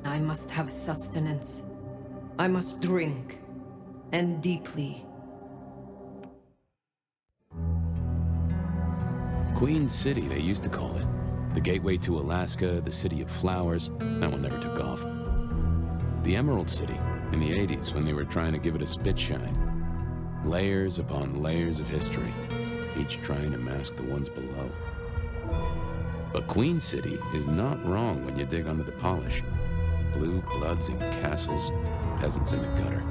I must have sustenance. I must drink, and deeply. Queen City, they used to call it. The gateway to Alaska, the city of flowers. That one never took off. The Emerald City, in the 80s, when they were trying to give it a spit shine. Layers upon layers of history, each trying to mask the ones below. But Queen City is not wrong when you dig under the polish. Blue bloods in castles, peasants in the gutter.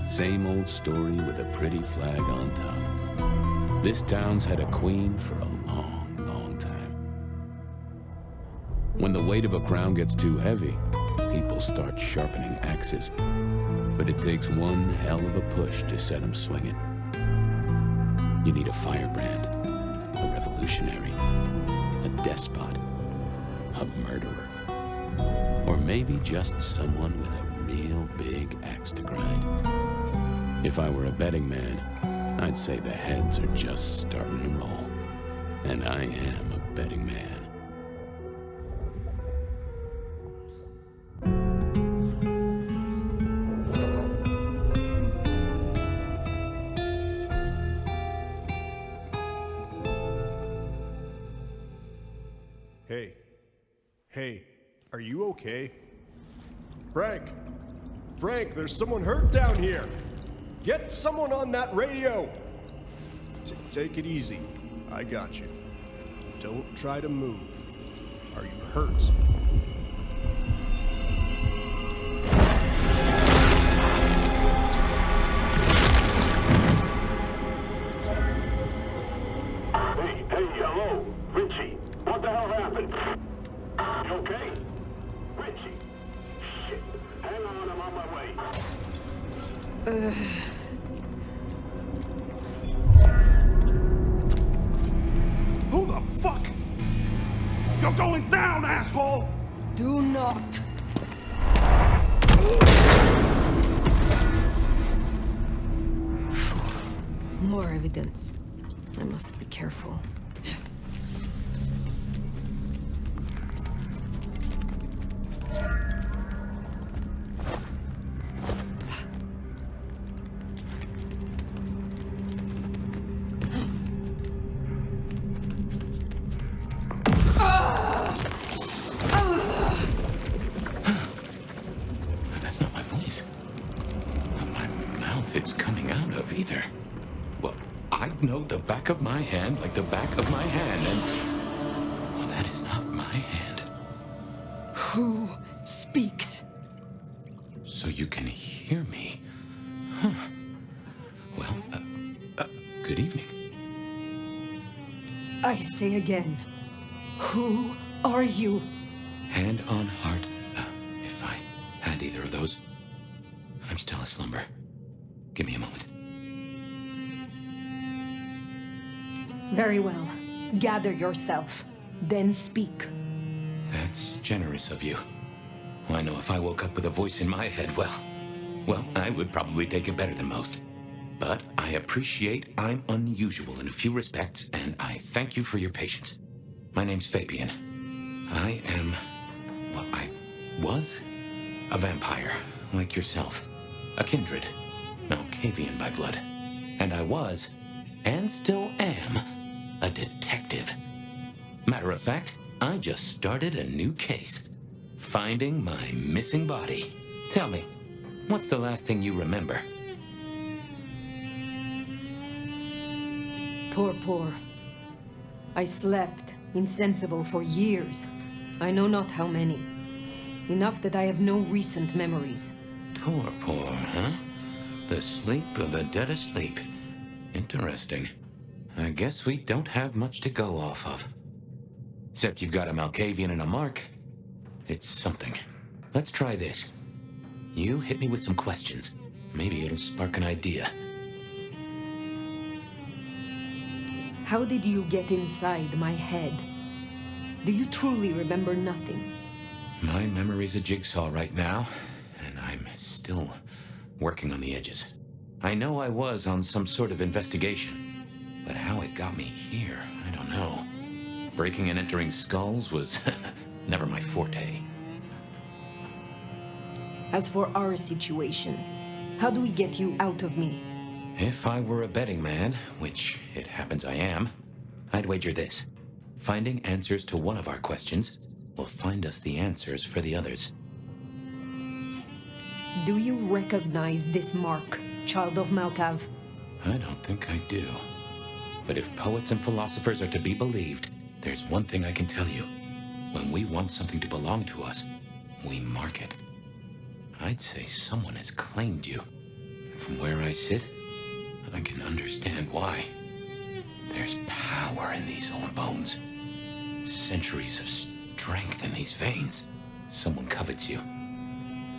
Same old story with a pretty flag on top. This town's had a queen for a long, long time. When the weight of a crown gets too heavy, people start sharpening axes. But it takes one hell of a push to set them swinging. You need a firebrand, a revolutionary, a despot, a murderer, or maybe just someone with a real big axe to grind. If I were a betting man, I'd say the heads are just starting to roll. And I am a betting man. Hey, are you okay? Frank, there's someone hurt down here. Get someone on that radio. Take it easy. I got you. Don't try to move. Are you hurt? Hey, hello, Richie. What the hell happened? You okay? Richie? Shit. Hang on, I'm on my way. Who the fuck? You're going down, asshole! Do not. More evidence. I must be careful. The back of my hand like the back of my hand, and... well, that is not my hand. Who speaks? So you can hear me. Huh. Well, good evening. I say again, who are you? Hand on heart, if I had either of those, I'm still aslumber. Give me a moment. Very well. Gather yourself, then speak. That's generous of you. I know if I woke up with a voice in my head, well, I would probably take it better than most. But I appreciate I'm unusual in a few respects, and I thank you for your patience. My name's Fabian. I am, well, I was a vampire, like yourself. A kindred. No, Cavian by blood. And I was, and still am, a detective. Matter of fact, I just started a new case. Finding my missing body. Tell me, what's the last thing you remember? Torpor. I slept, insensible for years. I know not how many. Enough that I have no recent memories. Torpor, huh? The sleep of the dead asleep. Interesting. I guess we don't have much to go off of. Except you've got a Malkavian and a Mark. It's something. Let's try this. You hit me with some questions. Maybe it'll spark an idea. How did you get inside my head? Do you truly remember nothing? My memory's a jigsaw right now, and I'm still working on the edges. I know I was on some sort of investigation. But how it got me here, I don't know. Breaking and entering skulls was never my forte. As for our situation, how do we get you out of me? If I were a betting man, which it happens I am, I'd wager this. Finding answers to one of our questions will find us the answers for the others. Do you recognize this mark, child of Malkav? I don't think I do. But if poets and philosophers are to be believed, there's one thing I can tell you. When we want something to belong to us, we mark it. I'd say someone has claimed you. From where I sit, I can understand why. There's power in these old bones. Centuries of strength in these veins. Someone covets you.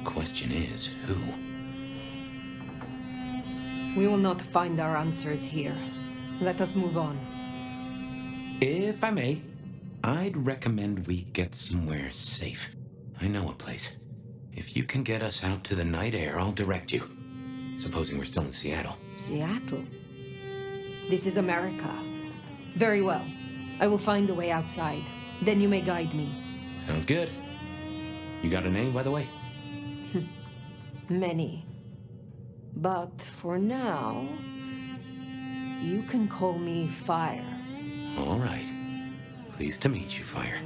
Question is, who? We will not find our answers here. Let us move on. If I may, I'd recommend we get somewhere safe. I know a place. If you can get us out to the night air, I'll direct you. Supposing we're still in Seattle. Seattle? This is America. Very well. I will find a way outside. Then you may guide me. Sounds good. You got a name, by the way? Many. But for now, you can call me Fire. All right. Pleased to meet you, Fire.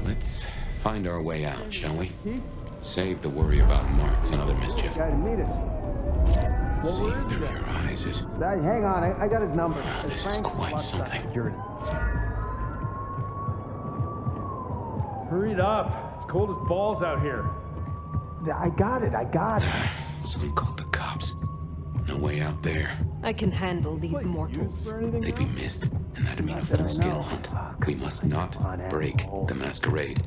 Let's find our way out, shall we? Save the worry about marks and other mischief. Guy to meet us. See through your eyes is... Hang on, I got his number. This is quite something. Hurry it up. It's cold as balls out here. I got it. Someone called the cops. No way out there. I can handle these mortals. They'd be missed, and that'd mean a full-scale hunt. We must not break the Masquerade.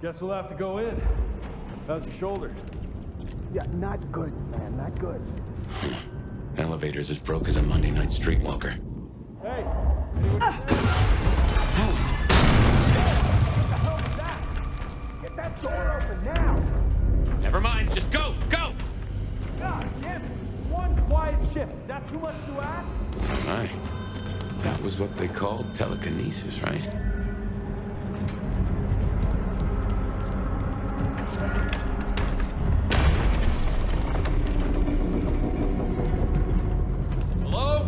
Guess we'll have to go in. How's the shoulder? Yeah, not good, man, not good. Elevator's as broke as a Monday night streetwalker. Hey! Get that door open now! Never mind, just go! Go! God damn it! One quiet shift. Is that too much to ask? Aye. That was what they called telekinesis, right? Hello?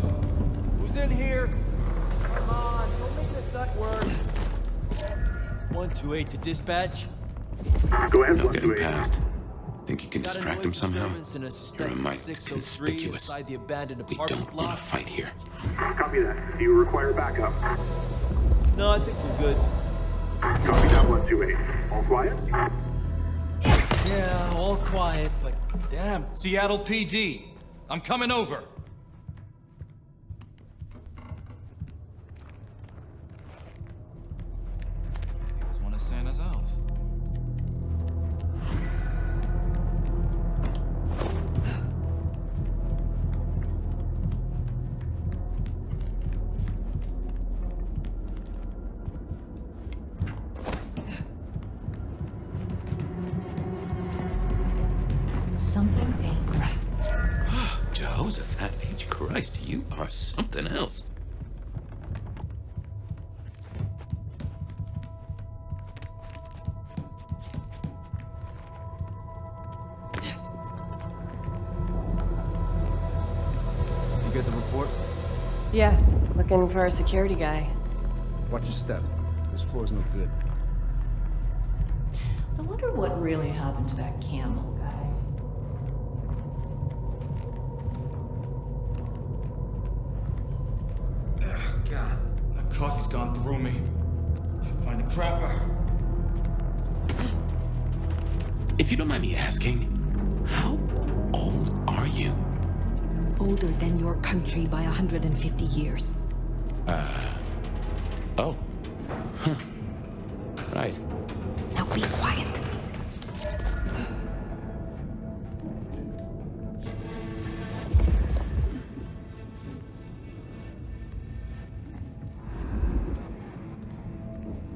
Who's in here? Come on, don't make this not work. 128 to dispatch. Go ahead, No getting 128. past. Think you can Got a distract noise him somehow? disturbance in a You're a suspected mite 603 conspicuous. inside the abandoned We apartment don't want block. to fight here. Copy that. Do you require backup? No, I think we're good. Copy that, 128. All quiet? Yeah, all quiet, but damn. Seattle PD. I'm coming over. He was one of Santa's elves. Something ain't right. Jehoshaphat H. Christ, you are something else. You get the report? Yeah, looking for a security guy. Watch your step. This floor's no good. I wonder what really happened to that camel guy. God, that coffee's gone through me. Should find a crapper. If you don't mind me asking, how old are you? Older than your country by 150 years. Oh. Huh. Right. Now be quiet.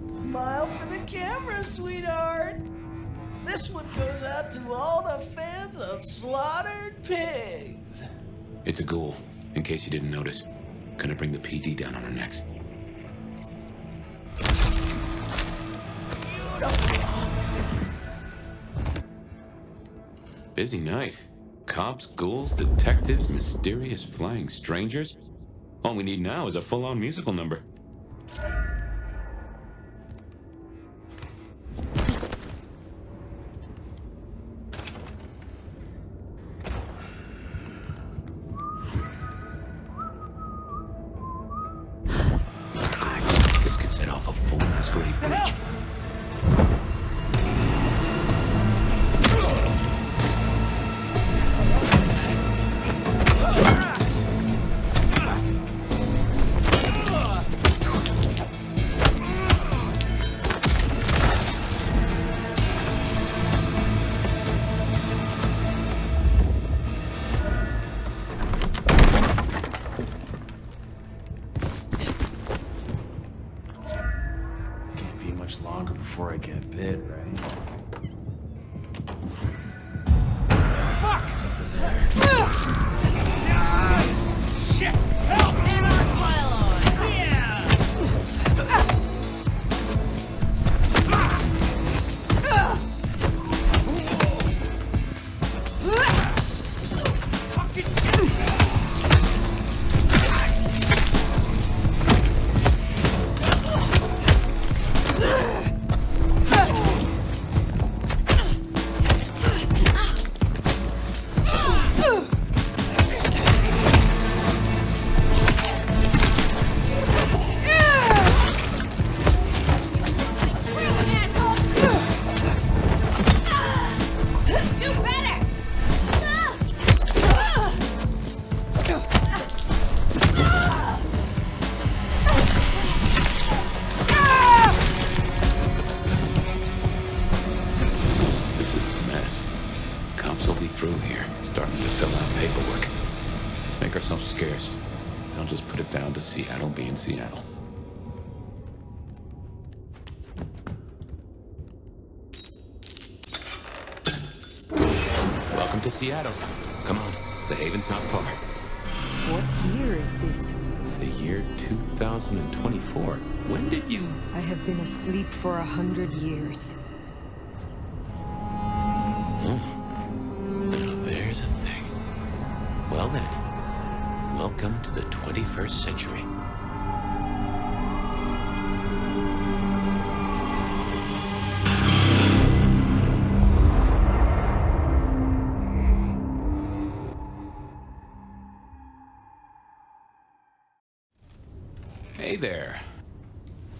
Smile for the camera, sweetheart. This one goes out to all the fans of slaughtered pigs. It's a ghoul, in case you didn't notice. Gonna bring the PD down on our necks. Busy night. Cops, ghouls, detectives, mysterious flying strangers. All we need now is a full-on musical number. This could set off a full Masquerade breach. Before I get bit, right? Fuck! Something there. Shit! Help! Pile on! Yeah! Seattle being Seattle. Welcome to Seattle. Come on, the haven's not far. What year is this? The year 2024. When did you... I have been asleep for 100 years. Oh. Now there's a thing. Well then. Welcome to the 21st century. Hey there.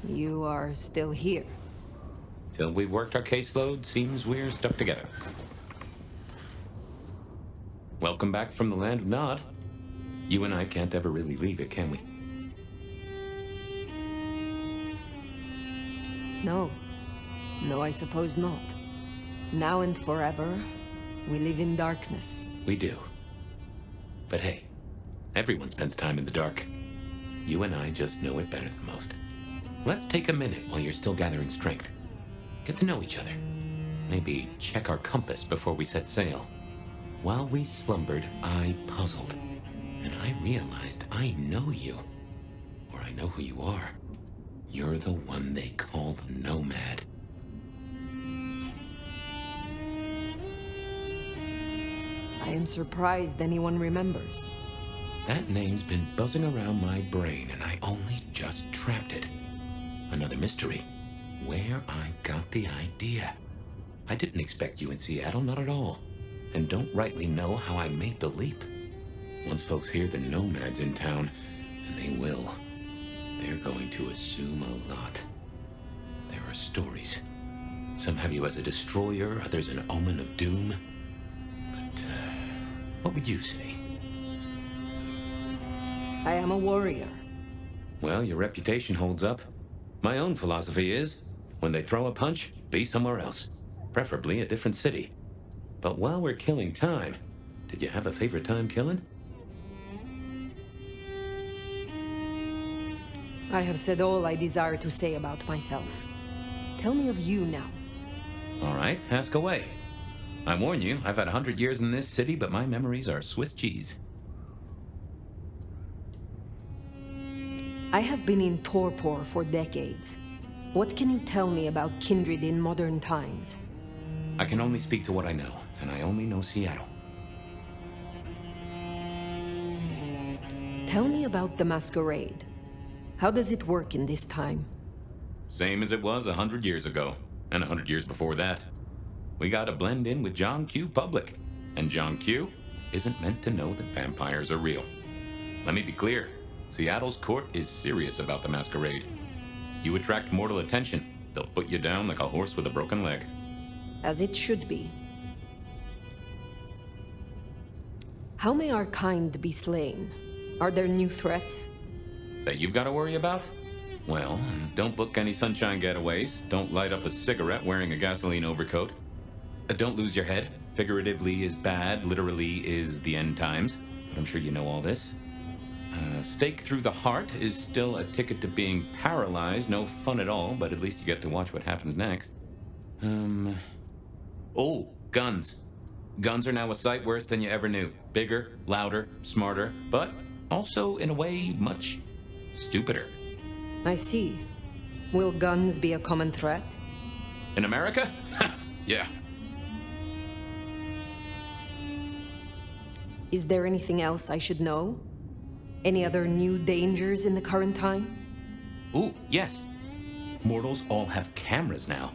You are still here. Till we've worked our caseload, seems we're stuck together. Welcome back from the land of Nod. You and I can't ever really leave it, can we? No. No, I suppose not. Now and forever, we live in darkness. We do. But hey, everyone spends time in the dark. You and I just know it better than most. Let's take a minute while you're still gathering strength. Get to know each other. Maybe check our compass before we set sail. While we slumbered, I puzzled. And I realized I know you. Or I know who you are. You're the one they call the Nomad. I am surprised anyone remembers. That name's been buzzing around my brain, and I only just trapped it. Another mystery. Where I got the idea. I didn't expect you in Seattle, not at all. And don't rightly know how I made the leap. Once folks hear the Nomad's in town, and they will, they're going to assume a lot. There are stories. Some have you as a destroyer, others an omen of doom. But, what would you say? I am a warrior. Well, your reputation holds up. My own philosophy is, when they throw a punch, be somewhere else. Preferably a different city. But while we're killing time, did you have a favorite time killing? I have said all I desire to say about myself. Tell me of you now. All right, ask away. I warn you, I've had 100 years in this city, but my memories are Swiss cheese. I have been in torpor for decades. What can you tell me about kindred in modern times? I can only speak to what I know, and I only know Seattle. Tell me about the Masquerade. How does it work in this time? Same as it was 100 years ago, and 100 years before that. We gotta blend in with John Q. Public, and John Q. isn't meant to know that vampires are real. Let me be clear, Seattle's court is serious about the Masquerade. You attract mortal attention, they'll put you down like a horse with a broken leg. As it should be. How may our kind be slain? Are there new threats? That you've got to worry about? Well, don't book any sunshine getaways. Don't light up a cigarette wearing a gasoline overcoat. Don't lose your head. Figuratively is bad, literally is the end times. But I'm sure you know all this. Stake through the heart is still a ticket to being paralyzed. No fun at all, but at least you get to watch what happens next. Oh, guns. Guns are now a sight worse than you ever knew. Bigger, louder, smarter, but also, in a way, much stupider. I see. Will guns be a common threat? In America? Yeah. Is there anything else I should know? Any other new dangers in the current time? Ooh, yes. Mortals all have cameras now.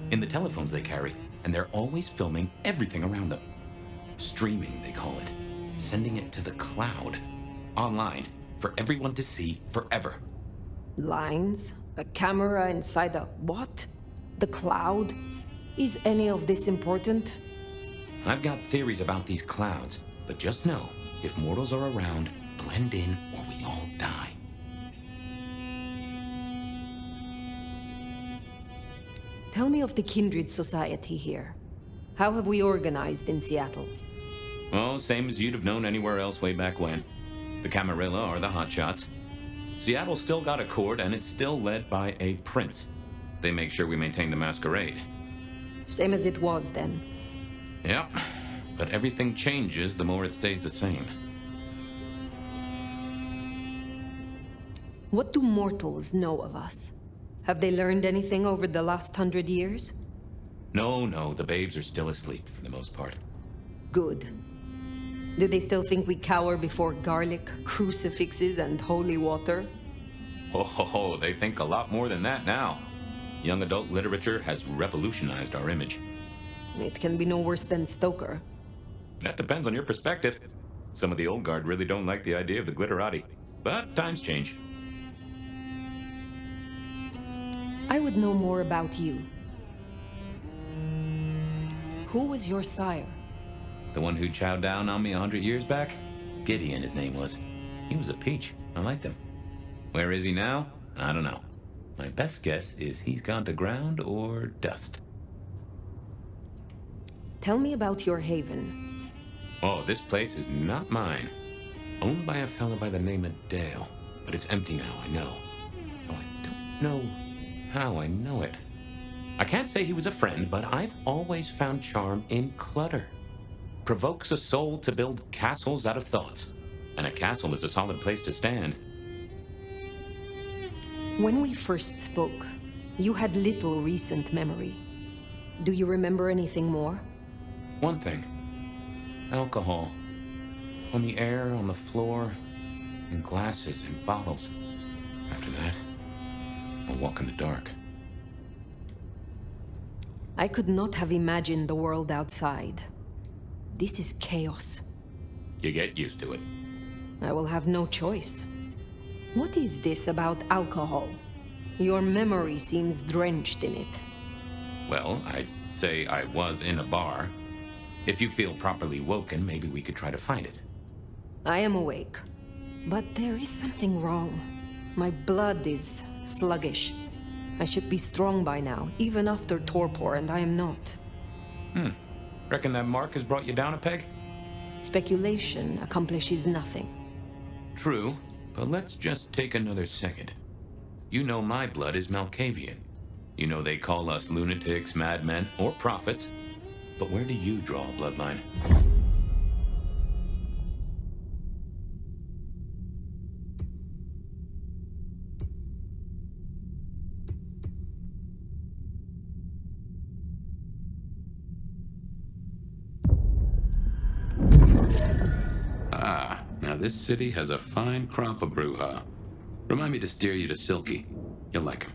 In the telephones they carry, and they're always filming everything around them. Streaming, they call it. Sending it to the cloud. Online. For everyone to see forever. Lines? A camera inside a what? The cloud? Is any of this important? I've got theories about these clouds, but just know, if mortals are around, blend in or we all die. Tell me of the kindred society here. How have we organized in Seattle? Oh, same as you'd have known anywhere else way back when. The Camarilla are the hotshots. Seattle's still got a court, and it's still led by a prince. They make sure we maintain the Masquerade. Same as it was then. Yep, but everything changes the more it stays the same. What do mortals know of us? Have they learned anything over the last 100 years? No, the babes are still asleep for the most part. Good. Do they still think we cower before garlic, crucifixes, and holy water? Oh, they think a lot more than that now. Young adult literature has revolutionized our image. It can be no worse than Stoker. That depends on your perspective. Some of the old guard really don't like the idea of the glitterati. But times change. I would know more about you. Who was your sire? The one who chowed down on me 100 years back? Gideon, his name was. He was a peach. I liked him. Where is he now? I don't know. My best guess is he's gone to ground or dust. Tell me about your haven. Oh, this place is not mine. Owned by a fellow by the name of Dale. But it's empty now, I know. Oh, I don't know how I know it. I can't say he was a friend, but I've always found charm in clutter. Provokes a soul to build castles out of thoughts. And a castle is a solid place to stand. When we first spoke, you had little recent memory. Do you remember anything more? One thing. Alcohol. On the air, on the floor, in glasses and bottles. After that, a walk in the dark. I could not have imagined the world outside. This is chaos. You get used to it. I will have no choice. What is this about alcohol? Your memory seems drenched in it. Well, I'd say I was in a bar. If you feel properly woken, maybe we could try to find it. I am awake. But there is something wrong. My blood is sluggish. I should be strong by now, even after torpor, and I am not. Reckon that mark has brought you down a peg? Speculation accomplishes nothing. True, but let's just take another second. You know my blood is Malkavian. You know they call us lunatics, madmen, or prophets. But where do you draw a bloodline? Now this city has a fine crop of Bruja. Remind me to steer you to Silky. You'll like him.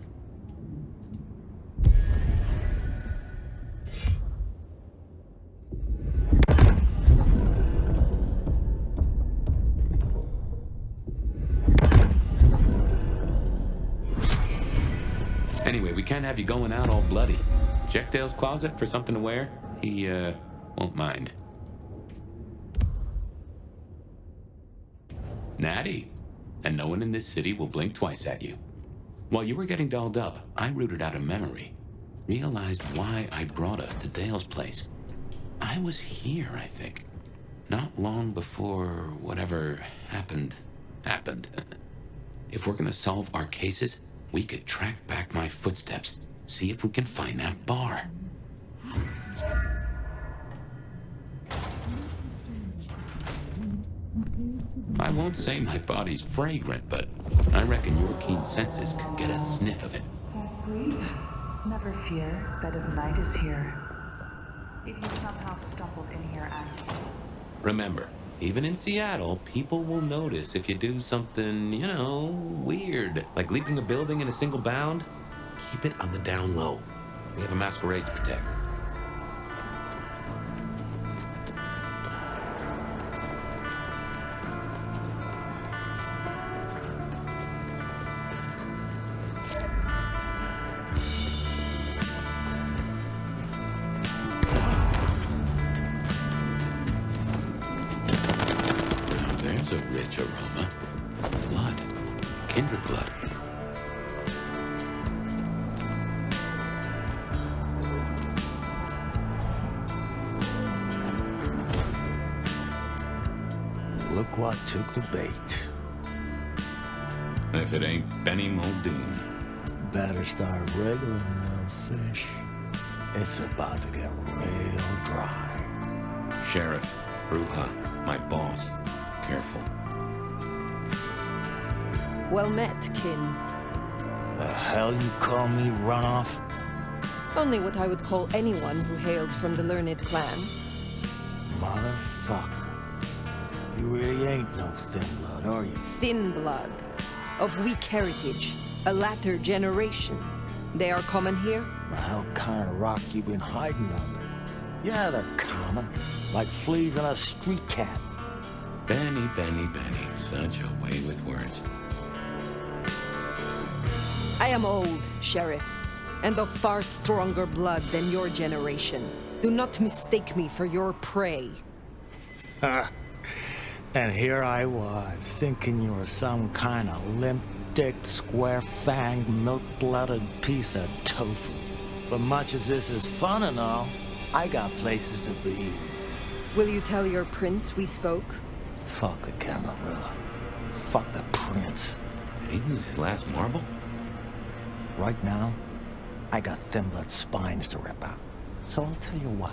Anyway, we can't have you going out all bloody. Check Dale's closet for something to wear. He, won't mind. Natty. And no one in this city will blink twice at you. While you were getting dolled up, I rooted out a memory. Realized why I brought us to Dale's place. I was here, I think. Not long before whatever happened. If we're gonna solve our cases, we could track back my footsteps, see if we can find that bar. I won't say my body's fragrant, but I reckon your keen senses could get a sniff of it. Never fear, Bed of Night is here. If you somehow stumbled in here acting. Remember, even in Seattle, people will notice if you do something, weird. Like leaping a building in a single bound. Keep it on the down low. We have a masquerade to protect. There's a rich aroma. Blood. Kindred blood. Look what took the bait. If it ain't Benny Muldoon. Better start wriggling, little fish. It's about to get real dry. Sheriff, Bruja, my boss. Careful. Well met, kin. The hell you call me, runoff? Only what I would call anyone who hailed from the learned clan. Motherfucker. You really ain't no thin blood, are you? Thin blood. Of weak heritage. A latter generation. They are common here? Well, how kind of rock you been hiding under? Yeah, they're common. Like fleas on a street cat. Benny. Such a way with words. I am old, Sheriff, and of far stronger blood than your generation. Do not mistake me for your prey. And here I was, thinking you were some kind of limp-dicked, square-fanged, milk-blooded piece of tofu. But much as this is fun and all, I got places to be. Will you tell your prince we spoke? Fuck the Camarilla. Fuck the prince. Did he lose his last marble? Right now, I got thin blood spines to rip out. So I'll tell you what.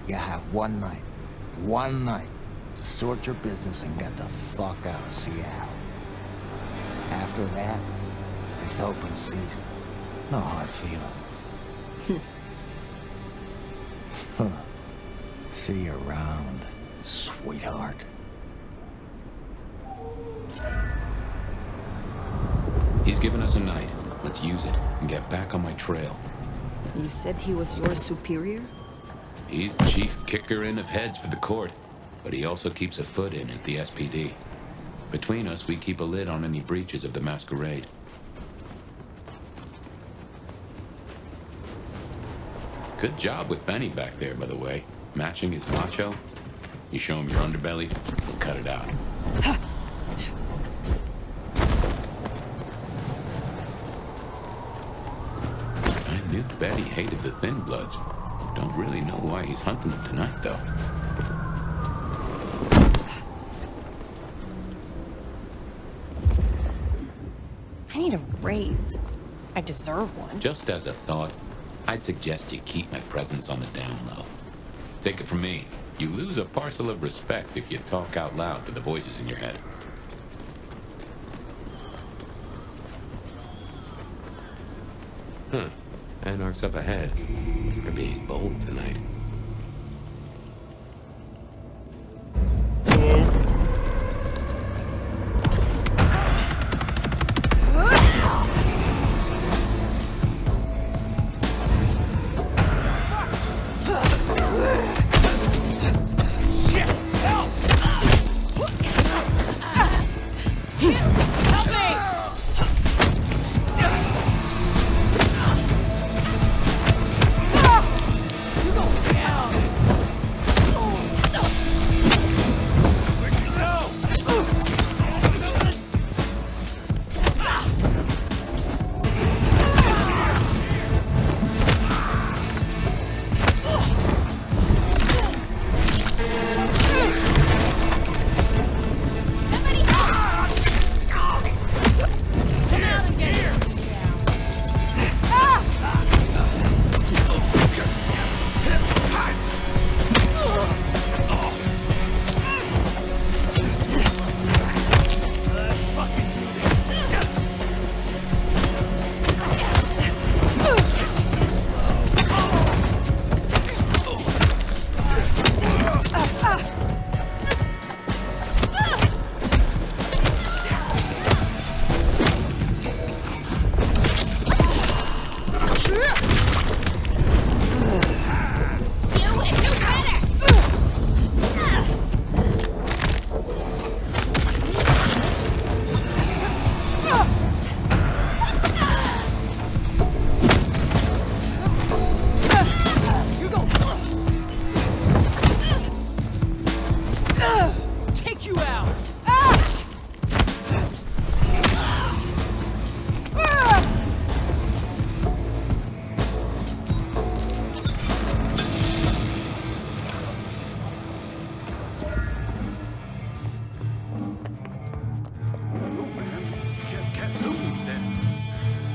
You have one night, to sort your business and get the fuck out of Seattle. After that, it's open season. No hard feelings. See you around, sweetheart. He's given us a night. Let's use it and get back on my trail. You said he was your superior? He's the chief kicker-in of heads for the court, but he also keeps a foot in at the SPD. Between us, we keep a lid on any breaches of the Masquerade. Good job with Benny back there, by the way. Matching his macho. You show him your underbelly, we'll cut it out. I knew Betty hated the Thin Bloods. Don't really know why he's hunting them tonight, though. I need a raise. I deserve one. Just as a thought, I'd suggest you keep my presence on the down low. Take it from me, you lose a parcel of respect if you talk out loud to the voices in your head. Anarch's up ahead. They're being bold tonight. Help me! You go down! Where'd you go?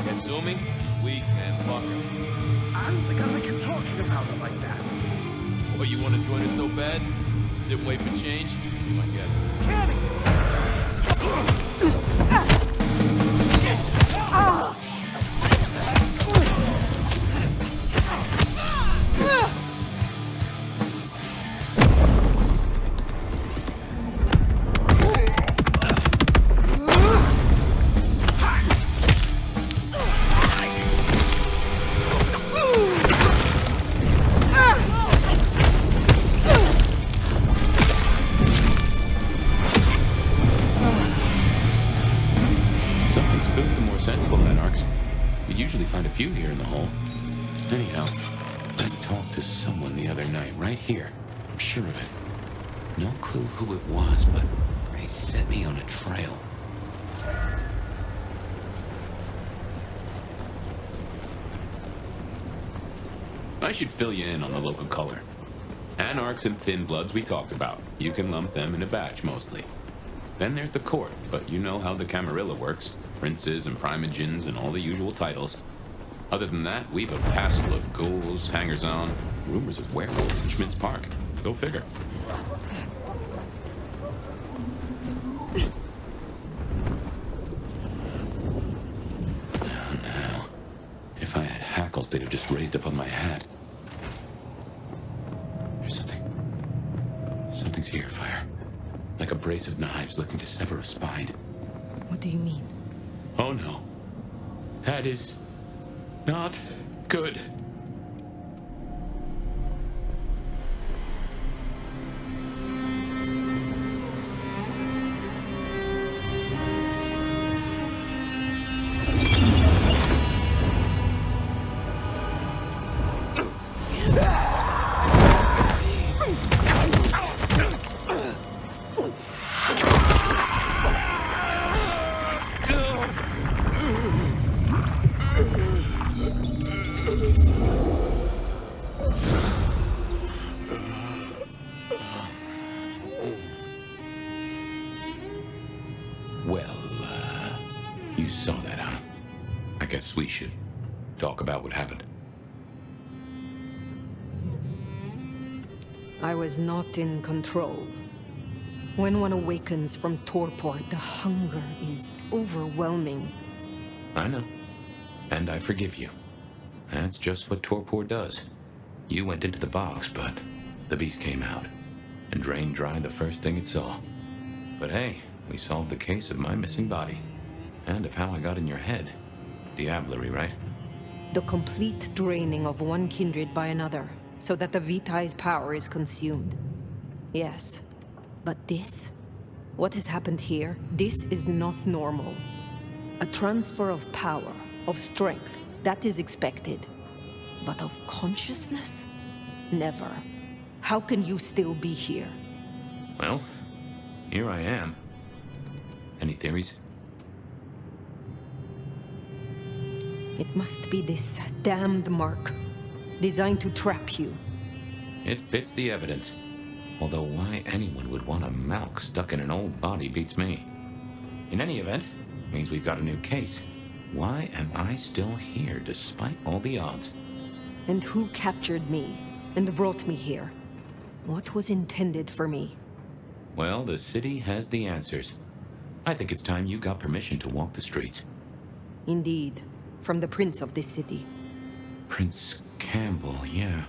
Assuming? Weak, man. Fuck her. I don't think I like you talking about her like that. What, you want to join us so bad? Sit and wait for change? Be my guest. Canning! Few here in the hole. Anyhow, I talked to someone the other night, right here. I'm sure of it. No clue who it was, but they set me on a trail. I should fill you in on the local color. Anarchs and Thin Bloods we talked about. You can lump them in a batch, mostly. Then there's the court, but you know how the Camarilla works. Princes and primogens and all the usual titles. Other than that, we've a passel of ghouls, hangers-on, rumors of werewolves in Schmidt's Park. Go figure. Now, if I had hackles, they'd have just raised up on my hat. There's something. Something's here, Fire. Like a brace of knives looking to sever a spine. What do you mean? Oh no. That is not good. We should talk about what happened. I was not in control. When one awakens from torpor, the hunger is overwhelming. I know. And I forgive you. That's just what torpor does. You went into the box, but the beast came out and drained dry the first thing it saw. But hey, we solved the case of my missing body and of how I got in your head. Diablerie, right? The complete draining of one kindred by another, so that the Vitae's power is consumed. Yes, but this? What has happened here, this is not normal. A transfer of power, of strength, that is expected. But of consciousness? Never. How can you still be here? Well, here I am. Any theories? It must be this damned mark, designed to trap you. It fits the evidence. Although why anyone would want a Malk stuck in an old body beats me. In any event, means we've got a new case. Why am I still here despite all the odds? And who captured me and brought me here? What was intended for me? Well, the city has the answers. I think it's time you got permission to walk the streets. Indeed, from the prince of this city. Prince Campbell, yeah.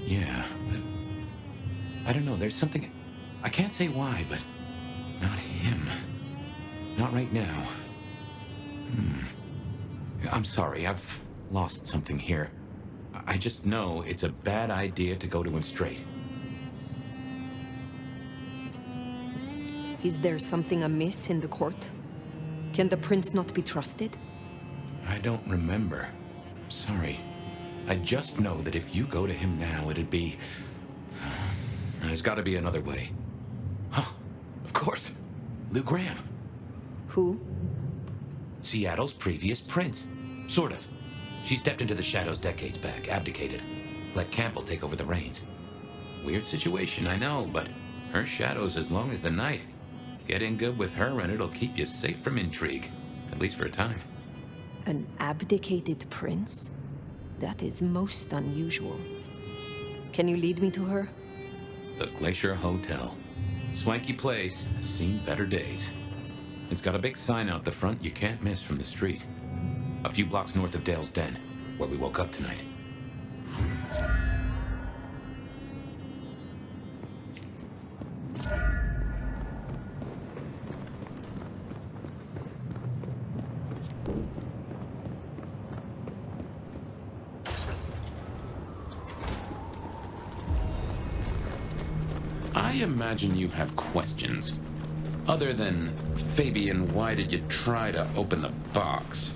Yeah, but I don't know, there's something... I can't say why, but not him. Not right now. I'm sorry, I've lost something here. I just know it's a bad idea to go to him straight. Is there something amiss in the court? Can the prince not be trusted? I don't remember. I'm sorry. I just know that if you go to him now, it'd be... There's got to be another way. Huh, of course. Lou Graham. Who? Seattle's previous prince. Sort of. She stepped into the shadows decades back, abdicated. Let Campbell take over the reins. Weird situation, I know, but her shadow's as long as the night. Get in good with her and it'll keep you safe from intrigue. At least for a time. An abdicated prince? That is most unusual. Can you lead me to her? The Glacier Hotel. Swanky place, has seen better days. It's got a big sign out the front you can't miss from the street. A few blocks north of Dale's Den, where we woke up tonight. I imagine you have questions. Other than, Fabian, why did you try to open the box?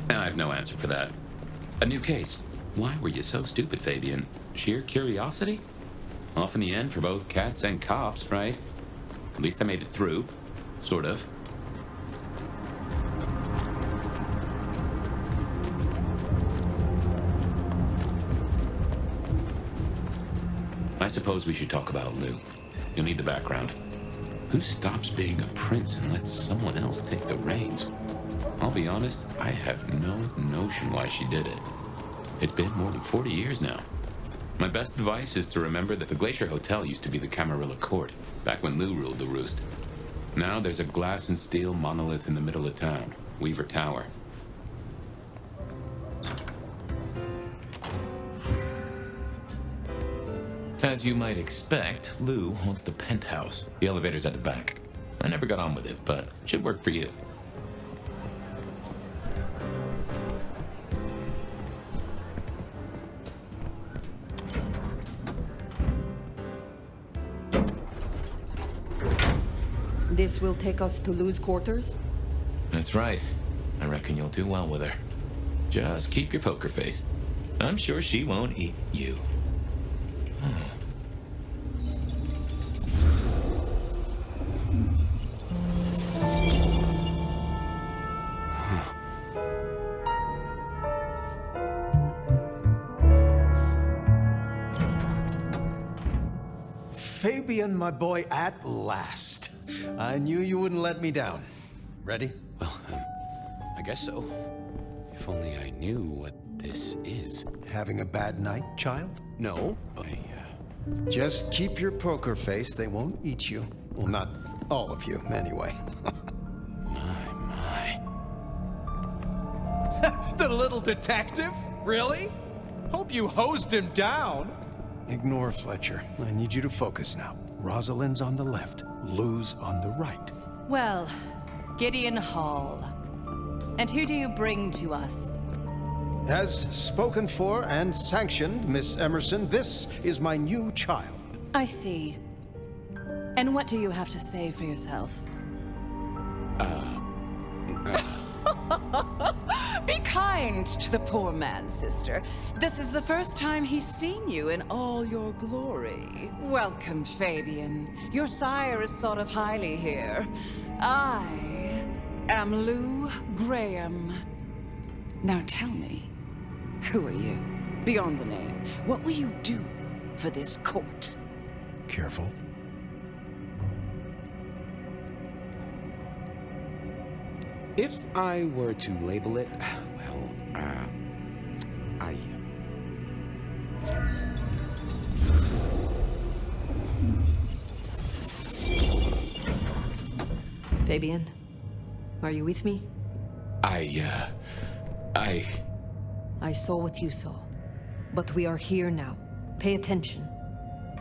I have no answer for that. A new case. Why were you so stupid, Fabian? Sheer curiosity? Off in the end for both cats and cops, right? At least I made it through. Sort of. I suppose we should talk about Lou. You'll need the background. Who stops being a prince and lets someone else take the reins? I'll be honest, I have no notion why she did it. It's been more than 40 years now. My best advice is to remember that the Glacier Hotel used to be the Camarilla Court, back when Lou ruled the roost. Now there's a glass and steel monolith in the middle of town, Weaver Tower. As you might expect, Lou owns the penthouse. The elevator's at the back. I never got on with it, but it should work for you. This will take us to Lou's quarters? That's right. I reckon you'll do well with her. Just keep your poker face. I'm sure she won't eat you. Fabian, my boy, at last. I knew you wouldn't let me down. Ready? Well, I guess so. If only I knew what this is. Having a bad night, child? No, Just keep your poker face. They won't eat you. Well, not all of you, anyway. My. The little detective? Really? Hope you hosed him down. Ignore Fletcher. I need you to focus now. Rosalind's on the left, Lou's on the right. Well, Gideon Hall. And who do you bring to us? As spoken for and sanctioned, Miss Emerson, this is my new child. I see. And what do you have to say for yourself? Be kind to the poor man, sister. This is the first time he's seen you in all your glory. Welcome, Fabian. Your sire is thought of highly here. I am Lou Graham. Now tell me, who are you? Beyond the name, what will you do for this court? Careful. If I were to label it, well, Fabian, are you with me? I saw what you saw. But we are here now. Pay attention.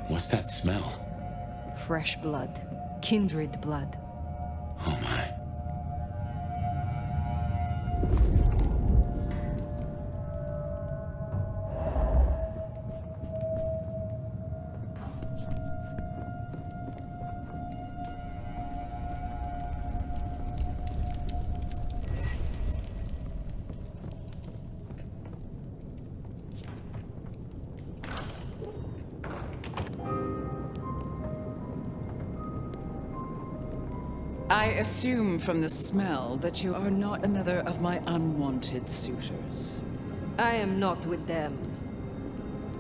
What's that smell? Fresh blood. Kindred blood. Oh my. I assume from the smell that you are not another of my unwanted suitors. I am not with them.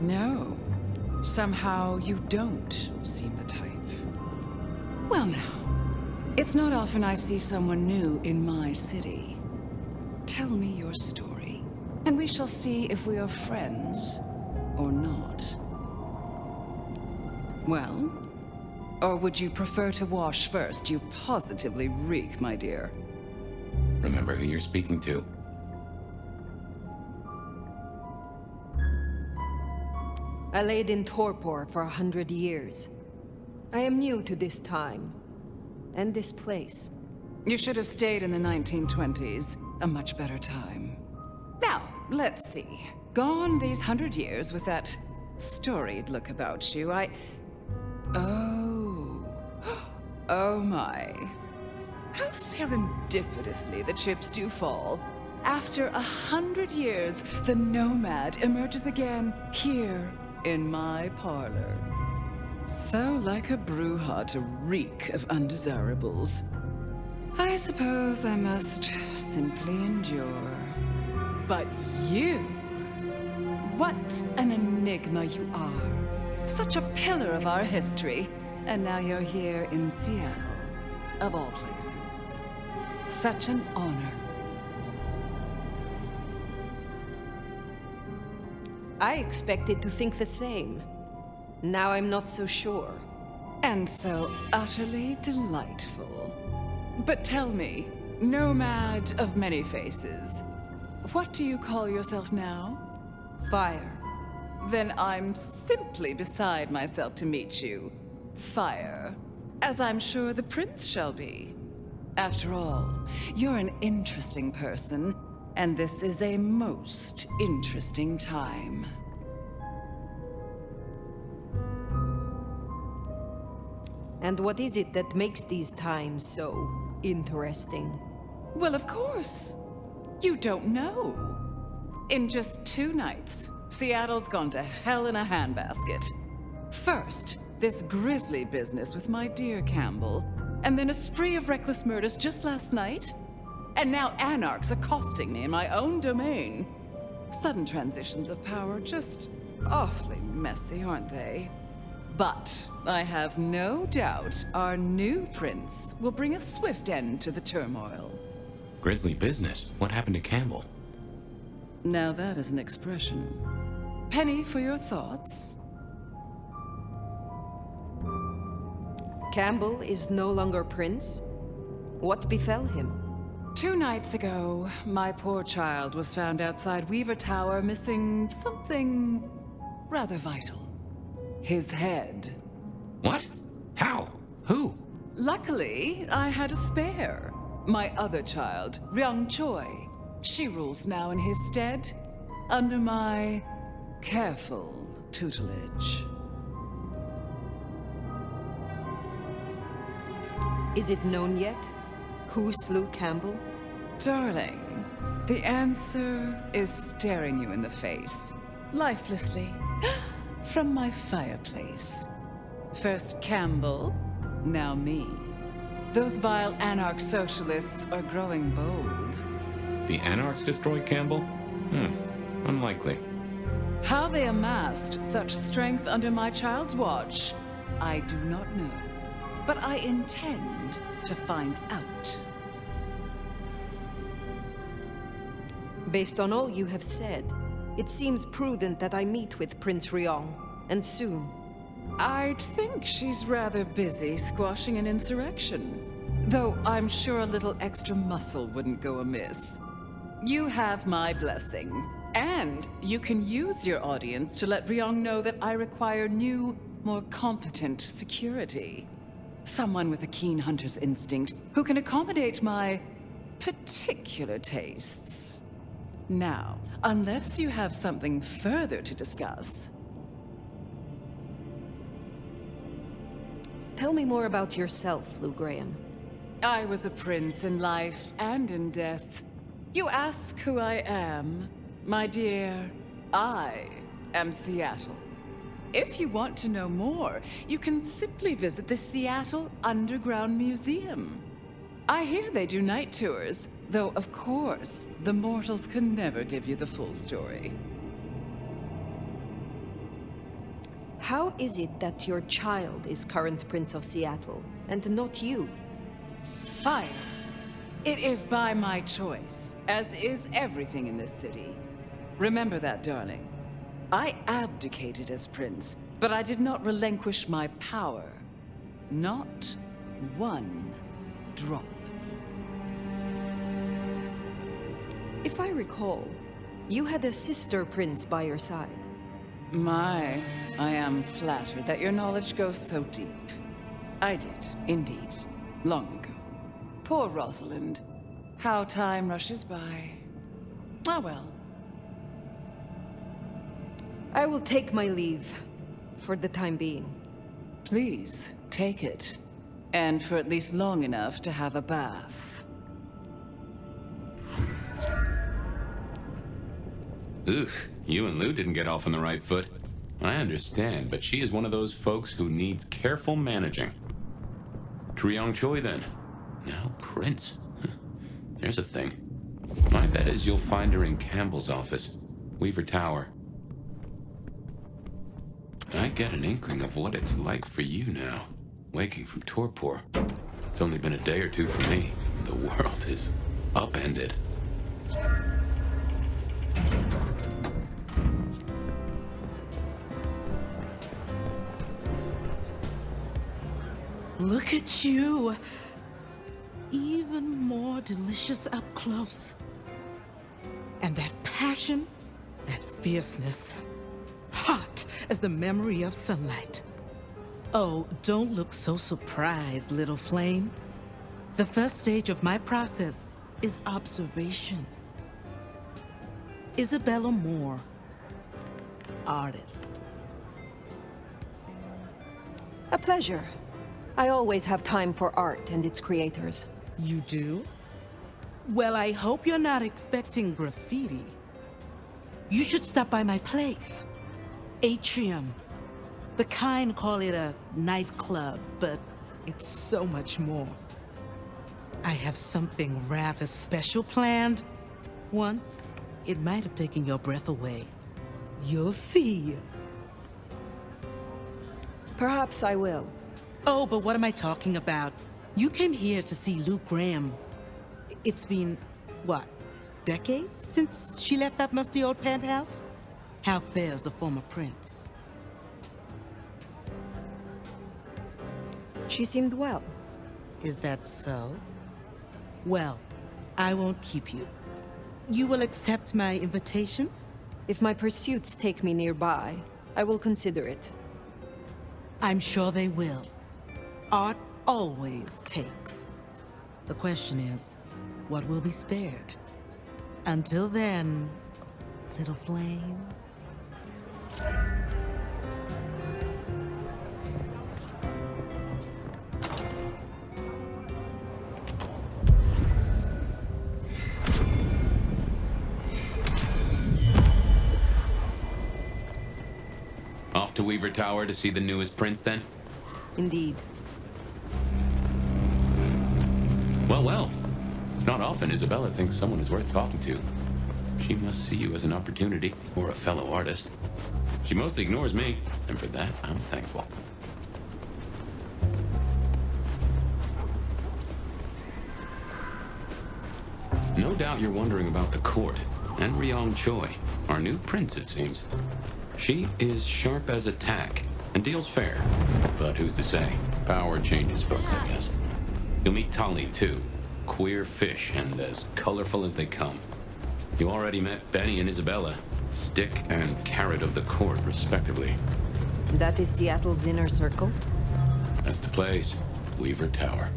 No. Somehow you don't seem the type. Well now, it's not often I see someone new in my city. Tell me your story, and we shall see if we are friends or not. Well? Or would you prefer to wash first? You positively reek, my dear. Remember who you're speaking to. I laid in torpor for 100 years. I am new to this time. And this place. You should have stayed in the 1920s. A much better time. Now, let's see. Gone these 100 years with that storied look about you, Oh my. How serendipitously the chips do fall. After 100 years, the nomad emerges again here in my parlor. So like a bruja to reek of undesirables. I suppose I must simply endure. But you, what an enigma you are. Such a pillar of our history. And now you're here in Seattle, of all places. Such an honor. I expected to think the same. Now I'm not so sure. And so utterly delightful. But tell me, nomad of many faces, what do you call yourself now? Fire. Then I'm simply beside myself to meet you. Fire, as I'm sure the prince shall be. After all, you're an interesting person, and this is a most interesting time. And what is it that makes these times so interesting? Well, of course. You don't know. In just 2 nights, Seattle's gone to hell in a handbasket. First, this grisly business with my dear Campbell, and then a spree of reckless murders just last night, and now anarchs accosting me in my own domain. Sudden transitions of power, just awfully messy, aren't they? But I have no doubt our new prince will bring a swift end to the turmoil. Grisly business? What happened to Campbell? Now that is an expression. Penny for your thoughts? Campbell is no longer prince? What befell him? 2 nights ago, my poor child was found outside Weaver Tower missing something rather vital. His head. What? How? Who? Luckily, I had a spare. My other child, Ryung Choi. She rules now in his stead, under my careful tutelage. Is it known yet? Who slew Campbell? Darling, the answer is staring you in the face, lifelessly, from my fireplace. First Campbell, now me. Those vile anarch socialists are growing bold. The Anarchs destroyed Campbell? Unlikely. How they amassed such strength under my child's watch, I do not know. But I intend to find out. Based on all you have said, it seems prudent that I meet with Prince Riong, and soon. I'd think she's rather busy squashing an insurrection. Though I'm sure a little extra muscle wouldn't go amiss. You have my blessing. And you can use your audience to let Riong know that I require new, more competent security. Someone with a keen hunter's instinct who can accommodate my particular tastes. Now, unless you have something further to discuss. Tell me more about yourself, Lou Graham. I was a prince in life and in death. You ask who I am. My dear, I am Seattle. If you want to know more, you can simply visit the Seattle Underground Museum. I hear they do night tours, though of course, the mortals can never give you the full story. How is it that your child is current Prince of Seattle, and not you? Fire. It is by my choice, as is everything in this city. Remember that, darling. I abdicated as prince, but I did not relinquish my power. Not one drop. If I recall, you had a sister prince by your side. I am flattered that your knowledge goes so deep. I did, indeed, long ago. Poor Rosalind. How time rushes by. Ah, well. I will take my leave, for the time being. Please, take it. And for at least long enough to have a bath. Ugh, you and Lou didn't get off on the right foot. I understand, but she is one of those folks who needs careful managing. Triong Choi, then. Now Prince. There's a thing. My bet is you'll find her in Campbell's office. Weaver Tower. I get an inkling of what it's like for you now, waking from torpor. It's only been a day or two for me. The world is upended. Look at you. Even more delicious up close. And that passion, that fierceness. Hot as the memory of sunlight. Oh, don't look so surprised, little flame. The first stage of my process is observation. Isabella Moore, artist. A pleasure. I always have time for art and its creators. You do? Well, I hope you're not expecting graffiti. You should stop by my place. Atrium. The kind call it a nightclub, but it's so much more. I have something rather special planned. Once, it might have taken your breath away. You'll see. Perhaps I will. Oh, but what am I talking about? You came here to see Lou Graham. It's been, what, decades since she left that musty old penthouse? How fares the former prince? She seemed well. Is that so? Well, I won't keep you. You will accept my invitation? If my pursuits take me nearby, I will consider it. I'm sure they will. Art always takes. The question is, what will be spared? Until then, little flame. Weaver Tower to see the newest prince, then? Indeed. Well, well. It's not often Isabella thinks someone is worth talking to. She must see you as an opportunity, or a fellow artist. She mostly ignores me, and for that, I'm thankful. No doubt you're wondering about the court, and Ryong Choi, our new prince, it seems. She is sharp as a tack, and deals fair. But who's to say? Power changes folks, I guess. You'll meet Tali, too. Queer fish, and as colorful as they come. You already met Benny and Isabella, stick and carrot of the court, respectively. That is Seattle's inner circle? That's the place. Weaver Tower.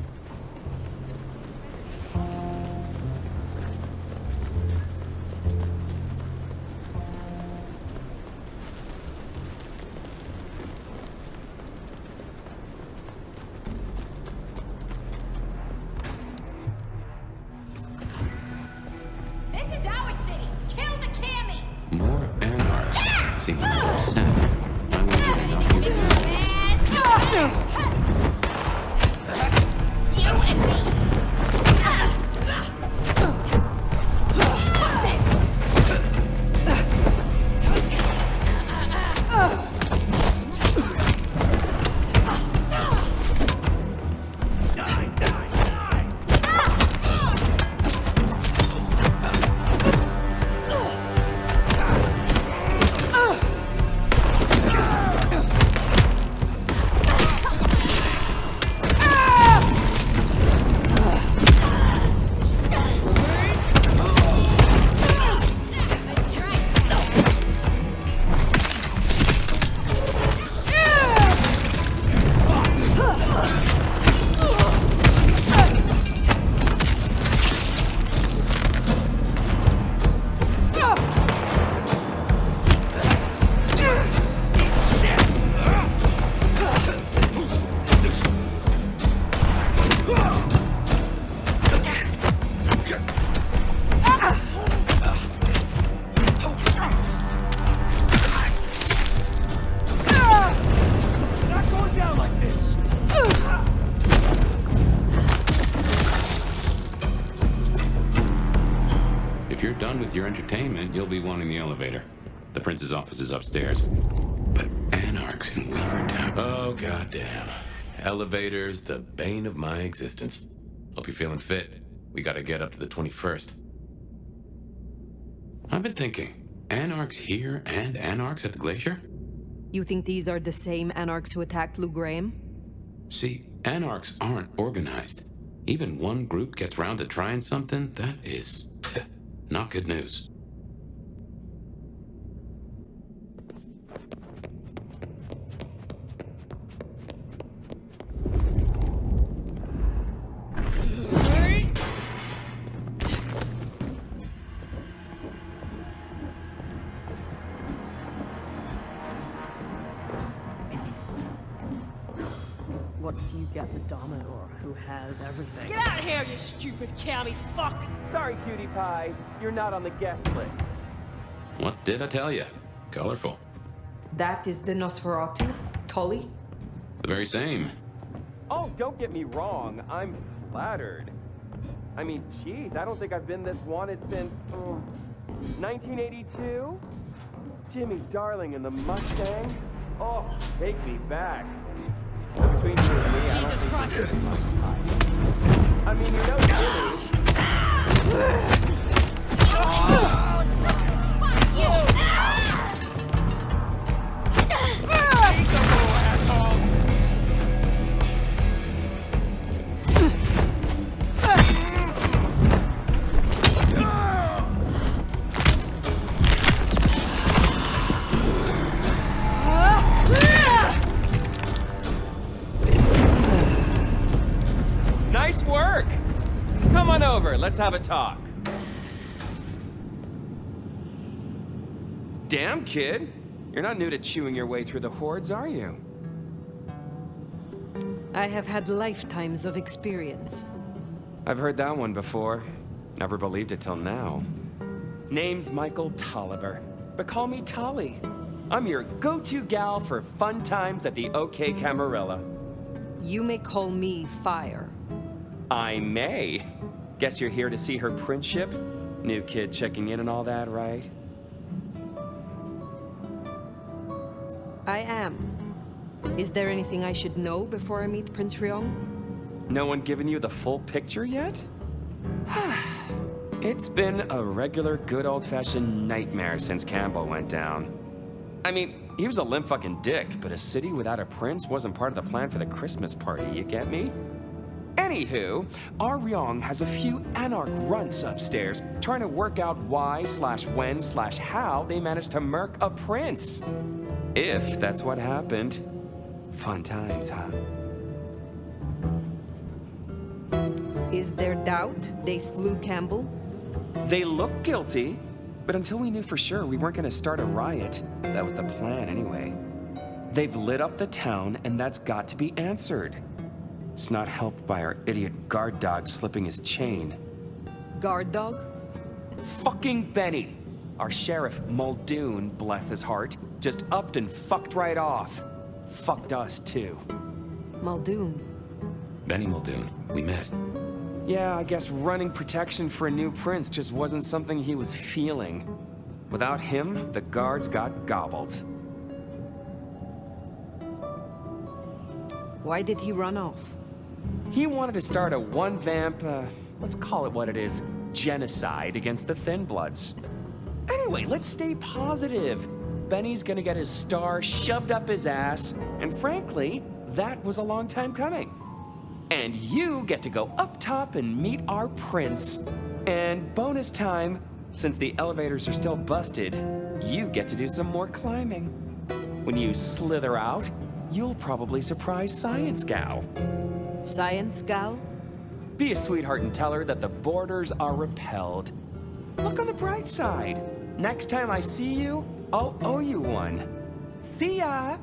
Your entertainment, you'll be wanting the elevator. The prince's office is upstairs. But anarchs in Weaver Tower. Oh, goddamn. Elevators, the bane of my existence. Hope you're feeling fit. We gotta get up to the 21st. I've been thinking, anarchs here and anarchs at the glacier? You think these are the same anarchs who attacked Lou Graham? See, anarchs aren't organized. Even one group gets round to trying something, that is not good news. What do you get the Dominor, who has everything? Get out of here, you stupid county fuck! Sorry, cutie pie. You're not on the guest list. What did I tell you? Colorful. That is the Nosferatu? Tully? The very same. Oh, don't get me wrong. I'm flattered. I mean, geez, I don't think I've been this wanted since, 1982? Jimmy Darling and the Mustang? Oh, take me back. Between you and me, Jesus Christ! I mean, you know Jimmy. Nice work! Come on over, let's have a talk. Damn, kid. You're not new to chewing your way through the hordes, are you? I have had lifetimes of experience. I've heard that one before. Never believed it till now. Name's Michael Tolliver, but call me Tolly. I'm your go-to gal for fun times at the OK Camarilla. You may call me Fire. I may. Guess you're here to see her princeship? New kid checking in and all that, right? I am. Is there anything I should know before I meet Prince Ryong? No one given you the full picture yet? It's been a regular good old-fashioned nightmare since Campbell went down. I mean, he was a limp fucking dick, but a city without a prince wasn't part of the plan for the Christmas party, you get me? Anywho, our Ryong has a few anarch runts upstairs trying to work out why/when/how they managed to murk a prince. If that's what happened. Fun times, huh? Is there doubt they slew Campbell? They look guilty, but until we knew for sure, we weren't gonna start a riot. That was the plan anyway. They've lit up the town, and that's got to be answered. It's not helped by our idiot guard dog slipping his chain. Guard dog? Fucking Benny! Our sheriff, Muldoon, bless his heart, just upped and fucked right off. Fucked us, too. Muldoon? Benny Muldoon. We met. Yeah, I guess running protection for a new prince just wasn't something he was feeling. Without him, the guards got gobbled. Why did he run off? He wanted to start a one-vamp, let's call it what it is, genocide against the Thin Bloods. Anyway, let's stay positive. Benny's gonna get his star shoved up his ass, and frankly, that was a long time coming. And you get to go up top and meet our prince. And bonus time, since the elevators are still busted, you get to do some more climbing. When you slither out, you'll probably surprise Science Gal. Science Gal? Be a sweetheart and tell her that the borders are repelled. Look on the bright side. Next time I see you, I'll owe you one. See ya!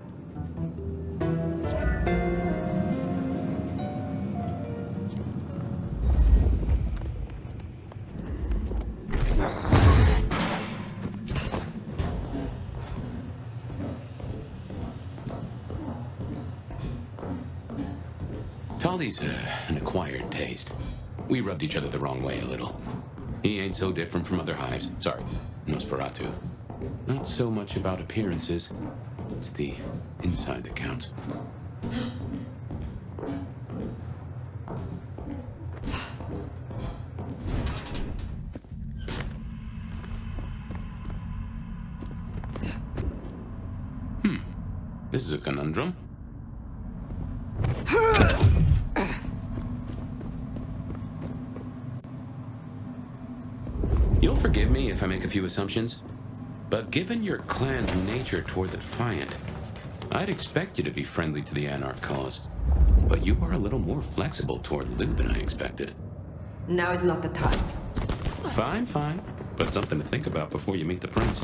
Tolly's an acquired taste. We rubbed each other the wrong way a little. He ain't so different from other hives. Sorry, Nosferatu. Not so much about appearances. It's the inside that counts. This is a conundrum. You'll forgive me if I make a few assumptions, but given your clan's nature toward the Defiant, I'd expect you to be friendly to the Anarch cause. But you are a little more flexible toward loot than I expected. Now is not the time. Fine, fine. But something to think about before you meet the prince.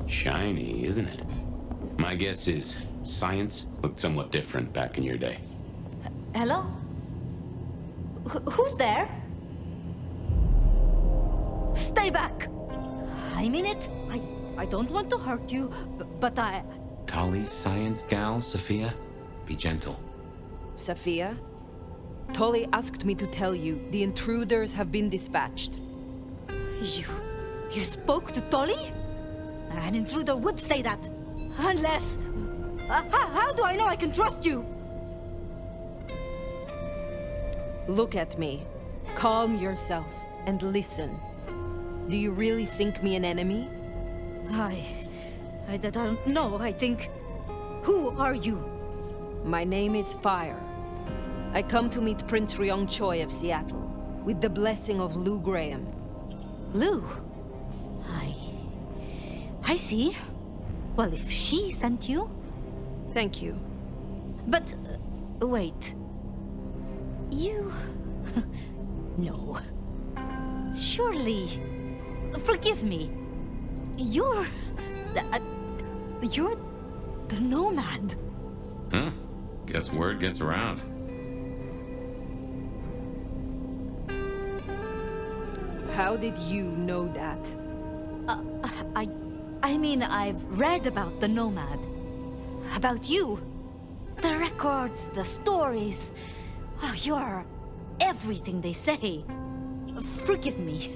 Shiny, isn't it? My guess is science looked somewhat different back in your day. Hello? Who's there? Stay back! I mean it. I don't want to hurt you, but I... Tolly's science gal, Sophia? Be gentle. Sophia? Tolly asked me to tell you the intruders have been dispatched. You spoke to Tolly? An intruder would say that. Unless... how do I know I can trust you? Look at me. Calm yourself and listen. Do you really think me an enemy? I don't know, I think... Who are you? My name is Fire. I come to meet Prince Ryong Choi of Seattle, with the blessing of Lou Graham. Lou? I see. Well, if she sent you... Thank you. But, wait. You... No. Surely... Forgive me. You're the Nomad. Huh? Guess word gets around. How did you know that? I mean, I've read about the Nomad. About you. The records, the stories. Oh, you're everything they say. Forgive me,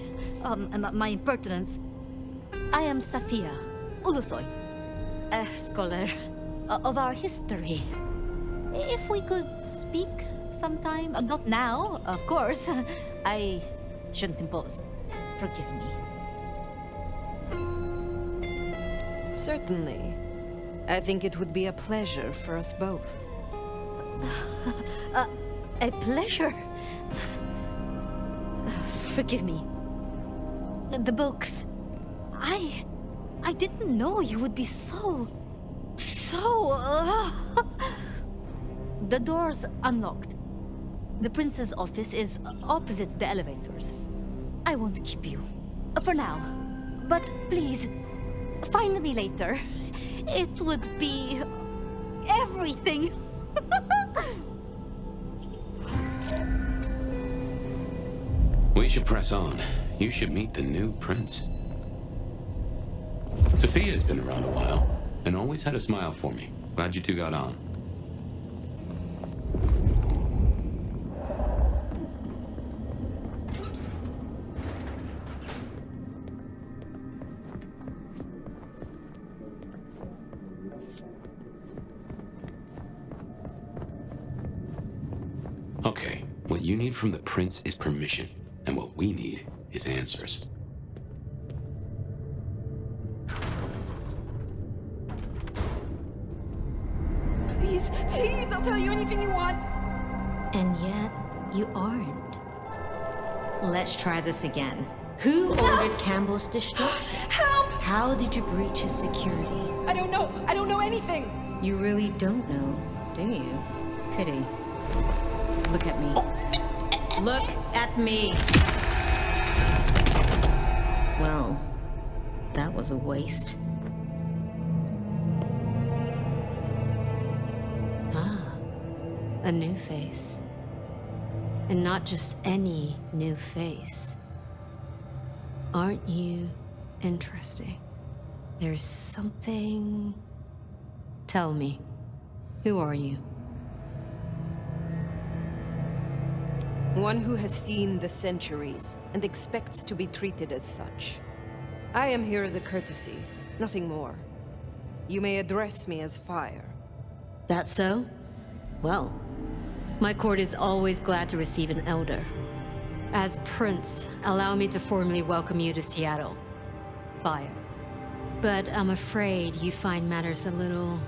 my impertinence. I am Safia Ulusoy, a scholar of our history. If we could speak sometime, not now, of course. I shouldn't impose. Forgive me. Certainly. I think it would be a pleasure for us both. A pleasure? Forgive me. The books. I didn't know you would be so... The door's unlocked. The prince's office is opposite the elevators. I won't keep you. For now. But please, find me later. It would be... everything. We should press on. You should meet the new prince. Sophia's been around a while, and always had a smile for me. Glad you two got on. Okay, what you need from the prince is permission, and what we need is answers. Please, I'll tell you anything you want. And yet, you aren't. Let's try this again. Who ordered Campbell's destruction? Help! How did you breach his security? I don't know anything. You really don't know, do you? Pity. Look at me. Look at me! Well, that was a waste. A new face. And not just any new face. Aren't you interesting? There's something... Tell me, who are you? One who has seen the centuries and expects to be treated as such. I am here as a courtesy, nothing more. You may address me as Fire. That so? Well, my court is always glad to receive an elder. As Prince, allow me to formally welcome you to Seattle. Fire. But I'm afraid you find matters a little...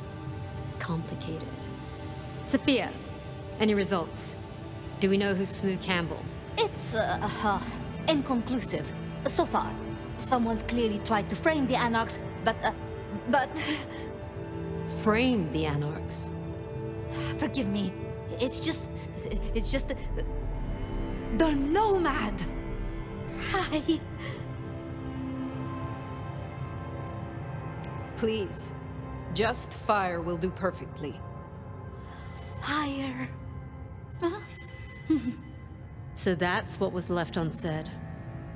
complicated. Sophia, any results? Do we know who slew Campbell? It's, inconclusive. So far. Someone's clearly tried to frame the Anarchs, but... Frame the Anarchs? Forgive me. It's just... The Nomad! Hi. Please. Just Fire will do perfectly. Fire. Huh? So that's what was left unsaid.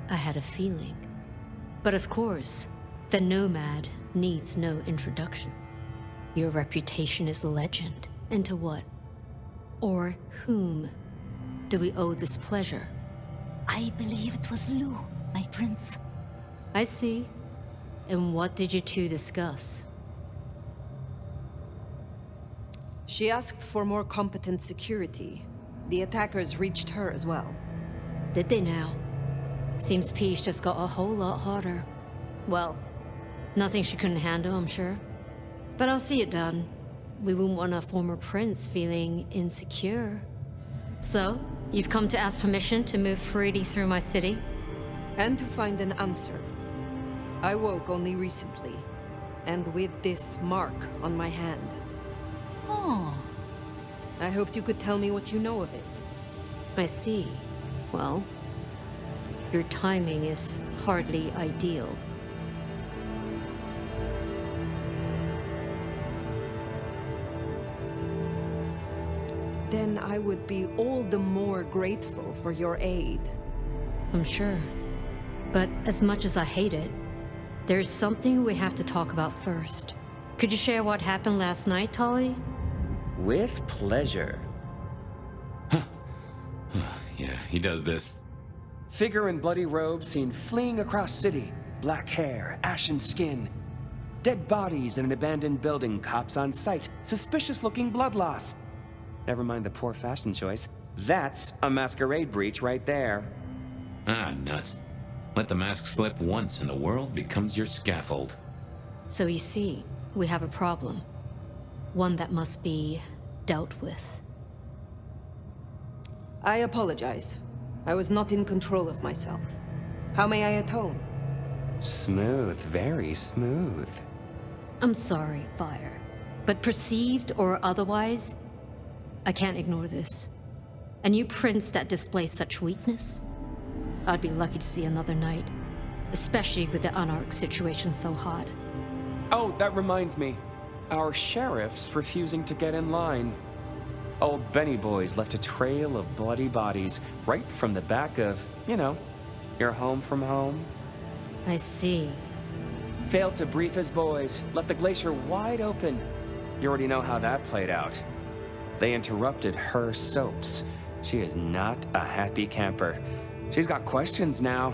I had a feeling. But of course, the Nomad needs no introduction. Your reputation is legend. And to what? Or whom do we owe this pleasure? I believe it was Lou, my prince. I see. And what did you two discuss? She asked for more competent security. The attackers reached her as well. Did they now? Seems peace just got a whole lot harder. Well, nothing she couldn't handle, I'm sure. But I'll see it done. we wouldn't want a former prince feeling insecure. So, you've come to ask permission to move freely through my city? And to find an answer. I woke only recently, and with this mark on my hand. Oh. I hoped you could tell me what you know of it. I see. Well, your timing is hardly ideal. Then I would be all the more grateful for your aid. I'm sure. But as much as I hate it, there's something we have to talk about first. Could you share what happened last night, Tali? With pleasure. Yeah, he does this. Figure in bloody robes seen fleeing across city. Black hair, ashen skin. Dead bodies in an abandoned building, cops on site. Suspicious-looking blood loss. Never mind the poor fashion choice. That's a masquerade breach right there. Ah, nuts. Let the mask slip once and the world becomes your scaffold. So you see, we have a problem. One that must be dealt with. I apologize. I was not in control of myself. How may I atone? Smooth, very smooth. I'm sorry, Fire. But perceived or otherwise, I can't ignore this. A new prince that displays such weakness? I'd be lucky to see another night. Especially with the Anarch situation so hot. Oh, that reminds me. Our sheriff's refusing to get in line. Old Benny Boys left a trail of bloody bodies right from the back of, you know, your home from home. I see. Failed to brief his boys, left the glacier wide open. You already know how that played out. They interrupted her soaps. She is not a happy camper. She's got questions now.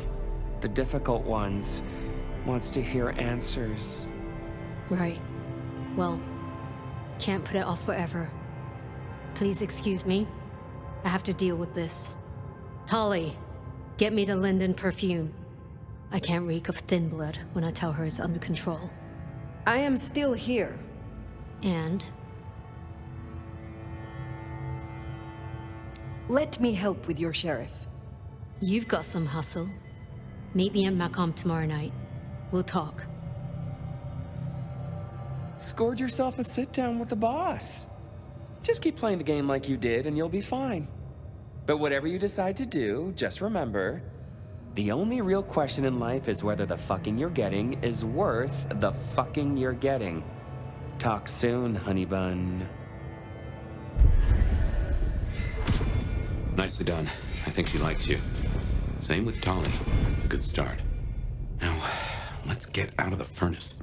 The difficult ones. Wants to hear answers. Right. Well, can't put it off forever. Please excuse me. I have to deal with this. Tali, get me the linden perfume. I can't reek of thin blood when I tell her it's under control. I am still here. And? Let me help with your sheriff. You've got some hustle. Meet me at Macomb tomorrow night. We'll talk. Scored yourself a sit-down with the boss. Just keep playing the game like you did and you'll be fine. But whatever you decide to do, just remember, the only real question in life is whether the fucking you're getting is worth the fucking you're getting. Talk soon, honey bun. Nicely done. I think she likes you. Same with Tali. It's a good start. Now, let's get out of the furnace.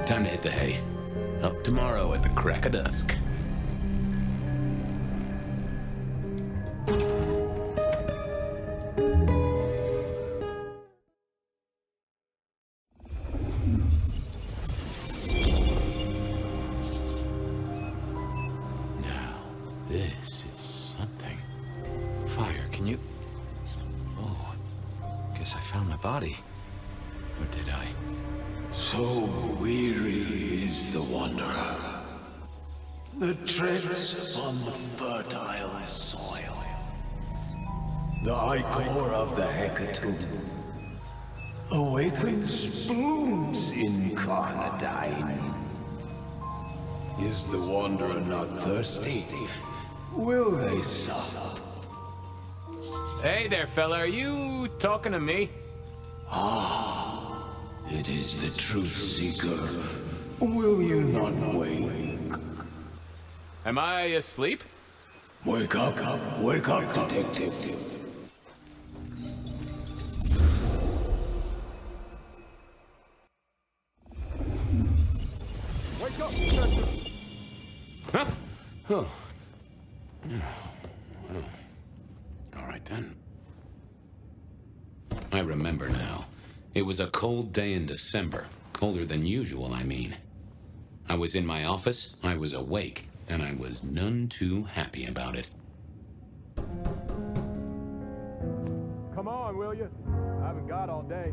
time to hit the hay. Up tomorrow at the crack of dusk. Now, this is something. Fire, can you... Oh, guess I found my body. Or did I? So weary is the wanderer that treads on the fertile soil. The ichor of the hecatomb awakens blooms incarnadine. Is the wanderer not thirsty? Will they sup? Hey there, fella. Are you talking to me? Ah, it is the truth seeker. Will you not wake? Am I asleep? Wake up, detective. Wake up, detective! Huh? Oh. Well, all right then. I remember now. It was a cold day in December. Colder than usual, I mean. I was in my office, I was awake, and I was none too happy about it. Come on, will you? I haven't got all day.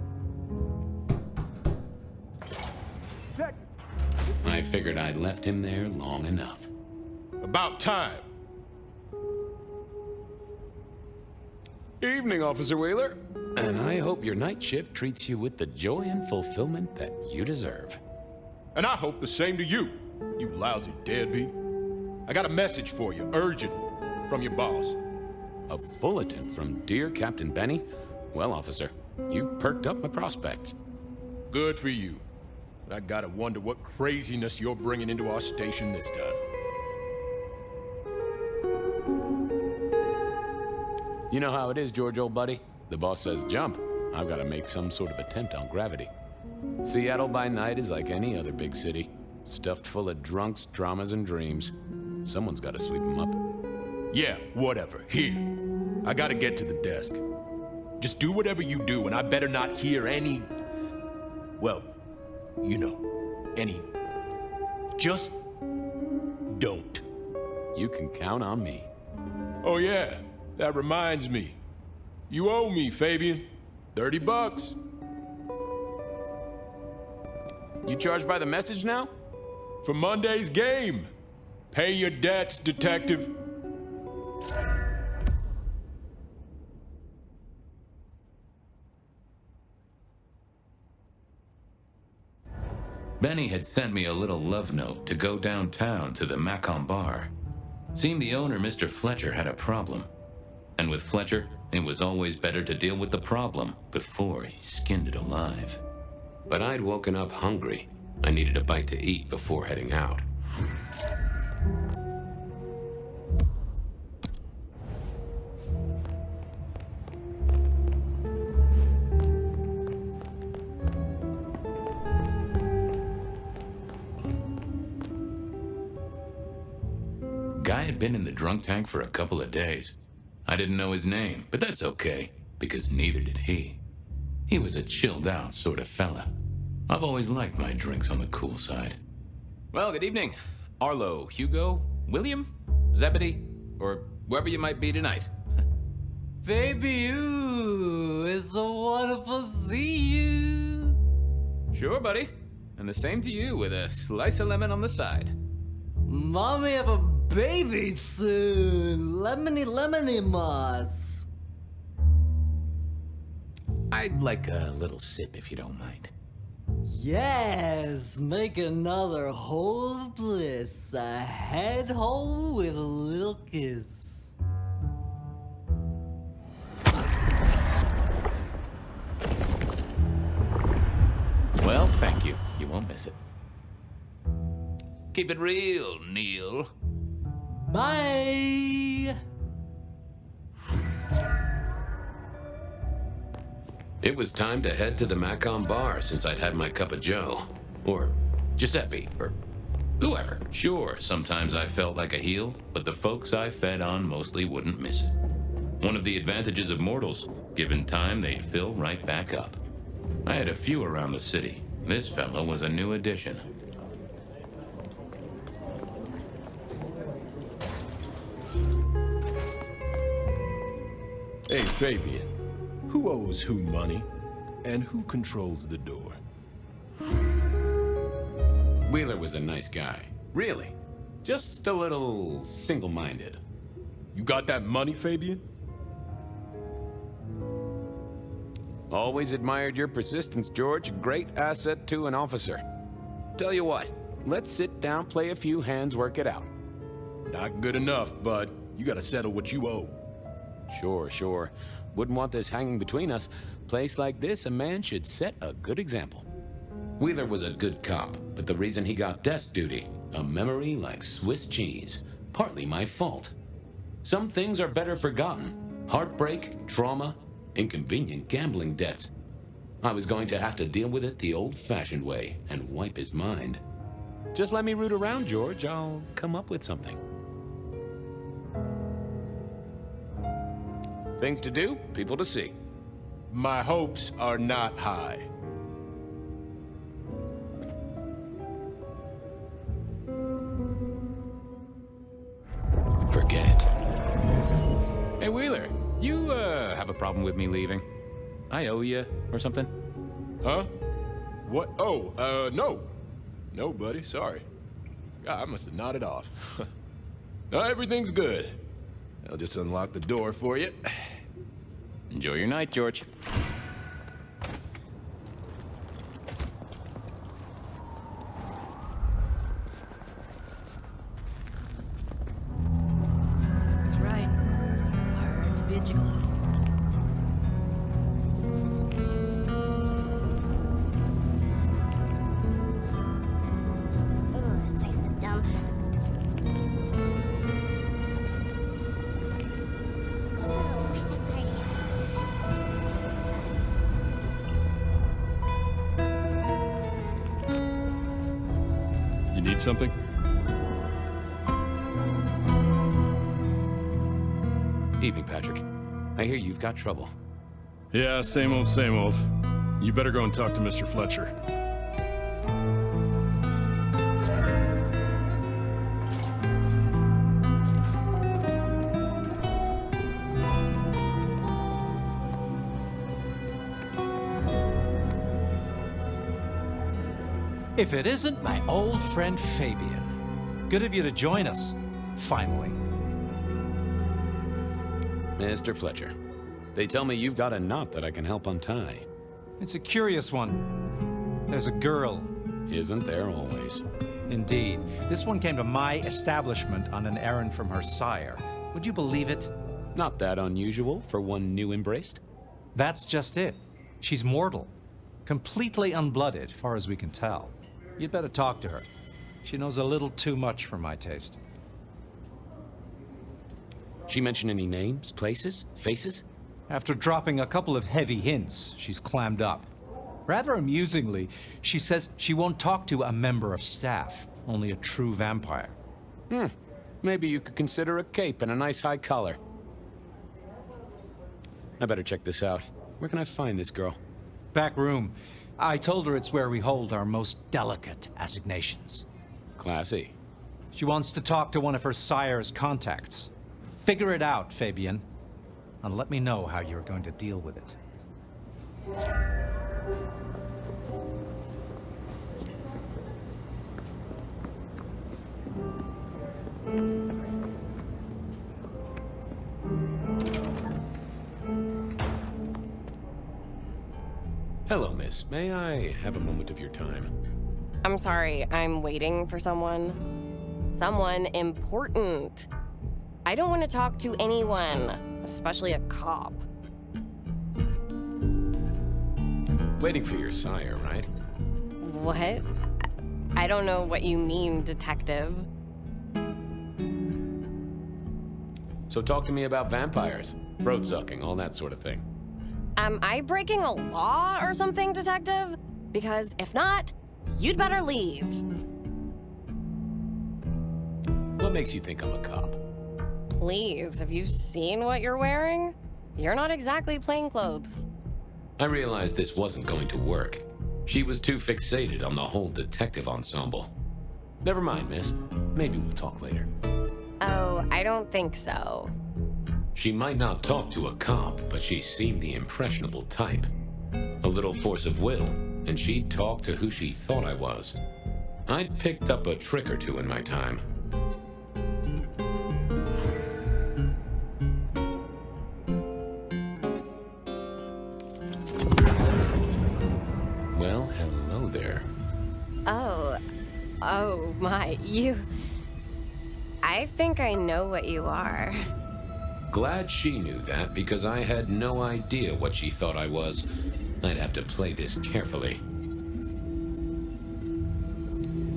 Check! I figured I'd left him there long enough. About time. Evening, Officer Wheeler. And I hope your night shift treats you with the joy and fulfillment that you deserve. And I hope the same to you, you lousy deadbeat. I got a message for you, urgent, from your boss. A bulletin from dear Captain Benny? Well, officer, you've perked up my prospects. Good for you. But I gotta wonder what craziness you're bringing into our station this time. You know how it is, George, old buddy. The boss says jump. I've got to make some sort of attempt on gravity. Seattle by night is like any other big city. Stuffed full of drunks, dramas, and dreams. Someone's got to sweep them up. Yeah, whatever. Here. I gotta get to the desk. Just do whatever you do, and I better not hear any... Well, you know, any... Just don't. You can count on me. Oh yeah, that reminds me. You owe me, Fabian. $30. You charged by the message now? For Monday's game. Pay your debts, detective. Benny had sent me a little love note to go downtown to the Macon bar. Seemed the owner, Mr. Fletcher, had a problem. And with Fletcher, it was always better to deal with the problem before he skinned it alive. But I'd woken up hungry. I needed a bite to eat before heading out. Guy had been in the drunk tank for a couple of days. I didn't know his name, but that's okay, because neither did he. He was a chilled out sort of fella. I've always liked my drinks on the cool side. Well, good evening. Arlo, Hugo, William, Zebedee, or whoever you might be tonight. Baby, ooh, it's so wonderful to see you. Sure, buddy. And the same to you with a slice of lemon on the side. Mommy have a baby soon. Lemony moss. I'd like a little sip if you don't mind. Yes, make another hole of bliss. A head hole with a little kiss. Well, thank you. You won't miss it. Keep it real, Neil. Bye! It was time to head to the Macon bar since I'd had my cup of joe. Or Giuseppe, or whoever. Sure, sometimes I felt like a heel, but the folks I fed on mostly wouldn't miss it. One of the advantages of mortals, given time, they'd fill right back up. I had a few around the city. This fellow was a new addition. Hey, Fabian. Who owes who money? And who controls the door? Wheeler was a nice guy. Really. Just a little single-minded. You got that money, Fabian? Always admired your persistence, George. A great asset to an officer. Tell you what, let's sit down, play a few hands, work it out. Not good enough, bud. You gotta settle what you owe. Sure. Wouldn't want this hanging between us. Place like this, a man should set a good example. Wheeler was a good cop, but the reason he got desk duty, a memory like Swiss cheese, partly my fault. Some things are better forgotten. Heartbreak, trauma, inconvenient gambling debts. I was going to have to deal with it the old-fashioned way and wipe his mind. Just let me root around, George. I'll come up with something. Things to do, people to see. My hopes are not high. Forget. Hey, Wheeler, you, have a problem with me leaving? I owe you, or something? Huh? What? Oh, no. No, buddy, sorry. God, I must have nodded off. No, everything's good. I'll just unlock the door for you. Enjoy your night, George. That's right. Hard to vigilant. Oh, this place is a dump. You need something? Evening, Patrick. I hear you've got trouble. Yeah, same old, same old. You better go and talk to Mr. Fletcher. If it isn't my old friend Fabian. Good of you to join us, finally. Mr. Fletcher, they tell me you've got a knot that I can help untie. It's a curious one. There's a girl. Isn't there always? Indeed. This one came to my establishment on an errand from her sire. Would you believe it? Not that unusual for one new embraced. That's just it. She's mortal. Completely unblooded, far as we can tell. You'd better talk to her. She knows a little too much for my taste. She mention any names, places, faces? After dropping a couple of heavy hints, she's clammed up. Rather amusingly, she says she won't talk to a member of staff, only a true vampire. Maybe you could consider a cape and a nice high collar. I better check this out. Where can I find this girl? Back room. I told her it's where we hold our most delicate assignations. Classy. She wants to talk to one of her sire's contacts. Figure it out, Fabian, and let me know how you're going to deal with it. Hello, miss. May I have a moment of your time? I'm sorry, I'm waiting for someone. Someone important. I don't want to talk to anyone, especially a cop. Waiting for your sire, right? What? I don't know what you mean, detective. So talk to me about vampires, throat sucking, all that sort of thing. Am I breaking a law or something, detective? Because if not, you'd better leave. What makes you think I'm a cop? Please, have you seen what you're wearing? You're not exactly plain clothes. I realized this wasn't going to work. She was too fixated on the whole detective ensemble. Never mind, miss. Maybe we'll talk later. Oh, I don't think so. She might not talk to a cop, but she seemed the impressionable type. A little force of will, and she'd talk to who she thought I was. I'd picked up a trick or two in my time. Well, hello there. Oh my, I think I know what you are. Glad she knew that, because I had no idea what she thought I was. I'd have to play this carefully.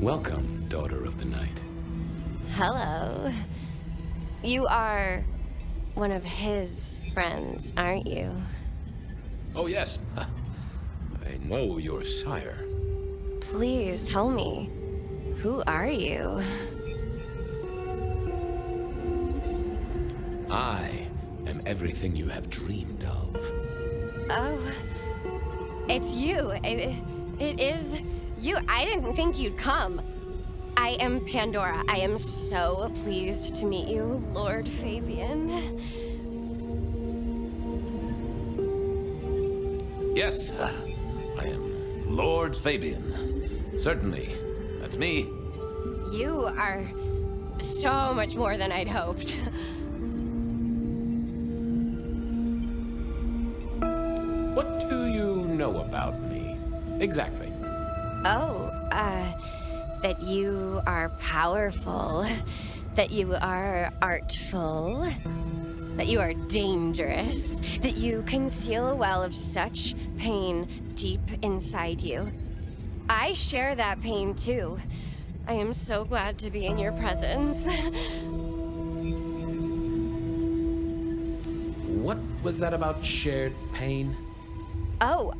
Welcome, daughter of the night. Hello. You are one of his friends, aren't you? Oh, yes. I know your sire. Please tell me, who are you? I am everything you have dreamed of. Oh, it's you. It is you. I didn't think you'd come. I am Pandora. I am so pleased to meet you, Lord Fabian. Yes, I am Lord Fabian. Certainly. That's me. You are so much more than I'd hoped. What do you know about me? Exactly. Oh, that you are powerful, that you are artful, that you are dangerous, that you conceal a well of such pain deep inside you. I share that pain too. I am so glad to be in your presence. What was that about shared pain? Oh,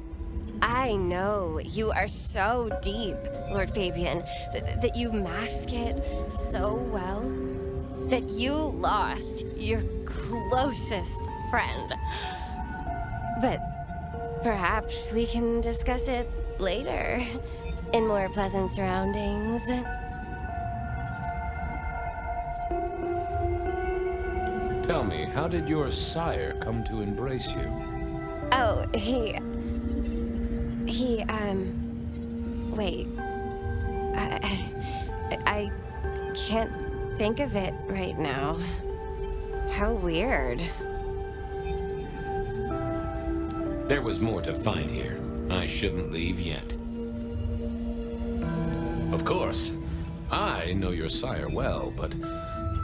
I know. You are so deep, Lord Fabian, that you mask it so well, that you lost your closest friend. But perhaps we can discuss it later, in more pleasant surroundings. Tell me, how did your sire come to embrace you? Oh, wait. I can't think of it right now. How weird. There was more to find here. I shouldn't leave yet. Of course. I know your sire well, but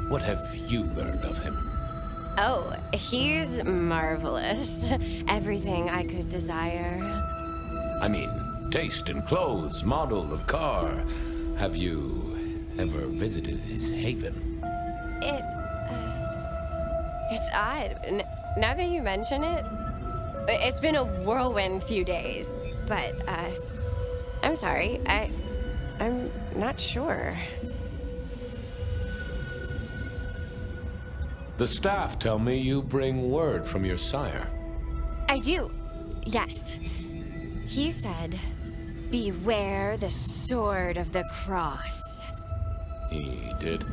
what have you learned of him? Oh, he's marvelous. Everything I could desire. I mean, taste in clothes, model of car. Have you ever visited his haven? It's odd. Now that you mention it, it's been a whirlwind few days. But, I'm sorry. I'm not sure. The staff tell me you bring word from your sire. I do. Yes. He said, beware the sword of the cross. He did.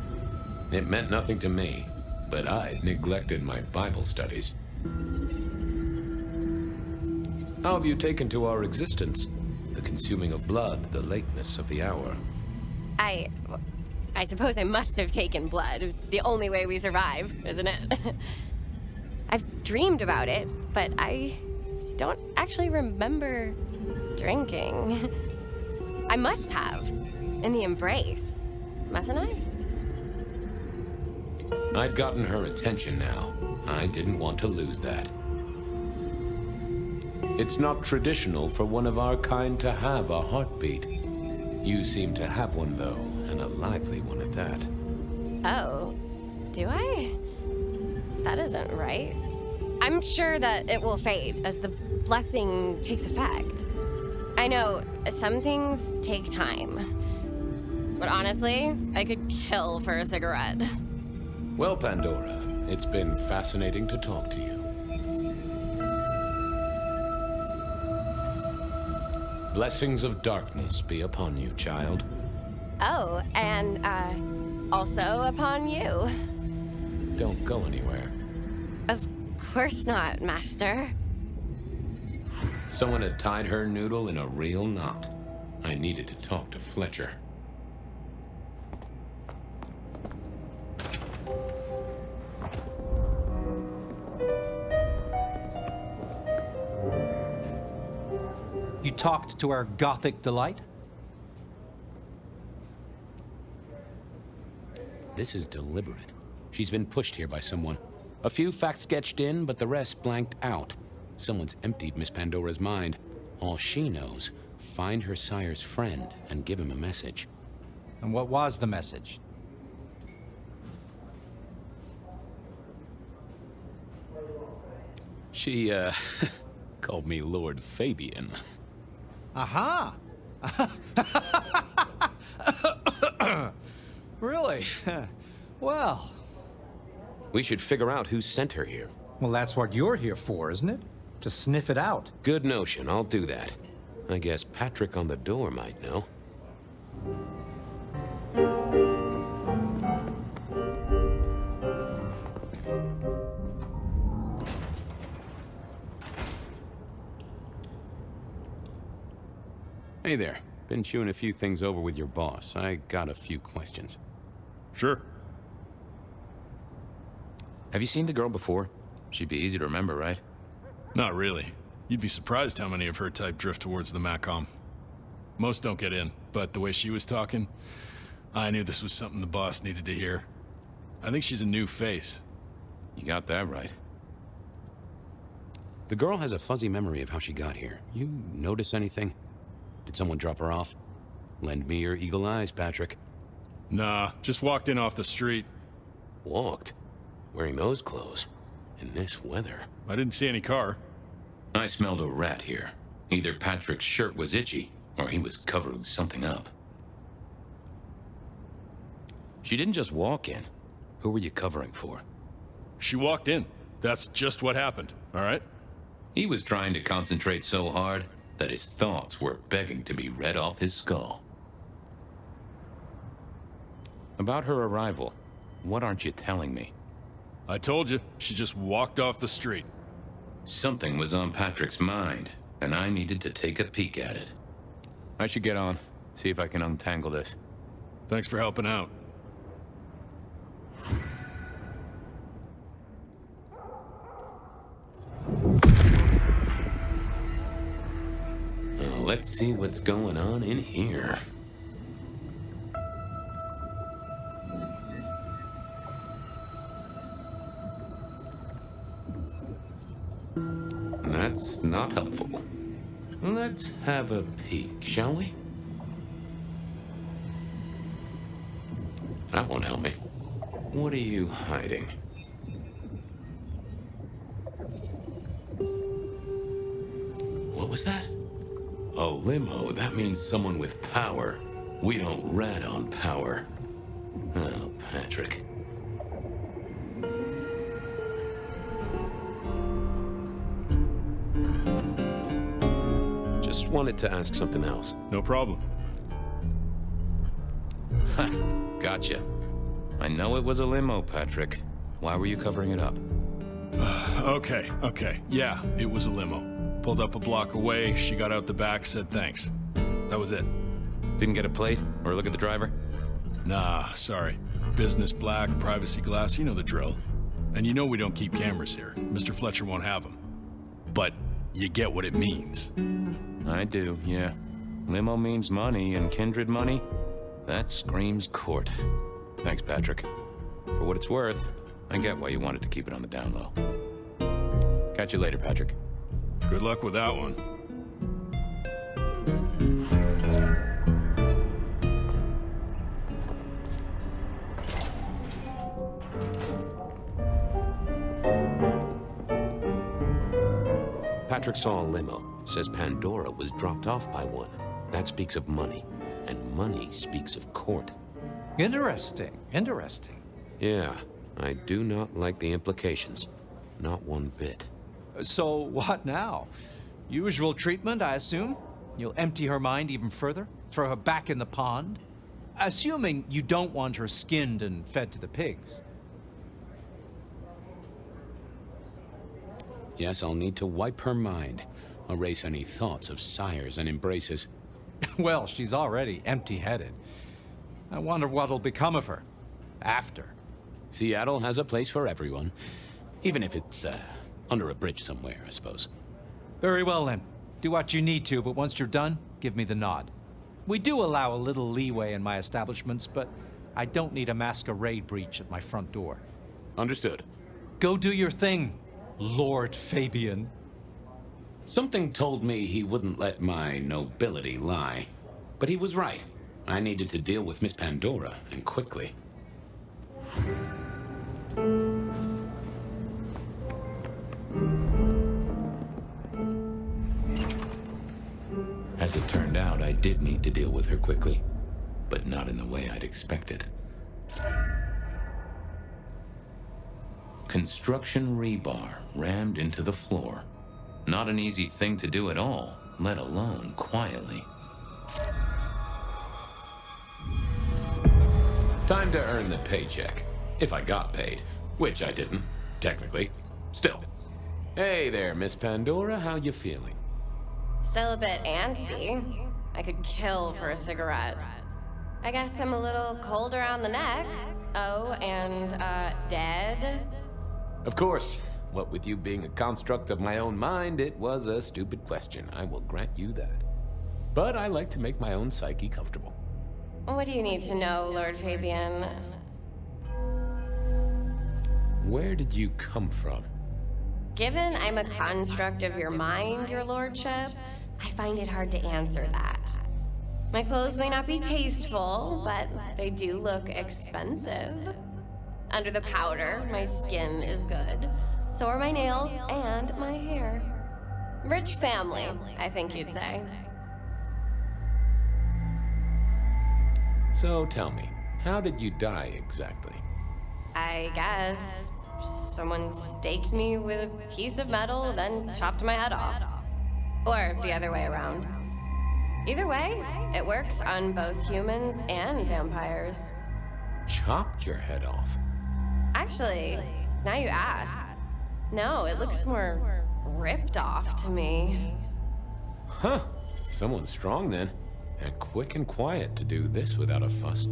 It meant nothing to me, but I neglected my Bible studies. How have you taken to our existence? The consuming of blood, the lateness of the hour. I suppose I must have taken blood. It's the only way we survive, isn't it? I've dreamed about it, but I don't actually remember drinking. I must have. In the embrace. Mustn't I? I'd gotten her attention now. I didn't want to lose that. It's not traditional for one of our kind to have a heartbeat. You seem to have one, though, and a lively one at that. Oh, do I? That isn't right. I'm sure that it will fade as the blessing takes effect. I know, some things take time. But honestly, I could kill for a cigarette. Well, Pandora, it's been fascinating to talk to you. Blessings of darkness be upon you, child. Oh, and, also upon you. Don't go anywhere. Of course not, Master. Someone had tied her noodle in a real knot. I needed to talk to Fletcher. You talked to our gothic delight? This is deliberate. She's been pushed here by someone. A few facts sketched in, but the rest blanked out. Someone's emptied Miss Pandora's mind. All she knows, find her sire's friend and give him a message. And what was the message? She, called me Lord Fabian. Aha! Really? Well... We should figure out who sent her here. Well, that's what you're here for, isn't it? To sniff it out. Good notion, I'll do that. I guess Patrick on the door might know. Hey there. Been chewing a few things over with your boss. I got a few questions. Sure. Have you seen the girl before? She'd be easy to remember, right? Not really. You'd be surprised how many of her type drift towards the Macom. Most don't get in, but the way she was talking, I knew this was something the boss needed to hear. I think she's a new face. You got that right. The girl has a fuzzy memory of how she got here. You notice anything? Did someone drop her off? Lend me your eagle eyes, Patrick. Nah, just walked in off the street. Walked? Wearing those clothes? In this weather? I didn't see any car. I smelled a rat here. Either Patrick's shirt was itchy, or he was covering something up. She didn't just walk in. Who were you covering for? She walked in. That's just what happened, all right? He was trying to concentrate so hard that his thoughts were begging to be read off his skull. About her arrival, what aren't you telling me? I told you, she just walked off the street. Something was on Patrick's mind, and I needed to take a peek at it. I should get on, see if I can untangle this. Thanks for helping out. Let's see what's going on in here. That's not helpful. Let's have a peek, shall we? That won't help me. What are you hiding? What was that? A limo. That means someone with power. We don't rat on power. Oh, Patrick. Just wanted to ask something else. No problem. Ha, gotcha. I know it was a limo, Patrick. Why were you covering it up? Okay. Yeah, it was a limo. Pulled up a block away, she got out the back, said thanks. That was it. Didn't get a plate or look at the driver? Nah, sorry. Business black, privacy glass, you know the drill. And you know we don't keep cameras here. Mr. Fletcher won't have them. But you get what it means. I do, yeah. Limo means money, and kindred money? That screams court. Thanks, Patrick. For what it's worth, I get why you wanted to keep it on the down low. Catch you later, Patrick. Good luck with that one. Patrick saw a limo. Says Pandora was dropped off by one. That speaks of money, and money speaks of court. Interesting, interesting. Yeah, I do not like the implications. Not one bit. So what now? Usual treatment, I assume? You'll empty her mind even further? Throw her back in the pond? Assuming you don't want her skinned and fed to the pigs. Yes, I'll need to wipe her mind. Erase any thoughts of sires and embraces. Well, she's already empty-headed. I wonder what'll become of her. After. Seattle has a place for everyone. Even if it's, under a bridge somewhere, I suppose. Very well, then. Do what you need to, but once you're done, give me the nod. We do allow a little leeway in my establishments, but I don't need a masquerade breach at my front door. Understood. Go do your thing, Lord Fabian. Something told me he wouldn't let my nobility lie. But he was right. I needed to deal with Miss Pandora, and quickly. As it turned out, I did need to deal with her quickly, but not in the way I'd expected. Construction rebar rammed into the floor. Not an easy thing to do at all, let alone quietly. Time to earn the paycheck. If I got paid, which I didn't, technically. Still. Hey there, Miss Pandora, how you feeling? Still a bit antsy. I could kill for a cigarette. I guess I'm a little cold around the neck. Oh, and, dead? Of course. What with you being a construct of my own mind, it was a stupid question. I will grant you that. But I like to make my own psyche comfortable. What do you need to know, Lord Fabian? Where did you come from? Given I'm a construct of your mind, your lordship, I find it hard to answer that. My clothes may not be tasteful, but they do look expensive. Under the powder, my skin is good. So are my nails and my hair. Rich family, I think you'd say. So tell me, how did you die exactly? I guess someone staked me with a piece of metal, then chopped my head off. Or the other way around. Either way, it works on both humans and vampires. Chopped your head off? Actually, now you ask. No, it looks more ripped off to me. Huh. Someone strong then. And quick and quiet to do this without a fuss.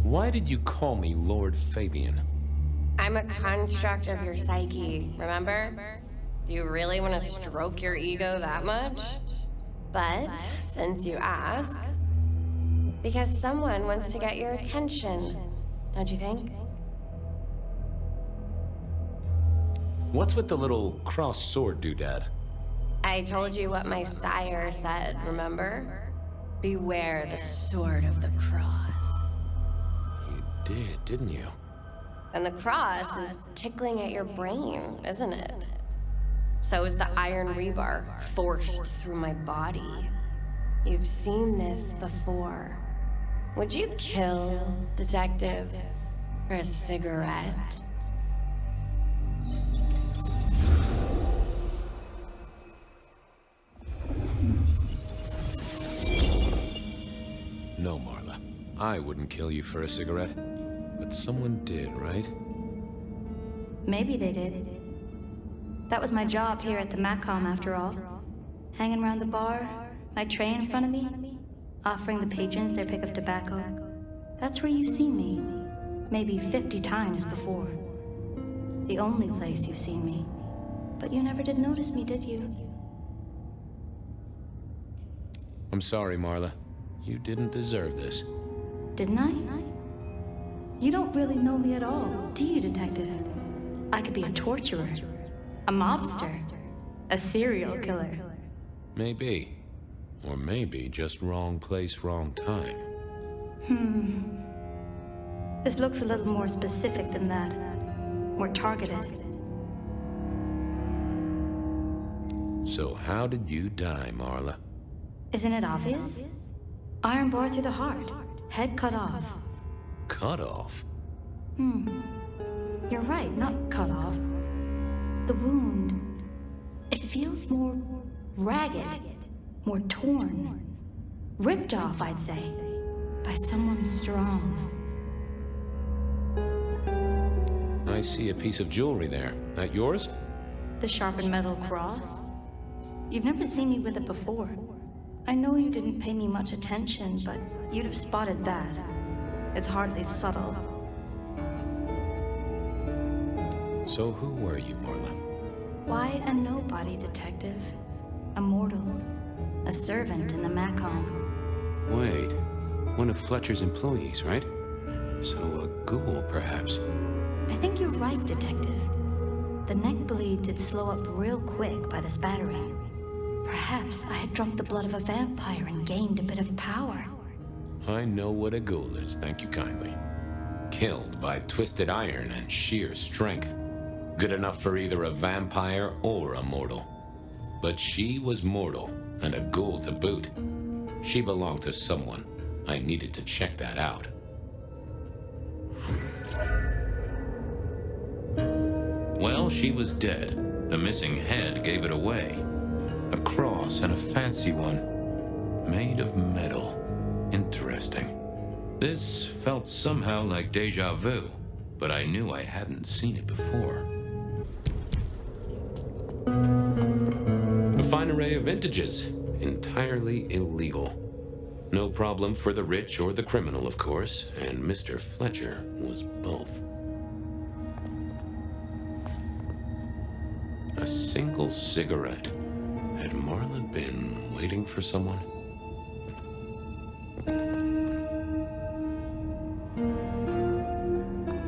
Why did you call me Lord Fabian? I'm a construct of your psyche, remember? Do you really want to stroke your ego that much? But, since you ask, because someone wants to get your attention, don't you think? What's with the little cross sword doodad? I told you what my sire said, remember? Beware the sword of the cross. You did, didn't you? And the cross is tickling at your brain, isn't it? So is the iron rebar forced through my body. You've seen this before. Would you kill, detective, for a cigarette? No, Marla. I wouldn't kill you for a cigarette. But someone did, right? Maybe they did. That was my job here at the Macom, after all. Hanging around the bar, my tray in front of me, offering the patrons their pick of tobacco. That's where you've seen me. Maybe 50 times before. The only place you've seen me. But you never did notice me, did you? I'm sorry, Marla. You didn't deserve this. Didn't I? You don't really know me at all, do you, detective? I could be a torturer, a mobster, a serial killer. Maybe. Or maybe just wrong place, wrong time. This looks a little more specific than that. More targeted. So how did you die, Marla? Isn't it obvious? Iron bar through the heart. Head cut off. Cut off? You're right, not cut off. The wound, it feels more ragged, more torn. Ripped off, I'd say, by someone strong. I see a piece of jewelry there. That yours? The sharpened metal cross? You've never seen me with it before. I know you didn't pay me much attention, but you'd have spotted that. It's hardly subtle. So who were you, Marla? Why a nobody, detective? A mortal. A servant in the Macom. Wait, one of Fletcher's employees, right? So a ghoul, perhaps? I think you're right, detective. The neck bleed did slow up real quick by the spattering. Perhaps I had drunk the blood of a vampire and gained a bit of power. I know what a ghoul is, thank you kindly. Killed by twisted iron and sheer strength. Good enough for either a vampire or a mortal. But she was mortal, and a ghoul to boot. She belonged to someone. I needed to check that out. Well, she was dead. The missing head gave it away. A cross, and a fancy one. Made of metal. Interesting. This felt somehow like deja vu, but I knew I hadn't seen it before. A fine array of vintages. Entirely illegal. No problem for the rich or the criminal, of course, and Mr. Fletcher was both. A single cigarette. Had Marla been waiting for someone?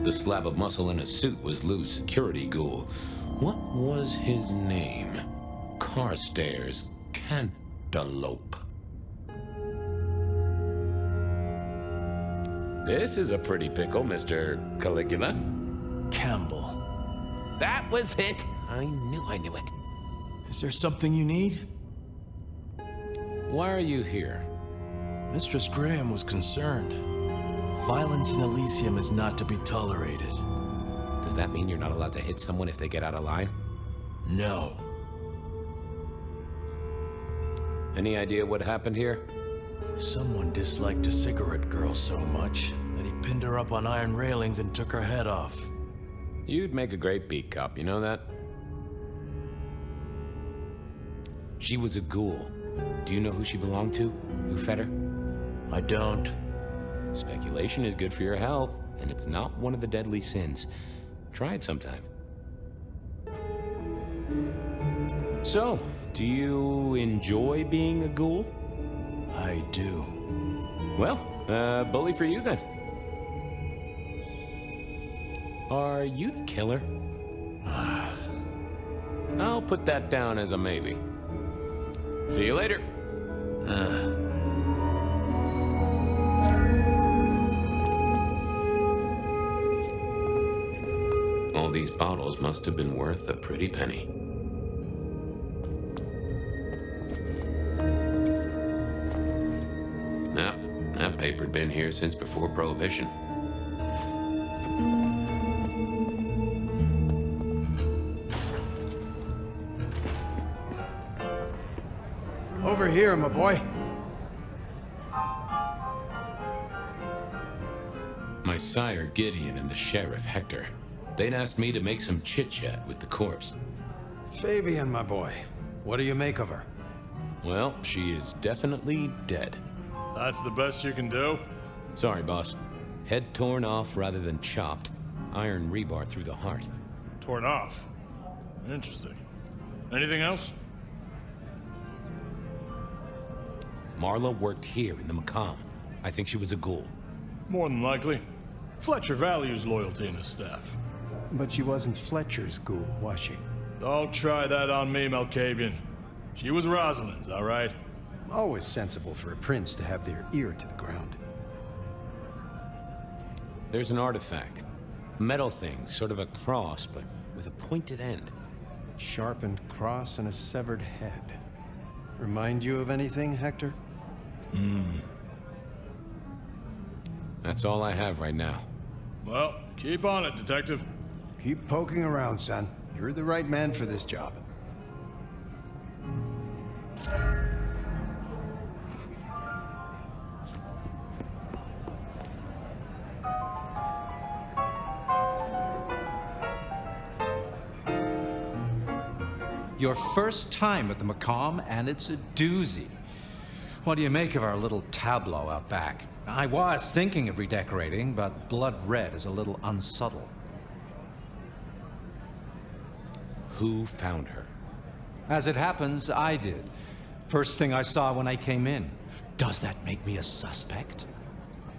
The slab of muscle in a suit was Lou's security ghoul. What was his name? Carstairs Cantaloupe. This is a pretty pickle, Mr. Caligula. Campbell. That was it! I knew it. Is there something you need? Why are you here? Mistress Graham was concerned. Violence in Elysium is not to be tolerated. Does that mean you're not allowed to hit someone if they get out of line? No. Any idea what happened here? Someone disliked a cigarette girl so much that he pinned her up on iron railings and took her head off. You'd make a great beat cop, you know that? She was a ghoul. Do you know who she belonged to? Who fed her? I don't. Speculation is good for your health, and it's not one of the deadly sins. Try it sometime. So, do you enjoy being a ghoul? I do. Well, bully for you then. Are you the killer? I'll put that down as a maybe. See you later. All these bottles must have been worth a pretty penny. Now, that paper'd been here since before Prohibition. Over here, my boy. My sire Gideon and the sheriff Hector. They'd asked me to make some chit-chat with the corpse. Fabian, my boy. What do you make of her? Well, she is definitely dead. That's the best you can do? Sorry, boss. Head torn off rather than chopped. Iron rebar through the heart. Torn off? Interesting. Anything else? Marla worked here in the Macomb. I think she was a ghoul. More than likely. Fletcher values loyalty in his staff. But she wasn't Fletcher's ghoul, was she? Don't try that on me, Malkavian. She was Rosalind's, all right? Always sensible for a prince to have their ear to the ground. There's an artifact. Metal thing, sort of a cross, but with a pointed end. Sharpened cross and a severed head. Remind you of anything, Hector? That's all I have right now. Well, keep on it, Detective. Keep poking around, son. You're the right man for this job. Your first time at the Macomb, and it's a doozy. What do you make of our little tableau out back? I was thinking of redecorating, but blood red is a little unsubtle. Who found her? As it happens, I did. First thing I saw when I came in. Does that make me a suspect?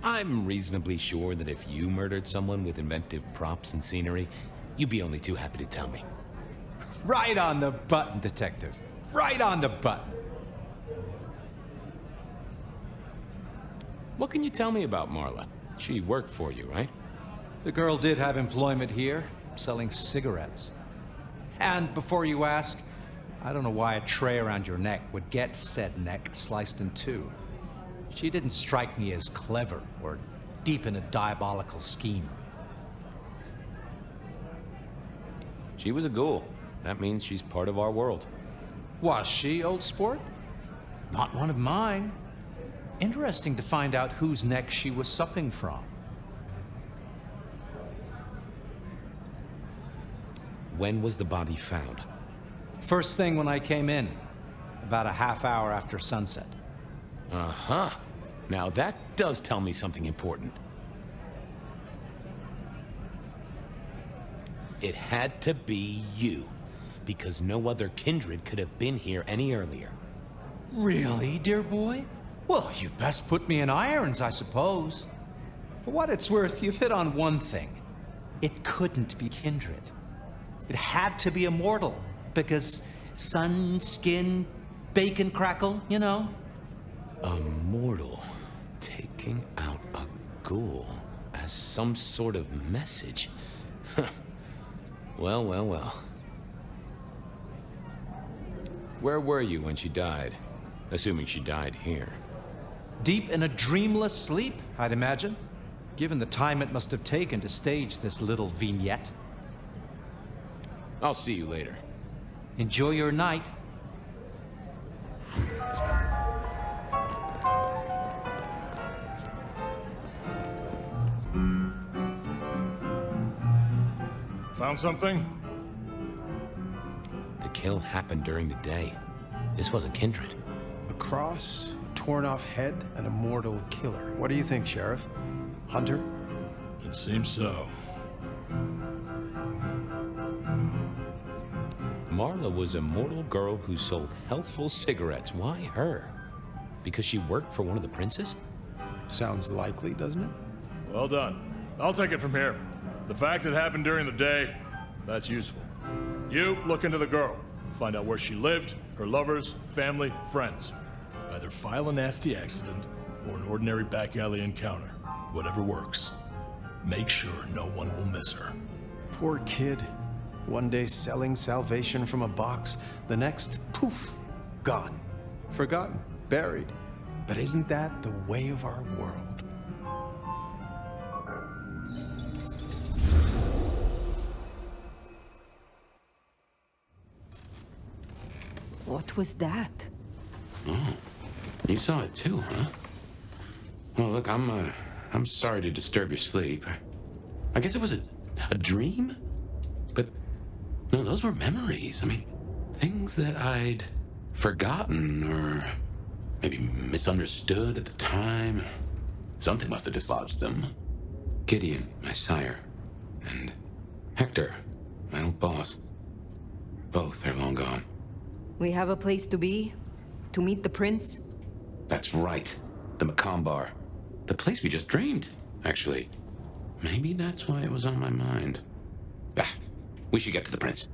I'm reasonably sure that if you murdered someone with inventive props and scenery, you'd be only too happy to tell me. Right on the button, Detective. Right on the button. What can you tell me about Marla? She worked for you, right? The girl did have employment here, selling cigarettes. And before you ask, I don't know why a tray around your neck would get said neck sliced in two. She didn't strike me as clever or deep in a diabolical scheme. She was a ghoul. That means she's part of our world. Was she, old sport? Not one of mine. Interesting to find out whose neck she was supping from. When was the body found? First thing when I came in, about a half hour after sunset. Uh-huh. Now that does tell me something important. It had to be you, because no other kindred could have been here any earlier. Really, dear boy? Well, you best put me in irons, I suppose. For what it's worth, you've hit on one thing. It couldn't be kindred. It had to be immortal, because sun, skin, bacon crackle, you know? Immortal, taking out a ghoul as some sort of message. Well, well, well. Where were you when she died? Assuming she died here. Deep in a dreamless sleep, I'd imagine, given the time it must have taken to stage this little vignette. I'll see you later. Enjoy your night. Found something? The kill happened during the day. This wasn't kindred. A cross, a torn-off head, an immortal killer. What do you think, Sheriff? Hunter? It seems so. Marla was a mortal girl who sold healthful cigarettes. Why her? Because she worked for one of the princes? Sounds likely, doesn't it? Well done. I'll take it from here. The fact it happened during the day, that's useful. You look into the girl. Find out where she lived, her lovers, family, friends. Either file a nasty accident or an ordinary back alley encounter. Whatever works. Make sure no one will miss her. Poor kid. One day selling salvation from a box, the next, poof, gone. Forgotten, buried. But isn't that the way of our world? What was that? Oh, you saw it too, huh? Well, look, I'm sorry to disturb your sleep. I guess it was a dream? But, no, those were memories. I mean, things that I'd forgotten or maybe misunderstood at the time. Something must have dislodged them. Gideon, my sire, and Hector, my old boss. Both are long gone. We have a place to be? To meet the prince? That's right. The Macomb Bar. The place we just dreamed, actually. Maybe that's why it was on my mind. Ah, we should get to the prince.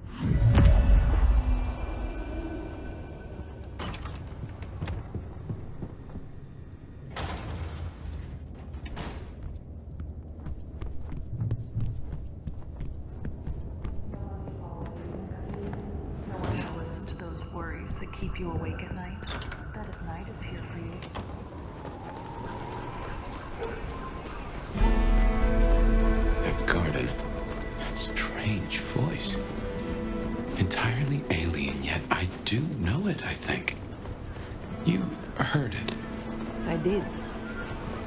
keep you awake at night. Bed at night is here for you. That garden. That strange voice. Entirely alien, yet I do know it, I think. You heard it. I did.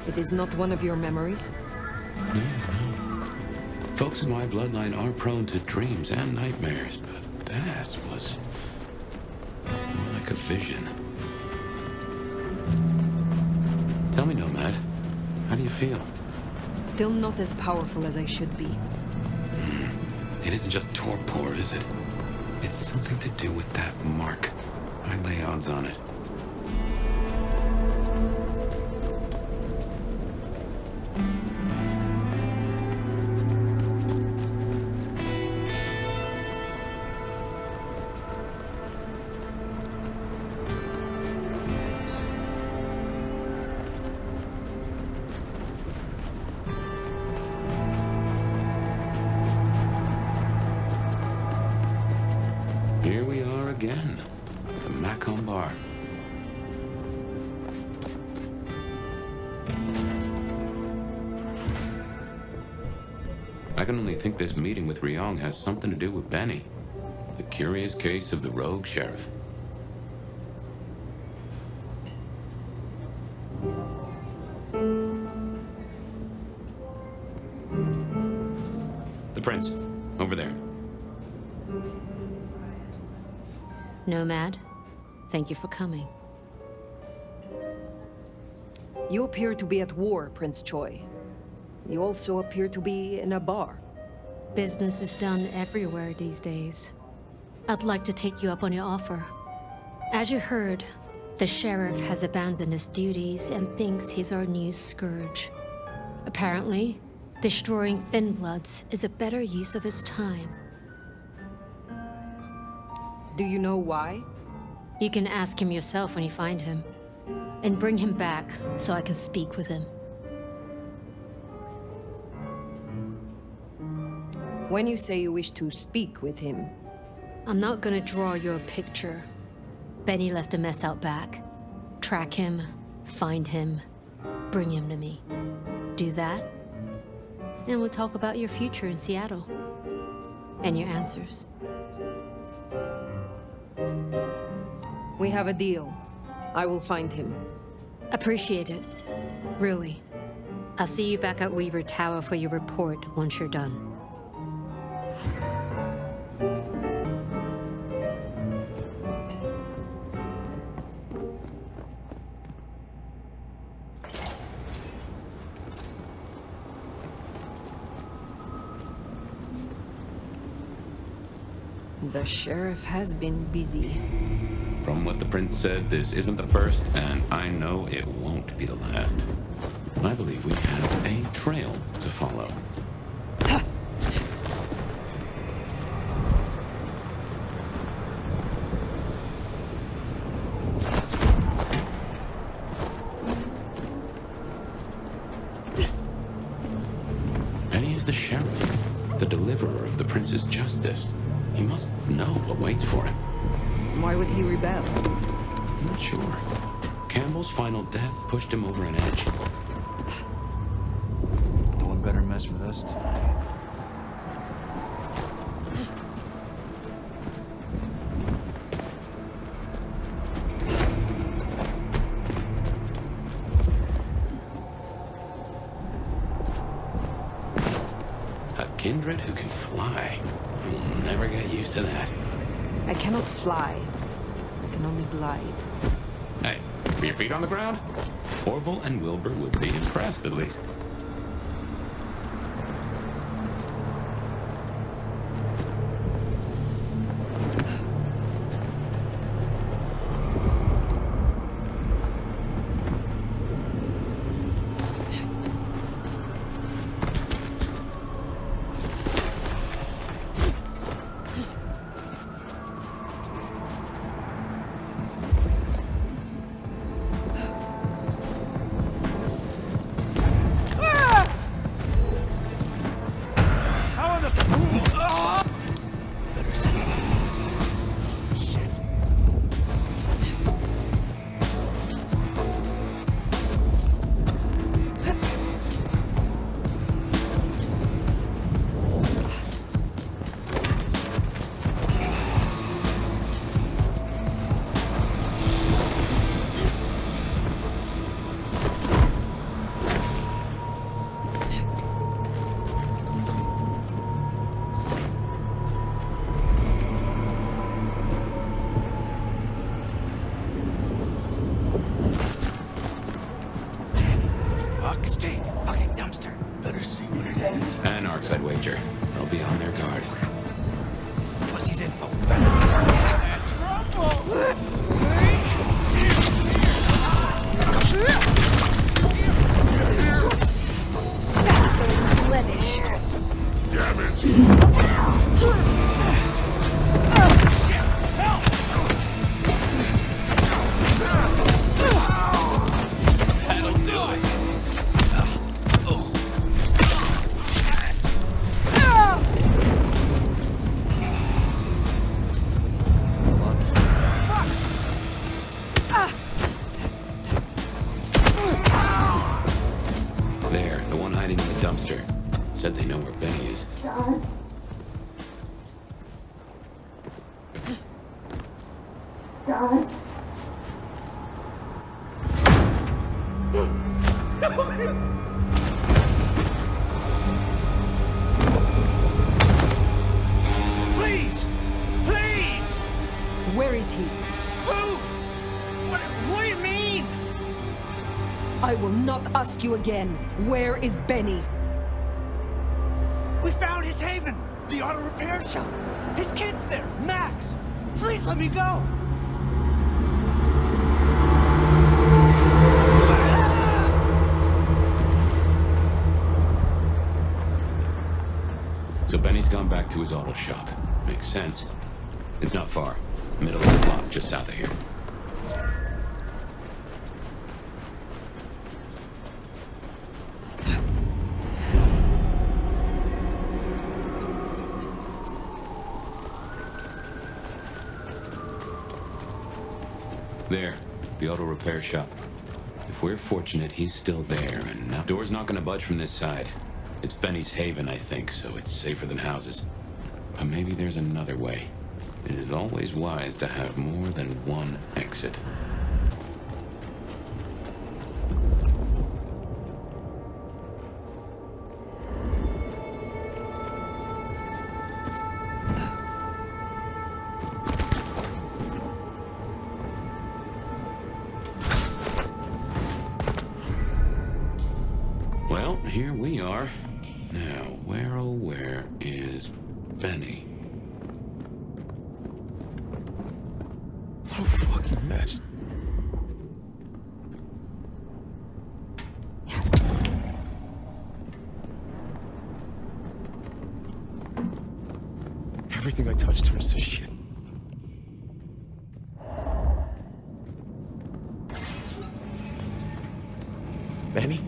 It is not one of your memories? No. Folks in my bloodline are prone to dreams and nightmares, but that was more like a vision. Tell me, Nomad, how do you feel? Still not as powerful as I should be. It isn't just torpor, is it? It's something to do with that mark. I'd lay odds on it. Here we are again, the Macomb Bar. I can only think this meeting with Ryong has something to do with Benny. The curious case of the rogue sheriff. The prince, over there. Nomad, thank you for coming. You appear to be at war, Prince Choi. You also appear to be in a bar. Business is done everywhere these days. I'd like to take you up on your offer. As you heard, the sheriff has abandoned his duties and thinks he's our new scourge. Apparently, destroying Thin Bloods is a better use of his time. Do you know why? You can ask him yourself when you find him. And bring him back so I can speak with him. When you say you wish to speak with him... I'm not gonna draw you a picture. Benny left a mess out back. Track him, find him, bring him to me. Do that, and we'll talk about your future in Seattle. And your answers. We have a deal. I will find him. Appreciate it. Really. I'll see you back at Weaver Tower for your report once you're done. The sheriff has been busy. From what the prince said, this isn't the first, and I know it won't be the last. I believe we have a trail to follow. Benny is the sheriff, the deliverer of the prince's justice. He must know what waits for him. Why would he rebel? I'm not sure. Campbell's final death pushed him over an edge. No one better mess with us tonight. A kindred who can fly. I will never get used to that. I cannot fly. I can only glide. Hey, your feet on the ground? Orville and Wilbur would be impressed, at least. Roger. I'll be on their guard. This pussy's info better be Festering blemish. That'll do it. There, the one hiding in the dumpster. Said they know where Benny is. God. Please! Please! Where is he? Who? What do you mean? I will not ask you again. Where is Benny? We found his haven! The auto repair shop! His kid's there! Max! Please let me go! So Benny's gone back to his auto shop. Makes sense. It's not far. Middle of the block, just south of here. There, the auto repair shop. If we're fortunate, he's still there, and now door's not gonna budge from this side. It's Benny's haven, I think, so it's safer than houses. But maybe there's another way. It is always wise to have more than one exit. Well, here we are. Now, where oh where is Benny? What a fucking mess. Everything I touch turns to shit. Benny?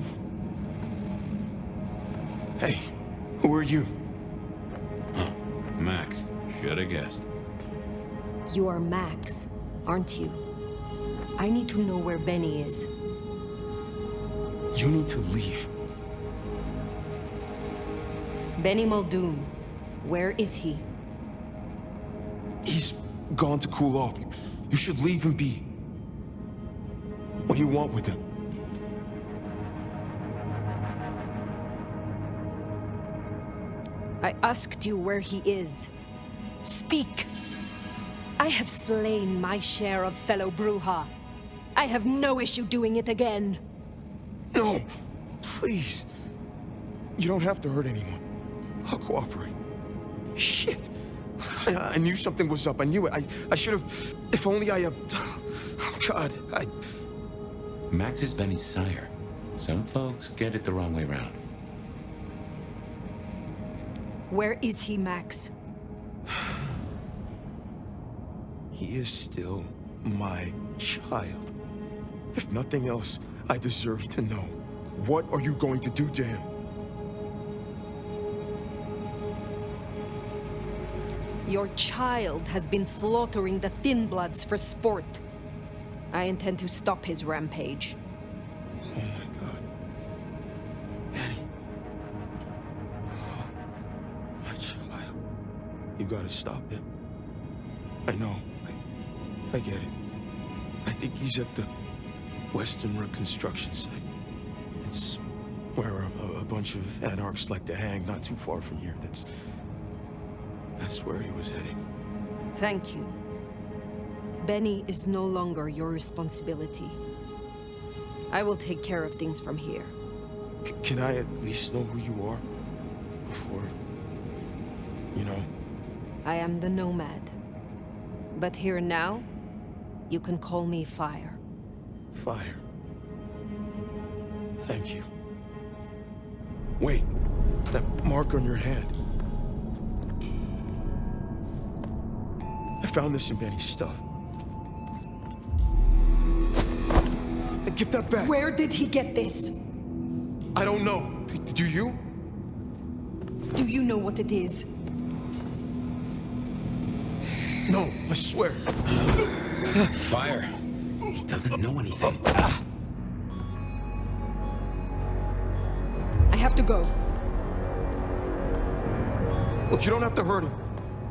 Hey, who are you? Huh. Max. Should have guessed. You are Max, aren't you? I need to know where Benny is. You need to leave. Benny Muldoon, where is he? He's gone to cool off. You should leave him be. What do you want with him? I asked you where he is. Speak! I have slain my share of fellow Bruja. I have no issue doing it again. No, please. You don't have to hurt anyone. I'll cooperate. Shit. I knew something was up. I knew it. I should have... If only I... Oh, God. Max is Benny's sire. Some folks get it the wrong way round. Where is he, Max? He is still my child. If nothing else, I deserve to know. What are you going to do to him? Your child has been slaughtering the Thin Bloods for sport. I intend to stop his rampage. Oh my God. Benny. Oh, my child. You gotta stop him. I know. I get it. I think he's at the Western Reconstruction site. It's where a bunch of anarchs like to hang, not too far from here. That's where he was heading. Thank you. Benny is no longer your responsibility. I will take care of things from here. Can I at least know who you are? Before you know? I am the Nomad. But here now, you can call me Fire. Fire. Thank you. Wait, that mark on your hand. I found this in Benny's stuff. Give that back! Where did he get this? I don't know. Do you? Do you know what it is? No, I swear. Fire. He doesn't know anything. I have to go. Look, you don't have to hurt him.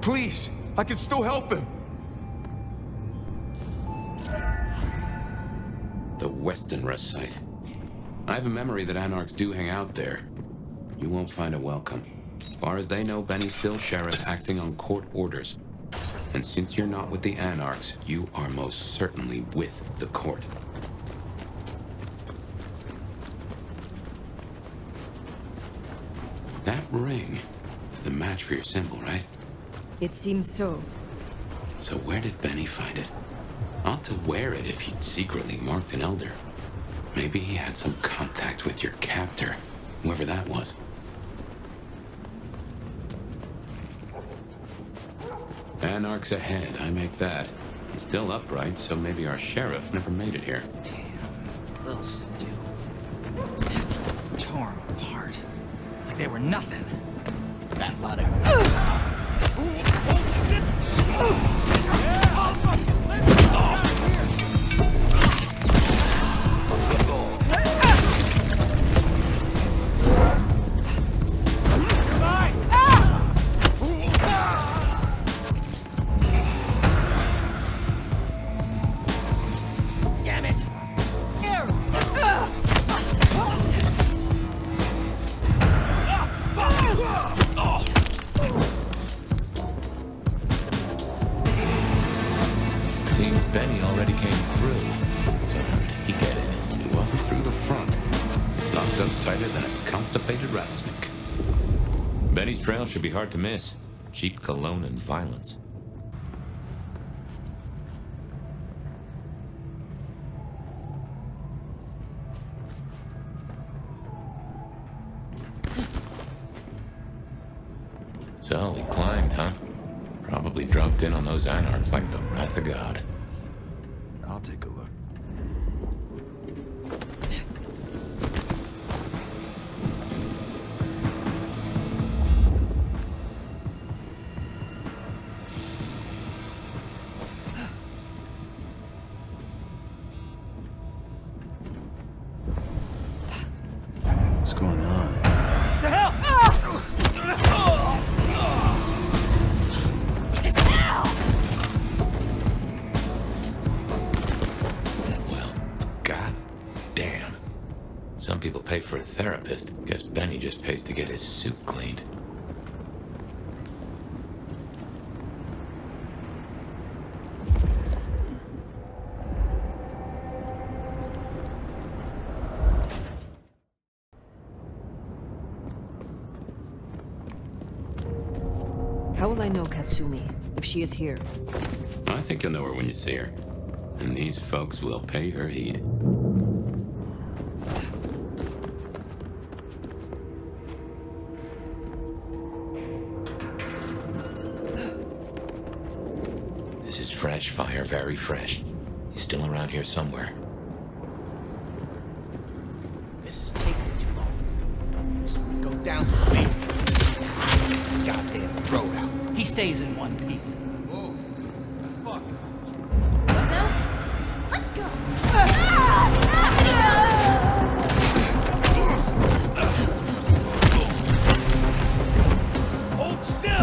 Please, I can still help him. The Western Rest Site. I have a memory that Anarchs do hang out there. You won't find a welcome. As far as they know, Benny's still sheriff acting on court orders. And since you're not with the Anarchs, you are most certainly with the court. That ring is the match for your symbol, right? It seems so. So where did Benny find it? Ought to wear it if he'd secretly marked an elder. Maybe he had some contact with your captor, whoever that was. Anarchs ahead, I make that. He's still upright, so maybe our sheriff never made it here. Damn, little stew. Tore him apart. Like they were nothing. That lot of... Benny already came through. So how did he get in? It wasn't through the front. It's locked up tighter than a constipated rattlesnake. Benny's trail should be hard to miss. Cheap cologne and violence. So he climbed, huh? Probably dropped in on those Anarchs like the wrath of God. I'll take a look. What's going on? The hell? Some people pay for a therapist. Guess Benny just pays to get his suit cleaned. How will I know Katsumi, if she is here? I think you'll know her when you see her. And these folks will pay her heed. This is fresh fire, very fresh. He's still around here somewhere. This is taking too long. Just want to go down to the basement. Goddamn throw out. He stays in one piece. Whoa. The fuck? What now? Let's go. Hold still!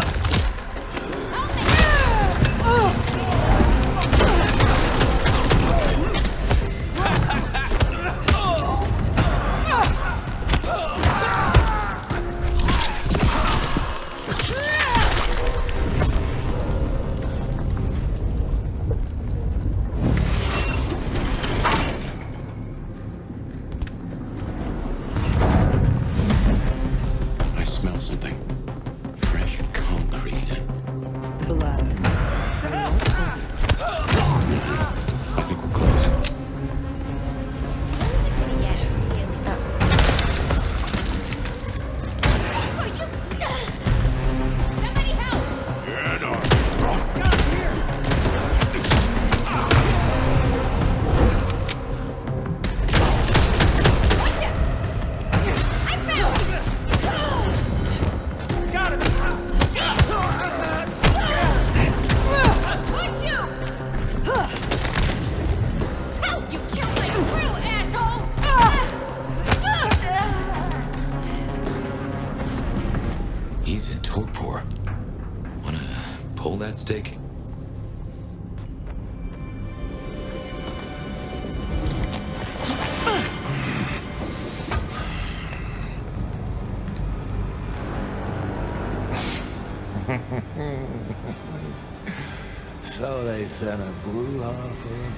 So they sent a brouhaha for a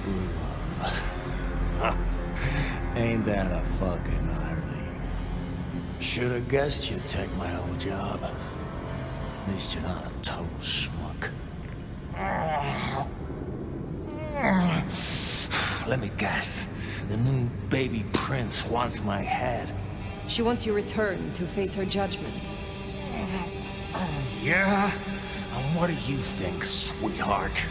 brouhaha. Ain't that a fucking irony? Should've guessed you'd take my old job. At least you're not a total schmuck. Let me guess. The new baby prince wants my head. She wants you returned to face her judgment. Yeah? And what do you think, sweetheart?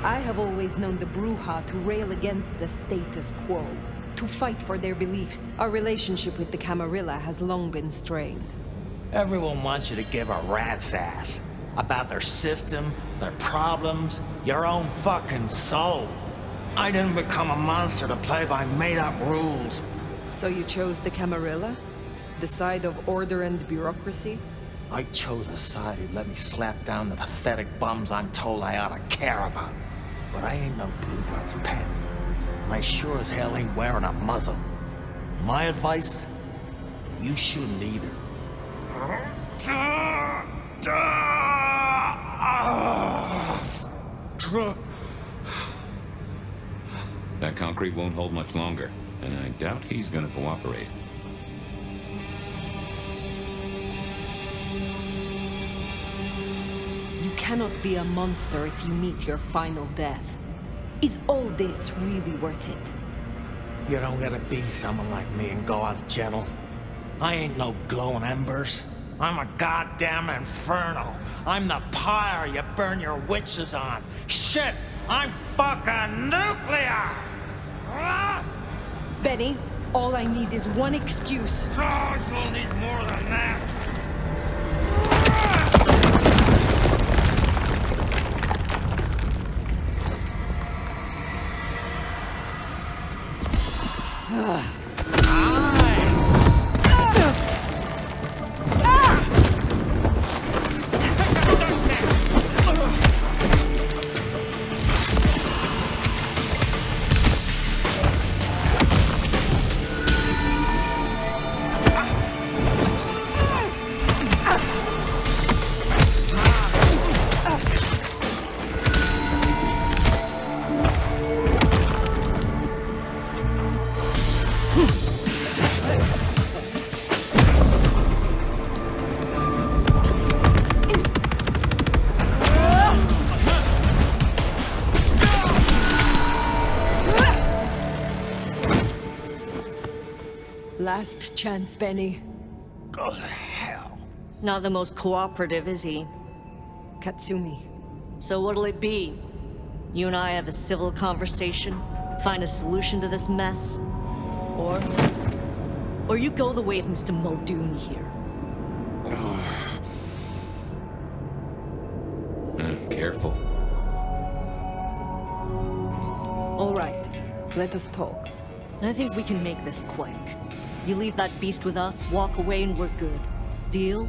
I have always known the Bruja to rail against the status quo, to fight for their beliefs. Our relationship with the Camarilla has long been strained. Everyone wants you to give a rat's ass about their system, their problems, your own fucking soul. I didn't become a monster to play by made-up rules. So you chose the Camarilla? The side of order and bureaucracy? I chose a side who let me slap down the pathetic bums I'm told I ought to care about. But I ain't no Blueblood's pet. And I sure as hell ain't wearing a muzzle. My advice? You shouldn't either. That concrete won't hold much longer, and I doubt he's gonna cooperate. You cannot be a monster if you meet your final death. Is all this really worth it? You don't gotta be someone like me and go out gentle. I ain't no glowing embers. I'm a goddamn inferno. I'm the pyre you burn your witches on. Shit, I'm fucking nuclear! Benny, all I need is one excuse. Oh, you'll need more than that. Last chance, Benny. Go to hell. Not the most cooperative, is he? Katsumi. So what'll it be? You and I have a civil conversation? Find a solution to this mess? Or you go the way of Mr. Muldoon here? Careful. All right, let us talk. I think we can make this quick. You leave that beast with us, walk away, and we're good. Deal?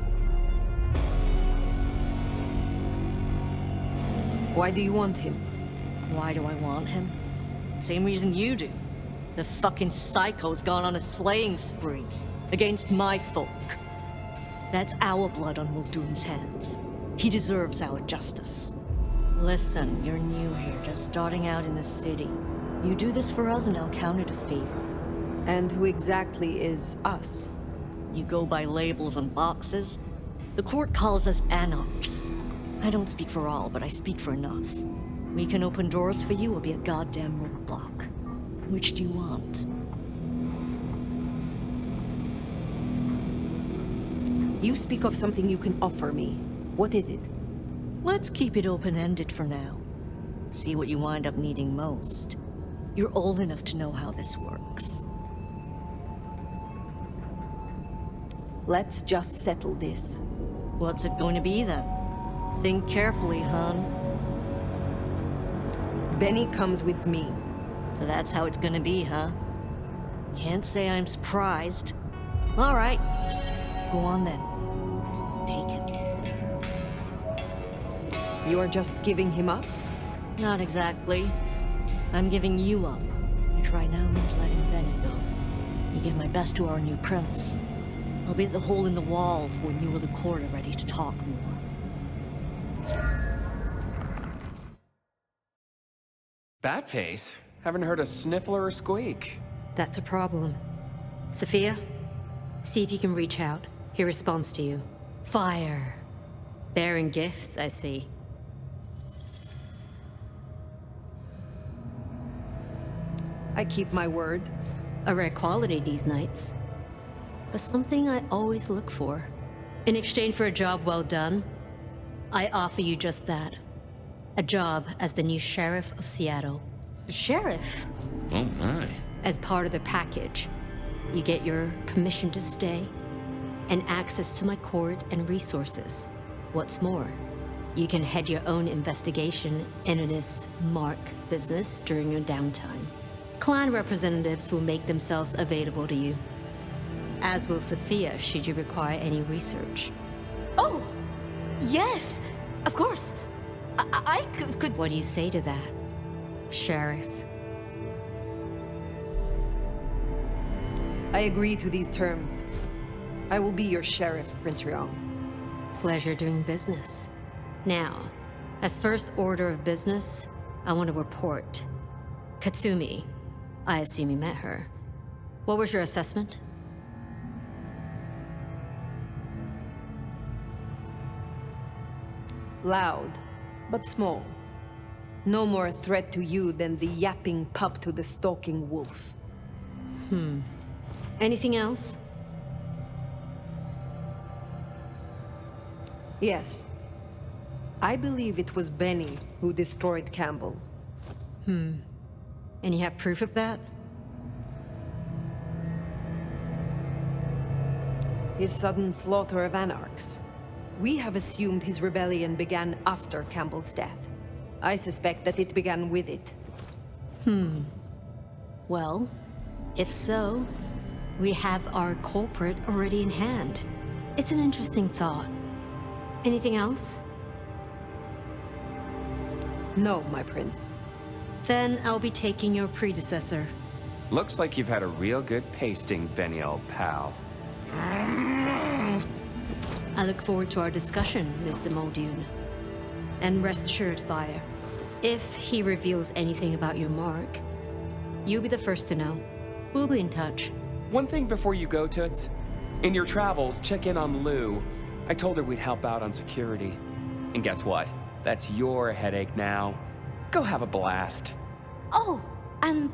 Why do you want him? Why do I want him? Same reason you do. The fucking psycho's gone on a slaying spree against my folk. That's our blood on Muldoon's hands. He deserves our justice. Listen, you're new here, just starting out in the city. You do this for us and I'll count it a favor. And who exactly is us? You go by labels on boxes. The court calls us anarchs. I don't speak for all, but I speak for enough. We can open doors for you or be a goddamn roadblock. Which do you want? You speak of something you can offer me. What is it? Let's keep it open-ended for now. See what you wind up needing most. You're old enough to know how this works. Let's just settle this. What's it going to be then? Think carefully, hon. Benny comes with me. So that's how it's gonna be, huh? Can't say I'm surprised. All right. Go on then. Take it. You are just giving him up? Not exactly. I'm giving you up. Which right now means letting Benny go. You give my best to our new prince. I'll be at the hole in the wall for when you or the court are ready to talk more. Bat face? Haven't heard a sniffle or a squeak. That's a problem. Sophia, see if you can reach out. He responds to you. Fire. Bearing gifts, I see. I keep my word. A rare quality these nights. But something I always look for. In exchange for a job well done, I offer you just that. A job as the new sheriff of Seattle. Sheriff? Oh my. As part of the package, you get your permission to stay and access to my court and resources. What's more, you can head your own investigation into this Mark business during your downtime. Clan representatives will make themselves available to you, as will Sophia should you require any research. Oh, yes, of course. I could... What do you say to that, Sheriff? I agree to these terms. I will be your sheriff, Prince Ryong. Pleasure doing business. Now, as first order of business, I want to report. Katsumi, I assume you met her. What was your assessment? Loud, but small. No more a threat to you than the yapping pup to the stalking wolf. Anything else? Yes. I believe it was Benny who destroyed Campbell. And you have proof of that? His sudden slaughter of anarchs. We have assumed his rebellion began after Campbell's death. I suspect that it began with it. Well, if so, we have our culprit already in hand. It's an interesting thought. Anything else? No, my prince. Then I'll be taking your predecessor. Looks like you've had a real good pasting, Benny, old pal. I look forward to our discussion, Mr. Muldoon. And rest assured, Fire, if he reveals anything about your mark, you'll be the first to know. We'll be in touch. One thing before you go, Toots. In your travels, check in on Lou. I told her we'd help out on security. And guess what? That's your headache now. Go have a blast. Oh, and,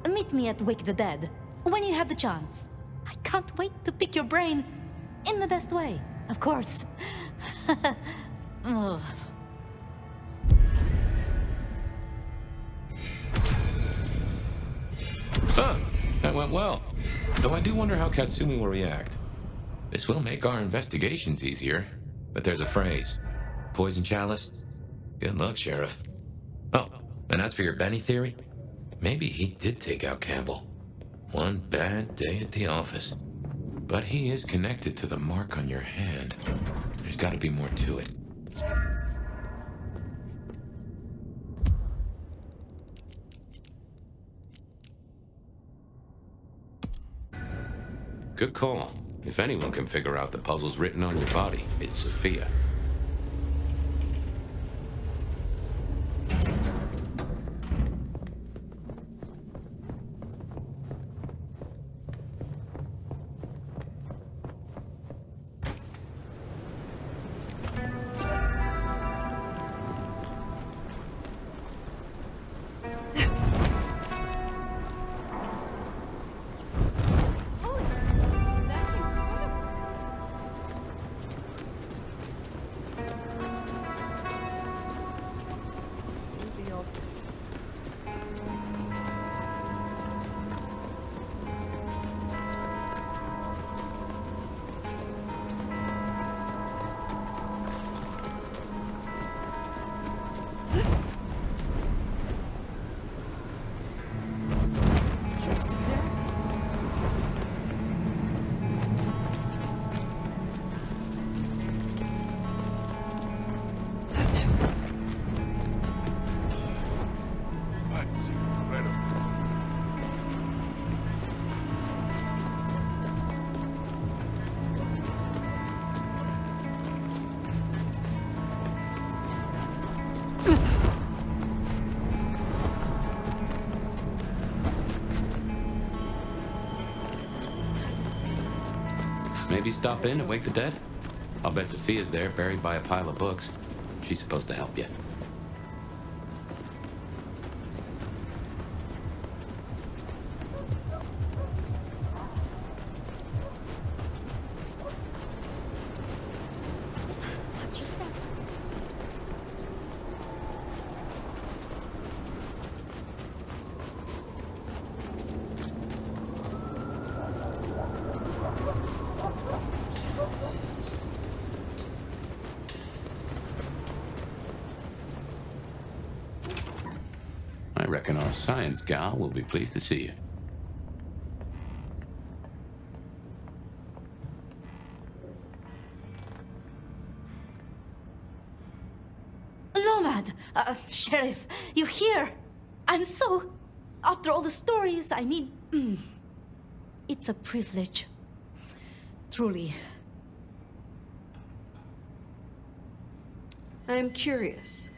meet me at Wake the Dead, when you have the chance. I can't wait to pick your brain, in the best way, of course. Ugh. That went well. Though I do wonder how Katsumi will react. This will make our investigations easier, but there's a phrase. Poison chalice? Good luck, Sheriff. Oh, and as for your Benny theory, maybe he did take out Campbell. One bad day at the office. But he is connected to the mark on your hand. There's got to be more to it. Good call. If anyone can figure out the puzzles written on your body, it's Sophia. Please stop in and wake the dead. I'll bet Sophia's there, buried by a pile of books. She's supposed to help you. I reckon our science gal will be pleased to see you. Nomad! Sheriff, you here? I'm so... After all the stories, I mean... it's a privilege. Truly. I'm curious.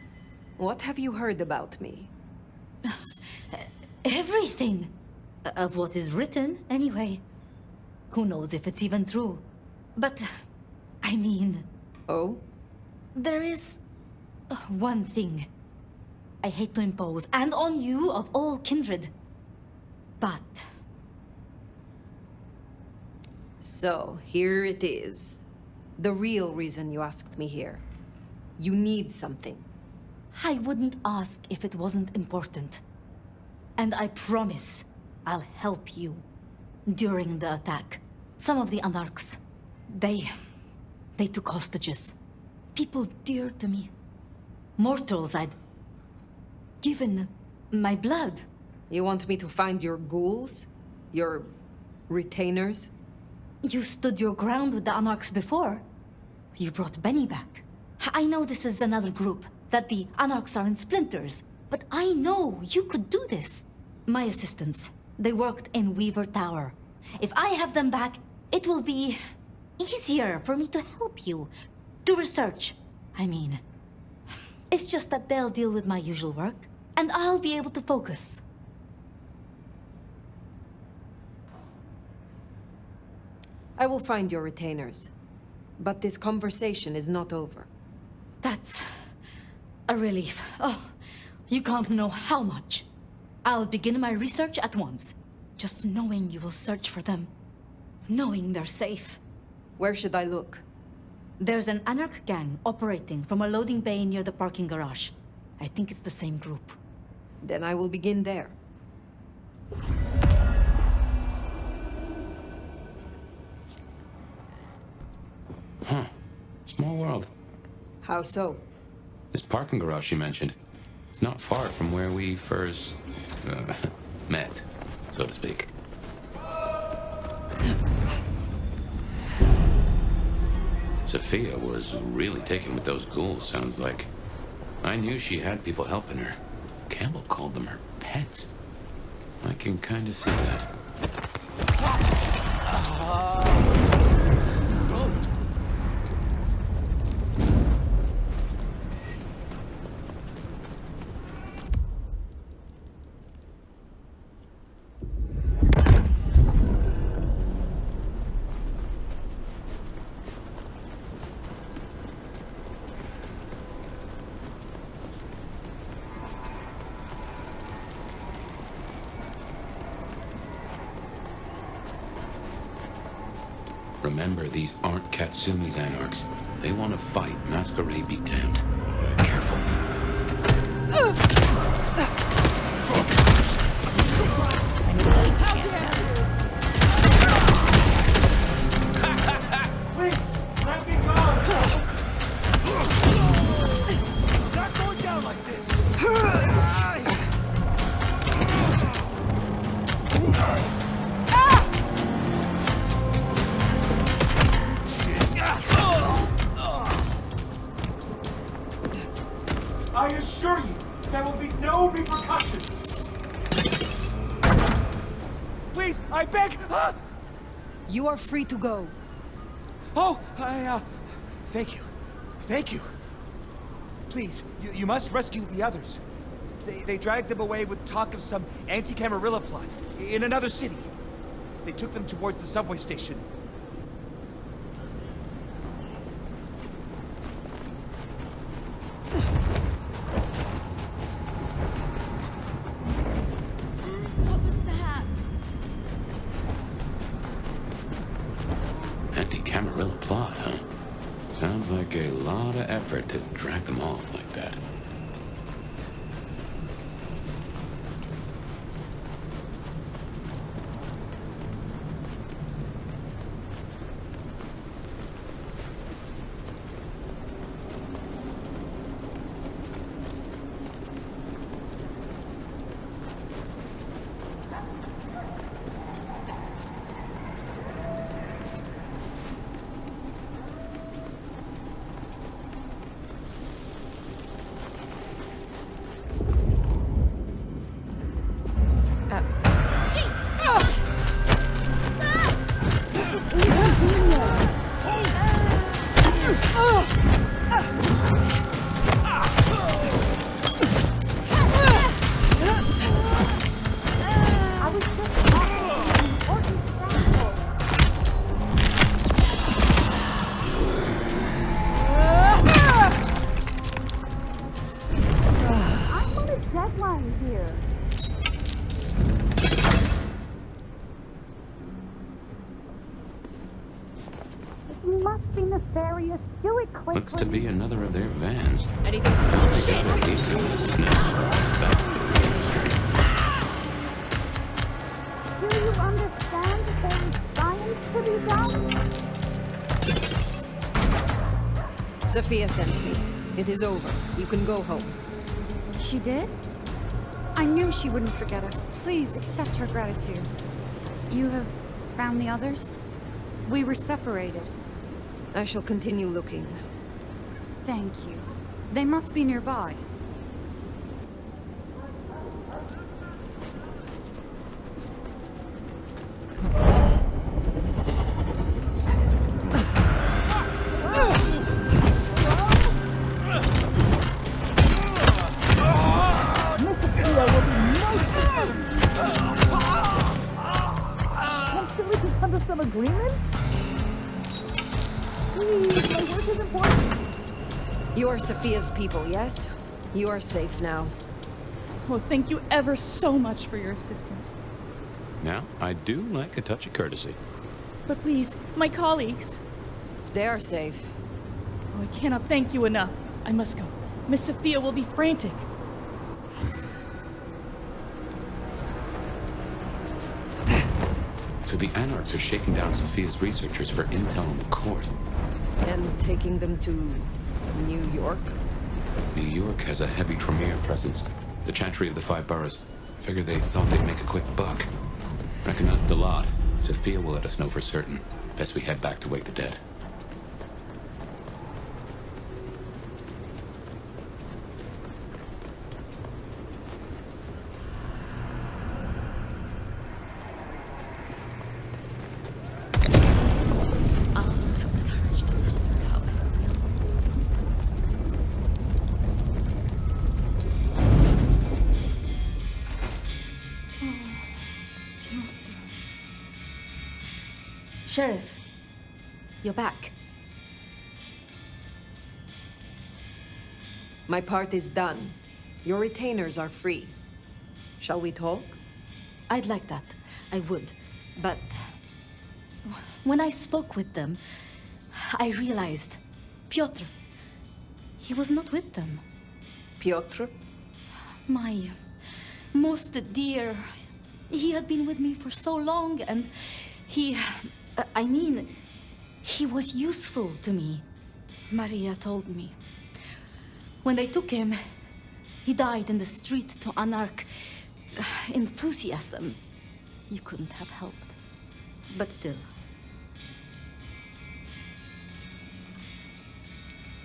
What have you heard about me? Everything. Of what is written, anyway. Who knows if it's even true. But, I mean... Oh? There is... one thing. I hate to impose, and on you of all kindred. But... So, here it is. The real reason you asked me here. You need something. I wouldn't ask if it wasn't important. And I promise I'll help you. During the attack, some of the Anarchs, they took hostages. People dear to me. Mortals I'd given my blood. You want me to find your ghouls? Your retainers? You stood your ground with the Anarchs before. You brought Benny back. I know this is another group, that the Anarchs are in splinters, but I know you could do this. My assistants, they worked in Weaver Tower. If I have them back, it will be easier for me to help you. Do research, I mean. It's just that they'll deal with my usual work, and I'll be able to focus. I will find your retainers. But this conversation is not over. That's a relief. Oh, you can't know how much. I'll begin my research at once. Just knowing you will search for them. Knowing they're safe. Where should I look? There's an Anarch gang operating from a loading bay near the parking garage. I think it's the same group. Then I will begin there. Huh. Small world. How so? This parking garage you mentioned, it's not far from where we first met, so to speak. Sophia was really taken with those ghouls, sounds like. I knew she had people helping her. Campbell called them her pets. I can kind of see that. Remember, these aren't Katsumi's Anarchs. They want to fight. Masquerade be damned. Careful. Please, let me go! Not going down like this! I assure you, there will be no repercussions. Please, I beg. You are free to go. Oh, thank you. Thank you. Please, you must rescue the others. They dragged them away with talk of some anti-Camarilla plot in another city. They took them towards the subway station. them off like that. Looks to be another of their vans. Anything? Shit! Do you understand that there is science to be done? Sophia sent me. It is over. You can go home. She did? I knew she wouldn't forget us. Please accept her gratitude. You have found the others? We were separated. I shall continue looking. Thank you. They must be nearby. You are Sophia's people, yes? You are safe now. Oh, thank you ever so much for your assistance. Now, I do like a touch of courtesy. But please, my colleagues. They are safe. Oh, I cannot thank you enough. I must go. Miss Sophia will be frantic. So the Anarchs are shaking down Sophia's researchers for intel in the court. And taking them to New York? New York has a heavy Tremere presence. The Chantry of the Five Boroughs. Figure they thought they'd make a quick buck. Reckon that's the lot. Sophia will let us know for certain. Best we head back to wake the dead. Sheriff, you're back. My part is done. Your retainers are free. Shall we talk? I'd like that. I would. But when I spoke with them, I realized Piotr, he was not with them. Piotr? My most dear. He had been with me for so long, and he was useful to me. Maria told me. When they took him, he died in the street to Anarch enthusiasm. You couldn't have helped. But still.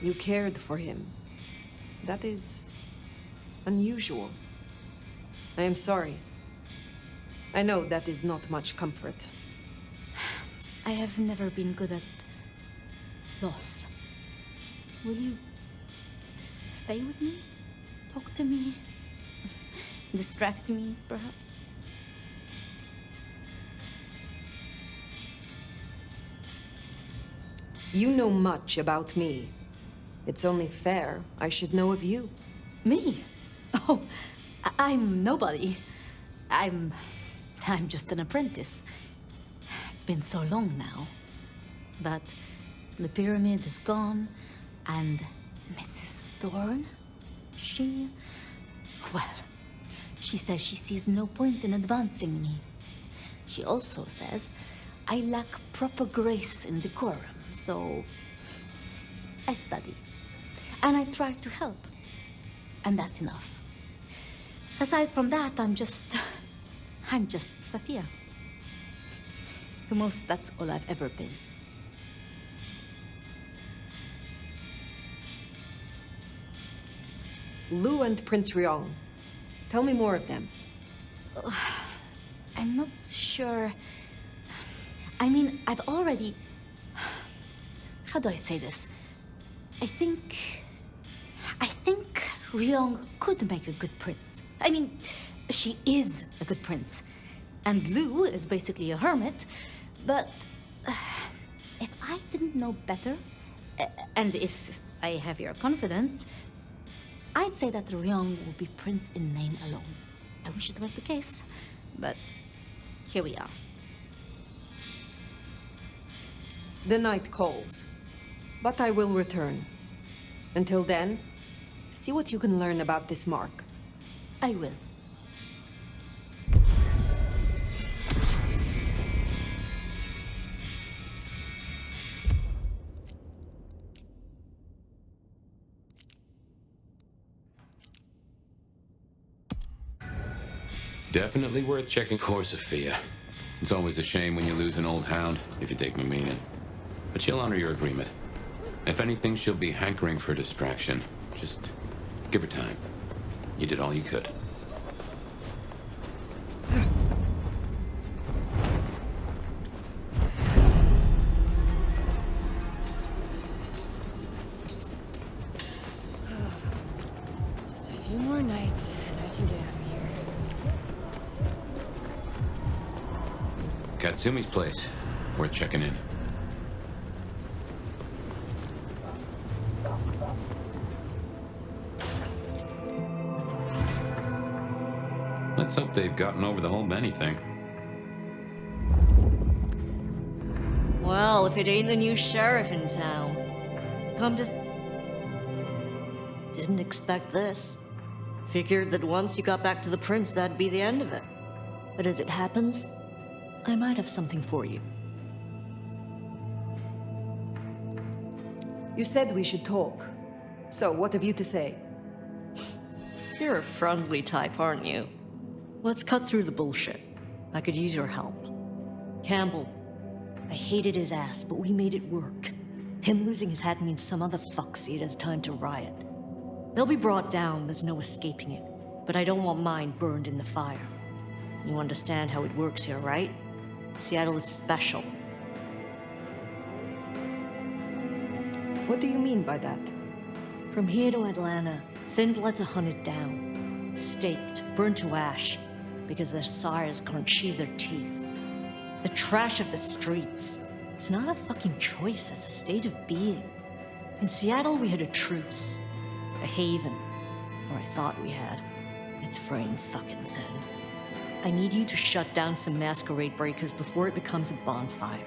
You cared for him. That is unusual. I am sorry. I know that is not much comfort. I have never been good at loss. Will you stay with me? Talk to me? Distract me, perhaps? You know much about me. It's only fair I should know of you. Me? Oh, I'm nobody. I'm just an apprentice. It's been so long now. But the pyramid is gone, and Mrs. Thorn? Well, she says she sees no point in advancing me. She also says I lack proper grace and decorum, so I study. And I try to help. And that's enough. Aside from that, I'm just Sophia. The most, that's all I've ever been. Lu and Prince Ryong. Tell me more of them. I'm not sure. I mean, I've already... How do I say this? I think Ryong could make a good prince. I mean, she is a good prince. And Lu is basically a hermit. But if I didn't know better, and if I have your confidence, I'd say that Ryong will be prince in name alone. I wish it were the case, but here we are. The night calls, but I will return. Until then, see what you can learn about this mark. I will. Definitely worth checking. Poor Sophia. It's always a shame when you lose an old hound, if you take my meaning. But she'll honor your agreement. If anything, she'll be hankering for distraction. Just give her time. You did all you could. Just a few more nights, and I can get out of here. Katsumi's place. Worth checking in. Let's hope they've gotten over the whole Benny thing. Well, if it ain't the new sheriff in town. I'm just... Didn't expect this. Figured that once you got back to the prince, that'd be the end of it. But as it happens, I might have something for you. You said we should talk. So, what have you to say? You're a friendly type, aren't you? Let's cut through the bullshit. I could use your help. Campbell, I hated his ass, but we made it work. Him losing his hat means some other fuckseed has time to riot. They'll be brought down, there's no escaping it. But I don't want mine burned in the fire. You understand how it works here, right? Seattle is special. What do you mean by that? From here to Atlanta, thin bloods are hunted down, staked, burned to ash, because their sires can't sheathe their teeth. The trash of the streets. It's not a fucking choice, it's a state of being. In Seattle, we had a truce. A haven. Or I thought we had. It's fraying fucking thin. I need you to shut down some Masquerade breakers before it becomes a bonfire.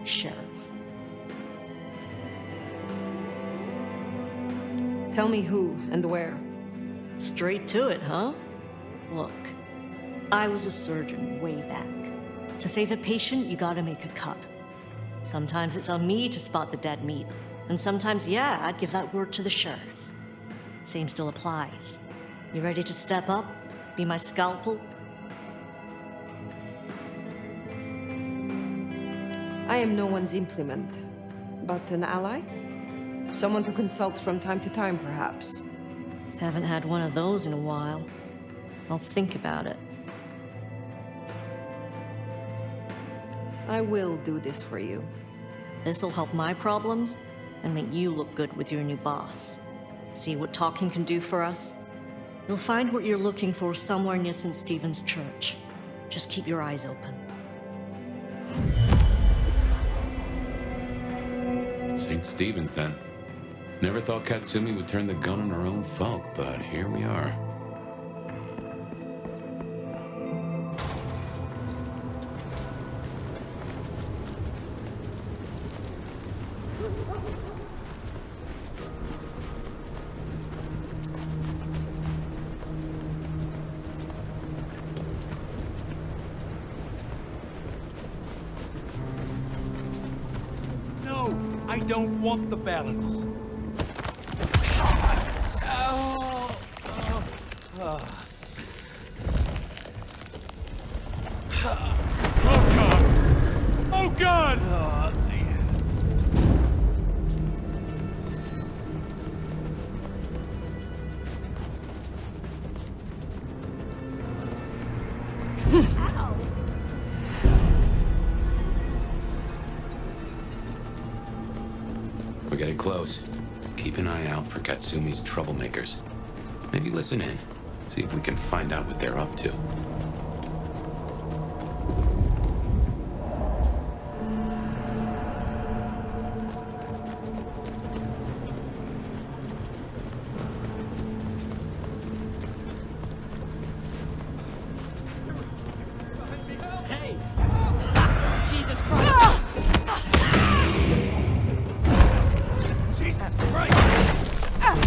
Sheriff. Tell me who and where. Straight to it, huh? Look, I was a surgeon way back. To save a patient, you gotta make a cut. Sometimes it's on me to spot the dead meat, and sometimes, yeah, I'd give that word to the sheriff. Same still applies. You ready to step up? Be my scalpel? I am no one's implement, but an ally? Someone to consult from time to time, perhaps. Haven't had one of those in a while. I'll think about it. I will do this for you. This'll help my problems and make you look good with your new boss. See what talking can do for us? You'll find what you're looking for somewhere near St. Stephen's Church. Just keep your eyes open. St. Stephen's, then. Never thought Katsumi would turn the gun on her own folk, but here we are. don't want the balance. Oh, God! Oh, God! We're getting close. Keep an eye out for Katsumi's troublemakers. Maybe listen in. See if we can find out what they're up to. Hey! Jesus Christ! Jesus Christ! Help!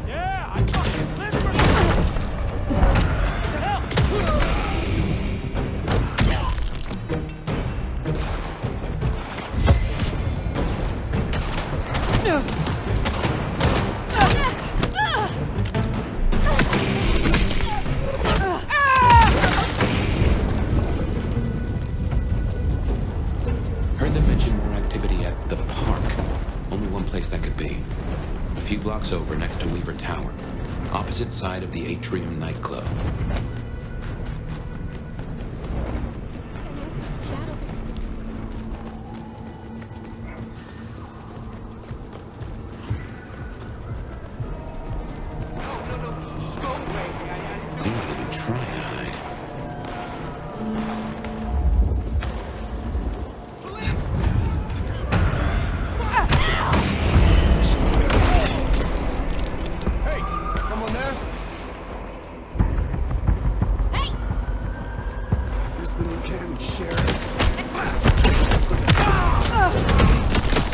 Yeah, I fucking live for this! What the hell? Heard them mention more activity at the park. Only one place that could be. A few blocks over next to Weaver Tower. Opposite side of the Atrium nightclub. Just go away. They're not even trying to hide. Hey, someone there? Hey! Where's the new cannon, Sheriff?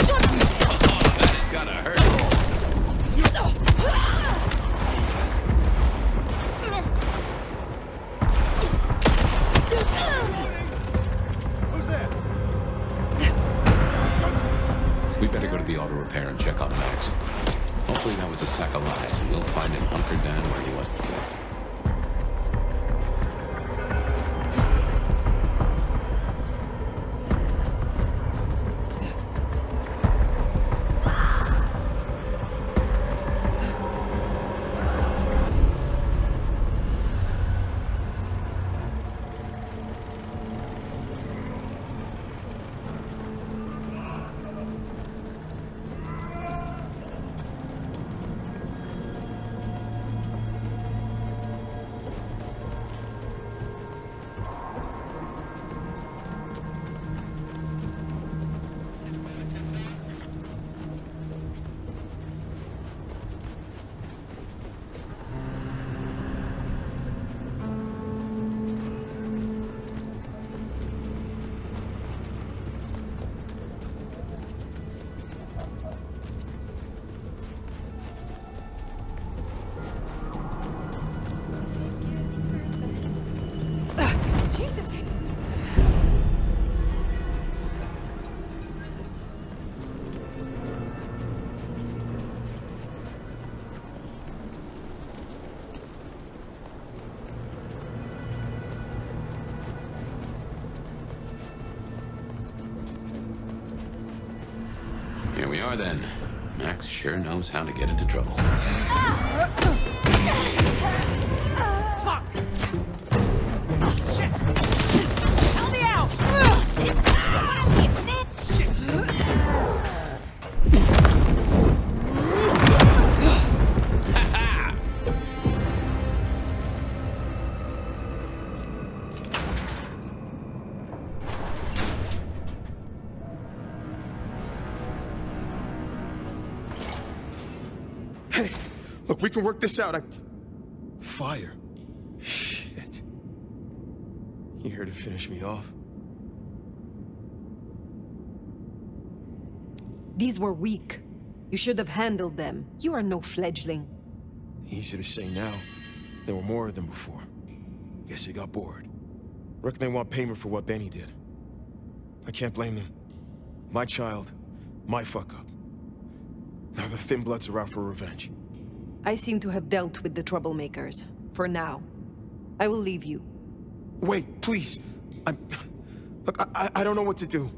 Shut up! That's gotta hurt. Who's there? We better go to the auto repair and check on Max. Hopefully that was a sack of lies, and we'll find him hunkered down where he was before. Jesus! Here we are then. Max sure knows how to get into trouble. Fuck! Shit! Help me out! Shit! Hey, look, we can work this out. Fire. Shit. You here to finish me off? These were weak. You should have handled them. You are no fledgling. Easy to say now. There were more of them before. Guess they got bored. Reckon they want payment for what Benny did. I can't blame them. My child, my fuck-up. Now the Thin Bloods are out for revenge. I seem to have dealt with the troublemakers. For now. I will leave you. Wait, please. Look, I don't know what to do.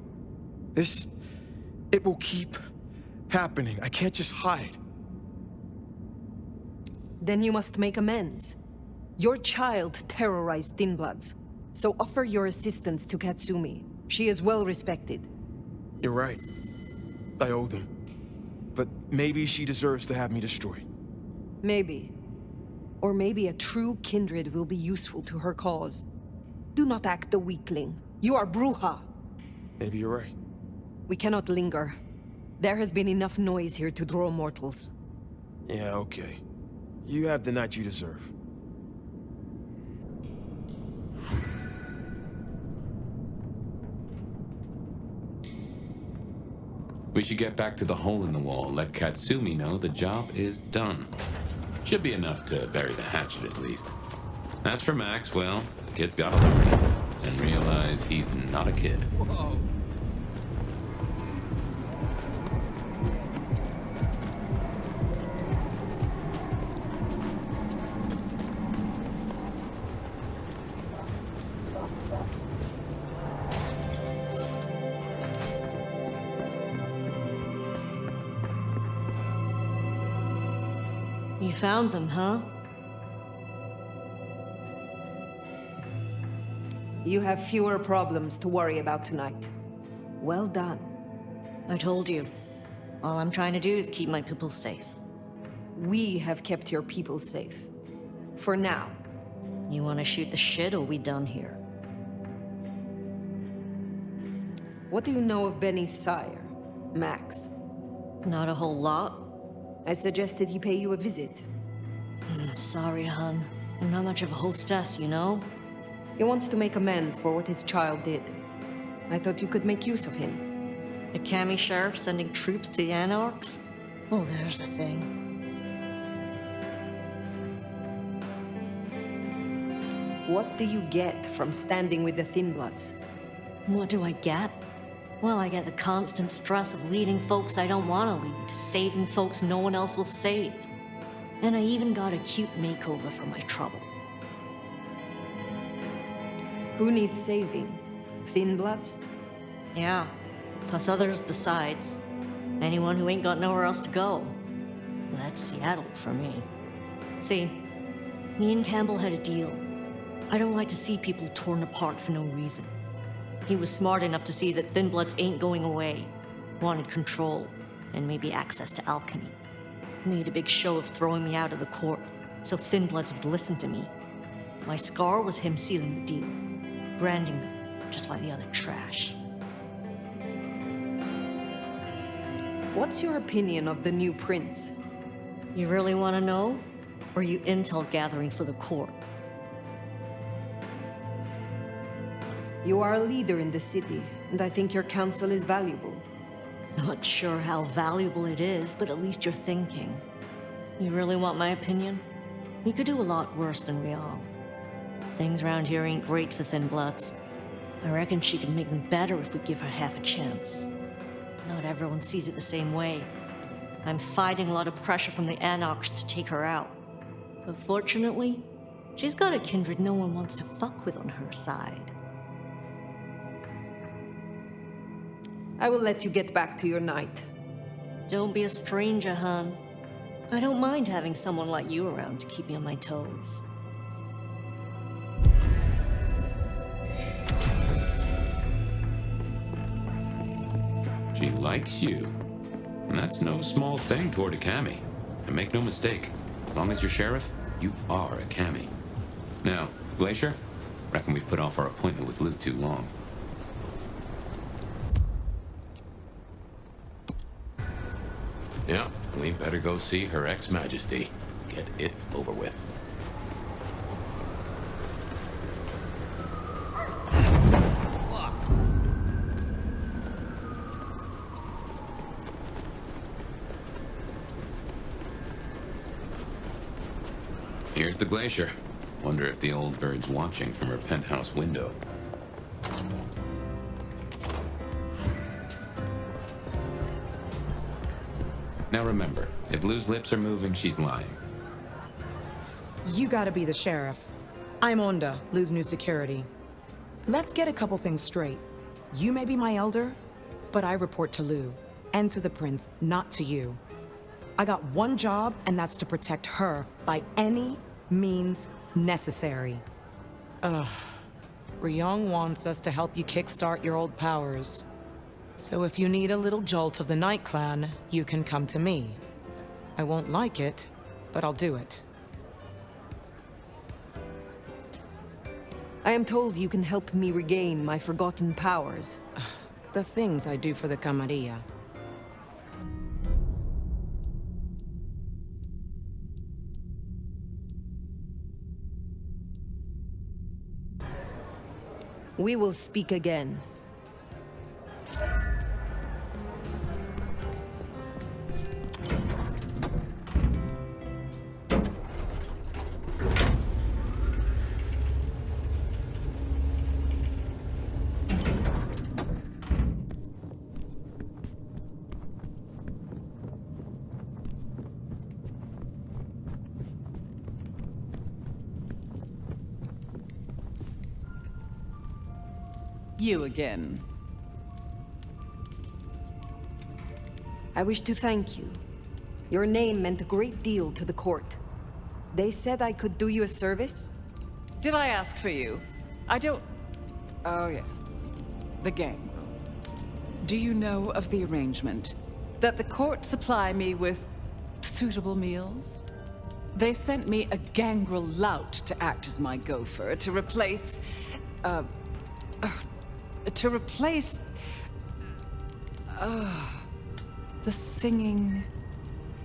It will keep happening. I can't just hide. Then you must make amends. Your child terrorized Thin Bloods, so offer your assistance to Katsumi. She is well respected. You're right. I owe them. But maybe she deserves to have me destroyed. Maybe. Or maybe a true kindred will be useful to her cause. Do not act the weakling. You are Bruja. Maybe you're right. We cannot linger. There has been enough noise here to draw mortals. Yeah, okay. You have the night you deserve. We should get back to the hole in the wall, let Katsumi know the job is done. Should be enough to bury the hatchet at least. As for Max, well, the kid's gotta learn and realize he's not a kid. Whoa. You found them, huh? You have fewer problems to worry about tonight. Well done. I told you. All I'm trying to do is keep my people safe. We have kept your people safe. For now. You want to shoot the shit, or we done here? What do you know of Benny's sire, Max? Not a whole lot. I suggested he pay you a visit. Sorry, hon. I'm not much of a hostess, you know? He wants to make amends for what his child did. I thought you could make use of him. A Kami sheriff sending troops to the Anarchs? Well, there's the thing. What do you get from standing with the Thin Bloods? What do I get? Well, I get the constant stress of leading folks I don't want to lead, saving folks no one else will save. And I even got a cute makeover for my trouble. Who needs saving? Thin Bloods? Yeah, plus others besides. Anyone who ain't got nowhere else to go. That's Seattle for me. See, me and Campbell had a deal. I don't like to see people torn apart for no reason. He was smart enough to see that Thin Bloods ain't going away. Wanted control, and maybe access to alchemy. Made a big show of throwing me out of the court, so Thin Bloods would listen to me. My scar was him sealing the deal. Branding me, just like the other trash. What's your opinion of the new prince? You really want to know? Or are you intel gathering for the court? You are a leader in the city, and I think your counsel is valuable. Not sure how valuable it is, but at least you're thinking. You really want my opinion? We could do a lot worse than we are. Things around here ain't great for Thin Bloods. I reckon she could make them better if we give her half a chance. Not everyone sees it the same way. I'm fighting a lot of pressure from the Anarchs to take her out. But fortunately, she's got a kindred no one wants to fuck with on her side. I will let you get back to your night. Don't be a stranger, hon. I don't mind having someone like you around to keep me on my toes. She likes you. And that's no small thing toward a Kami. And make no mistake, as long as you're sheriff, you are a Kami. Now, Glacier, reckon we've put off our appointment with Luke too long. Yeah, we better go see Her Ex-Majesty. Get it over with. Here's the Glacier. Wonder if the old bird's watching from her penthouse window. Now remember, if Lou's lips are moving, she's lying. You gotta be the sheriff. I'm Onda, Lou's new security. Let's get a couple things straight. You may be my elder, but I report to Lou, and to the prince, not to you. I got one job, and that's to protect her by any means necessary. Ryong wants us to help you kickstart your old powers. So if you need a little jolt of the Night Clan, you can come to me. I won't like it, but I'll do it. I am told you can help me regain my forgotten powers. The things I do for the Camarilla. We will speak again. You again. I wish to thank you. Your name meant a great deal to the court. They said I could do you a service? Did I ask for you? I don't... Oh, yes. The gangrel. Do you know of the arrangement? That the court supply me with suitable meals? They sent me a gangrel lout to act as my gopher, to replace... the singing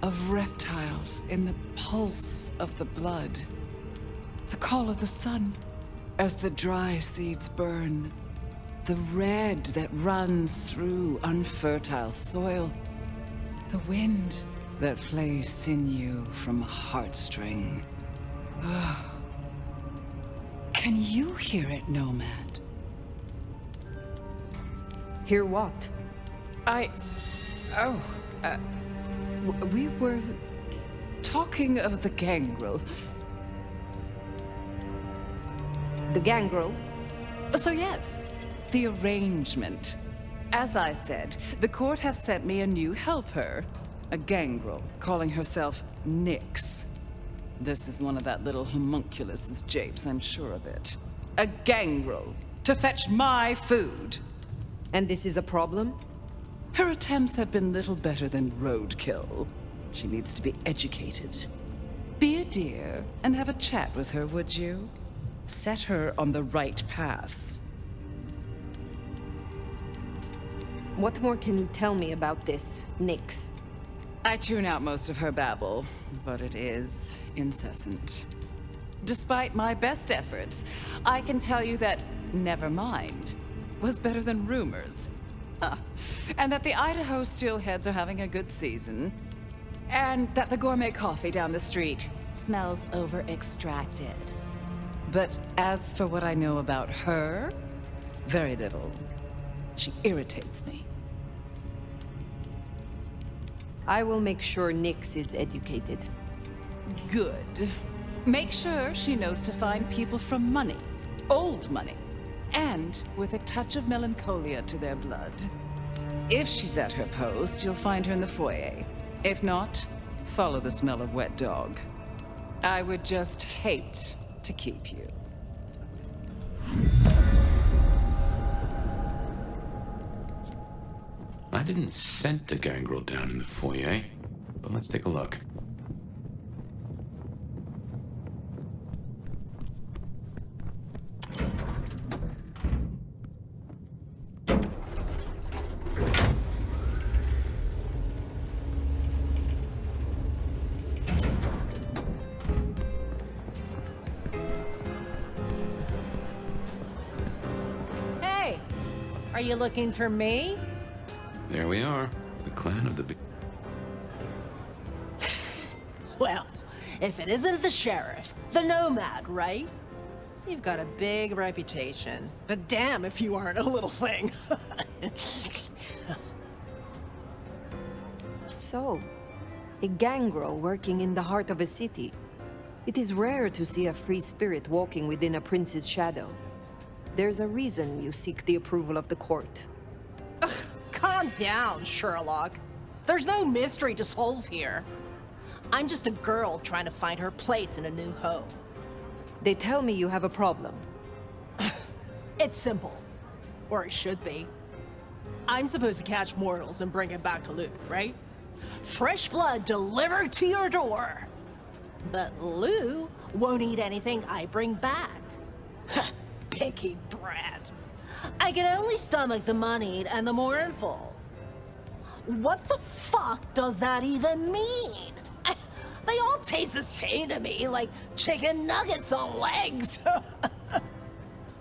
of reptiles in the pulse of the blood. The call of the sun as the dry seeds burn. The red that runs through unfertile soil. The wind that flays sinew from a heartstring. Can you hear it, Nomad? Hear what? We were talking of the gangrel. The gangrel? So yes, the arrangement. As I said, the court have sent me a new helper. A gangrel, calling herself Nyx. This is one of that little homunculus's japes, I'm sure of it. A gangrel, to fetch my food. And this is a problem? Her attempts have been little better than roadkill. She needs to be educated. Be a dear and have a chat with her, would you? Set her on the right path. What more can you tell me about this, Nyx? I tune out most of her babble, but it is incessant. Despite my best efforts, I can tell you that never mind was better than rumors. And that the Idaho steelheads are having a good season. And that the gourmet coffee down the street smells over-extracted. But as for what I know about her, very little. She irritates me. I will make sure Nyx is educated. Good. Make sure she knows to find people from money. Old money. And with a touch of melancholia to their blood. If she's at her post, you'll find her in the foyer. If not, follow the smell of wet dog. I would just hate to keep you. I didn't scent the gangrel down in the foyer, but let's take a look. Hey, are you looking for me? There we are, the clan of the big... Well, if it isn't the sheriff, the nomad, right? You've got a big reputation, but damn if you aren't a little thing. So, A gangrel working in the heart of a city. It is rare to see a free spirit walking within a prince's shadow. There's a reason you seek the approval of the court. Ugh, calm down, Sherlock. There's no mystery to solve here. I'm just a girl trying to find her place in a new home. They tell me you have a problem. It's simple. Or it should be. I'm supposed to catch mortals and bring it back to Lou, right? Fresh blood delivered to your door. But Lou won't eat anything I bring back. Picky brat. I can only stomach the moneyed and the mournful. What the fuck does that even mean? They all taste the same to me, like chicken nuggets on legs.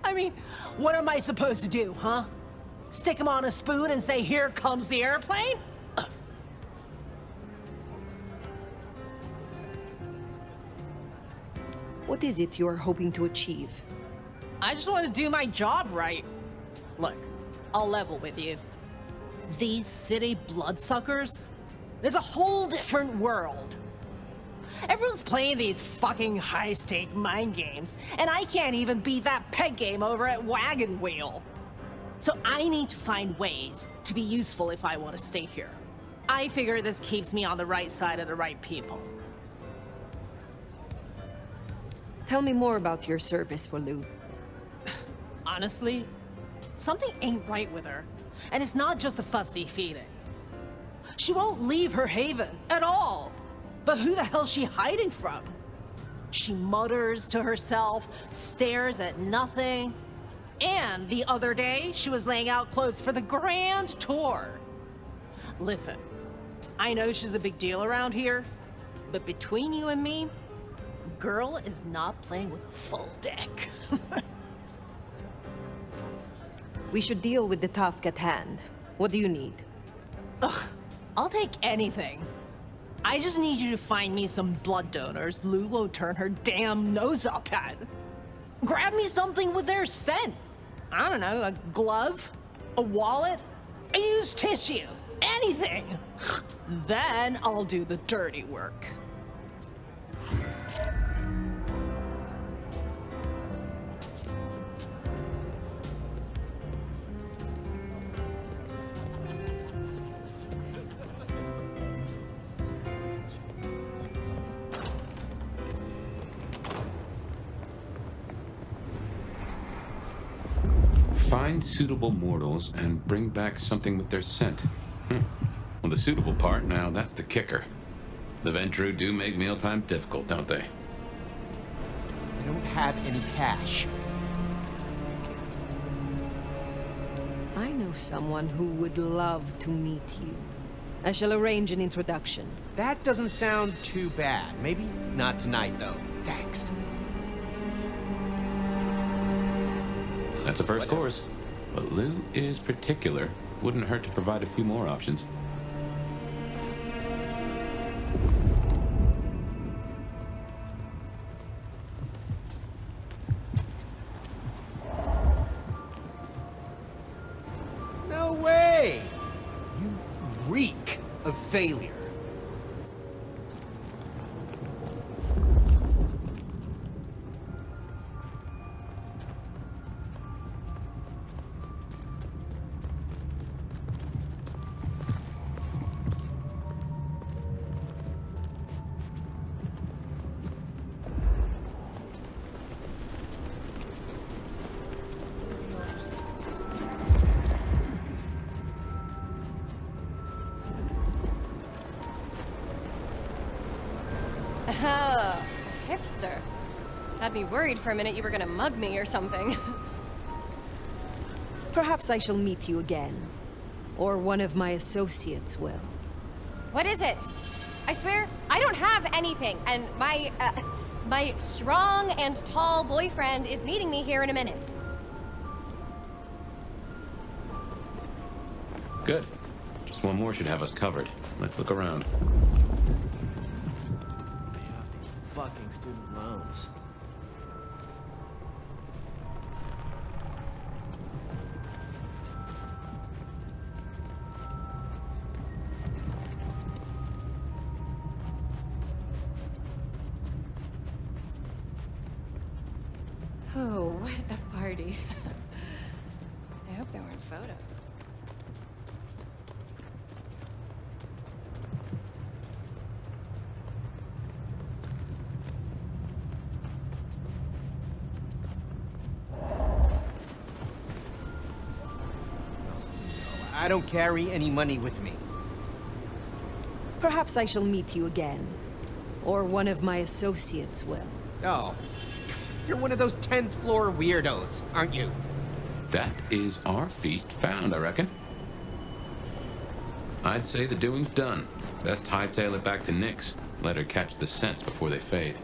I mean, what am I supposed to do, huh? Stick them on a spoon and say, "Here comes the airplane"? What is it you're hoping to achieve? I just want to do my job right. Look, I'll level with you. These city bloodsuckers is a whole different world. Everyone's playing these fucking high-stake mind games, and I can't even beat that peg game over at Wagon Wheel. So I need to find ways to be useful if I want to stay here. I figure this keeps me on the right side of the right people. Tell me more about your service for Lou. Honestly, something ain't right with her. And it's not just the fussy feeding. She won't leave her haven at all. But who the hell's she hiding from? She mutters to herself, stares at nothing. And the other day, she was laying out clothes for the grand tour. Listen, I know she's a big deal around here, but between you and me, girl is not playing with a full deck. We should deal with the task at hand. What do you need? Ugh, I'll take anything. I just need you to find me some blood donors Lou won't turn her damn nose up at. Grab me something with their scent. I don't know, a glove, a wallet, a used tissue, anything. Then I'll do the dirty work. Find suitable mortals and bring back something with their scent. Well, the suitable part, now that's the kicker. The Ventru do make mealtime difficult, don't they? I don't have any cash. I know someone who would love to meet you. I shall arrange an introduction. That doesn't sound too bad. Maybe not tonight, though. Thanks. That's a first course. But Lou is particular. Wouldn't hurt to provide a few more options. No way! You reek of failure. Oh, hipster. Had me worried for a minute you were gonna mug me or something. Perhaps I shall meet you again. Or one of my associates will. What is it? I swear, I don't have anything, and my strong and tall boyfriend is meeting me here in a minute. Good. Just one more should have us covered. Let's look around. Pay off these fucking student loans. Oh, what a party. I hope there weren't photos. I don't carry any money with me. Perhaps I shall meet you again. Or one of my associates will. Oh. You're one of those 10th floor weirdos, aren't you? That is our feast found, I reckon. I'd say the doing's done. Best hightail it back to Nyx. Let her catch the scents before they fade.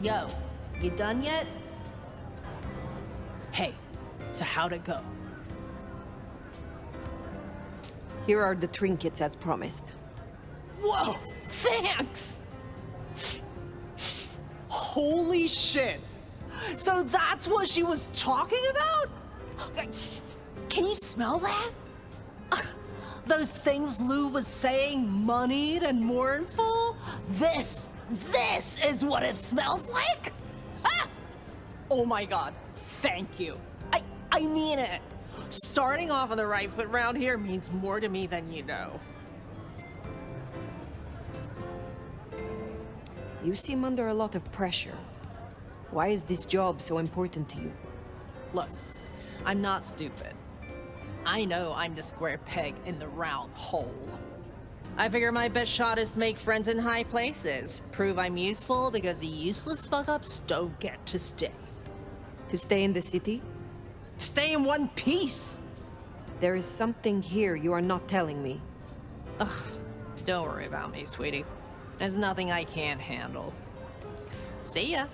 Yo, you done yet? Hey, so how'd it go? Here are the trinkets as promised. Whoa, thanks! Holy shit! So that's what she was talking about? Can you smell that? Those things Lou was saying, moneyed and mournful? This is what it smells like? Ah! Oh my god, thank you. I mean it. Starting off on the right foot round here means more to me than you know. You seem under a lot of pressure. Why is this job so important to you? Look, I'm not stupid. I know I'm the square peg in the round hole. I figure my best shot is to make friends in high places. Prove I'm useful because the useless fuck-ups don't get to stay. To stay in the city? Stay in one piece! There is something here you are not telling me. Ugh, don't worry about me, sweetie. There's nothing I can't handle. See ya.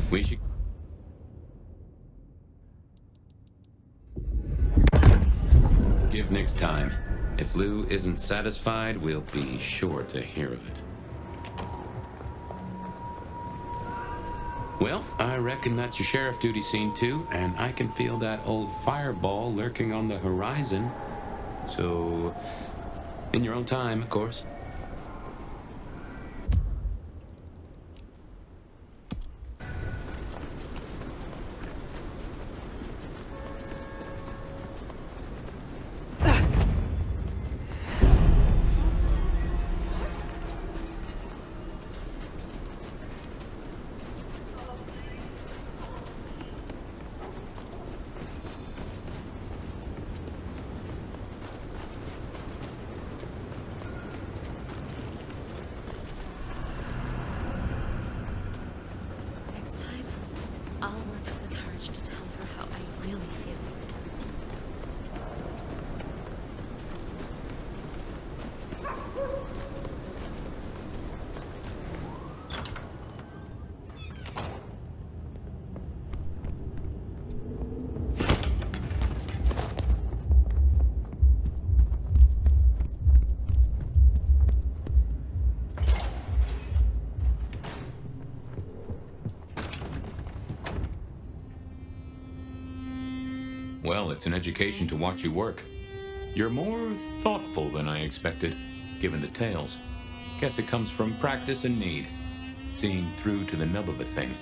We should... Give Nyx time. If Lou isn't satisfied, we'll be sure to hear of it. Well, I reckon that's your sheriff duty scene too, and I can feel that old fireball lurking on the horizon. So, in your own time, of course. Well, it's an education to watch you work. You're more thoughtful than I expected, given the tales. Guess it comes from practice and need, seeing through to the nub of a thing.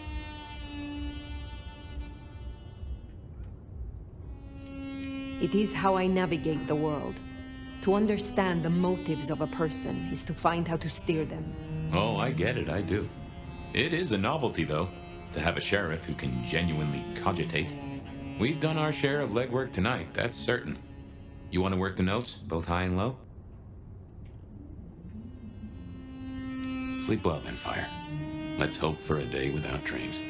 It is how I navigate the world. To understand the motives of a person is to find how to steer them. Oh, I get it, I do. It is a novelty, though, to have a sheriff who can genuinely cogitate. We've done our share of legwork tonight, that's certain. You want to work the notes, both high and low? Sleep well then, Fire. Let's hope for a day without dreams.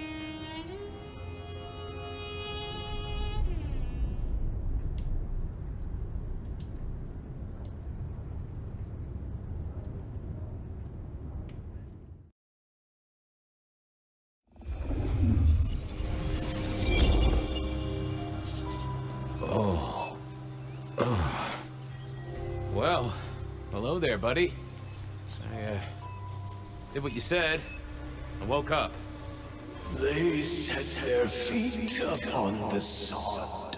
there, buddy. I did what you said. I woke up. They set their feet upon the sod.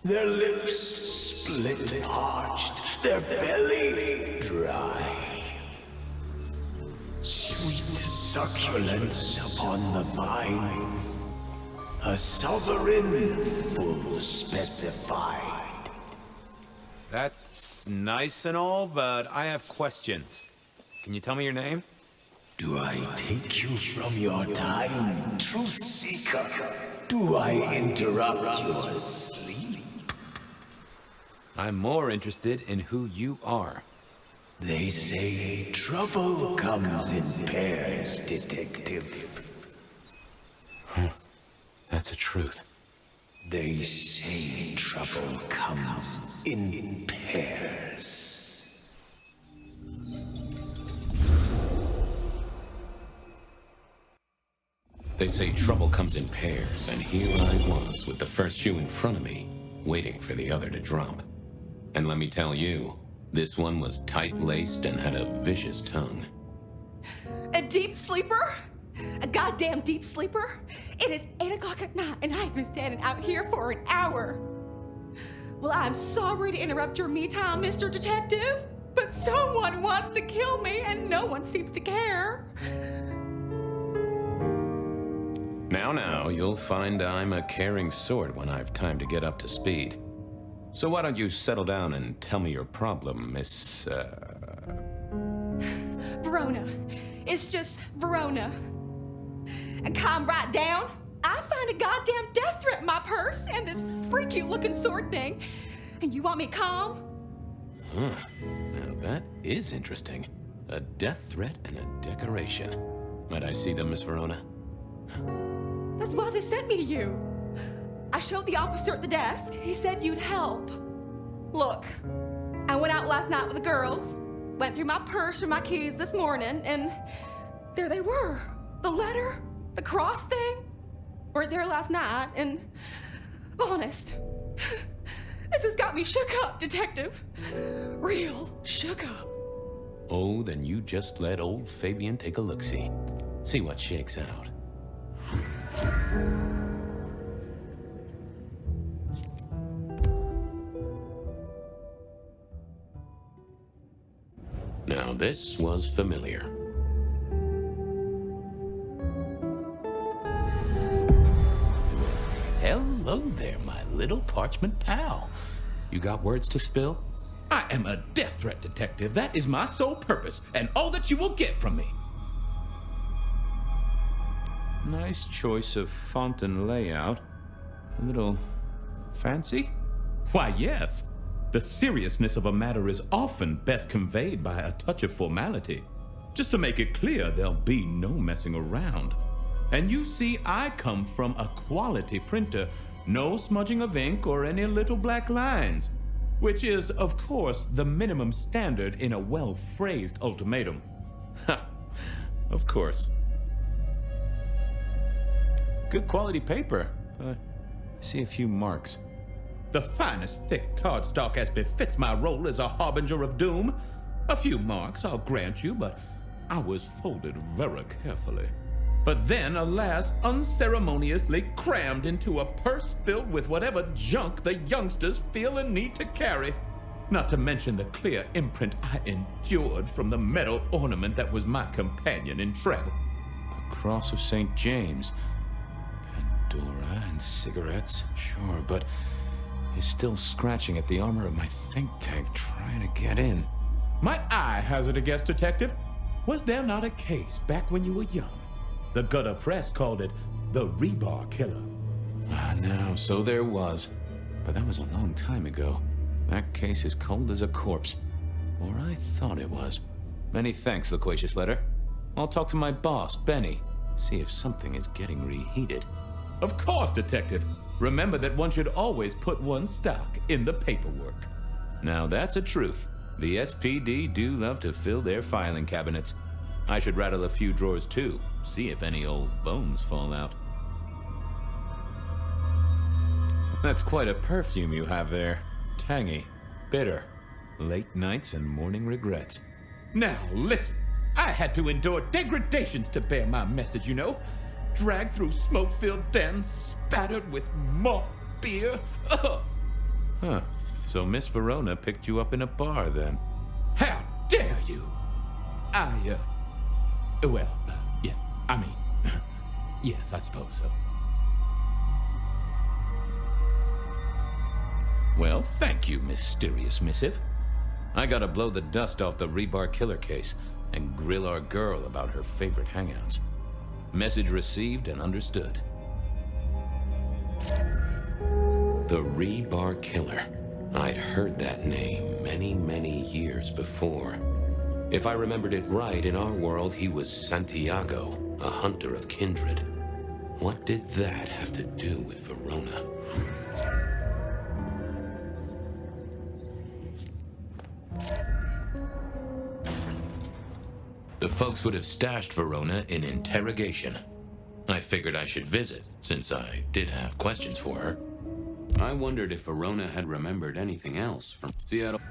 Their lips split parched, their belly dry. Sweet succulence upon the vine, a sovereign full specified. That's nice and all, but I have questions. Can you tell me your name? Do I take you from your time, truth seeker? Do I interrupt your sleep? I'm more interested in who you are. They say trouble comes in pairs, detective. Huh. That's a truth. They say trouble comes in pairs. They say trouble comes in pairs, and here I was with the first shoe in front of me, waiting for the other to drop. And let me tell you, this one was tight-laced and had a vicious tongue. A deep sleeper? A goddamn deep sleeper? It is 8 o'clock at night and I've been standing out here for an hour. Well, I'm sorry to interrupt your me time, Mr. Detective, but someone wants to kill me and no one seems to care. Now, you'll find I'm a caring sort when I've time to get up to speed. So why don't you settle down and tell me your problem, Miss, Verona. It's just Verona. And calm right down. I find a goddamn death threat in my purse and this freaky looking sword thing. And you want me calm? Huh. Now that is interesting. A death threat and a decoration. Might I see them, Miss Verona? That's why they sent me to you. I showed the officer at the desk. He said you'd help. Look, I went out last night with the girls, went through my purse for my keys this morning, and there they were. The letter, the cross thing, weren't there last night, and honest, this has got me shook up, Detective. Real shook up. Oh, then you just let old Fabian take a look-see. See what shakes out. Now this was familiar. Hello there, my little parchment pal. You got words to spill? I am a death threat detective. That is my sole purpose, and all that you will get from me. Nice choice of font and layout. A little fancy? Why, yes. The seriousness of a matter is often best conveyed by a touch of formality. Just to make it clear, there'll be no messing around. And you see, I come from a quality printer. No smudging of ink or any little black lines. Which is, of course, the minimum standard in a well-phrased ultimatum. Ha! Of course. Good quality paper, but I see a few marks. The finest thick cardstock as befits my role as a harbinger of doom. A few marks, I'll grant you, but I was folded very carefully. But then, alas, unceremoniously crammed into a purse filled with whatever junk the youngsters feel a need to carry. Not to mention the clear imprint I endured from the metal ornament that was my companion in travel. The Cross of St. James. Pandora and cigarettes, sure, but he's still scratching at the armor of my think tank trying to get in. Might I hazard a guess, Detective? Was there not a case back when you were young? The gutter press called it the rebar killer. Now, so there was. But that was a long time ago. That case is cold as a corpse. Or I thought it was. Many thanks, loquacious letter. I'll talk to my boss, Benny. See if something is getting reheated. Of course, Detective. Remember that one should always put one's stock in the paperwork. Now that's a truth. The SPD do love to fill their filing cabinets. I should rattle a few drawers too. See if any old bones fall out. That's quite a perfume you have there. Tangy, bitter. Late nights and morning regrets. Now, listen. I had to endure degradations to bear my message, you know. Dragged through smoke-filled dens, spattered with malt beer. Ugh. Huh. So Miss Verona picked you up in a bar, then? How dare you? Yeah, I mean, yes, I suppose so. Well, thank you, mysterious missive. I gotta blow the dust off the rebar killer case and grill our girl about her favorite hangouts. Message received and understood. The rebar killer. I'd heard that name many, many years before. If I remembered it right, in our world, he was Santiago, a hunter of kindred. What did that have to do with Verona? The folks would have stashed Verona in interrogation. I figured I should visit, since I did have questions for her. I wondered if Verona had remembered anything else from Seattle.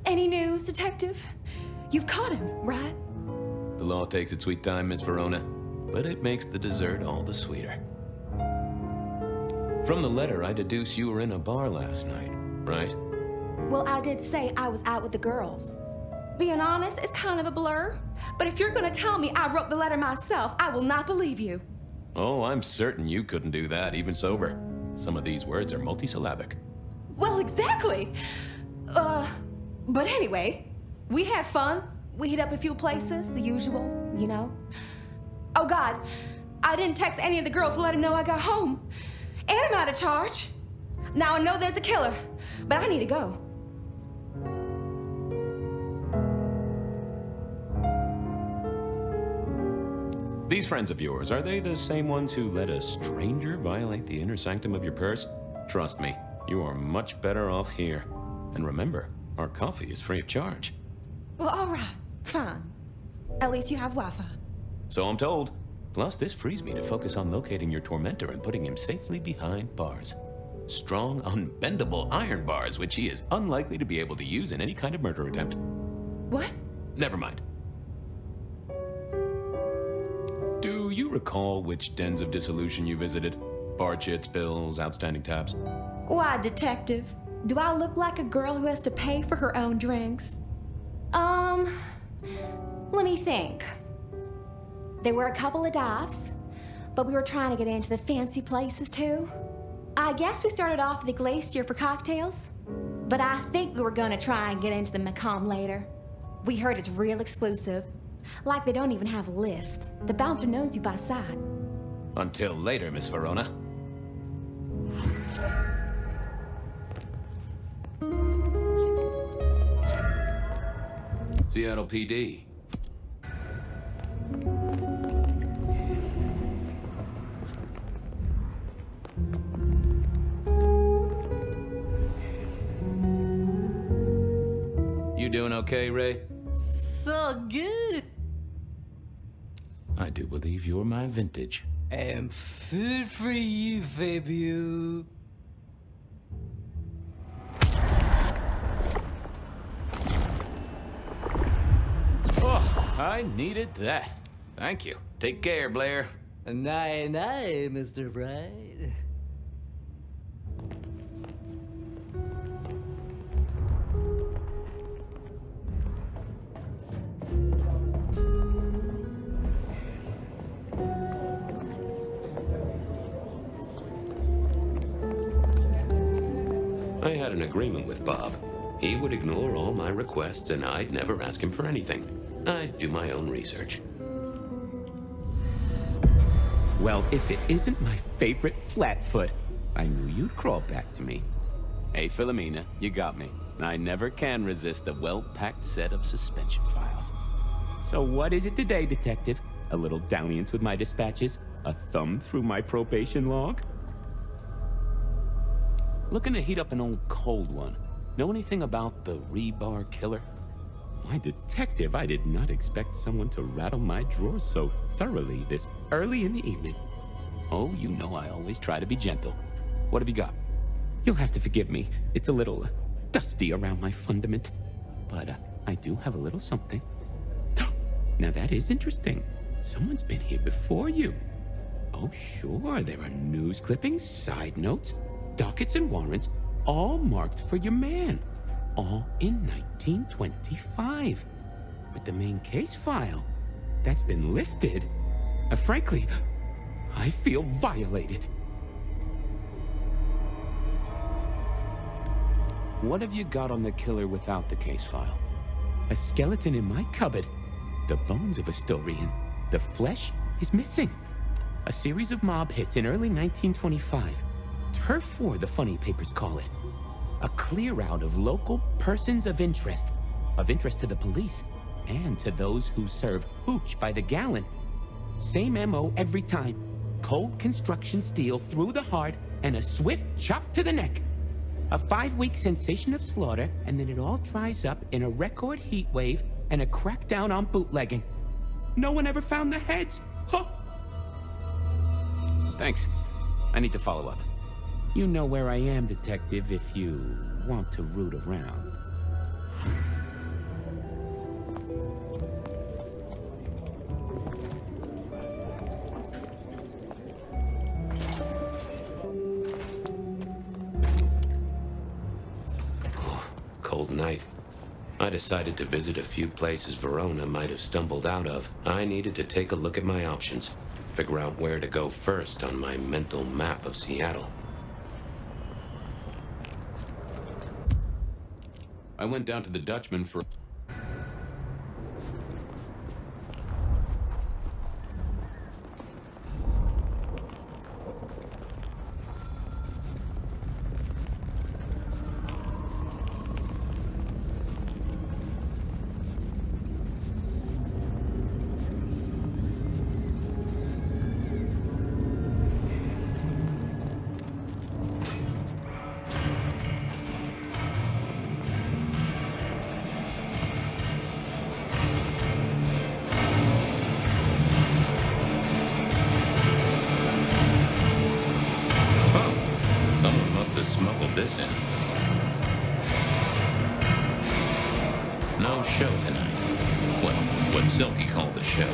Any news, Detective? You've caught him, right? The law takes its sweet time, Miss Verona, but it makes the dessert all the sweeter. From the letter, I deduce you were in a bar last night, right? Well, I did say I was out with the girls. Being honest, it's kind of a blur. But if you're gonna tell me I wrote the letter myself, I will not believe you. Oh, I'm certain you couldn't do that, even sober. Some of these words are multisyllabic. Well, exactly. But anyway, we had fun. We hit up a few places, the usual, you know. Oh God, I didn't text any of the girls to let them know I got home. And I'm out of charge. Now I know there's a killer, but I need to go. These friends of yours, are they the same ones who let a stranger violate the inner sanctum of your purse? Trust me, you are much better off here. And remember, our coffee is free of charge. Well, all right, fine. At least you have Wi-Fi. So I'm told. Plus, this frees me to focus on locating your tormentor and putting him safely behind bars. Strong, unbendable iron bars, which he is unlikely to be able to use in any kind of murder attempt. What? Never mind. Do you recall which dens of dissolution you visited? Bar chits, bills, outstanding tabs? Why, Detective? Do I look like a girl who has to pay for her own drinks? Let me think. There were a couple of dives, but we were trying to get into the fancy places too. I guess we started off at the Glacier for cocktails, but I think we were gonna try and get into the Macomb later. We heard it's real exclusive. Like they don't even have a list. The bouncer knows you by sight. Until later, Miss Verona. Seattle PD. You doing okay, Ray? So good. I do believe you're my vintage. And food for you, Fabio. Oh, I needed that. Thank you. Take care, Blair. Night, night, Mr. Bright. I had an agreement with Bob. He would ignore all my requests and I'd never ask him for anything. I'd do my own research. Well, if it isn't my favorite Flatfoot, I knew you'd crawl back to me. Hey, Philomena, you got me. I never can resist a well-packed set of suspension files. So what is it today, Detective? A little dalliance with my dispatches? A thumb through my probation log? Looking to heat up an old cold one. Know anything about the rebar killer? Why, Detective, I did not expect someone to rattle my drawers so thoroughly this early in the evening. Oh, you know I always try to be gentle. What have you got? You'll have to forgive me. It's a little dusty around my fundament. But I do have a little something. Now that is interesting. Someone's been here before you. Oh, sure, there are news clippings, side notes, dockets and warrants, all marked for your man. All in 1925. But the main case file, that's been lifted. Frankly, I feel violated. What have you got on the killer without the case file? A skeleton in my cupboard. The bones of a Storian. The flesh is missing. A series of mob hits in early 1925. Turf war, the funny papers call it. A clear out of local persons of interest to the police, and to those who serve hooch by the gallon. Same MO every time. Cold construction steel through the heart and a swift chop to the neck. A 5-week sensation of slaughter, and then it all dries up in a record heat wave and a crackdown on bootlegging. No one ever found the heads. Huh. Thanks. I need to follow up. You know where I am, Detective, if you want to root around. Cold night. I decided to visit a few places Verona might have stumbled out of. I needed to take a look at my options, figure out where to go first on my mental map of Seattle. I went down to the Dutchman for... Smuggled this in. No show tonight. Well, what Silky called a show.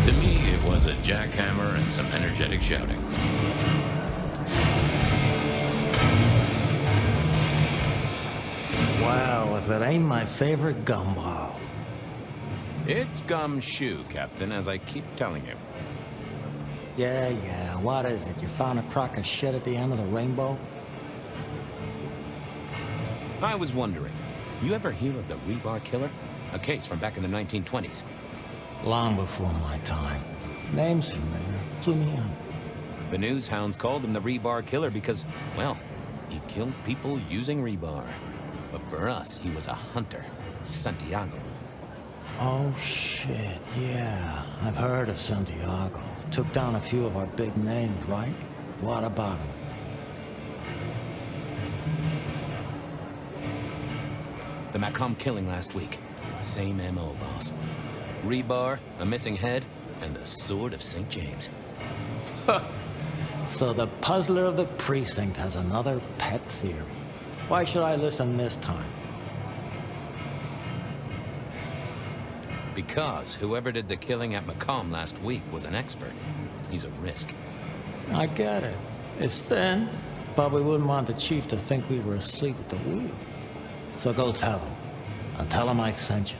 To me, it was a jackhammer and some energetic shouting. Well, if it ain't my favorite gumball. It's gumshoe, Captain, as I keep telling you. Yeah, what is it? You found a crock of shit at the end of the rainbow? I was wondering, you ever hear of the Rebar Killer? A case from back in the 1920s. Long before my time. Name's familiar. Clue me in. The news hounds called him the Rebar Killer because, well, he killed people using rebar. But for us, he was a hunter. Santiago. Oh, shit, yeah. I've heard of Santiago. Took down a few of our big names, right? What about him? The Macomb killing last week. Same MO, boss. Rebar, a missing head, and the Sword of St. James. So the puzzler of the precinct has another pet theory. Why should I listen this time? Because whoever did the killing at Macomb last week was an expert. He's a risk. I get it. It's thin, but we wouldn't want the chief to think we were asleep at the wheel. So go tell him. And tell him I sent you.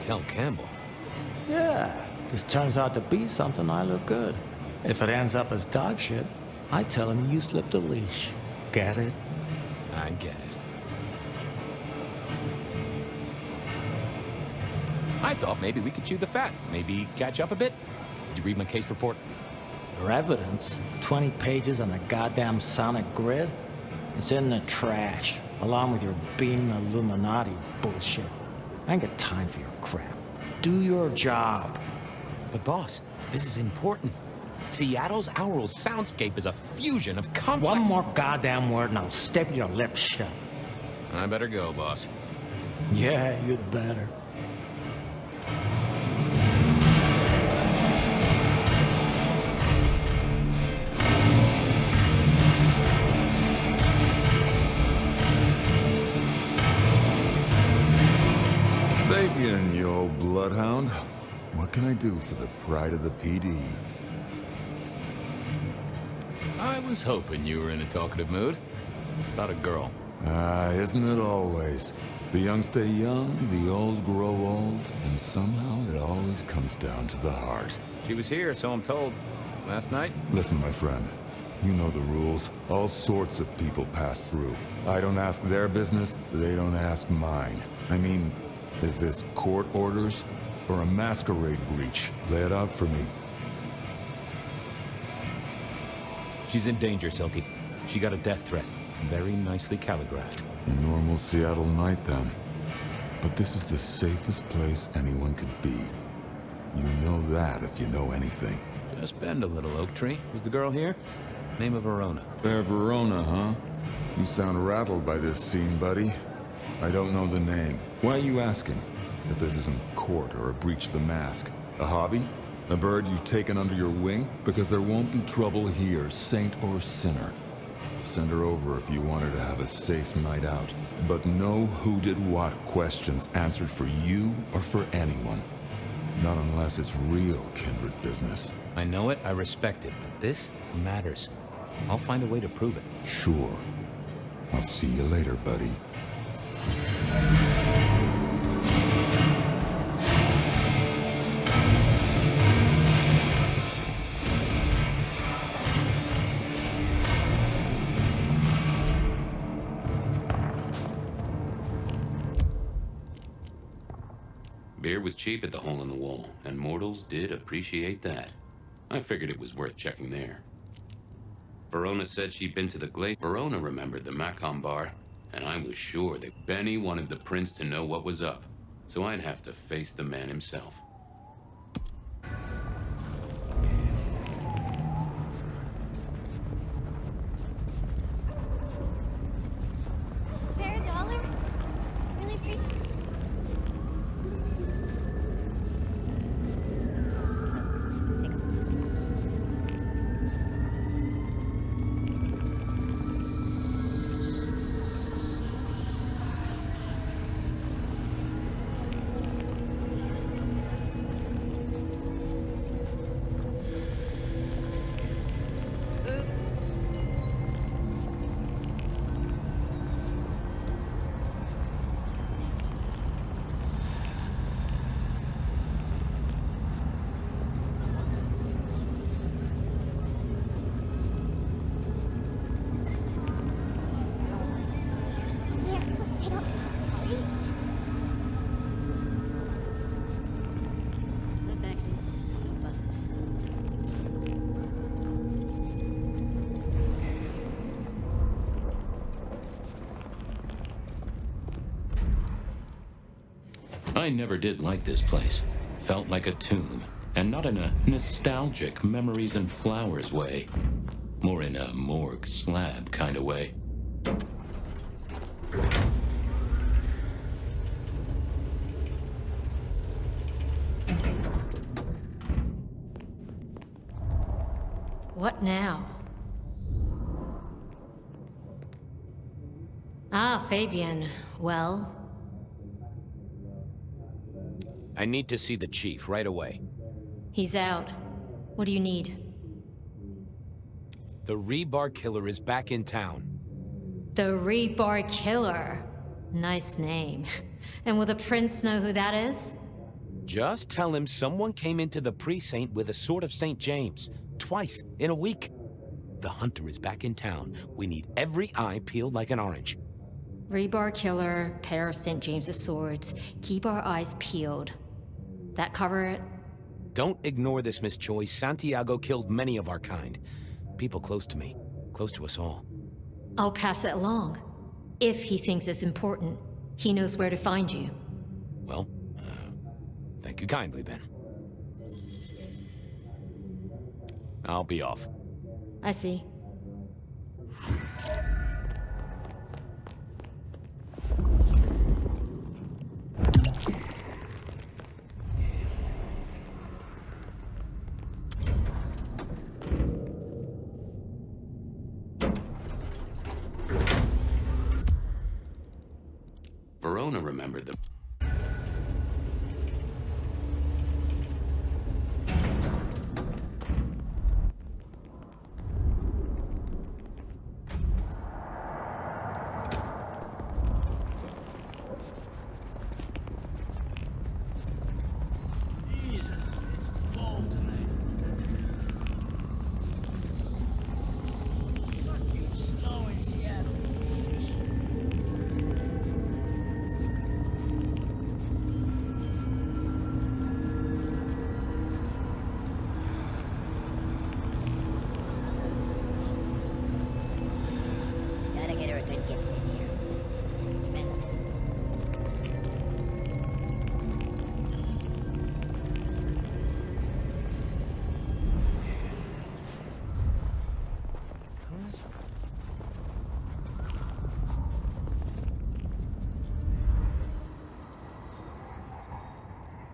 Tell Campbell? Yeah. This turns out to be something, I look good. If it ends up as dog shit, I tell him you slipped a leash. Get it? I get it. I thought maybe we could chew the fat. Maybe catch up a bit. Did you read my case report? For evidence? 20 pages on a goddamn sonic grid? It's in the trash, along with your beam Illuminati bullshit. I ain't got time for your crap. Do your job. But boss, this is important. Seattle's aural soundscape is a fusion of complex... One more goddamn word and I'll staple your lips shut. I better go, boss. Yeah, you'd better. Bloodhound. What can I do for the pride of the PD? I was hoping you were in a talkative mood. It's about a girl. Isn't it always? The young stay young, the old grow old, and somehow it always comes down to the heart. She was here, so I'm told. Last night? Listen, my friend. You know the rules. All sorts of people pass through. I don't ask their business, they don't ask mine. I mean, is this court orders or a masquerade breach? Lay it out for me. She's in danger, Silky. She got a death threat. Very nicely calligraphed. A normal Seattle night, then. But this is the safest place anyone could be. You know that if you know anything. Just bend a little, Oak Tree. Was the girl here? Name of Verona. Fair Verona, huh? You sound rattled by this scene, buddy. I don't know the name. Why are you asking? If this isn't court or a breach of the mask. A hobby? A bird you've taken under your wing? Because there won't be trouble here, saint or sinner. Send her over if you want her to have a safe night out. But no who did what questions answered for you or for anyone. Not unless it's real kindred business. I know it, I respect it, but this matters. I'll find a way to prove it. Sure. I'll see you later, buddy. Beer was cheap at the Hole in the Wall, and mortals did appreciate that. I figured it was worth checking there. Verona said she'd been to the Glade. Verona remembered the Macon bar, and I was sure that Benny wanted the prince to know what was up, so I'd have to face the man himself. Spare a dollar? Really appreciate. I never did like this place. Felt like a tomb, and not in a nostalgic memories and flowers way. More in a morgue slab kind of way. What now? Ah, Fabian. Well? I need to see the chief right away. He's out. What do you need? The Rebar Killer is back in town. The Rebar Killer. Nice name. And will the prince know who that is? Just tell him someone came into the precinct with a sword of St. James. Twice in a week. The hunter is back in town. We need every eye peeled like an orange. Rebar Killer, pair of St. James's swords. Keep our eyes peeled. That cover it? Don't ignore this, Miss Choi. Santiago killed many of our kind. People close to me. Close to us all. I'll pass it along. If he thinks it's important, he knows where to find you. Well, thank you kindly then. I'll be off. I see. Verona remembered the...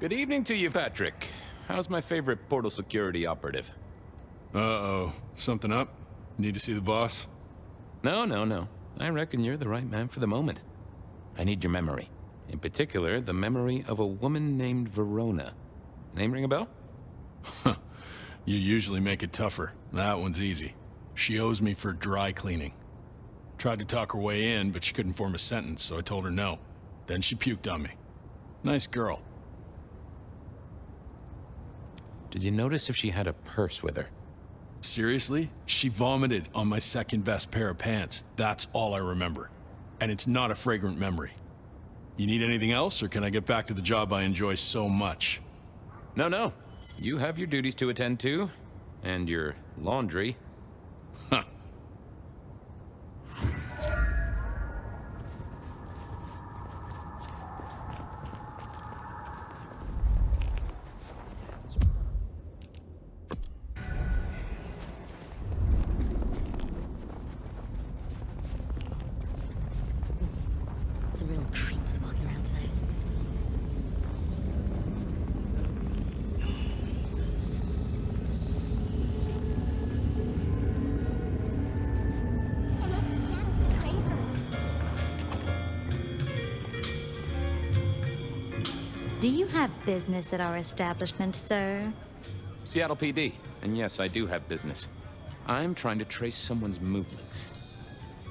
Good evening to you, Patrick. How's my favorite portal security operative? Uh-oh. Something up? Need to see the boss? No. I reckon you're the right man for the moment. I need your memory. In particular, the memory of a woman named Verona. Name ring a bell? You usually make it tougher. That one's easy. She owes me for dry cleaning. Tried to talk her way in, but she couldn't form a sentence, so I told her no. Then she puked on me. Nice girl. Did you notice if she had a purse with her? Seriously? She vomited on my second best pair of pants. That's all I remember. And it's not a fragrant memory. You need anything else, or can I get back to the job I enjoy so much? No. You have your duties to attend to, and your laundry. Huh. Some real creeps walking around tonight. Do you have business at our establishment, sir? Seattle PD. And yes, I do have business. I'm trying to trace someone's movements.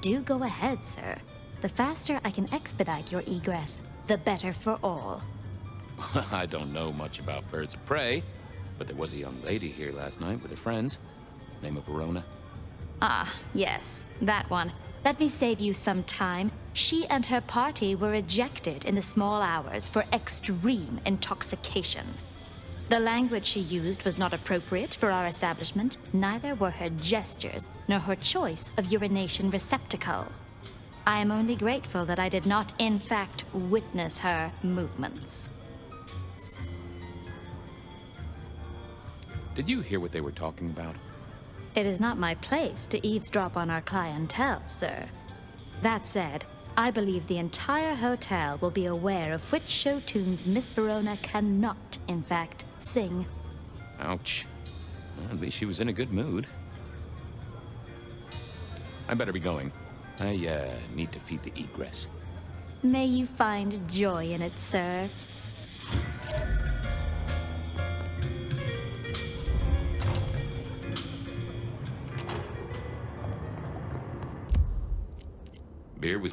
Do go ahead, sir. The faster I can expedite your egress, the better for all. I don't know much about birds of prey, but there was a young lady here last night with her friends. Name of Verona. Ah, yes, that one. Let me save you some time. She and her party were ejected in the small hours for extreme intoxication. The language she used was not appropriate for our establishment, neither were her gestures, nor her choice of urination receptacle. I am only grateful that I did not, in fact, witness her movements. Did you hear what they were talking about? It is not my place to eavesdrop on our clientele, sir. That said, I believe the entire hotel will be aware of which show tunes Miss Verona cannot, in fact, sing. Ouch. Well, at least she was in a good mood. I better be going. I need to feed the egress. May you find joy in it, sir. Beer was...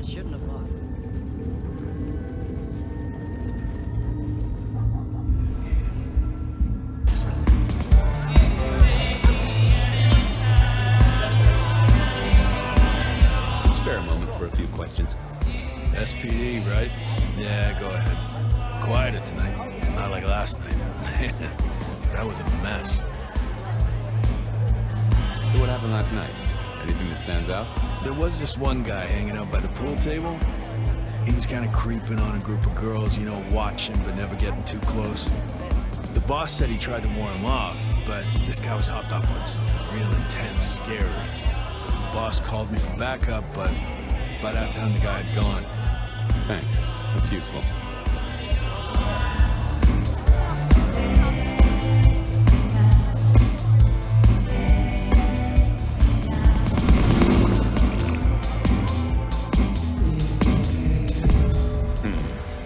Shouldn't have bought. Spare a moment for a few questions. SPD, right? Yeah, go ahead. Quieter tonight. Not like last night. That was a mess. So what happened last night? Anything that stands out? There was this one guy hanging out by the pool table. He was kind of creeping on a group of girls, you know, watching but never getting too close. The boss said he tried to warn him off, but this guy was hopped up on something real intense, scary. The boss called me for backup, but by that time the guy had gone. Thanks. That's useful.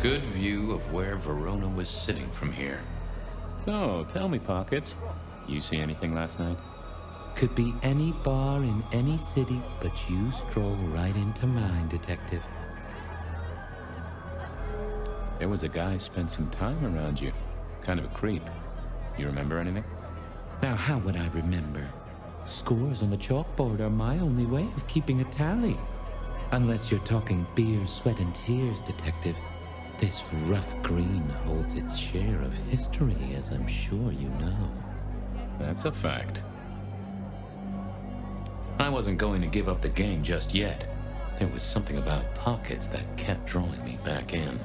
Good view of where Verona was sitting from here. So, tell me, Pockets, you see anything last night? Could be any bar in any city, but you stroll right into mine, Detective. There was a guy spent some time around you. Kind of a creep. You remember anything? Now, how would I remember? Scores on the chalkboard are my only way of keeping a tally. Unless you're talking beer, sweat, and tears, Detective. This rough green holds its share of history, as I'm sure you know. That's a fact. I wasn't going to give up the game just yet. There was something about Pockets that kept drawing me back in.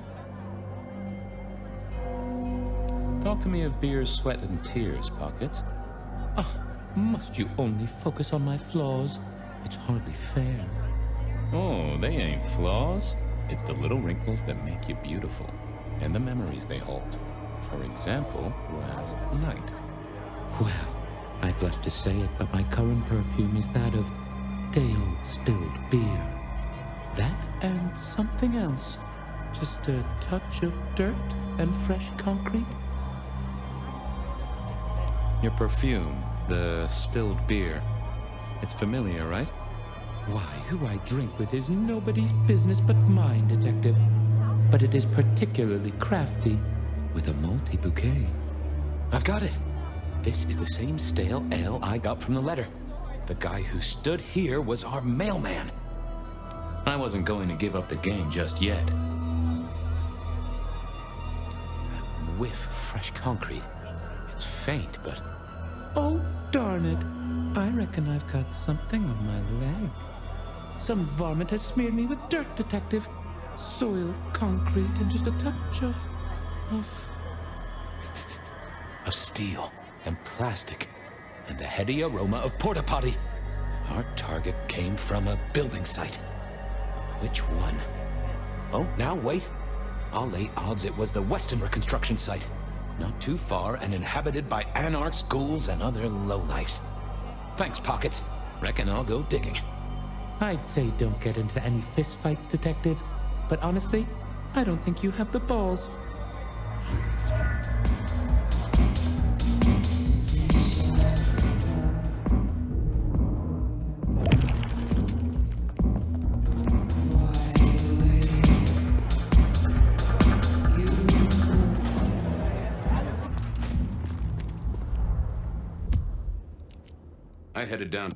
Talk to me of beer, sweat, and tears, Pockets. Ah, must you only focus on my flaws? It's hardly fair. Oh, they ain't flaws. It's the little wrinkles that make you beautiful, and the memories they hold. For example, last night. Well, I blush to say it, but my current perfume is that of day-old spilled beer. That and something else. Just a touch of dirt and fresh concrete. Your perfume, the spilled beer. It's familiar, right? Why, who I drink with is nobody's business but mine, Detective. But it is particularly crafty, with a multi-bouquet. I've got it. This is the same stale ale I got from the letter. The guy who stood here was our mailman. I wasn't going to give up the game just yet. That whiff of fresh concrete. It's faint, but... Oh, darn it. I reckon I've got something on my leg. Some varmint has smeared me with dirt, Detective. Soil, concrete, and just a touch of steel and plastic and the heady aroma of porta potty. Our target came from a building site. Which one? Oh, now wait. I'll lay odds it was the Westenra construction site. Not too far and inhabited by anarchs, ghouls, and other lowlifes. Thanks, Pockets. Reckon I'll go digging. I'd say don't get into any fistfights, Detective. But honestly, I don't think you have the balls. I headed down.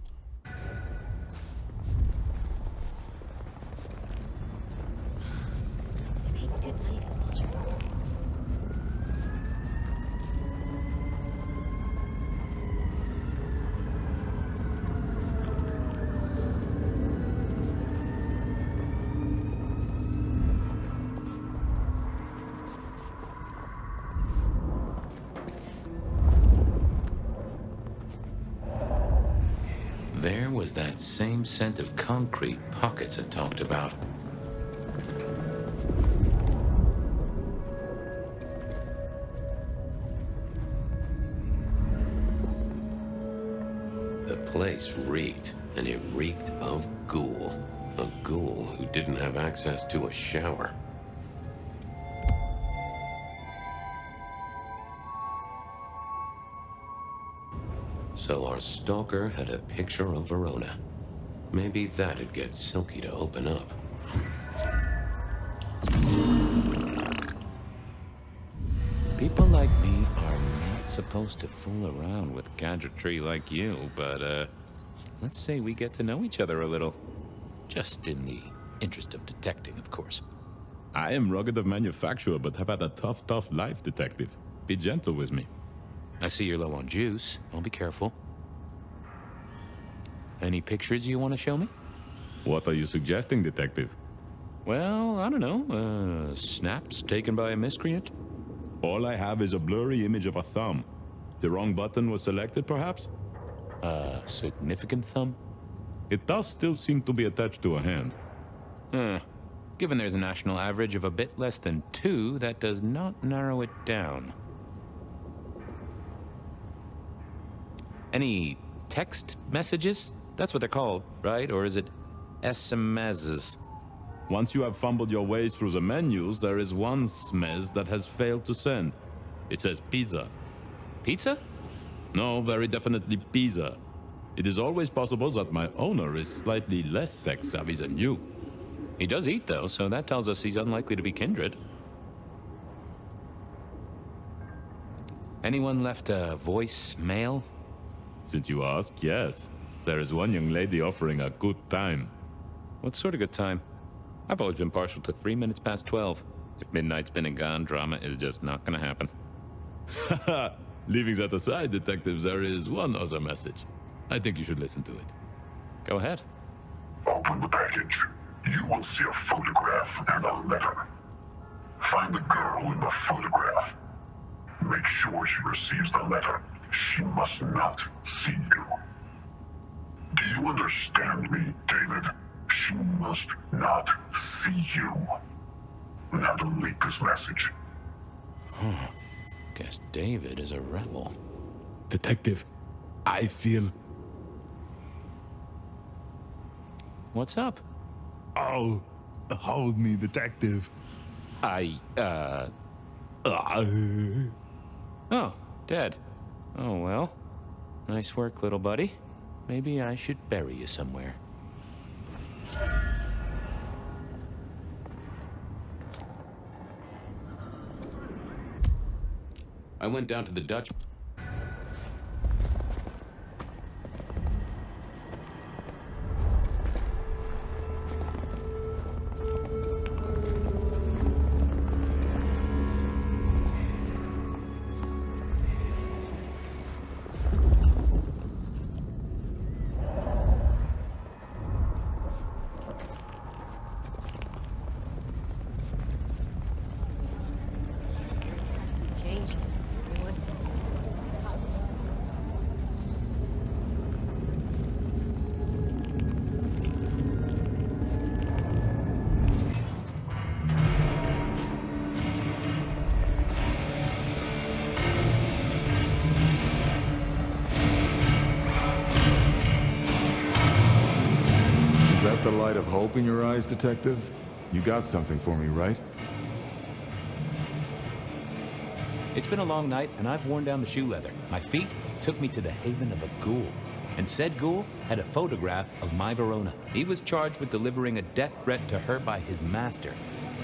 There was that same scent of concrete Pockets had talked about. The place reeked, and it reeked of ghoul. A ghoul who didn't have access to a shower. So our stalker had a picture of Verona. Maybe that'd get Silky to open up. People like me are not supposed to fool around with gadgetry like you, but, let's say we get to know each other a little. Just in the interest of detecting, of course. I am rugged of manufacture, but have had a tough life, Detective. Be gentle with me. I see you're low on juice. I'll be careful. Any pictures you want to show me? What are you suggesting, Detective? Well, I don't know. Snaps taken by a miscreant? All I have is a blurry image of a thumb. The wrong button was selected, perhaps? A significant thumb? It does still seem to be attached to a hand. Given there's a national average of a bit less than 2, that does not narrow it down. Any text messages? That's what they're called, right? Or is it SMSs? Once you have fumbled your way through the menus, there is one SMS that has failed to send. It says pizza. Pizza? No, very definitely pizza. It is always possible that my owner is slightly less tech-savvy than you. He does eat, though, so that tells us he's unlikely to be kindred. Anyone left a voicemail? Since you ask, yes. There is one young lady offering a good time. What sort of good time? I've always been partial to 3 minutes past 12. If midnight's been and gone, drama is just not gonna happen. Haha! Leaving that aside, Detective, there is one other message. I think you should listen to it. Go ahead. Open the package. You will see a photograph and a letter. Find the girl in the photograph. make sure she receives the letter. She must not see you. Do you understand me, David? She must not see you. Now delete this message. Guess David is a rebel. Detective, I feel... What's up? Oh, hold me, detective. Oh, dead. Oh, well. Nice work, little buddy. Maybe I should bury you somewhere. I went down to the Dutch. The light of hope in your eyes, Detective? You got something for me, right? It's been a long night, and I've worn down the shoe leather. My feet took me to the haven of a ghoul. And said ghoul had a photograph of my Verona. He was charged with delivering a death threat to her by his master.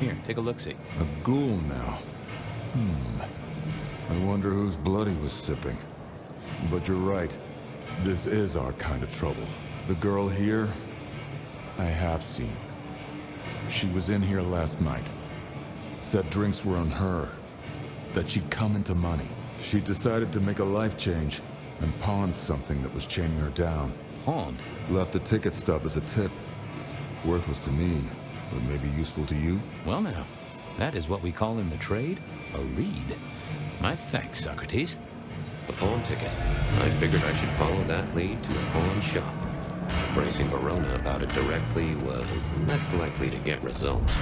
Here, take a look-see. A ghoul now. I wonder whose blood he was sipping. But you're right. This is our kind of trouble. The girl here... I have seen. She was in here last night. Said drinks were on her. That she'd come into money. She decided to make a life change and pawned something that was chaining her down. Pawned? Left a ticket stub as a tip. Worthless to me, but maybe useful to you? Well now, that is what we call in the trade a lead. My thanks, Socrates. The pawn ticket. I figured I should follow that lead to a pawn shop. Bracing Verona about it directly was less likely to get results.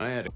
I had a...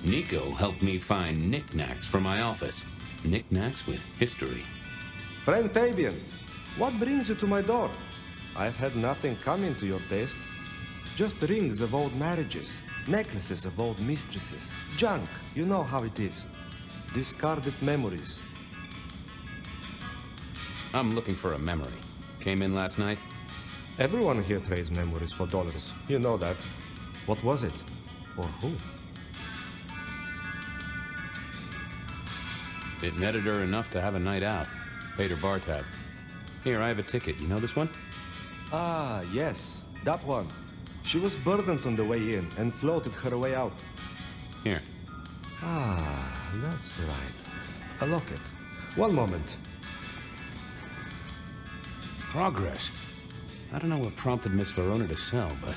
Nico helped me find knickknacks for my office. Knickknacks with history. Friend Fabian, what brings you to my door? I've had nothing coming to your taste. Just rings of old marriages, necklaces of old mistresses, junk, you know how it is. Discarded memories. I'm looking for a memory. Came in last night? Everyone here trades memories for dollars. You know that. What was it? Or who? It netted her enough to have a night out. Paid her bar tab. Here, I have a ticket. You know this one? Ah, yes. That one. She was burdened on the way in and floated her way out. Here. Ah, that's right. A locket. One moment. Progress. I don't know what prompted Miss Verona to sell, but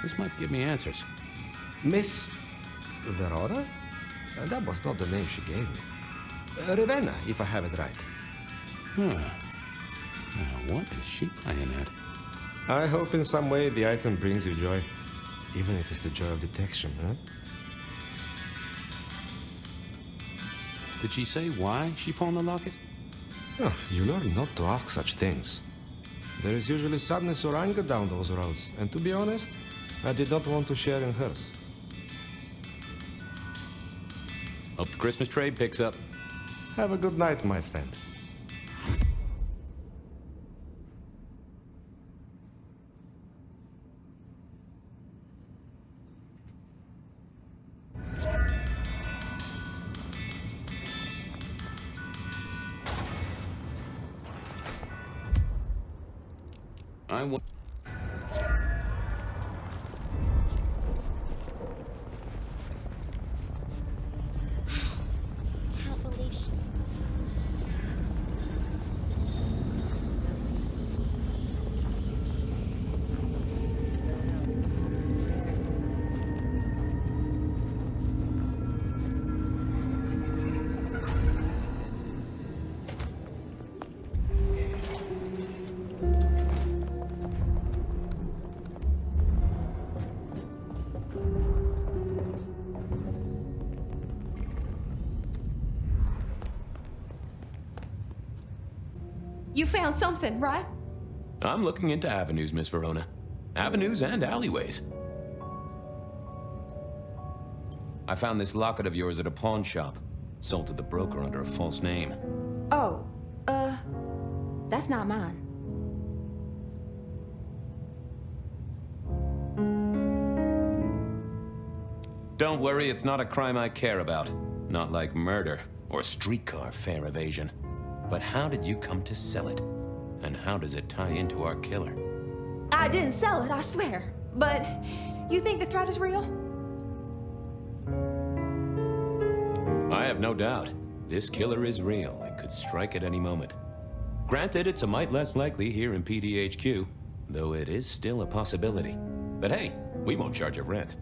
this might give me answers. Miss Verona? That was not the name she gave me. Ravenna, if I have it right. Huh. Now, what is she playing at? I hope in some way the item brings you joy. Even if it's the joy of detection, huh? Did she say why she pawned the locket? Oh, you learn not to ask such things. There is usually sadness or anger down those roads, and to be honest, I did not want to share in hers. Hope the Christmas trade picks up. Have a good night, my friend. Can't believe she... You found something, right? I'm looking into avenues, Miss Verona. Avenues and alleyways. I found this locket of yours at a pawn shop. Sold to the broker under a false name. Oh, that's not mine. Don't worry, it's not a crime I care about. Not like murder or streetcar fare evasion. But how did you come to sell it? And how does it tie into our killer? I didn't sell it, I swear. But you think the threat is real? I have no doubt. This killer is real and could strike at any moment. Granted, it's a mite less likely here in PDHQ, though it is still a possibility. But hey, we won't charge a rent.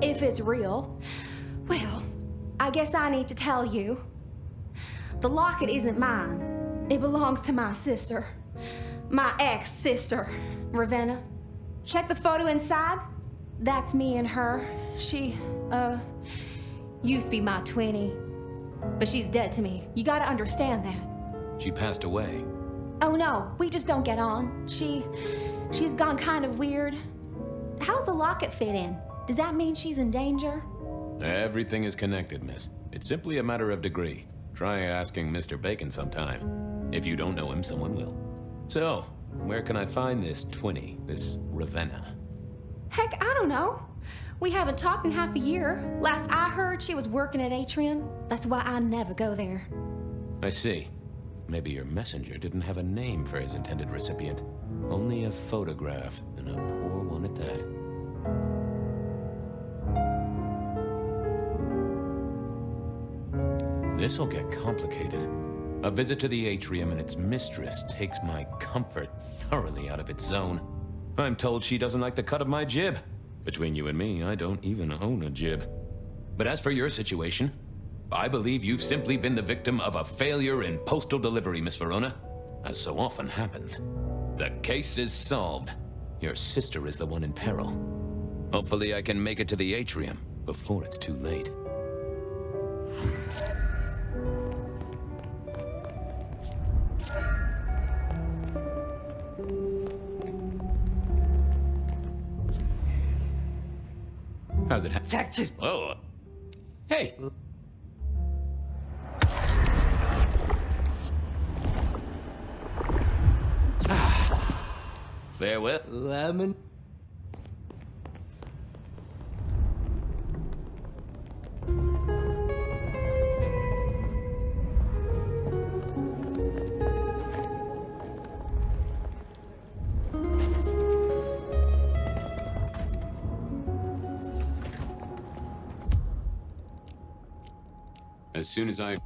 If it's real, well, I guess I need to tell you. The locket isn't mine. It belongs to my sister. My ex-sister, Ravenna. Check the photo inside. That's me and her. She, used to be my twinnie. But she's dead to me. You gotta understand that. She passed away. Oh no, we just don't get on. She's gone kind of weird. How's the locket fit in? Does that mean she's in danger? Everything is connected, miss. It's simply a matter of degree. Try asking Mr. Bacon sometime. If you don't know him, someone will. So, where can I find this twinnie, this Ravenna? Heck, I don't know. We haven't talked in half a year. Last I heard, she was working at Atrium. That's why I never go there. I see. Maybe your messenger didn't have a name for his intended recipient. Only a photograph, and a poor one at that. This'll get complicated. A visit to the atrium and its mistress takes my comfort thoroughly out of its zone. I'm told she doesn't like the cut of my jib. Between you and me, I don't even own a jib. But as for your situation, I believe you've simply been the victim of a failure in postal delivery, Miss Verona, as so often happens. The case is solved. Your sister is the one in peril. Hopefully I can make it to the atrium before it's too late. How's it happen? Oh. Hey! Farewell. Lemon. As soon as I...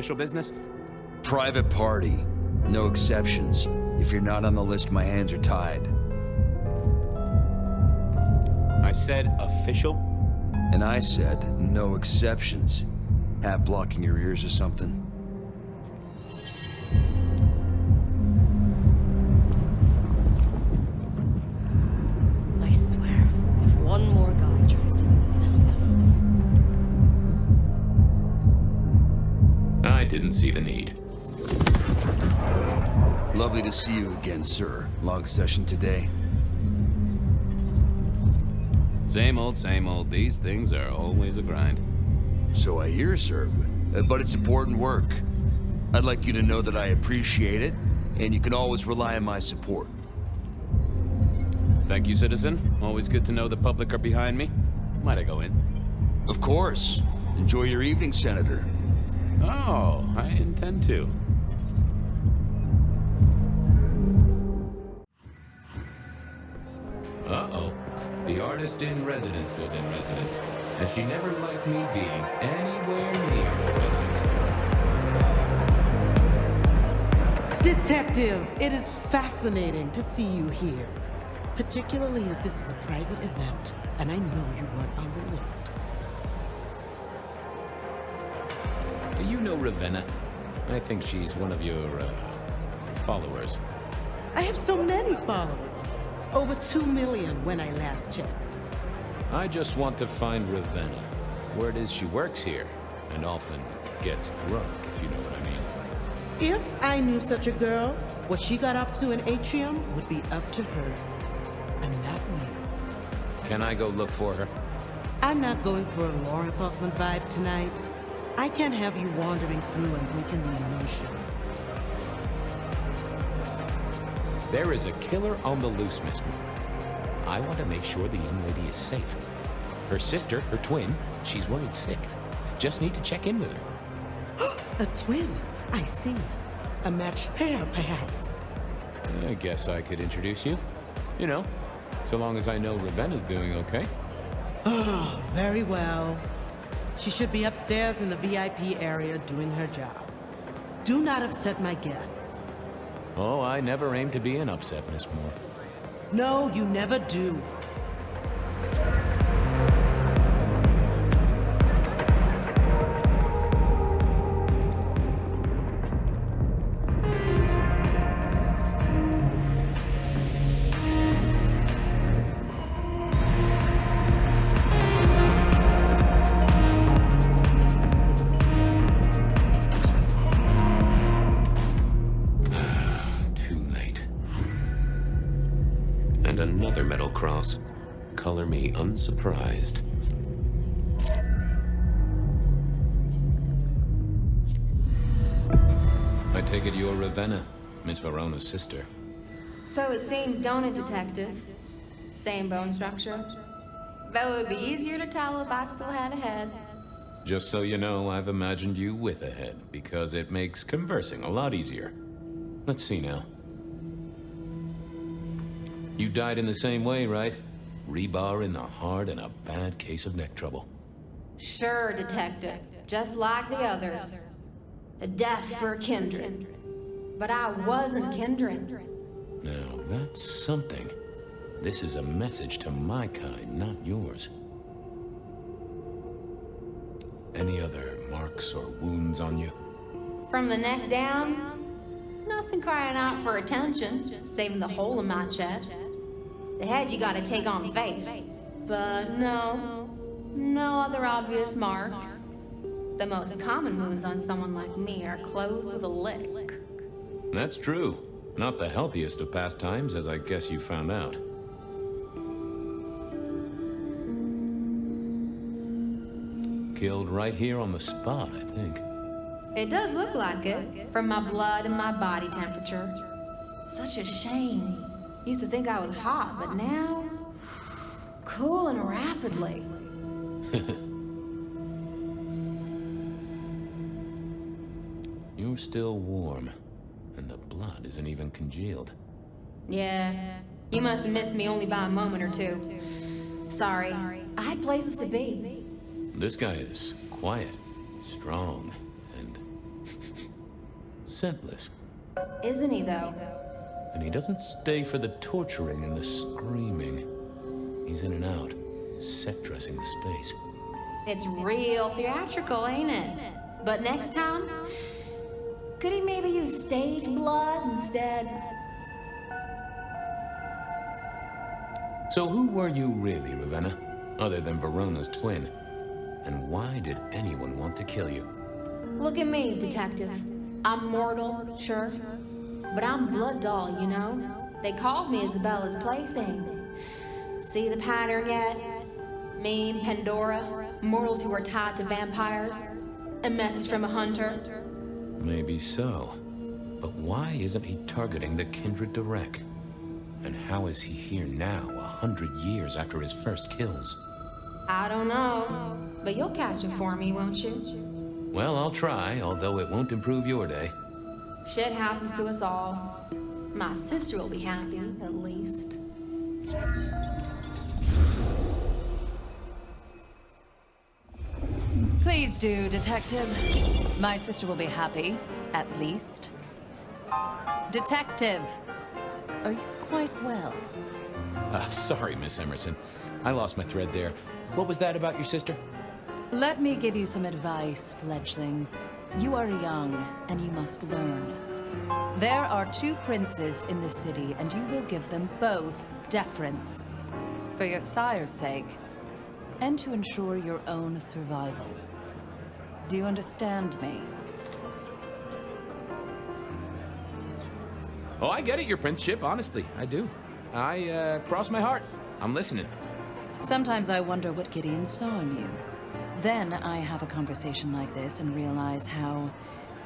official business? Private party. No exceptions. If you're not on the list, my hands are tied. I said official? And I said no exceptions. Hat blocking your ears or something? I swear, if one more guy tries to use this... I didn't see the need. Lovely to see you again, sir. Long session today. Same old. These things are always a grind. So I hear, sir. But it's important work. I'd like you to know that I appreciate it, and you can always rely on my support. Thank you, citizen. Always good to know the public are behind me. Might I go in? Of course. Enjoy your evening, Senator. Oh, I intend to. Uh-oh. The artist in residence was in residence, and she never liked me being anywhere near residence. Detective, it is fascinating to see you here. Particularly as this is a private event, and I know you weren't on the list. Do you know Ravenna? I think she's one of your, followers. I have so many followers. Over 2 million when I last checked. I just want to find Ravenna. Word is she works here, and often gets drunk, if you know what I mean. If I knew such a girl, what she got up to in Atrium would be up to her, and not me. Can I go look for her? I'm not going for a law enforcement vibe tonight. I can't have you wandering through and breaking the immersion. There is a killer on the loose, Miss Moore. I want to make sure the young lady is safe. Her sister, her twin, she's worried sick. Just need to check in with her. A twin? I see. A matched pair, perhaps. I guess I could introduce you. You know, so long as I know Ravenna's doing okay. Oh, very well. She should be upstairs in the VIP area doing her job. Do not upset my guests. Oh, I never aim to be an upset, Miss Moore. No, you never do. Another metal cross. Color me unsurprised. I take it you're Ravenna, Miss Verona's sister. So it seems, don't it, Detective? Same bone structure. Though it would be easier to tell if I still had a head. Just so you know, I've imagined you with a head, because it makes conversing a lot easier. Let's see now. You died in the same way, right? Rebar in the heart and a bad case of neck trouble. Sure, Detective. Just like the others. A death for a kindred. But I wasn't kindred. Now, that's something. This is a message to my kind, not yours. Any other marks or wounds on you? From the neck down, nothing crying out for attention, saving the hole in my chest. The head you gotta take on faith. But no other obvious marks. The most common wounds on someone like me are closed with a lick. That's true. Not the healthiest of pastimes, as I guess you found out. Killed right here on the spot, I think. It does look like it, from my blood and my body temperature. Such a shame. Used to think I was hot, but now... cooling rapidly. You're still warm, and the blood isn't even congealed. Yeah, you must have missed me only by a moment or two. Sorry, I had places to be. This guy is quiet, strong, and scentless. Isn't he, though? And he doesn't stay for the torturing and the screaming. He's in and out, set dressing the space. It's real theatrical, ain't it? But next time, could he maybe use stage blood instead? So who were you really, Ravenna? Other than Verona's twin? And why did anyone want to kill you? Look at me, detective. I'm mortal, sure. But I'm blood doll, you know? They called me Isabella's plaything. See the pattern yet? Me, Pandora, mortals who are tied to vampires. A message from a hunter. Maybe so. But why isn't he targeting the Kindred direct? And how is he here now, 100 years after his first kills? I don't know. But you'll catch him for me, won't you? Well, I'll try, although it won't improve your day. Shit happens to us all. My sister will be happy, at least. Please do, Detective. My sister will be happy, at least. Detective, are you quite well? Sorry, Miss Emerson. I lost my thread there. What was that about your sister? Let me give you some advice, fledgling. You are young, and you must learn. There are 2 princes in this city, and you will give them both deference. For your sire's sake, and to ensure your own survival. Do you understand me? Oh, I get it, your princeship, honestly. I do. Cross my heart. I'm listening. Sometimes I wonder what Gideon saw in you. Then I have a conversation like this and realize how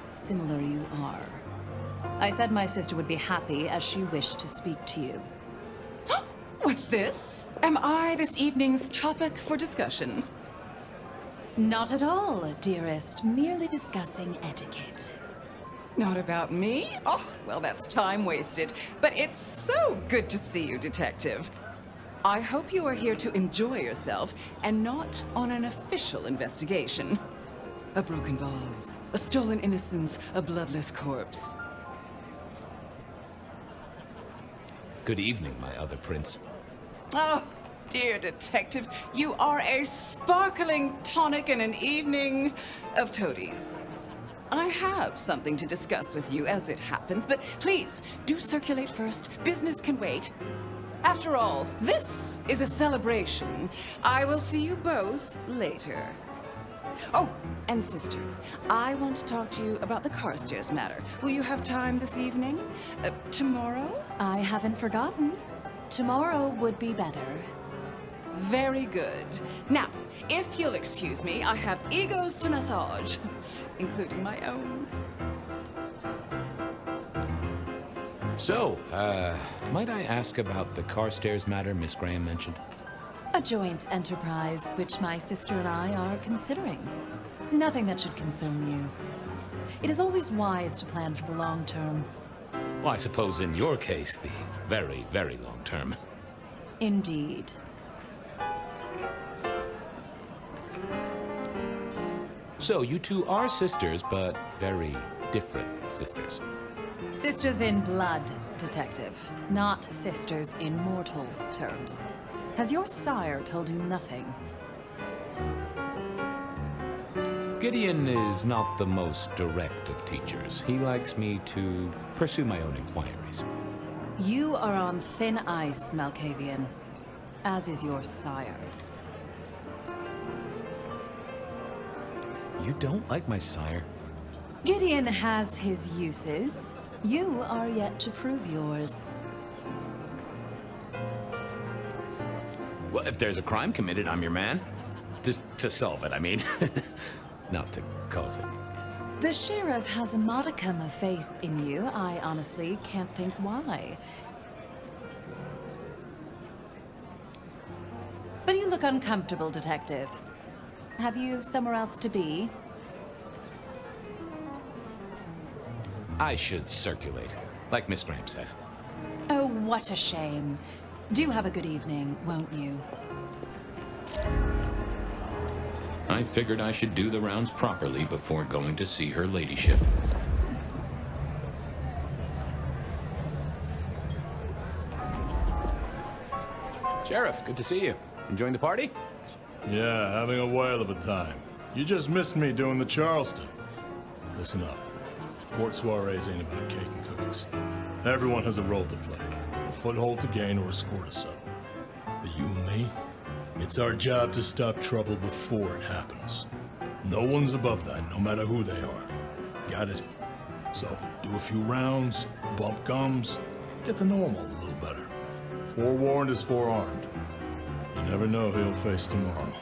similar you are. I said my sister would be happy as she wished to speak to you. What's this? Am I this evening's topic for discussion? Not at all, dearest. Merely discussing etiquette. Not about me? Oh, well, that's time wasted. But it's so good to see you, Detective. I hope you are here to enjoy yourself and not on an official investigation. A broken vase, a stolen innocence, a bloodless corpse. Good evening, my other prince. Oh, dear Detective, you are a sparkling tonic in an evening of toadies. I have something to discuss with you as it happens, but please, do circulate first. Business can wait. After all, this is a celebration. I will see you both later. Oh, and sister, I want to talk to you about the Carstairs matter. Will you have time this evening? Tomorrow? I haven't forgotten. Tomorrow would be better. Very good. Now, if you'll excuse me, I have egos to massage, including my own. So, might I ask about the Carstairs matter Miss Graham mentioned? A joint enterprise which my sister and I are considering. Nothing that should concern you. It is always wise to plan for the long term. Well, I suppose in your case, the very, very long term. Indeed. So, you two are sisters, but very different sisters. Sisters in blood, Detective. Not sisters in mortal terms. Has your sire told you nothing? Gideon is not the most direct of teachers. He likes me to pursue my own inquiries. You are on thin ice, Malkavian. As is your sire. You don't like my sire? Gideon has his uses. You are yet to prove yours. Well, if there's a crime committed, I'm your man. To solve it, I mean. Not to cause it. The sheriff has a modicum of faith in you. I honestly can't think why. But you look uncomfortable, Detective. Have you somewhere else to be? I should circulate, like Miss Graham said. Oh, what a shame. Do have a good evening, won't you? I figured I should do the rounds properly before going to see her ladyship. Sheriff, good to see you. Enjoying the party? Yeah, having a whale of a time. You just missed me doing the Charleston. Listen up. Court soirees ain't about cake and cookies. Everyone has a role to play. A foothold to gain or a score to settle. But you and me, it's our job to stop trouble before it happens. No one's above that, no matter who they are. Got it? So, do a few rounds, bump gums, get to know them all a little better. Forewarned is forearmed. You never know who you'll face tomorrow.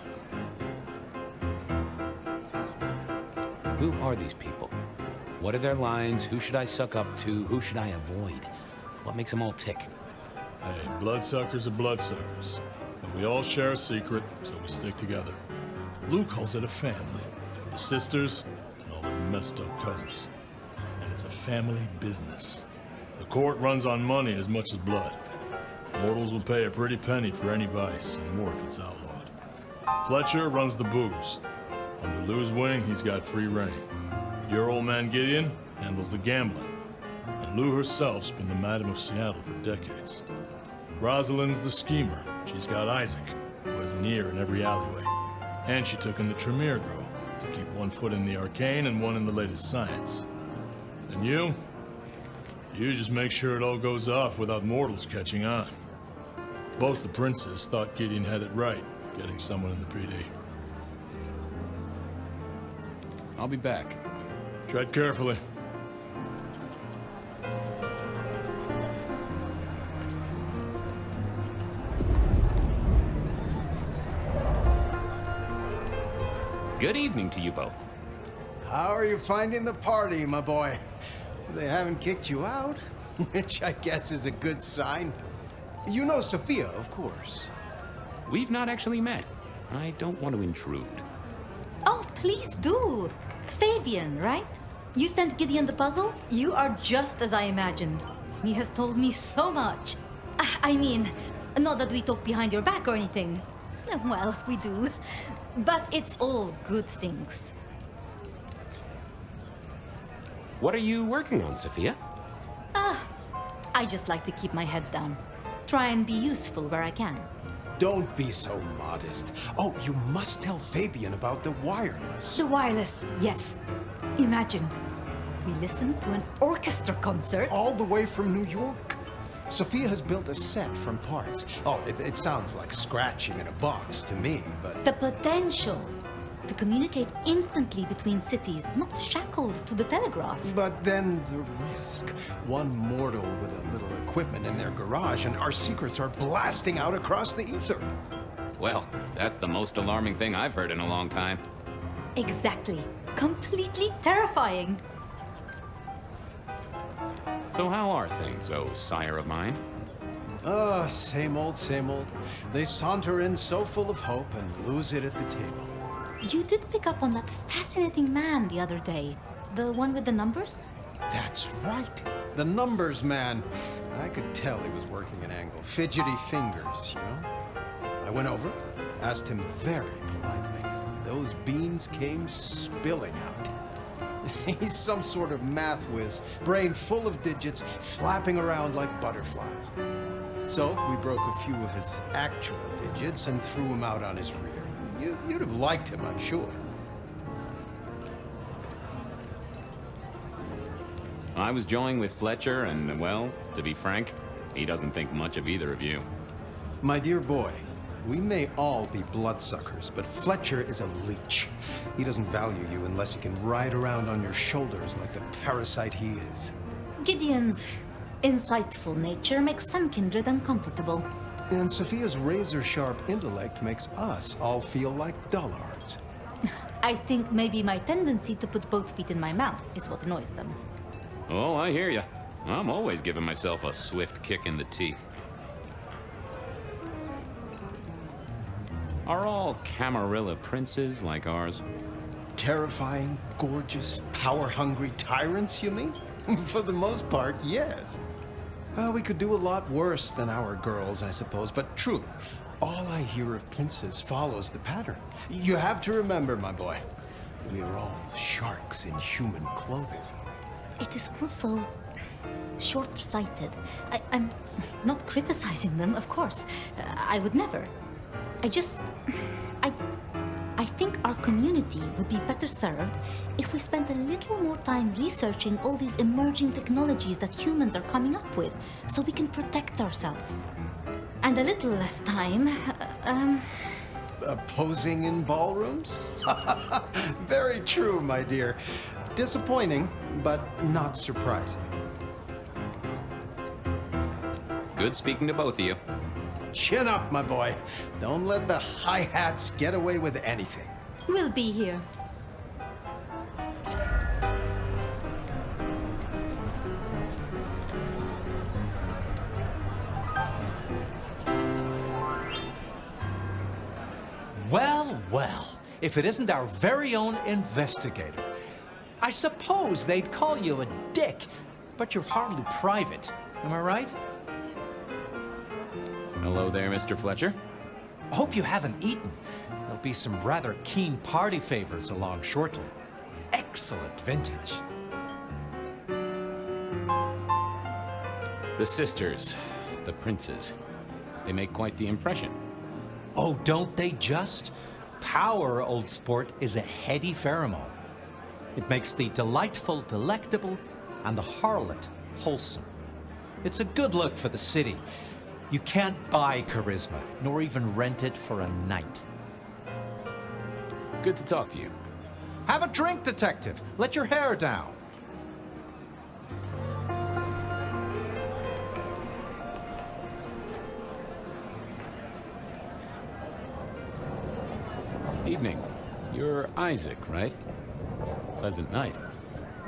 Who are these people? What are their lines? Who should I suck up to? Who should I avoid? What makes them all tick? Hey, bloodsuckers are bloodsuckers. But we all share a secret, so we stick together. Lou calls it a family. The sisters and all their messed up cousins. And it's a family business. The court runs on money as much as blood. Mortals will pay a pretty penny for any vice, and more if it's outlawed. Fletcher runs the booze. Under Lou's wing, he's got free reign. Your old man Gideon handles the gambling. And Lou herself's been the Madam of Seattle for decades. Rosalind's the schemer. She's got Isaac, who has an ear in every alleyway. And she took in the Tremere girl to keep one foot in the arcane and one in the latest science. And you just make sure it all goes off without mortals catching on. Both the princes thought Gideon had it right, getting someone in the PD. I'll be back. Tread carefully. Good evening to you both. How are you finding the party, my boy? They haven't kicked you out, which I guess is a good sign. You know Sophia, of course. We've not actually met. I don't want to intrude. Oh, please do. Fabian, right? You sent Gideon the puzzle? You are just as I imagined. He has told me so much. I mean, not that we talk behind your back or anything. Well, we do. But it's all good things. What are you working on, Sophia? I just like to keep my head down. Try and be useful where I can. Don't be so modest. Oh, you must tell Fabian about the wireless. The wireless, yes. Imagine, we listened to an orchestra concert. All the way from New York. Sophia has built a set from parts. Oh, it sounds like scratching in a box to me, but... The potential to communicate instantly between cities, not shackled to the telegraph. But then the risk. One mortal with a little equipment in their garage, and our secrets are blasting out across the ether. Well, that's the most alarming thing I've heard in a long time. Exactly. Completely terrifying. So how are things, oh sire of mine? Same old, same old. They saunter in so full of hope and lose it at the table. You did pick up on that fascinating man the other day. The one with the numbers? That's right. The numbers man. I could tell he was working an angle. Fidgety fingers, you know? I went over, asked him very politely. Those beans came spilling out. He's some sort of math whiz, brain full of digits, flapping around like butterflies. So we broke a few of his actual digits and threw him out on his rear. You'd have liked him, I'm sure. I was joined with Fletcher, and, well, to be frank, he doesn't think much of either of you. My dear boy, we may all be bloodsuckers, but Fletcher is a leech. He doesn't value you unless he can ride around on your shoulders like the parasite he is. Gideon's insightful nature makes some kindred uncomfortable. And Sophia's razor-sharp intellect makes us all feel like dullards. I think maybe my tendency to put both feet in my mouth is what annoys them. Oh, I hear you. I'm always giving myself a swift kick in the teeth. Are all Camarilla princes like ours? Terrifying, gorgeous, power-hungry tyrants, you mean? For the most part, yes. We could do a lot worse than our girls, I suppose, but truly, all I hear of princes follows the pattern. You have to remember, my boy, we are all sharks in human clothing. It is also short-sighted. I'm not criticizing them, of course. I would never. I think our community would be better served if we spent a little more time researching all these emerging technologies that humans are coming up with, so we can protect ourselves. And a little less time, Posing in ballrooms? Very true, my dear. Disappointing, but not surprising. Good speaking to both of you. Chin up, my boy. Don't let the hi-hats get away with anything. we'll be here. Well, well, if it isn't our very own investigator. I suppose they'd call you a dick, but you're hardly private. Am I right? Hello there, Mr. Fletcher. I hope you haven't eaten. There'll be some rather keen party favors along shortly. Excellent vintage. The sisters, the princes. They make quite the impression. Oh, don't they just? Power, old sport, is a heady pheromone. It makes the delightful delectable and the harlot wholesome. It's a good look for the city. You can't buy charisma, nor even rent it for a night. Good to talk to you. Have a drink, detective. Let your hair down. Evening. You're Isaac, right? Pleasant night.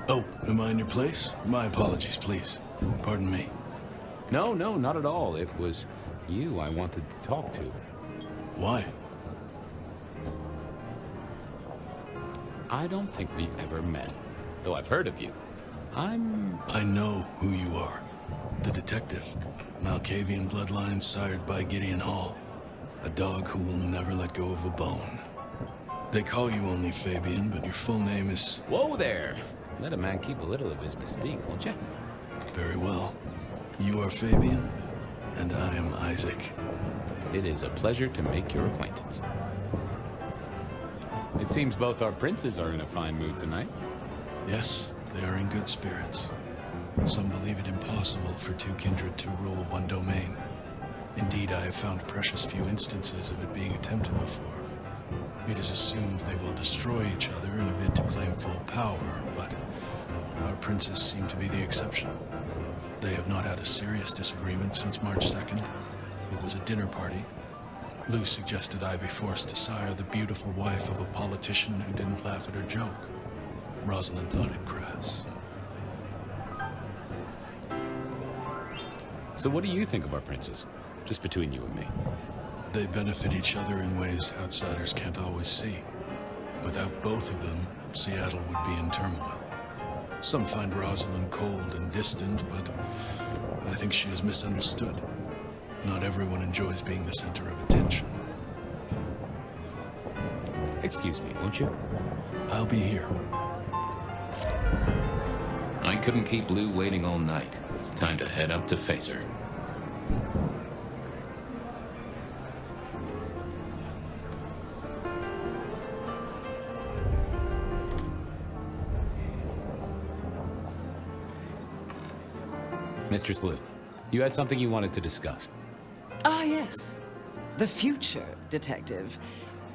Oh, am I in your place? My apologies, please. Pardon me. No, not at all. It was you I wanted to talk to. Why? I don't think we've ever met, though I've heard of you. I know who you are. The detective. Malkavian bloodlines sired by Gideon Hall. A dog who will never let go of a bone. They call you only Fabian, but your full name is... Whoa there! Let a man keep a little of his mystique, won't you? Very well. You are Fabian, and I am Isaac. It is a pleasure to make your acquaintance. It seems both our princes are in a fine mood tonight. Yes, they are in good spirits. Some believe it impossible for two kindred to rule one domain. Indeed, I have found precious few instances of it being attempted before. It is assumed they will destroy each other in a bid to claim full power, but our princes seem to be the exception. They have not had a serious disagreement since March 2nd. It was a dinner party. Lou suggested I be forced to sire the beautiful wife of a politician who didn't laugh at her joke. Rosalind thought it crass. So what do you think of our princes? Just between you and me. They benefit each other in ways outsiders can't always see. Without both of them, Seattle would be in turmoil. Some find Rosalind cold and distant, but I think she is misunderstood. Not everyone enjoys being the center of attention. Excuse me, won't you? I'll be here. I couldn't keep Lou waiting all night. Time to head up to face her. Mistress Lou, you had something you wanted to discuss. Ah, yes. The future, Detective.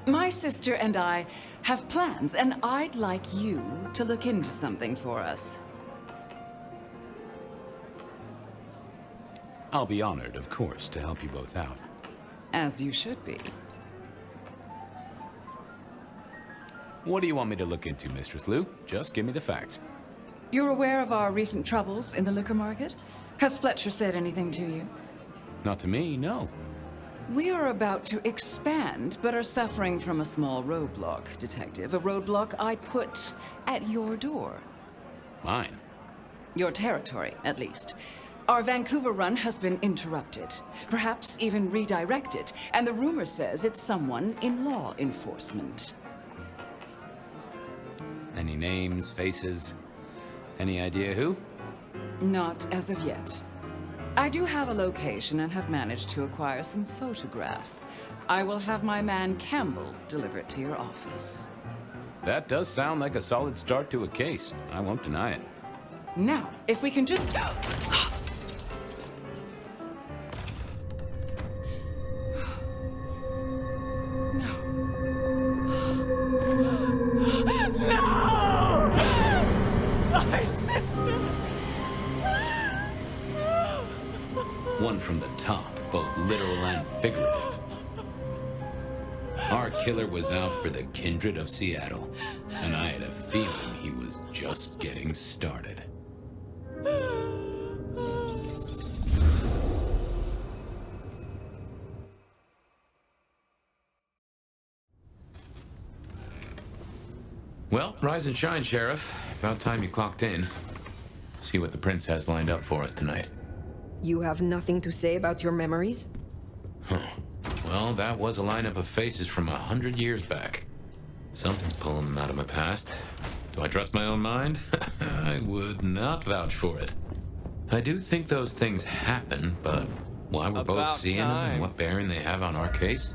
My sister and I have plans, and I'd like you to look into something for us. I'll be honored, of course, to help you both out. As you should be. What do you want me to look into, Mistress Lou? Just give me the facts. You're aware of our recent troubles in the liquor market? Has Fletcher said anything to you? Not to me, no. We are about to expand, but are suffering from a small roadblock, Detective. A roadblock I put at your door. Mine? Your territory, at least. Our Vancouver run has been interrupted, perhaps even redirected, and the rumor says it's someone in law enforcement. Any names, faces? Any idea who? Not as of yet. I do have a location and have managed to acquire some photographs. I will have my man Campbell deliver it to your office. That does sound like a solid start to a case. I won't deny it. Now, if we can just... No! My sister! One from the top, both literal and figurative. Our killer was out for the kindred of Seattle, and I had a feeling he was just getting started. Well, rise and shine, Sheriff. About time you clocked in. See what the Prince has lined up for us tonight. You have nothing to say about your memories? Huh. Well, that was a lineup of faces from 100 years back. Something's pulling them out of my past. Do I trust my own mind? I would not vouch for it. I do think those things happen, but why we're both seeing them and what bearing they have on our case,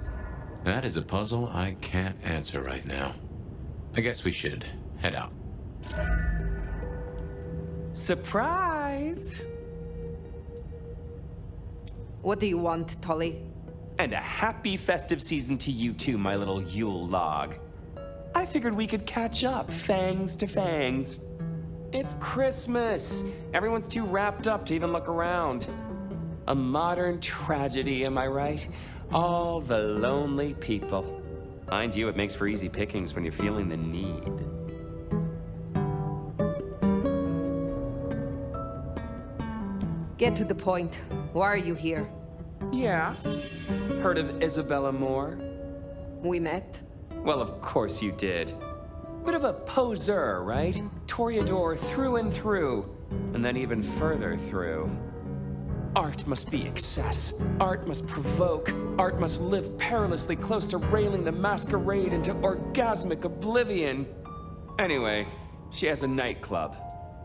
that is a puzzle I can't answer right now. I guess we should head out. Surprise! What do you want, Tully? And a happy festive season to you too, my little Yule log. I figured we could catch up, fangs to fangs. It's Christmas. Everyone's too wrapped up to even look around. A modern tragedy, am I right? All the lonely people. Mind you, it makes for easy pickings when you're feeling the need. Get to the point. Why are you here? Yeah. Heard of Isabella Moore? We met? Well, of course you did. Bit of a poseur, right? Toreador through and through, and then even further through. Art must be excess. Art must provoke. Art must live perilously close to railing the masquerade into orgasmic oblivion. Anyway, she has a nightclub,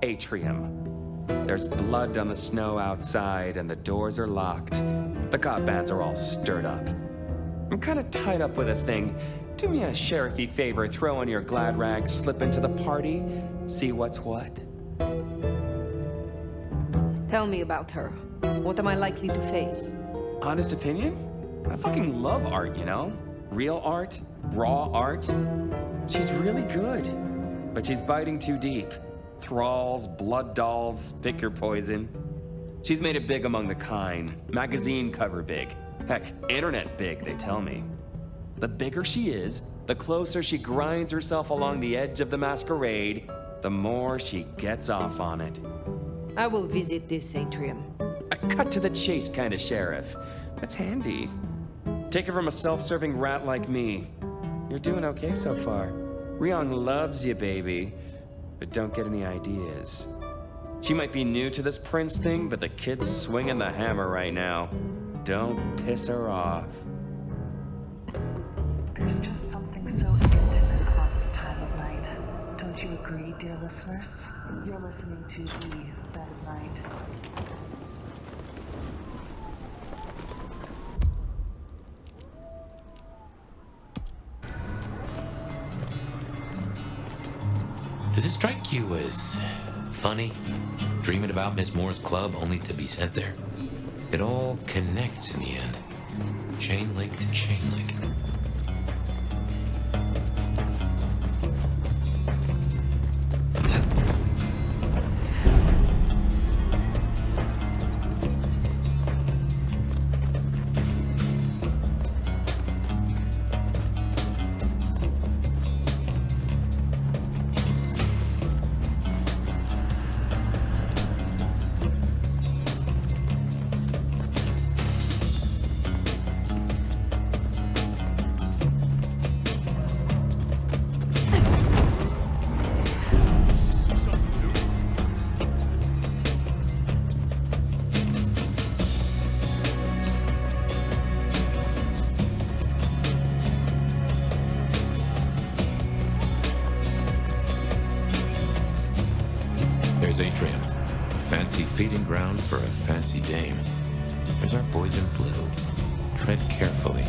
Atrium. There's blood on the snow outside, and the doors are locked. The cop bands are all stirred up. I'm kind of tied up with a thing. Do me a sheriffy favor, throw on your glad rags, slip into the party, see what's what. Tell me about her. What am I likely to face? Honest opinion? I fucking love art, you know? Real art, raw art. She's really good, but she's biting too deep. Thralls, blood dolls, pick your poison. She's made it big among the kind. Magazine cover big. Heck, internet big, they tell me. The bigger she is, the closer she grinds herself along the edge of the masquerade, the more she gets off on it. I will visit this atrium. A cut to the chase kind of sheriff. That's handy. Take it from a self-serving rat like me. You're doing okay so far. Ryong loves you, baby. But don't get any ideas. She might be new to this Prince thing, but the kid's swinging the hammer right now. Don't piss her off. There's just something so intimate about this time of night. Don't you agree, dear listeners? You're listening to The Bed of Night. Does it strike you as funny, dreaming about Miss Moore's club only to be sent there? It all connects in the end. Chain link to chain link. Fancy feeding ground for a fancy dame. There's our boys in blue. Tread carefully.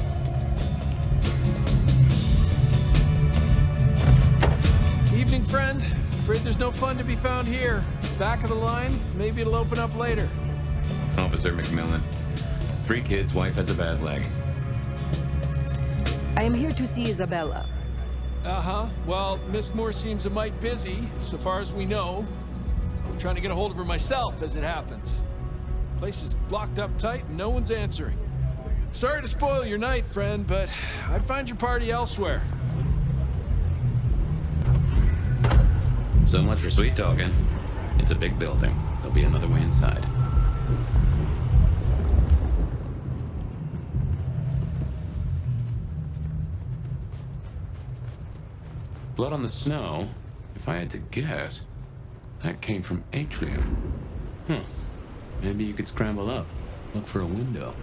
Evening, friend. Afraid there's no fun to be found here. Back of the line, maybe it'll open up later. Officer McMillan. 3 kids, wife has a bad leg. I am here to see Isabella. Uh-huh. Well, Miss Moore seems a mite busy, so far as we know. I'm trying to get a hold of her myself, as it happens. Place is blocked up tight and no one's answering. Sorry to spoil your night, friend, but I'd find your party elsewhere. So much for sweet talking. It's a big building. There'll be another way inside. Blood on the snow, if I had to guess, that came from Atrium. Maybe you could scramble up, look for a window.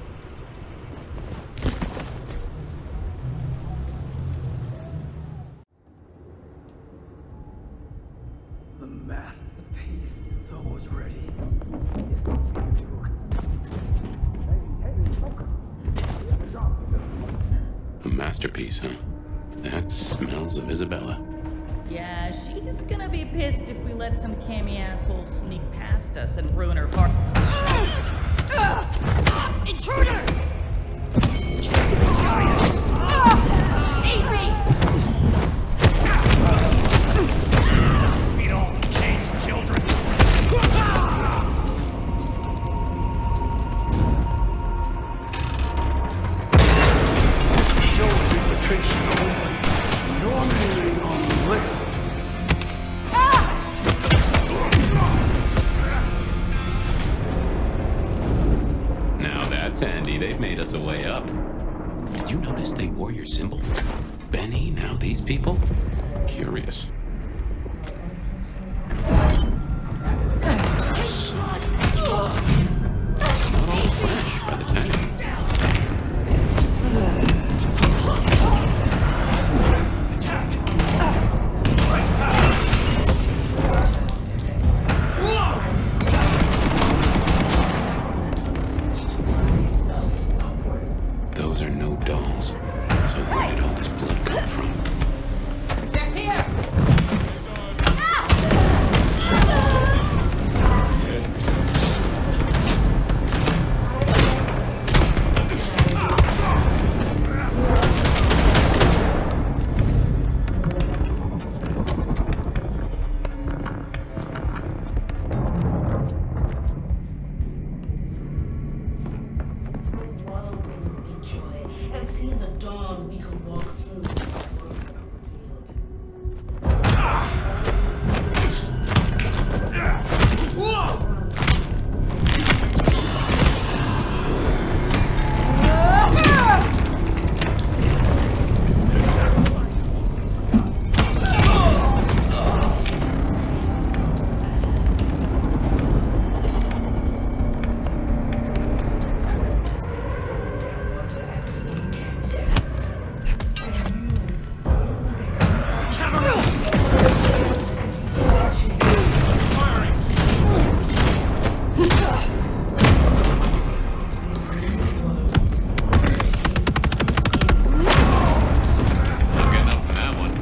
The masterpiece is almost ready. A masterpiece, huh? That smells of Isabella. Yeah, she's gonna be pissed if we let some cammy assholes sneak past us and ruin her heart. Intruder! Aid me! We don't change children. Shows invitation only. No name on the list. Now that's handy. They've made us a way up. Did you notice they wore your symbol? Benny, now these people? Curious. Not all flesh by the time. Those are no dolls. So where did all this blood come from? They're here! And see the dawn we could walk through works unrevealed. Not getting up for that one.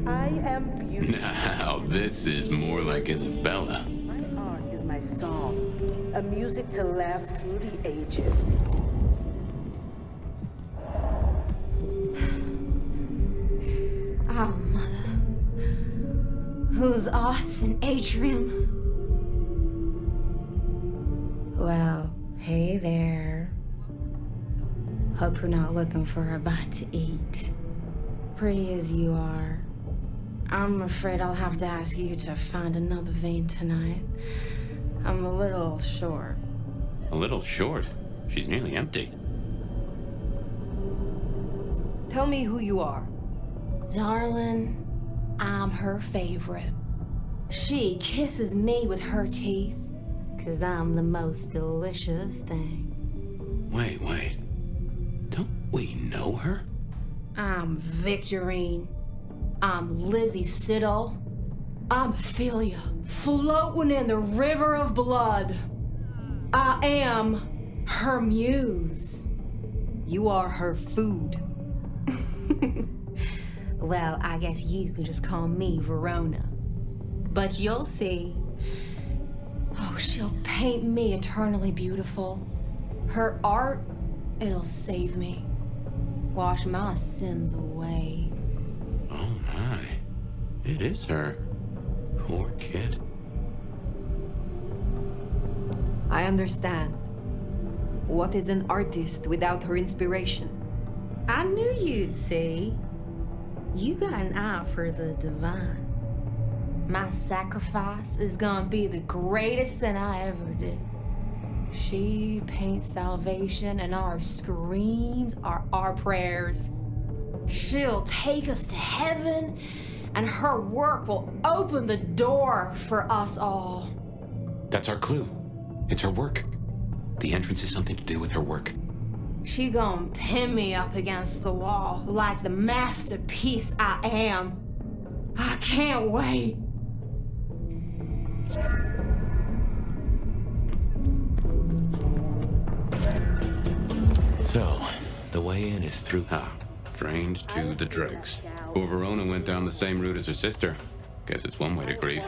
I am beauty. Now, this is more like Isabella. My art is my song, a music to last through the ages. Oh, mother. Whose art's in Atrium? Well, hey there. Hope you're not looking for a bite to eat. Pretty as you are, I'm afraid I'll have to ask you to find another vein tonight. I'm a little short. A little short. She's nearly empty. Tell me who you are. Darling, I'm her favorite. She kisses me with her teeth, 'cause I'm the most delicious thing. Wait. Don't we know her? I'm Victorine. I'm Lizzie Siddle. I'm Ophelia, floating in the river of blood. I am her muse. You are her food. Well, I guess you could just call me Verona. But you'll see. Oh, she'll paint me eternally beautiful. Her art, it'll save me. Wash my sins away. Oh my. It is her. Poor kid. I understand. What is an artist without her inspiration? I knew you'd see. You got an eye for the divine. My sacrifice is gonna be the greatest thing I ever did. She paints salvation, and our screams are our prayers. She'll take us to heaven, and her work will open the door for us all. That's our clue. It's her work. The entrance is something to do with her work. She gonna pin me up against the wall like the masterpiece I am. I can't wait. So, the way in is through... drained to the dregs. Poor Verona went down the same route as her sister. Guess it's one way to grieve.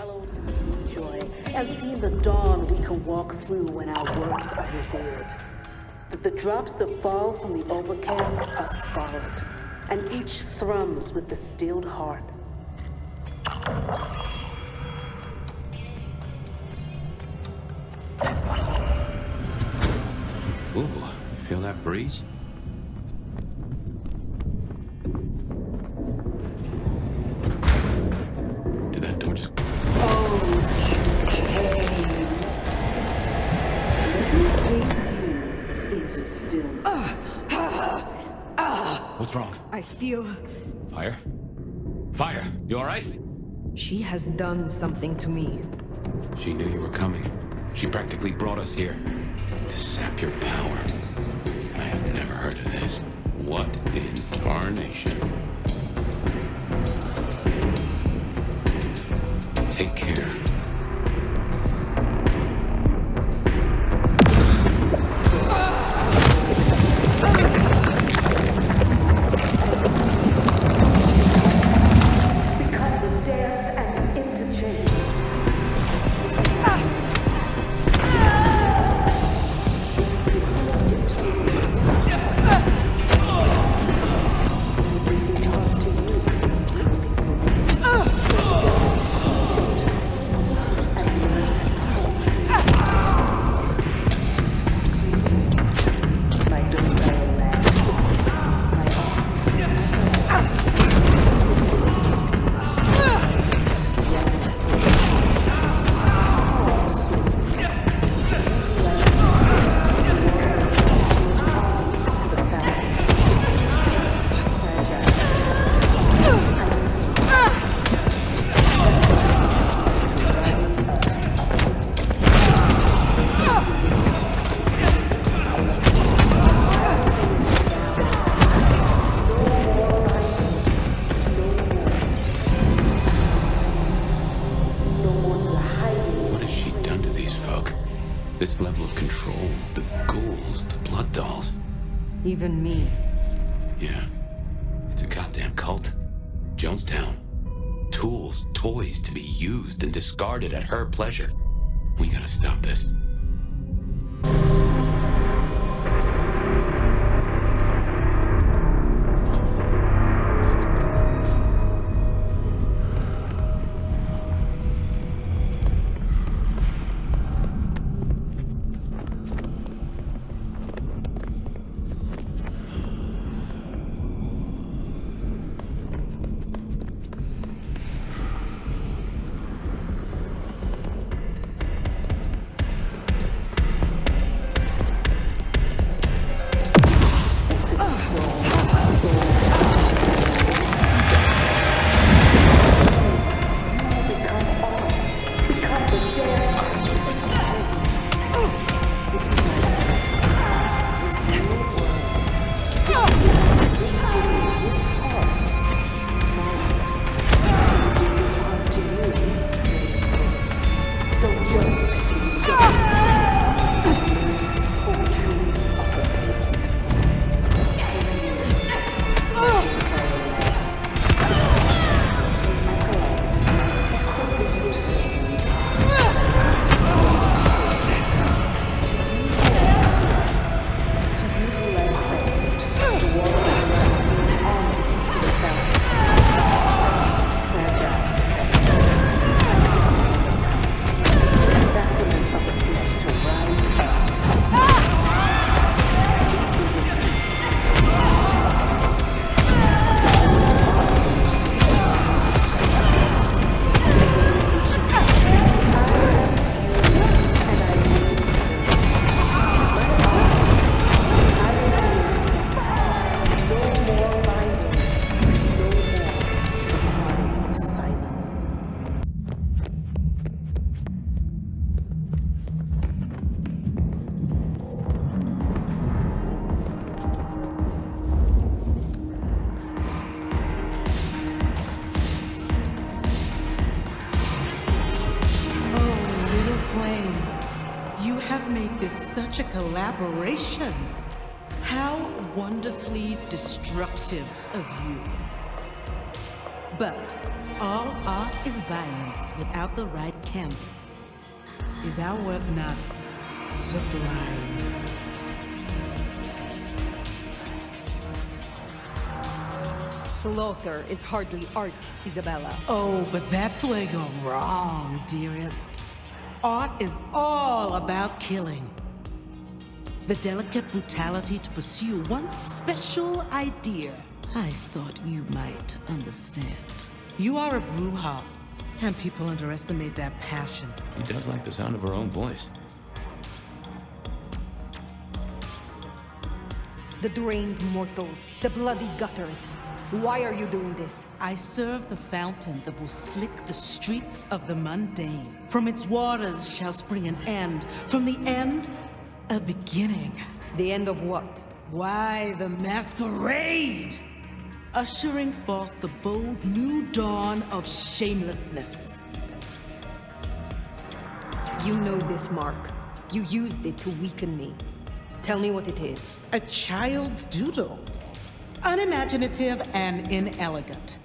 Joy, and see the dawn we can walk through when our works are revealed. That the drops that fall from the overcast are scarlet, and each thrums with the stilled heart. Ooh, feel that breeze? Did that door just... What's wrong? I feel... Fire? Fire, you all right? She has done something to me. She knew you were coming. She practically brought us here to sap your power. I have never heard of this. What in tarnation? Take care. This level of control, the ghouls, the blood dolls. Even me. Yeah. It's a goddamn cult. Jonestown. Tools, toys to be used and discarded at her pleasure. We gotta stop this. collaboration. How wonderfully destructive of you. But all art is violence without the right canvas. Is our work not sublime? Slaughter is hardly art, Isabella. Oh, but that's where you're wrong, dearest. Art is all about killing. The delicate brutality to pursue one special idea. I thought you might understand. You are a Bruja, and people underestimate that passion. He does like the sound of her own voice. The drained mortals, the bloody gutters. Why are you doing this? I serve the fountain that will slick the streets of the mundane. From its waters shall spring an end. From the end, a beginning. The end of what? Why, the Masquerade! Ushering forth the bold new dawn of shamelessness. You know this, Mark. You used it to weaken me. Tell me what it is. A child's doodle. Unimaginative and inelegant.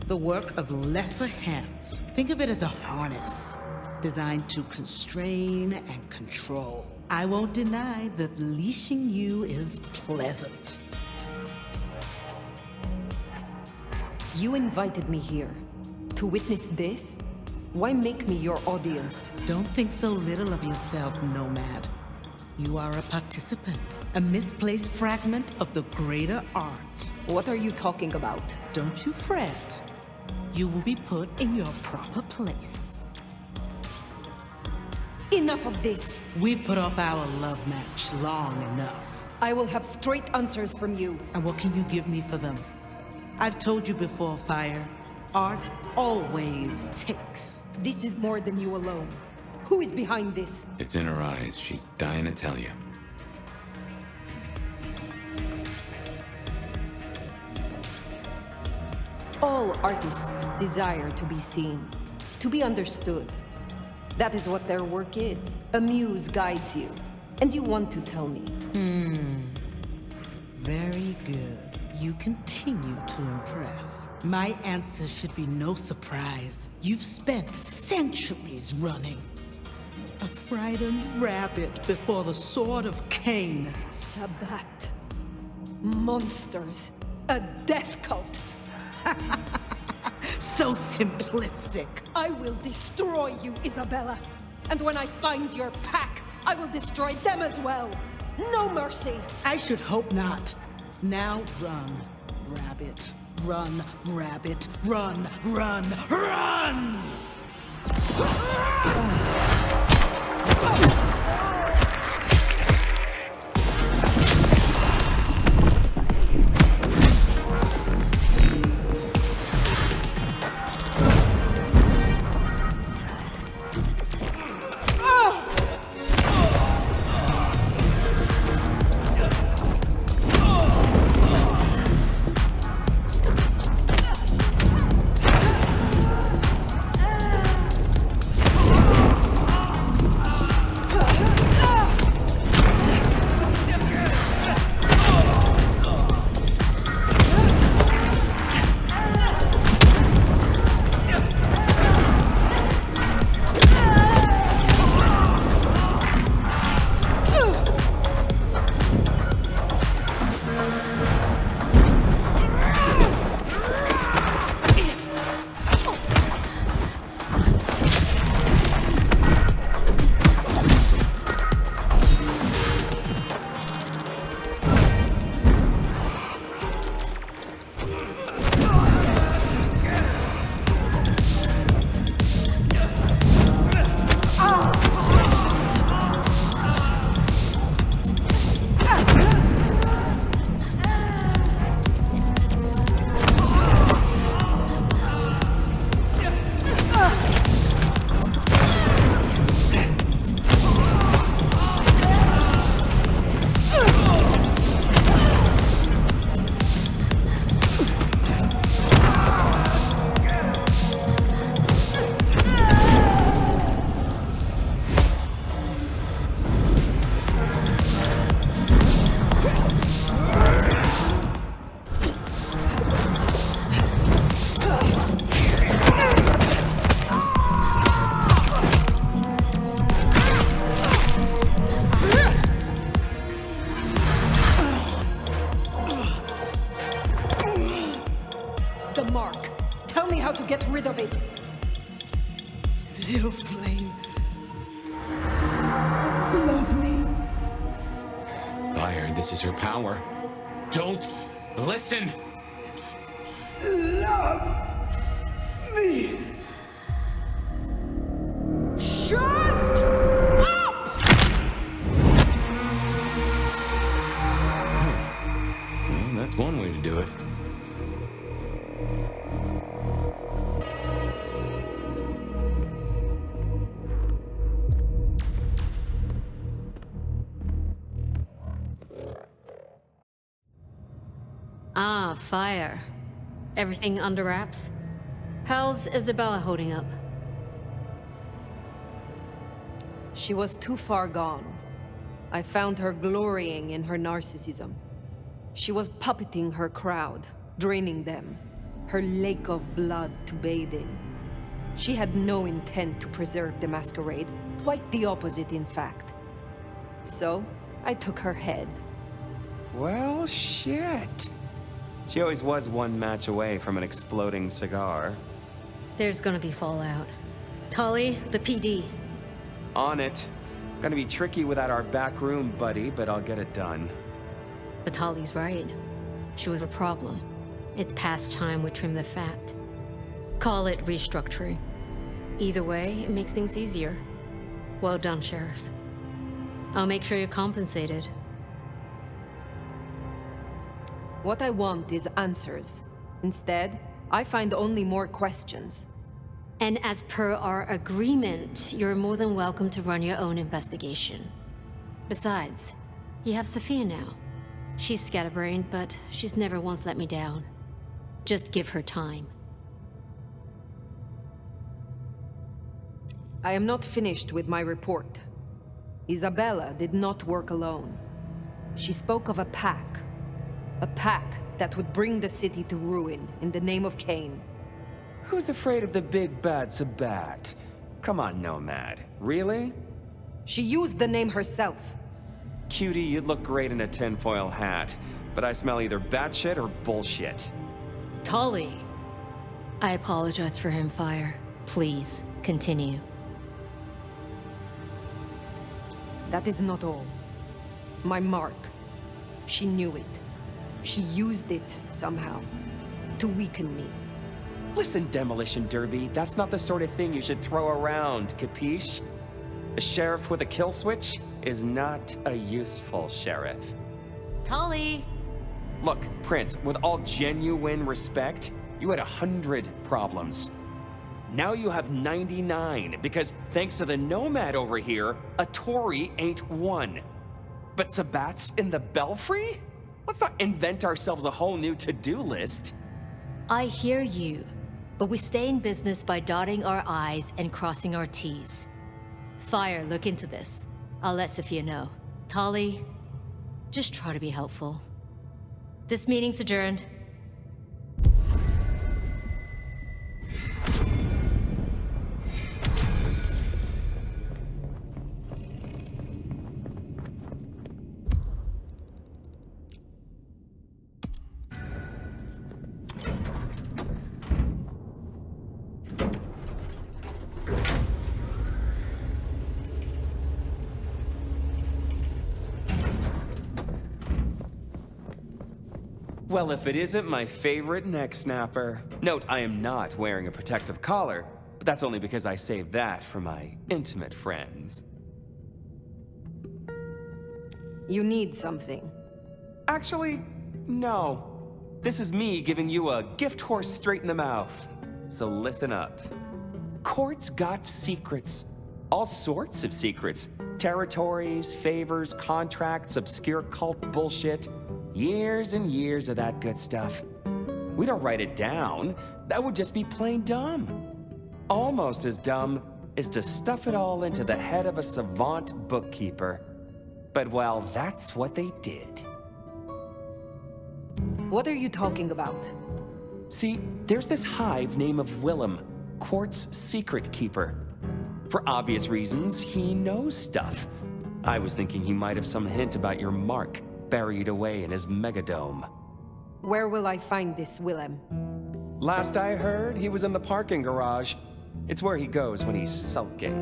The work of lesser hands. Think of it as a harness, designed to constrain and control. I won't deny that leashing you is pleasant. You invited me here to witness this? Why make me your audience? Don't think so little of yourself, Nomad. You are a participant, a misplaced fragment of the greater art. What are you talking about? Don't you fret. You will be put in your proper place. Enough of this! We've put off our love match long enough. I will have straight answers from you. And what can you give me for them? I've told you before, Fire. Art always takes. This is more than you alone. Who is behind this? It's in her eyes. She's dying to tell you. All artists desire to be seen, to be understood. That is what their work is. A muse guides you, and you want to tell me. Very good. You continue to impress. My answer should be no surprise. You've spent centuries running. A frightened rabbit before the sword of Cain. Sabbat. Monsters. A death cult. So simplistic. I will destroy you, Isabella. And when I find your pack, I will destroy them as well. No mercy. I should hope not. Now run, rabbit. Run, rabbit. Run, run, run! the mark. Tell me how to get rid of it. Little flame. Love me. Fire, this is her power. Don't listen! Love me. Shut up! Well, that's one way to do it. Ah, Fire. Everything under wraps? How's Isabella holding up? She was too far gone. I found her glorying in her narcissism. She was puppeting her crowd, draining them, her lake of blood to bathe in. She had no intent to preserve the Masquerade, quite the opposite in fact. So, I took her head. Well, shit. She always was one match away from an exploding cigar. There's gonna be fallout. Tully, the PD. On it. Gonna be tricky without our back room, buddy, but I'll get it done. But Tully's right. She was a problem. It's past time we trim the fat. Call it restructuring. Either way, it makes things easier. Well done, Sheriff. I'll make sure you're compensated. What I want is answers. Instead, I find only more questions. And as per our agreement, you're more than welcome to run your own investigation. Besides, you have Sophia now. She's scatterbrained, but she's never once let me down. Just give her time. I am not finished with my report. Isabella did not work alone. She spoke of a pack that would bring the city to ruin in the name of Cain. Who's afraid of the big bad Sabat? Come on, Nomad. Really? She used the name herself. Cutie, you'd look great in a tinfoil hat, but I smell either batshit or bullshit. Tully! I apologize for him, Fire. Please, continue. That is not all. My mark. She knew it. She used it somehow to weaken me. Listen, Demolition Derby, that's not the sort of thing you should throw around, capiche? A sheriff with a kill switch is not a useful sheriff. Tully! Look, Prince, with all genuine respect, you had 100 problems. Now you have 99, because thanks to the Nomad over here, a Tory ain't one. But Sabat's in the Belfry? Let's not invent ourselves a whole new to-do list. I hear you, but we stay in business by dotting our I's and crossing our T's. Fire, look into this. I'll let Sophia know. Tully, just try to be helpful. This meeting's adjourned. Well, if it isn't my favorite neck snapper. Note, I am not wearing a protective collar, but that's only because I saved that for my intimate friends. You need something. Actually, no. This is me giving you a gift horse straight in the mouth. So listen up. Court's got secrets. All sorts of secrets. Territories, favors, contracts, obscure cult bullshit. Years and years of that good stuff. We don't write it down. That would just be plain dumb. Almost as dumb as to stuff it all into the head of a savant bookkeeper. But well, that's what they did. What are you talking about? See, there's this hive named of Willem, Court's secret keeper. For obvious reasons, he knows stuff. I was thinking he might have some hint about your mark, buried away in his megadome. Where will I find this Willem? Last I heard, he was in the parking garage. It's where he goes when he's sulking.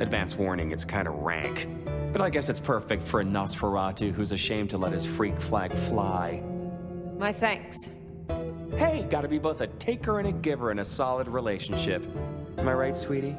Advance warning, it's kind of rank. But I guess it's perfect for a Nosferatu who's ashamed to let his freak flag fly. My thanks. Hey, gotta be both a taker and a giver in a solid relationship. Am I right, sweetie?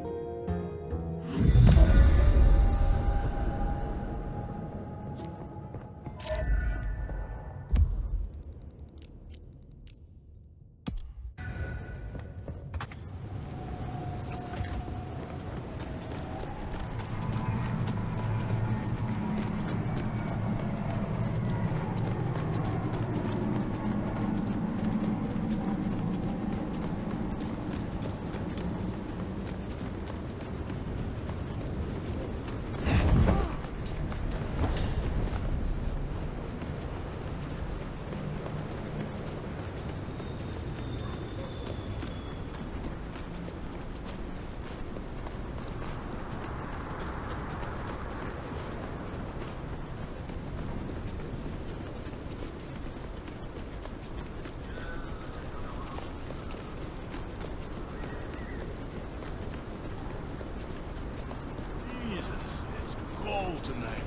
Tonight.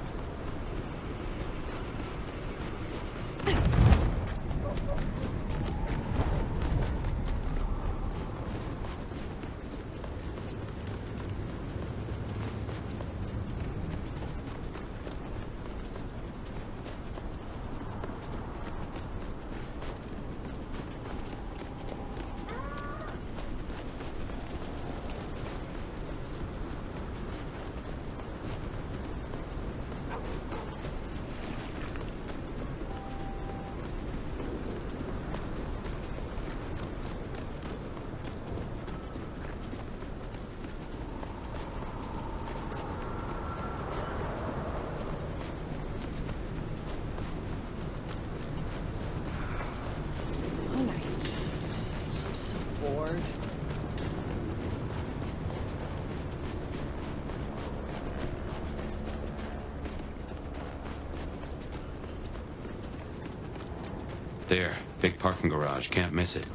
There, big parking garage, can't miss it.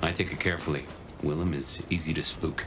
I take it carefully. Willem is easy to spook.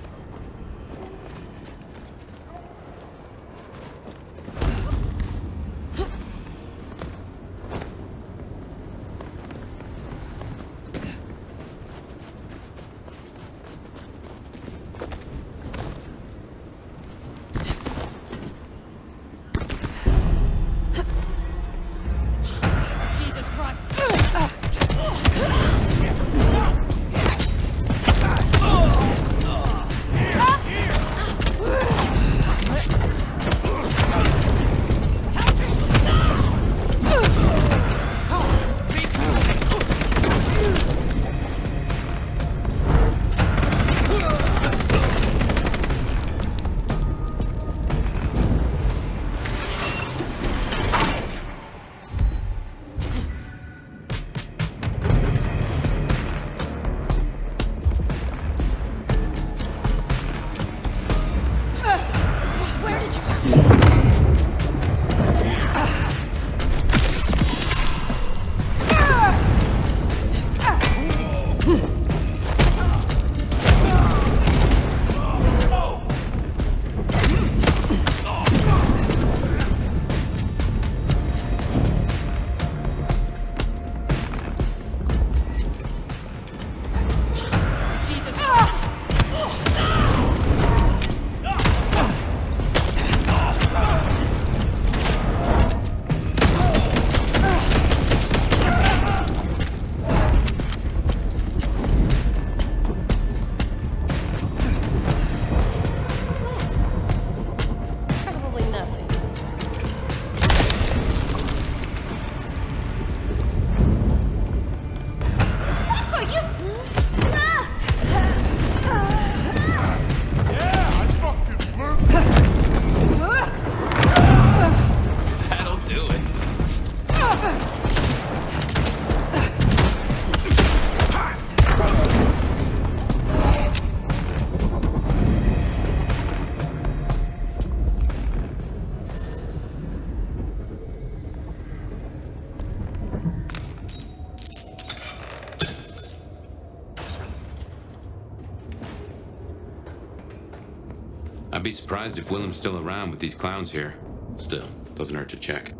I'd be surprised if Willem's still around with these clowns here. Still, doesn't hurt to check.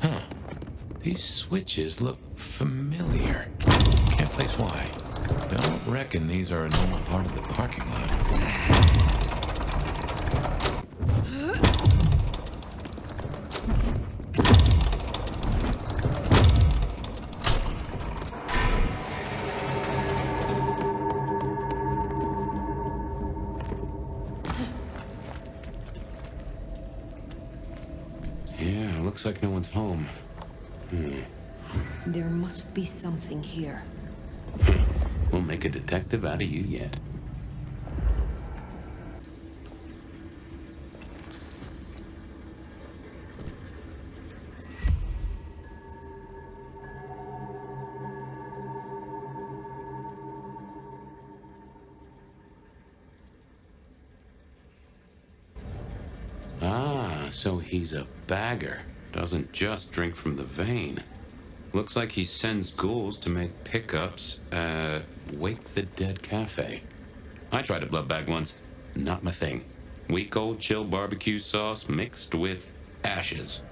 Huh. These switches look familiar. Can't place why. Don't reckon these are a normal part of the parking lot. Yeah, looks like no one's home. There must be something here. We'll make a detective out of you yet. Ah, so he's a bagger. Doesn't just drink from the vein. Looks like he sends ghouls to make pickups at Wake the Dead Cafe. I tried a blood bag once. Not my thing. Weak old chill barbecue sauce mixed with ashes.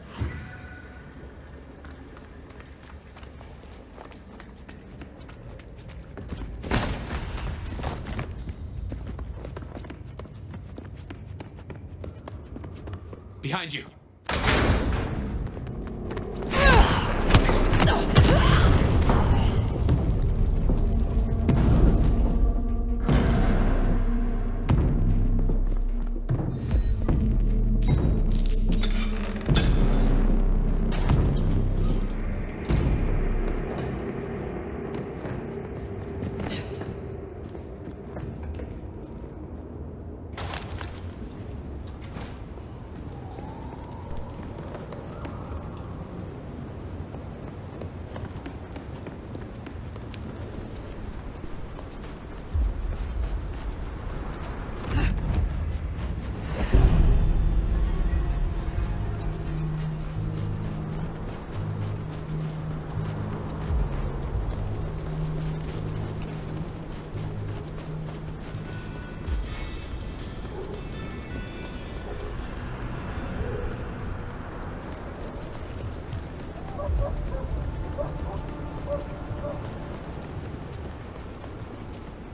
Behind you.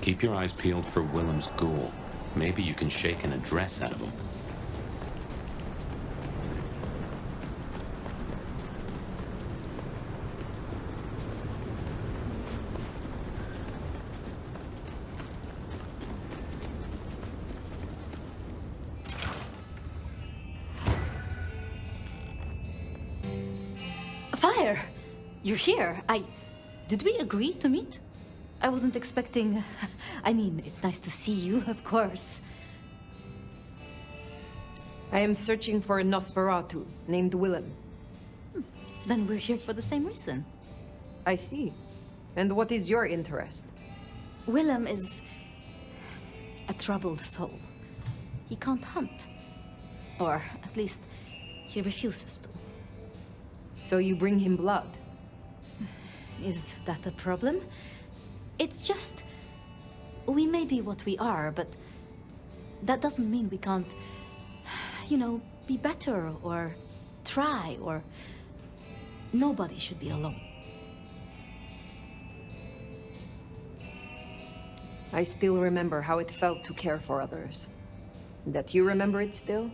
Keep your eyes peeled for Willem's ghoul. Maybe you can shake an address out of him. Fire! You're here. Did we agree to meet? I wasn't expecting... I mean, it's nice to see you, of course. I am searching for a Nosferatu named Willem. Then we're here for the same reason. I see. And what is your interest? Willem is... a troubled soul. He can't hunt. Or, at least, he refuses to. So you bring him blood? Is that a problem? It's just... we may be what we are, but... that doesn't mean we can't... you know, be better, or... try, or... nobody should be alone. I still remember how it felt to care for others. That you remember it still?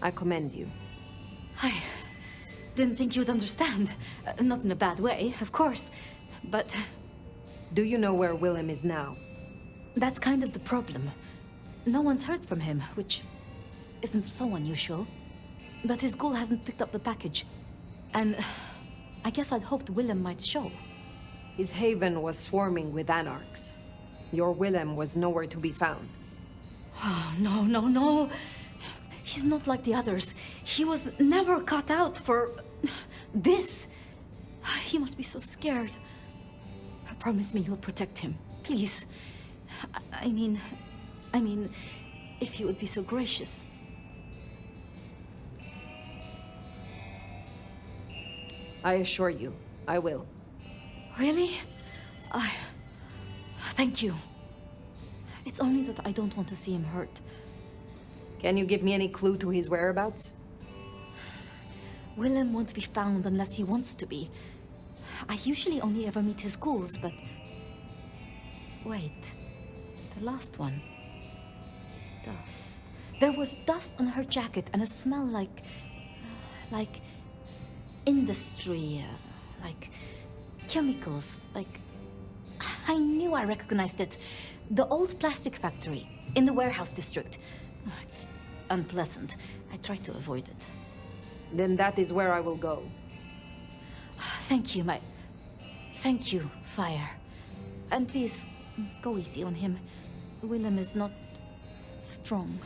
I commend you. I didn't think you'd understand. Not in a bad way, of course, but... Do you know where Willem is now? That's kind of the problem. No one's heard from him, which isn't so unusual. But his ghoul hasn't picked up the package. And I guess I'd hoped Willem might show. His haven was swarming with anarchs. Your Willem was nowhere to be found. Oh, no. He's not like the others. He was never cut out for... this. He must be so scared. Promise me you'll protect him, please. I mean, I mean, if you would be so gracious. I assure you, I will. Really? Thank you. It's only that I don't want to see him hurt. Can you give me any clue to his whereabouts? Willem won't be found unless he wants to be. I usually only ever meet his ghouls, but... Wait. The last one. Dust. There was dust on her jacket and a smell like industry, like chemicals, like... I knew I recognized it. The old plastic factory in the warehouse district. It's unpleasant. I try to avoid it. Then that is where I will go. Thank you, Thank you, Fire. And please, go easy on him. Willem is not... strong.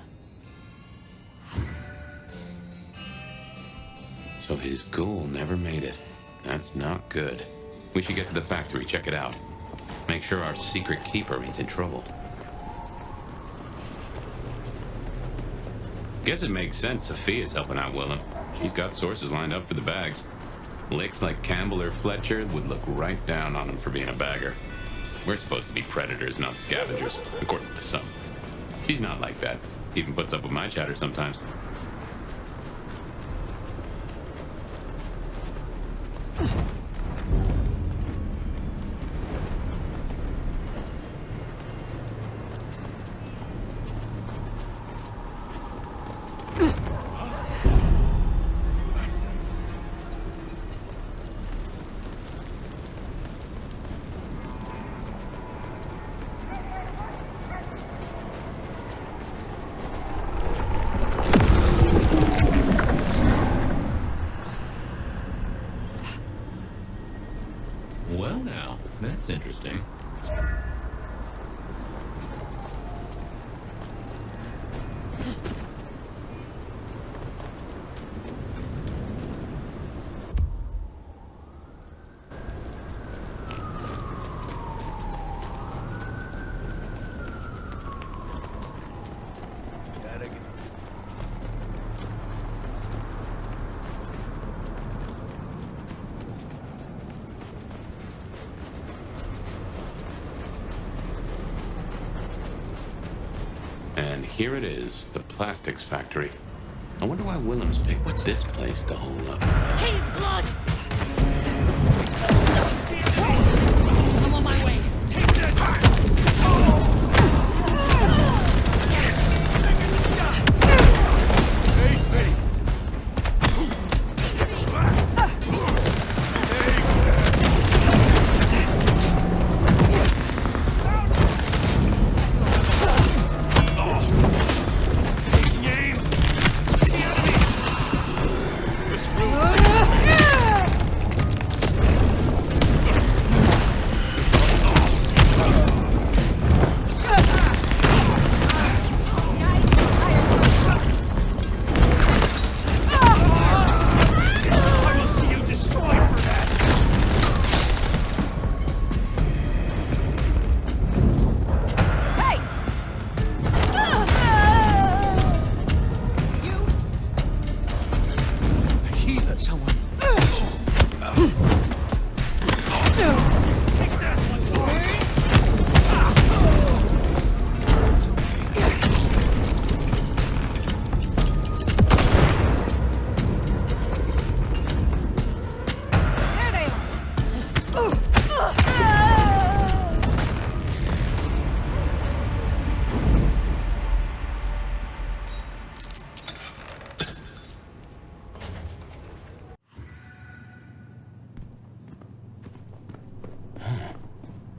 So his ghoul never made it. That's not good. We should get to the factory, check it out. Make sure our secret keeper ain't in trouble. Guess it makes sense Sophia's helping out Willem. She's got sources lined up for the bags. Licks like Campbell or Fletcher would look right down on him for being a bagger. We're supposed to be predators, not scavengers, according to some. She's not like that. Even puts up with my chatter sometimes. Well now, that's interesting. And here it is, the plastics factory. I wonder why Willem's picked this place to hole up. Kane's blood! I'm on my way. Take this!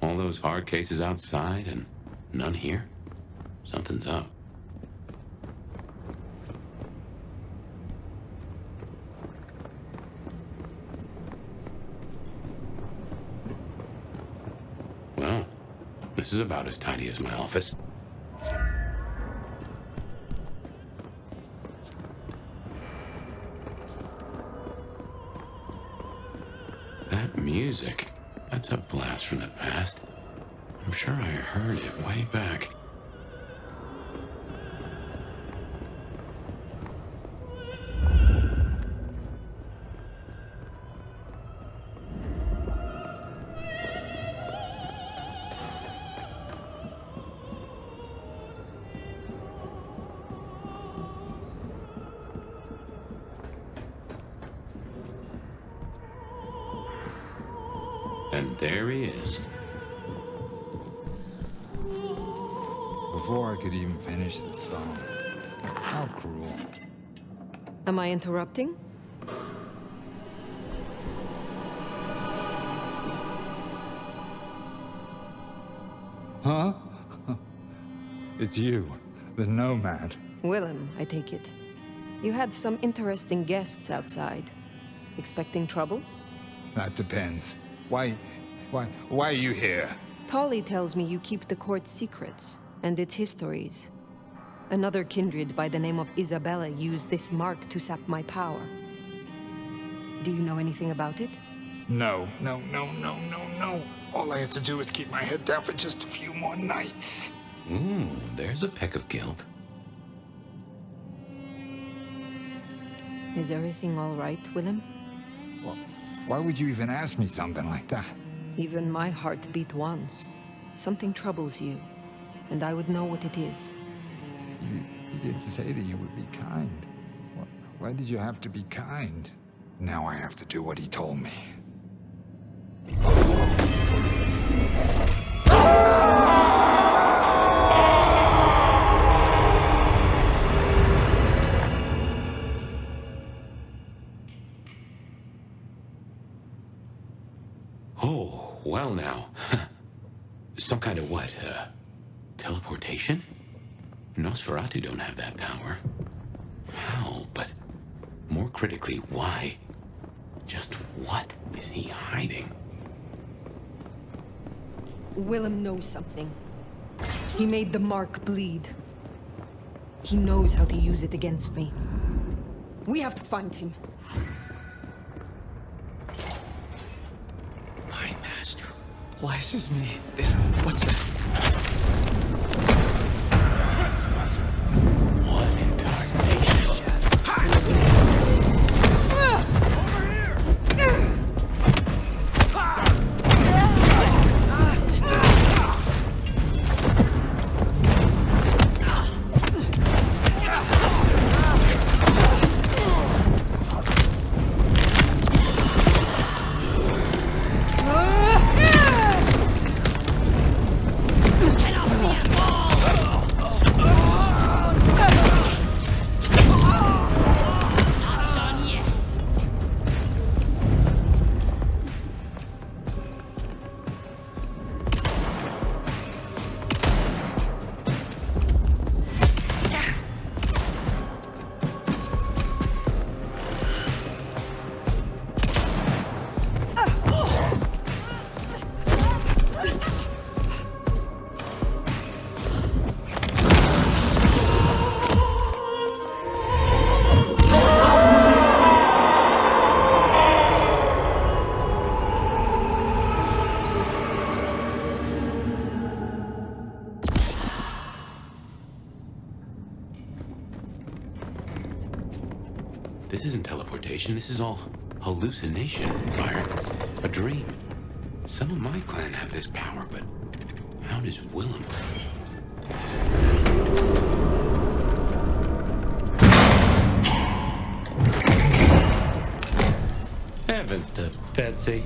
All those hard cases outside and none here? Something's up. Well, this is about as tidy as my office. That music, that's a blast from the past. I'm sure I heard it way back. And there he is. Before I could even finish the song. How cruel. Am I interrupting? Huh? It's you, the nomad. Willem, I take it. You had some interesting guests outside. Expecting trouble? That depends. Why are you here? Tolly tells me you keep the court's secrets and its histories. Another kindred by the name of Isabella used this mark to sap my power. Do you know anything about it? No. All I have to do is keep my head down for just a few more nights. Ooh, there's a peck of guilt. Is everything all right, Willem? Well, why would you even ask me something like that? Even my heart beat once. Something troubles you, and I would know what it is. You did say that you would be kind. Why did you have to be kind? Now I have to do what he told me. Oh, well now. Some kind of what? Teleportation? Nosferatu don't have that power. How? But more critically, why? Just what is he hiding? Willem knows something. He made the mark bleed. He knows how to use it against me. We have to find him. My master blesses me. What's that? What in tarnation? This isn't teleportation, this is all hallucination, Fire. A dream. Some of my clan have this power, but how does Willem? Heavens to Betsy.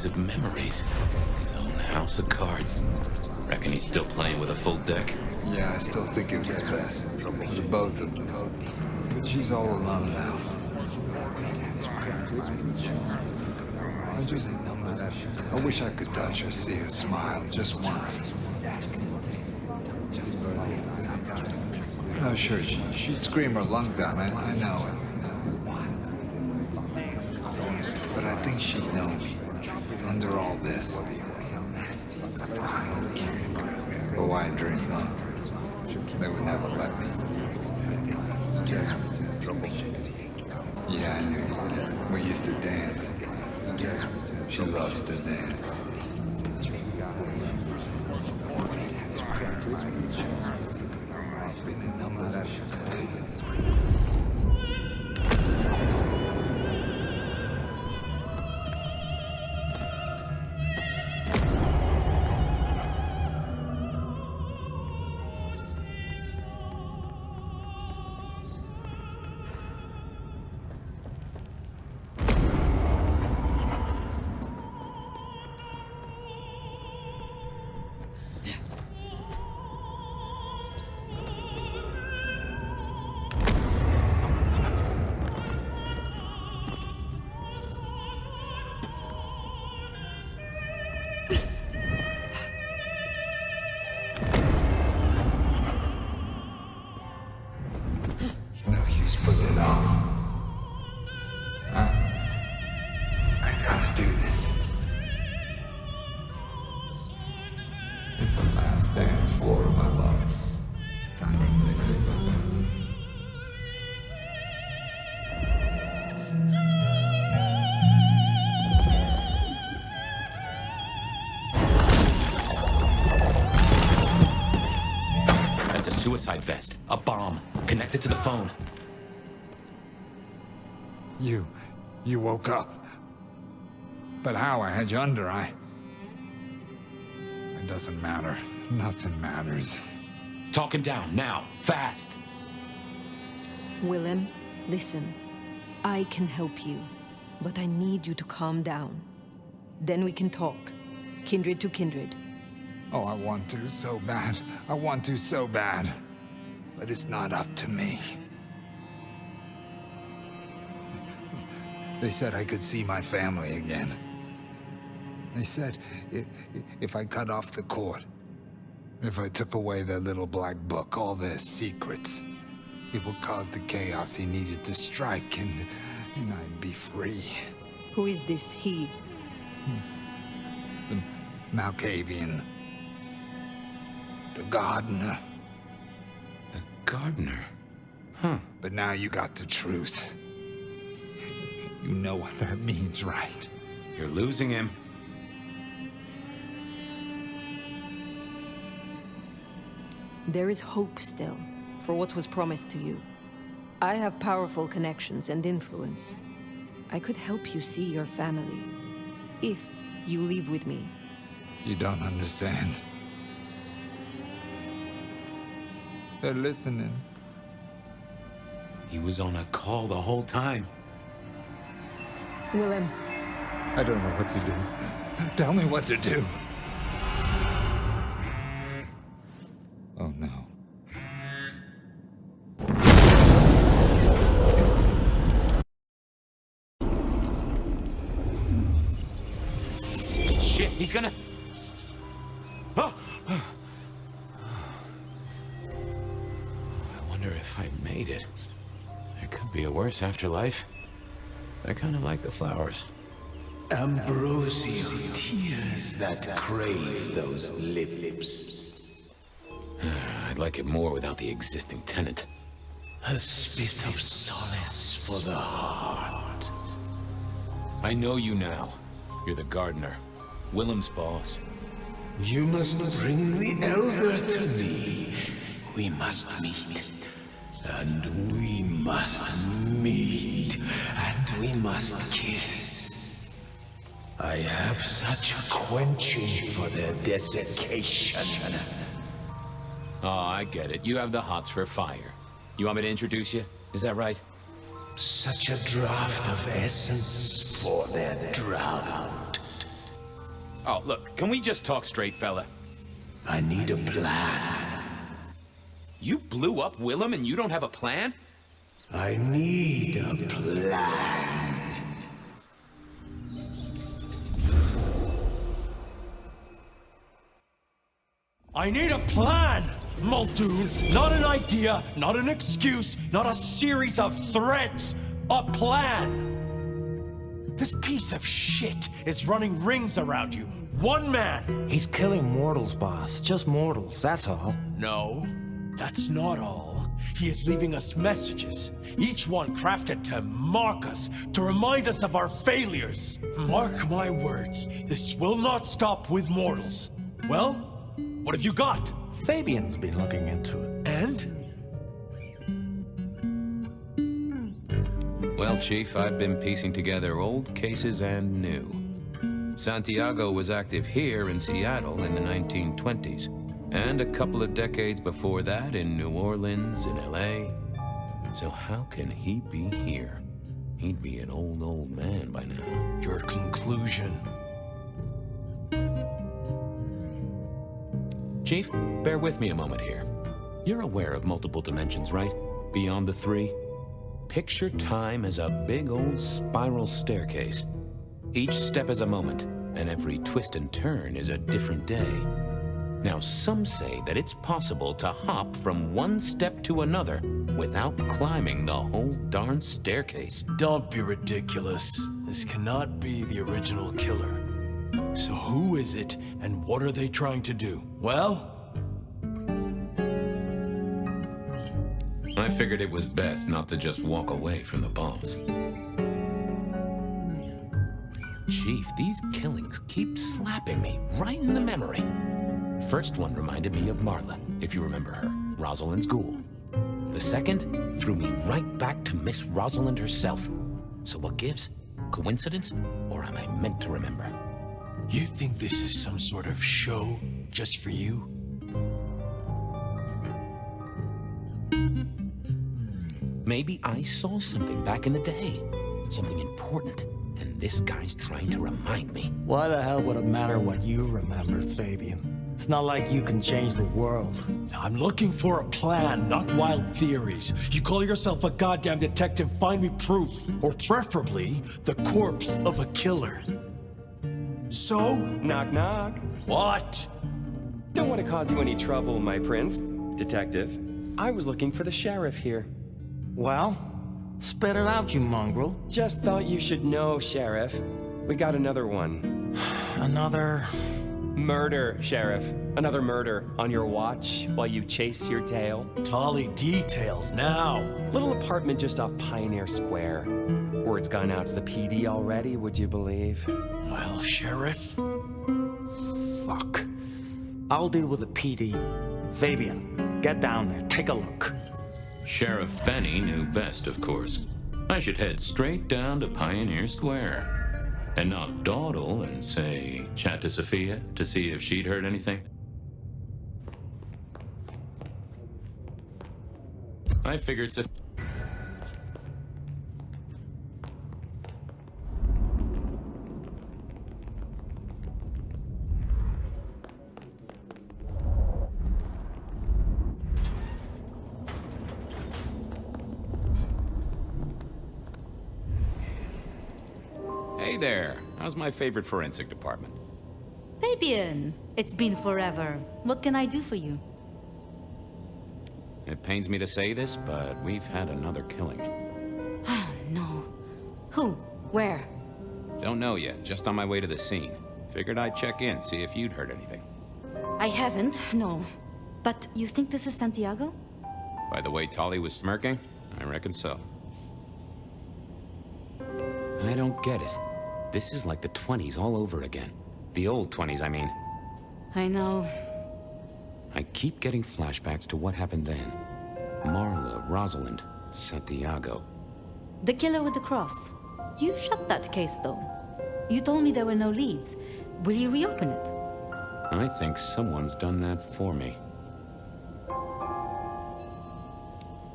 maze of memories. His own house of cards. Reckon he's still playing with a full deck? Yeah, I still think it's the best. The both of them. But she's all alone now. I wish I could touch her, see her smile, just once. No, sure, she'd scream her lungs out, I know it. But I think she'd know me, under all this. Oh, I dream. They would never let me. Yeah, I knew. We used to dance. She loves to dance. Suicide vest. A bomb. Connected to the phone. You woke up. But how? I had you under, It doesn't matter. Nothing matters. Talk him down, now. Fast. Willem, listen. I can help you, but I need you to calm down. Then we can talk. Kindred to kindred. Oh, I want to so bad. I want to so bad. But it's not up to me. They said I could see my family again. They said if I cut off the cord, if I took away their little black book, all their secrets, it would cause the chaos he needed to strike, and I'd be free. Who is this he? The Malkavian. The gardener. The gardener? Huh. But now you got the truth. You know what that means, right? You're losing him. There is hope still, for what was promised to you. I have powerful connections and influence. I could help you see your family, if you leave with me. You don't understand. They're listening. He was on a call the whole time. Willem. I don't know what to do. Tell me what to do. Oh, no. Shit, he's gonna... Oh! I wonder if I made it. There could be a worse afterlife. I kind of like the flowers. Ambrosial tears that crave those lips. I'd like it more without the existing tenant. A spit of solace for the heart. I know you now. You're the gardener. Willem's boss. You must bring the elder to me. We must meet. And we must meet. And we must kiss. I have such a quenching for their desiccation. Oh, I get it. You have the hots for fire. You want me to introduce you? Is that right? Such a draught of essence for their drought. Oh, look, can we just talk straight, fella? I need a plan. You blew up Willem and you don't have a plan? I need a plan. I need a plan, Muldoon. Not an idea, not an excuse, not a series of threats. A plan. This piece of shit is running rings around you. One man. He's killing mortals, boss. Just mortals, that's all. No, that's not all. He is leaving us messages, each one crafted to mark us, to remind us of our failures. Mark my words, this will not stop with mortals. Well, what have you got? Fabian's been looking into it. And? Well, Chief, I've been piecing together old cases and new. Santiago was active here in Seattle in the 1920s, and a couple of decades before that in New Orleans, in LA. So how can he be here? He'd be an old man by now. Your conclusion. Chief, bear with me a moment here. You're aware of multiple dimensions, right? Beyond the three? Picture time as a big old spiral staircase. Each step is a moment, and every twist and turn is a different day. Now, some say that it's possible to hop from one step to another without climbing the whole darn staircase. Don't be ridiculous. This cannot be the original killer. So who is it, and what are they trying to do? Well? I figured it was best not to just walk away from the boss. Chief, these killings keep slapping me right in the memory. First one reminded me of Marla, if you remember her, Rosalind's ghoul. The second threw me right back to Miss Rosalind herself. So what gives? Coincidence, or am I meant to remember? You think this is some sort of show just for you? Maybe I saw something back in the day. Something important. And this guy's trying to remind me. Why the hell would it matter what you remember, Fabian? It's not like you can change the world. I'm looking for a plan, not wild theories. You call yourself a goddamn detective, find me proof. Or preferably, the corpse of a killer. So? Knock, knock. What? Don't want to cause you any trouble, my prince. Detective, I was looking for the sheriff here. Well, spit it out, you mongrel. Just thought you should know, Sheriff. We got another one. Another... Murder, Sheriff. Another murder on your watch while you chase your tail. Tolly details now. Little apartment just off Pioneer Square. Word's gone out to the PD already, would you believe? Well, Sheriff... Fuck. I'll deal with the PD. Fabian, get down there, take a look. Sheriff Fenny knew best, of course. I should head straight down to Pioneer Square. And not dawdle and say, chat to Sophia to see if she'd heard anything. I figured Sophia... Hey there. How's my favorite forensic department? Fabian, it's been forever. What can I do for you? It pains me to say this, but we've had another killing. Oh, no. Who? Where? Don't know yet, just on my way to the scene. Figured I'd check in, see if you'd heard anything. I haven't, no. But you think this is Santiago? By the way Tolly was smirking, I reckon so. I don't get it. This is like the 20s all over again. The old 20s, I mean. I know. I keep getting flashbacks to what happened then. Marla, Rosalind, Santiago. The killer with the cross. You shut that case, though. You told me there were no leads. Will you reopen it? I think someone's done that for me.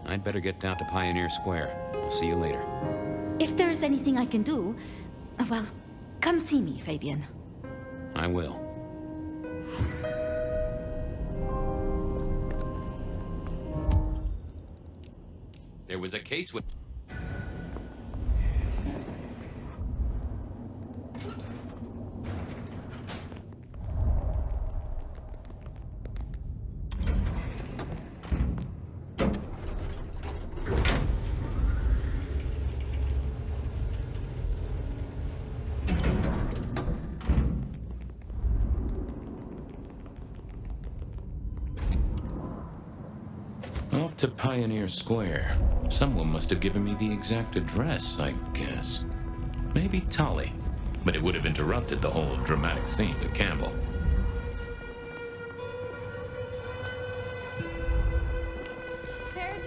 I'd better get down to Pioneer Square. I'll see you later. If there's anything I can do, well, come see me, Fabian. I will. There was a case with... Off to Pioneer Square. Someone must have given me the exact address, I guess. Maybe Tolly. But it would have interrupted the whole dramatic scene with Campbell. Scared?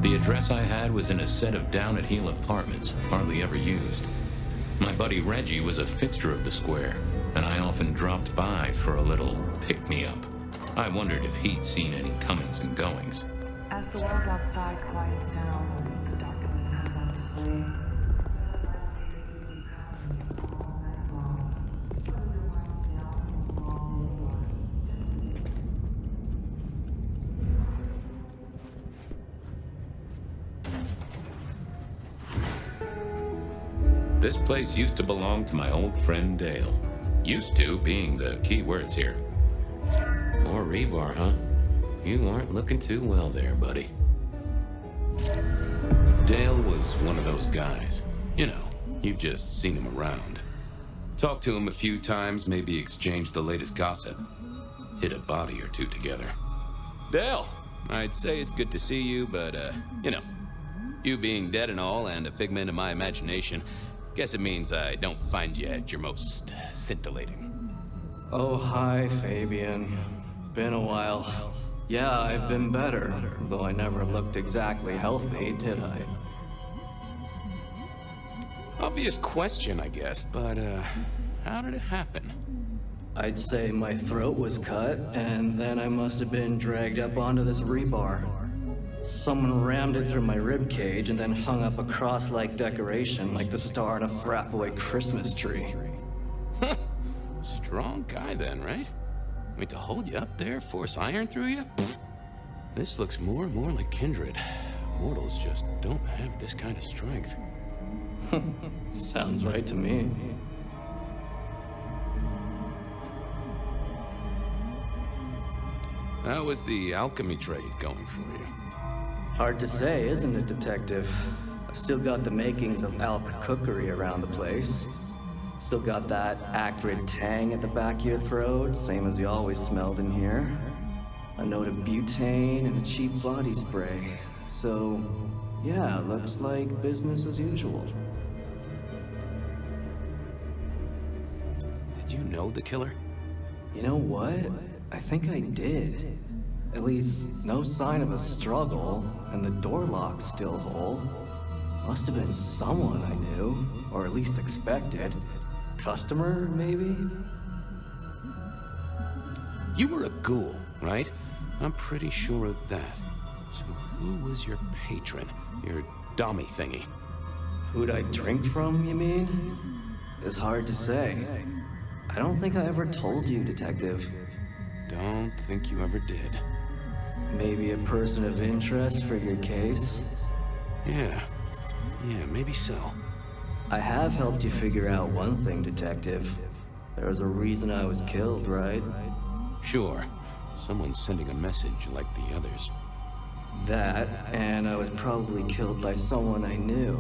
The address I had was in a set of down-at-heel apartments, hardly ever used. My buddy Reggie was a fixture of the square, and I often dropped by for a little pick-me-up. I wondered if he'd seen any comings and goings. As the world outside quiets down, the darkness comes into play. This place used to belong to my old friend Dale. Used to being the key words here. More rebar, huh? You aren't looking too well there, buddy. Dale was one of those guys. You know, you've just seen him around. Talked to him a few times, maybe exchanged the latest gossip. Hit a body or two together. Dale, I'd say it's good to see you, but, you know, you being dead and all and a figment of my imagination, guess it means I don't find you at your most scintillating. Oh, hi, Fabian. Been a while. Yeah, I've been better, though I never looked exactly healthy, did I? Obvious question, I guess, but, how did it happen? I'd say my throat was cut, and then I must have been dragged up onto this rebar. Someone rammed it through my rib cage and then hung up a cross-like decoration like the star on a frat-boy Christmas tree. Huh. Strong guy then, right? I mean, to hold you up there, force iron through you? Pfft. This looks more and more like kindred. Mortals just don't have this kind of strength. Sounds right to me. How was the alchemy trade going for you? Hard to say, isn't it, Detective? I've still got the makings of alk cookery around the place. Still got that acrid tang at the back of your throat, same as you always smelled in here. A note of butane and a cheap body spray. So, yeah, looks like business as usual. Did you know the killer? You know what? I think I did. At least, no sign of a struggle, and the door lock's still whole. Must have been someone I knew, or at least expected. Customer, maybe? You were a ghoul, right? I'm pretty sure of that. So who was your patron? Your dummy thingy? Who'd I drink from, you mean? It's hard to say. I don't think I ever told you, Detective. Don't think you ever did. Maybe a person of interest for your case? Yeah, maybe so. I have helped you figure out one thing, Detective. There was a reason I was killed, right? Sure. Someone's sending a message like the others. That, and I was probably killed by someone I knew.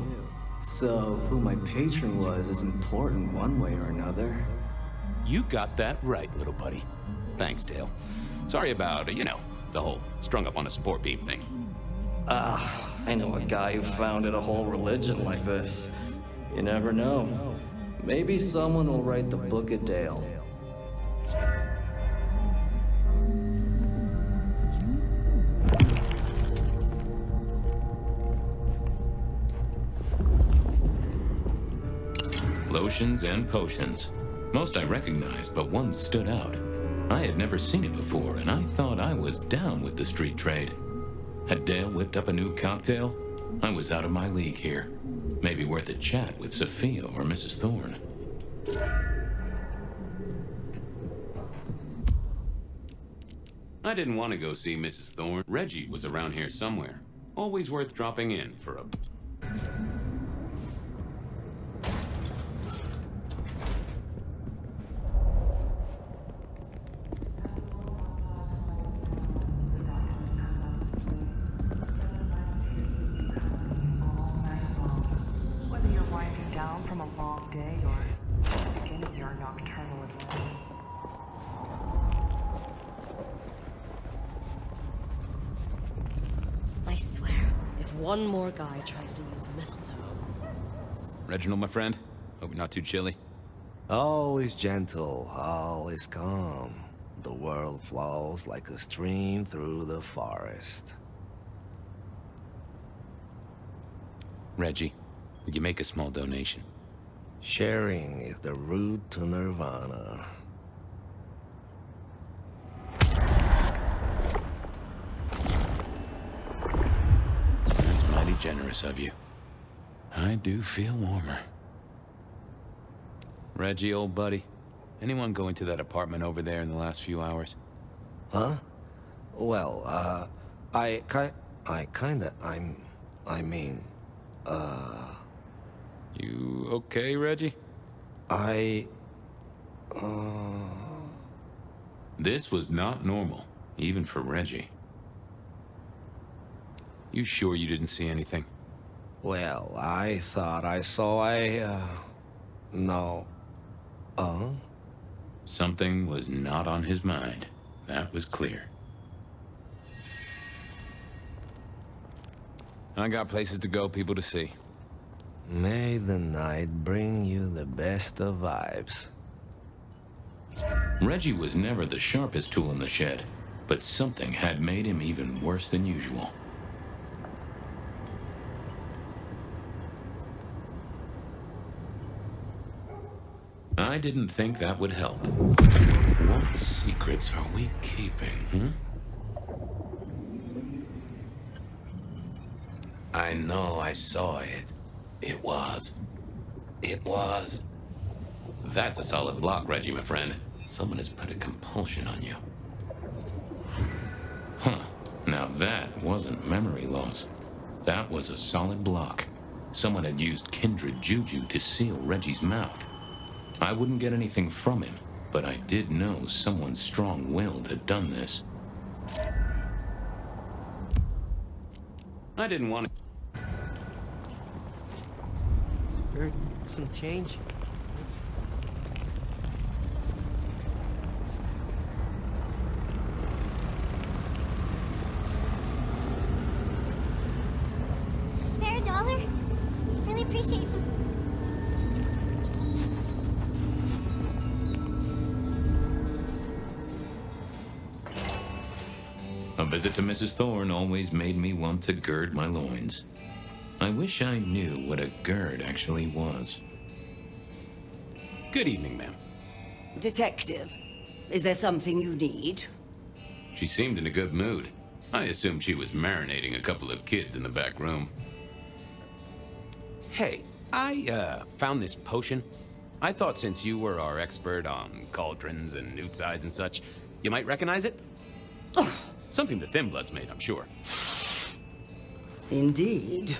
So, who my patron was is important one way or another. You got that right, little buddy. Thanks, Dale. Sorry about, you know, the whole strung up on a support beam thing. I know a guy who founded a whole religion like this. You never know. Maybe someone will write the Book of Dale. Lotions and potions. Most I recognized, but one stood out. I had never seen it before, and I thought I was down with the street trade. Had Dale whipped up a new cocktail? I was out of my league here. Maybe worth a chat with Sophia or Mrs. Thorne. I didn't want to go see Mrs. Thorne. Reggie was around here somewhere. Always worth dropping in for a... Whether you're winding down from a long day or just beginning your nocturnal adventure. I swear, if one more guy tries to use mistletoe... Reginald, my friend. Hope you're not too chilly. All is gentle, all is calm. The world flows like a stream through the forest. Reggie, would you make a small donation? Sharing is the route to nirvana. That's mighty generous of you. I do feel warmer. Reggie, old buddy, anyone go into that apartment over there in the last few hours? Huh? Well, I mean, You okay, Reggie? This was not normal, even for Reggie. You sure you didn't see anything? Well, I thought I saw no. Something was not on his mind. That was clear. I got places to go, people to see. May the night bring you the best of vibes. Reggie was never the sharpest tool in the shed, but something had made him even worse than usual. I didn't think that would help. What secrets are we keeping, I know I saw it. It was. That's a solid block, Reggie, my friend. Someone has put a compulsion on you. Huh. Now that wasn't memory loss. That was a solid block. Someone had used kindred juju to seal Reggie's mouth. I wouldn't get anything from him, but I did know someone strong-willed had done this. I didn't want to... Spirit, some change? Spare a dollar? Really appreciate it. A visit to Mrs. Thorne always made me want to gird my loins. I wish I knew what a gird actually was. Good evening, ma'am. Detective, is there something you need? She seemed in a good mood. I assumed she was marinating a couple of kids in the back room. Hey, I found this potion. I thought since you were our expert on cauldrons and newt's eyes and such, you might recognize it? Something the Thin Bloods made, I'm sure. Indeed.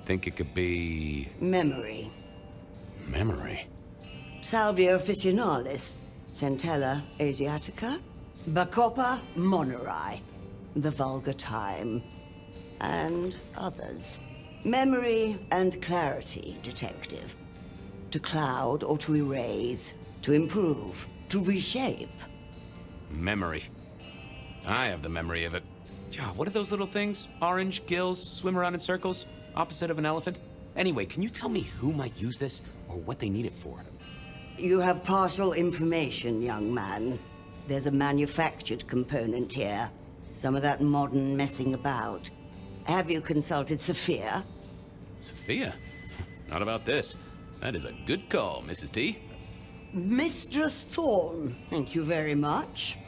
Think it could be... Memory. Memory? Salvia officinalis, Centella asiatica, Bacopa moneri, the vulgar time, and others. Memory and clarity, detective. To cloud or to erase, to improve, to reshape. Memory. I have the memory of it. What are those little things? Orange gills, swim around in circles, opposite of an elephant? Anyway, can you tell me who might use this, or what they need it for? You have partial information, young man. There's a manufactured component here. Some of that modern messing about. Have you consulted Sophia? Sophia? Not about this. That is a good call, Mrs. T. Mistress Thorn, thank you very much.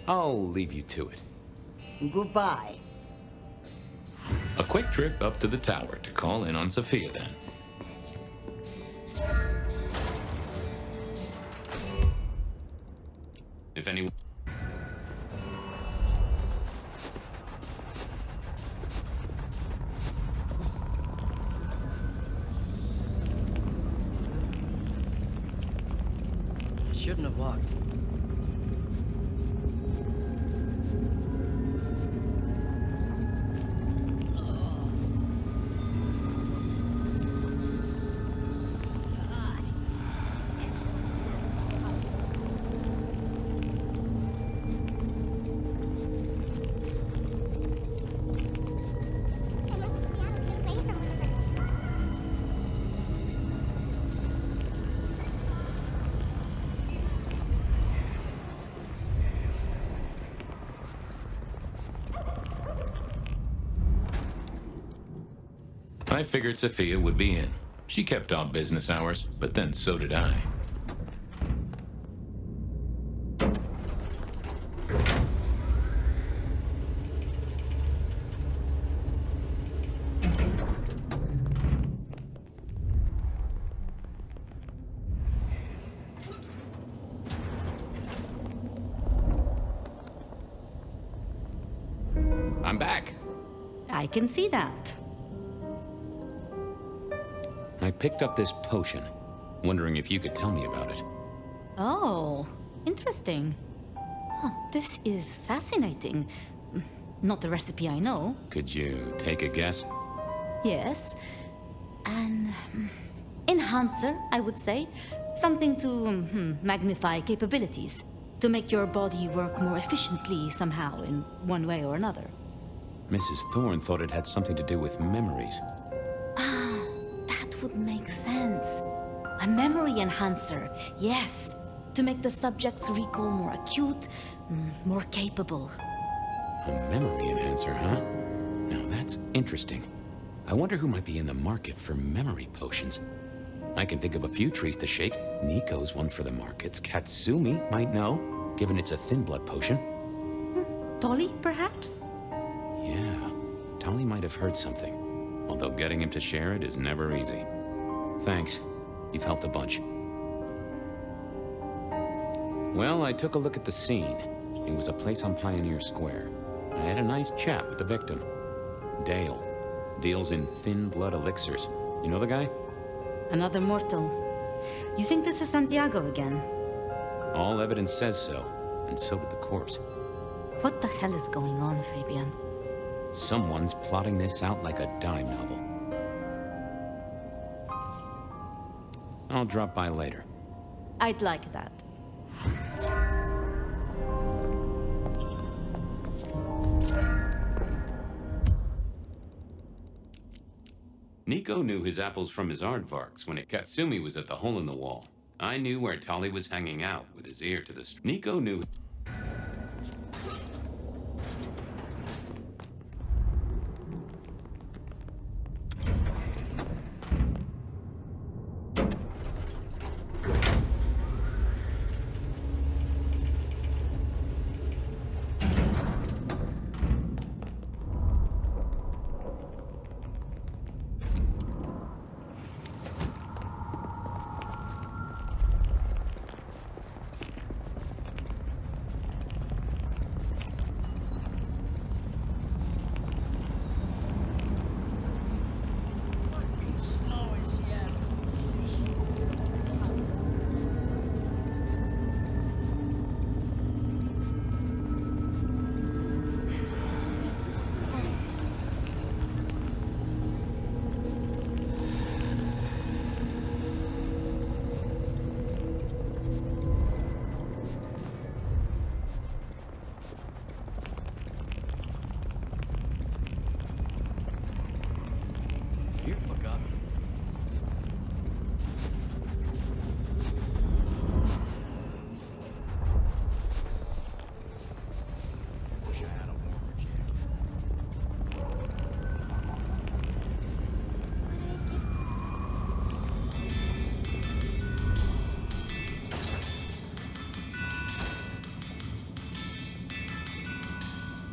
I'll leave you to it. Goodbye. A quick trip up to the tower to call in on Sophia, then. If anyone... Shouldn't have walked. I figured Sophia would be in. She kept odd business hours, but then so did I. I'm back. I can see that. I picked up this potion, wondering if you could tell me about it. Oh, interesting. Huh, this is fascinating. Not the recipe I know. Could you take a guess? Yes. An enhancer, I would say. Something to magnify capabilities. To make your body work more efficiently somehow, in one way or another. Mrs. Thorne thought it had something to do with memories. Would make sense. A memory enhancer, yes. To make the subject's recall more acute, more capable. A memory enhancer, huh? Now that's interesting. I wonder who might be in the market for memory potions. I can think of a few trees to shake. Nico's one for the markets. Katsumi might know, given it's a thin blood potion. Tolly, perhaps? Yeah, Tolly might have heard something. Although getting him to share it is never easy. Thanks. You've helped a bunch. Well, I took a look at the scene. It was a place on Pioneer Square. I had a nice chat with the victim. Dale. Deals in thin blood elixirs. You know the guy? Another mortal. You think this is Santiago again? All evidence says so, and so did the corpse. What the hell is going on, Fabian? Someone's plotting this out like a dime novel. I'll drop by later. I'd like that. Nico knew his apples from his aardvarks when Katsumi was at the hole in the wall. I knew where Tolly was hanging out with his ear to the street. Nico knew...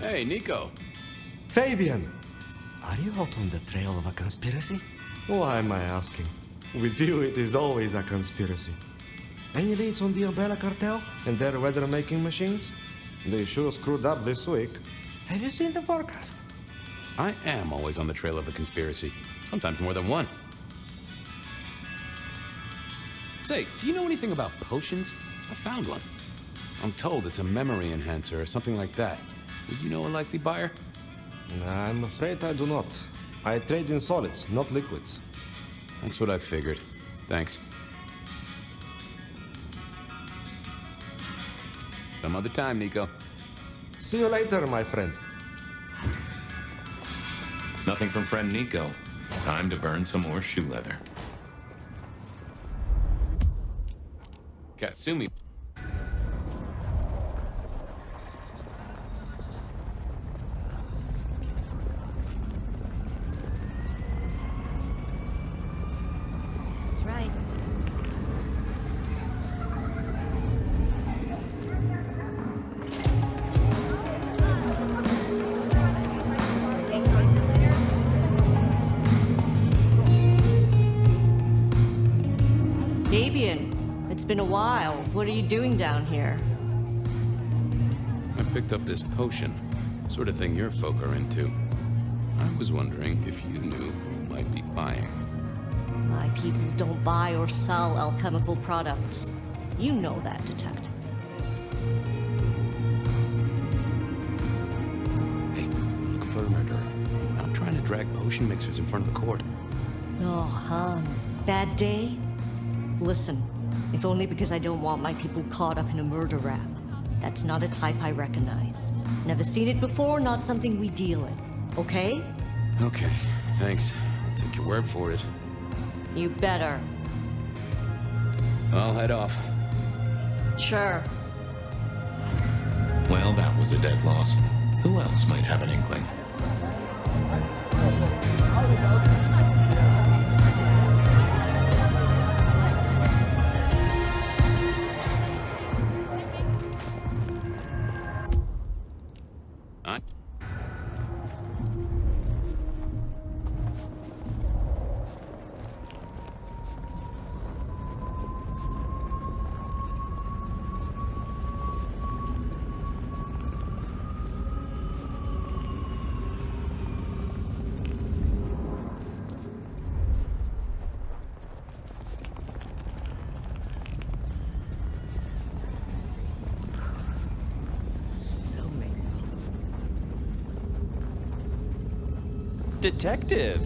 Hey, Nico. Fabian! Are you out on the trail of a conspiracy? Why am I asking? With you, it is always a conspiracy. Any leads on the Umbrella Cartel and their weather-making machines? They sure screwed up this week. Have you seen the forecast? I am always on the trail of a conspiracy. Sometimes more than one. Say, do you know anything about potions? I found one. I'm told it's a memory enhancer or something like that. Would you know a likely buyer? I'm afraid I do not. I trade in solids, not liquids. That's what I figured. Thanks. Some other time, Nico. See you later, my friend. Nothing from friend Nico. Time to burn some more shoe leather. Katsumi. That's right. Fabian, it's been a while. What are you doing down here? I picked up this potion. Sort of thing your folk are into. I was wondering if you knew who might be buying. My people don't buy or sell alchemical products. You know that, detective. Hey, I'm looking for a murderer. Not trying to drag potion mixers in front of the court. Oh, bad day? Listen, if only because I don't want my people caught up in a murder rap. That's not a type I recognize. Never seen it before, not something we deal in. Okay? Okay, thanks. I'll take your word for it. You better. I'll head off. Sure. Well, that was a dead loss. Who else might have an inkling? Detective!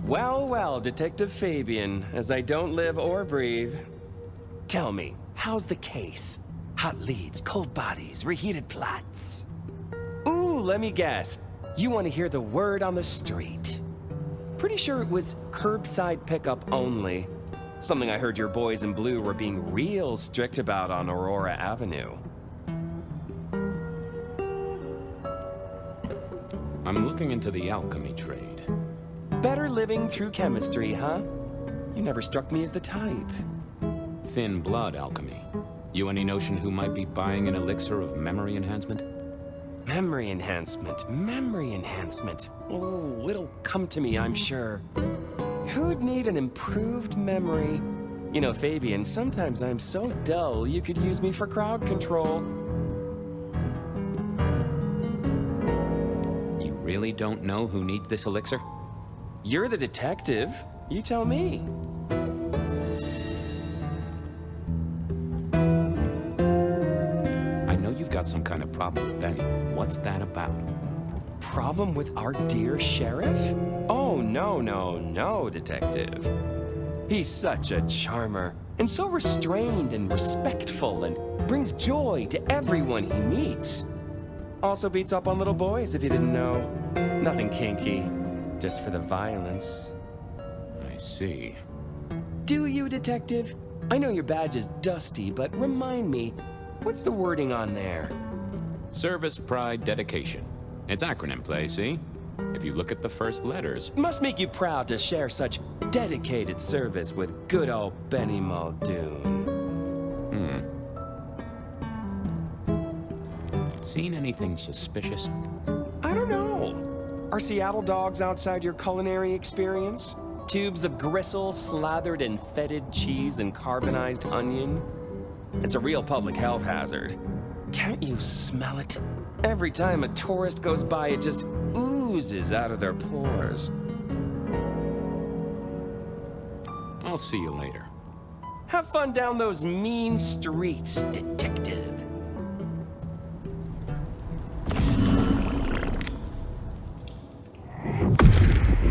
Well, well, Detective Fabian, as I don't live or breathe. Tell me, how's the case? Hot leads, cold bodies, reheated plots. Ooh, let me guess. You want to hear the word on the street. Pretty sure it was curbside pickup only. Something I heard your boys in blue were being real strict about on Aurora Avenue. I'm looking into the alchemy trade. Better living through chemistry, huh? You never struck me as the type. Thin blood alchemy. You any notion who might be buying an elixir of memory enhancement? Memory enhancement, memory enhancement. Oh, it'll come to me, I'm sure. Who'd need an improved memory? You know, Fabian, sometimes I'm so dull you could use me for crowd control. You really don't know who needs this elixir? You're the detective. You tell me. I know you've got some kind of problem with Benny. What's that about? Problem with our dear sheriff? Oh, no, detective. He's such a charmer, and so restrained and respectful, and brings joy to everyone he meets. Also beats up on little boys, if you didn't know. Nothing kinky, just for the violence. I see. Do you, detective? I know your badge is dusty, but remind me, what's the wording on there? Service, pride, dedication. It's acronym play, see? If you look at the first letters. Must make you proud to share such dedicated service with good old Benny Muldoon. Seen anything suspicious? I don't know. Are Seattle dogs outside your culinary experience? Tubes of gristle slathered in fetid cheese and carbonized onion? It's a real public health hazard. Can't you smell it? Every time a tourist goes by, it just oozes out of their pores. I'll see you later. Have fun down those mean streets, detective.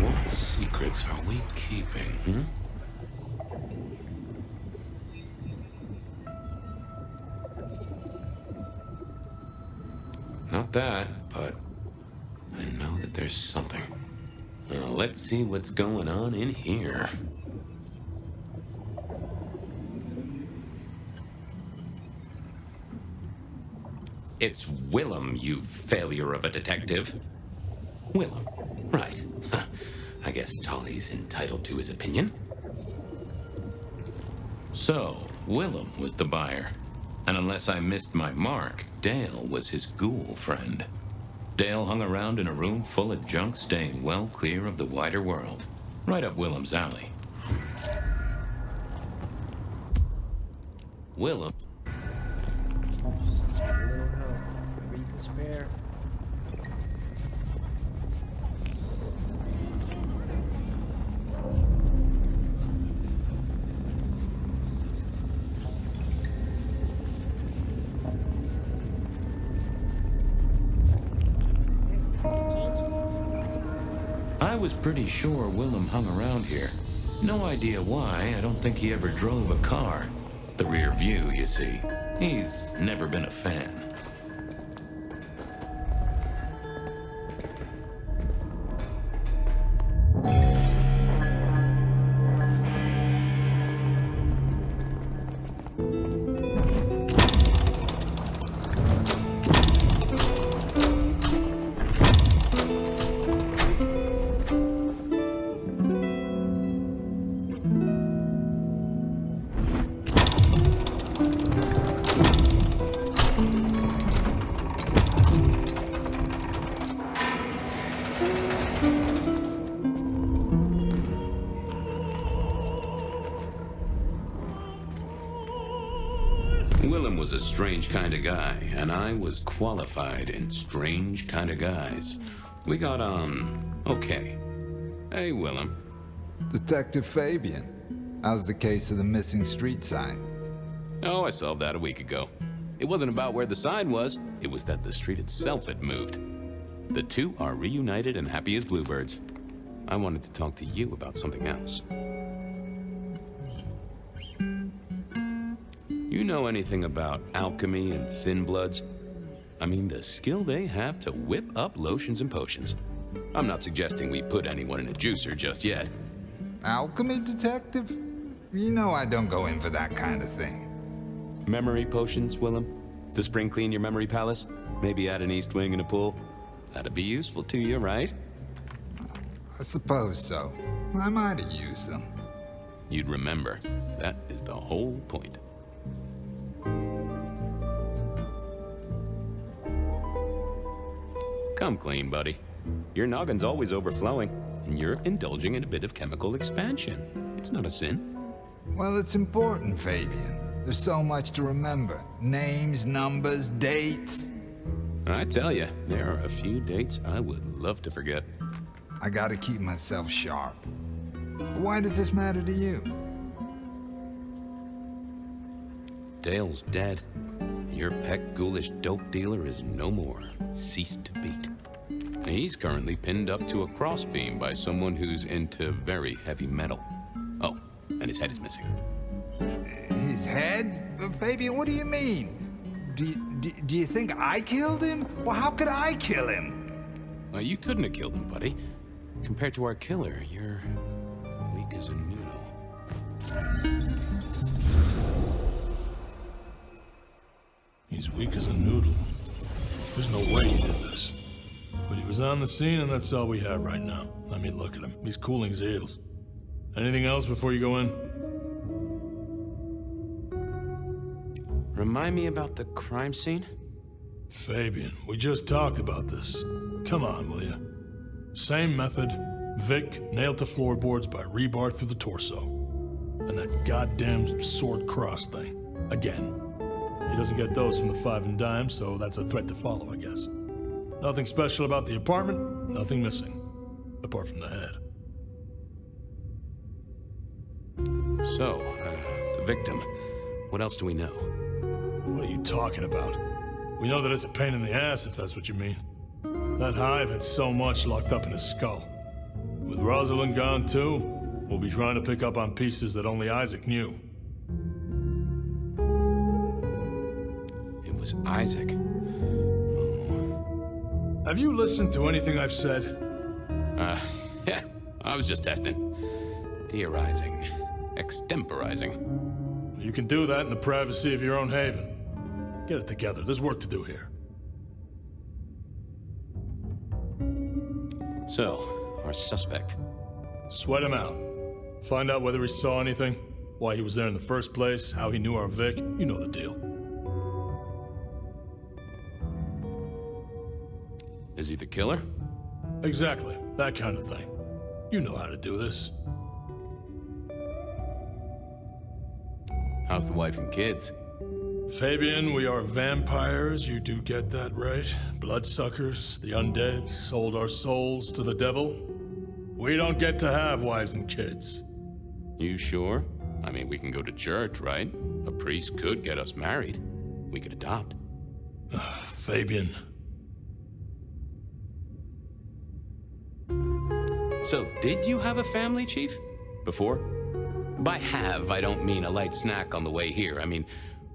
What secrets are we keeping, Not that, but I know that there's something. Well, let's see what's going on in here. It's Willem, you failure of a detective. Willem, right. Huh. I guess Tolly's entitled to his opinion. So, Willem was the buyer. And unless I missed my mark, Dale was his ghoul friend. Dale hung around in a room full of junk, staying well clear of the wider world. Right up Willem's alley. Willem. A little help. Whatever you can spare. I was pretty sure Willem hung around here. No idea why. I don't think he ever drove a car. The rear view, you see. He's never been a fan. Willem was a strange kind of guy, and I was qualified in strange kind of guys. We got on okay. Hey, Willem. Detective Fabian, how's the case of the missing street sign? Oh, I solved that a week ago. It wasn't about where the sign was, it was that the street itself had moved. The two are reunited and happy as bluebirds. I wanted to talk to you about something else. You know anything about alchemy and thin bloods? I mean, the skill they have to whip up lotions and potions. I'm not suggesting we put anyone in a juicer just yet. Alchemy detective? You know I don't go in for that kind of thing. Memory potions, Willem? To spring clean your memory palace? Maybe add an east wing and a pool? That'd be useful to you, right? I suppose so. I might have used them. You'd remember. That is the whole point. Come clean, buddy. Your noggin's always overflowing, and you're indulging in a bit of chemical expansion. It's not a sin. Well, it's important, Fabian. There's so much to remember. Names, numbers, dates. I tell you, there are a few dates I would love to forget. I gotta keep myself sharp. But why does this matter to you? Dale's dead. Your pet ghoulish dope dealer is no more. Ceased to beat. He's currently pinned up to a crossbeam by someone who's into very heavy metal. Oh, and his head is missing. His head? Fabian, what do you mean? Do you think I killed him? Well, how could I kill him? Well, you couldn't have killed him, buddy. Compared to our killer, you're weak as a noodle. He's weak as a noodle. There's no way he did this. But he was on the scene, and that's all we have right now. Let me look at him. He's cooling his heels. Anything else before you go in? Remind me about the crime scene? Fabian, we just talked about this. Come on, will you? Same method. Vic nailed to floorboards by rebar through the torso. And that goddamn sword cross thing. Again. He doesn't get those from the Five and Dime, so that's a threat to follow, I guess. Nothing special about the apartment, nothing missing. Apart from the head. So, the victim. What else do we know? What are you talking about? We know that it's a pain in the ass, if that's what you mean. That hive had so much locked up in his skull. With Rosalind gone too, we'll be trying to pick up on pieces that only Isaac knew. It was Isaac. Oh. Have you listened to anything I've said? Yeah, I was just testing. Theorizing. Extemporizing. You can do that in the privacy of your own haven. Get it together, there's work to do here. So, our suspect. Sweat him out. Find out whether he saw anything, why he was there in the first place, how he knew our Vic. You know the deal. Is he the killer? Exactly, that kind of thing. You know how to do this. How's the wife and kids? Fabian, we are vampires, you do get that right. Bloodsuckers, the undead, sold our souls to the devil. We don't get to have wives and kids. You sure? I mean, we can go to church, right? A priest could get us married. We could adopt. Fabian. So, did you have a family, Chief? Before? By have, I don't mean a light snack on the way here. I mean,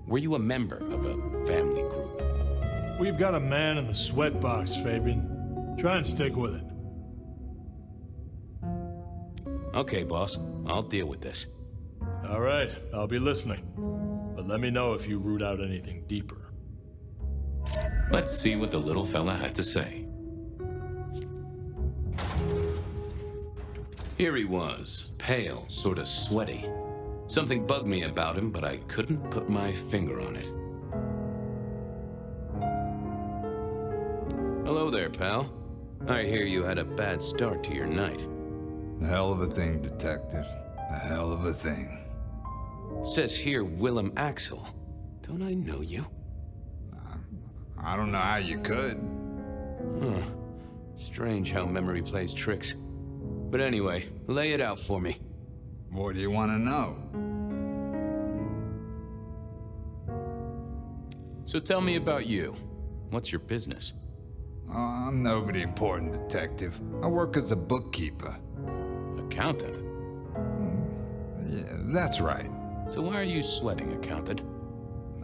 were you a member of a family group? We've got a man in the sweat box, Fabian. Try and stick with it. Okay, boss. I'll deal with this. All right, I'll be listening. But let me know if you root out anything deeper. Let's see what the little fella had to say. Here he was, pale, sort of sweaty. Something bugged me about him, but I couldn't put my finger on it. Hello there, pal. I hear you had a bad start to your night. A hell of a thing, Detective. A hell of a thing. Says here Willem Axel. Don't I know you? I don't know how you could. Huh. Strange how memory plays tricks. But anyway, lay it out for me. What do you want to know? So tell me about you. What's your business? I'm nobody important, Detective. I work as a bookkeeper. Accountant? Yeah, that's right. So why are you sweating, accountant?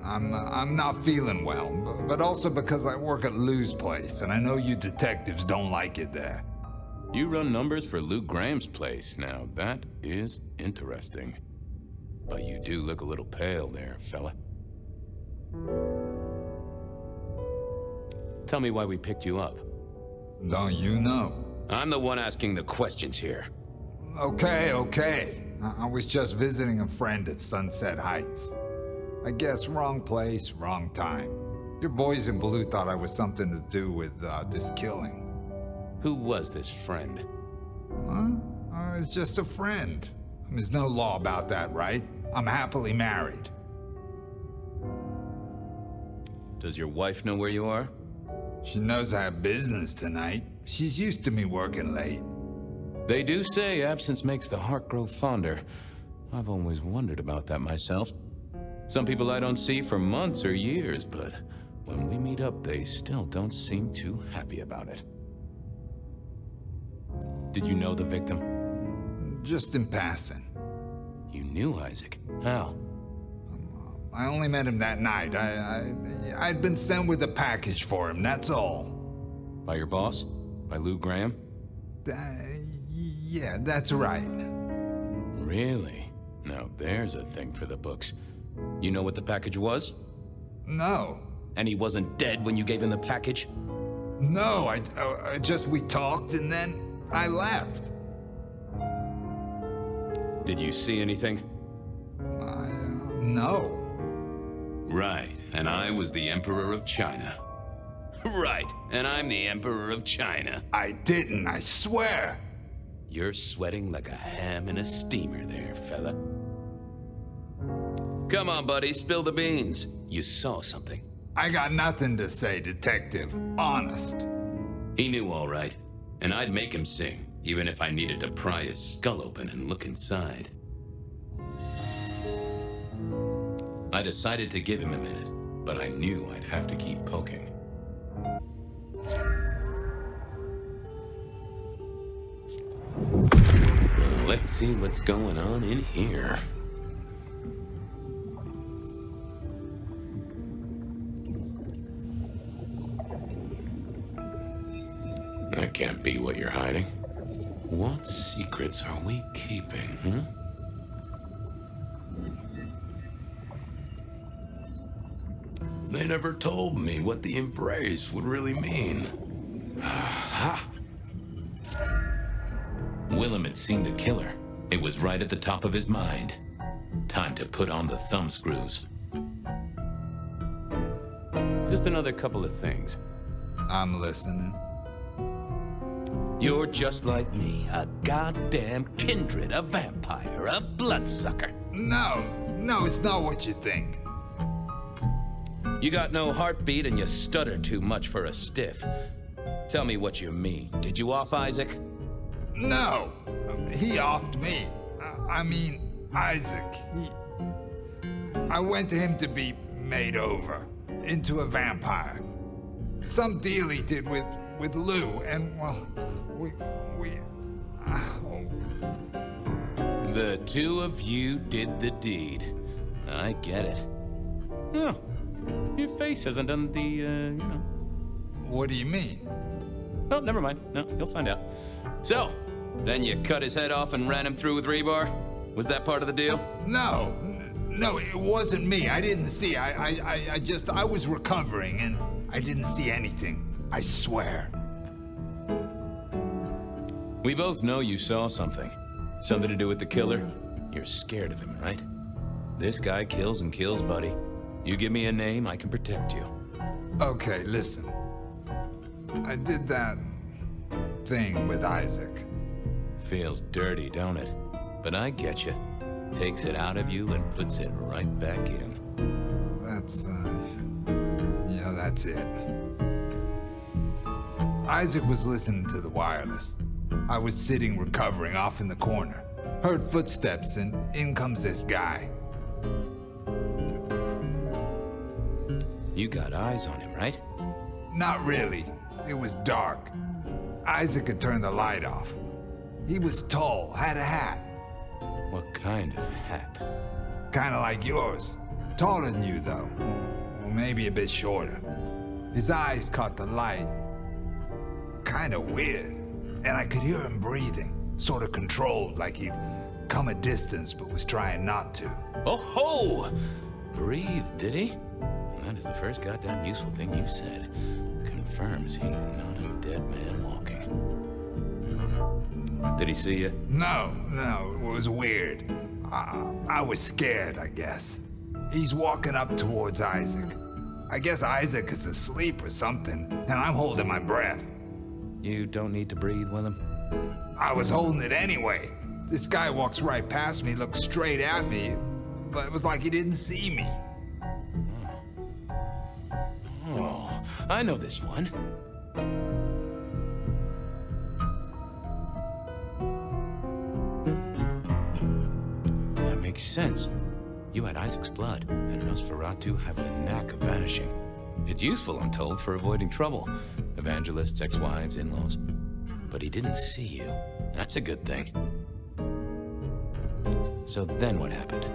I'm not feeling well, but also because I work at Lou's place, and I know you detectives don't like it there. You run numbers for Lou Graham's place. Now, that is interesting. But you do look a little pale there, fella. Tell me why we picked you up. Don't you know? I'm the one asking the questions here. Okay. I was just visiting a friend at Sunset Heights. I guess wrong place, wrong time. Your boys in blue thought I was something to do with this killing. Who was this friend? Huh? It's just a friend. There's no law about that, right? I'm happily married. Does your wife know where you are? She knows I have business tonight. She's used to me working late. They do say absence makes the heart grow fonder. I've always wondered about that myself. Some people I don't see for months or years, but when we meet up, they still don't seem too happy about it. Did you know the victim? Just in passing. You knew Isaac? How? I only met him that night. I'd been sent with a package for him, that's all. By your boss? By Lou Graham? Yeah, that's right. Really? Now there's a thing for the books. You know what the package was? No. And he wasn't dead when you gave him the package? No, we talked and then I left. Did you see anything? No. Right, and I was the Emperor of China. Right, and I'm the Emperor of China. I didn't, I swear. You're sweating like a ham in a steamer there, fella. Come on, buddy, spill the beans. You saw something. I got nothing to say, Detective. Honest. He knew all right, and I'd make him sing, even if I needed to pry his skull open and look inside. I decided to give him a minute, but I knew I'd have to keep poking. Let's see what's going on in here. That can't be what you're hiding. What secrets are we keeping, They never told me what the embrace would really mean. Aha! Willem had seen the killer. It was right at the top of his mind. Time to put on the thumbscrews. Just another couple of things. I'm listening. You're just like me, a goddamn kindred, a vampire, a bloodsucker. No, it's not what you think. You got no heartbeat and you stutter too much for a stiff. Tell me what you mean. Did you off Isaac? No, he offed me. I mean, Isaac, I went to him to be made over into a vampire. Some deal he did with Lou, and, well, The two of you did the deed. I get it. Oh, your face hasn't done the, What do you mean? Oh, never mind. No, you'll find out. So, then you cut his head off and ran him through with rebar? Was that part of the deal? No, it wasn't me. I didn't see. I was recovering, and I didn't see anything. I swear. We both know you saw something. Something to do with the killer? You're scared of him, right? This guy kills and kills, buddy. You give me a name, I can protect you. Okay, listen. I did that thing with Isaac. Feels dirty, don't it? But I get you. Takes it out of you and puts it right back in. That's it. Isaac was listening to the wireless. I was sitting recovering off in the corner. Heard footsteps and in comes this guy. You got eyes on him, right? Not really. It was dark. Isaac had turned the light off. He was tall, had a hat. What kind of hat? Kinda like yours. Taller than you, though. Or maybe a bit shorter. His eyes caught the light. Kinda weird. And I could hear him breathing. Sorta controlled, like he'd come a distance but was trying not to. Oh ho! Breathe, did he? That is the first goddamn useful thing you said. Confirms he's not a dead man walking. Did he see you? No, it was weird. I was scared, I guess. He's walking up towards Isaac. I guess Isaac is asleep or something, and I'm holding my breath. You don't need to breathe, Willem. I was holding it anyway. This guy walks right past me, looks straight at me, but it was like he didn't see me. Oh, I know this one. That makes sense. You had Isaac's blood, and Nosferatu have the knack of vanishing. It's useful, I'm told, for avoiding trouble. Evangelists, ex-wives, in-laws. But he didn't see you. That's a good thing. So then what happened?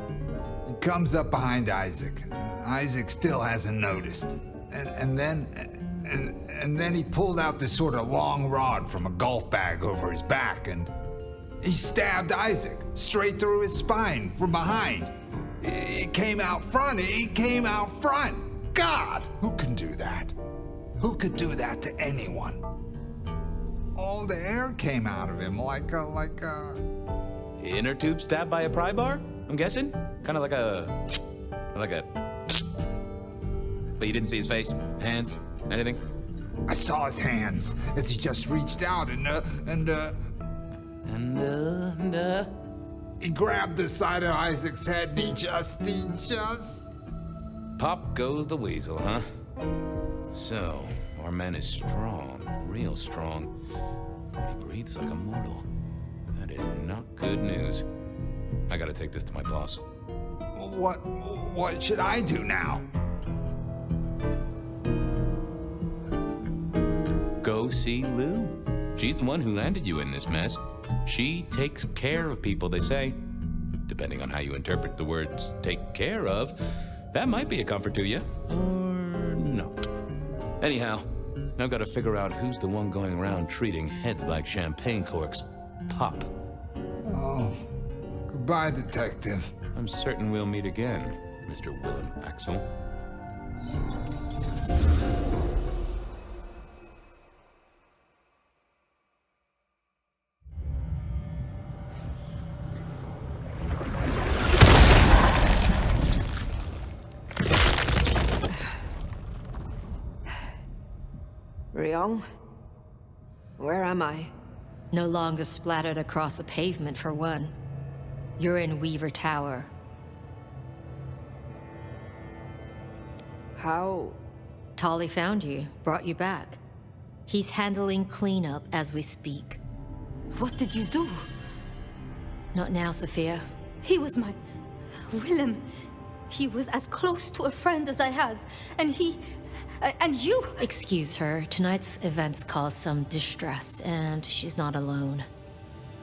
He comes up behind Isaac. Isaac still hasn't noticed. And then he pulled out this sort of long rod from a golf bag over his back, and he stabbed Isaac straight through his spine from behind. It came out front. God, who can do that? Who could do that to anyone? All the air came out of him like a... Inner tube stabbed by a pry bar, I'm guessing? Kind of like a... But you didn't see his face, hands, anything? I saw his hands as he just reached out and he grabbed the side of Isaac's head and he just... Pop goes the weasel, huh? So, our man is strong, real strong. But he breathes like a mortal. That is not good news. I gotta take this to my boss. What should I do now? Go see Lou. She's the one who landed you in this mess. She takes care of people, they say. Depending on how you interpret the words take care of, that might be a comfort to you, or not. Anyhow, I've got to figure out who's the one going around treating heads like champagne corks. Pop. Oh, goodbye, Detective. I'm certain we'll meet again, Mr. Willem Axel. Ryong? Where am I? No longer splattered across the pavement, for one. You're in Weaver Tower. How? Tolly found you, brought you back. He's handling cleanup as we speak. What did you do? Not now, Sophia. He was my... Willem. He was as close to a friend as I had. And he... and you... Excuse her. Tonight's events caused some distress, and she's not alone.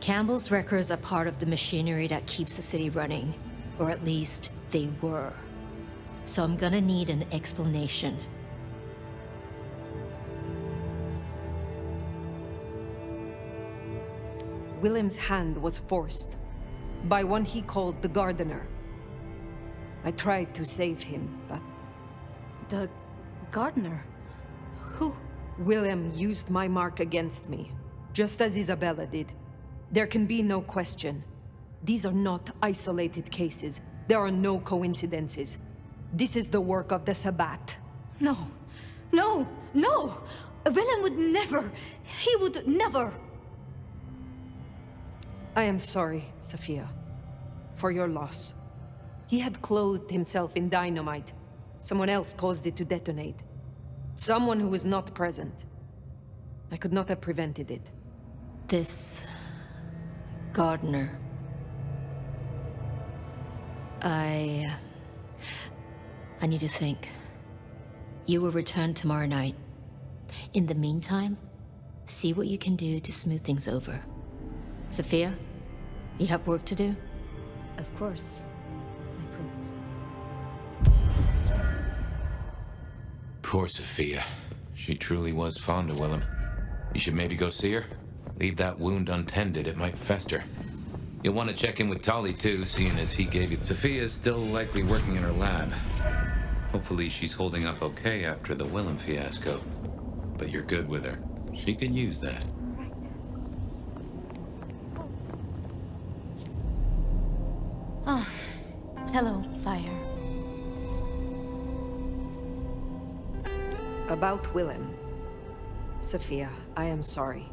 Campbell's records are part of the machinery that keeps the city running. Or at least, they were. So I'm gonna need an explanation. Willem's hand was forced by one he called the Gardener. I tried to save him, but... The Gardener? Who? Willem used my mark against me, just as Isabella did. There can be no question. These are not isolated cases. There are no coincidences. This is the work of the Sabbat. No. No! No! Willem would never... He would never... I am sorry, Sophia, for your loss. He had clothed himself in dynamite. Someone else caused it to detonate. Someone who was not present. I could not have prevented it. This... Gardener... I need to think. You will return tomorrow night. In the meantime, see what you can do to smooth things over. Sophia, you have work to do? Of course, my prince. Poor Sophia. She truly was fond of Willem. You should maybe go see her. Leave that wound untended, it might fester. You'll want to check in with Tolly too, seeing as he gave you... Sophia's still likely working in her lab. Hopefully she's holding up okay after the Willem fiasco. But you're good with her. She could use that. Ah, hello, Fire. About Willem. Sophia, I am sorry.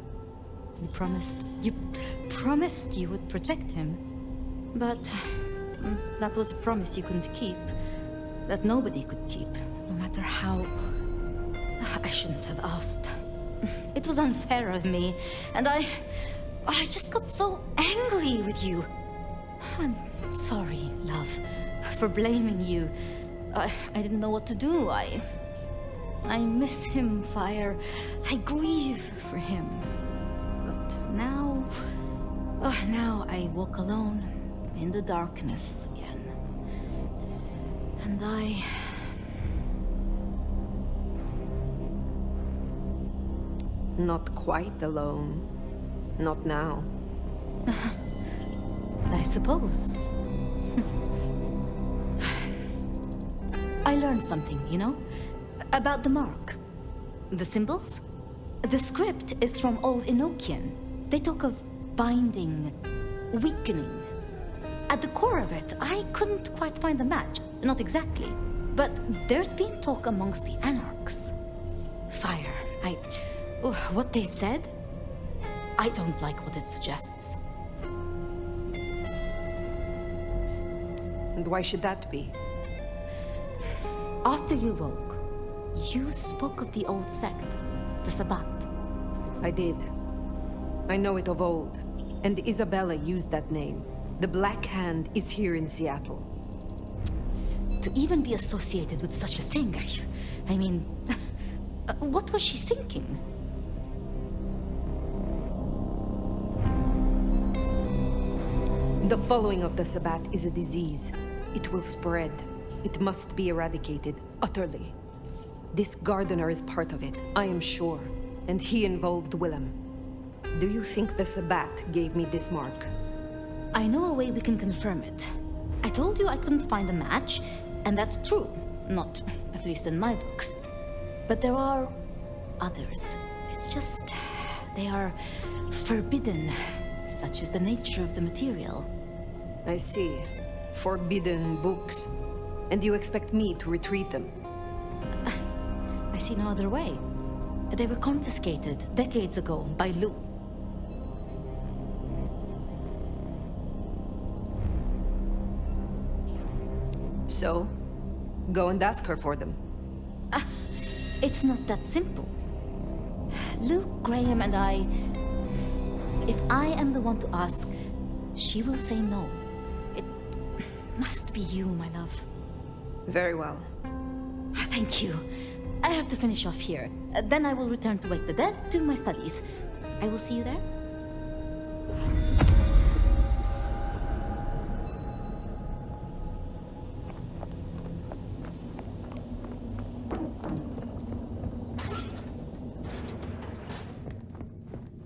You promised you would protect him. But that was a promise you couldn't keep. That nobody could keep, no matter how... I shouldn't have asked. It was unfair of me, and I just got so angry with you. I'm sorry, love, for blaming you. I didn't know what to do. I miss him, Fire. I grieve for him. But now I walk alone in the darkness again. And Not quite alone. Not now. I suppose. I learned something, you know? About the mark. The symbols? The script is from Old Enochian. They talk of binding, weakening. At the core of it, I couldn't quite find the match. Not exactly. But there's been talk amongst the Anarchs. Fire, What they said? I don't like what it suggests. And why should that be? After you woke, you spoke of the old sect, the Sabbat. I did. I know it of old, and Isabella used that name. The Black Hand is here in Seattle. To even be associated with such a thing, I mean, what was she thinking? The following of the Sabbat is a disease. It will spread. It must be eradicated, utterly. This gardener is part of it, I am sure, and he involved Willem. Do you think the Sabbat gave me this mark? I know a way we can confirm it. I told you I couldn't find a match, and that's true. Not, at least in my books. But there are others. It's just, they are forbidden. Such is the nature of the material. I see. Forbidden books. And you expect me to retrieve them? I see no other way. They were confiscated decades ago by Lou. So, go and ask her for them. It's not that simple. Luke, Graham, and I... If I am the one to ask, she will say no. It must be you, my love. Very well. Thank you. I have to finish off here. Then I will return to Wake the Dead, do my studies. I will see you there.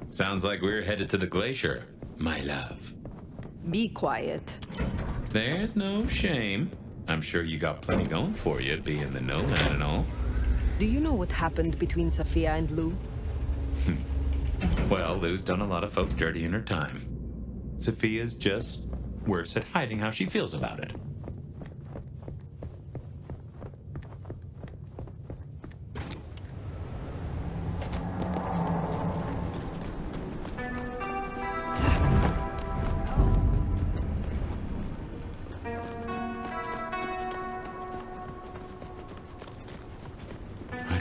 Sounds like we're headed to the glacier, my love. Be quiet. There's no shame. I'm sure you got plenty going for you, being the nomad and all. Do you know what happened between Sophia and Lou? Well, Lou's done a lot of folks dirty in her time. Sophia's just worse at hiding how she feels about it.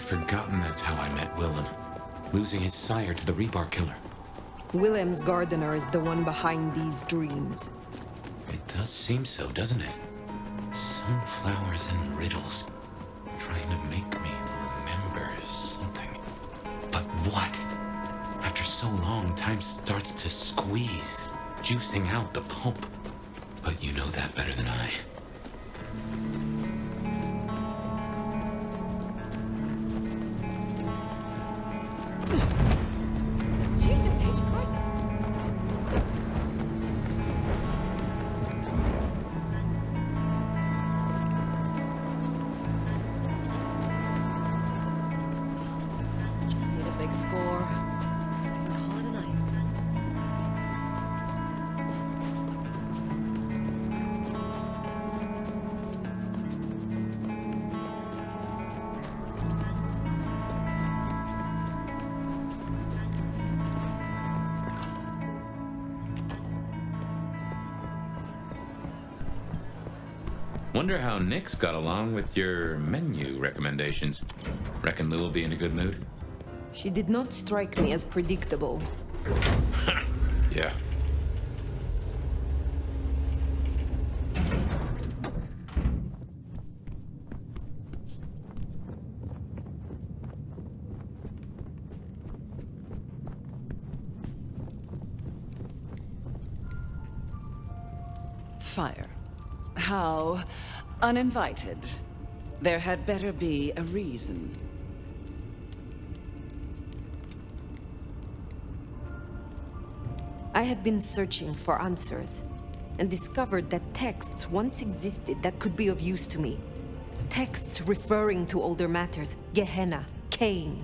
Forgotten that's how I met Willem. Losing his sire to the rebar killer. Willem's gardener is the one behind these dreams. It does seem so, doesn't it? Sunflowers and riddles. Trying to make me remember something. But what? After so long, time starts to squeeze, juicing out the pulp. But you know that better than I. Jesus H. Christ. Just need a big score. I can call it a night. Wonder how Nick's got along with your menu recommendations. Reckon Lou will be in a good mood? She did not strike me as predictable. Yeah. Fire. How uninvited. There had better be a reason. I had been searching for answers and discovered that texts once existed that could be of use to me. Texts referring to older matters, Gehenna, Cain.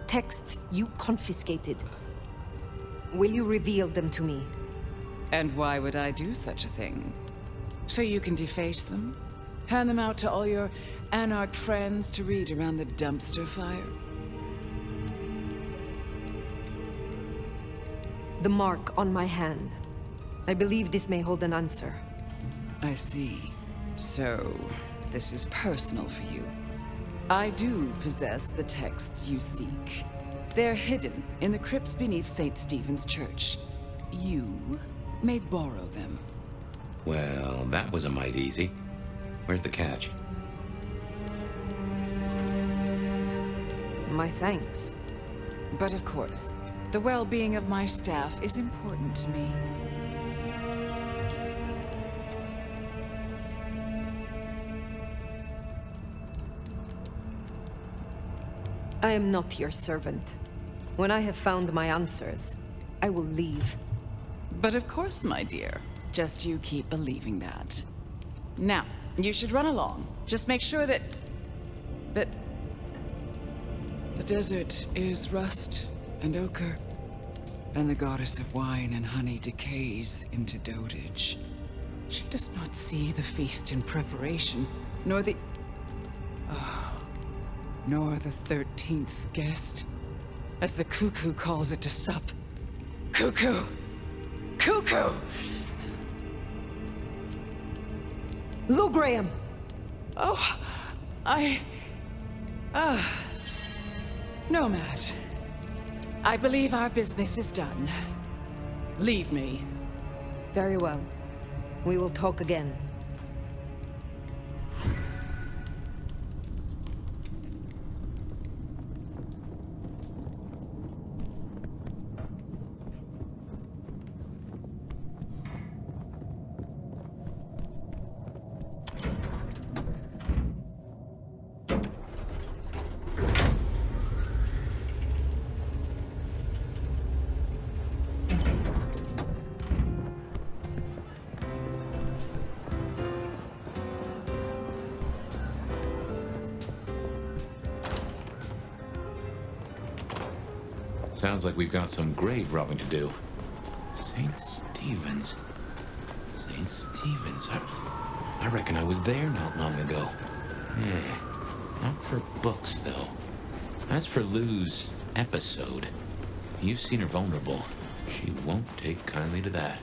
Texts you confiscated. Will you reveal them to me? And why would I do such a thing? So you can deface them? Hand them out to all your anarch friends to read around the dumpster fire? The mark on my hand. I believe this may hold an answer. I see. So, this is personal for you. I do possess the texts you seek. They're hidden in the crypts beneath St. Stephen's Church. You may borrow them. Well, that was a mite easy. Where's the catch? My thanks. But of course, the well-being of my staff is important to me. I am not your servant. When I have found my answers, I will leave. But of course, my dear. Just you keep believing that. Now, you should run along. Just make sure that the desert is rust and ochre, and the goddess of wine and honey decays into dotage. She does not see the feast in preparation, nor the 13th guest, as the cuckoo calls it to sup. Cuckoo! Cuckoo! Lou Graham! Oh, Nomad. I believe our business is done. Leave me. Very well. We will talk again. Sounds like we've got some grave robbing to do. St. Stephen's. St. Stephen's. I reckon I was there not long ago. Yeah. Not for books, though. As for Lou's episode, you've seen her vulnerable. She won't take kindly to that.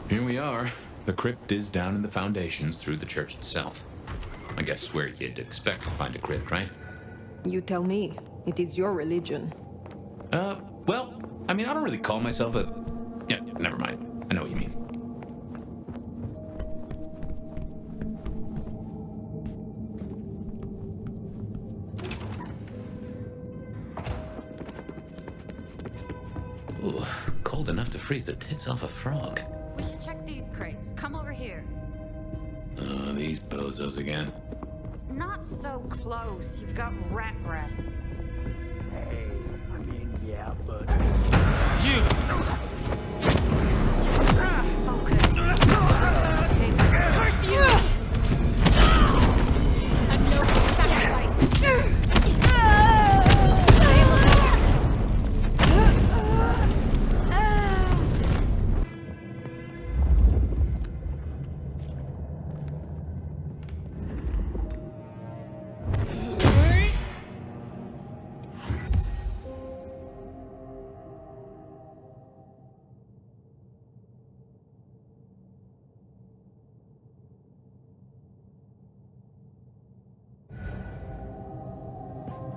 Here we are. The crypt is down in the foundations through the church itself. I guess where you'd expect to find a crypt, right? You tell me. It is your religion. Well, I mean, I don't really call myself a... Yeah, never mind. I know what you mean. Ooh, cold enough to freeze the tits off a frog. We should check these crates. Come over here. Oh, these bozos again. Not so close. You've got rat breath. Hey, I mean, yeah, but... You! Focus. Curse you! A noble sacrifice.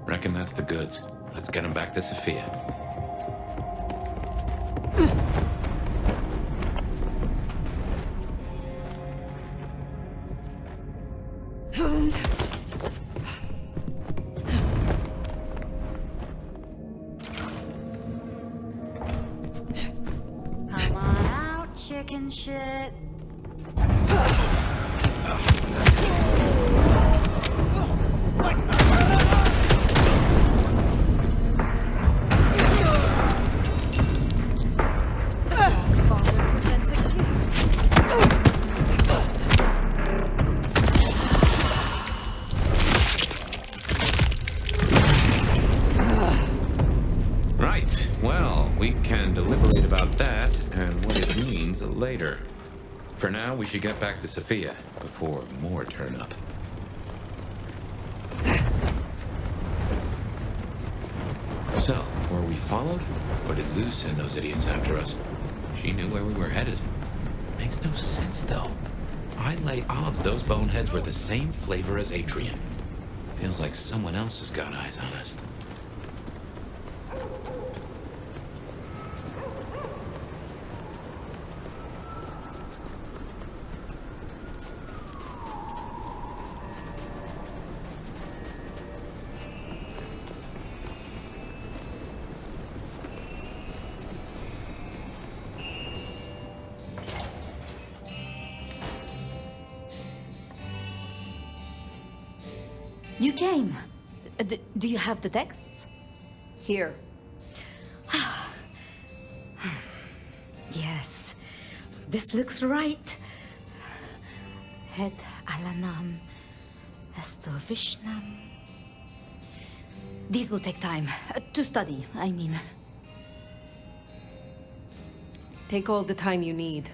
Reckon that's the goods. Let's get them back to Sophia. Come on out, chicken shit. Father presents a later. For now, we should get back to Sophia before more turn up. So, were we followed? Or did Luz send those idiots after us? She knew where we were headed. Makes no sense, though. I'd lay odds those boneheads were the same flavor as Atrium. Feels like someone else has got eyes on us. You came. Do you have the texts? Here. Yes. This looks right. Het Alanam Estovishnam. These will take time. To study, I mean. Take all the time you need.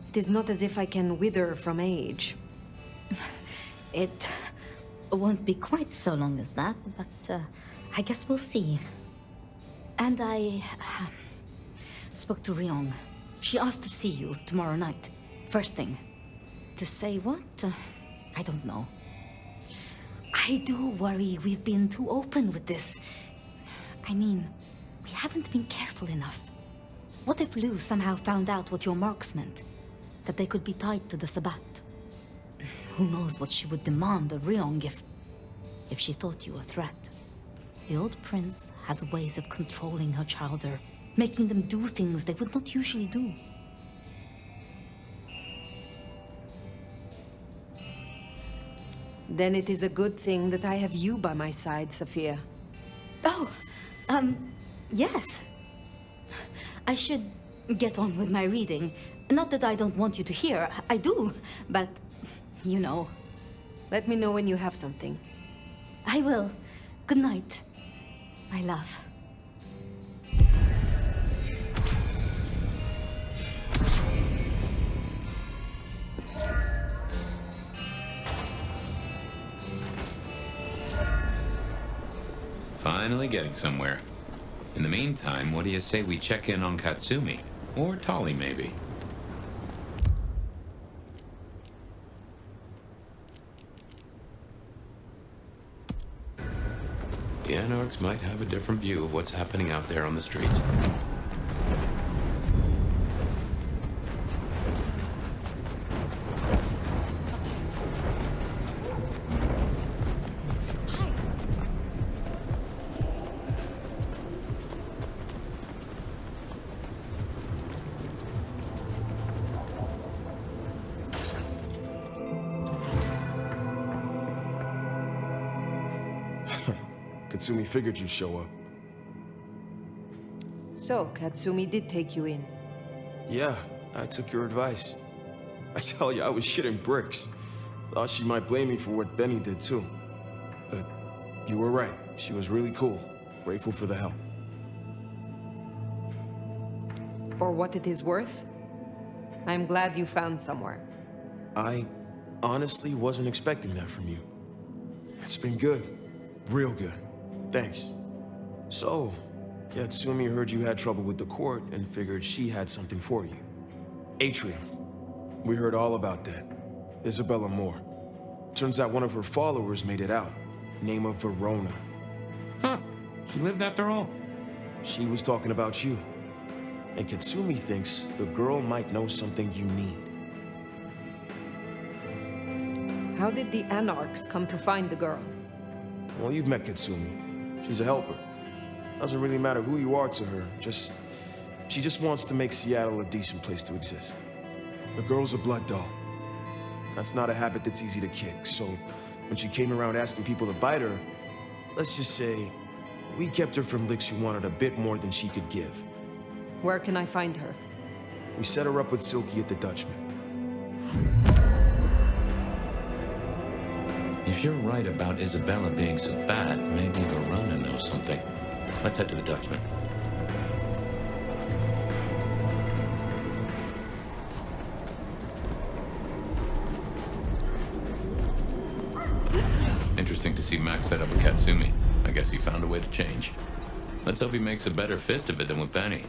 It is not as if I can wither from age. It won't be quite so long as that, but I guess we'll see. And I spoke to Ryong. She asked to see you tomorrow night. First thing. To say what? I don't know. I do worry we've been too open with this. I mean, we haven't been careful enough. What if Luz somehow found out what your marks meant? That they could be tied to the Sabbat? Who knows what she would demand of Ryong if she thought you a threat. The old prince has ways of controlling her chowder, making them do things they would not usually do. Then it is a good thing that I have you by my side, Sophia. Oh, yes. I should get on with my reading. Not that I don't want you to hear, I do, but, you know. Let me know when you have something. I will. Good night, my love. Finally getting somewhere. In the meantime, what do you say we check in on Katsumi? Or Tali, maybe? The Anarchs might have a different view of what's happening out there on the streets. Katsumi figured you'd show up. So, Katsumi did take you in. Yeah, I took your advice. I tell you, I was shitting bricks. Thought she might blame me for what Benny did too. But you were right. She was really cool. Grateful for the help. For what it is worth, I'm glad you found somewhere. I honestly wasn't expecting that from you. It's been good. Real good. Thanks. So, Katsumi heard you had trouble with the court and figured she had something for you. Atrium. We heard all about that. Isabella Moore. Turns out one of her followers made it out. Name of Verona. Huh. She lived after all. She was talking about you. And Katsumi thinks the girl might know something you need. How did the Anarchs come to find the girl? Well, you've met Katsumi. She's a helper. Doesn't really matter who you are to her, she just wants to make Seattle a decent place to exist. The girl's a blood doll. That's not a habit that's easy to kick, so when she came around asking people to bite her, let's just say, we kept her from licks who wanted a bit more than she could give. Where can I find her? We set her up with Silky at the Dutchman. If you're right about Isabella being so bad, maybe Verona knows something. Let's head to the Dutchman. Max set up with Katsumi. I guess he found a way to change. Let's hope he makes a better fist of it than with Penny.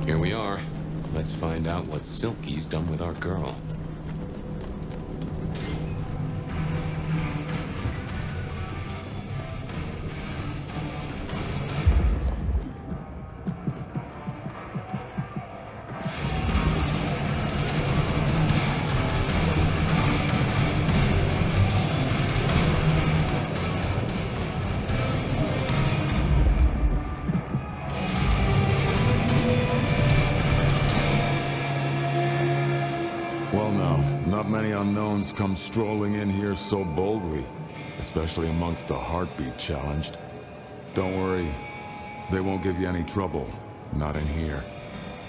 Here we are. Let's find out what Silky's done with our girl. Unknowns come strolling in here so boldly, especially amongst the heartbeat challenged. Don't worry, they won't give you any trouble. Not in here.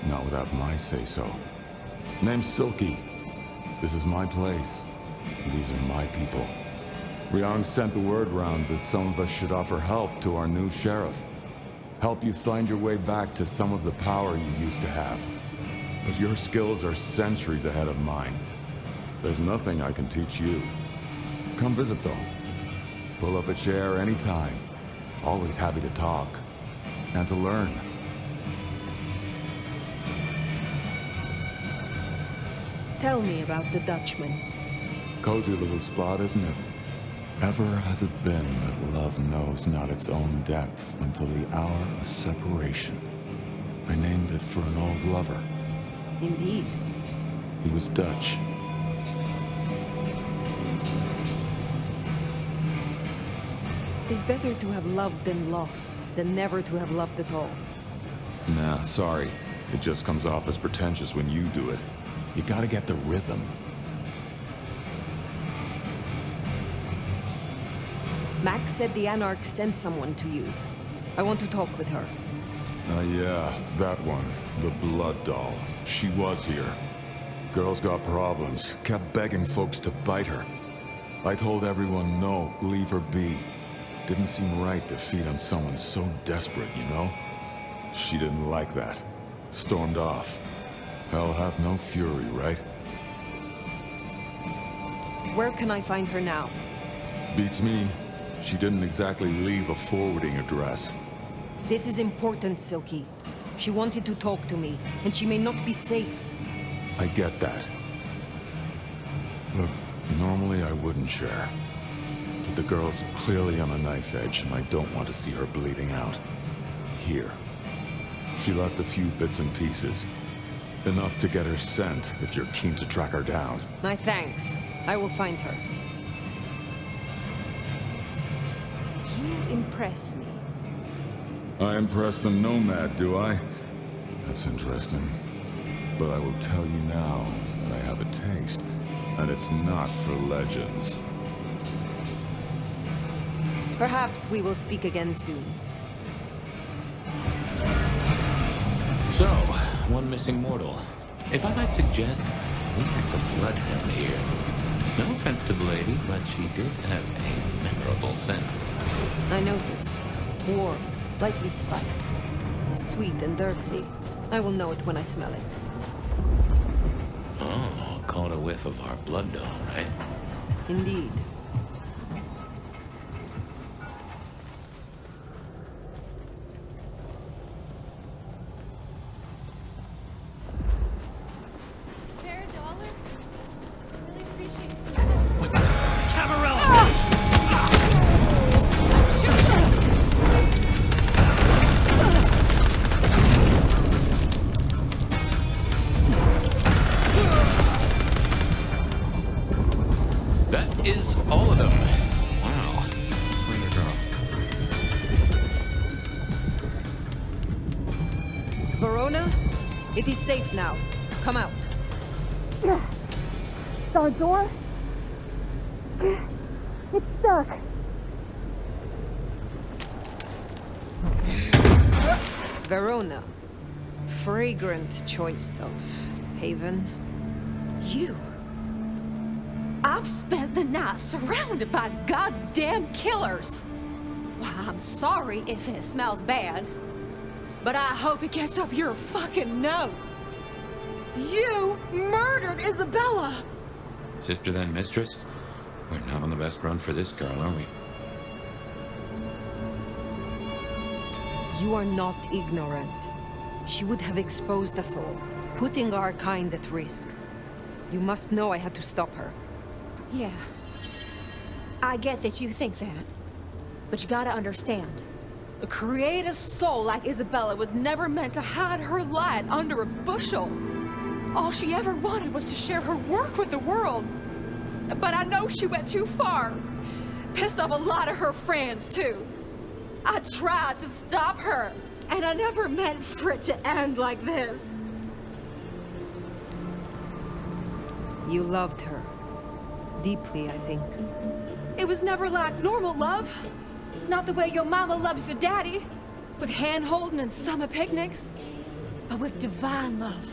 Not without my say-so. Name's Silky. This is my place. These are my people. Ryang sent the word round that some of us should offer help to our new sheriff. Help you find your way back to some of the power you used to have. But your skills are centuries ahead of mine. There's nothing I can teach you. Come visit, though. Pull up a chair anytime. Always happy to talk. And to learn. Tell me about the Dutchman. Cozy little spot, isn't it? Ever has it been that love knows not its own depth until the hour of separation. I named it for an old lover. Indeed. He was Dutch. It is better to have loved and lost than never to have loved at all. Nah, sorry. It just comes off as pretentious when you do it. You gotta get the rhythm. Max said the Anarch sent someone to you. I want to talk with her. Yeah, that one. The blood doll. She was here. Girl's got problems. Kept begging folks to bite her. I told everyone no, leave her be. Didn't seem right to feed on someone so desperate, you know? She didn't like that. Stormed off. Hell hath no fury, right? Where can I find her now? Beats me. She didn't exactly leave a forwarding address. This is important, Silky. She wanted to talk to me, and she may not be safe. I get that. Look, normally I wouldn't share. But the girl's clearly on a knife edge, and I don't want to see her bleeding out. Here. She left a few bits and pieces. Enough to get her sent, if you're keen to track her down. My thanks. I will find her. You impress me. I impress the Nomad, do I? That's interesting. But I will tell you now that I have a taste, and it's not for legends. Perhaps we will speak again soon. So, one missing mortal. If I might suggest, we have the Bloodhound here. No offense to the lady, but she did have a memorable scent. I noticed. Warm, lightly spiced. Sweet and earthy. I will know it when I smell it. Oh, caught a whiff of our blood doll, right? Indeed. Spare a dollar? Really appreciate it. What's that? Camarella! That is all of them. Wow. Let's find her girl. Verona? It is safe now. Come out. The door? It's stuck. Verona. Fragrant choice of haven. You. I've spent the night surrounded by goddamn killers. Well, I'm sorry if it smells bad, but I hope it gets up your fucking nose. You murdered Isabella! Sister then mistress? We're not on the best run for this girl, are we? You are not ignorant. She would have exposed us all, putting our kind at risk. You must know I had to stop her. Yeah. I get that you think that. But you gotta understand. A creative soul like Isabella was never meant to hide her light under a bushel. All she ever wanted was to share her work with the world. But I know she went too far. Pissed off a lot of her friends, too. I tried to stop her, and I never meant for it to end like this. You loved her. Deeply, I think. It was never like normal love. Not the way your mama loves your daddy, with hand-holding and summer picnics, but with divine love.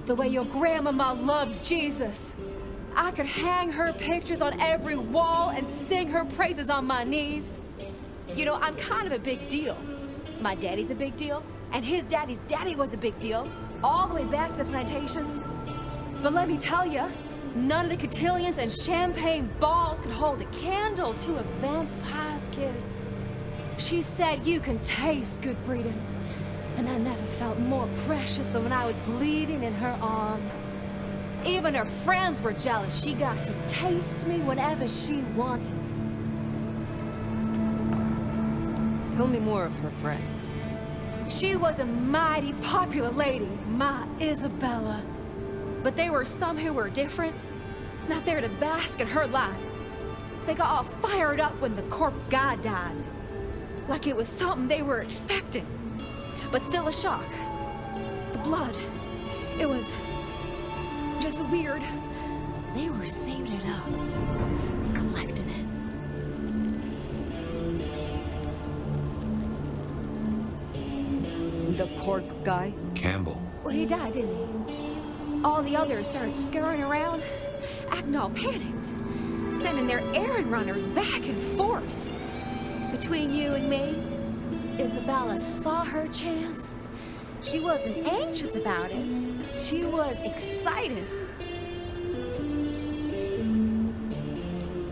The way your grandmama loves Jesus. I could hang her pictures on every wall and sing her praises on my knees. You know, I'm kind of a big deal. My daddy's a big deal, and his daddy's daddy was a big deal, all the way back to the plantations. But let me tell you, none of the cotillions and champagne balls could hold a candle to a vampire's kiss. She said you can taste good breeding, and I never felt more precious than when I was bleeding in her arms. Even her friends were jealous. She got to taste me whenever she wanted. Tell me more of her friends. She was a mighty popular lady, my Isabella. But there were some who were different, not there to bask in her light. They got all fired up when the corp guy died. Like it was something they were expecting, but still a shock. The blood, it was just weird. They were saving it up, collecting it. The cork guy? Campbell. Well, he died, didn't he? All the others started scurrying around, acting all panicked, sending their errand runners back and forth. Between you and me, Isabella saw her chance. She wasn't anxious about it. She was excited.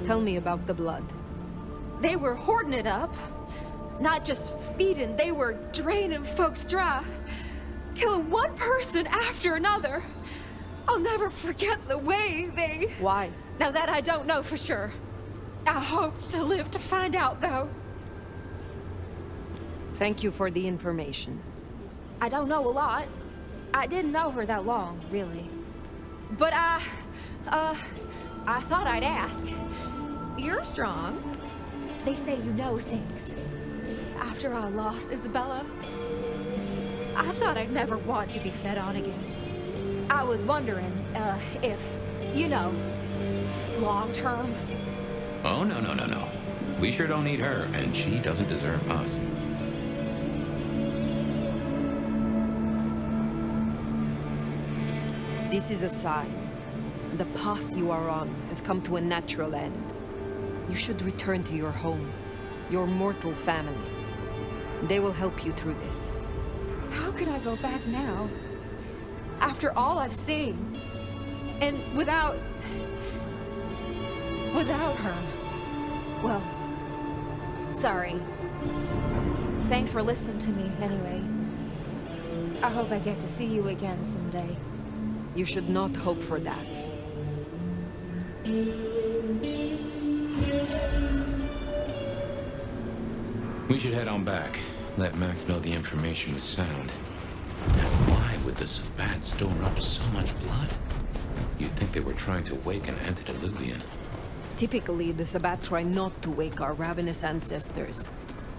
Tell me about the blood. They were hoarding it up. Not just feeding, they were draining folks dry. Killing one person after another. I'll never forget the way they... Why? Now that I don't know for sure. I hoped to live to find out, though. Thank you for the information. I don't know a lot. I didn't know her that long, really. But I thought I'd ask. You're strong. They say you know things. After I lost Isabella, I thought I'd never want to be fed on again. I was wondering, if, you know, long-term. Oh, no. We sure don't need her, and she doesn't deserve us. This is a sign. The path you are on has come to a natural end. You should return to your home, your mortal family. They will help you through this. How could I go back now? After all I've seen. And without her. Well, sorry. Thanks for listening to me, anyway. I hope I get to see you again someday. You should not hope for that. We should head on back. Let Max know the information was sound. Now, why would the Sabbat store up so much blood? You'd think they were trying to wake an antediluvian. Typically, the Sabbat try not to wake our ravenous ancestors.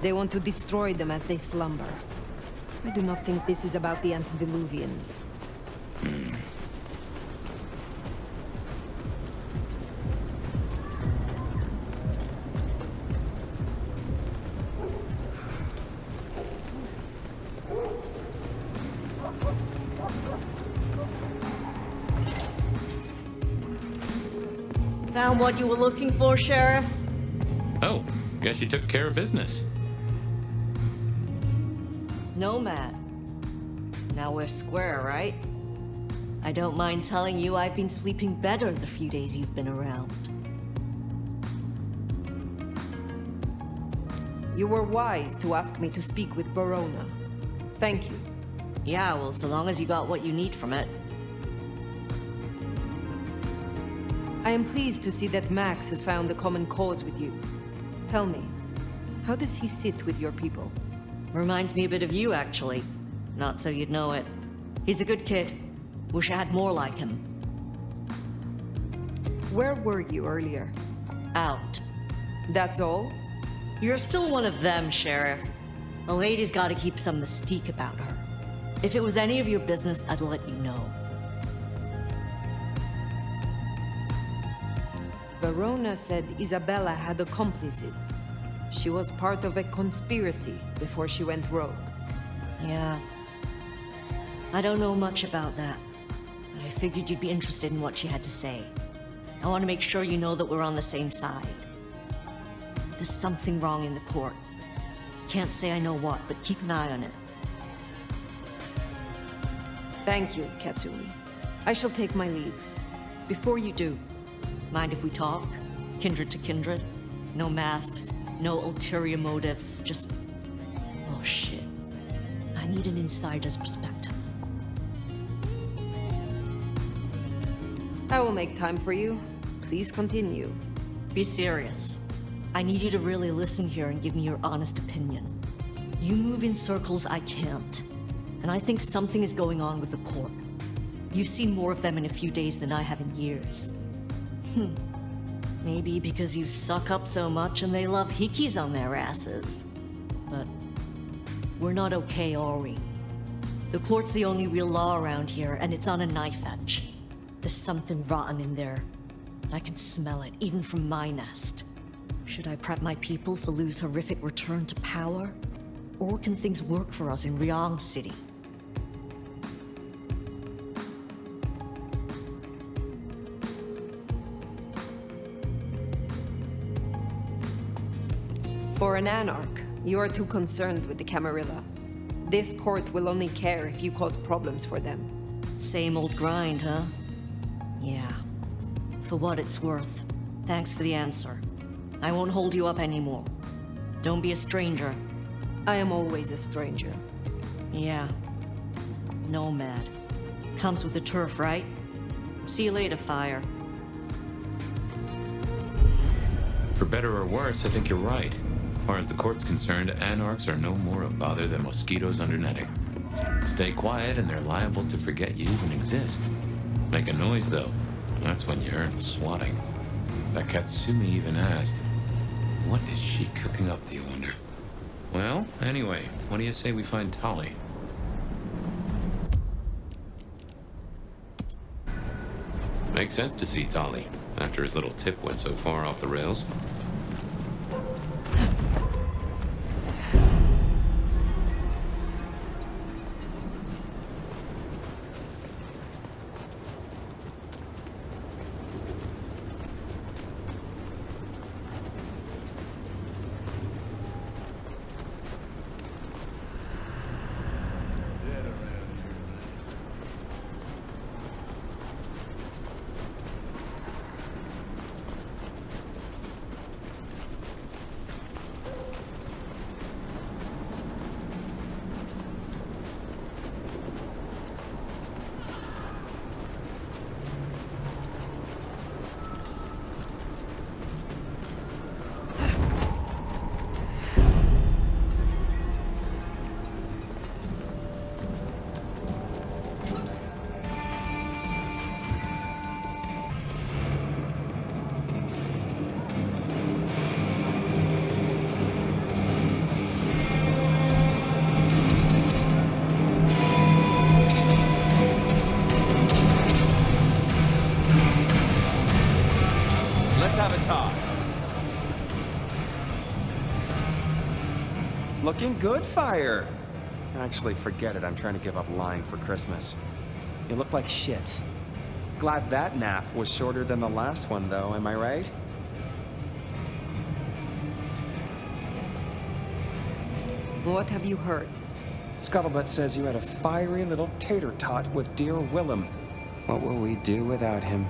They want to destroy them as they slumber. I do not think this is about the antediluvians. Found what you were looking for, Sheriff? Oh, guess you took care of business. Nomad. Now we're square, right? I don't mind telling you I've been sleeping better the few days you've been around. You were wise to ask me to speak with Verona. Thank you. Yeah, well, so long as you got what you need from it. I am pleased to see that Max has found a common cause with you. Tell me, how does he sit with your people? Reminds me a bit of you, actually. Not so you'd know it. He's a good kid. Wish I had more like him. Where were you earlier? Out. That's all? You're still one of them, Sheriff. The lady's gotta keep some mystique about her. If it was any of your business, I'd let you know. Verona said Isabella had accomplices. She was part of a conspiracy before she went rogue. Yeah. I don't know much about that, but I figured you'd be interested in what she had to say. I want to make sure you know that we're on the same side. There's something wrong in the court. Can't say I know what, but keep an eye on it. Thank you, Katsumi. I shall take my leave. Before you do, mind if we talk? Kindred to kindred? No masks, no ulterior motives, just... Oh shit. I need an insider's perspective. I will make time for you. Please continue. Be serious. I need you to really listen here and give me your honest opinion. You move in circles I can't, and I think something is going on with the court. You've seen more of them in a few days than I have in years. Maybe because you suck up so much and they love hikis on their asses. But we're not okay, are we? The court's the only real law around here, and it's on a knife edge. There's something rotten in there. I can smell it, even from my nest. Should I prep my people for Lu's horrific return to power? Or can things work for us in Ryong City? For an anarch, you are too concerned with the Camarilla. This court will only care if you cause problems for them. Same old grind, huh? Yeah. For what it's worth. Thanks for the answer. I won't hold you up anymore. Don't be a stranger. I am always a stranger. Yeah. Nomad. Comes with the turf, right? See you later, Fire. For better or worse, I think you're right. As far as the court's concerned, anarchs are no more a bother than mosquitoes under netting. Stay quiet and they're liable to forget you even exist. Make a noise, though. That's when you earn swatting. That Katsumi even asked, what is she cooking up, do you wonder? Well, anyway, what do you say we find Tali? Makes sense to see Tali, after his little tip went so far off the rails. Looking good, Fire. Actually, forget it. I'm trying to give up lying for Christmas. You look like shit. Glad that nap was shorter than the last one, though, am I right? What have you heard? Scuttlebutt says you had a fiery little tater-tot with dear Willem. What will we do without him?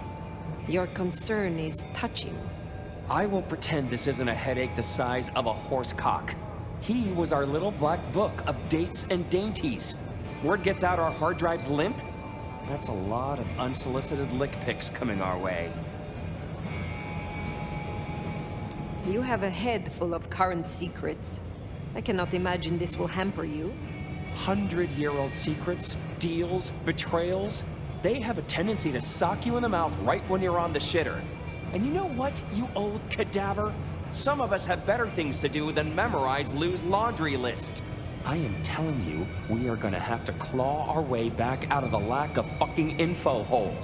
Your concern is touching. I won't pretend this isn't a headache the size of a horse cock. He was our little black book of dates and dainties. Word gets out our hard drive's limp? That's a lot of unsolicited lick pics coming our way. You have a head full of current secrets. I cannot imagine this will hamper you. 100-year-old secrets, deals, betrayals, they have a tendency to sock you in the mouth right when you're on the shitter. And you know what, you old cadaver? Some of us have better things to do than memorize Lou's laundry list. I am telling you, we are gonna have to claw our way back out of the lack of fucking info hole.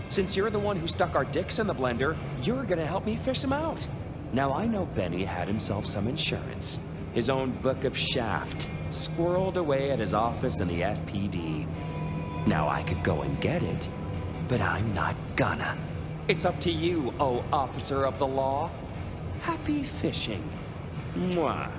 Since you're the one who stuck our dicks in the blender, you're gonna help me fish them out. Now I know Benny had himself some insurance. His own book of shaft, squirreled away at his office in the SPD. Now I could go and get it, but I'm not gonna. It's up to you, oh officer of the law. Happy fishing. Mwah.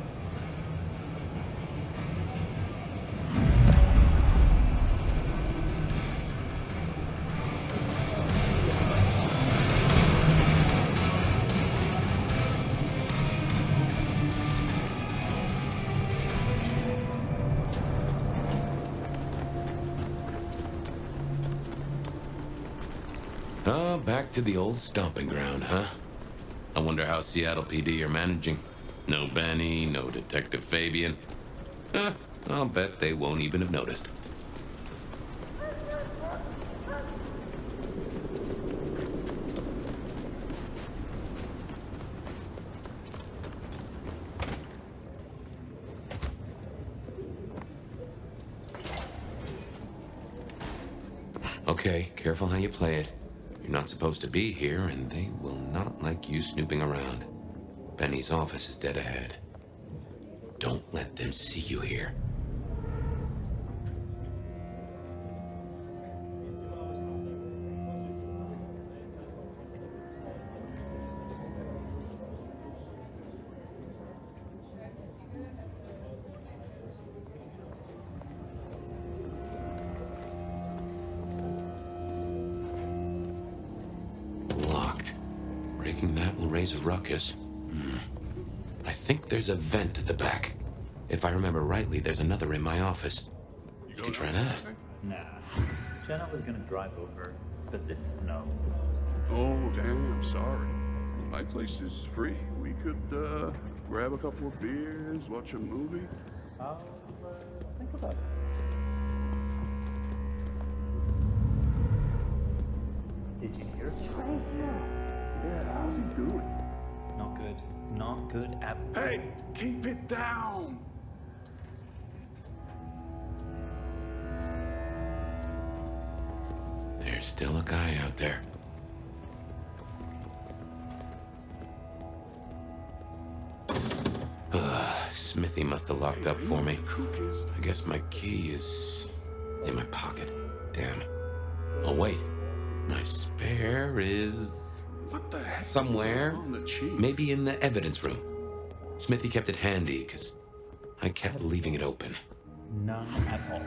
Oh, back to the old stomping ground, huh? I wonder how Seattle PD are managing. No Benny, no Detective Fabian. I'll bet they won't even have noticed. Okay, careful how you play it. You're not supposed to be here, and they will not like you snooping around. Benny's office is dead ahead. Don't let them see you here. That will raise a ruckus. I think there's a vent at the back. If I remember rightly, there's another in my office. You can try that. Nah. Jenna was gonna drive over, but this is no. Oh, damn, sorry. My place is free. We could, grab a couple of beers, watch a movie. I'll, think about it. Did you hear Trey? Yeah, how's he doing? Not good. Not good at all. Hey, keep it down! There's still a guy out there. Smithy must have locked up for me. I guess my key is in my pocket. Damn. Oh, wait. My spare is... What the heck? Somewhere, maybe in the evidence room. Smithy kept it handy, because I kept leaving it open. None at all.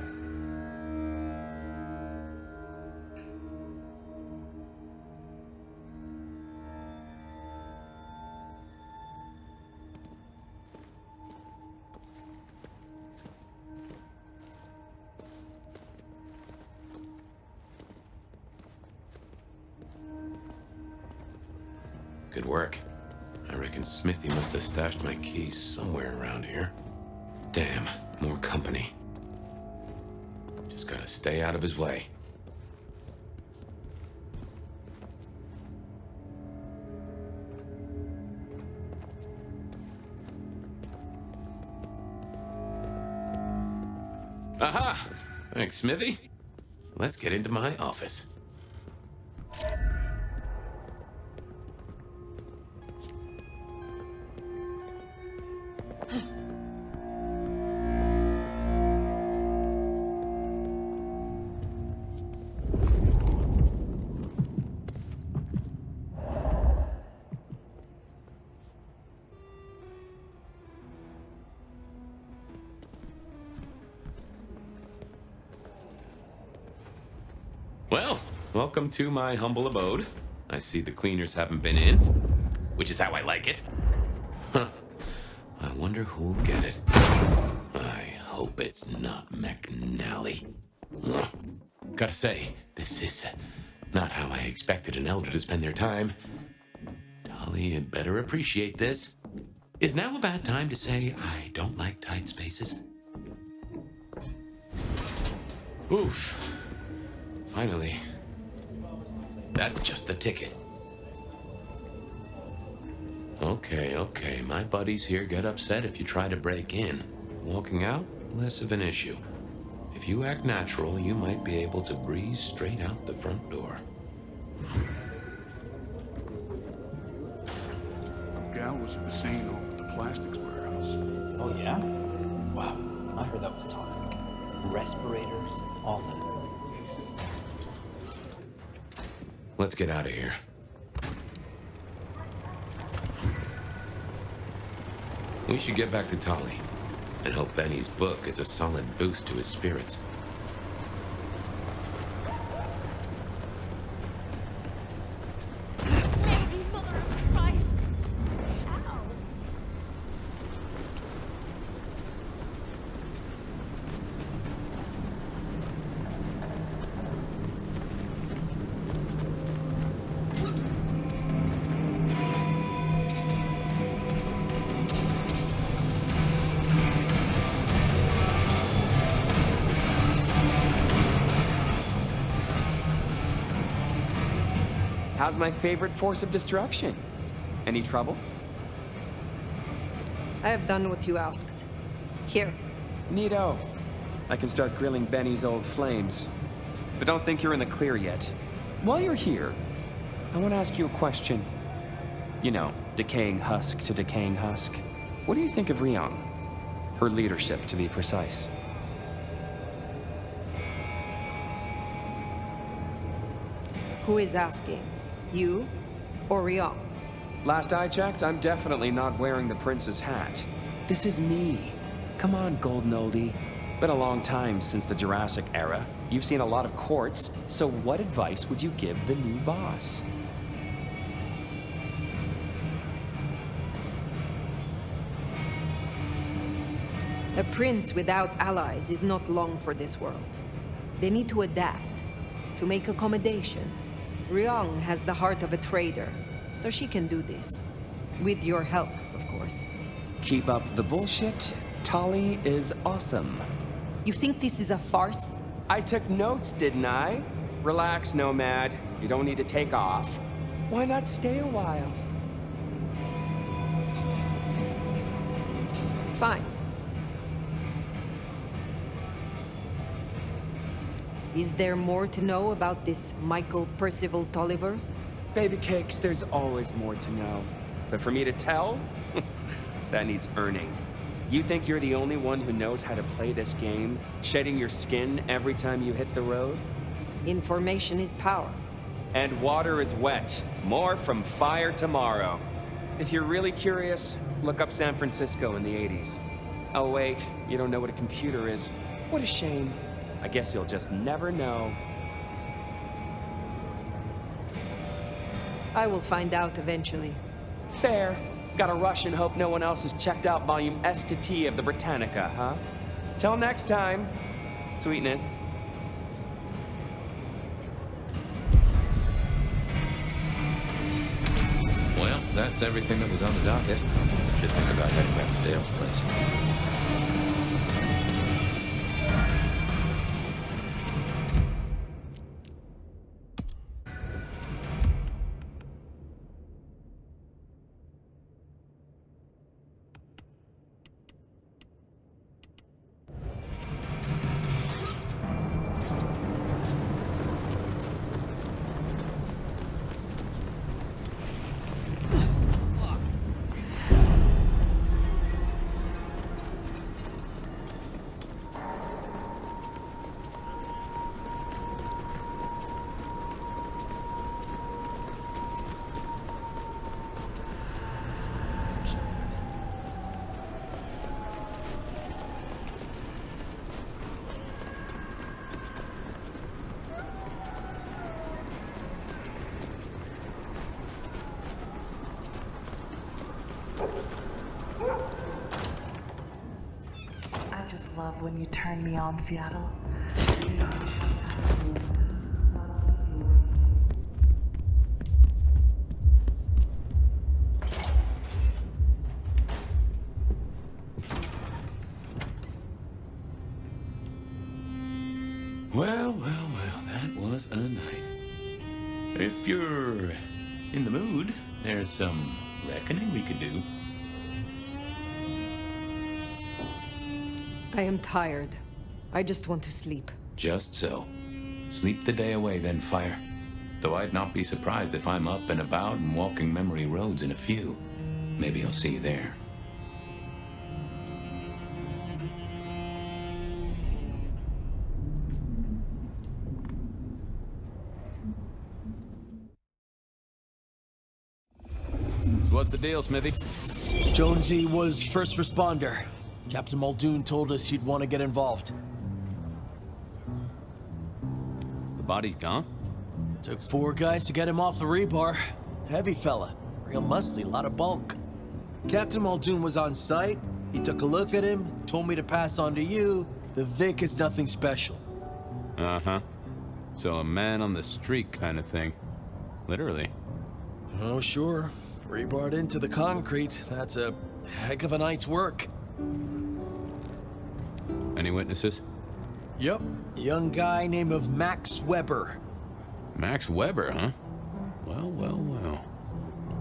Good work. I reckon Smithy must have stashed my keys somewhere around here. Damn, more company. Just gotta stay out of his way. Aha! Thanks, Smithy. Let's get into my office. Well, welcome to my humble abode. I see the cleaners haven't been in, which is how I like it. Huh. I wonder who'll get it. I hope it's not McNally. Gotta say, this is not how I expected an elder to spend their time. Dolly had better appreciate this. Is now a bad time to say I don't like tight spaces? Oof. Finally. That's just the ticket. Okay. My buddies here get upset if you try to break in. Walking out, less of an issue. If you act natural, you might be able to breeze straight out the front door. The gal was at the scene over at the plastics warehouse. Oh, yeah? Wow, I heard that was toxic. Respirators, all that. Let's get out of here. We should get back to Tolly and hope Benny's book is a solid boost to his spirits. Mary, Mother of Christ! Ow! How's my favorite force of destruction? Any trouble? I have done what you asked. Here. Neato. I can start grilling Benny's old flames. But don't think you're in the clear yet. While you're here, I want to ask you a question. You know, decaying husk to decaying husk. What do you think of Ryong? Her leadership, to be precise. Who is asking? You or Ryong? Last I checked, I'm definitely not wearing the prince's hat. This is me. Come on, golden oldie. Been a long time since the Jurassic era. You've seen a lot of courts, so what advice would you give the new boss? A prince without allies is not long for this world. They need to adapt, to make accommodation. Ryong has the heart of a trader, so she can do this. With your help, of course. Keep up the bullshit. Tolly is awesome. You think this is a farce? I took notes, didn't I? Relax, Nomad. You don't need to take off. Why not stay a while? Fine. Is there more to know about this Michael Percival Tolliver? Baby cakes, there's always more to know. But for me to tell, that needs earning. You think you're the only one who knows how to play this game, shedding your skin every time you hit the road? Information is power. And water is wet. More from Fire tomorrow. If you're really curious, look up San Francisco in the 80s. Oh wait, you don't know what a computer is. What a shame. I guess you'll just never know. I will find out eventually. Fair. Gotta rush and hope no one else has checked out volume S to T of the Britannica, huh? Till next time. Sweetness. Well, that's everything that was on the docket. Should think about heading back to Dale's place. just love when you turn me on, Seattle. Well, that was a night. If you're in the mood, there's some reckoning we could do. I am tired. I just want to sleep. Just so. Sleep the day away, then, Fire. Though I'd not be surprised if I'm up and about and walking memory roads in a few. Maybe I'll see you there. So what's the deal, Smithy? Jonesy was first responder. Captain Muldoon told us he'd want to get involved. The body's gone? Took 4 guys to get him off the rebar. Heavy fella. Real muscly, lot of bulk. Captain Muldoon was on site. He took a look at him, told me to pass on to you. The Vic is nothing special. Uh-huh. So a man on the street kind of thing. Literally. Oh, sure. Rebarred into the concrete. That's a heck of a night's work. Any witnesses? Yep. A young guy named of Max Weber. Max Weber, huh? Well.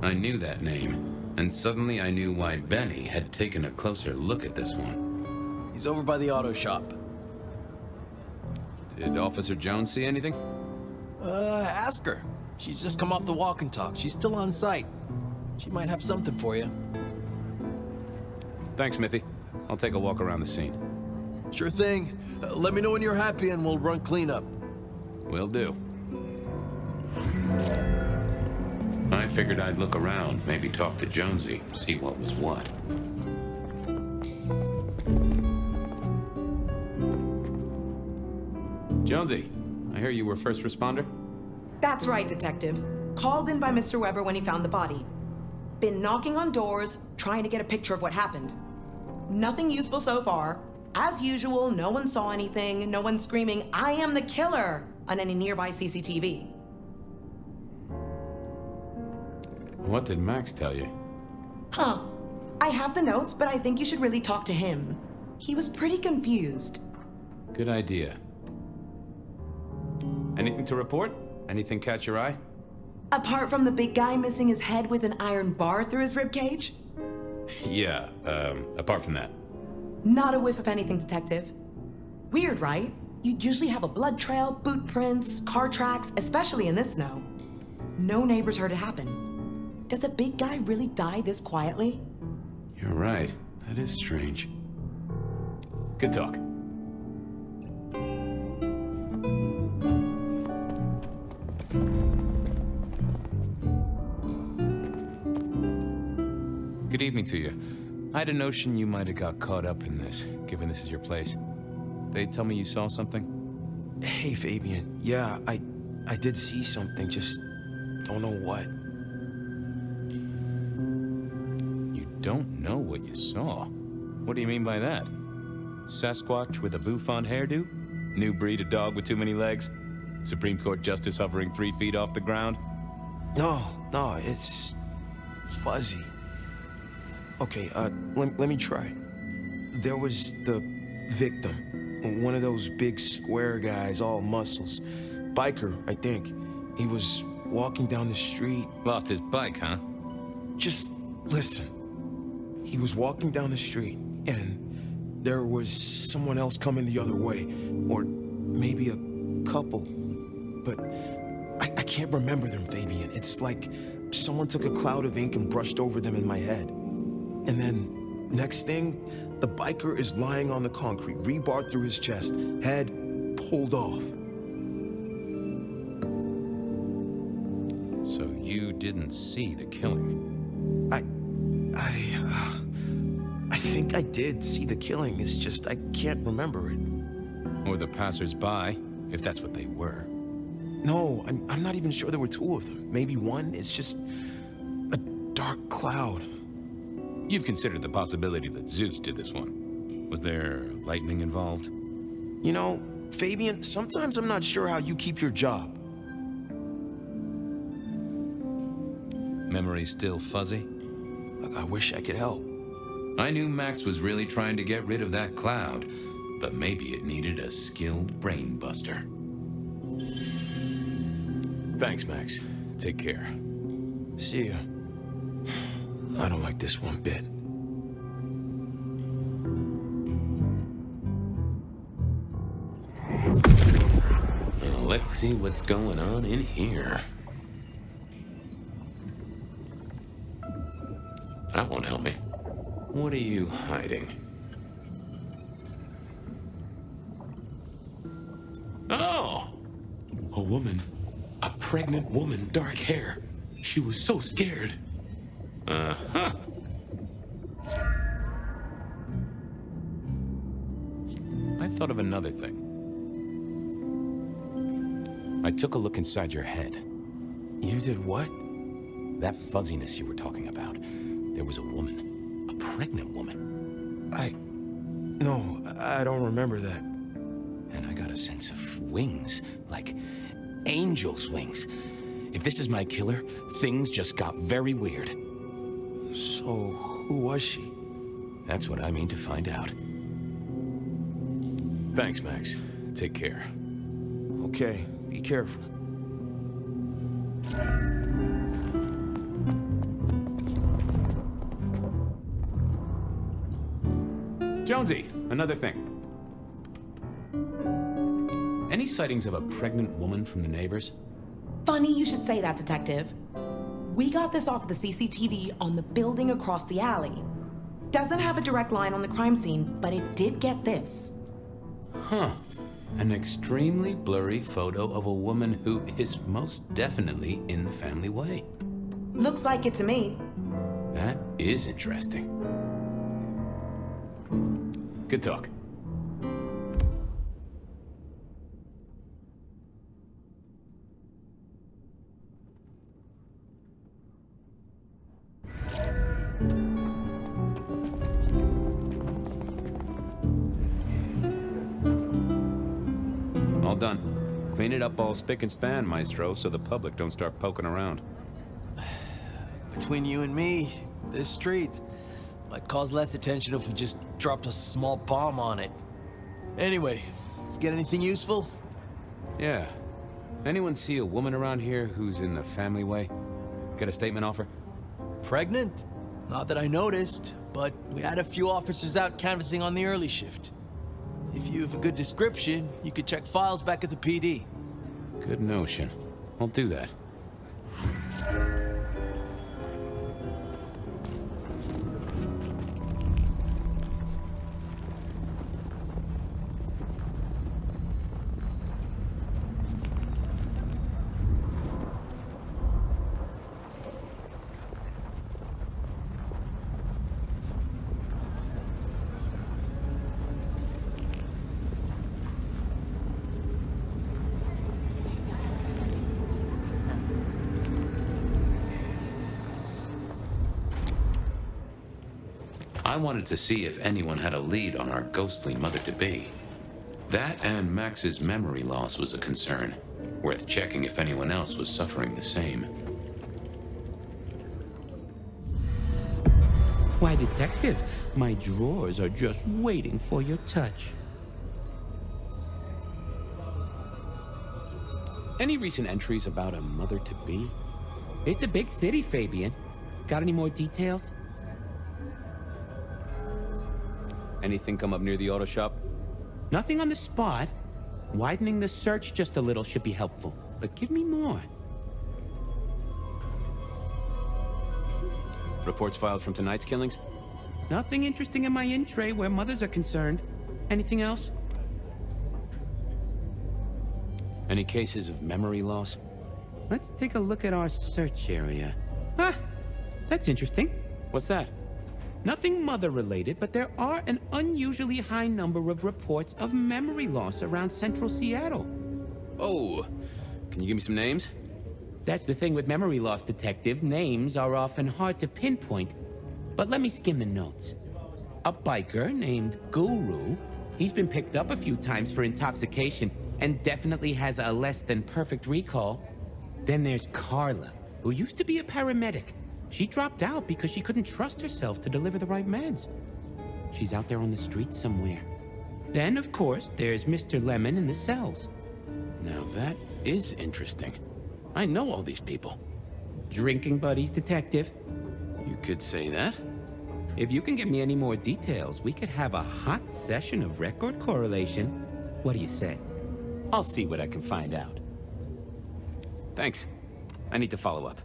I knew that name, and suddenly I knew why Benny had taken a closer look at this one. He's over by the auto shop. Did Officer Jones see anything? Ask her. She's just come off the walk and talk. She's still on site. She might have something for you. Thanks, Smithy. I'll take a walk around the scene. Sure thing. Let me know when you're happy and we'll run cleanup. Will do. I figured I'd look around, maybe talk to Jonesy, see what was what. Jonesy, I hear you were first responder? That's right, Detective. Called in by Mr. Weber when he found the body. Been knocking on doors, trying to get a picture of what happened. Nothing useful so far. As usual, no one saw anything, no one screaming, "I am the killer!" on any nearby CCTV. What did Max tell you? Huh. I have the notes, but I think you should really talk to him. He was pretty confused. Good idea. Anything to report? Anything catch your eye? Apart from the big guy missing his head with an iron bar through his ribcage? Yeah, apart from that. Not a whiff of anything, Detective. Weird, right? You'd usually have a blood trail, boot prints, car tracks, especially in this snow. No neighbors heard it happen. Does a big guy really die this quietly? You're right. That is strange. Good talk. Good evening to you. I had a notion you might have got caught up in this, given this is your place. They tell me you saw something? Hey, Fabian. Yeah, I did see something, just don't know what. You don't know what you saw? What do you mean by that? Sasquatch with a bouffant hairdo? New breed of dog with too many legs? Supreme Court justice hovering 3 feet off the ground? No, it's fuzzy. Okay, let me try. There was the victim. One of those big square guys, all muscles. Biker, I think. He was walking down the street. Lost his bike, huh? Just listen. He was walking down the street, and there was someone else coming the other way. Or maybe a couple. But I can't remember them, Fabian. It's like someone took a cloud of ink and brushed over them in my head. And then, next thing, the biker is lying on the concrete, rebarred through his chest, head pulled off. So you didn't see the killing? I think I did see the killing. It's just I can't remember it. Or the passers-by, if that's what they were. No, I'm not even sure there were 2 of them. Maybe one. It's just a dark cloud. You've considered the possibility that Zeus did this one? Was there lightning involved? You know, Fabian, sometimes I'm not sure how you keep your job. Memory still fuzzy? Look, I wish I could help. I knew Max was really trying to get rid of that cloud, but maybe it needed a skilled brain buster. Thanks, Max. Take care. See ya. I don't like this one bit. Well, let's see what's going on in here. That won't help me. What are you hiding? Oh! A woman. A pregnant woman, dark hair. She was so scared. Uh-huh. I thought of another thing. I took a look inside your head. You did what? That fuzziness you were talking about. There was a woman. A pregnant woman. No, I don't remember that. And I got a sense of wings. Like angel's wings. If this is my killer, things just got very weird. So, who was she? That's what I mean to find out. Thanks, Max. Take care. Okay, be careful. Jonesy, another thing. Any sightings of a pregnant woman from the neighbors? Funny you should say that, Detective. We got this off of the CCTV on the building across the alley. Doesn't have a direct line on the crime scene, but it did get this. Huh. An extremely blurry photo of a woman who is most definitely in the family way. Looks like it to me. That is interesting. Good talk. All done. Clean it up all spick and span, Maestro, so the public don't start poking around. Between you and me, this street might cause less attention if we just dropped a small bomb on it. Anyway, you get anything useful? Yeah. Anyone see a woman around here who's in the family way? Get a statement off her? Pregnant? Not that I noticed, but we had a few officers out canvassing on the early shift. If you have a good description, you could check files back at the PD. Good notion. I'll do that. I wanted to see if anyone had a lead on our ghostly mother-to-be. That and Max's memory loss was a concern. Worth checking if anyone else was suffering the same. Why, Detective, my drawers are just waiting for your touch. Any recent entries about a mother-to-be? It's a big city, Fabian. Got any more details? Anything come up near the auto shop? Nothing on the spot. Widening the search just a little should be helpful, but give me more. Reports filed from tonight's killings? Nothing interesting in my in-tray where mothers are concerned. Anything else? Any cases of memory loss? Let's take a look at our search area. Ah, that's interesting. What's that? Nothing mother-related, but there are an unusually high number of reports of memory loss around central Seattle. Oh, can you give me some names? That's the thing with memory loss, Detective. Names are often hard to pinpoint. But let me skim the notes. a biker named Guru. He's been picked up a few times for intoxication and definitely has a less than perfect recall. Then there's Carla, who used to be a paramedic. She dropped out because she couldn't trust herself to deliver the right meds. She's out there on the streets somewhere. Then, of course, there's Mr. Lemon in the cells. Now that is interesting. I know all these people. Drinking buddies, Detective. You could say that. If you can get me any more details, we could have a hot session of record correlation. What do you say? I'll see what I can find out. Thanks. I need to follow up.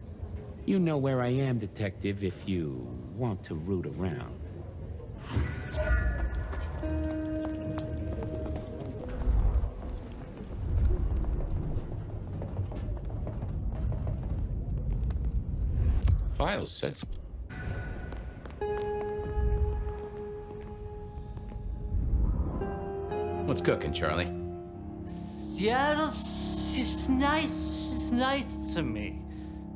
You know where I am, Detective, if you want to root around. Files said... What's cooking, Charlie? Seattle's just nice. She's nice to me.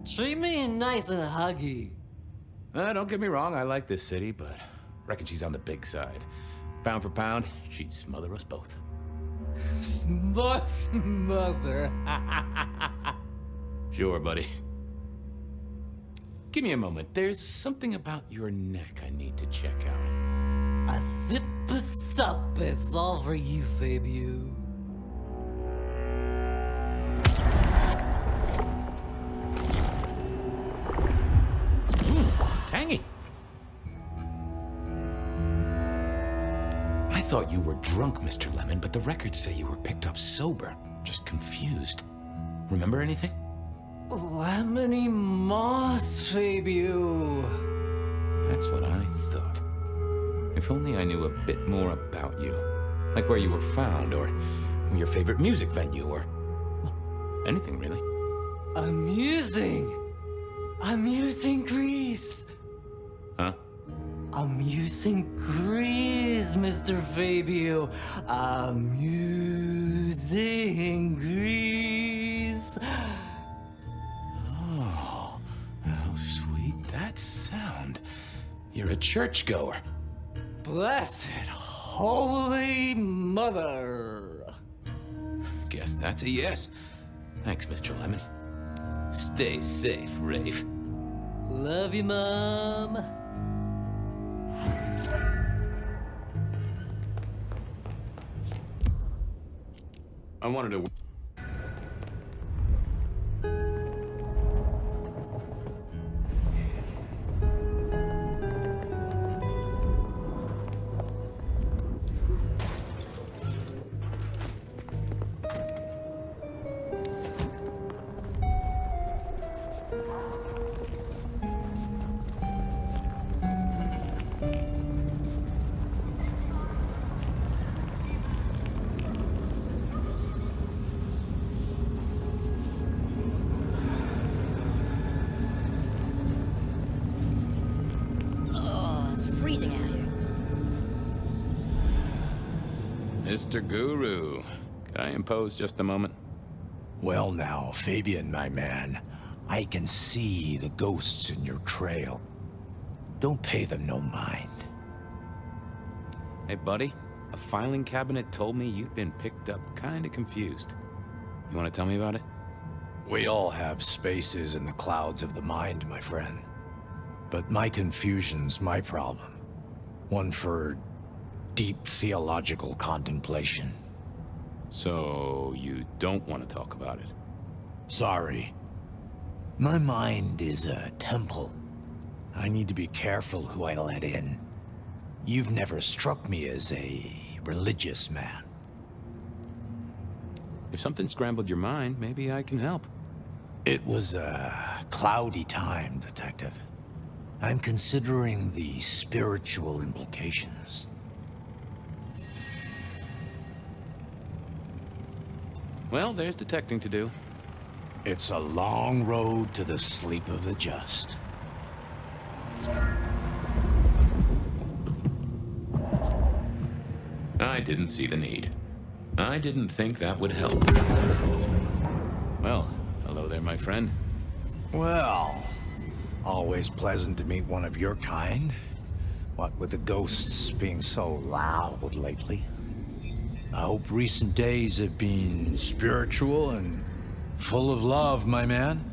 Treat me nice and huggy. Don't get me wrong, I like this city, but reckon she's on the big side. Pound for pound, she'd smother us both. Mother. Sure, buddy. Give me a moment. There's something about your neck I need to check out. A zip-a-sup is all for you, Fabio. Tangy. I thought you were drunk, Mr. Lemon, but the records say you were picked up sober. Just confused. Remember anything? Lemony moss, Fabio. That's what I thought. If only I knew a bit more about you. Like where you were found, or your favorite music venue, or... well, anything, really. Amusing Greece. Huh? Amusing Greece, Mr. Fabio. Amusing Greece. Oh, how sweet that sound. You're a churchgoer. Blessed Holy Mother. Guess that's a yes. Thanks, Mr. Lemon. Stay safe, Rafe. Love you, Mom. I wanted to... Mr. Guru, could I impose just a moment? Well now, Fabian, my man, I can see the ghosts in your trail. Don't pay them no mind. Hey, buddy, a filing cabinet told me you'd been picked up kinda confused. You wanna tell me about it? We all have spaces in the clouds of the mind, my friend. But my confusion's my problem. One for deep theological contemplation. So, you don't want to talk about it? Sorry. My mind is a temple. I need to be careful who I let in. You've never struck me as a religious man. If something scrambled your mind, maybe I can help. It was a cloudy time, Detective. I'm considering the spiritual implications. Well, there's detecting to do. It's a long road to the sleep of the just. I didn't see the need. I didn't think that would help. Well, hello there, my friend. Well, always pleasant to meet one of your kind. What with the ghosts being so loud lately. I hope recent days have been spiritual and full of love, my man.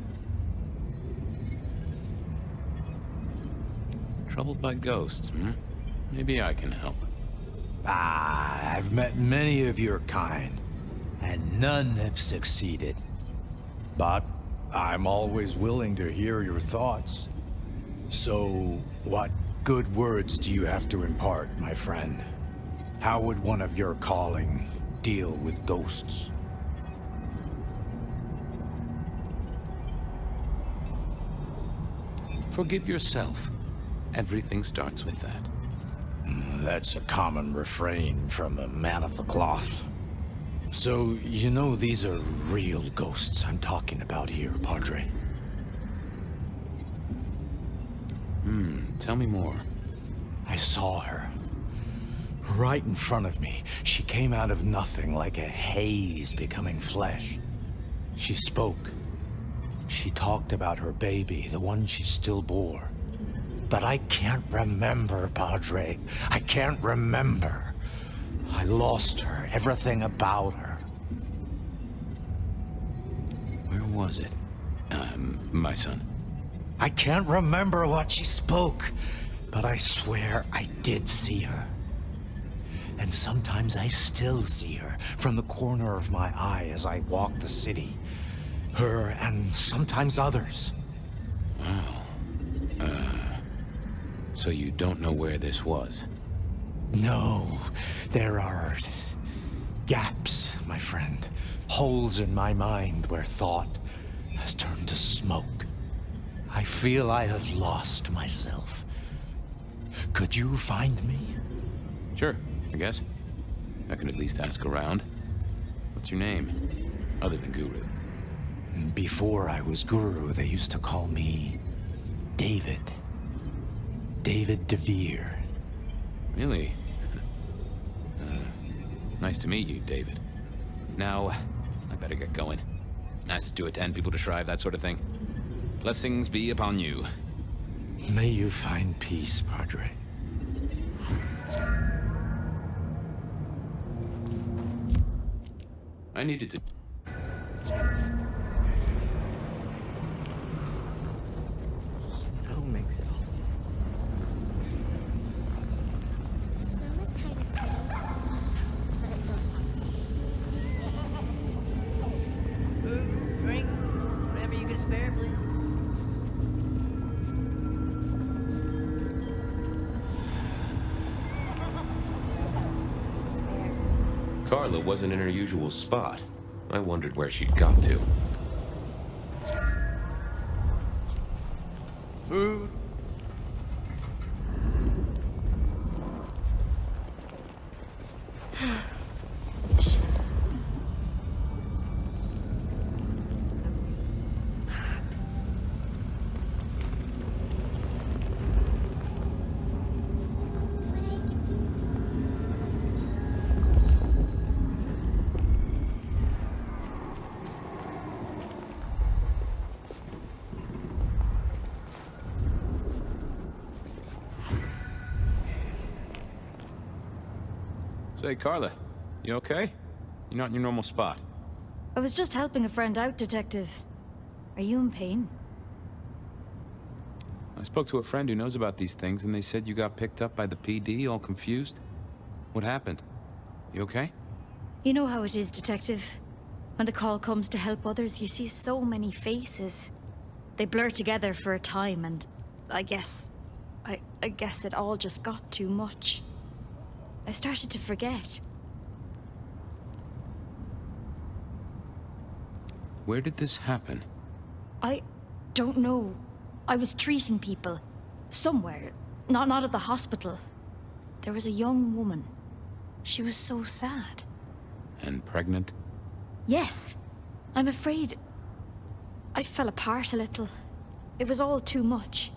Troubled by ghosts, hmm? Maybe I can help. I've met many of your kind, and none have succeeded. But I'm always willing to hear your thoughts. So, what good words do you have to impart, my friend? How would one of your calling deal with ghosts? Forgive yourself. Everything starts with that. That's a common refrain from a man of the cloth. So, you know these are real ghosts I'm talking about here, Padre. Tell me more. I saw her. Right in front of me. She came out of nothing, like a haze becoming flesh. She spoke. She talked about her baby, the one she still bore. But I can't remember, Padre. I can't remember. I lost her, everything about her. Where was it? My son. I can't remember what she spoke, but I swear I did see her. And sometimes I still see her from the corner of my eye as I walk the city. Her and sometimes others. Wow. So you don't know where this was? No, there are gaps, my friend. Holes in my mind where thought has turned to smoke. I feel I have lost myself. Could you find me? Sure, I guess. I can at least ask around. What's your name? Other than Guru. Before I was Guru, they used to call me David. David DeVere. Really? Nice to meet you, David. Now, I better get going. Nice to attend, people to shrive, that sort of thing. Blessings be upon you. May you find peace, Padre. I needed to... Snow makes it all. Snow is kind of pretty, but it still sucks. Food, drink, whatever you can spare, please. Carla wasn't in her usual spot. I wondered where she'd got to. Food. Say, Carla, you okay? You're not in your normal spot. I was just helping a friend out, Detective. Are you in pain? I spoke to a friend who knows about these things, and they said you got picked up by the PD, all confused. What happened? You okay? You know how it is, Detective. When the call comes to help others, you see so many faces. They blur together for a time, and I guess it all just got too much. I started to forget. Where did this happen? I don't know. I was treating people. Somewhere. Not at the hospital. There was a young woman. She was so sad. And pregnant? Yes. I'm afraid I fell apart a little. It was all too much.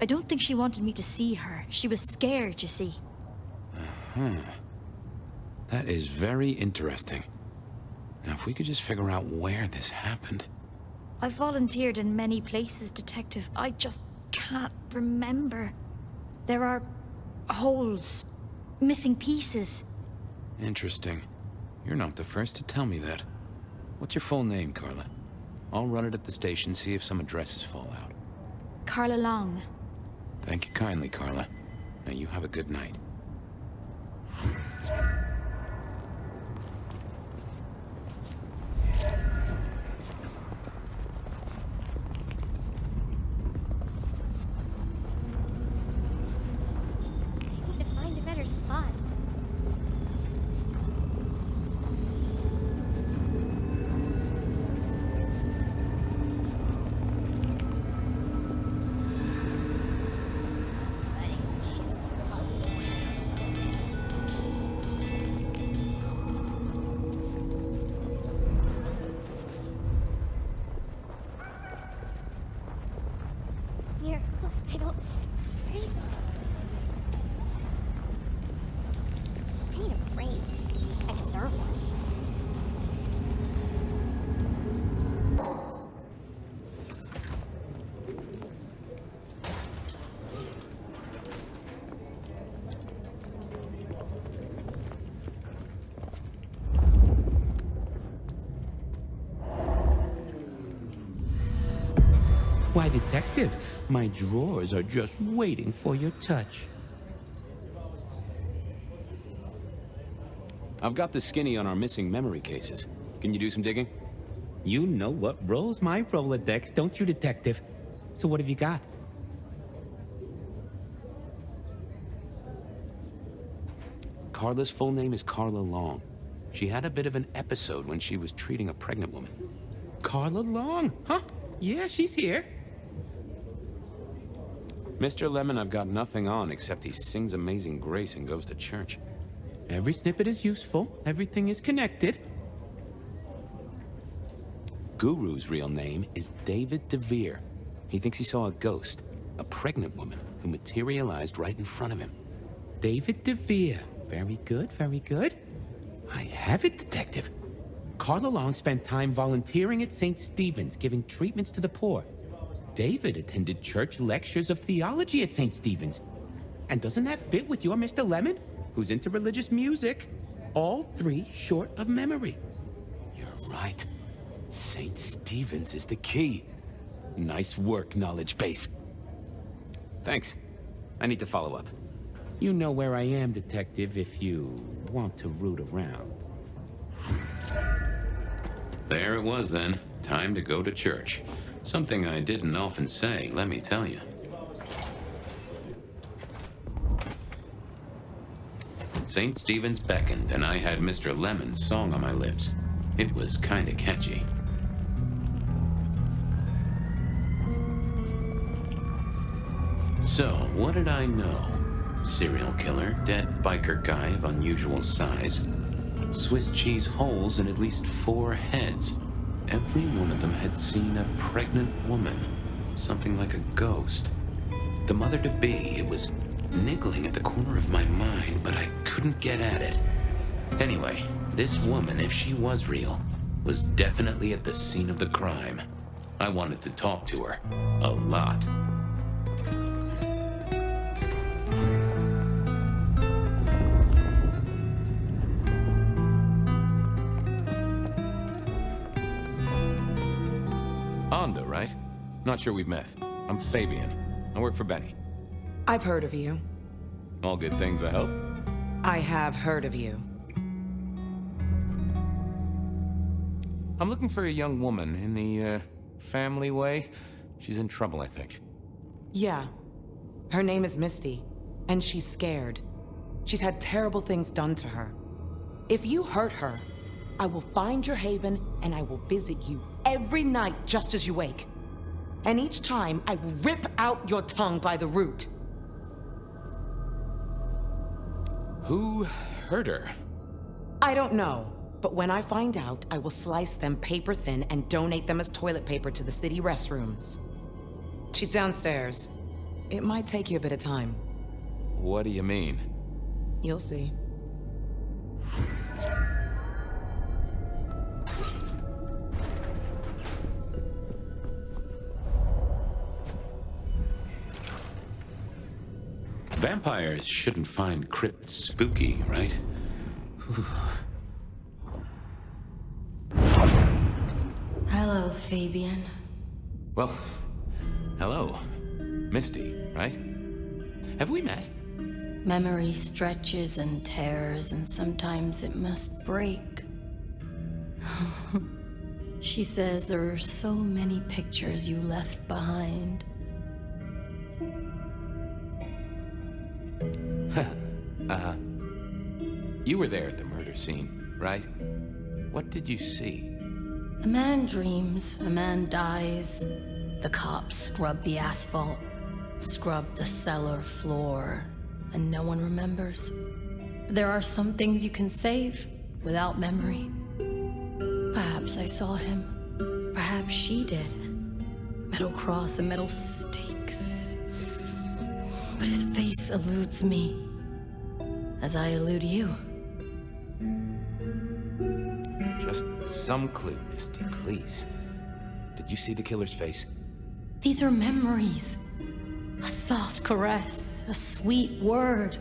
I don't think she wanted me to see her. She was scared, you see. That is very interesting. Now, if we could just figure out where this happened. I've volunteered in many places, Detective. I just can't remember. There are holes, missing pieces. Interesting. You're not the first to tell me that. What's your full name, Carla? I'll run it at the station, see if some addresses fall out. Carla Long. Thank you kindly, Carla. Now you have a good night. I need to find a better spot. Here, I don't freeze. I need a raise. I deserve one. Why, Detective, my drawers are just waiting for your touch. I've got the skinny on our missing memory cases. Can you do some digging? You know what rolls my Rolodex, don't you, Detective? So what have you got? Carla's full name is Carla Long. She had a bit of an episode when she was treating a pregnant woman. Carla Long, huh? Yeah, she's here. Mr. Lemon, I've got nothing on except he sings Amazing Grace and goes to church. Every snippet is useful. Everything is connected. Guru's real name is David DeVere. He thinks he saw a ghost, a pregnant woman who materialized right in front of him. David DeVere. Very good, very good. I have it, Detective. Carla Long spent time volunteering at St. Stephen's, giving treatments to the poor. David attended church lectures of theology at St. Stephen's. And doesn't that fit with your Mr. Lemon, who's into religious music? All three short of memory. You're right. St. Stephen's is the key. Nice work, knowledge base. Thanks. I need to follow up. You know where I am, Detective, if you want to root around. There it was then. Time to go to church. Something I didn't often say, let me tell you. St. Stephen's beckoned, and I had Mr. Lemon's song on my lips. It was kinda catchy. So, what did I know? Serial killer, dead biker guy of unusual size. Swiss cheese holes in at least 4 heads. Every one of them had seen a pregnant woman. Something like a ghost. The mother-to-be, it was niggling at the corner of my mind, but I couldn't get at it. Anyway, this woman, if she was real, was definitely at the scene of the crime. I wanted to talk to her. A lot. Anda, right? Not sure we've met. I'm Fabian. I work for Benny. I've heard of you. All good things, I hope. I have heard of you. I'm looking for a young woman in the, family way. She's in trouble, I think. Yeah. Her name is Misty, and she's scared. She's had terrible things done to her. If you hurt her, I will find your haven and I will visit you every night just as you wake. And each time, I will rip out your tongue by the root. Who hurt her? I don't know, but when I find out, I will slice them paper thin and donate them as toilet paper to the city restrooms. She's downstairs. It might take you a bit of time. What do you mean? You'll see. Vampires shouldn't find crypts spooky, right? Hello, Fabian. Well, hello. Misty, right? Have we met? Memory stretches and tears, and sometimes it must break. She says there are so many pictures you left behind. You were there at the murder scene, right? What did you see? A man dreams, a man dies. The cops scrub the asphalt, scrub the cellar floor, and no one remembers. But there are some things you can save without memory. Perhaps I saw him. Perhaps she did. Metal cross and metal stakes. But his face eludes me, as I elude you. Just some clue, Misty, please. Did you see the killer's face? These are memories. A soft caress, a sweet word.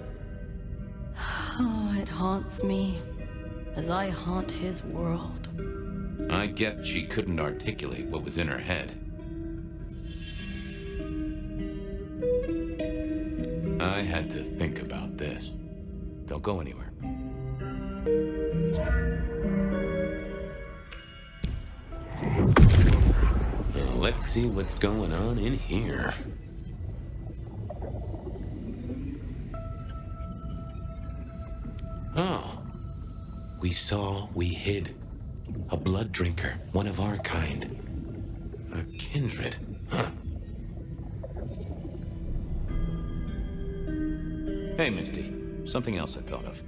Oh, it haunts me as I haunt his world. I guess she couldn't articulate what was in her head. I had to think about this. Don't go anywhere. Now, let's see what's going on in here. Oh. We saw, we hid. A blood drinker, one of our kind. A kindred, huh? Hey, Misty. Something else I thought of.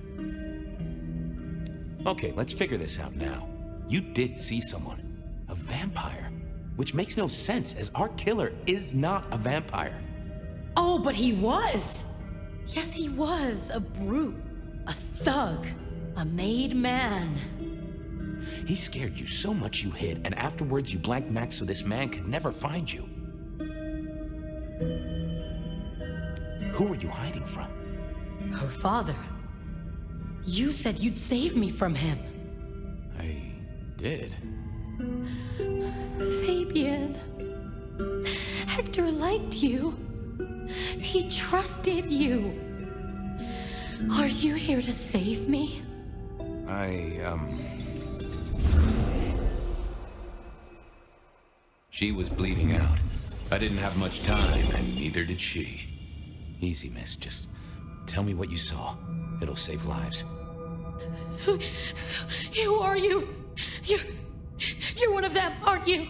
Okay, let's figure this out now. You did see someone. A vampire. Which makes no sense, as our killer is not a vampire. Oh, but he was! Yes, he was. A brute. A thug. A made man. He scared you so much you hid, and afterwards you blanked Max so this man could never find you. Who were you hiding from? Her father. You said you'd save me from him. I did. Fabian. Hector liked you. He trusted you. Are you here to save me? She was bleeding out. I didn't have much time, and neither did she. Easy, miss. Just tell me what you saw. It'll save lives. Who are you? You're one of them, aren't you?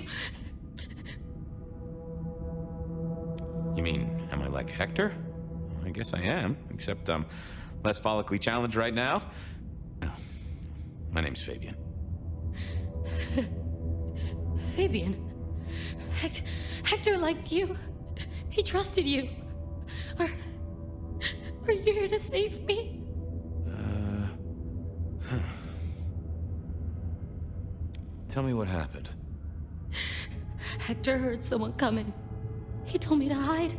You mean, am I like Hector? I guess I am, except less follically challenged right now. No, my name's Fabian. Fabian? Hector liked you. He trusted you. Are you here to save me? Tell me what happened. Hector heard someone coming. He told me to hide.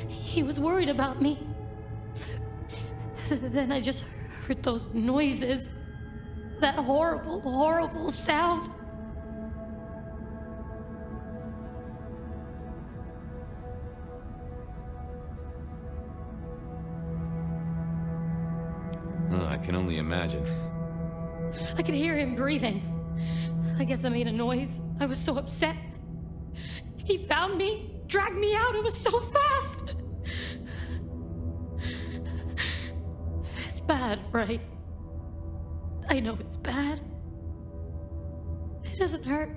He was worried about me. Then I just heard those noises. That horrible, horrible sound. Oh, I can only imagine. I could hear him breathing. I guess I made a noise. I was so upset. He found me, dragged me out. It was so fast. It's bad, right? I know it's bad. It doesn't hurt.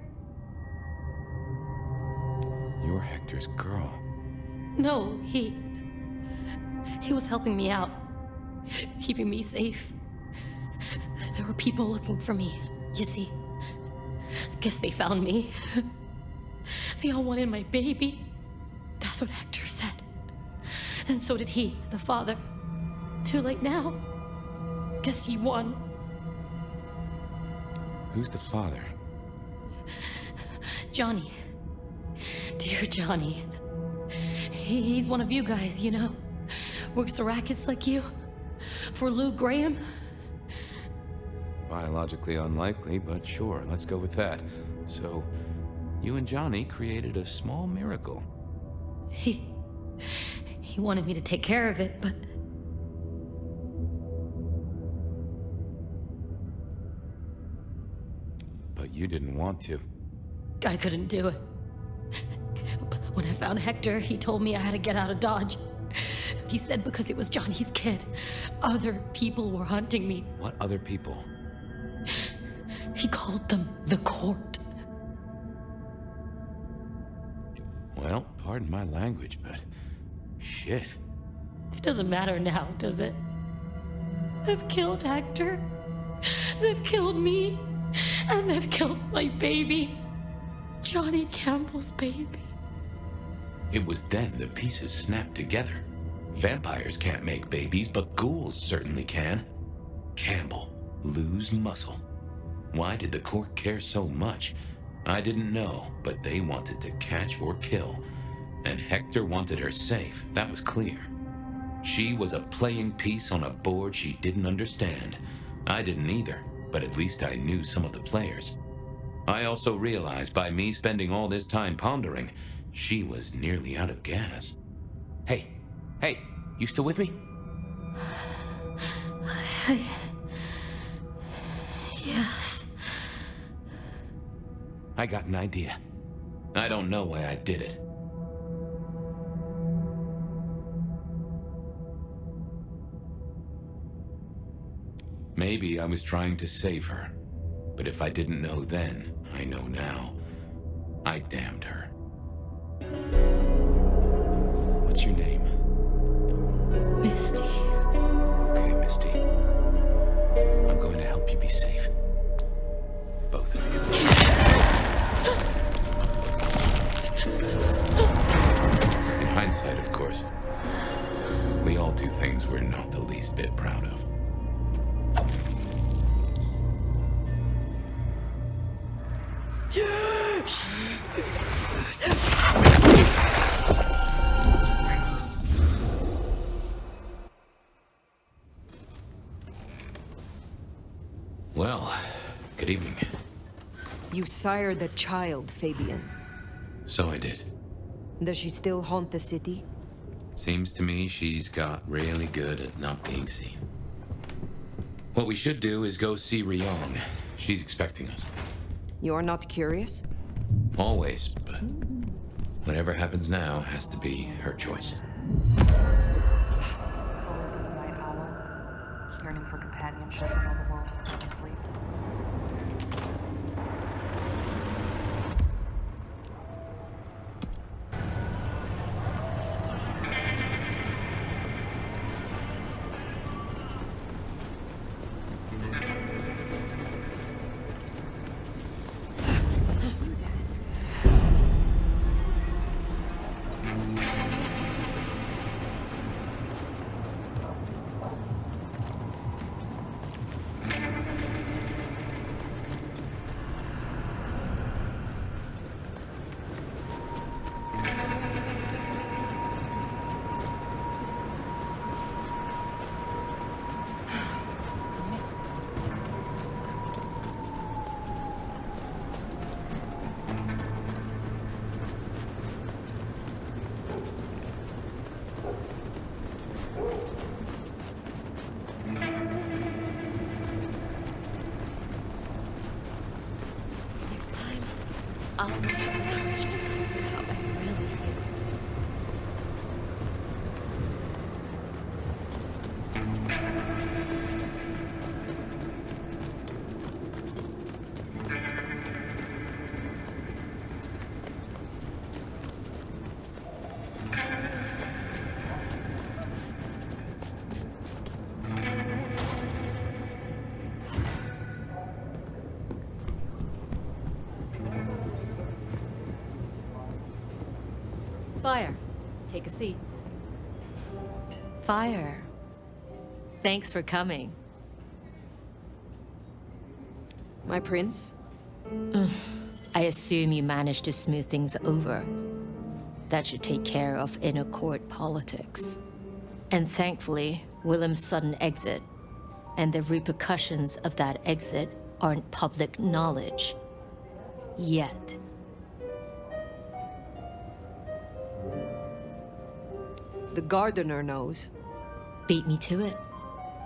You're Hector's girl. No, he was helping me out, keeping me safe. There were people looking for me, you see. Guess they found me. They all wanted my baby. That's what Hector said. And so did he, the father. Too late now. Guess he won. Who's the father? Johnny. Dear Johnny. He's one of you guys, you know. works the rackets like you? For Lou Graham? Biologically unlikely, but sure, let's go with that. So, you and Johnny created a small miracle. He wanted me to take care of it, but... But you didn't want to. I couldn't do it. When I found Hector, he told me I had to get out of Dodge. He said because it was Johnny's kid, other people were hunting me. What other people? He called them the court. Well, pardon my language, but... shit. It doesn't matter now, does it? They've killed Hector. They've killed me. And they've killed my baby. Johnny Campbell's baby. It was then the pieces snapped together. Vampires can't make babies, but ghouls certainly can. Campbell, Lou's muscle. Why did the court care so much? I didn't know, but they wanted to catch or kill. And Hector wanted her safe, that was clear. She was a playing piece on a board she didn't understand. I didn't either, but at least I knew some of the players. I also realized by me spending all this time pondering, she was nearly out of gas. Hey, you still with me? Yes. I got an idea. I don't know why I did it. Maybe I was trying to save her. But if I didn't know then, I know now. I damned her. What's your name? Misty. Okay, Misty. I'm going to help you be safe. Both of you. In hindsight, of course. We all do things we're not the least bit proud of. Well, good evening. You sired the child, Fabian. So I did. Does she still haunt the city? Seems to me she's got really good at not being seen. What we should do is go see Ryong. She's expecting us. You're not curious? Always, but whatever happens now has to be her choice. Always been a night owl, yearning for companionship when all the world has gone to sleep. I'll not have the courage to tell her how I really feel. Fire, take a seat. Fire, thanks for coming. My prince? I assume you managed to smooth things over. That should take care of inner court politics. And thankfully, Willem's sudden exit and the repercussions of that exit aren't public knowledge. Yet. The gardener knows. Beat me to it.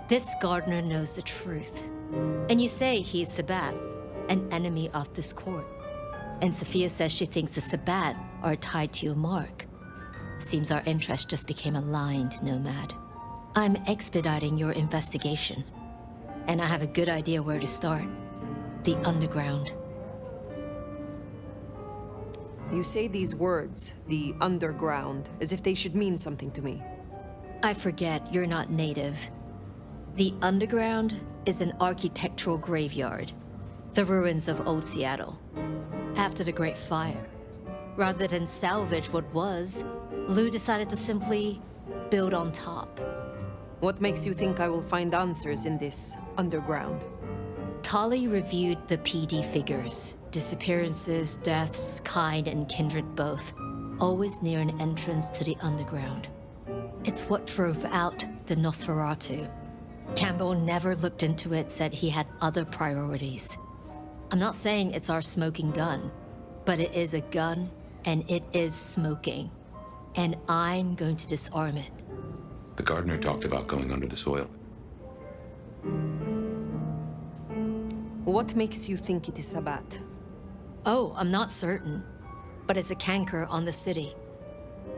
This gardener knows the truth. And you say he's Sabbat, an enemy of this court. And Sophia says she thinks the Sabbat are tied to your mark. Seems our interest just became aligned, Nomad. I'm expediting your investigation. And I have a good idea where to start. The underground. You say these words, the underground, as if they should mean something to me. I forget you're not native. The underground is an architectural graveyard. The ruins of old Seattle. After the Great Fire. Rather than salvage what was, Lou decided to simply build on top. What makes you think I will find answers in this underground? Tali reviewed the PD figures. Disappearances, deaths, kind and kindred both. Always near an entrance to the underground. It's what drove out the Nosferatu. Campbell never looked into it, said he had other priorities. I'm not saying it's our smoking gun, but it is a gun, and it is smoking. And I'm going to disarm it. The gardener talked about going under the soil. What makes you think it is Sabbat? Oh, I'm not certain. But it's a canker on the city.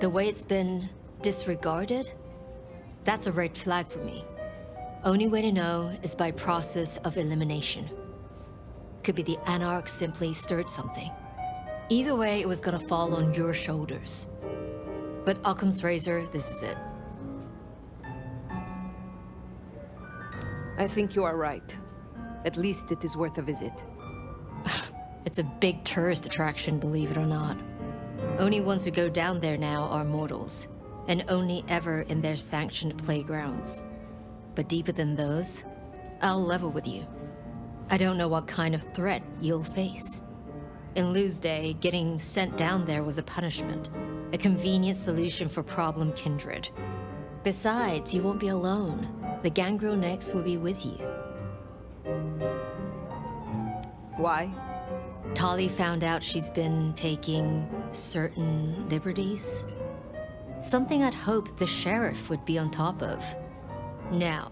The way it's been disregarded, that's a red flag for me. Only way to know is by process of elimination. Could be the Anarchs simply stirred something. Either way, it was gonna fall on your shoulders. But Occam's razor, this is it. I think you are right. At least it is worth a visit. It's a big tourist attraction, believe it or not. Only ones who go down there now are mortals, and only ever in their sanctioned playgrounds. But deeper than those, I'll level with you. I don't know what kind of threat you'll face. In Lou's day, getting sent down there was a punishment, a convenient solution for problem kindred. Besides, you won't be alone. The Gangrel next will be with you. Why? Tali found out she's been taking certain liberties. Something I'd hoped the sheriff would be on top of. Now,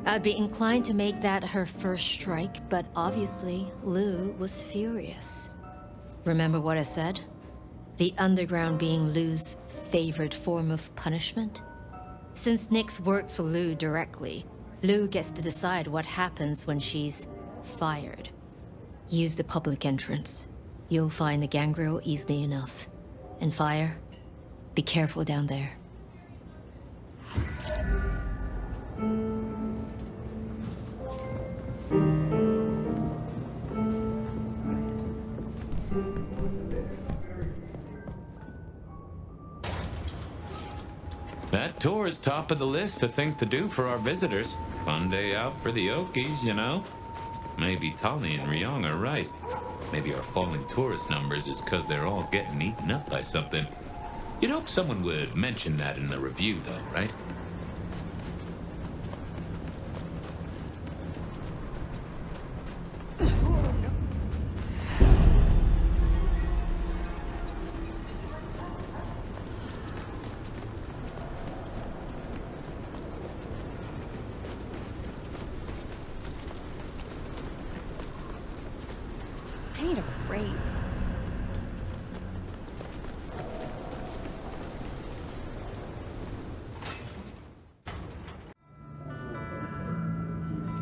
I'd be inclined to make that her first strike, but obviously, Lou was furious. Remember what I said? The underground being Lou's favorite form of punishment? Since Nyx works for Lou directly, Lou gets to decide what happens when she's fired. Use the public entrance. You'll find the gangrel easily enough. And fire, be careful down there. That tour is top of the list of things to do for our visitors. Fun day out for the Okies, you know? Maybe Tali and Ryong are right. Maybe our falling tourist numbers is because they're all getting eaten up by something. You'd hope someone would mention that in the review, though, right? I need a raise.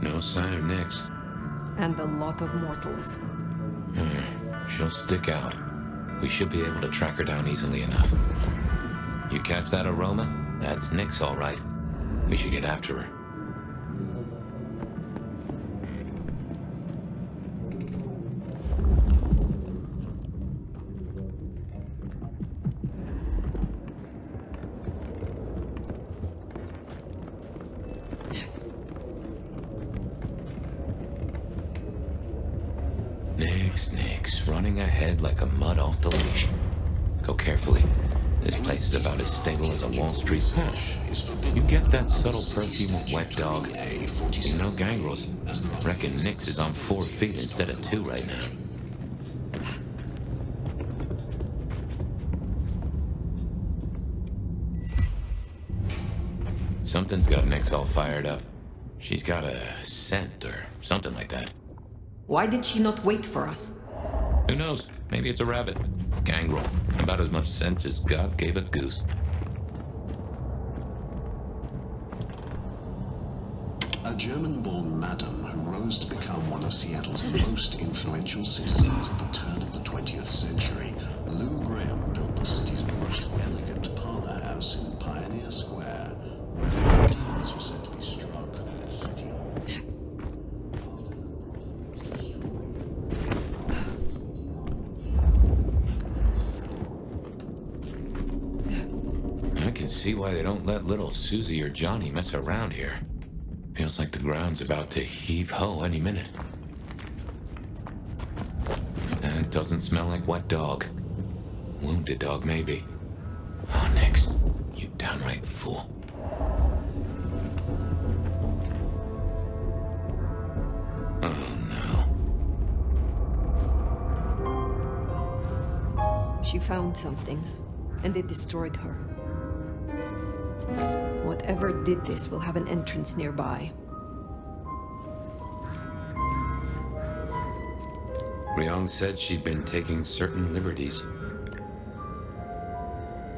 No sign of Nyx. And a lot of mortals. She'll stick out. We should be able to track her down easily enough. You catch that aroma? That's Nyx, all right. We should get after her. Nyx, running ahead like a mud off the leash. Go carefully. This place is about as stable as a Wall Street pimp. You get that subtle perfume of wet dog. You know gangrels. Reckon Nix is on 4 feet instead of 2 right now. Something's got Nix all fired up. She's got a scent or something like that. Why did she not wait for us? Who knows? Maybe it's a rabbit. Gangrel. About as much scent as God gave a goose. A German-born madam who rose to become one of Seattle's most influential citizens at the turn of the 20th century, Lou Graham built the city's most elegant parlor house in Pioneer Square, where demons were said to be struck at a city. I can see why they don't let little Susie or Johnny mess around here. Feels like the ground's about to heave-ho any minute. It doesn't smell like wet dog. Wounded dog, maybe. Oh, Nix, you downright fool. Oh, no. She found something, and it destroyed her. Whatever did this will have an entrance nearby. Ryong said she'd been taking certain liberties.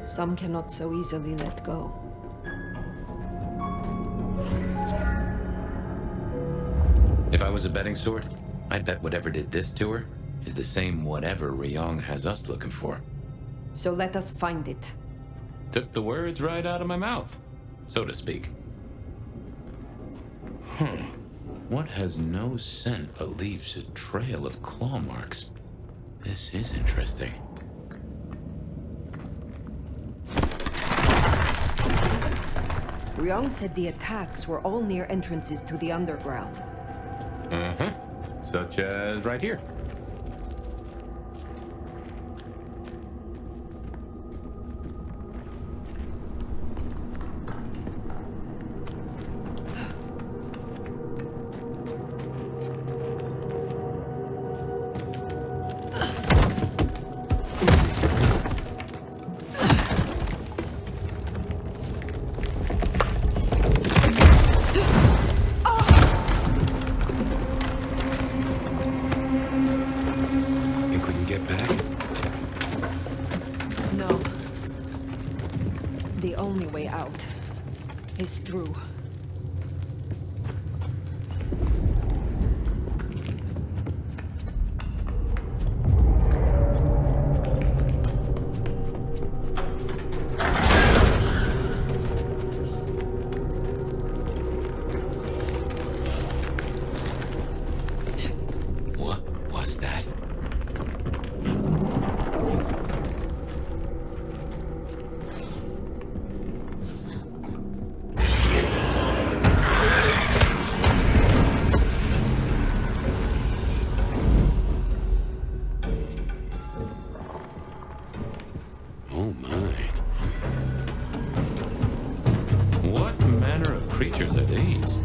Some cannot so easily let go. If I was a betting sort, I'd bet whatever did this to her is the same whatever Ryong has us looking for. So let us find it. Took the words right out of my mouth, so to speak. What has no scent but leaves a trail of claw marks? This is interesting. Ryong said the attacks were all near entrances to the underground. Such as right here. Is through. What was that? Creatures are these?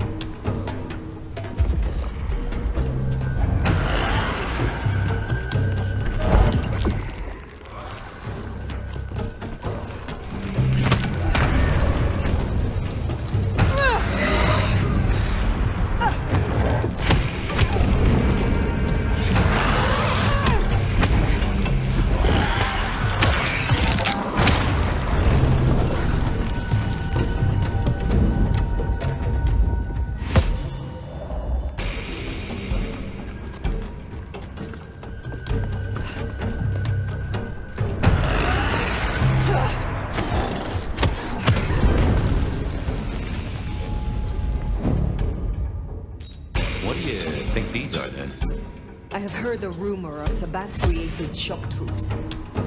I have heard a rumor of Sabbath-created shock troops.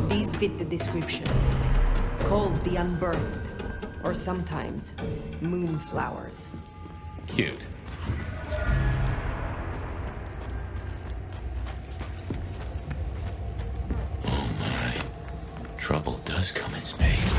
These fit the description. Called the Unbirthed, or sometimes Moonflowers. Cute. Oh my. Trouble does come in spades.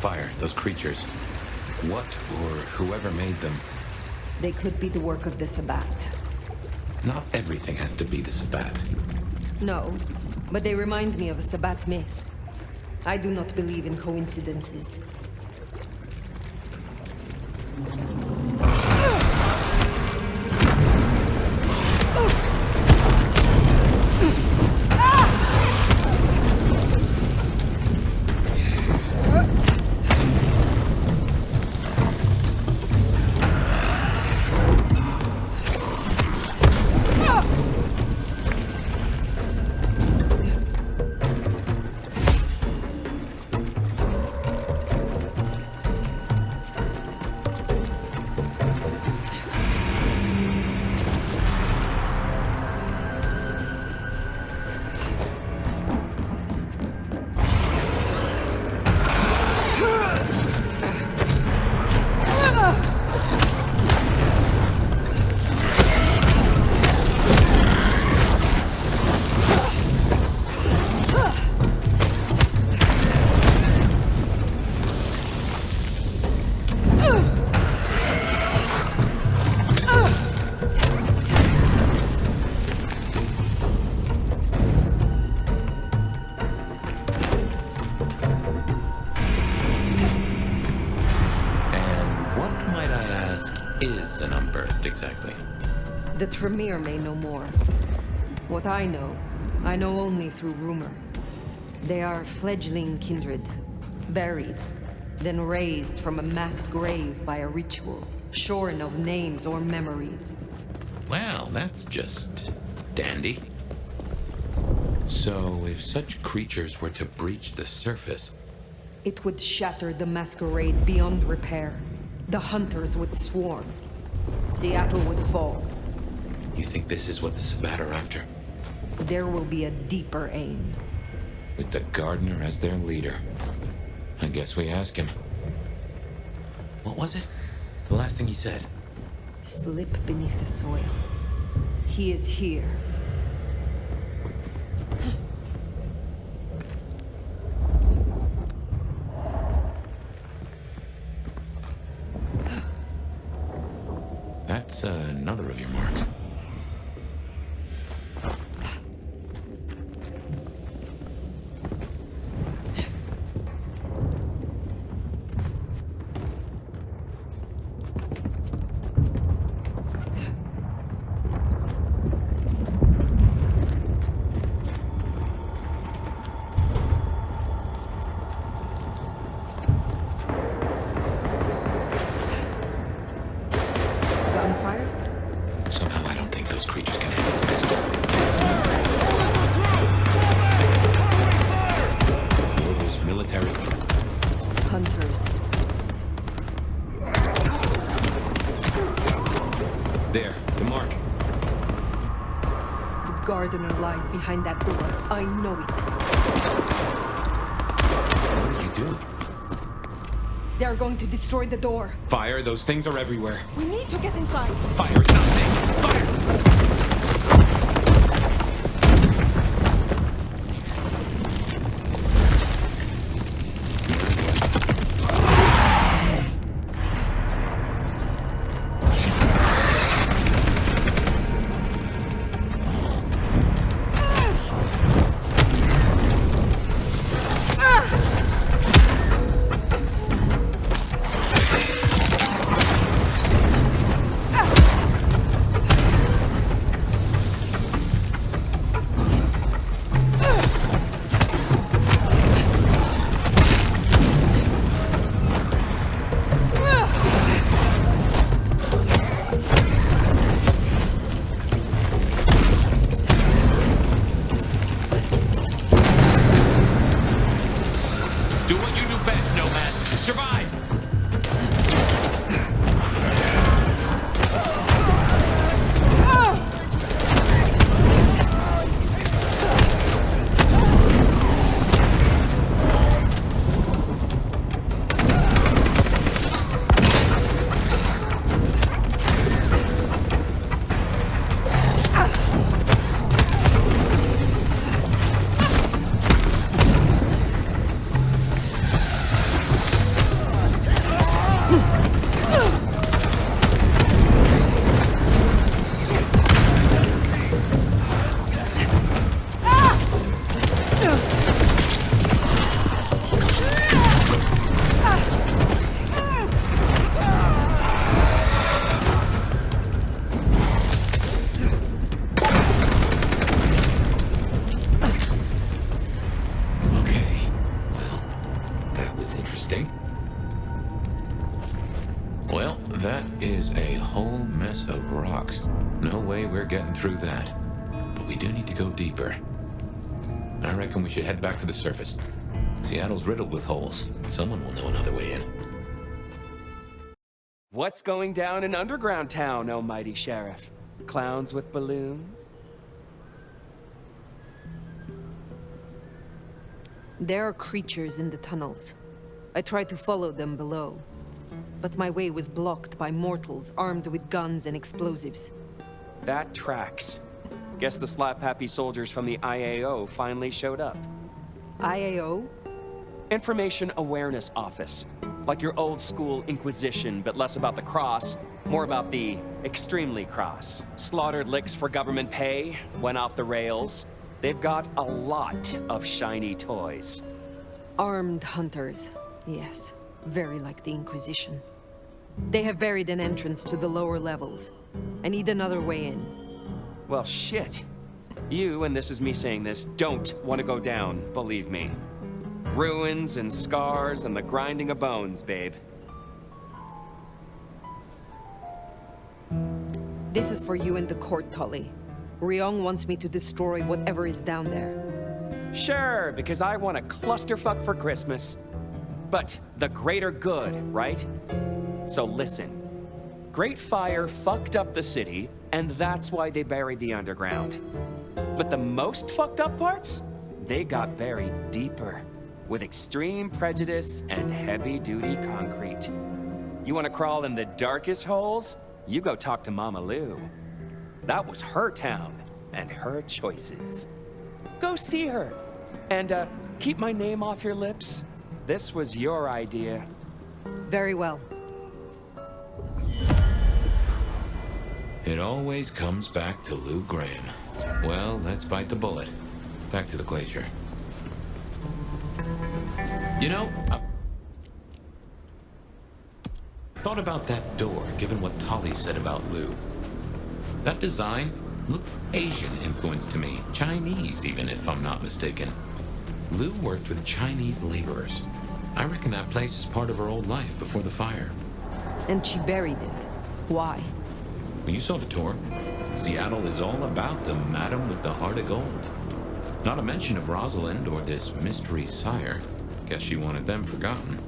Fire, those creatures. What or whoever made them? They could be the work of the Sabbat. Not everything has to be the Sabbat. No, but they remind me of a Sabbat myth. I do not believe in coincidences. The Tremere may know more. What I know only through rumor. They are fledgling kindred, buried, then raised from a mass grave by a ritual, shorn of names or memories. Well, that's just dandy. So, if such creatures were to breach the surface... It would shatter the Masquerade beyond repair. The hunters would swarm. Seattle would fall. You think this is what the Sabbat are after? There will be a deeper aim. With the Gardener as their leader. I guess we ask him. What was it? The last thing he said? Slip beneath the soil. He is here. That's another of your marks. Somehow I don't think those creatures can handle the pistol. Those military... Hunters. There, the mark. The Gardener lies behind that door. I know it. What are you doing? They are going to destroy the door. Fire, those things are everywhere. We need to get inside. Fire, it's not safe. Fire! Well, that is a whole mess of rocks. No way we're getting through that. But we do need to go deeper. I reckon we should head back to the surface. Seattle's riddled with holes. Someone will know another way in. What's going down in Underground Town, oh mighty sheriff? Clowns with balloons? There are creatures in the tunnels. I tried to follow them below, but my way was blocked by mortals armed with guns and explosives. That tracks. Guess the slap-happy soldiers from the IAO finally showed up. IAO? Information Awareness Office. Like your old school Inquisition, but less about the cross, more about the extremely cross. Slaughtered licks for government pay, went off the rails. They've got a lot of shiny toys. Armed hunters. Yes, very like the Inquisition. They have buried an entrance to the lower levels. I need another way in. Well, shit. You, and this is me saying this, don't want to go down, believe me. Ruins and scars and the grinding of bones, babe. This is for you in the court, Tully. Ryong wants me to destroy whatever is down there. Sure, because I want a clusterfuck for Christmas. But the greater good, right? So listen. Great Fire fucked up the city, and that's why they buried the underground. But the most fucked up parts? They got buried deeper, with extreme prejudice and heavy-duty concrete. You want to crawl in the darkest holes? You go talk to Mama Lou. That was her town, and her choices. Go see her, and keep my name off your lips. This was your idea. Very well. It always comes back to Lou Graham. Well, let's bite the bullet. Back to the glacier. You know, I thought about that door, given what Tolly said about Lou. That design looked Asian influenced to me. Chinese, even, if I'm not mistaken. Lou worked with Chinese laborers. I reckon that place is part of her old life before the fire. And she buried it. Why? Well, you saw the tour. Seattle is all about the madam with the heart of gold. Not a mention of Rosalind or this mystery sire. Guess she wanted them forgotten.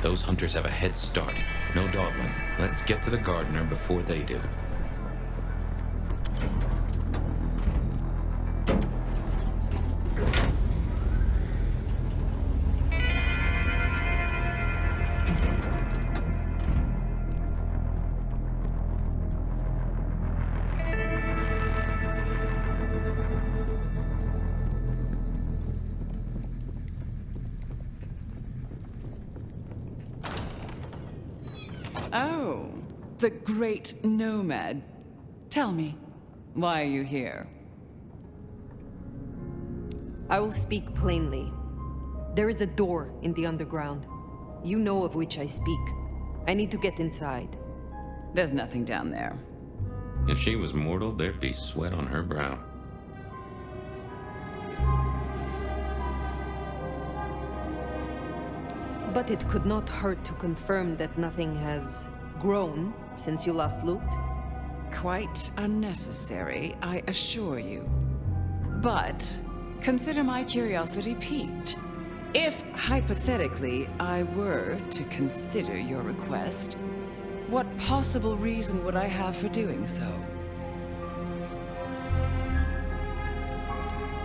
Those hunters have a head start. No dawdling. Let's get to the gardener before they do. Oh, the great nomad. Tell me, why are you here? I will speak plainly. There is a door in the underground. You know of which I speak. I need to get inside. There's nothing down there. If she was mortal, there'd be sweat on her brow. But it could not hurt to confirm that nothing has grown since you last looked. Quite unnecessary, I assure you. But consider my curiosity piqued. If, hypothetically, I were to consider your request, what possible reason would I have for doing so?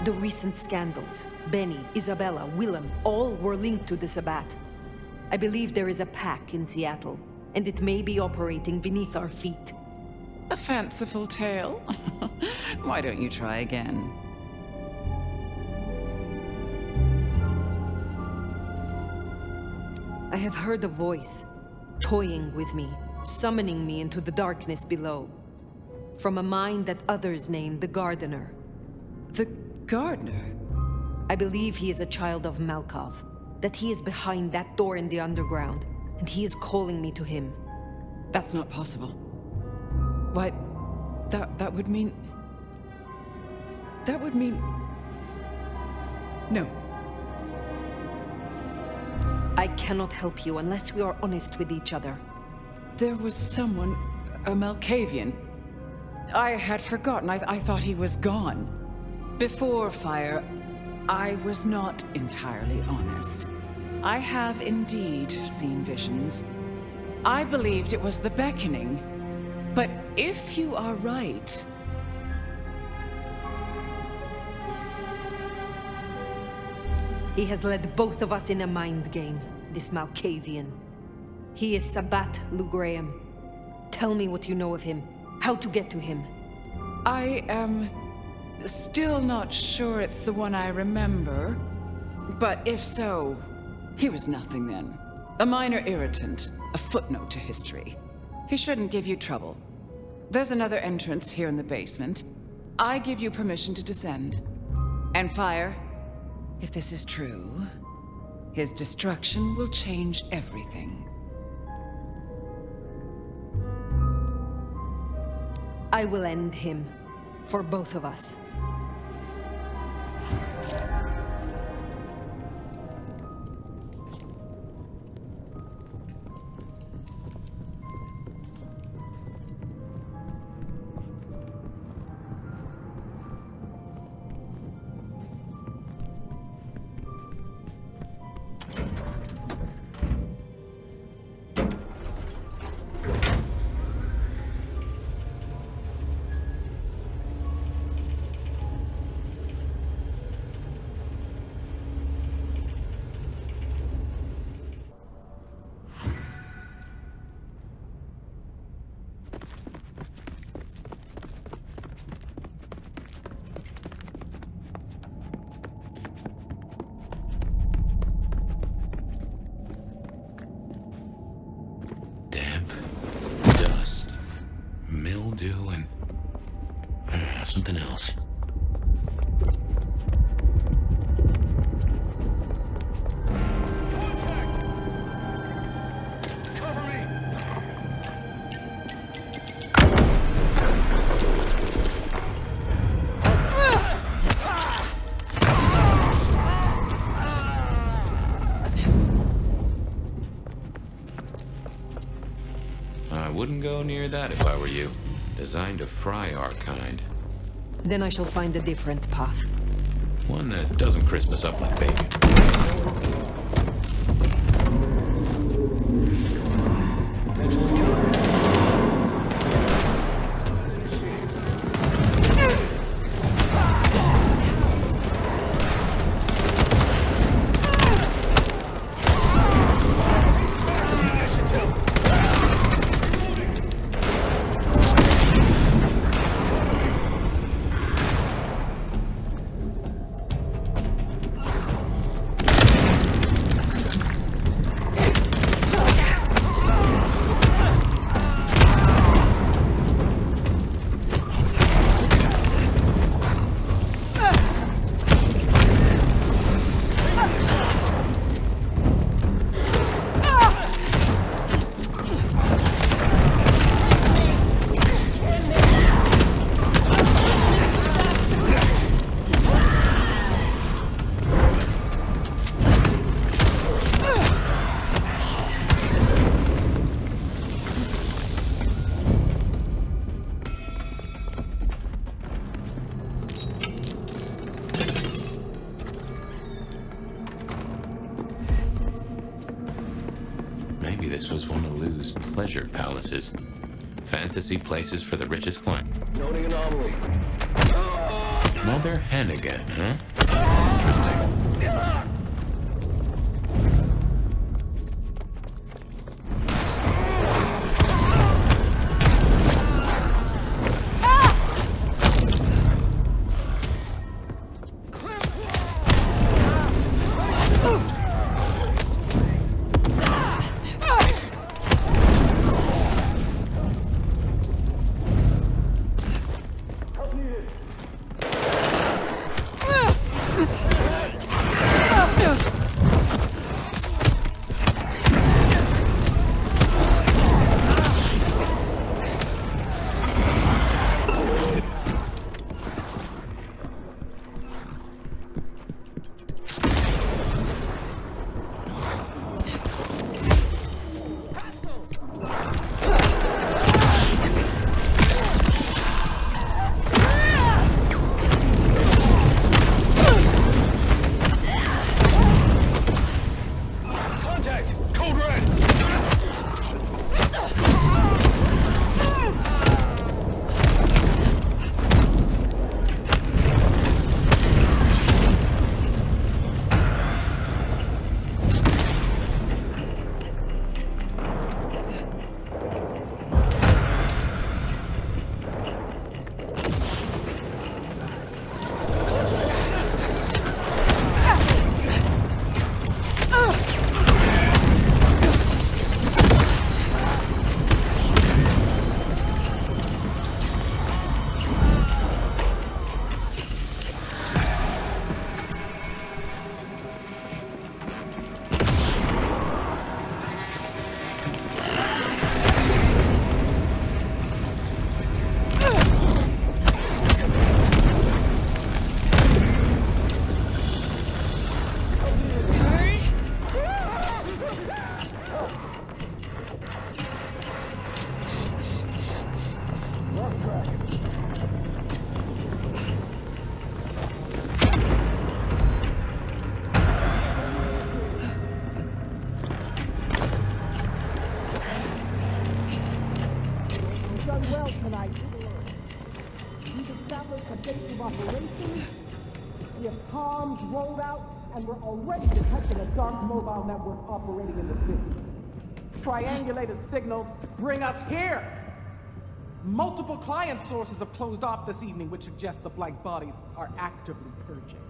The recent scandals, Benny, Isabella, Willem, all were linked to the Sabbat. I believe there is a pack in Seattle, and it may be operating beneath our feet. A fanciful tale? Why don't you try again? I have heard a voice, toying with me, summoning me into the darkness below. From a mind that others name the Gardener. The Gardener? I believe he is a child of Malkov, that he is behind that door in the underground, and he is calling me to him. That's not possible. Why, that would mean... That would mean... No. I cannot help you unless we are honest with each other. There was someone, a Malkavian. I had forgotten. I thought he was gone. Before Fire, I was not entirely honest. I have indeed seen visions. I believed it was the beckoning. But if you are right... He has led both of us in a mind game, this Malkavian. He is Sabbat Lugraham. Tell me what you know of him, how to get to him. I am still not sure it's the one I remember. But if so, he was nothing then. A minor irritant, a footnote to history. He shouldn't give you trouble. There's another entrance here in the basement. I give you permission to descend. And Fire, if this is true, his destruction will change everything. I will end him, for both of us. Something else. I wouldn't go near that if I were you. Designed to fry our kind. Then I shall find a different path. One that doesn't crisp us up like bacon. Maybe this was one of Lou's pleasure palaces. Fantasy places for the richest client. Noting anomaly. Mother hen again, huh? Interesting. Code Red! Operating in the city. Triangulated signals bring us here. Multiple client sources have closed off this evening, which suggests the blank bodies are actively purging.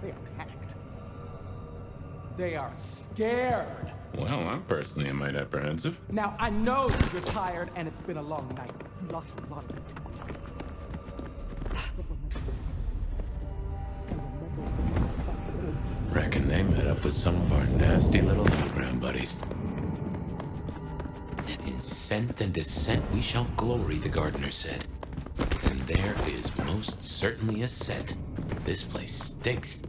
They are panicked. They are scared. Well, I'm personally a mite apprehensive. Now, I know you're tired and it's been a long night. You lost a lot of it. Reckon they met up with some of our nasty little underground buddies. In scent and descent we shall glory, the gardener said. And there is most certainly a set. This place stinks.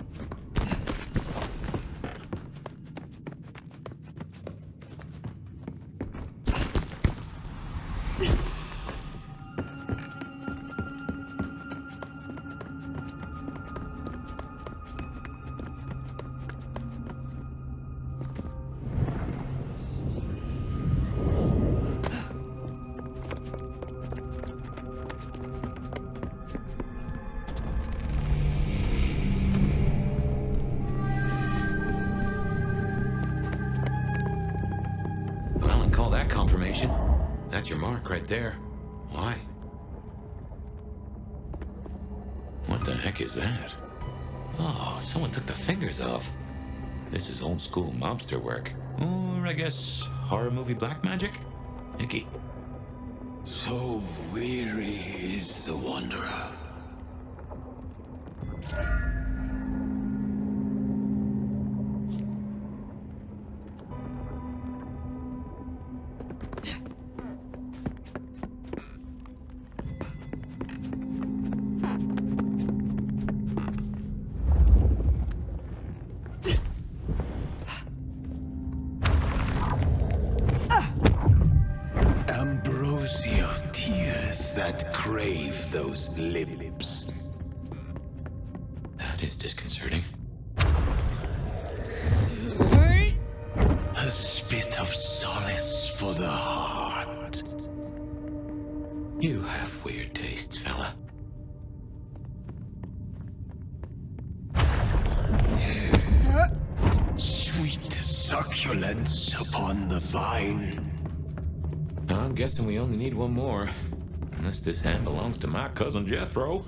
That's your mark right there. Why? What the heck is that? Oh, someone took the fingers off. This is old school mobster work. Or I guess horror movie black magic? Icky. So weary is the wanderer. Those lips. That is disconcerting. A spit of solace for the heart. You have weird tastes, fella. Sweet succulence upon the vine. I'm guessing we only need one more. Unless this hand belongs to my cousin Jethro.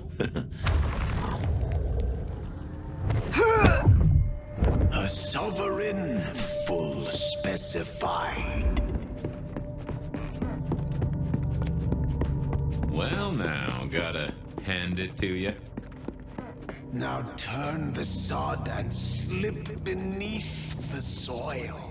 A sovereign full specified. Well now, gotta hand it to you. Now turn the sod and slip beneath the soil.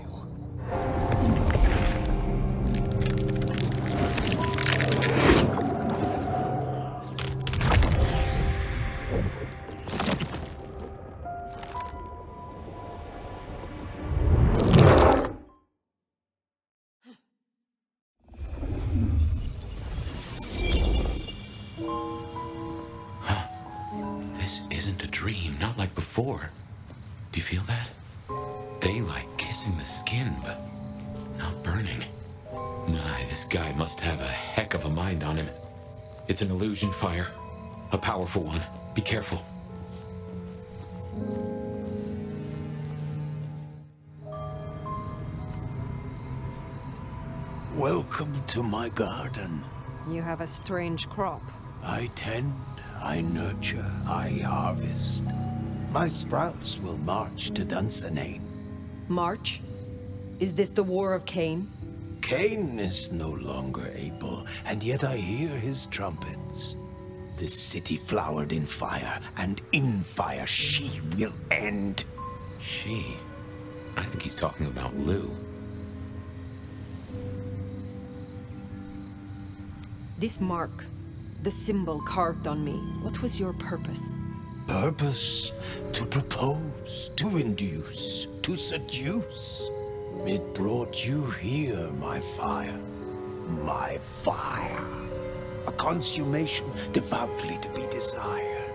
Not like before. Do you feel that? Daylight kissing the skin. skin, but not burning. Nah, this guy must have a heck of a mind on him. It's an illusion fire. A powerful one. Be careful. Welcome to my garden. You have a strange crop. I tend, I nurture, I harvest. My sprouts will march to Dunsinane. March? Is this the War of Cain? Cain is no longer able, and yet I hear his trumpets. The city flowered in fire, and in fire she will end. She? I think he's talking about Lou. This mark, the symbol carved on me, what was your purpose? Purpose? To propose, to induce, to seduce. It brought you here, my fire. My fire. A consummation devoutly to be desired.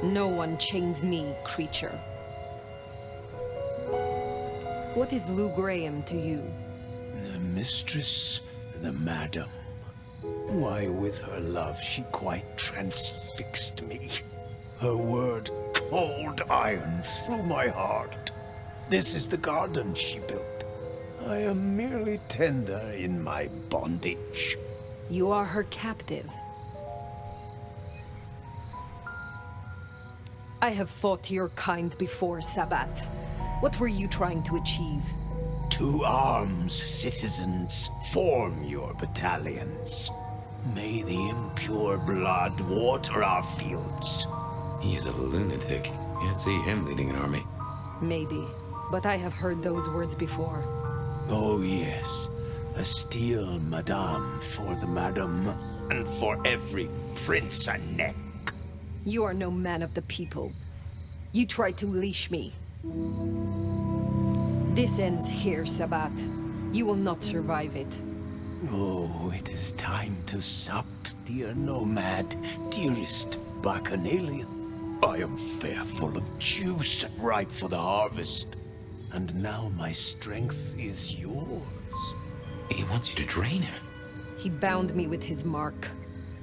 No one chains me, creature. What is Lou Graham to you? The mistress, the madam. Why, with her love, she quite transfixed me. Her word, cold iron through my heart. This is the garden she built. I am merely tender in my bondage. You are her captive. I have fought your kind before, Sabbat. What were you trying to achieve? To arms, citizens. Form your battalions. May the impure blood water our fields. He is a lunatic. Can't see him leading an army. Maybe, but I have heard those words before. Oh yes, a steel madame for the madam, and for every prince a neck. You are no man of the people. You tried to leash me. This ends here, Sabbat. You will not survive it. Oh, it is time to sup, dear nomad, dearest bacchanalian. I am fair full of juice and ripe for the harvest. And now my strength is yours. He wants you to drain him. He bound me with his mark.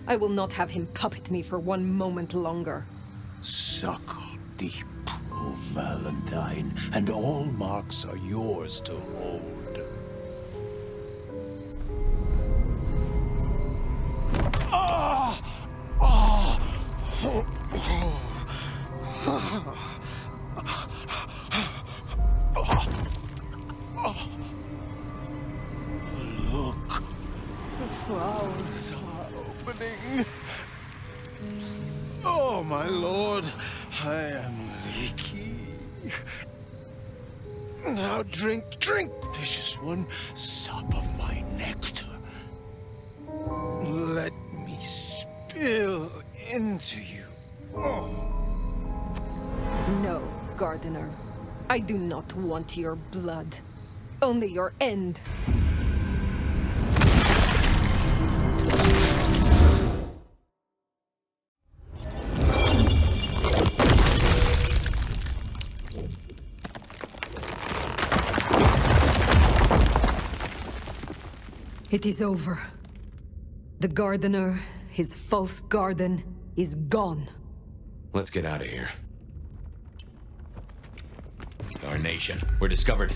I will not have him puppet me for one moment longer. Suckle deep, O Valentine, and all marks are yours to hold. Look, the flowers are opening. Oh, my lord, I am leaky. Now drink, drink, vicious one, sup of my nectar. Let me spill into you. Oh. No, Gardener. I do not want your blood. Only your end. It is over. The Gardener, his false garden, is gone. Let's get out of here. Darnation, we're discovered.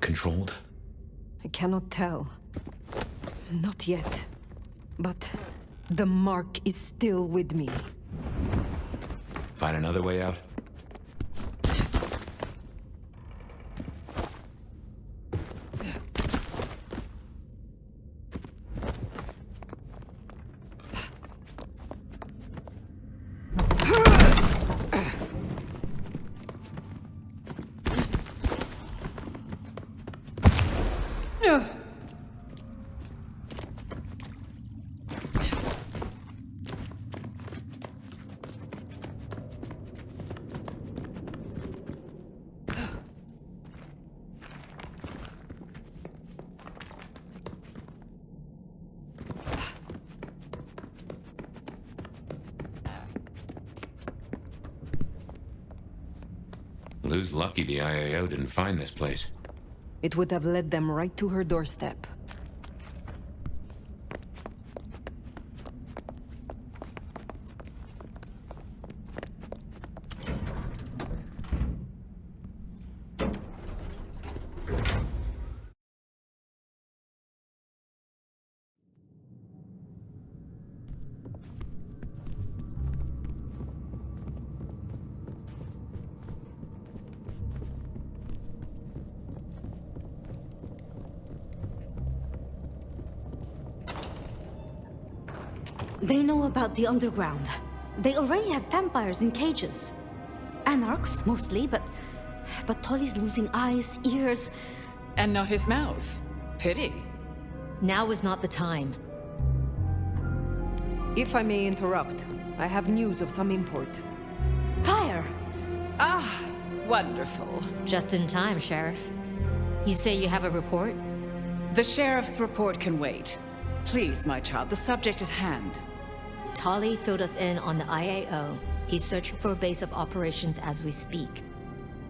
controlled? I cannot tell. Not yet. But the mark is still with me. Find another way out? Lou's lucky the IAO didn't find this place. It would have led them right to her doorstep. They know about the underground. They already have vampires in cages. Anarchs, mostly, but Tolly's losing eyes, ears... And not his mouth. Pity. Now is not the time. If I may interrupt, I have news of some import. Fire! Ah, wonderful. Just in time, Sheriff. You say you have a report? The sheriff's report can wait. Please, my child, the subject at hand. Tolly filled us in on the IAO. He's searching for a base of operations as we speak.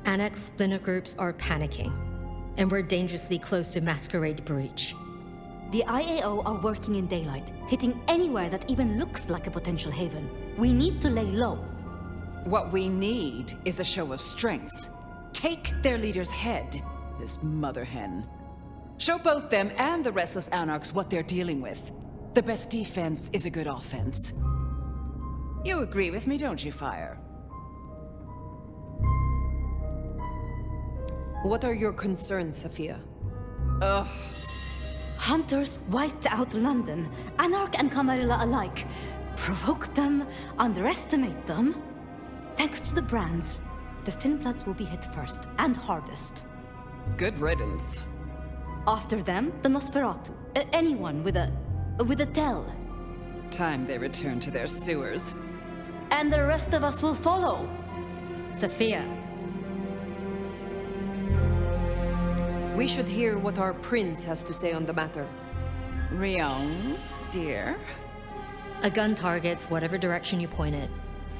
Annex splinter groups are panicking, and we're dangerously close to Masquerade breach. The IAO are working in daylight, hitting anywhere that even looks like a potential haven. We need to lay low. What we need is a show of strength. Take their leader's head, this mother hen. Show both them and the restless Anarchs what they're dealing with. The best defense is a good offense. You agree with me, don't you, Fire? What are your concerns, Sophia? Ugh. Hunters wiped out London, Anarch and Camarilla alike. Provoke them, underestimate them. Thanks to the brands, the Thin Bloods will be hit first and hardest. Good riddance. After them, the Nosferatu. Anyone with a tell. Time they return to their sewers. And the rest of us will follow. Sophia. We should hear what our prince has to say on the matter. Rion, dear? A gun targets whatever direction you point it.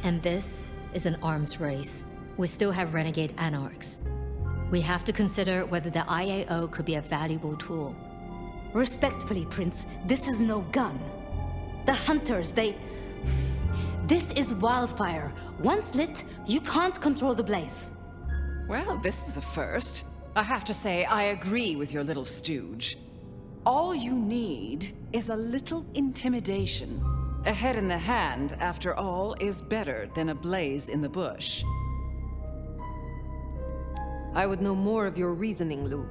And this is an arms race. We still have renegade Anarchs. We have to consider whether the IAO could be a valuable tool. Respectfully, Prince, this is no gun. The Hunters, This is wildfire. Once lit, you can't control the blaze. Well, this is a first. I have to say, I agree with your little stooge. All you need is a little intimidation. A head in the hand, after all, is better than a blaze in the bush. I would know more of your reasoning, Lou.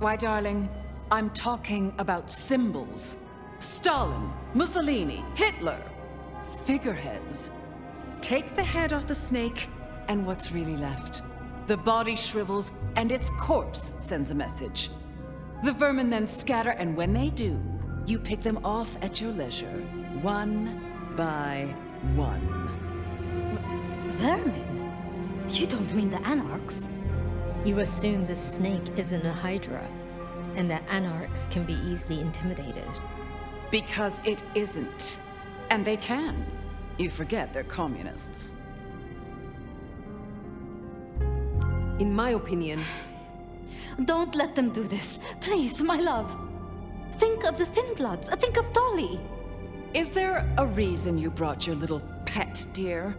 Why, darling, I'm talking about symbols. Stalin, Mussolini, Hitler. Figureheads. Take the head off the snake, and what's really left? The body shrivels, and its corpse sends a message. The vermin then scatter, and when they do, you pick them off at your leisure, one by one. Vermin? You don't mean the Anarchs? You assume the snake isn't a Hydra, and that Anarchs can be easily intimidated. Because it isn't. And they can. You forget they're communists. In my opinion... Don't let them do this. Please, my love. Think of the Thin Bloods. Think of Dolly. Is there a reason you brought your little pet, dear?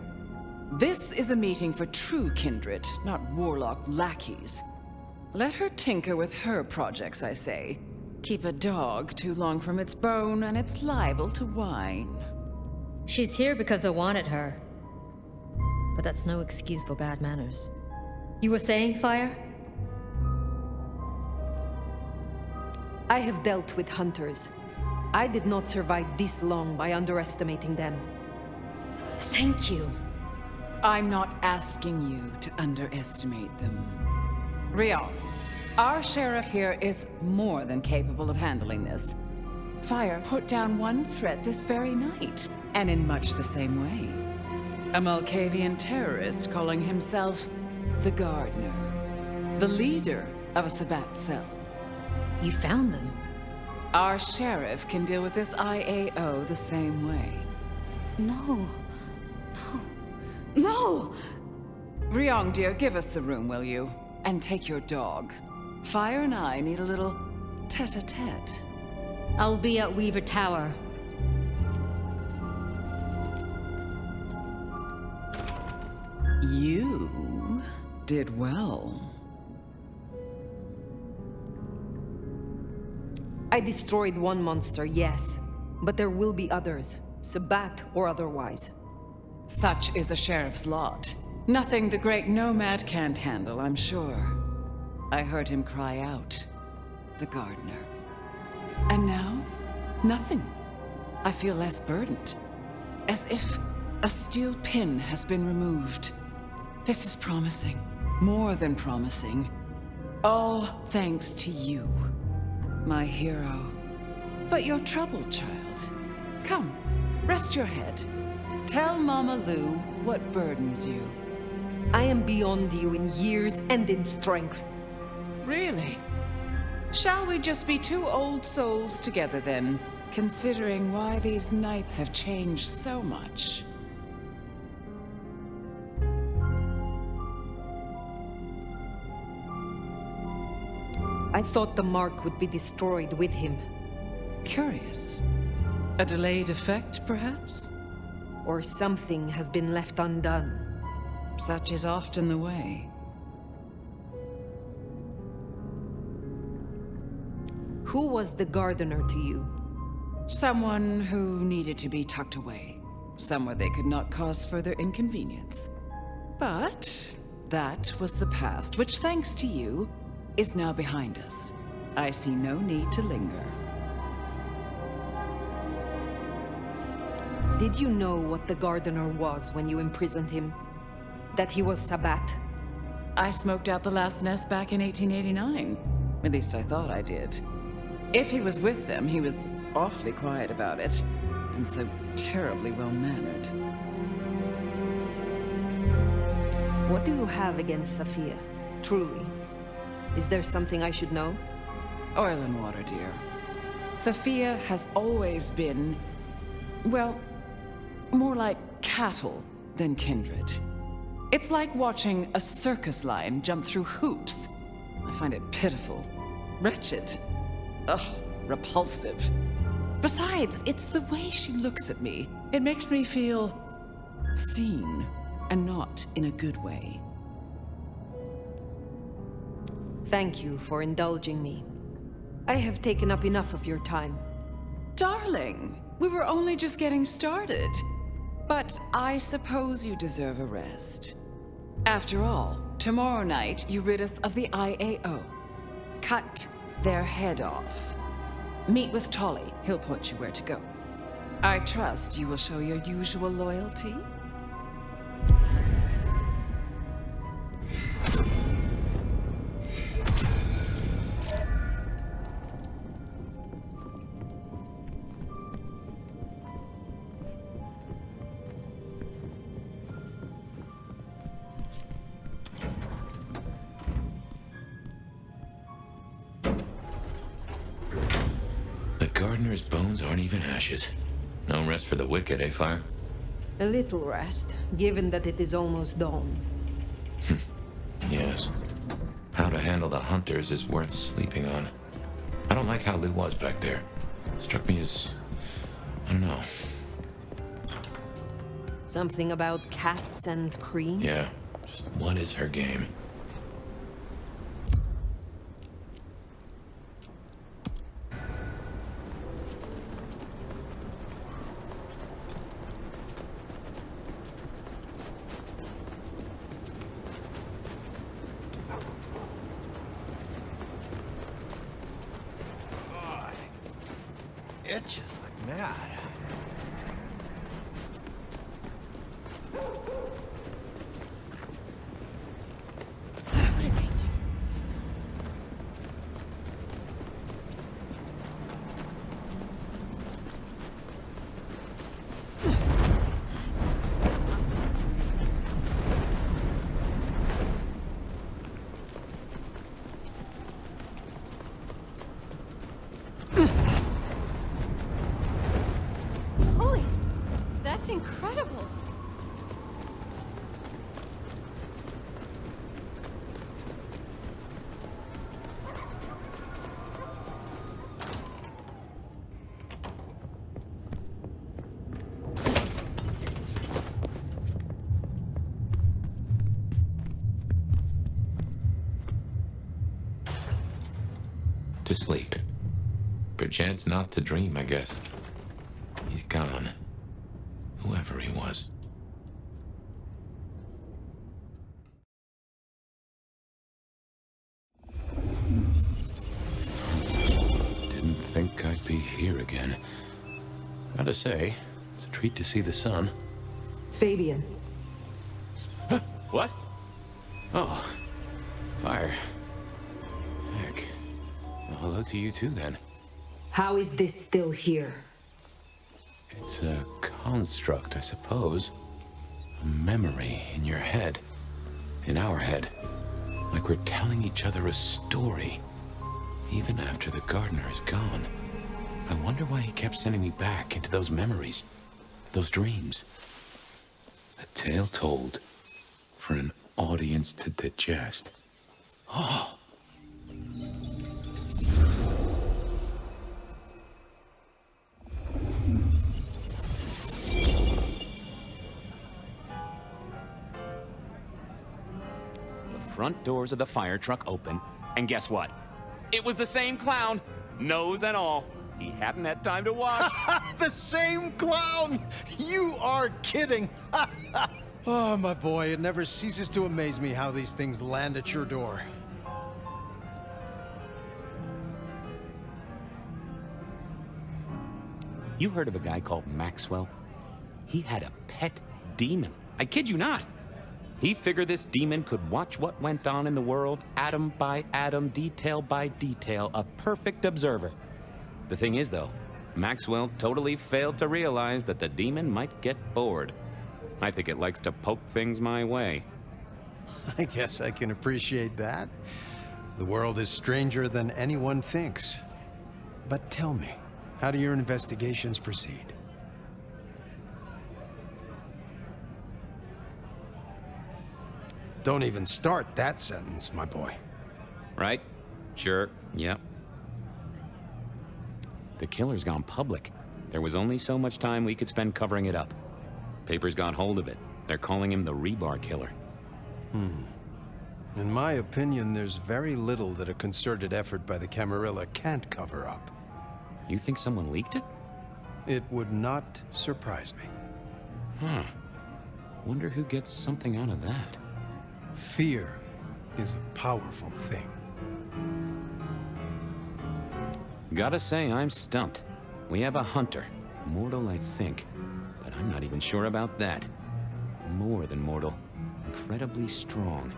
This is a meeting for true kindred, not warlock lackeys. Let her tinker with her projects, I say. Keep a dog too long from its bone, and it's liable to whine. She's here because I wanted her. But that's no excuse for bad manners. You were saying, Fire? I have dealt with hunters. I did not survive this long by underestimating them. Thank you. I'm not asking you to underestimate them. Rion, our sheriff here is more than capable of handling this. Fire put down one threat this very night, and in much the same way. A Malkavian terrorist calling himself the Gardener, the leader of a Sabbat cell. You found them? Our sheriff can deal with this IAO the same way. No. No! Ryong, dear, give us the room, will you? And take your dog. Fire and I need a little tete-a-tete. I'll be at Weaver Tower. You did well. I destroyed one monster, yes. But there will be others, Sabbat or otherwise. Such is a sheriff's lot. Nothing the great nomad can't handle, I'm sure. I heard him cry out, the gardener. And now, nothing. I feel less burdened. As if a steel pin has been removed. This is promising. More than promising. All thanks to you, my hero. But you're troubled, child. Come, rest your head. Tell Mama Lou what burdens you. I am beyond you in years and in strength. Really? Shall we just be two old souls together then, considering why these nights have changed so much? I thought the mark would be destroyed with him. Curious. A delayed effect, perhaps? Or something has been left undone. Such is often the way. Who was the gardener to you? Someone who needed to be tucked away. Somewhere they could not cause further inconvenience. But that was the past, which, thanks to you, is now behind us. I see no need to linger. Did you know what the gardener was when you imprisoned him? That he was Sabbat? I smoked out the last nest back in 1889. At least I thought I did. If he was with them, he was awfully quiet about it, and so terribly well-mannered. What do you have against Sophia, truly? Is there something I should know? Oil and water, dear. Sophia has always been, well, more like cattle than kindred. It's like watching a circus lion jump through hoops. I find it pitiful, wretched, repulsive. Besides, it's the way she looks at me. It makes me feel seen, and not in a good way. Thank you for indulging me. I have taken up enough of your time. Darling, we were only just getting started. But I suppose you deserve a rest. After all, tomorrow night you rid us of the IAO. Cut their head off. Meet with Tolly. He'll point you where to go. I trust you will show your usual loyalty. Gardener's bones aren't even ashes. No rest for the wicked, eh, Fire? A little rest, given that it is almost dawn. Yes. How to handle the hunters is worth sleeping on. I don't like how Lou was back there. Struck me as... I don't know. Something about cats and cream? Yeah. Just what is her game? itches like mad. What did they do? Holy, that's incredible. To sleep. Perchance not to dream, I guess. He's gone. Whoever he was. Didn't think I'd be here again. Gotta say, it's a treat to see the sun. Fabian. Huh? What? Oh. Fire. Heck. Well, hello to you too, then. How is this still here? It's a construct, I suppose. A memory in your head. In our head. Like we're telling each other a story. Even after the gardener is gone. I wonder why he kept sending me back into those memories. Those dreams. A tale told for an audience to digest. Oh! Front doors of the fire truck open, and guess what? It was the same clown, nose and all. He hadn't had time to wash. The same clown! You are kidding! Oh, my boy, it never ceases to amaze me how these things land at your door. You heard of a guy called Maxwell? He had a pet demon. I kid you not. He figured this demon could watch what went on in the world, atom by atom, detail by detail, a perfect observer. The thing is, though, Maxwell totally failed to realize that the demon might get bored. I think it likes to poke things my way. I guess I can appreciate that. The world is stranger than anyone thinks. But tell me, how do your investigations proceed? Don't even start that sentence, my boy. Right? Sure. Yep. The killer's gone public. There was only so much time we could spend covering it up. Papers got hold of it. They're calling him the Rebar Killer. In my opinion, there's very little that a concerted effort by the Camarilla can't cover up. You think someone leaked it? It would not surprise me. Huh. Wonder who gets something out of that. Fear is a powerful thing. Gotta say, I'm stumped. We have a hunter. Mortal, I think. But I'm not even sure about that. More than mortal. Incredibly strong.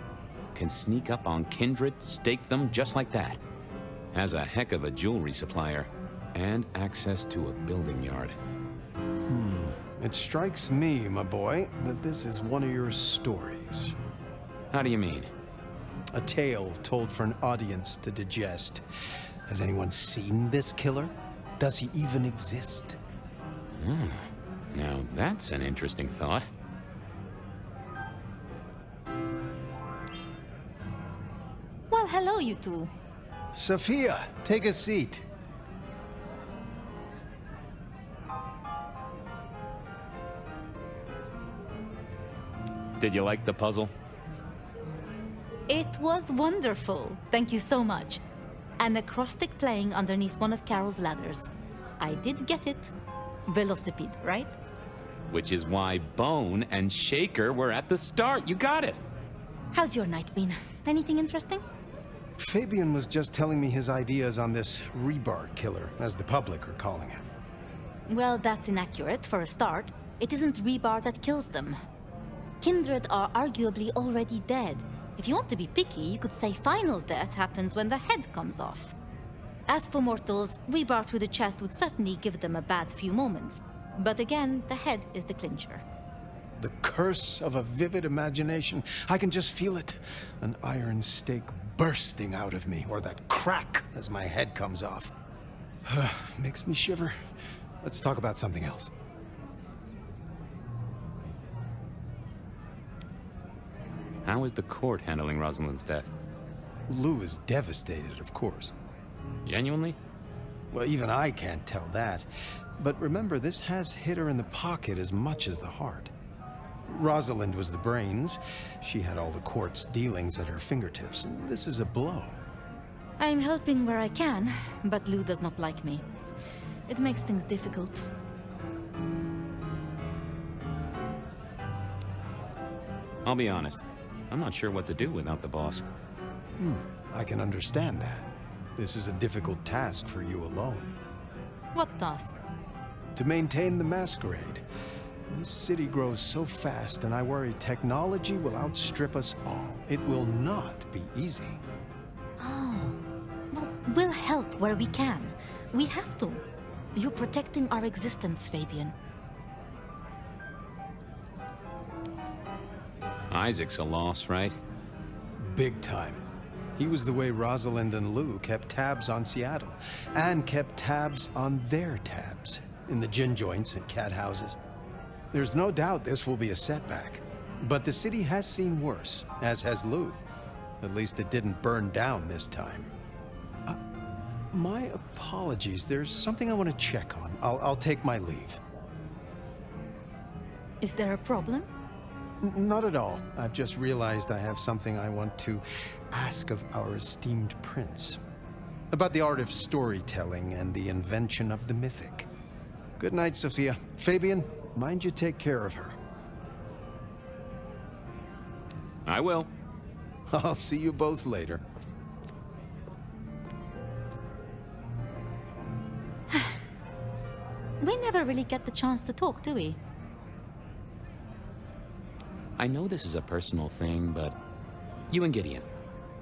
Can sneak up on kindred, stake them just like that. Has a heck of a jewelry supplier. And access to a building yard. It strikes me, my boy, that this is one of your stories. How do you mean? A tale told for an audience to digest. Has anyone seen this killer? Does he even exist? Now that's an interesting thought. Well, hello, you two. Sophia, take a seat. Did you like the puzzle? It was wonderful. Thank you so much. An acrostic playing underneath one of Carol's ladders. I did get it. Velocipede, right? Which is why Bone and Shaker were at the start. You got it. How's your night been? Anything interesting? Fabian was just telling me his ideas on this Rebar Killer, as the public are calling him. Well, that's inaccurate for a start. It isn't rebar that kills them. Kindred are arguably already dead. If you want to be picky, you could say final death happens when the head comes off. As for mortals, rebar through the chest would certainly give them a bad few moments. But again, the head is the clincher. The curse of a vivid imagination. I can just feel it. An iron stake bursting out of me, or that crack as my head comes off. Makes me shiver. Let's talk about something else. How is the court handling Rosalind's death? Lou is devastated, of course. Genuinely? Well, even I can't tell that. But remember, this has hit her in the pocket as much as the heart. Rosalind was the brains. She had all the court's dealings at her fingertips. This is a blow. I'm helping where I can, but Lou does not like me. It makes things difficult. I'll be honest. I'm not sure what to do without the boss. I can understand that. This is a difficult task for you alone. What task? To maintain the Masquerade. This city grows so fast, and I worry technology will outstrip us all. It will not be easy. Oh. Well, we'll help where we can. We have to. You're protecting our existence, Fabian. Isaac's a loss, right? Big time. He was the way Rosalind and Lou kept tabs on Seattle, and kept tabs on their tabs, in the gin joints and cat houses. There's no doubt this will be a setback, but the city has seen worse, as has Lou. At least it didn't burn down this time. My apologies, there's something I want to check on. I'll take my leave. Is there a problem? Not at all. I've just realized I have something I want to ask of our esteemed prince. About the art of storytelling and the invention of the mythic. Good night, Sophia. Fabian, mind you take care of her. I will. I'll see you both later. We never really get the chance to talk, do we? I know this is a personal thing, but you and Gideon,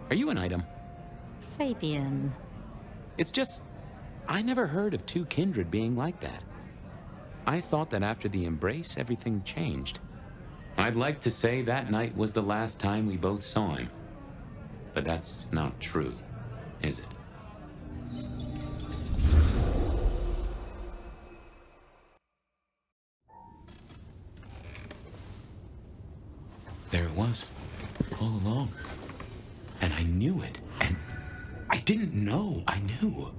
are you an item? Fabian. It's just, I never heard of two kindred being like that. I thought that after the embrace, everything changed. I'd like to say that night was the last time we both saw him. But that's not true, is it? There it was, all along. And I knew it, and I didn't know I knew.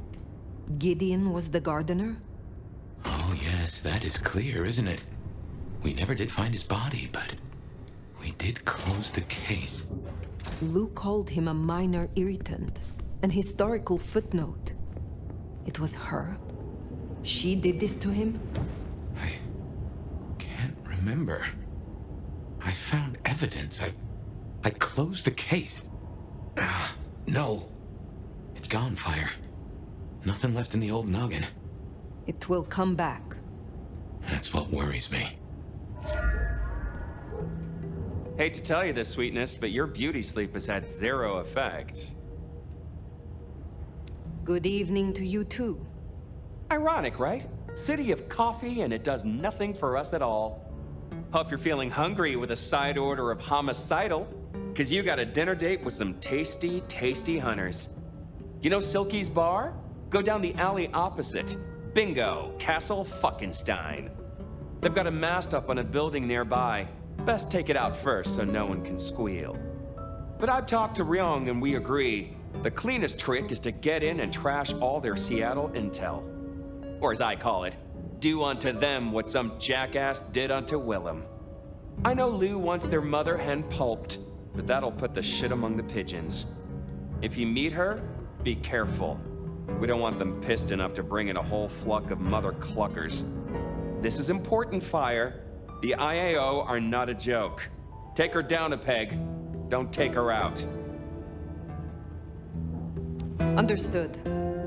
Gideon was the gardener? Oh yes, that is clear, isn't it? We never did find his body, but we did close the case. Lou called him a minor irritant, an historical footnote. It was her? She did this to him? I can't remember. I found evidence. I closed the case. No. It's gone, Fire. Nothing left in the old noggin. It will come back. That's what worries me. Hate to tell you this, sweetness, but your beauty sleep has had zero effect. Good evening to you too. Ironic, right? City of coffee and it does nothing for us at all. Hope you're feeling hungry with a side order of homicidal, because you got a dinner date with some tasty, tasty hunters. You know Silky's bar? Go down the alley opposite. Bingo, Castle Fuckenstein. They've got a mast up on a building nearby. Best take it out first so no one can squeal. But I've talked to Ryong and we agree. The cleanest trick is to get in and trash all their Seattle intel. Or as I call it, do unto them what some jackass did unto Willem. I know Lou wants their mother hen pulped, but that'll put the shit among the pigeons. If you meet her, be careful. We don't want them pissed enough to bring in a whole flock of mother cluckers. This is important, Fire. The IAO are not a joke. Take her down a peg. Don't take her out. Understood.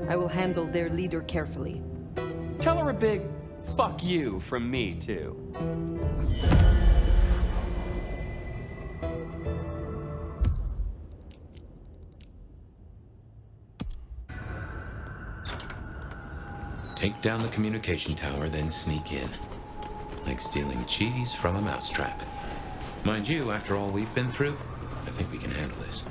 I will handle their leader carefully. Tell her a big fuck you from me, too. Take down the communication tower, then sneak in. Like stealing cheese from a mousetrap. Mind you, after all we've been through, I think we can handle this.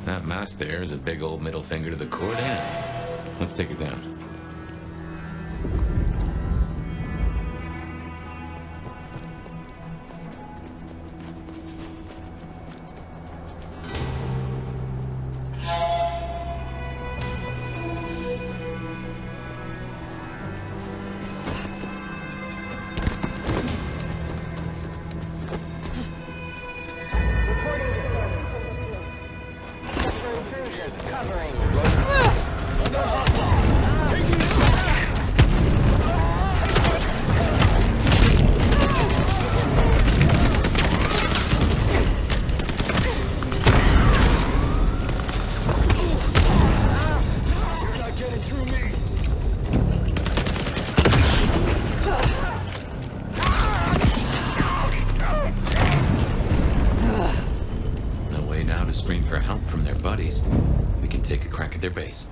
That mask there is a big old middle finger to the court, ain't it? Let's take it down. We can take a crack at their base.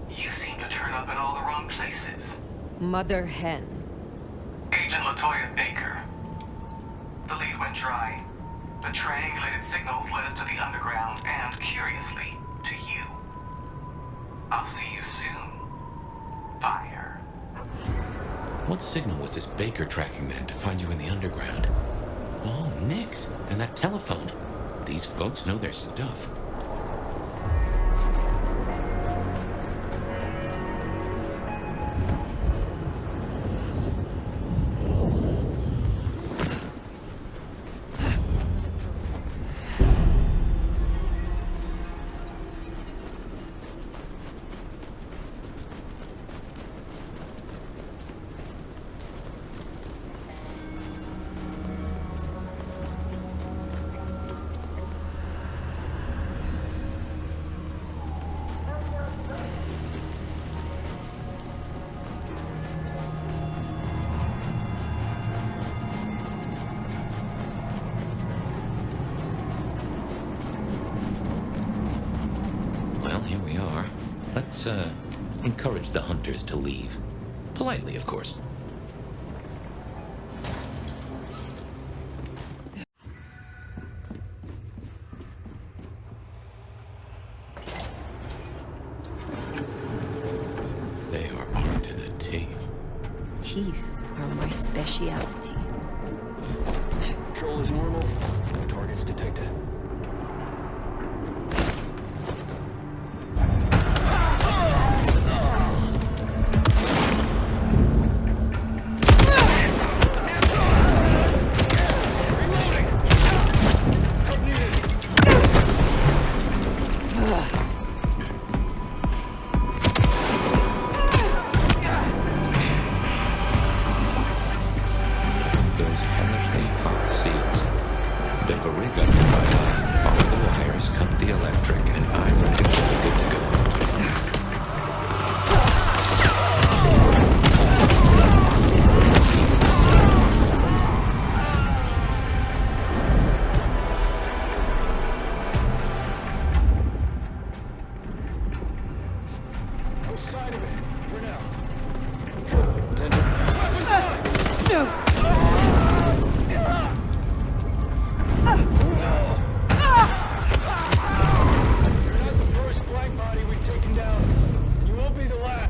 You seem to turn up in all the wrong places. Mother hen. Agent LaToya Baker. The lead went dry. The triangulated signals led us to the underground and, curiously, to you. I'll see you soon. Fire. What signal was this Baker tracking then to find you in the underground? Oh, Nix. And that telephone. These folks know their stuff. Let's, encourage the hunters to leave. Politely, of course. They are armed to the teeth. Teeth are my specialty. Control is normal. Targets detected.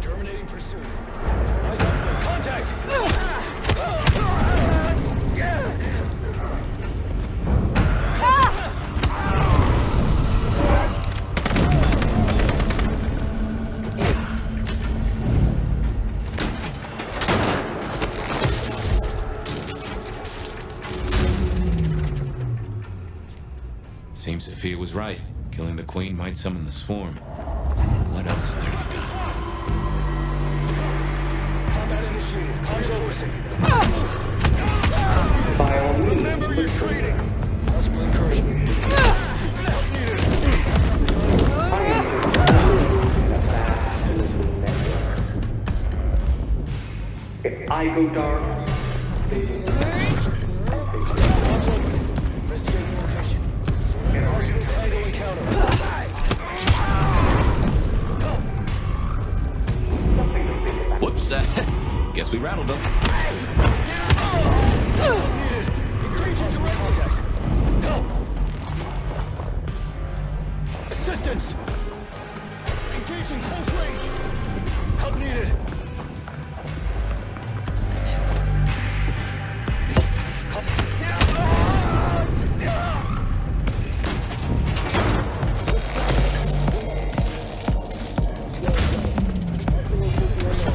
Terminating pursuit. was right. Killing the Queen might summon the swarm. What else is there to be done? Combat initiated. Comms over. By all means. Remember your training. Possible incursion. Help needed. I am in a vast network. If I go dark, they will comms open. Investigating location. Possible triangle encounter. Whoops, guess we rattled them. Possible contact. Help! Assistance! Engaging close range. Help needed.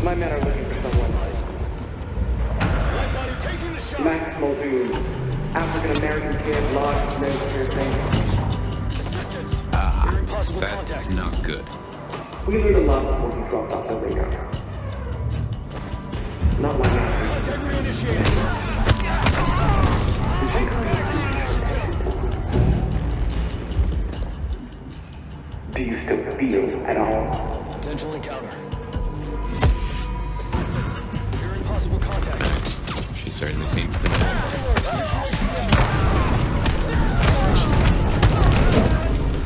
My men are looking for someone. Light body taking the shot. Max Muldoon, African-American kid, logs, Medicare thing. Assistance. Impossible That's contact. not good. We learned a lot before he dropped off the radar. Not long after. Contact reinitiated. Do you still feel at all? Potential encounter. Assistance. You're in possible contact. She certainly seems to know.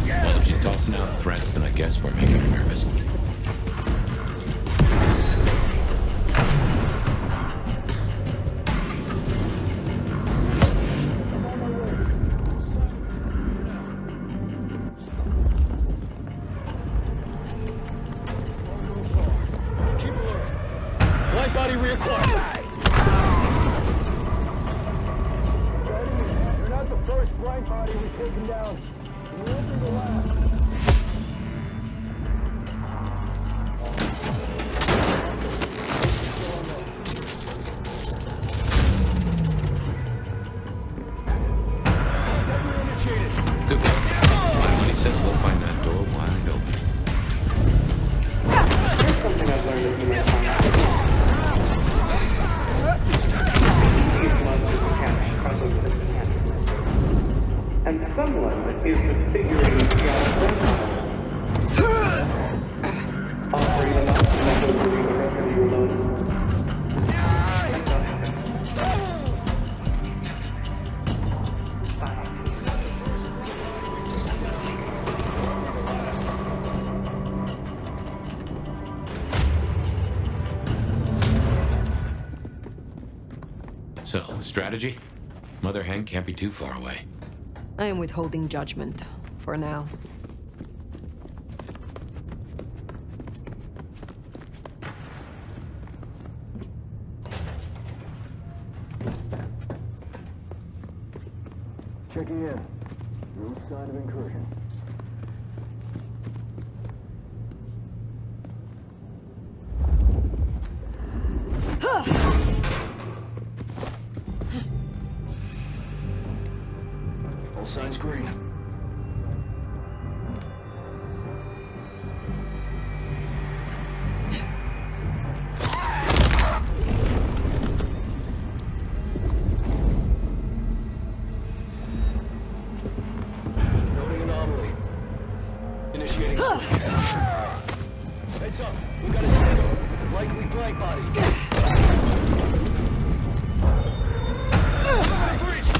Well, if she's tossing out threats, then I guess we're making her nervous. Keep alert. Light body reacquired. You're not the first bright body we've taken down. You won't be the last. Good work. He says we'll find that door wide open. Here's something I've learned that you might find out. And someone is disfiguring John's grandfather. Offering them up and then leaving the rest of you alone. And not happen. So, strategy? Mother Hen can't be too far away. I am withholding judgment for now. Checking in. No sign of incursion. All signs green. Noting anomaly. Initiating search. Heads up. We got a tango. Likely blank body. Breach.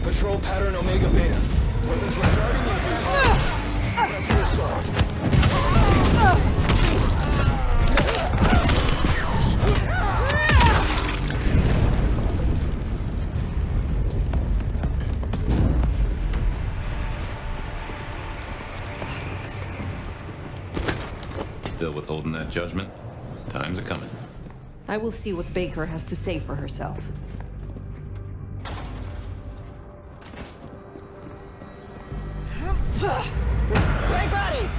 Patrol pattern Omega Beta. Weapons restarting in case. Still withholding that judgment? Time's a-coming. I will see what Baker has to say for herself. Blank body!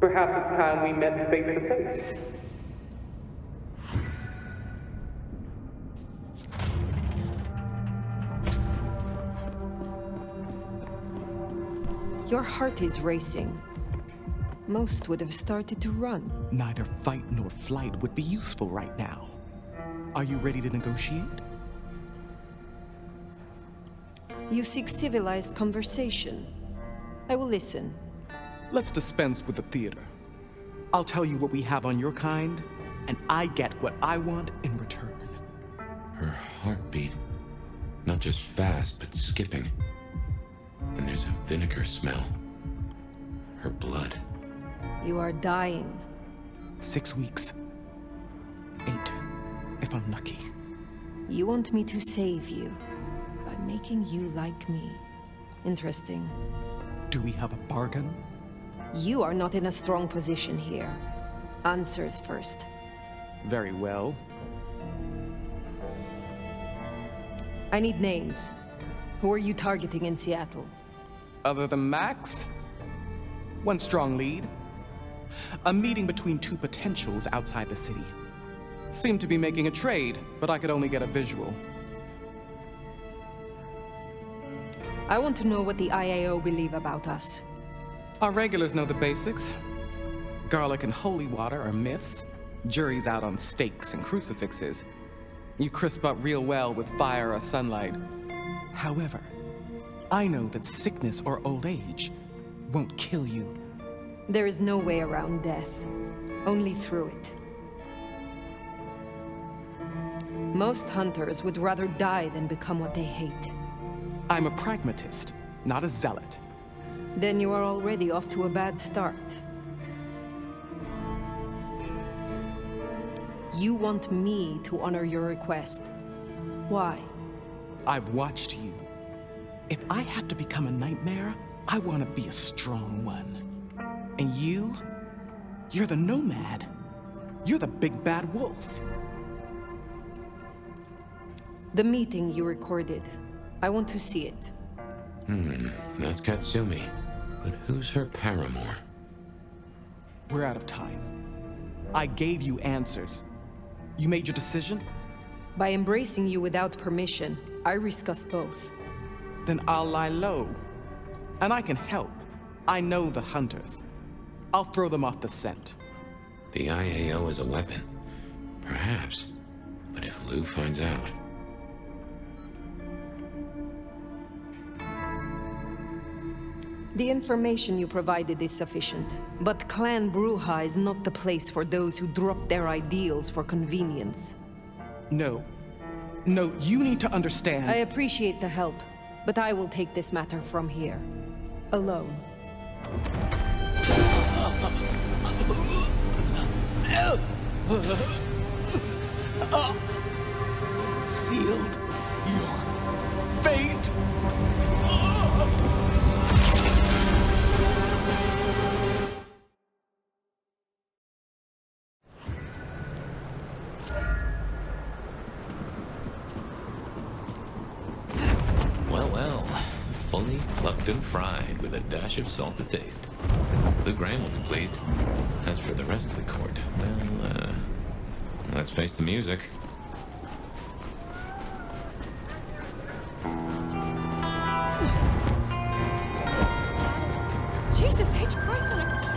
Perhaps it's time we met face to face. Your heart is racing. Most would have started to run. Neither fight nor flight would be useful right now. Are you ready to negotiate? You seek civilized conversation. I will listen. Let's dispense with the theater. I'll tell you what we have on your kind, and I get what I want in return. Her heartbeat, not just fast, but skipping. And there's a vinegar smell. Her blood. You are dying. 6 weeks. 8, if I'm lucky. You want me to save you by making you like me. Interesting. Do we have a bargain? You are not in a strong position here. Answers first. Very well. I need names. Who are you targeting in Seattle? Other than Max? One strong lead. A meeting between two potentials outside the city. Seemed to be making a trade, but I could only get a visual. I want to know what the IAO believe about us. Our regulars know the basics. Garlic and holy water are myths. Jury's out on stakes and crucifixes. You crisp up real well with fire or sunlight. However, I know that sickness or old age won't kill you. There is no way around death, only through it. Most hunters would rather die than become what they hate. I'm a pragmatist, not a zealot. Then you are already off to a bad start. You want me to honor your request. Why? I've watched you. If I have to become a nightmare, I want to be a strong one. And you're the nomad. You're the big bad wolf. The meeting you recorded. I want to see it. That's Katsumi. But who's her paramour? We're out of time. I gave you answers. You made your decision? By embracing you without permission, I risk us both. Then I'll lie low. And I can help. I know the hunters. I'll throw them off the scent. The IAO is a weapon. Perhaps. But if Lou finds out... The information you provided is sufficient, but Clan Bruja is not the place for those who drop their ideals for convenience. No. No, you need to understand. I appreciate the help, but I will take this matter from here. Alone. Sealed your fate. Well, fully plucked and fried with a dash of salt to taste. Lou Graham will be pleased. As for the rest of the court, well, let's face the music. Jesus H. Christ on a...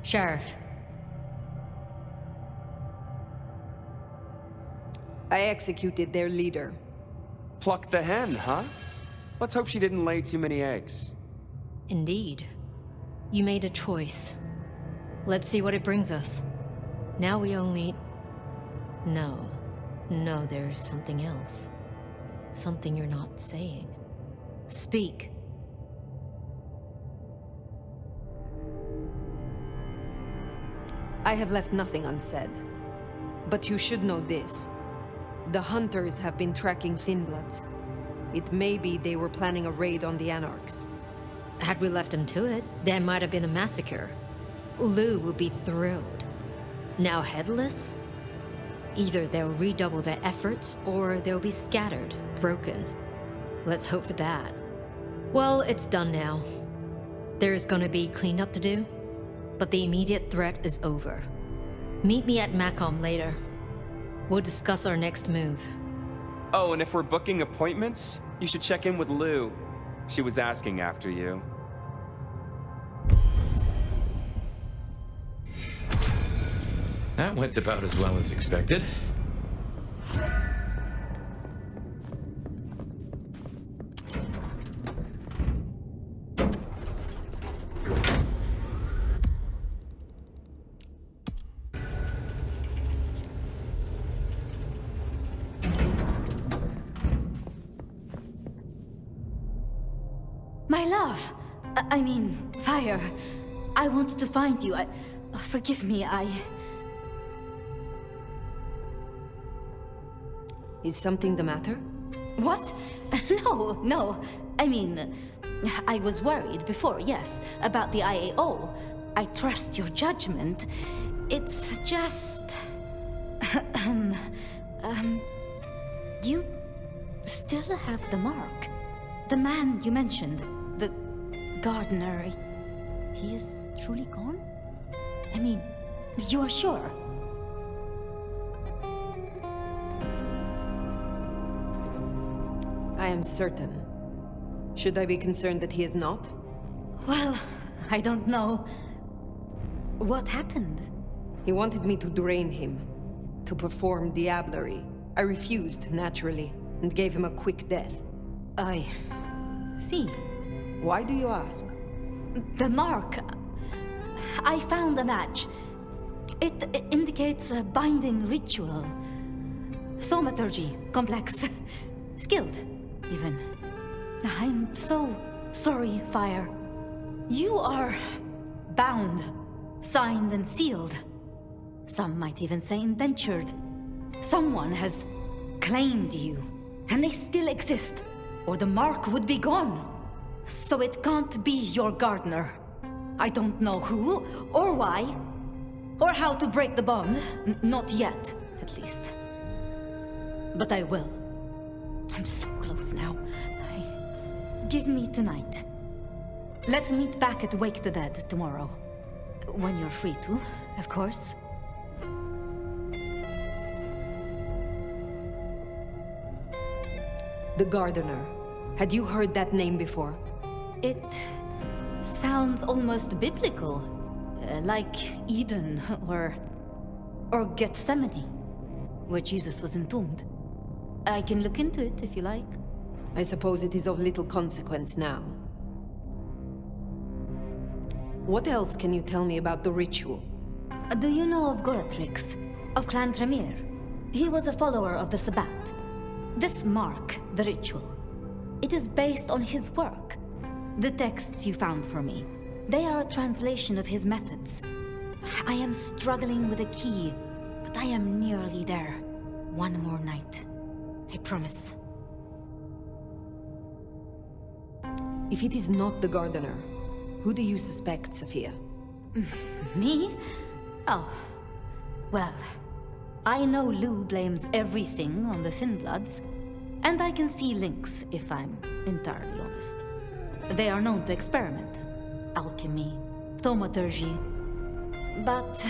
Sheriff. I executed their leader. Pluck the hen, huh? Let's hope she didn't lay too many eggs. Indeed. You made a choice. Let's see what it brings us. Now we only... No, there's something else. Something you're not saying. Speak. I have left nothing unsaid. But you should know this. The hunters have been tracking Thinbloods. It may be they were planning a raid on the Anarchs. Had we left them to it, there might have been a massacre. Lou would be thrilled. Now headless? Either they'll redouble their efforts, or they'll be scattered, broken. Let's hope for that. Well, it's done now. There's gonna be cleanup to do, but the immediate threat is over. Meet me at Macomb later. We'll discuss our next move. Oh, and if we're booking appointments, you should check in with Lou. She was asking after you. That went about as well as expected. My love! I mean, Fire. I wanted to find you. Forgive me, Is something the matter? What? No. I mean, I was worried before, yes, about the IAO. I trust your judgment. It's just... You still have the mark. The man you mentioned, the gardener, he is truly gone? I mean, you are sure? I am certain. Should I be concerned that he is not? Well, I don't know. What happened? He wanted me to drain him, to perform diablerie. I refused, naturally, and gave him a quick death. I see. Why do you ask? The mark. I found a match. It indicates a binding ritual. Thaumaturgy, complex. Skilled, even. I'm so sorry, Fire. You are bound, signed and sealed. Some might even say indentured. Someone has claimed you, and they still exist, or the mark would be gone. So it can't be your gardener. I don't know who, or why, or how to break the bond. Not yet, at least. But I will. I'm so close now. Give me tonight. Let's meet back at Wake the Dead tomorrow. When you're free to, of course. The Gardener. Had you heard that name before? It sounds almost biblical. Like Eden or Gethsemane, where Jesus was entombed. I can look into it if you like. I suppose it is of little consequence now. What else can you tell me about the ritual? Do you know of Goratrix, of Clan Tremere? He was a follower of the Sabbat. This mark, the ritual, it is based on his work. The texts you found for me, they are a translation of his methods. I am struggling with a key, but I am nearly there. One more night. I promise. If it is not the Gardener, who do you suspect, Sophia? Me? Oh. Well, I know Lou blames everything on the Thinbloods, and I can see links, if I'm entirely honest. They are known to experiment. Alchemy, thaumaturgy. But,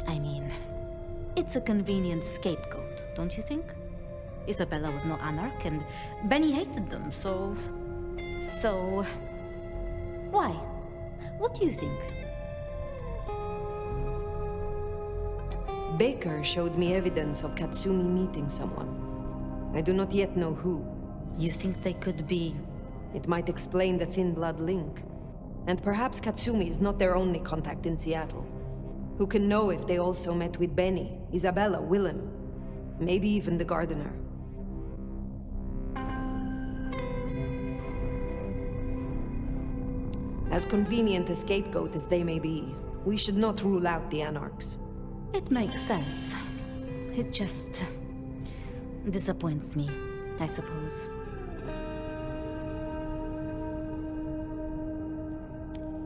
I mean, it's a convenient scapegoat, don't you think? Isabella was no anarch, and Benny hated them, so... Why? What do you think? Baker showed me evidence of Katsumi meeting someone. I do not yet know who. You think they could be... It might explain the thin blood link. And perhaps Katsumi is not their only contact in Seattle. Who can know if they also met with Benny, Isabella, Willem, maybe even the gardener. As convenient a scapegoat as they may be, we should not rule out the Anarchs. It makes sense. It just... disappoints me, I suppose.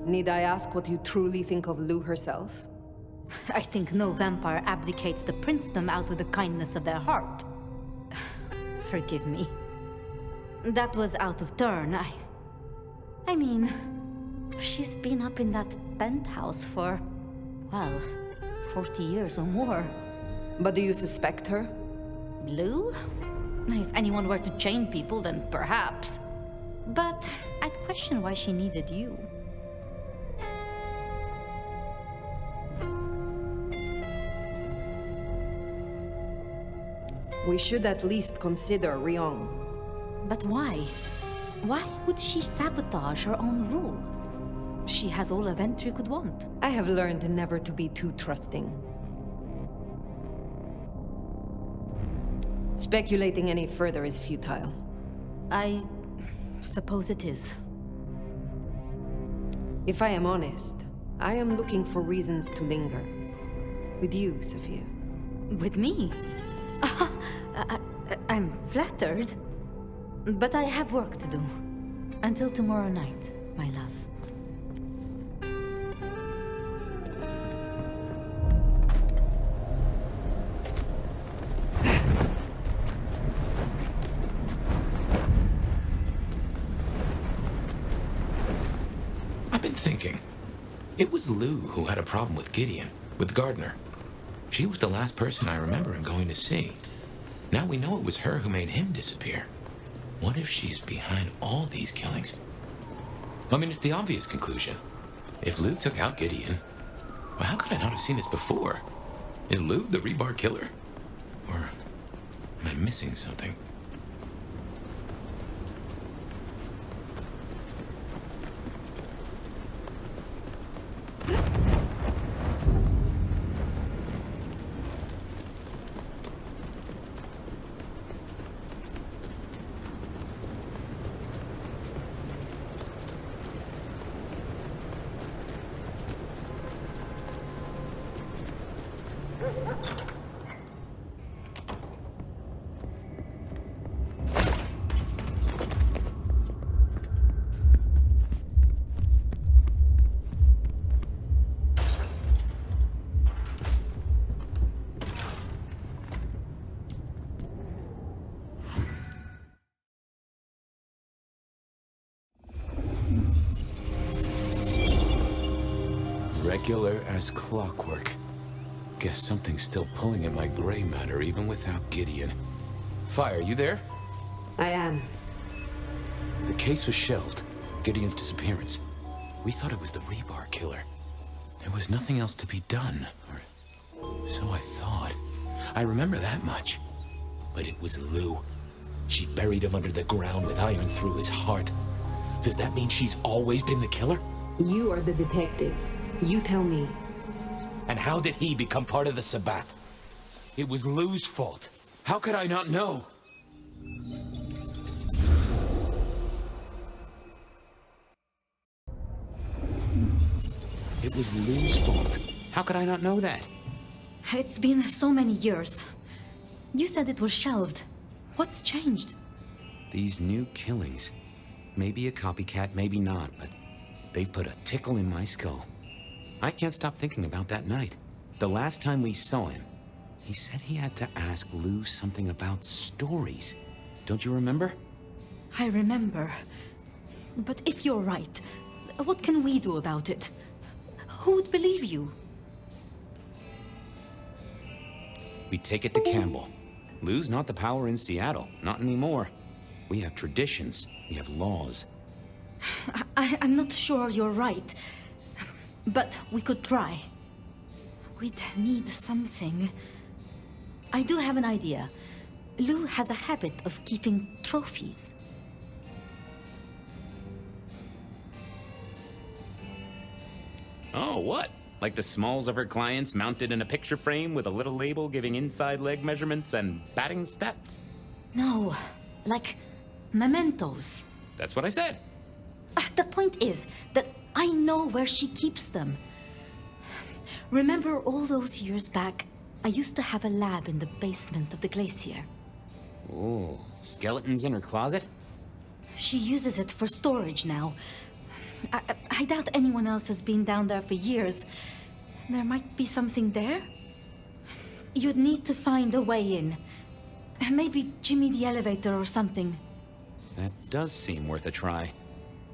Need I ask what you truly think of Lou herself? I think no vampire abdicates the princedom out of the kindness of their heart. Forgive me. That was out of turn. I mean, she's been up in that penthouse for, well, 40 years or more. But do you suspect her? Lou? If anyone were to chain people, then perhaps. But I'd question why she needed you. We should at least consider Ryong. But why? Why would she sabotage her own rule? She has all a Ventry could want. I have learned never to be too trusting. Speculating any further is futile. I suppose it is. If I am honest, I am looking for reasons to linger. With you, Sophia. With me? I'm flattered. But I have work to do. Until tomorrow night, my love. I've been thinking. It was Lou who had a problem with Gideon, with Gardner. She was the last person I remember him going to see. Now we know it was her who made him disappear. What if she's behind all these killings? I mean, it's the obvious conclusion. If Lou took out Gideon, well, how could I not have seen this before? Is Lou the rebar killer? Or am I missing something? Regular as clockwork. Guess something's still pulling at my gray matter even without Gideon. Fire, you there? I am. The case was shelved. Gideon's disappearance. We thought it was the rebar killer. There was nothing else to be done. Or so I thought. I remember that much. But it was Lou. She buried him under the ground with iron through his heart. Does that mean she's always been the killer? You are the detective. You tell me. And how did he become part of the Sabbath? It was Lou's fault. How could I not know? It was Lou's fault. How could I not know that? It's been so many years. You said it was shelved. What's changed? These new killings. Maybe a copycat, maybe not, but they've put a tickle in my skull. I can't stop thinking about that night. The last time we saw him, he said he had to ask Lou something about stories. Don't you remember? I remember. But if you're right, what can we do about it? Who would believe you? We take it to Campbell. Lou's not the power in Seattle, not anymore. We have traditions, we have laws. I'm not sure you're right, but we could try. We'd need something. I do have an idea. Lou has a habit of keeping trophies. Oh, what? Like the smalls of her clients mounted in a picture frame with a little label giving inside leg measurements and batting stats? No, like mementos. That's what I said. The point is that I know where she keeps them. Remember all those years back, I used to have a lab in the basement of the glacier. Oh, skeletons in her closet? She uses it for storage now. I doubt anyone else has been down there for years. There might be something there. You'd need to find a way in. Maybe Jimmy the elevator or something. That does seem worth a try.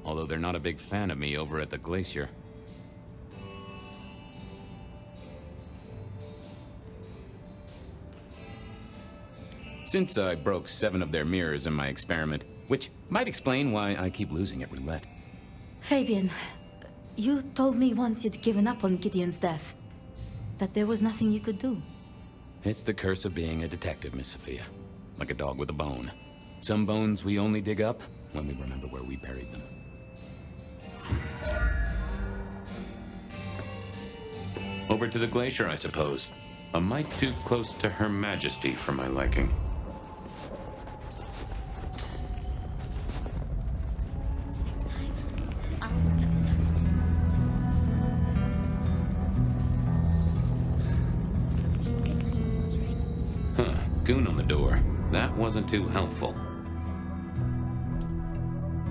Although they're not a big fan of me over at the glacier. Since I broke 7 of their mirrors in my experiment, which might explain why I keep losing at roulette. Fabian, you told me once you'd given up on Gideon's death. That there was nothing you could do. It's the curse of being a detective, Miss Sophia. Like a dog with a bone. Some bones we only dig up when we remember where we buried them. Over to the glacier, I suppose. A mite too close to Her Majesty for my liking. Next time, I'll remember. Good plans, Marjorie. Huh, goon on the door. That wasn't too helpful.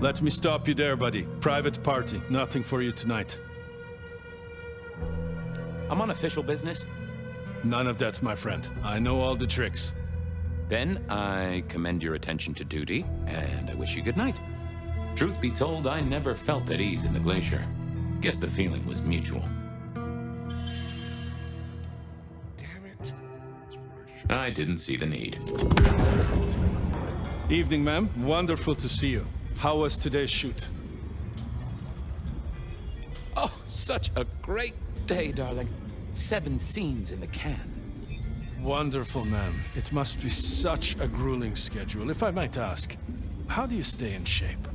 Let me stop you there, buddy. Private party. Nothing for you tonight. I'm on official business. None of that, my friend. I know all the tricks. Then I commend your attention to duty, and I wish you good night. Truth be told, I never felt at ease in the glacier. Guess the feeling was mutual. Damn it. I didn't see the need. Evening, ma'am. Wonderful to see you. How was today's shoot? Oh, such a great day, darling. 7 scenes in the can. Wonderful, ma'am. It must be such a grueling schedule. If I might ask, how do you stay in shape?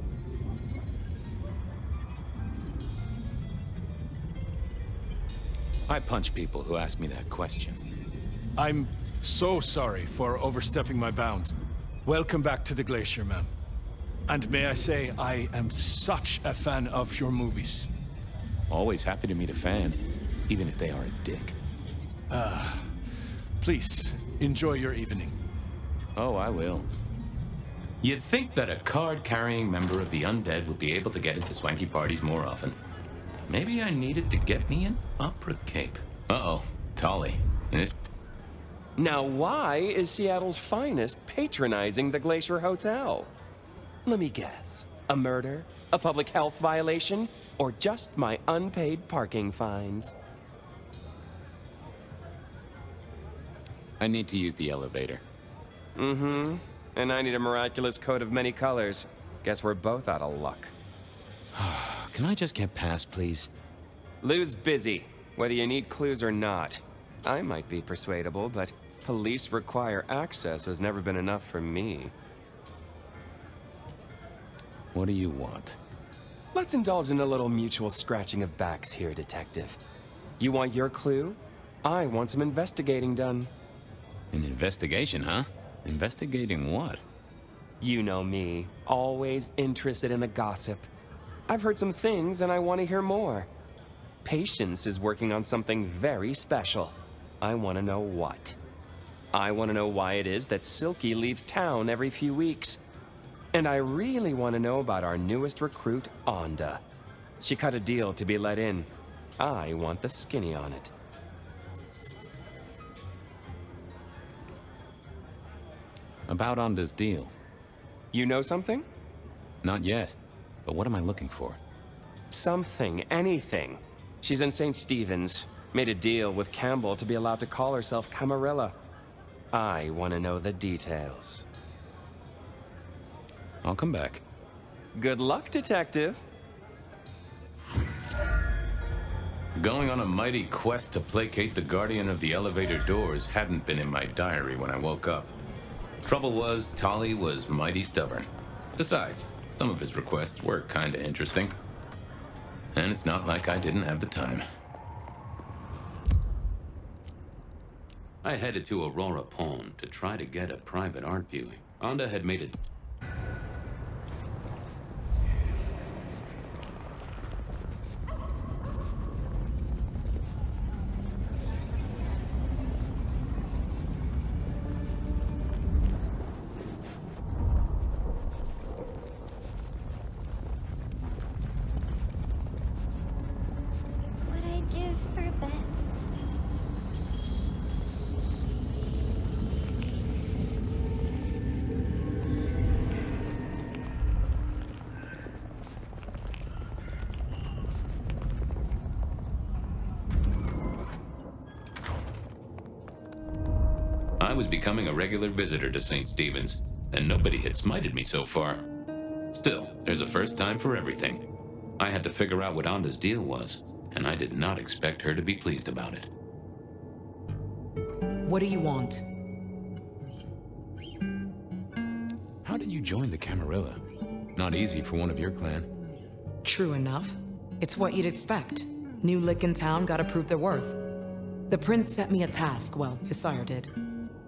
I punch people who ask me that question. I'm so sorry for overstepping my bounds. Welcome back to the glacier, ma'am. And may I say, I am such a fan of your movies. Always happy to meet a fan, even if they are a dick. Please, enjoy your evening. Oh, I will. You'd think that a card-carrying member of the undead would be able to get into swanky parties more often. Maybe I needed to get me an opera cape. Uh-oh, Tolly. Now, why is Seattle's finest patronizing the Glacier Hotel? Let me guess. A murder? A public health violation? Or just my unpaid parking fines? I need to use the elevator. Mm-hmm. And I need a miraculous coat of many colors. Guess we're both out of luck. Can I just get past, please? Lou's busy, whether you need clues or not. I might be persuadable, but police require access has never been enough for me. What do you want? Let's indulge in a little mutual scratching of backs here, Detective. You want your clue? I want some investigating done. An investigation, huh? Investigating what? You know me, always interested in the gossip. I've heard some things and I want to hear more. Patience is working on something very special. I want to know what. I want to know why it is that Silky leaves town every few weeks. And I really want to know about our newest recruit, Onda. She cut a deal to be let in. I want the skinny on it. About Onda's deal. You know something? Not yet. But what am I looking for? Something, anything. She's in St. Stephen's. Made a deal with Campbell to be allowed to call herself Camarilla. I want to know the details. I'll come back. Good luck, Detective. Going on a mighty quest to placate the guardian of the elevator doors hadn't been in my diary when I woke up. Trouble was, Tolly was mighty stubborn. Besides, some of his requests were kinda interesting. And it's not like I didn't have the time. I headed to Aurora Pond to try to get a private art viewing. Anda had made it. What I'd give for Beth. I was becoming a regular visitor to St. Stephen's, and nobody had smited me so far. Still, there's a first time for everything. I had to figure out what Anda's deal was, and I did not expect her to be pleased about it. What do you want? How did you join the Camarilla? Not easy for one of your clan. True enough. It's what you'd expect. New lick in town gotta prove their worth. The prince set me a task, well, his sire did.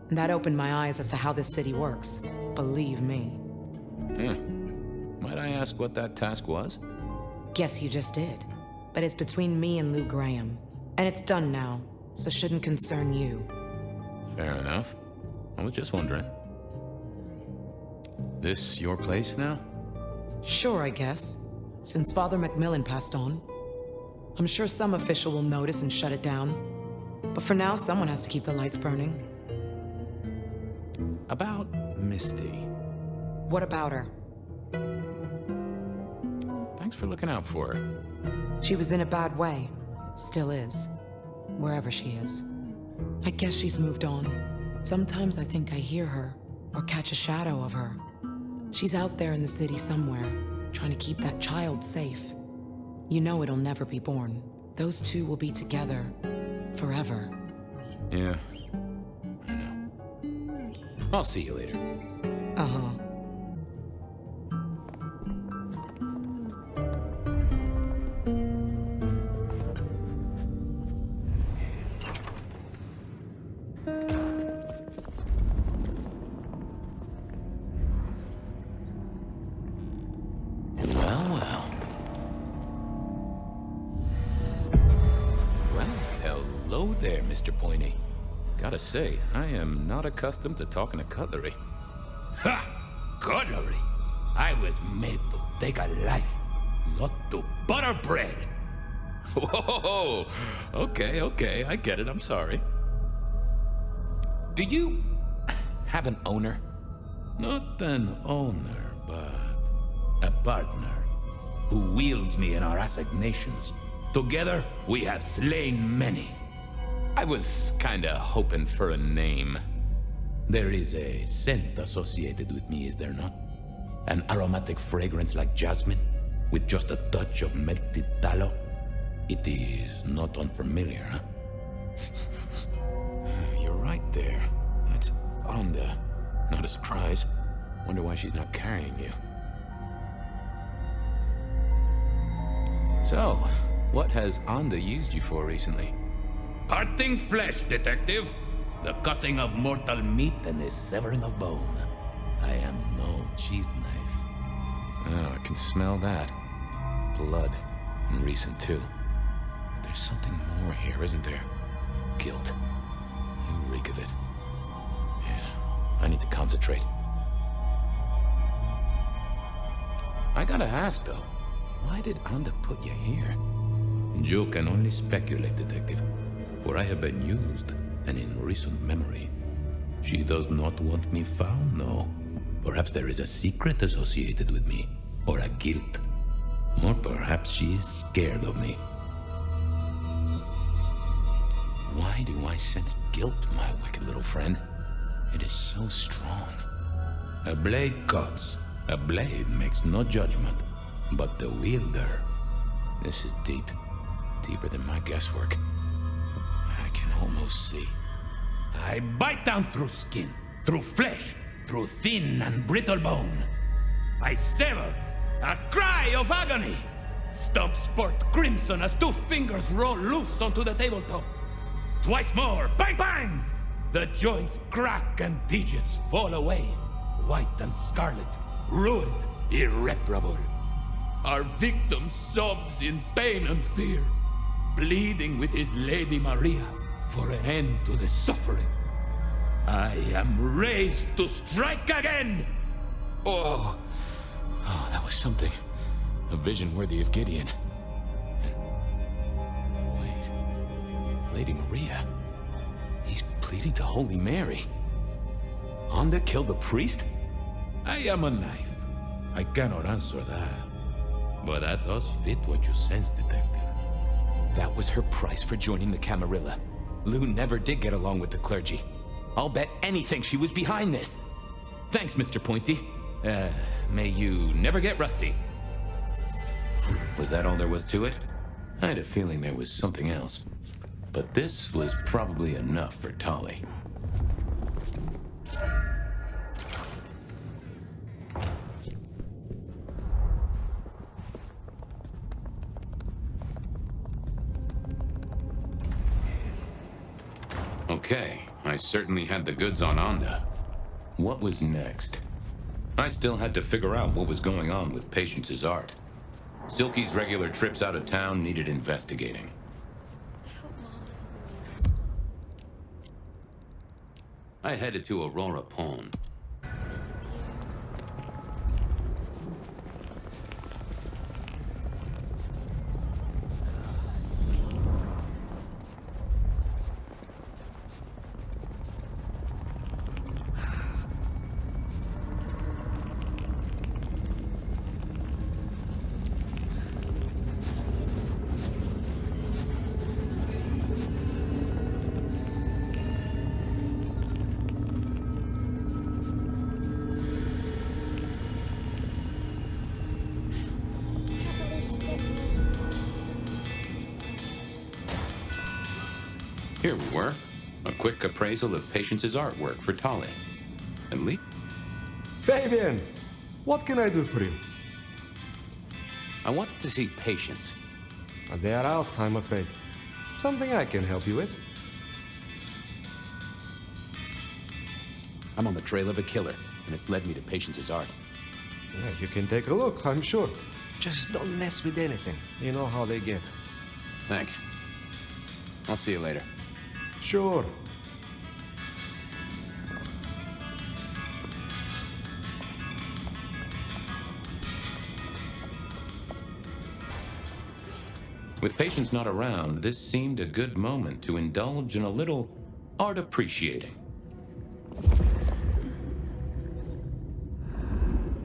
And that opened my eyes as to how this city works. Believe me. Might I ask what that task was? Guess you just did. But it's between me and Lou Graham. And it's done now, so shouldn't concern you. Fair enough. I was just wondering. This your place now? Sure, I guess. Since Father Macmillan passed on. I'm sure some official will notice and shut it down. But for now, someone has to keep the lights burning. About Misty. What about her? Thanks for looking out for her. She was in a bad way. Still is. Wherever she is. I guess she's moved on. Sometimes I think I hear her, or catch a shadow of her. She's out there in the city somewhere, trying to keep that child safe. You know it'll never be born. Those two will be together. Forever. Yeah. I know. I'll see you later. Uh-huh. Hello there, Mr. Pointy. Gotta say, I am not accustomed to talking to cutlery. Ha! Cutlery? I was made to take a life, not to butter bread. Whoa! Okay, I get it, I'm sorry. Do you have an owner? Not an owner, but a partner who wields me in our assignations. Together, we have slain many. I was kinda hoping for a name. There is a scent associated with me, is there not? An aromatic fragrance like jasmine, with just a touch of melted tallow. It is not unfamiliar, huh? You're right there. That's Anda. Not a surprise. Wonder why she's not carrying you. So, what has Anda used you for recently? Parting flesh, detective. The cutting of mortal meat and the severing of bone. I am no cheese knife. Oh, I can smell that. Blood. And recent, too. There's something more here, isn't there? Guilt. You reek of it. Yeah, I need to concentrate. I gotta ask, though. Why did Anda put you here? You can only speculate, detective. For I have been used, and in recent memory. She does not want me found, no. Perhaps there is a secret associated with me, or a guilt. Or perhaps she is scared of me. Why do I sense guilt, my wicked little friend? It is so strong. A blade cuts. A blade makes no judgment, but the wielder. This is deep. deeper than my guesswork. I can almost see. I bite down through skin, through flesh, through thin and brittle bone. I sever, a cry of agony. Stump spurt crimson as 2 fingers roll loose onto the tabletop. Twice more, bang bang! The joints crack and digits fall away. White and scarlet, ruined, irreparable. Our victim sobs in pain and fear, pleading with his Lady Maria for an end to the suffering. I am raised to strike again! Oh, that was something. A vision worthy of Gideon. And... wait. Lady Maria? He's pleading to Holy Mary. Anda killed the priest? I am a knife. I cannot answer that. But that does fit what you sense, Detective. That was her price for joining the Camarilla. Lou never did get along with the clergy. I'll bet anything she was behind this. Thanks, Mr. Pointy. May you never get rusty. Was that all there was to it? I had a feeling there was something else. But this was probably enough for Tolly. Okay, I certainly had the goods on Anda. What was next? I still had to figure out what was going on with Patience's art. Silky's regular trips out of town needed investigating. I hope Mom doesn't believe I headed to Aurora Pawn. his name is here. Here we were. A quick appraisal of Patience's artwork for Tolly. At least... Fabian! What can I do for you? I wanted to see Patience. They are out, I'm afraid. Something I can help you with. I'm on the trail of a killer, and it's led me to Patience's art. Yeah, you can take a look, I'm sure. Just don't mess with anything. You know how they get. Thanks. I'll see you later. Sure. With Patience not around, this seemed a good moment to indulge in a little art appreciating.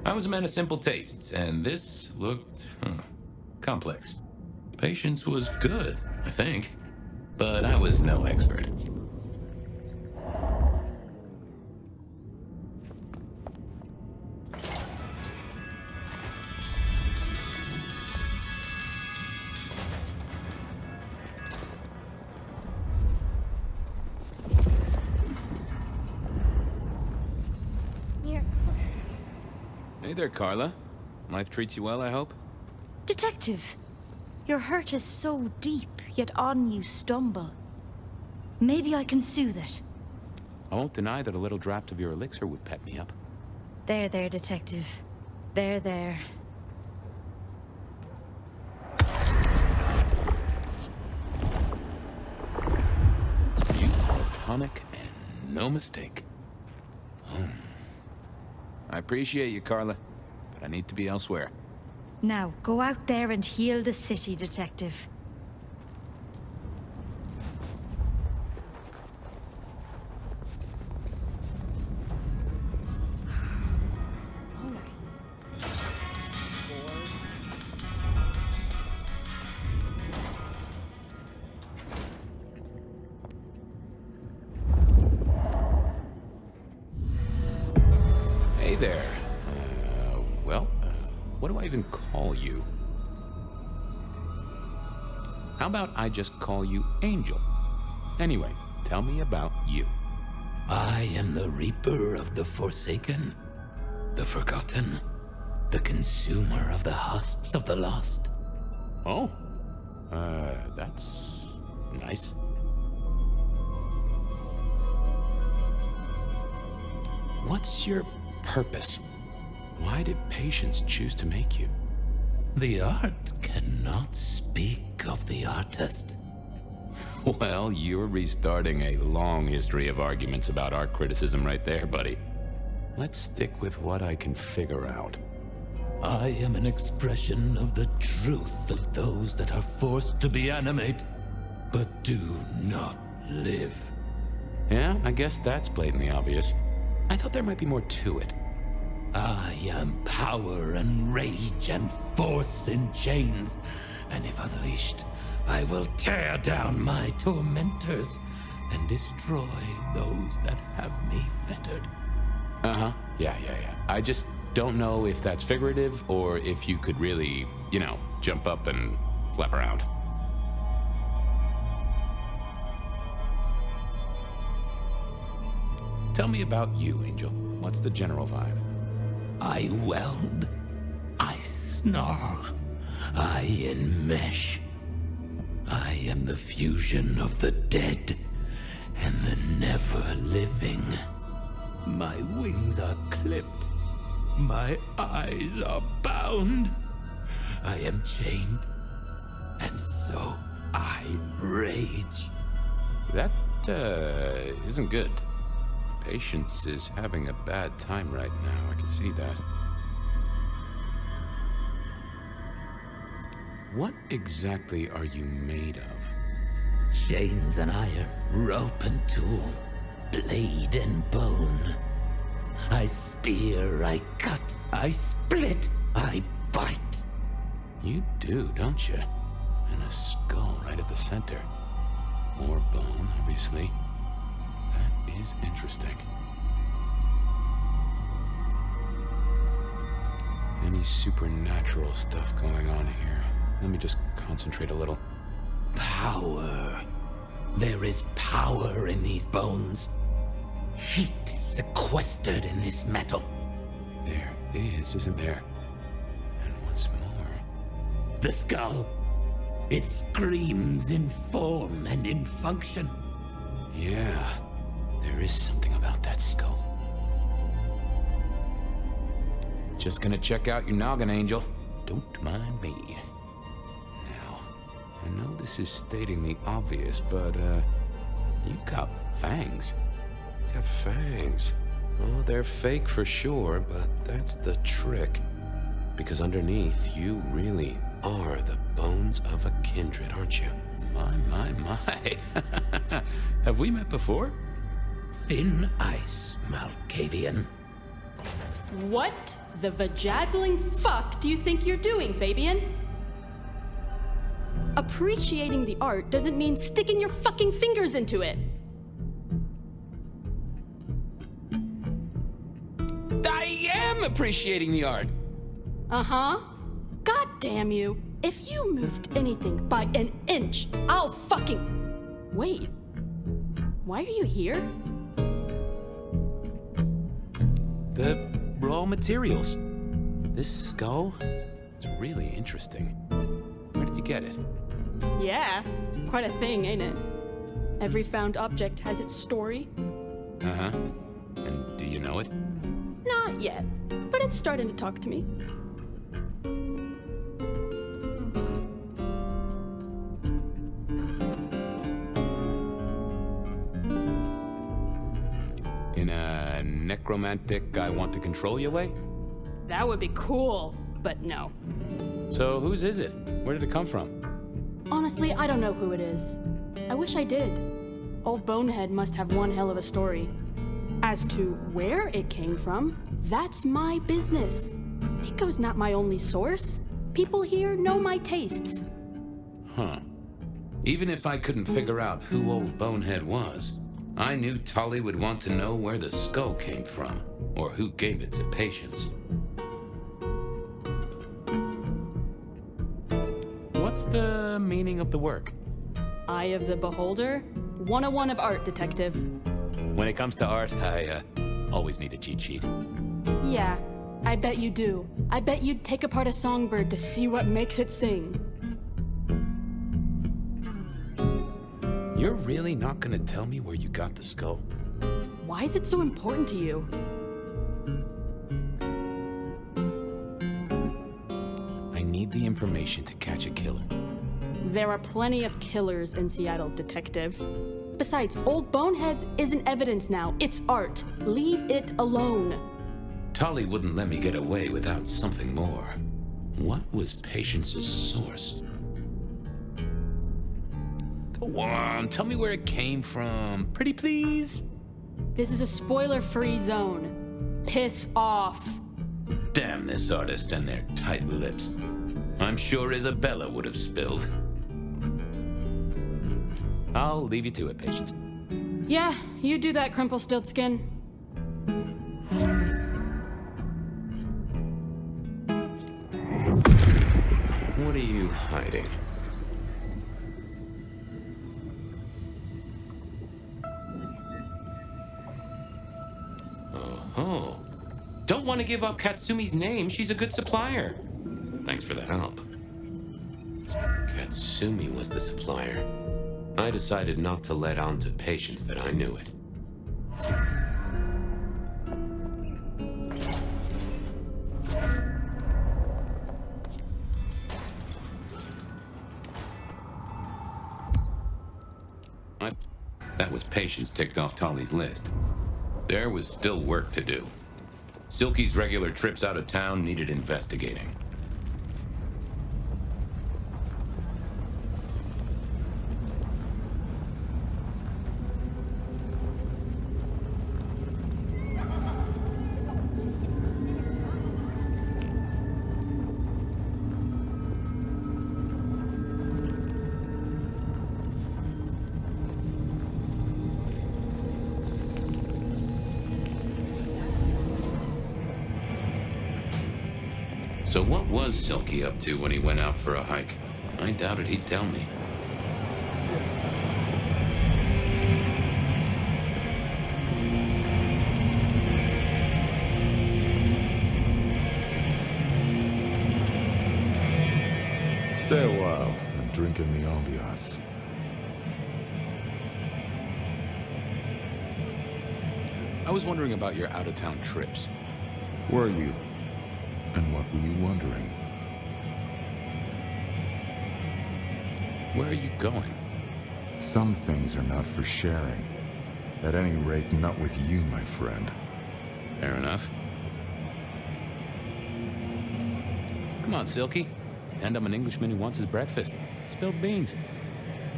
I was a man of simple tastes, and this looked complex. Patience was good, I think, but I was no expert. Hey there, Carla. Life treats you well, I hope? Detective, your hurt is so deep, yet on you stumble. Maybe I can soothe it. I won't deny that a little draft of your elixir would pep me up. There, Detective. There. You are a tonic and no mistake. I appreciate you, Carla, but I need to be elsewhere. Now, go out there and heal the city, Detective. Hey there. What do I even call you? How about I just call you Angel? Anyway, tell me about you. I am the Reaper of the Forsaken, the Forgotten, the Consumer of the husks of the lost. Oh, that's nice. What's your purpose? Why did patience choose to make you? The art cannot speak of the artist. Well, you're restarting a long history of arguments about art criticism right there, buddy. Let's stick with what I can figure out. I am an expression of the truth of those that are forced to be animate, but do not live. Yeah, I guess that's blatantly obvious. I thought there might be more to it. I am power and rage and force in chains, and if unleashed, I will tear down my tormentors and destroy those that have me fettered. Uh-huh. Yeah. I just don't know if that's figurative or if you could really, jump up and flap around. Tell me about you, Angel. What's the general vibe? I weld. I snarl. I enmesh. I am the fusion of the dead and the never-living. My wings are clipped. My eyes are bound. I am chained. And so I rage. That, isn't good. Patience is having a bad time right now. I can see that. What exactly are you made of? Chains and iron, rope and tool, blade and bone. I spear, I cut, I split, I bite. You do, don't you? And a skull right at the center. More bone, obviously. That is interesting. Any supernatural stuff going on here? Let me just concentrate a little. Power. There is power in these bones. Heat is sequestered in this metal. There is, isn't there? And what's more? The skull. It screams in form and in function. Yeah, there is something about that skull. Just gonna check out your noggin, Angel. Don't mind me. Now, I know this is stating the obvious, but, you've got fangs. You have fangs. Oh, they're fake for sure, but that's the trick. Because underneath, you really are the bones of a kindred, aren't you? My. Have we met before? Thin ice, Malkavian. What the vajazzling fuck do you think you're doing, Fabian? Appreciating the art doesn't mean sticking your fucking fingers into it. I am appreciating the art. Uh-huh. God damn you. If you moved anything by an inch, I'll fucking... Wait. Why are you here? The raw materials. This skull, it's really interesting. Where did you get it? Yeah, quite a thing, ain't it? Every found object has its story. Uh-huh. And do you know it? Not yet, but it's starting to talk to me. In a necromantic, I want to control you way? That would be cool, but no. So whose is it? Where did it come from? Honestly, I don't know who it is. I wish I did. Old Bonehead must have one hell of a story. As to where it came from, that's my business. Nico's not my only source. People here know my tastes. Huh. Even if I couldn't figure out who Old Bonehead was, I knew Tully would want to know where the skull came from, or who gave it to Patience. What What's the meaning of the work? Eye of the Beholder? 101 of art, detective. When it comes to art, I always need a cheat sheet. Yeah, I bet you do. I bet you'd take apart a songbird to see what makes it sing. You're really not gonna tell me where you got the skull? Why is it so important to you? I need the information to catch a killer. There are plenty of killers in Seattle, detective. Besides, Old Bonehead isn't evidence now. It's art. Leave it alone. Tolly wouldn't let me get away without something more. What was Patience's source? Go on, tell me where it came from. Pretty please? This is a spoiler-free zone. Piss off. Damn this artist and their tight lips. I'm sure Isabella would have spilled. I'll leave you to it, Patience. Yeah, you do that, Crumplestiltskin. What are you hiding? Oh. Don't want to give up Katsumi's name. She's a good supplier. Thanks for the help. Katsumi was the supplier. I decided not to let on to Patience that I knew it. That was Patience ticked off Tolly's list. There was still work to do. Silky's regular trips out of town needed investigating. So what was Silky up to when he went out for a hike? I doubted he'd tell me. Stay a while and drink in the ambiance. I was wondering about your out-of-town trips. Were you? And what were you wondering? Where are you going? Some things are not for sharing. At any rate, not with you, my friend. Fair enough. Come on, Silky. And I'm an Englishman who wants his breakfast. Spilled beans.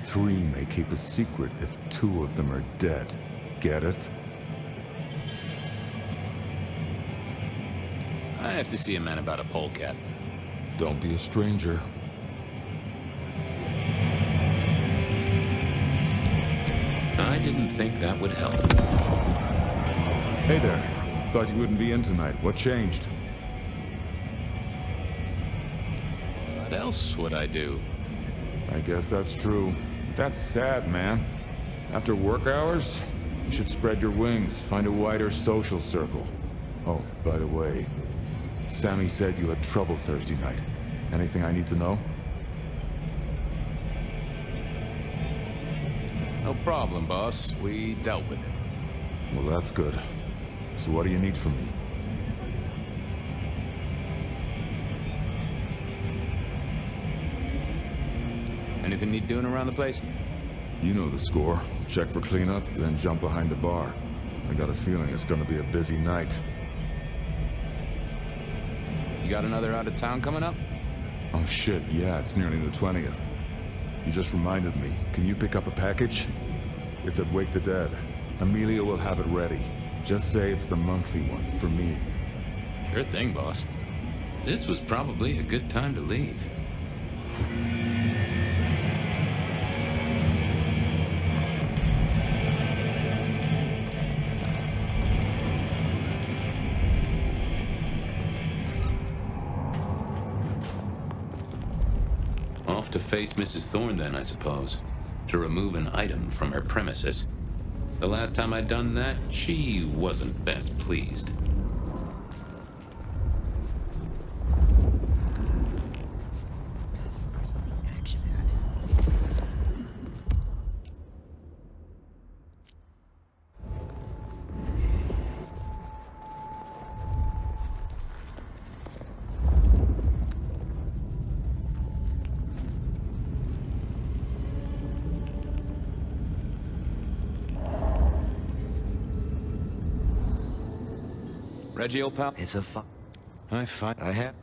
3 may keep a secret if 2 of them are dead. Get it? I have to see a man about a polecat. Don't be a stranger. I didn't think that would help. Hey there. Thought you wouldn't be in tonight. What changed? What else would I do? I guess that's true. That's sad, man. After work hours, you should spread your wings, find a wider social circle. Oh, by the way, Sammy said you had trouble Thursday night. Anything I need to know? No problem, boss. We dealt with it. Well, that's good. So what do you need from me? Anything need doing around the place? You know the score. Check for cleanup, then jump behind the bar. I got a feeling it's gonna be a busy night. You got another out of town coming up? Oh shit, yeah, it's nearly the 20th. You just reminded me. Can you pick up a package? It's at Wake the Dead. Amelia will have it ready. Just say it's the monthly one, for me. Sure thing, boss. This was probably a good time to leave. Off to face Mrs. Thorne then, I suppose. To remove an item from her premises. The last time I'd done that, she wasn't best pleased. Reggie, old pal? It's a I have.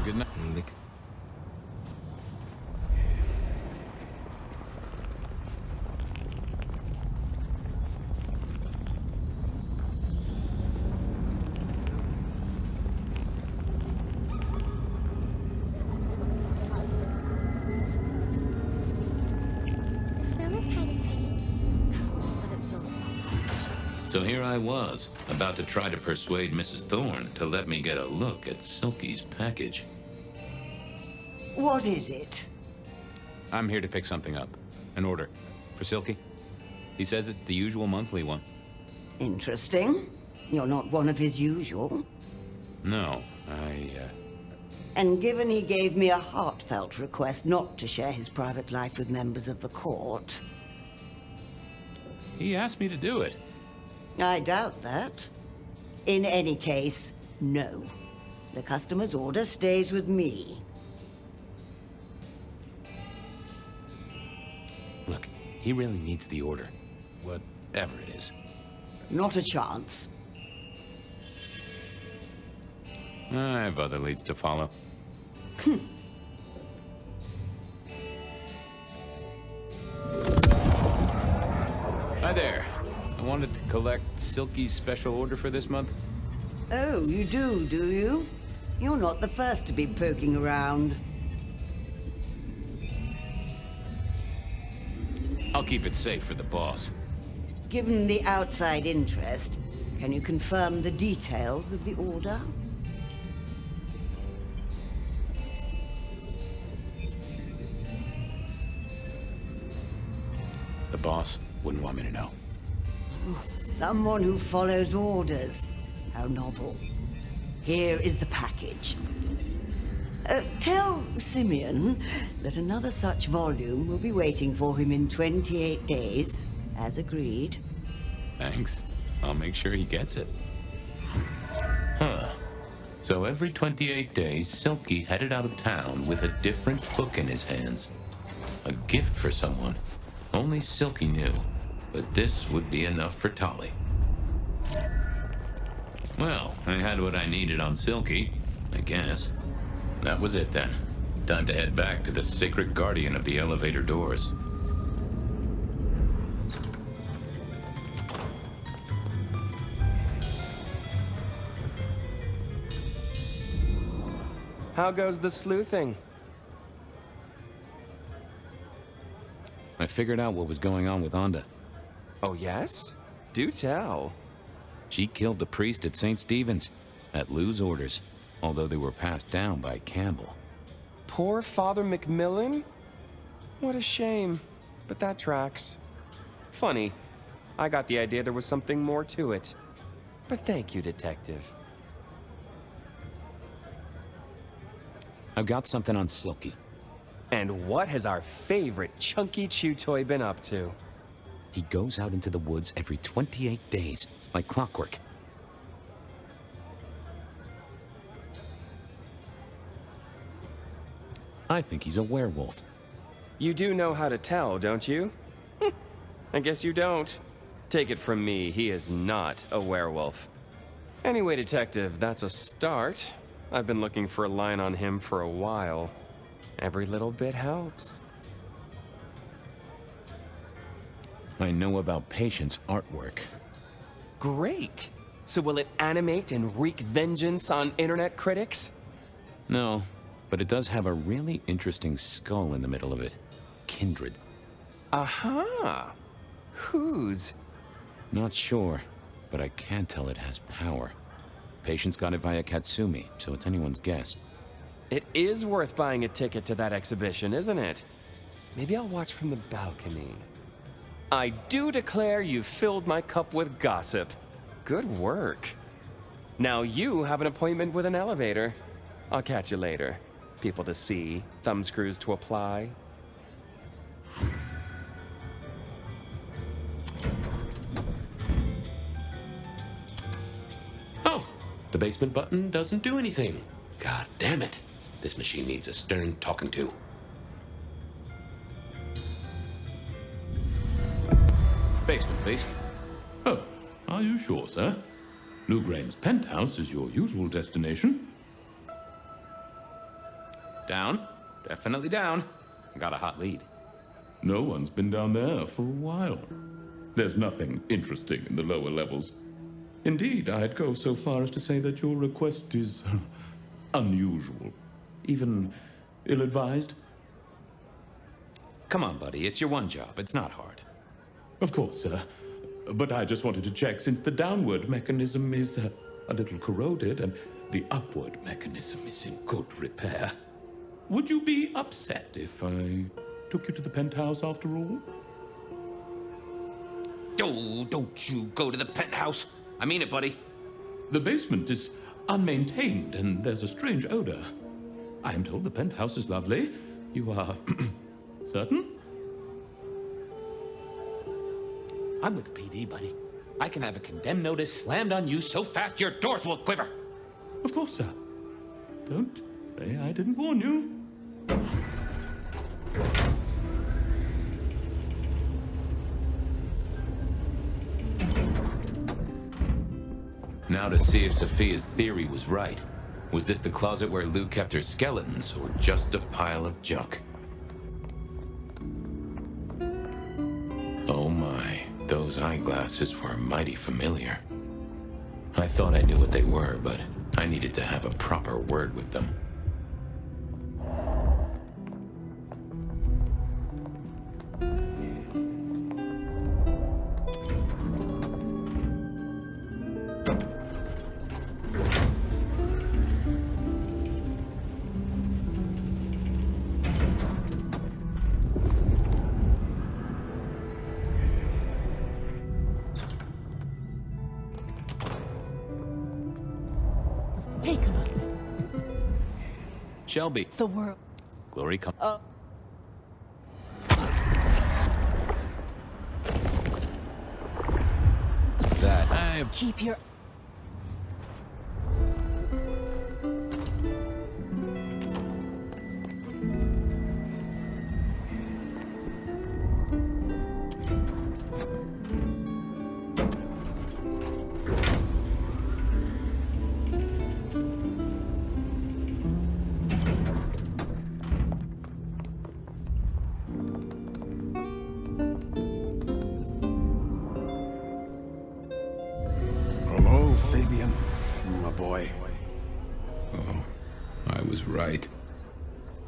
Good night. So here I was, about to try to persuade Mrs. Thorne to let me get a look at Silky's package. What is it? I'm here to pick something up. An order. For Silky. He says it's the usual monthly one. Interesting. You're not one of his usual. No, And given he gave me a heartfelt request not to share his private life with members of the court... He asked me to do it. I doubt that. In any case, no. The customer's order stays with me. Look, he really needs the order. Whatever it is. Not a chance. I have other leads to follow. Hi there. I wanted to collect Silky's special order for this month. Oh, you do you? You're not the first to be poking around. I'll keep it safe for the boss. Given the outside interest, can you confirm the details of the order? The boss wouldn't want me to know. Someone who follows orders. How novel. Here is the package. Tell Simeon that another such volume will be waiting for him in 28 days, as agreed. Thanks. I'll make sure he gets it. Huh. So every 28 days, Silky headed out of town with a different book in his hands. A gift for someone. Only Silky knew. But this would be enough for Tolly. Well, I had what I needed on Silky, I guess. That was it then. Time to head back to the sacred guardian of the elevator doors. How goes the sleuthing? I figured out what was going on with Onda. Oh, yes? Do tell. She killed the priest at St. Stephen's, at Lou's orders, although they were passed down by Campbell. Poor Father Macmillan? What a shame, but that tracks. Funny, I got the idea there was something more to it. But thank you, Detective. I've got something on Silky. And what has our favorite chunky chew toy been up to? He goes out into the woods every 28 days, like clockwork. I think he's a werewolf. You do know how to tell, don't you? I guess you don't. Take it from me, he is not a werewolf. Anyway, Detective, that's a start. I've been looking for a line on him for a while. Every little bit helps. I know about Patient's artwork. Great! So will it animate and wreak vengeance on internet critics? No, but it does have a really interesting skull in the middle of it. Kindred. Aha! Whose? Not sure, but I can tell it has power. Patients got it via Katsumi, so it's anyone's guess. It is worth buying a ticket to that exhibition, isn't it? Maybe I'll watch from the balcony. I do declare you've filled my cup with gossip. Good work. Now you have an appointment with an elevator. I'll catch you later. People to see, thumbscrews to apply. Oh, the basement button doesn't do anything. God damn it. This machine needs a stern talking to. Basement, please. Oh, are you sure, sir? Lou Graham's penthouse is your usual destination. Down. Definitely down. Got a hot lead. No one's been down there for a while. There's nothing interesting in the lower levels. Indeed, I'd go so far as to say that your request is unusual. Even ill-advised. Come on, buddy. It's your one job. It's not hard. Of course, sir. But I just wanted to check since the downward mechanism is a little corroded and the upward mechanism is in good repair. Would you be upset if I took you to the penthouse after all? Oh, don't you go to the penthouse. I mean it, buddy. The basement is unmaintained and there's a strange odor. I am told the penthouse is lovely. You are certain? I'm with the PD, buddy. I can have a condemned notice slammed on you so fast your doors will quiver. Of course, sir. Don't say I didn't warn you. Now to see if Sophia's theory was right. Was this the closet where Lou kept her skeletons, or just a pile of junk? Oh my, those eyeglasses were mighty familiar. I thought I knew what they were, but I needed to have a proper word with them. Take a look. Shelby. The world. Glory come. That I Keep your... Hello, Fabian. My boy. Oh, I was right.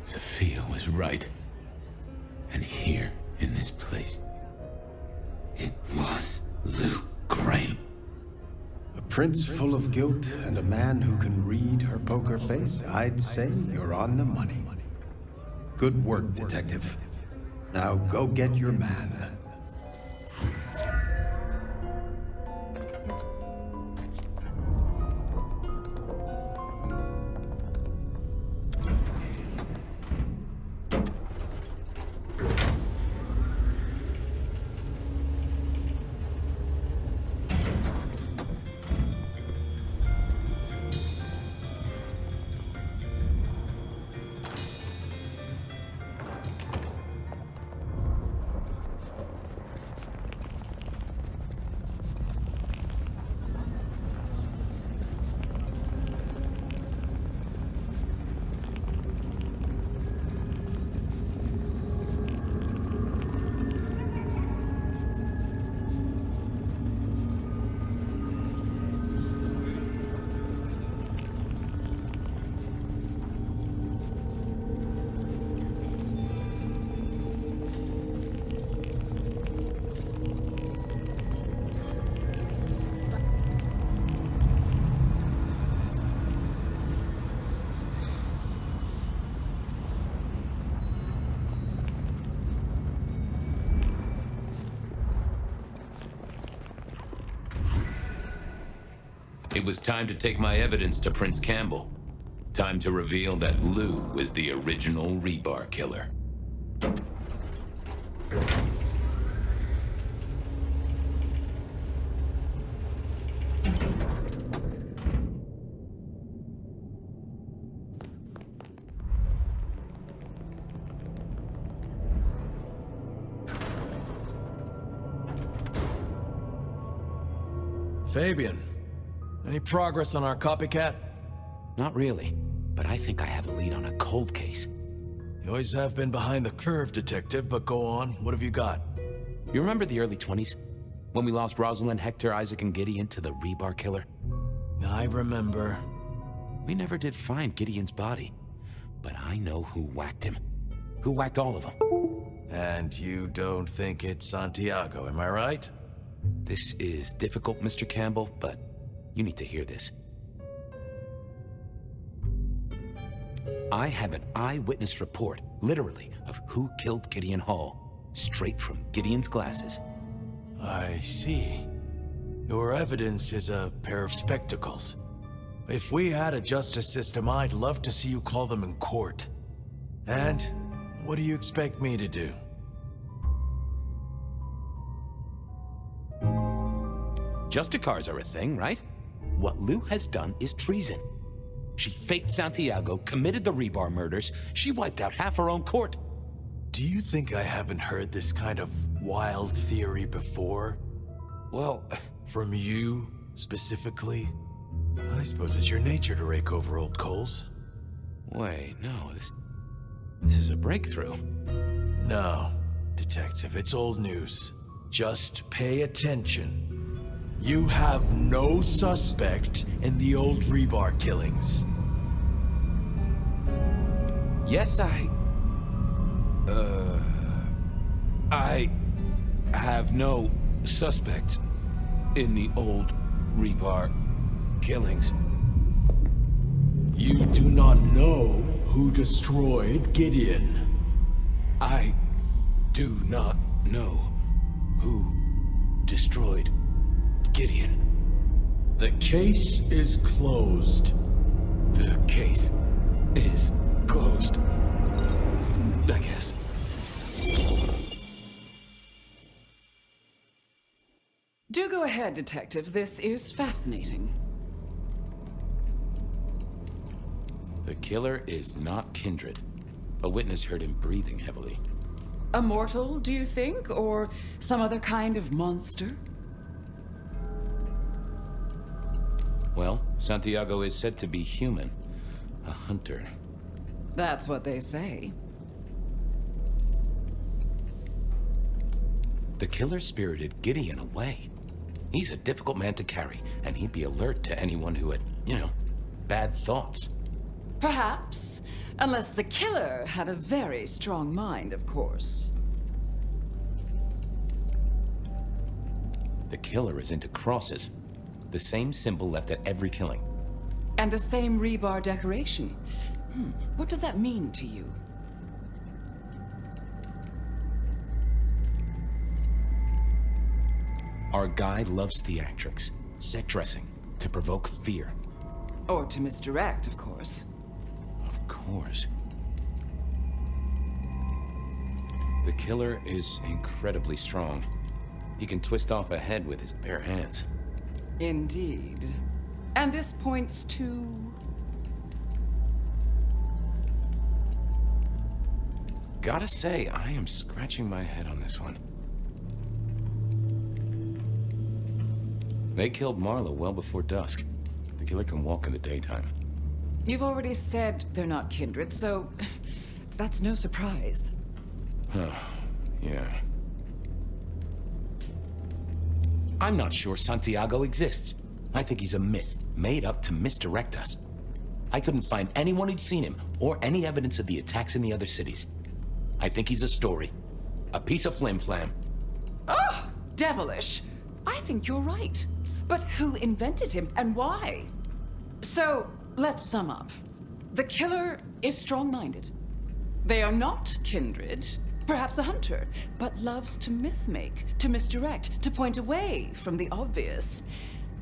Sophia was right. And here, in this place, it was Lou Graham. A prince full of guilt and a man who can read her poker face. I'd say you're on the money. Good work, detective. Now go get your man. It was time to take my evidence to Prince Campbell. Time to reveal that Lou is the original rebar killer. Fabian, any progress on our copycat? Not really, but I think I have a lead on a cold case. You always have been behind the curve, Detective, but go on. What have you got? You remember the early 20s? When we lost Rosalind, Hector, Isaac, and Gideon to the rebar killer? I remember. We never did find Gideon's body, but I know who whacked him. Who whacked all of them. And you don't think it's Santiago, am I right? This is difficult, Mr. Campbell, but you need to hear this. I have an eyewitness report, literally, of who killed Gideon Hall, straight from Gideon's glasses. I see. Your evidence is a pair of spectacles. If we had a justice system, I'd love to see you call them in court. And what do you expect me to do? Justicars are a thing, right? What Lou has done is treason. She faked Santiago, committed the rebar murders. She wiped out half her own court. Do you think I haven't heard this kind of wild theory before? Well, from you, specifically? I suppose it's your nature to rake over old coals. Wait, no, this is a breakthrough. No, Detective, it's old news. Just pay attention. You have no suspect in the old rebar killings. Yes, I have no suspect in the old rebar killings. You do not know who destroyed Gideon. I do not know who destroyed Gideon. The case is closed. The case is closed. I guess. Do go ahead, Detective. This is fascinating. The killer is not Kindred. A witness heard him breathing heavily. A mortal, do you think? Or some other kind of monster? Well, Santiago is said to be human. A hunter. That's what they say. The killer spirited Gideon away. He's a difficult man to carry, and he'd be alert to anyone who had, bad thoughts. Perhaps. Unless the killer had a very strong mind, of course. The killer is into crosses. The same symbol left at every killing. And the same rebar decoration. What does that mean to you? Our guy loves theatrics, set dressing, to provoke fear. Or to misdirect, of course. Of course. The killer is incredibly strong. He can twist off a head with his bare hands. Indeed. And this points to... Gotta say, I am scratching my head on this one. They killed Marla well before dusk. The killer can walk in the daytime. You've already said they're not kindred, so that's no surprise. Huh, yeah. I'm not sure Santiago exists. I think he's a myth, made up to misdirect us. I couldn't find anyone who'd seen him, or any evidence of the attacks in the other cities. I think he's a story. A piece of flim-flam. Oh, devilish. I think you're right. But who invented him, and why? So, let's sum up. The killer is strong-minded. They are not kindred, perhaps a hunter, but loves to myth-make, to misdirect, to point away from the obvious.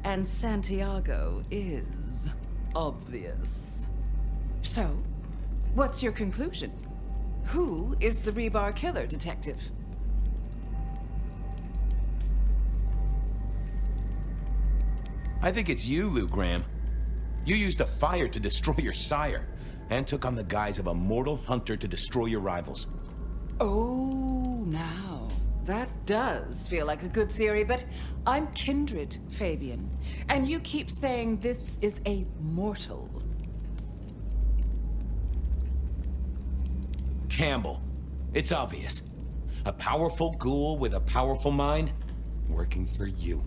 and Santiago is obvious. So, what's your conclusion? Who is the rebar killer, Detective? I think it's you, Lou Graham. You used the fire to destroy your sire, and took on the guise of a mortal hunter to destroy your rivals. Oh, now, that does feel like a good theory, but I'm kindred, Fabian. And you keep saying this is a mortal. Campbell. It's obvious. A powerful ghoul with a powerful mind, working for you.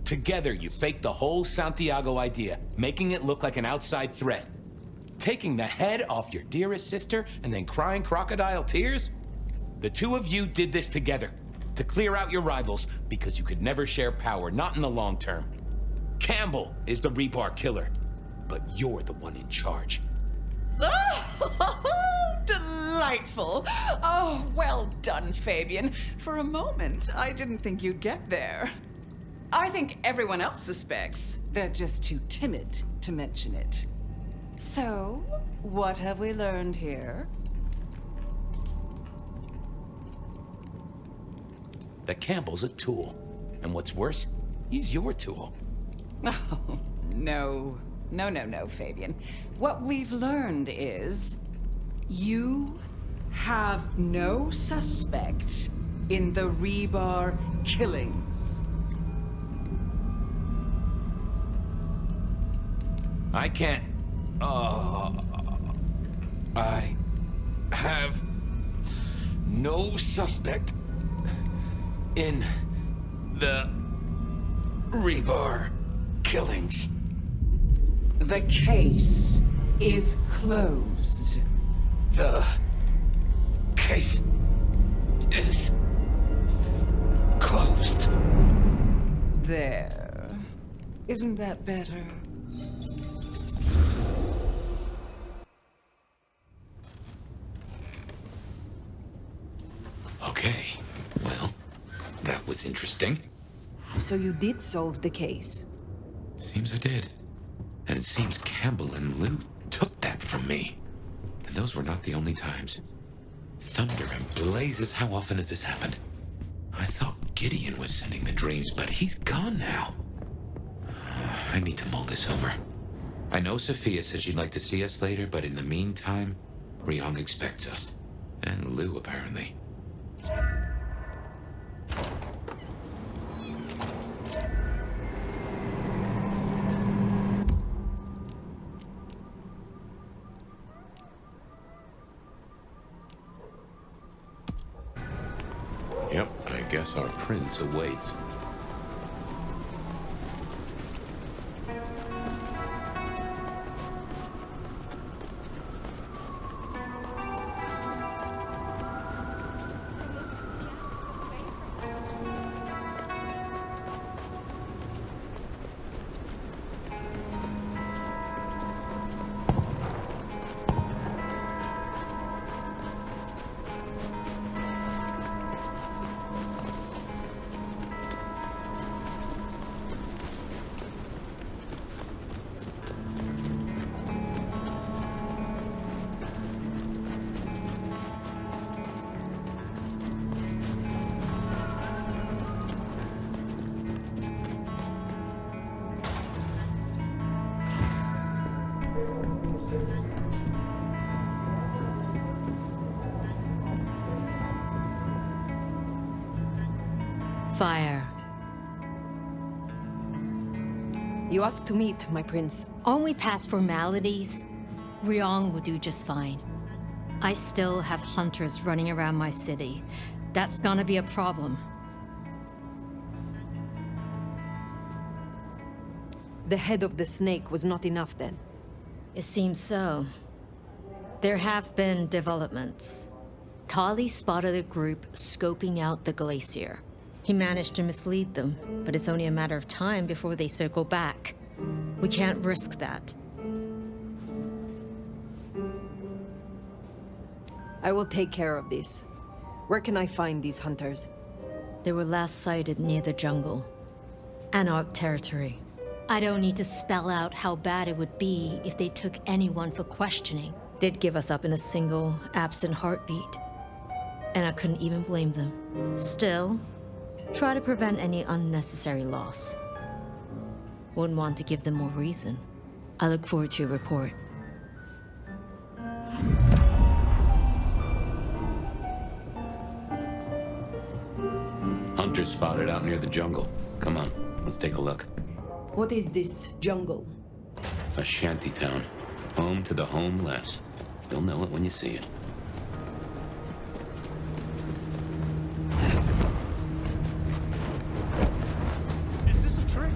Together, you faked the whole Santiago idea, making it look like an outside threat. Taking the head off your dearest sister and then crying crocodile tears? The two of you did this together, to clear out your rivals, because you could never share power, not in the long term. Campbell is the rebar killer, but you're the one in charge. Oh, delightful. Oh, well done, Fabian. For a moment, I didn't think you'd get there. I think everyone else suspects. They're just too timid to mention it. So, what have we learned here? That Campbell's a tool. And what's worse, he's your tool. Oh, no, Fabian. What we've learned is you have no suspect in the rebar killings. I can't... I have no suspect in the rebar killings. The case is closed. The case is closed. There. Isn't that better? Okay, well, that was interesting. So you did solve the case? Seems I did. And it seems Campbell and Lou took that from me. And those were not the only times. Thunder and blazes, how often has this happened? I thought Gideon was sending the dreams, but he's gone now. I need to mull this over. I know Sophia said she'd like to see us later, but in the meantime, Ryong expects us. And Lou, apparently. Yep, I guess our prince awaits. Fire. You asked to meet, my prince. Only past formalities. Ryong will do just fine. I still have hunters running around my city. That's gonna be a problem. The head of the snake was not enough then? It seems so. There have been developments. Tali spotted a group scoping out the glacier. He managed to mislead them, but it's only a matter of time before they circle back. We can't risk that. I will take care of this. Where can I find these hunters? They were last sighted near the jungle. Anarch territory. I don't need to spell out how bad it would be if they took anyone for questioning. They'd give us up in a single, absent heartbeat. And I couldn't even blame them. Still, try to prevent any unnecessary loss. Wouldn't want to give them more reason. I look forward to your report. Hunters spotted out near the jungle. Come on, let's take a look. What is this jungle? A shanty town. Home to the homeless. You'll know it when you see it. Is this a trick?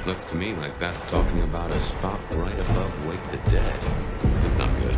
Looks to me like that's talking about a spot right above Wake the Dead. That's not good.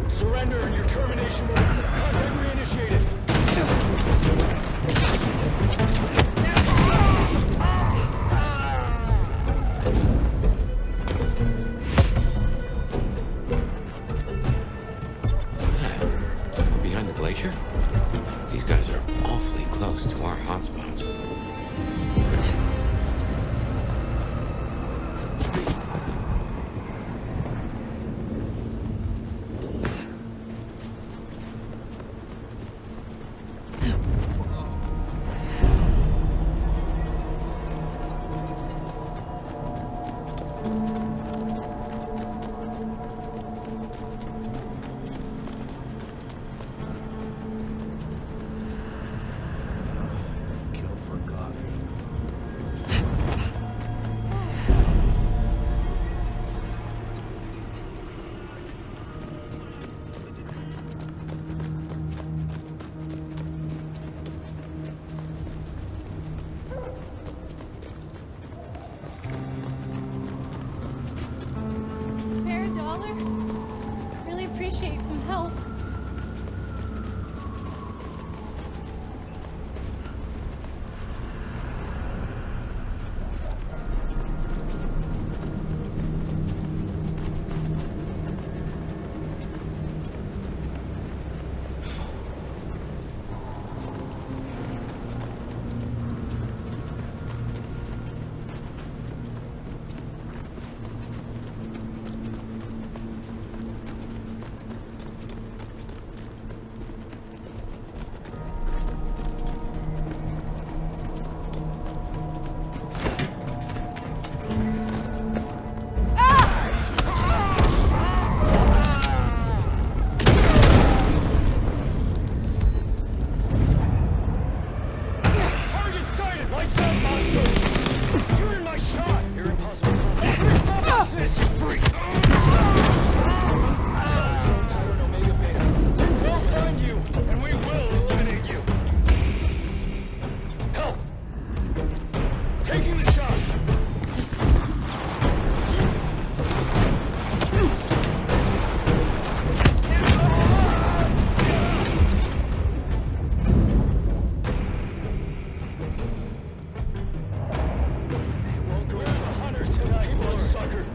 Surrender and your termination will contact reinitiated. Behind the glacier? These guys are awfully close to our hotspots. Spare a dollar? Really appreciate some help. Target sighted! Lights out, monster! You're in my shot! You're impossible. Focus this, you freak! Show pattern Omega Beta. We'll find you, and we will eliminate you. Help! Taking the shot! Won't go to the hunters tonight, bloodsucker.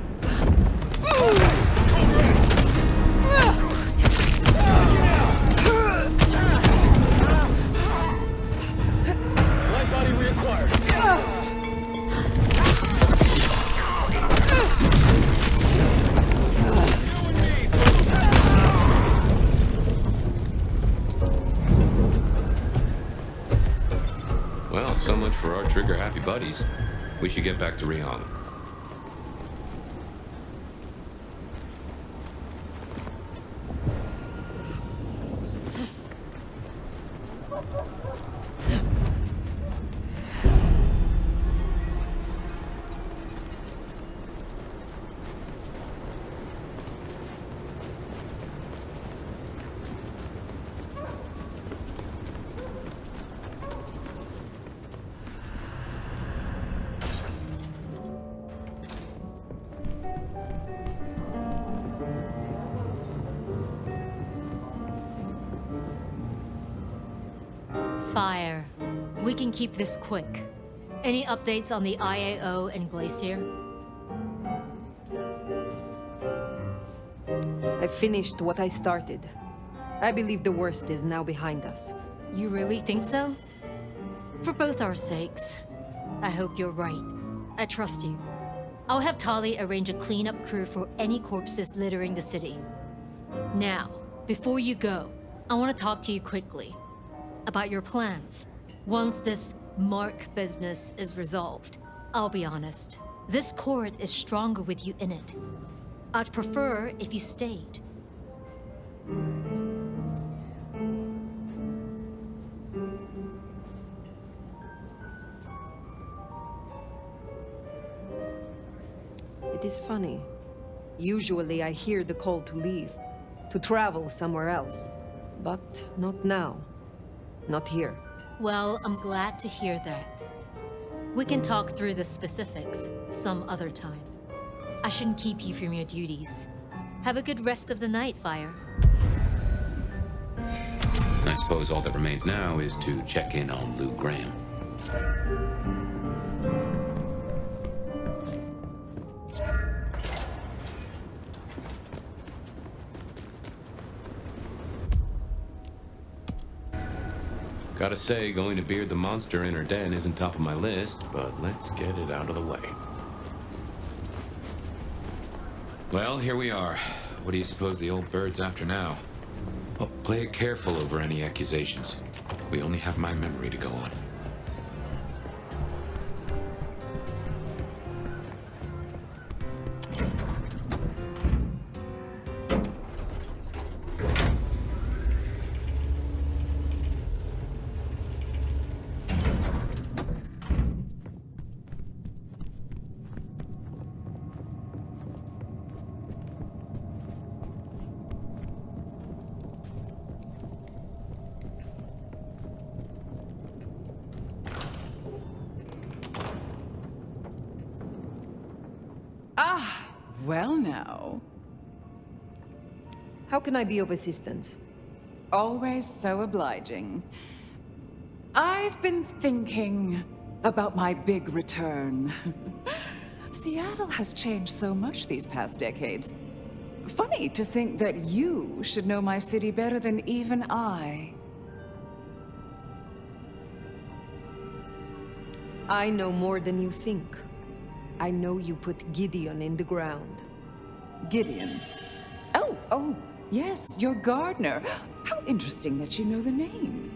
Light body reacquired. Well, so much for our trigger-happy buddies. We should get back to Rihong. Fire. We can keep this quick. Any updates on the IAO and Glacier? I finished what I started. I believe the worst is now behind us. You really think so? For both our sakes. I hope you're right. I trust you. I'll have Tali arrange a cleanup crew for any corpses littering the city. Now, before you go, I want to talk to you quickly about your plans. Once this Mark business is resolved, I'll be honest, this court is stronger with you in it. I'd prefer if you stayed. It is funny. Usually I hear the call to leave, to travel somewhere else. But not now. Not here. Well, I'm glad to hear that. We can talk through the specifics some other time. I shouldn't keep you from your duties. Have a good rest of the night, Fire. I suppose all that remains now is to check in on Lou Graham. Gotta say, going to beard the monster in her den isn't top of my list, but let's get it out of the way. Well, here we are. What do you suppose the old bird's after now? Well, play it careful over any accusations. We only have my memory to go on. Well now. How can I be of assistance? Always so obliging. I've been thinking about my big return. Seattle has changed so much these past decades. Funny to think that you should know my city better than even I. I know more than you think. I know you put Gideon in the ground. Gideon? Oh, yes, your gardener. How interesting that you know the name.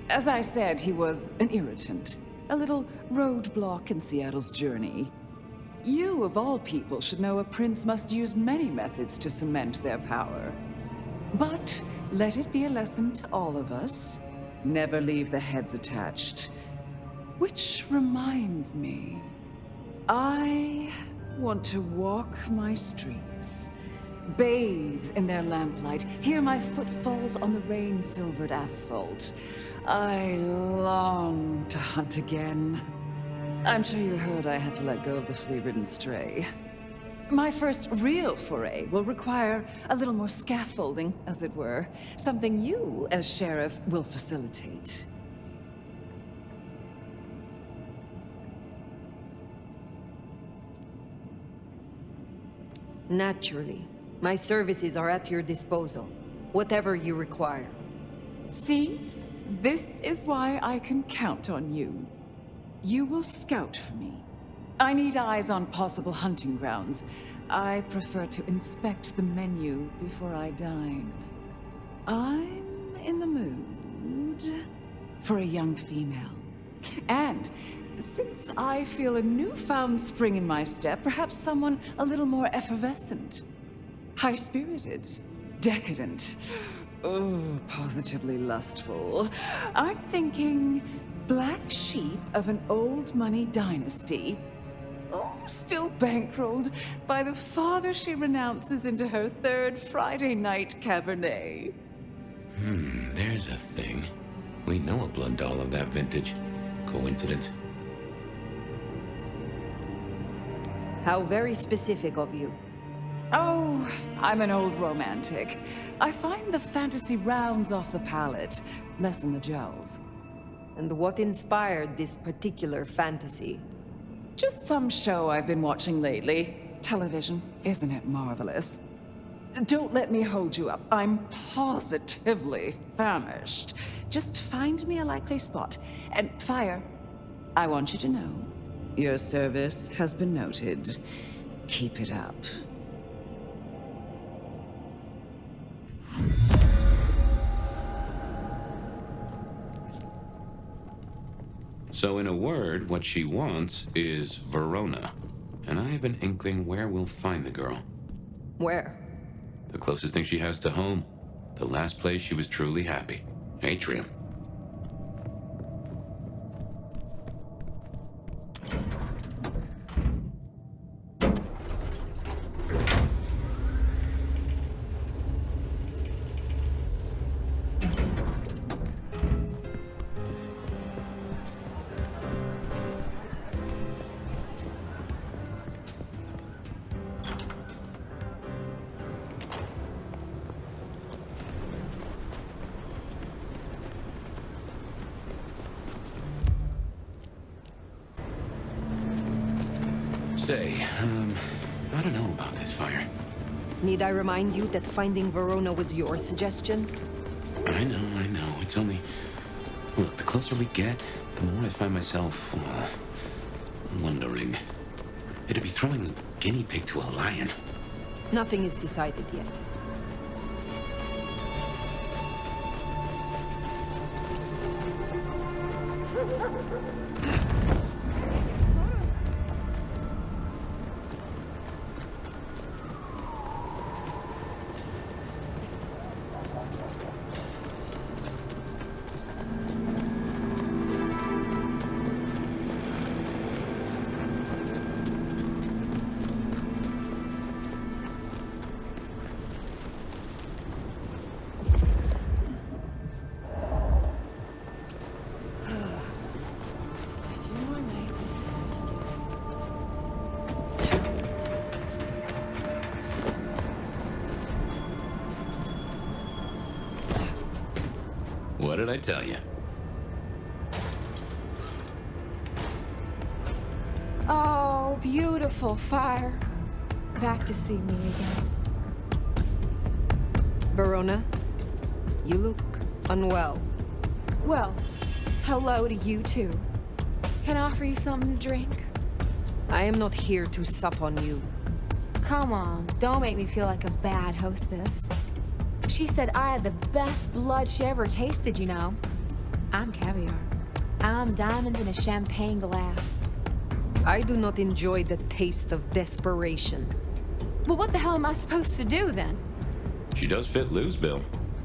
As I said, he was an irritant, a little roadblock in Seattle's journey. You, of all people, should know a prince must use many methods to cement their power. But let it be a lesson to all of us. Never leave the heads attached. Which reminds me, I want to walk my streets, bathe in their lamplight, hear my footfalls on the rain-silvered asphalt. I long to hunt again. I'm sure you heard I had to let go of the flea-ridden stray. My first real foray will require a little more scaffolding, as it were. Something you, as sheriff, will facilitate. Naturally. My services are at your disposal. Whatever you require. See? This is why I can count on you. You will scout for me. I need eyes on possible hunting grounds. I prefer to inspect the menu before I dine. I'm in the mood for a young female. And since I feel a newfound spring in my step, perhaps someone a little more effervescent. High-spirited. Decadent. Oh, positively lustful. I'm thinking black sheep of an old money dynasty. Oh, still bankrolled by the father she renounces into her third Friday night Cabernet. There's a thing. We know a blood doll of that vintage. Coincidence? How very specific of you. Oh, I'm an old romantic. I find the fantasy rounds off the palate, lessen the jowls. And what inspired this particular fantasy? Just some show I've been watching lately. Television, isn't it marvelous? Don't let me hold you up. I'm positively famished. Just find me a likely spot. And Fire, I want you to know, your service has been noted. Keep it up. So in a word, what she wants is Verona. And I have an inkling where we'll find the girl. Where? The closest thing she has to home. The last place she was truly happy. Atrium. Say, I don't know about this fire. Need I remind you that finding Verona was your suggestion? I know. It's only... Look, the closer we get, the more I find myself, wondering. It'd be throwing a guinea pig to a lion. Nothing is decided yet. What did I tell you? Oh, beautiful fire. Back to see me again. Verona, you look unwell. Well, hello to you too. Can I offer you something to drink? I am not here to sup on you. Come on, don't make me feel like a bad hostess. She said I had the best blood she ever tasted, you know. I'm caviar. I'm diamonds in a champagne glass. I do not enjoy the taste of desperation. Well, what the hell am I supposed to do then? She does fit Lou's bill.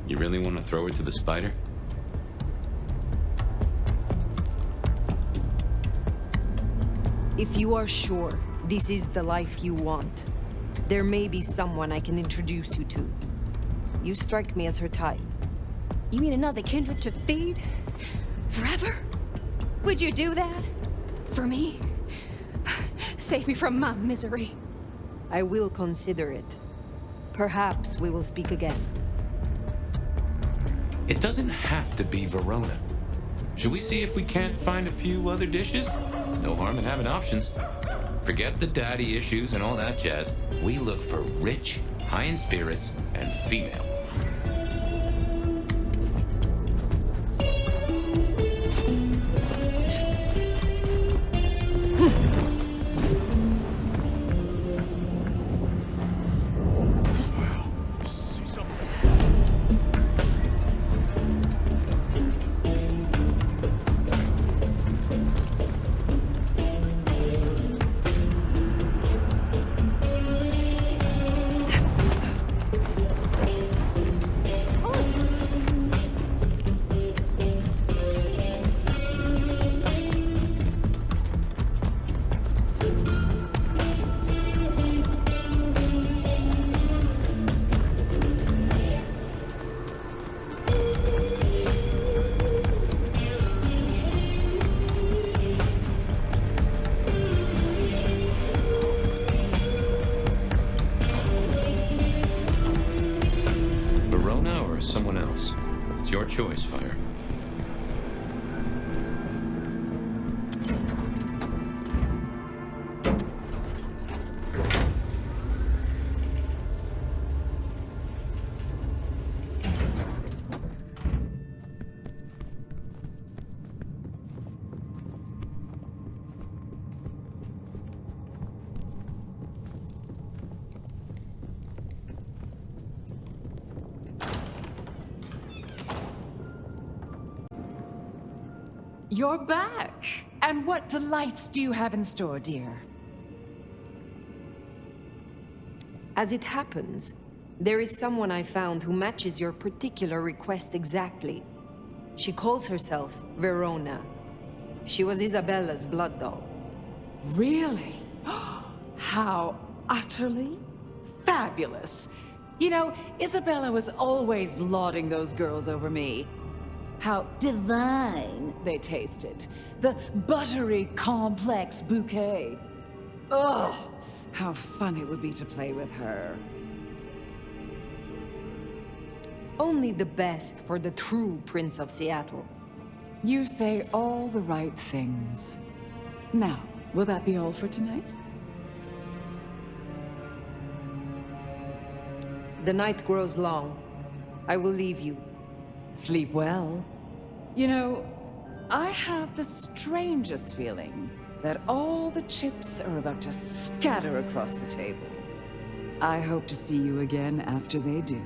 You really want to throw her to the spider? If you are sure this is the life you want, there may be someone I can introduce you to. You strike me as her type. You mean another kindred to feed? Forever? Would you do that? For me? Save me from my misery. I will consider it. Perhaps we will speak again. It doesn't have to be Verona. Should we see if we can't find a few other dishes? No harm in having options. Forget the daddy issues and all that jazz. We look for rich, high in spirits, and female. Someone else. It's your choice, Fire. You're back. And what delights do you have in store, dear? As it happens, there is someone I found who matches your particular request exactly. She calls herself Verona. She was Isabella's blood doll. Really? How utterly fabulous. You know, Isabella was always lauding those girls over me. How divine they tasted. The buttery, complex bouquet. Ugh, how fun it would be to play with her. Only the best for the true Prince of Seattle. You say all the right things. Now, will that be all for tonight? The night grows long. I will leave you. Sleep well. You know, I have the strangest feeling that all the chips are about to scatter across the table. I hope to see you again after they do.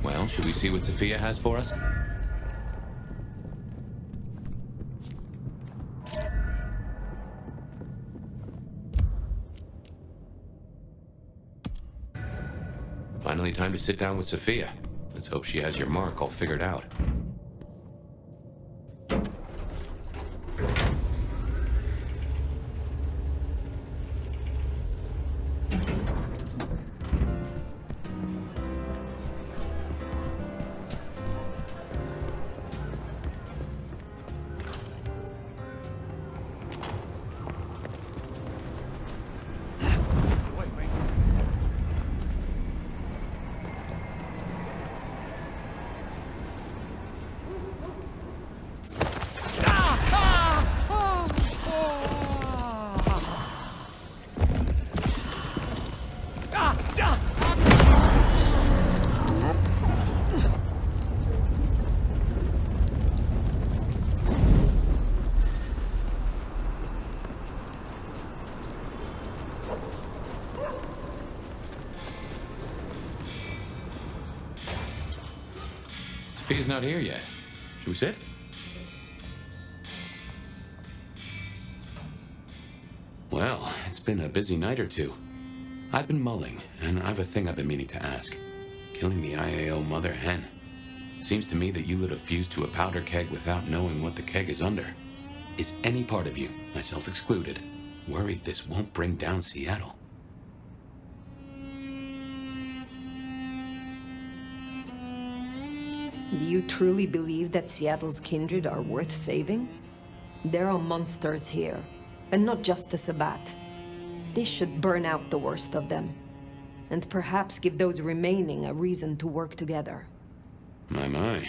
Well, should we see what Sophia has for us? Finally time to sit down with Sophia. Let's hope she has your mark all figured out. Sophia's not here yet. Should we sit? Well, it's been a busy night or two. I've been mulling, and I've a thing I've been meaning to ask. Killing the IAO mother hen. Seems to me that you lit a fuse to a powder keg without knowing what the keg is under. Is any part of you, myself excluded, worried this won't bring down Seattle? Do you truly believe that Seattle's kindred are worth saving? There are monsters here, and not just the Sabbat. This should burn out the worst of them, and perhaps give those remaining a reason to work together. My.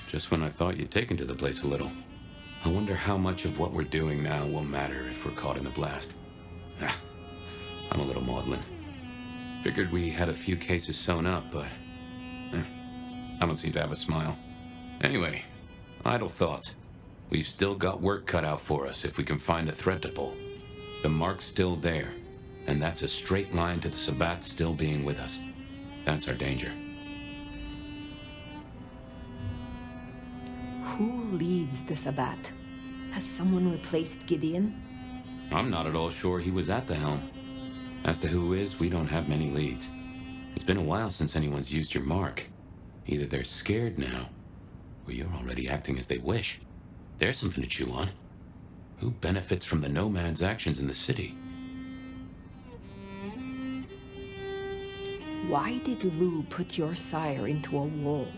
Just when I thought you'd taken to the place a little. I wonder how much of what we're doing now will matter if we're caught in the blast. I'm a little maudlin. Figured we had a few cases sewn up, but... I don't seem to have a smile. Anyway, idle thoughts. We've still got work cut out for us if we can find a threat to pull. The mark's still there, and that's a straight line to the Sabbat still being with us. That's our danger. Who leads the Sabbat? Has someone replaced Gideon? I'm not at all sure he was at the helm. As to who is, we don't have many leads. It's been a while since anyone's used your mark. Either they're scared now, or you're already acting as they wish. There's something to chew on. Who benefits from the nomad's actions in the city? Why did Lou put your sire into a wall?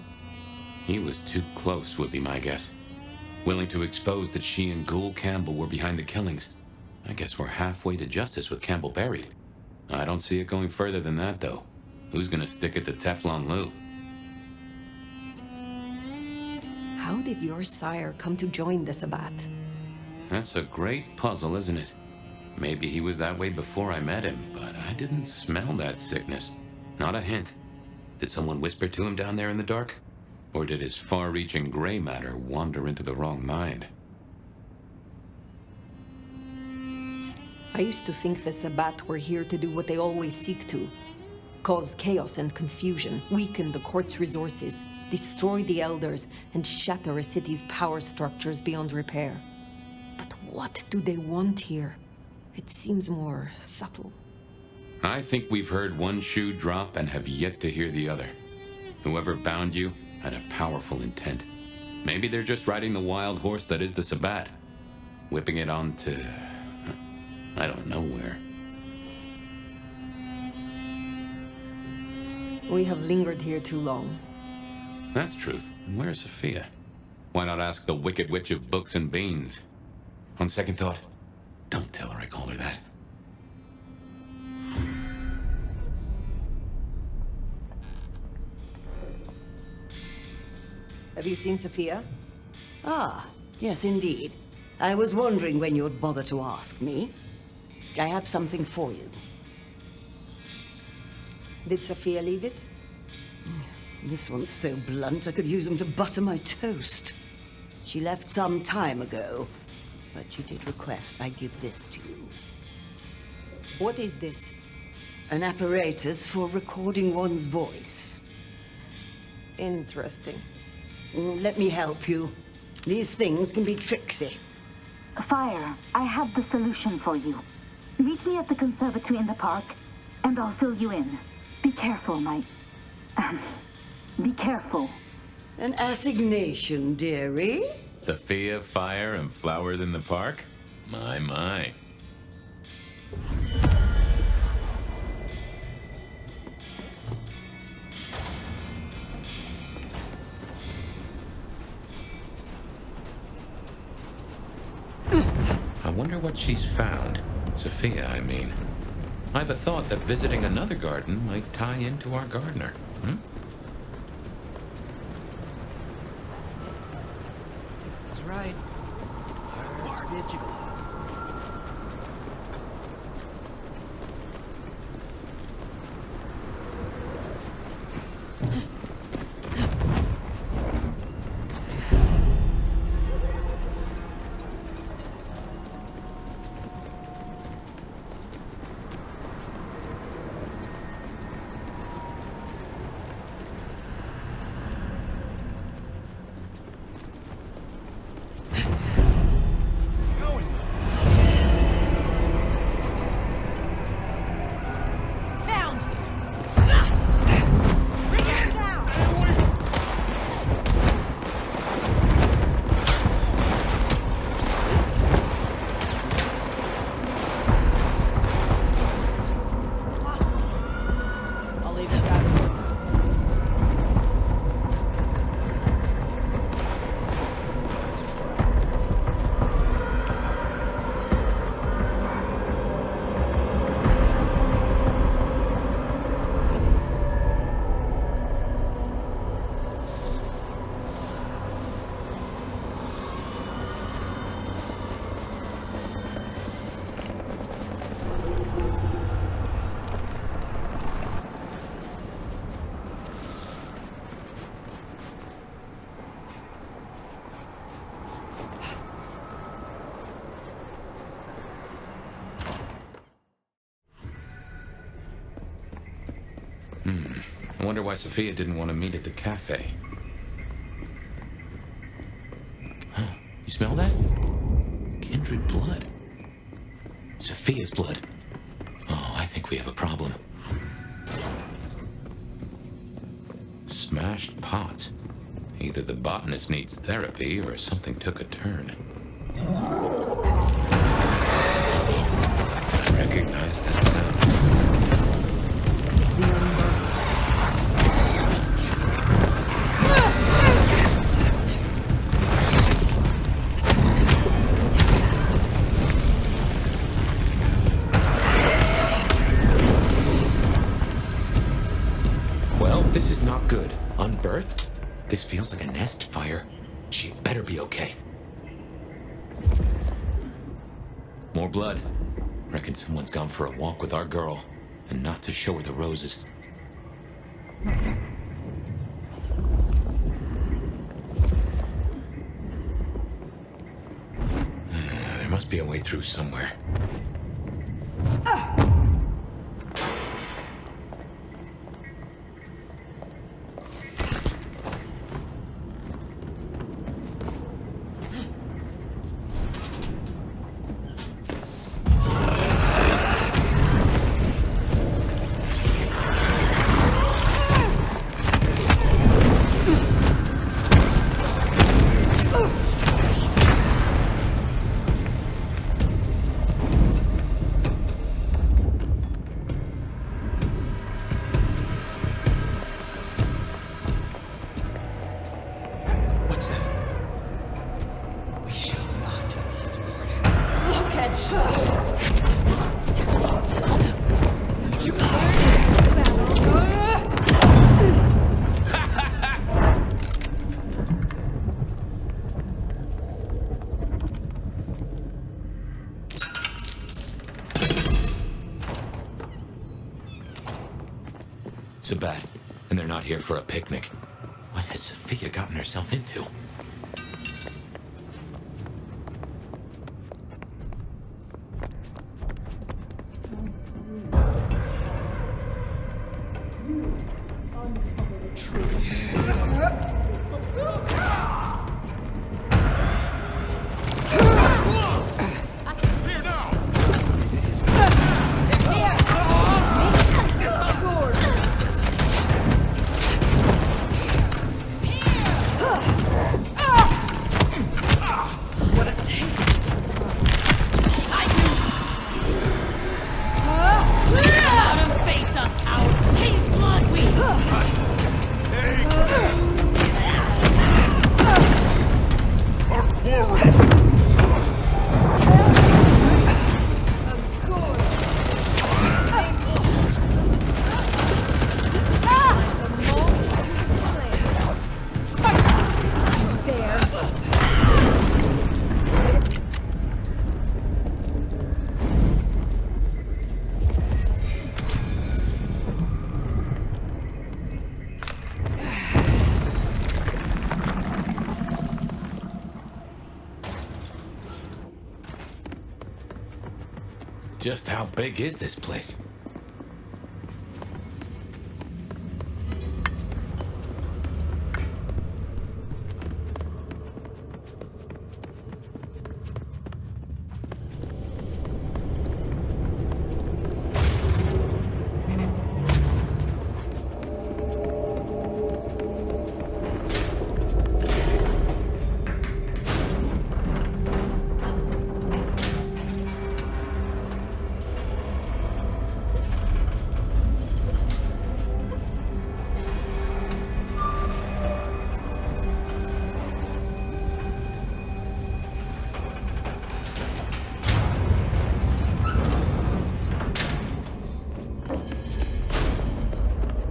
He was too close, would be my guess. Willing to expose that she and Ghoul Campbell were behind the killings. I guess we're halfway to justice with Campbell buried. I don't see it going further than that, though. Who's gonna stick it to Teflon Lou? How did your sire come to join the Sabbat? That's a great puzzle, isn't it? Maybe he was that way before I met him, but I didn't smell that sickness. Not a hint. Did someone whisper to him down there in the dark? Or did his far-reaching gray matter wander into the wrong mind? I used to think the Sabbat were here to do what they always seek to. Cause chaos and confusion, weaken the court's resources, destroy the elders, and shatter a city's power structures beyond repair. But what do they want here? It seems more subtle. I think we've heard one shoe drop and have yet to hear the other. Whoever bound you had a powerful intent. Maybe they're just riding the wild horse that is the Sabbat, whipping it on to... I don't know where. We have lingered here too long. That's truth. And where's Sophia? Why not ask the Wicked Witch of Books and Beans? On second thought, don't tell her I called her that. Have you seen Sophia? Ah, yes indeed. I was wondering when you'd bother to ask me. I have something for you. Did Sophia leave it? This one's so blunt I could use them to butter my toast. She left some time ago, but she did request I give this to you. What is this? An apparatus for recording one's voice. Interesting. Let me help you. These things can be tricksy. Fire, I have the solution for you. Meet me at the conservatory in the park, and I'll fill you in. Be careful, be careful. An assignation, dearie? Sophia, fire, and flowers in the park? My. I wonder what she's found. Sophia, I mean. I've a thought that visiting another garden might tie into our gardener. That's right. It's digital. I wonder why Sophia didn't want to meet at the cafe. Huh? You smell that? Kindred blood. Sophia's blood. Oh, I think we have a problem. Smashed pots. Either the botanist needs therapy or something took a turn. I recognize that sound. This is not good. Unbirthed? This feels like a nest fire. She better be okay. More blood. Reckon someone's gone for a walk with our girl, and not to show her the roses. There must be a way through somewhere. Sabat, and they're not here for a picnic. What has Sophia gotten herself into? Just how big is this place?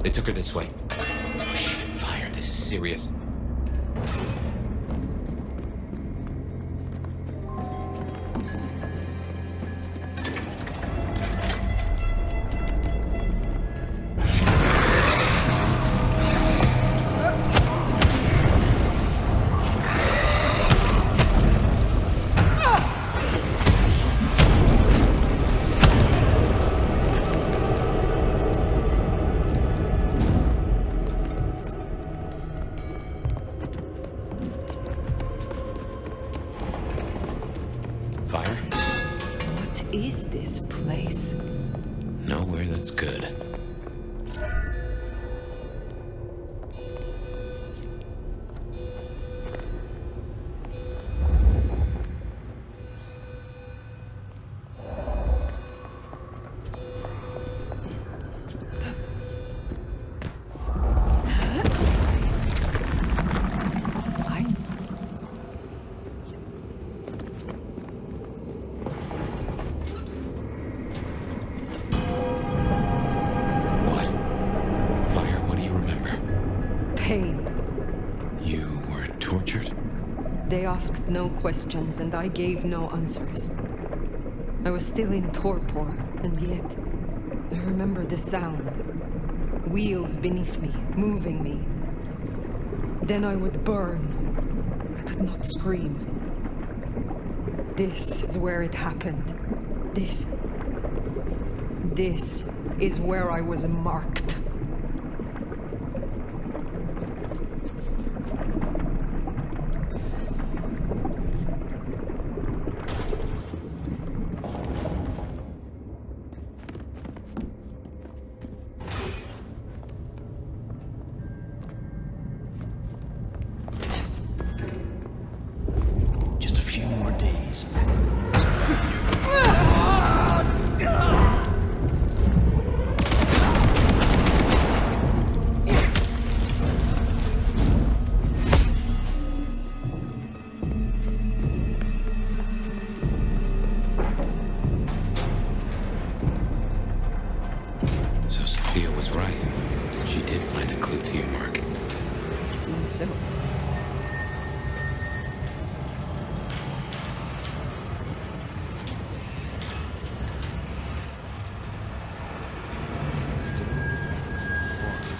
They took her this way. Oh, shit, fire. This is serious. Is this place? Nowhere that's good. They asked no questions, and I gave no answers. I was still in torpor, and yet I remember the sound. Wheels beneath me, moving me. Then I would burn. I could not scream. This is where it happened. This is where I was marked. So Sophia was right. She did find a clue to your mark. It seems so. Still, it's the heart.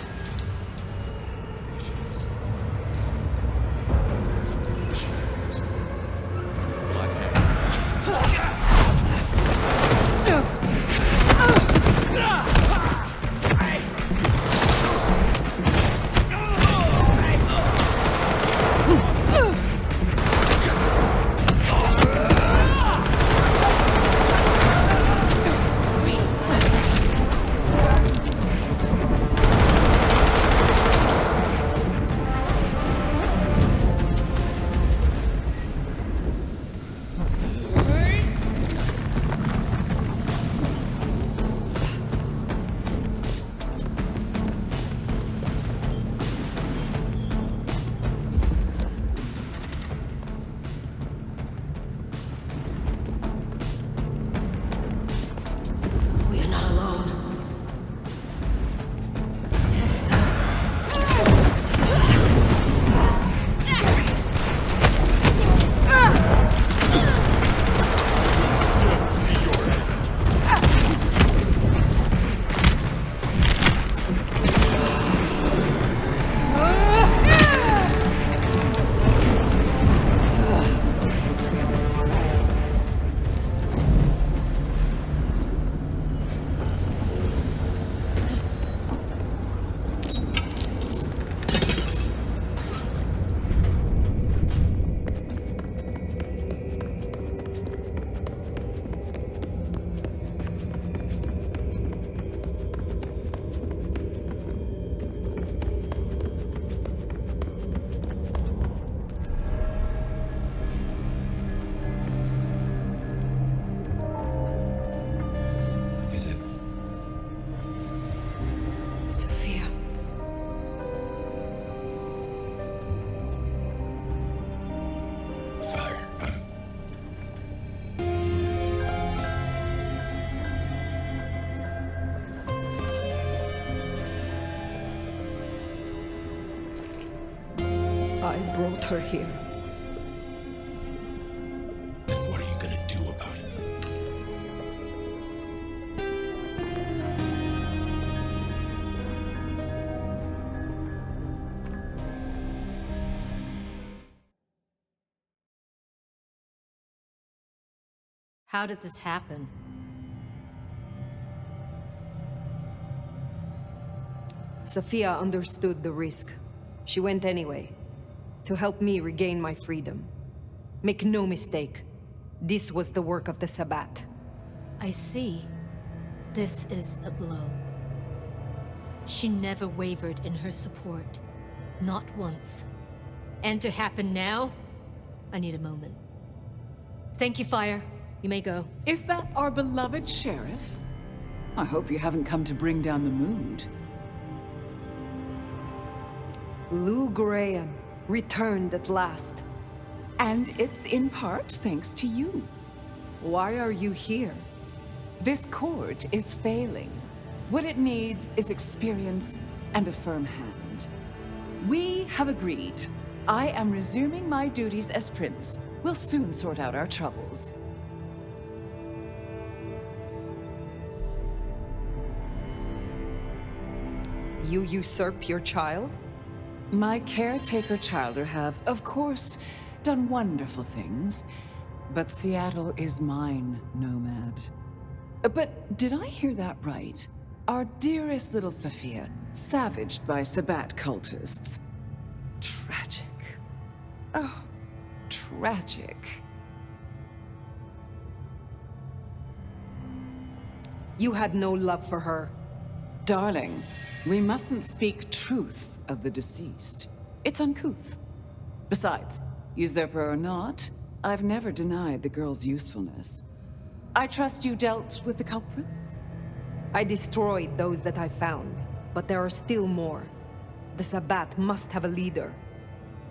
I brought her here. And what are you gonna do about it? How did this happen? Sophia understood the risk. She went anyway, to help me regain my freedom. Make no mistake, this was the work of the Sabbat. I see. This is a blow. She never wavered in her support. Not once. And to happen now? I need a moment. Thank you, Fire. You may go. Is that our beloved sheriff? I hope you haven't come to bring down the mood. Lou Graham returned at last. And it's in part thanks to you. Why are you here? This court is failing. What it needs is experience and a firm hand. We have agreed. I am resuming my duties as prince. We'll soon sort out our troubles. You usurp your child? My caretaker childer have, of course, done wonderful things. But Seattle is mine, Nomad. But did I hear that right? Our dearest little Sophia, savaged by Sabbat cultists. Tragic. Oh, tragic. You had no love for her. Darling, we mustn't speak truth of the deceased. It's uncouth. Besides, usurper or not, I've never denied the girl's usefulness. I trust you dealt with the culprits? I destroyed those that I found, but there are still more. The Sabbat must have a leader.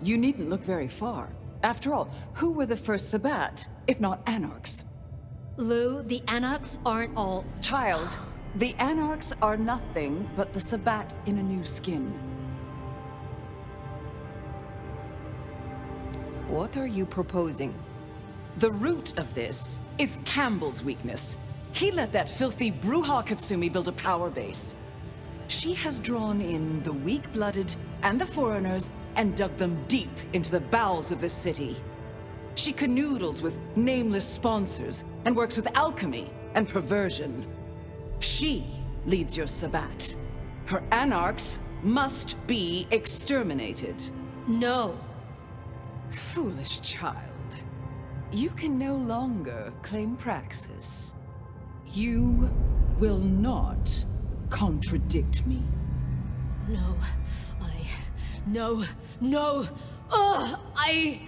You needn't look very far. After all, who were the first Sabbat, if not Anarchs? Lou, the Anarchs aren't all... Child, the Anarchs are nothing but the Sabbat in a new skin. What are you proposing? The root of this is Campbell's weakness. He let that filthy Bruja Katsumi build a power base. She has drawn in the weak-blooded and the foreigners and dug them deep into the bowels of this city. She canoodles with nameless sponsors and works with alchemy and perversion. She leads your Sabbat. Her Anarchs must be exterminated. No. Foolish child. You can no longer claim praxis. You will not contradict me. No. No. I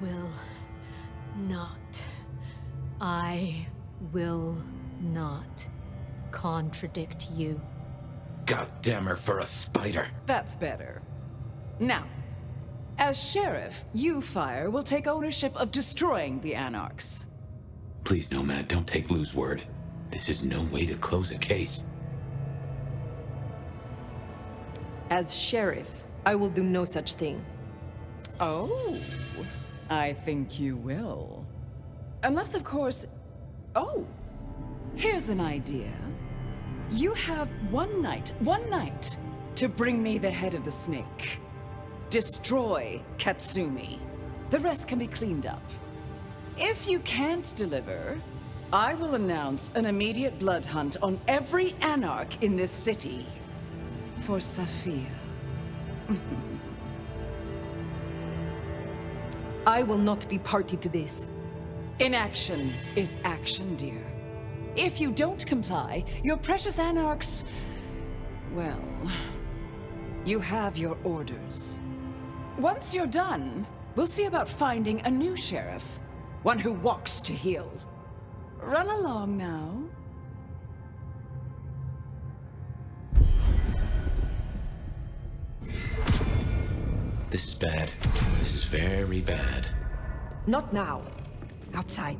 will not. I will not contradict you. God damn her for a spider. That's better. Now, as sheriff, you, Fire, will take ownership of destroying the Anarchs. Please, Nomad, don't take Lou's word. This is no way to close a case. As sheriff, I will do no such thing. Oh, I think you will. Unless, of course... Oh, here's an idea. You have one night, to bring me the head of the snake. Destroy Katsumi. The rest can be cleaned up. If you can't deliver, I will announce an immediate blood hunt on every Anarch in this city. For Sophia. I will not be party to this. Inaction is action, dear. If you don't comply, your precious Anarchs... well... you have your orders. Once you're done, we'll see about finding a new sheriff. One who walks to heal. Run along now. This is bad. This is very bad. Not now. Outside.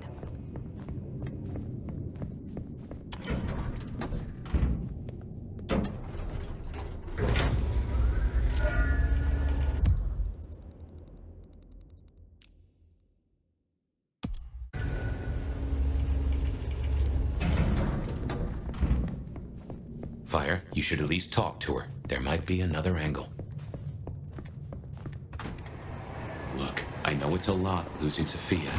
Fire, you should at least talk to her. There might be another angle. Look, I know it's a lot, losing Sophia.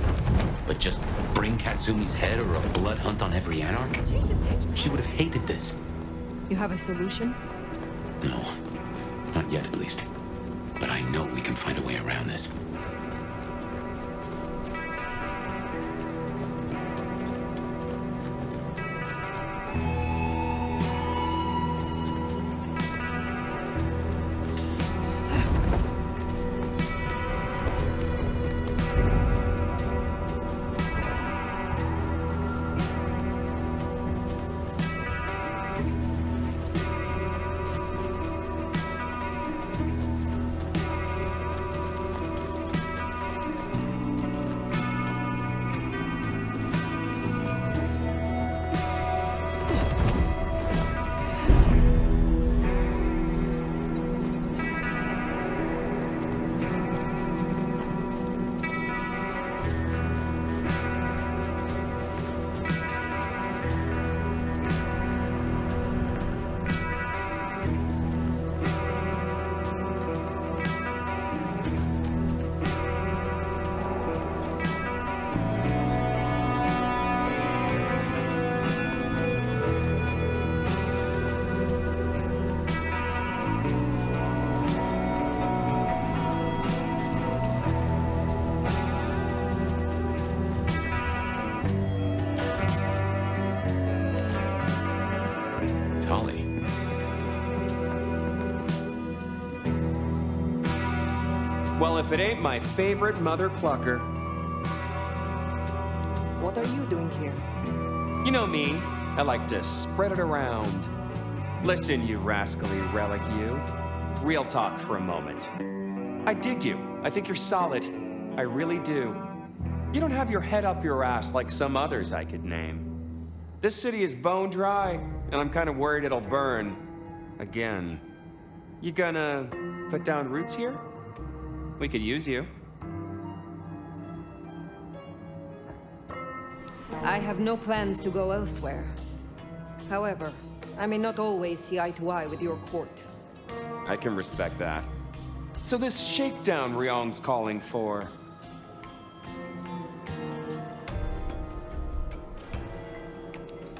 But just bring Katsumi's head or a blood hunt on every Anarch? Jesus, She would have hated this. You have a solution? No. Not yet, at least. But I know we can find a way around this. Well, if it ain't my favorite mother clucker. What are you doing here? You know me, I like to spread it around. Listen, you rascally relic, you. Real talk for a moment. I dig you. I think you're solid. I really do. You don't have your head up your ass like some others I could name. This city is bone dry, and I'm kind of worried it'll burn. Again. You gonna put down roots here? We could use you. I have no plans to go elsewhere. However, I may not always see eye to eye with your court. I can respect that. So this shakedown Ryong's calling for...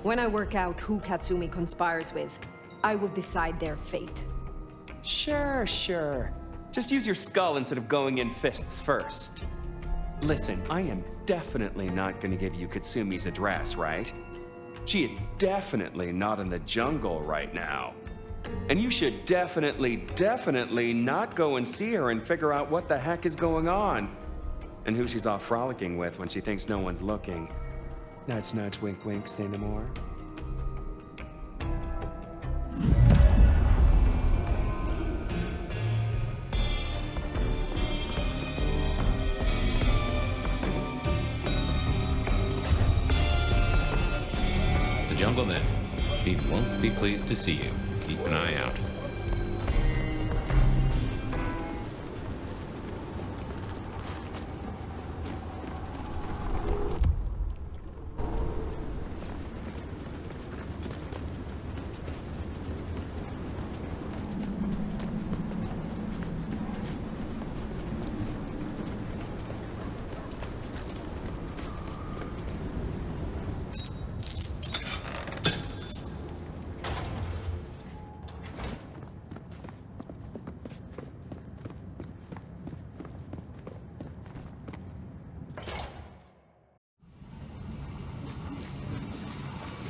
When I work out who Katsumi conspires with, I will decide their fate. Sure. Just use your skull instead of going in fists first. Listen, I am definitely not gonna give you Katsumi's address, right? She is definitely not in the jungle right now. And you should definitely not go and see her and figure out what the heck is going on. And who she's off frolicking with when she thinks no one's looking. Nudge, nudge, wink, wink, say no more. Jungle then. She won't be pleased to see you. Keep an eye out.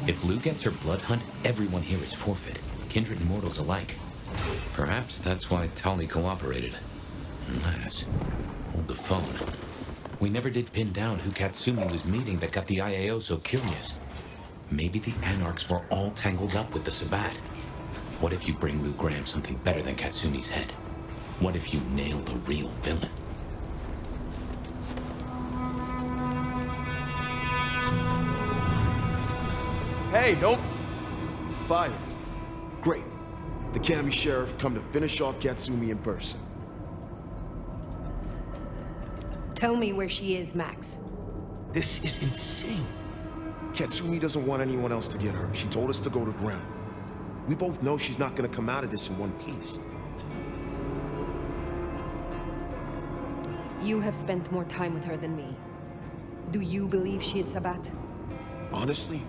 If Lou gets her blood hunt, everyone here is forfeit. Kindred and mortals alike. Perhaps that's why Tali cooperated. Unless... Hold the phone. We never did pin down who Katsumi was meeting that got the IAO so curious. Maybe the Anarchs were all tangled up with the Sabbat. What if you bring Lou Graham something better than Katsumi's head? What if you nail the real villain? Hey, nope. Fire. Great. The county sheriff come to finish off Katsumi in person. Tell me where she is, Max. This is insane. Katsumi doesn't want anyone else to get hurt. She told us to go to ground. We both know she's not gonna come out of this in one piece. You have spent more time with her than me. Do you believe she is Sabbat? Honestly,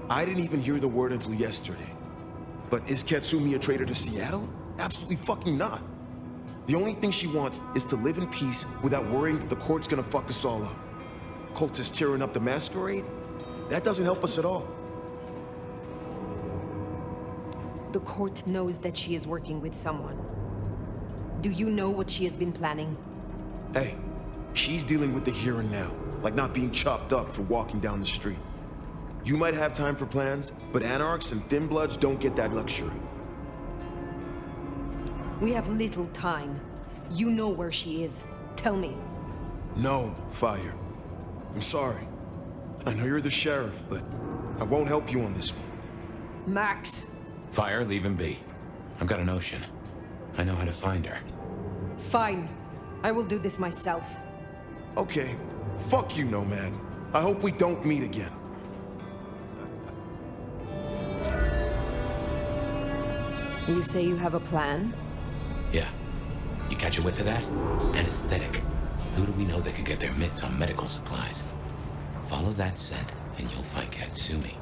I didn't even hear the word until yesterday. But is Katsumi a traitor to Seattle? Absolutely fucking not. The only thing she wants is to live in peace without worrying that the court's gonna fuck us all up. Cultists tearing up the Masquerade? That doesn't help us at all. The court knows that she is working with someone. Do you know what she has been planning? Hey, she's dealing with the here and now, like not being chopped up for walking down the street. You might have time for plans, but Anarchs and Thin Bloods don't get that luxury. We have little time. You know where she is. Tell me. No, Fire. I'm sorry. I know you're the sheriff, but I won't help you on this one. Max! Fire, leave him be. I've got a notion. I know how to find her. Fine. I will do this myself. Okay. Fuck you, Nomad. I hope we don't meet again. You say you have a plan? Yeah. You catch a whiff of that? Anesthetic. Who do we know that could get their mitts on medical supplies? Follow that scent, and you'll find Katsumi.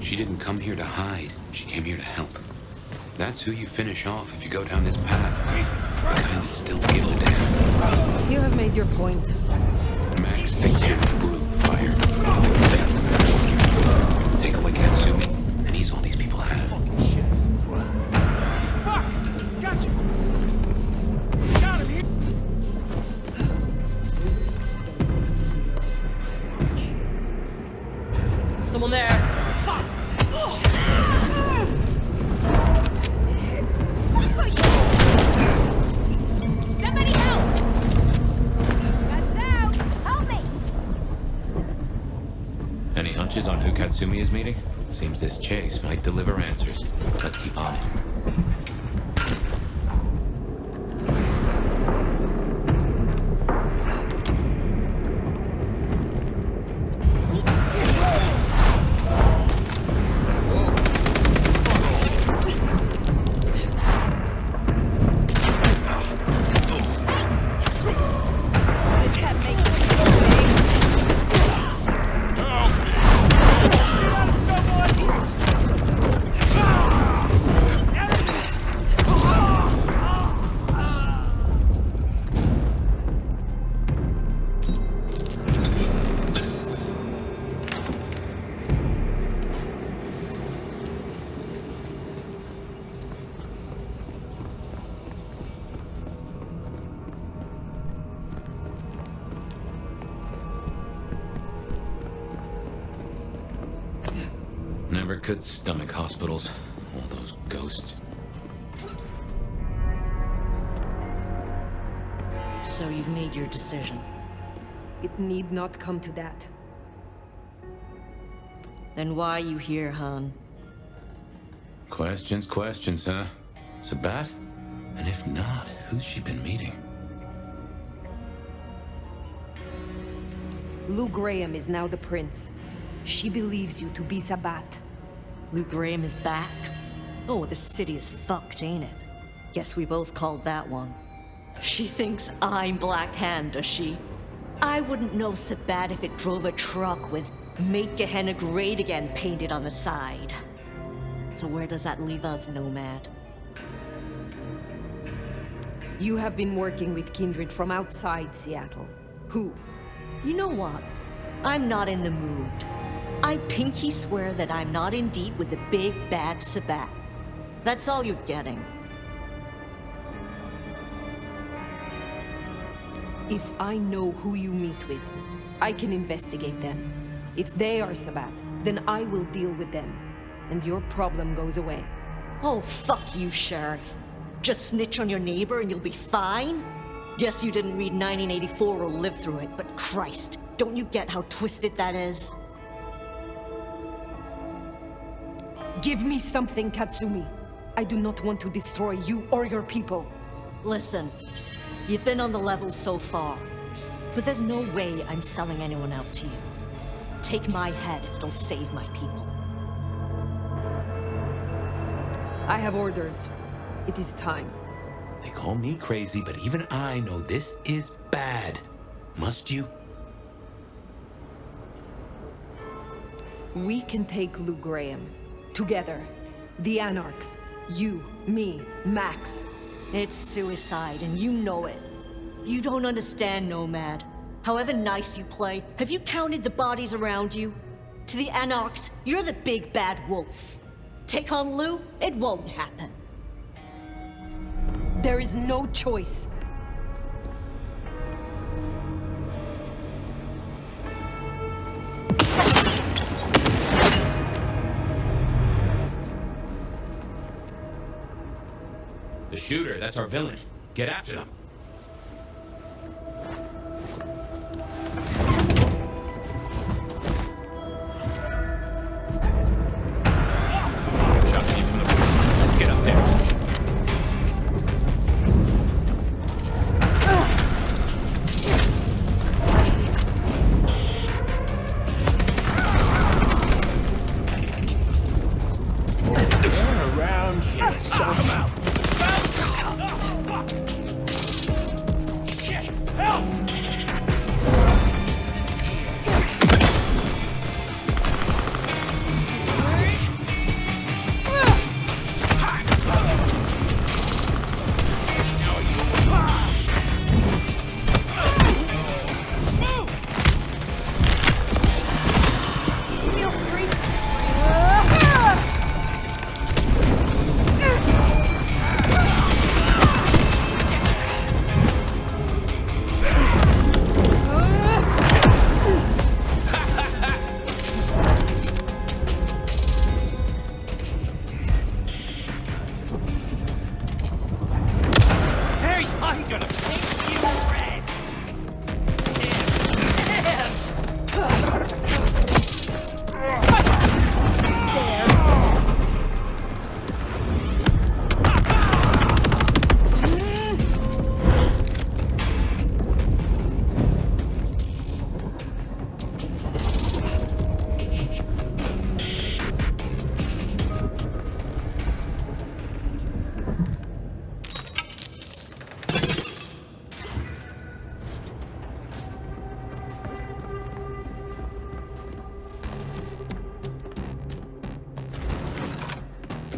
She didn't come here to hide. She came here to help. That's who you finish off if you go down this path. Jesus Christ. The kind that still gives a damn. You have made your point. Max thinks you're the brute, Fire. Take away Katsumi, and he's all these people have. Fucking shit. What? Fuck! Got you! Got him here! Someone there! Fuck! Somebody help! Guns out! Help me! Any hunches on who Katsumi is meeting? Seems this chase might deliver answers. Let's keep on it. Never could stomach hospitals. All those ghosts. So you've made your decision. It need not come to that. Then why are you here, Han? Questions, huh? Sabbat? And if not, who's she been meeting? Lou Graham is now the prince. She believes you to be Sabbat. Lou Graham is back? Oh, the city is fucked, ain't it? Guess we both called that one. She thinks I'm Black Hand, does she? I wouldn't know Sabbat if it drove a truck with "Make Gehenna Great Again" painted on the side. So where does that leave us, Nomad? You have been working with kindred from outside Seattle. Who? You know what? I'm not in the mood. I pinky swear that I'm not in deep with the big bad Sabbat. That's all you're getting. If I know who you meet with, I can investigate them. If they are Sabbat, then I will deal with them, and your problem goes away. Oh, fuck you, Sheriff. Just snitch on your neighbor and you'll be fine? Guess you didn't read 1984 or live through it, but Christ, Don't you get how twisted that is? Give me something, Katsumi. I do not want to destroy you or your people. Listen, you've been on the level so far, but there's no way I'm selling anyone out to you. Take my head if it'll save my people. I have orders. It is time. They call me crazy, but even I know this is bad. Must you? We can take Lou Graham. Together. The Anarchs. You, me, Max. It's suicide, and you know it. You don't understand, Nomad. However nice you play, have you counted the bodies around you? To the Anarchs, you're the big bad wolf. Take on Lou, it won't happen. There is no choice. The shooter, that's our villain. Get after them. Get up there. They're around here. Shut them out. Shit! Help!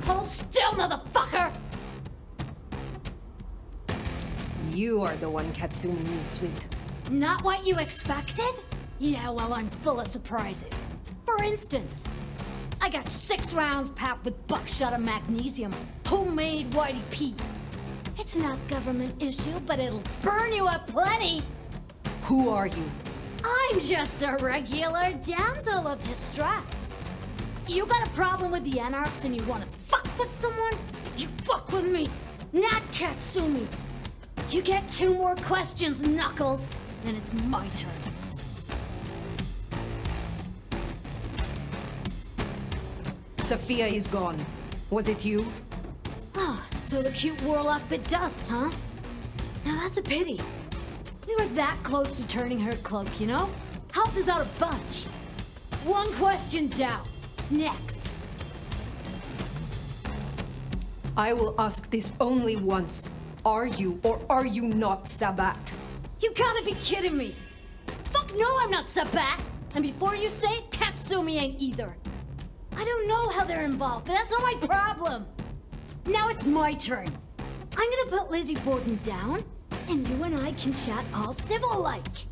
Hold still, motherfucker! You are the one Katsumi meets with. Not what you expected? Yeah, well, I'm full of surprises. For instance, I got 6 rounds packed with buckshot and magnesium. Homemade Whitey Pete. It's not government issue, but it'll burn you up plenty. Who are you? I'm just a regular damsel of distress. You got a problem with the Anarchs and you want to fuck with someone? You fuck with me, not Katsumi. You get 2 more questions, Knuckles, and it's my turn. Sophia is gone. Was it you? Oh, so the cute warlock bit dust, huh? Now that's a pity. We were that close to turning her cloak, you know? Helped us out a bunch. 1 question down. Next. I will ask this only once. Are you or are you not Sabat? You gotta be kidding me! Fuck no, I'm not Sabat! And before you say it, Katsumi ain't either. I don't know how they're involved, but that's not my problem. Now it's my turn. I'm gonna put Lizzie Borden down, and you and I can chat all civil-like.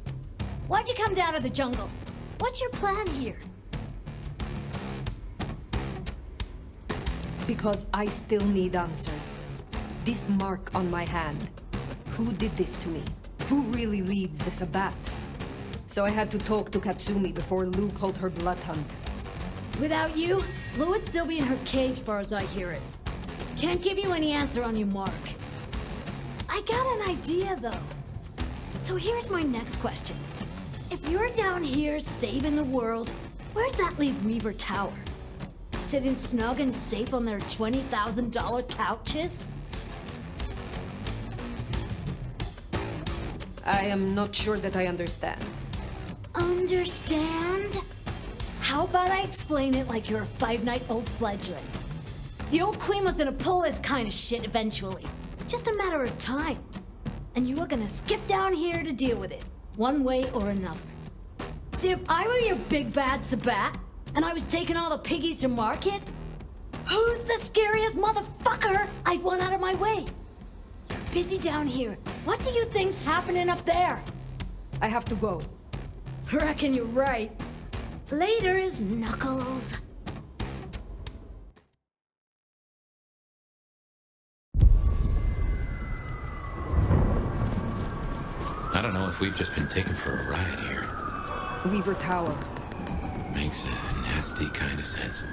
Why'd you come down to the jungle? What's your plan here? Because I still need answers. This mark on my hand. Who did this to me? Who really leads the Sabat? So I had to talk to Katsumi before Lou called her blood hunt. Without you, Lou would still be in her cage, far as I hear it. Can't give you any answer on your mark. I got an idea, though. So here's my next question. If you're down here saving the world, where's that leave Weaver Tower? Sitting snug and safe on their $20,000 couches? I am not sure that I understand. Understand? How about I explain it like you're a 5-night-old fledgling? The old queen was gonna pull this kind of shit eventually. Just a matter of time. And you were gonna skip down here to deal with it, one way or another. See, if I were your big bad Sabat, and I was taking all the piggies to market, who's the scariest motherfucker I'd want out of my way? You're busy down here. What do you think's happening up there? I have to go. Reckon you're right. Later is Knuckles. I don't know if we've just been taken for a ride here. Weaver Tower. Makes a nasty kind of sense.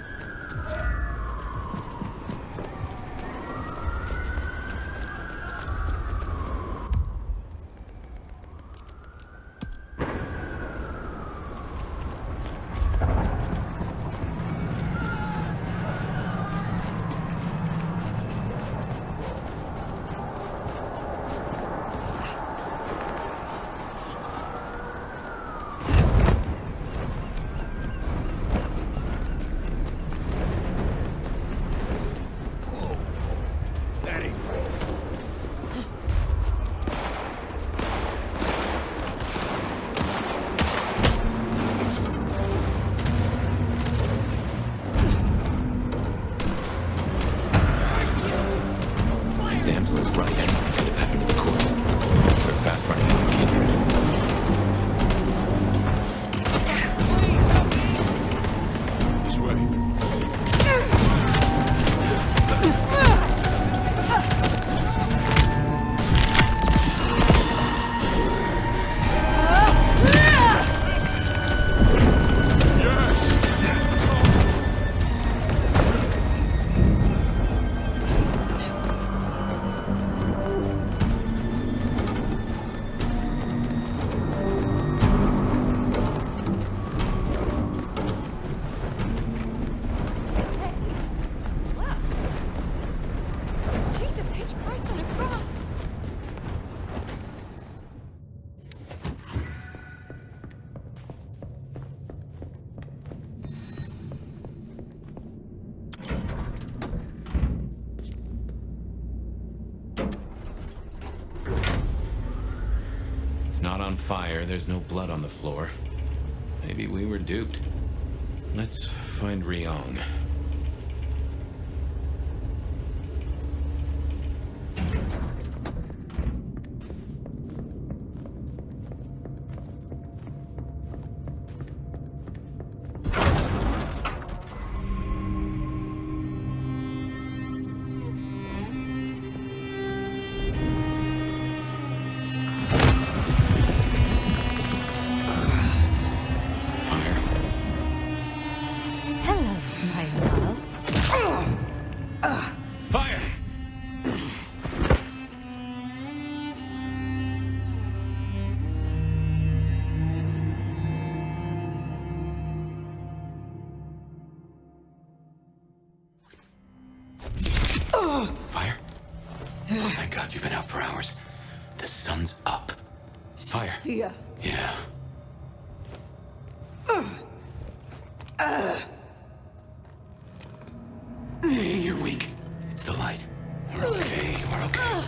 Not on fire, there's no blood on the floor. Maybe we were duped. Let's find Ryong. Fire? Oh, thank God you've been out for hours. The sun's up. Fire. Sophia. Yeah. Hey, you're weak. It's the light. We're okay. We're okay.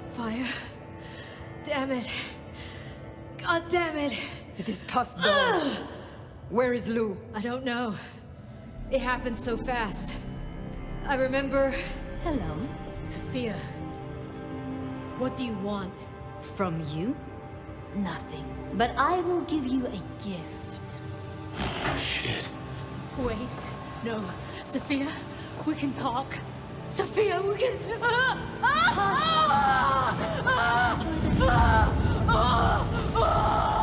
Fire. Damn it. God damn it. It is past dawn. Where is Lou? I don't know. It happened so fast. I remember... Hello. Sophia. What do you want? From you? Nothing. But I will give you a gift. Oh, shit. Wait. No. Sophia, we can talk. Sophia, we can...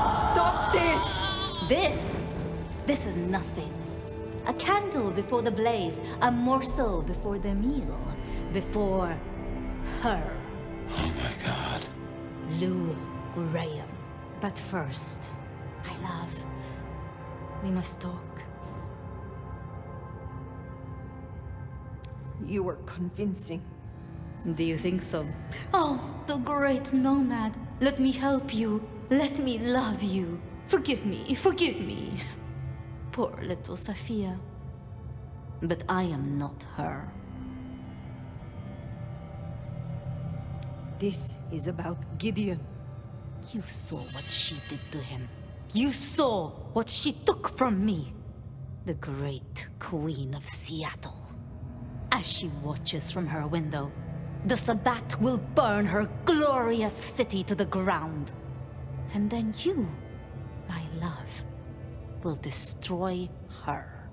Stop this! This is nothing. A candle before the blaze, a morsel before the meal, before her. Oh my God. Lou Graham. But first, my love, we must talk. You were convincing. Do you think so? Oh, the great nomad. Let me help you. Let me love you. Forgive me, forgive me. Poor little Sophia. But I am not her. This is about Gideon. You saw what she did to him. You saw what she took from me. The great Queen of Seattle. As she watches from her window, the Sabbat will burn her glorious city to the ground. And then you, my love, will destroy her.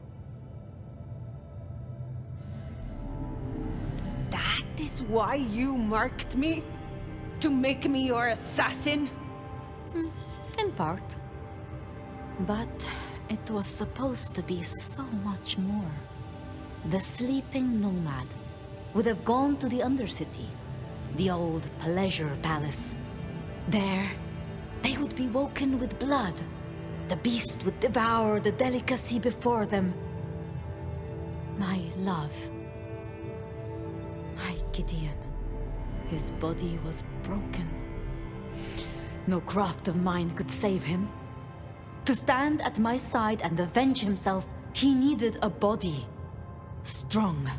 That is why you marked me? To make me your assassin? In part. But it was supposed to be so much more. The sleeping nomad would have gone to the Undercity, the old pleasure palace. There, they would be woken with blood. The beast would devour the delicacy before them. My love. My Gideon. His body was broken. No craft of mine could save him. To stand at my side and avenge himself, he needed a body. Strong.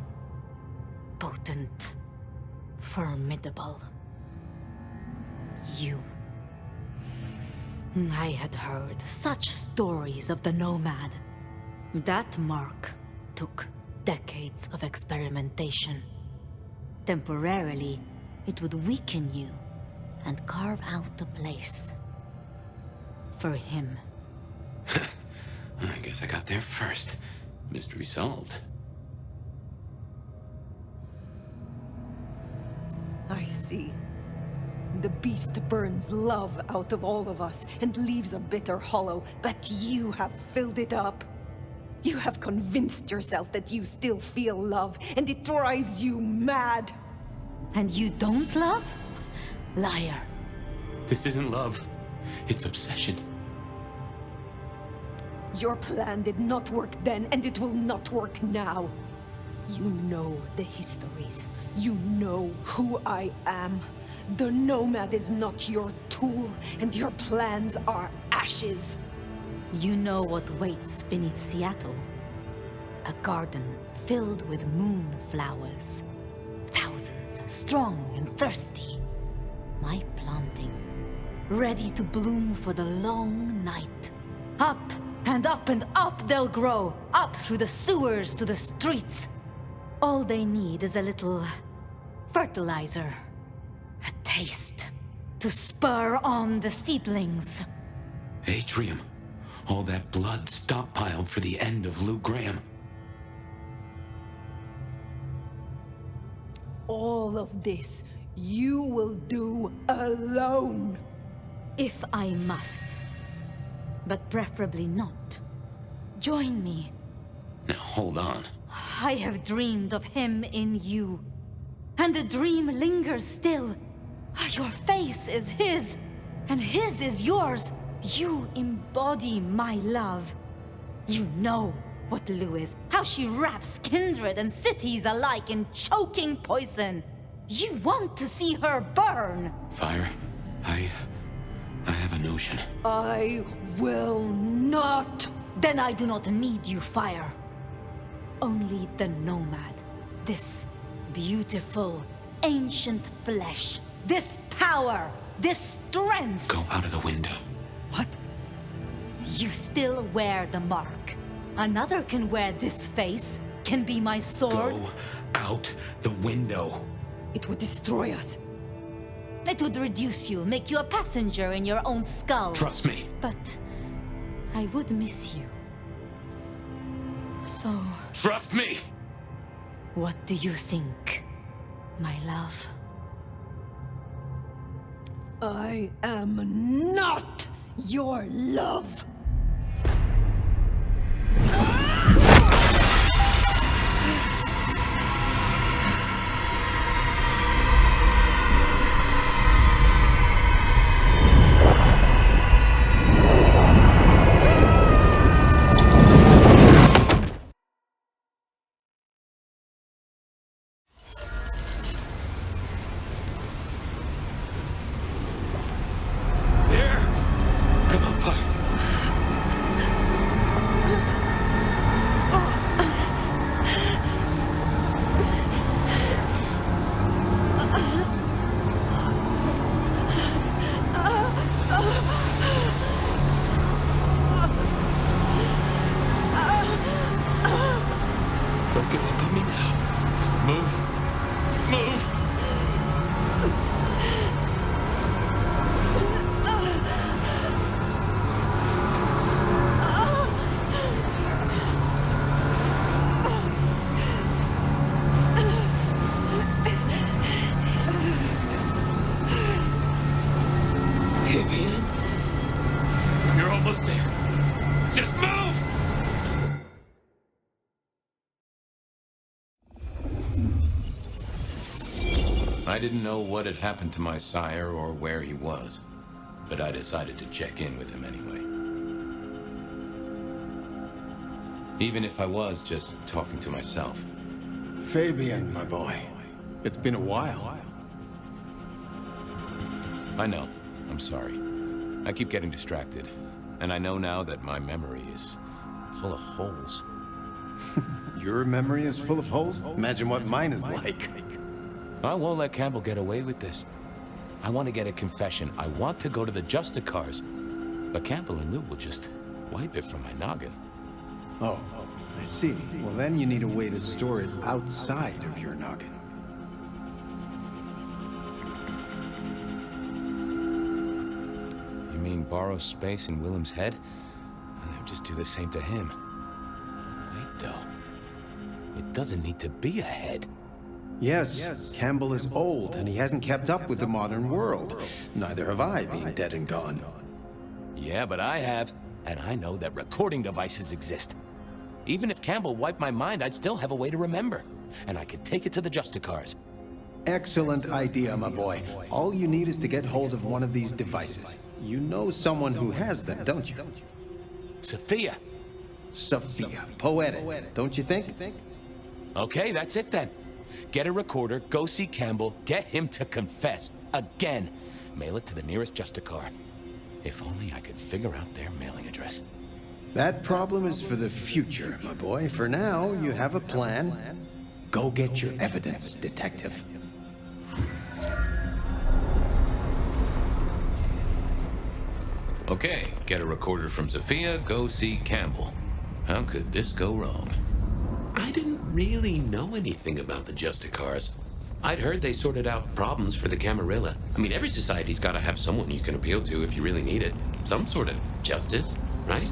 Potent. Formidable. You. I had heard such stories of the nomad. That mark took decades of experimentation. Temporarily, it would weaken you and carve out a place. For him. I guess I got there first. Mystery solved. I see. The beast burns love out of all of us and leaves a bitter hollow, but you have filled it up. You have convinced yourself that you still feel love, and it drives you mad. And you don't love? Liar. This isn't love. It's obsession. Your plan did not work then, and it will not work now. You know the histories. You know who I am. The nomad is not your tool, and your plans are ashes. You know what waits beneath Seattle. A garden filled with moonflowers. Thousands, strong and thirsty. My planting, ready to bloom for the long night. Up and up and up they'll grow, up through the sewers to the streets. All they need is a little fertilizer, a taste, to spur on the seedlings. Atrium. All that blood stockpiled for the end of Lou Graham. All of this you will do alone. If I must. But preferably not. Join me. Now hold on. I have dreamed of him in you. And the dream lingers still. Your face is his, and his is yours. You embody my love. You know what Lou is, how she wraps kindred and cities alike in choking poison. You want to see her burn. Fire, I have a notion. I will not. Then I do not need you, Fire. Only the nomad. This beautiful, ancient flesh. This power. This strength. Go out of the window. What? You still wear the mark. Another can wear this face, can be my sword. Go out the window. It would destroy us. It would reduce you, make you a passenger in your own skull. Trust me. But I would miss you. So... Trust me! What do you think, my love? I am not your love. Just move! I didn't know what had happened to my sire or where he was, but I decided to check in with him anyway. Even if I was just talking to myself. Fabian, my boy. It's been a while. I know. I'm sorry. I keep getting distracted. And I know now that my memory is full of holes. Your memory is full of holes? Imagine what mine is like. I won't let Campbell get away with this. I want to get a confession. I want to go to the Justicars. But Campbell and Lou will just wipe it from my noggin. Oh, I see. Well, then you need a way to store it outside of your noggin. You mean borrow space in Willem's head? They'll just do the same to him. Wait, though. It doesn't need to be a head. Yes, Campbell is old, and he hasn't kept up with the modern world. Neither have I, being dead and gone. Yeah, but I have, and I know that recording devices exist. Even if Campbell wiped my mind, I'd still have a way to remember. And I could take it to the Justicars. Excellent idea, my boy. All you need is to get hold of one of these devices. You know someone who has them, don't you? Sophia. Sophia. Poetic, don't you think? Okay, that's it then. Get a recorder, go see Campbell, get him to confess. Again. Mail it to the nearest Justicar. If only I could figure out their mailing address. That problem is for the future, my boy. For now, you have a plan. Go get your evidence, detective. Okay, get a recorder from Sophia, go see Campbell. How could this go wrong? I didn't really know anything about the Justicars. I'd heard they sorted out problems for the Camarilla. I mean, every society's got to have someone you can appeal to if you really need it. Some sort of justice, right?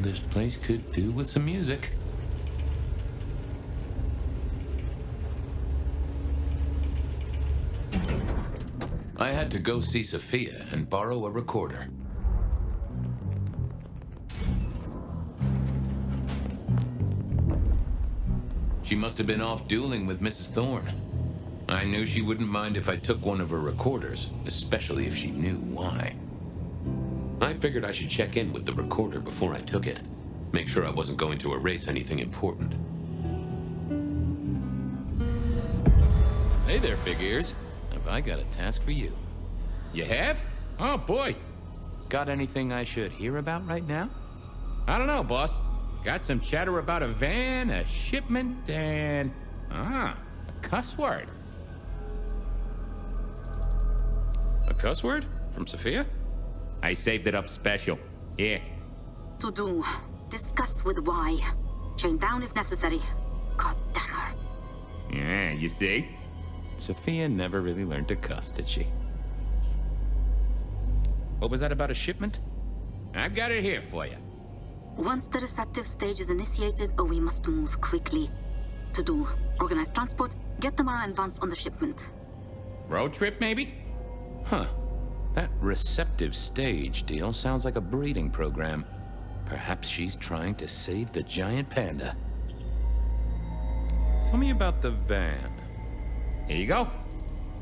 This place could do with some music. I had to go see Sophia and borrow a recorder. She must have been off dueling with Mrs. Thorne. I knew she wouldn't mind if I took one of her recorders, especially if she knew why. I figured I should check in with the recorder before I took it. Make sure I wasn't going to erase anything important. Hey there, big ears. Have I got a task for you? You have? Oh, boy. Got anything I should hear about right now? I don't know, boss. Got some chatter about a van, a shipment, and... a cuss word. A cuss word? From Sophia? I saved it up special. Here. To do. Discuss with Y. Chain down if necessary. God damn her. Yeah, you see? Sophia never really learned to cuss, did she? What was that about a shipment? I've got it here for you. Once the receptive stage is initiated, we must move quickly. To do. Organize transport, get Tamara and Vance on the shipment. Road trip, maybe? Huh. That receptive stage deal sounds like a breeding program. Perhaps she's trying to save the giant panda. Tell me about the van. Here you go.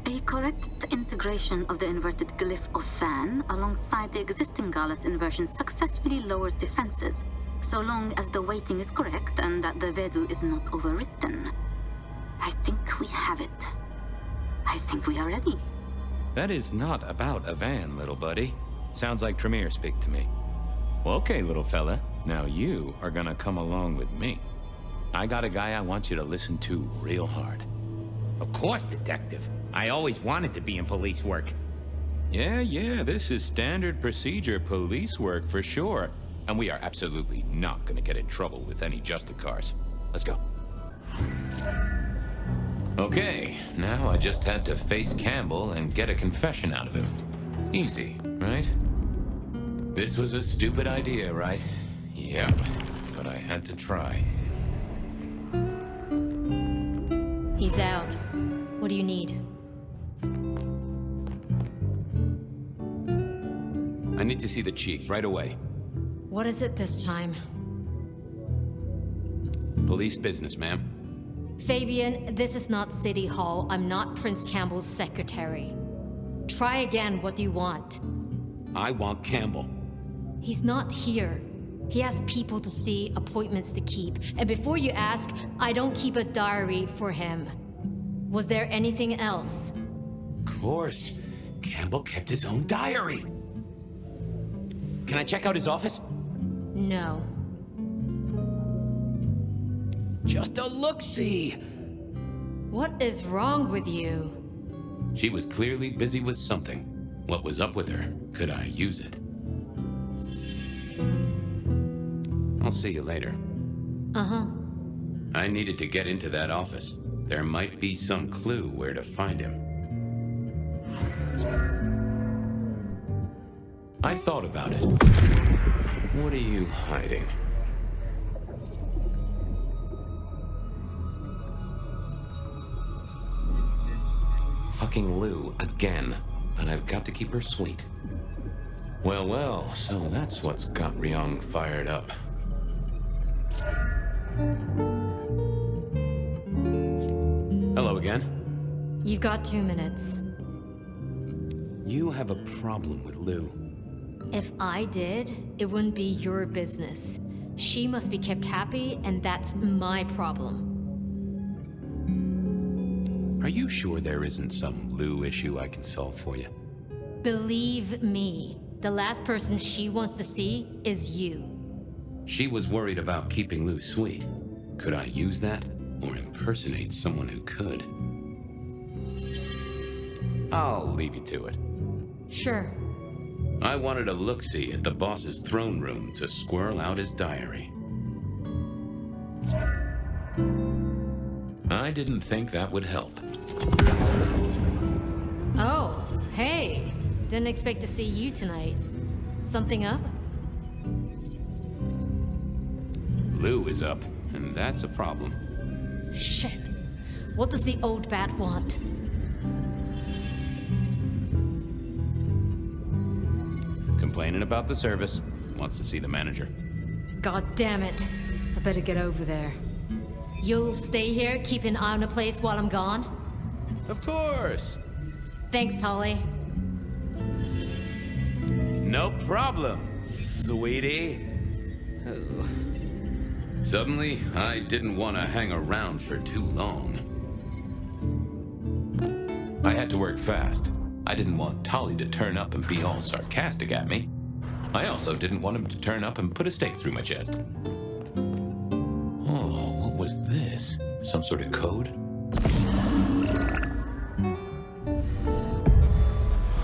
A correct integration of the inverted glyph of Fan alongside the existing Gallus inversion successfully lowers defenses, so long as the weighting is correct and that the Vedu is not overwritten. I think we have it. I think we are ready. That is not about a van, little buddy. Sounds like Tremere speak to me. Well, okay, little fella. Now you are gonna come along with me. I got a guy I want you to listen to real hard. Of course, detective. I always wanted to be in police work. Yeah, this is standard procedure police work for sure. And we are absolutely not gonna get in trouble with any Justicars. Let's go. Okay, now I just had to face Campbell and get a confession out of him. Easy, right? This was a stupid idea, right? Yeah, but I had to try. He's out. What do you need? I need to see the chief right away. What is it this time? Police business, ma'am. Fabian, this is not City Hall. I'm not Prince Campbell's secretary. Try again. What do you want? I want Campbell. He's not here. He has people to see, appointments to keep. And before you ask, I don't keep a diary for him. Was there anything else? Of course. Campbell kept his own diary. Can I check out his office? No. Just a look-see. What is wrong with you? She was clearly busy with something. What was up with her? Could I use it? I'll see you later. Uh-huh. I needed to get into that office. There might be some clue where to find him. I thought about it. What are you hiding? Fucking Lou again, but I've got to keep her sweet. Well, well, so that's what's got Ryong fired up. Hello again. You've got 2 minutes. You have a problem with Lou. If I did, it wouldn't be your business. She must be kept happy, and that's my problem. Are you sure there isn't some Lou issue I can solve for you? Believe me, the last person she wants to see is you. She was worried about keeping Lou sweet. Could I use that, or impersonate someone who could? I'll leave you to it. Sure. I wanted a look-see at the boss's throne room to squirrel out his diary. I didn't think that would help. Oh, hey. Didn't expect to see you tonight. Something up? Lou is up, and that's a problem. Shit. What does the old bat want? Complaining about the service. Wants to see the manager. God damn it. I better get over there. You'll stay here, keep an eye on the place while I'm gone? Of course. Thanks, Tolly. No problem, sweetie. Oh. Suddenly, I didn't want to hang around for too long. I had to work fast. I didn't want Tolly to turn up and be all sarcastic at me. I also didn't want him to turn up and put a stake through my chest. Oh, what was this? Some sort of code?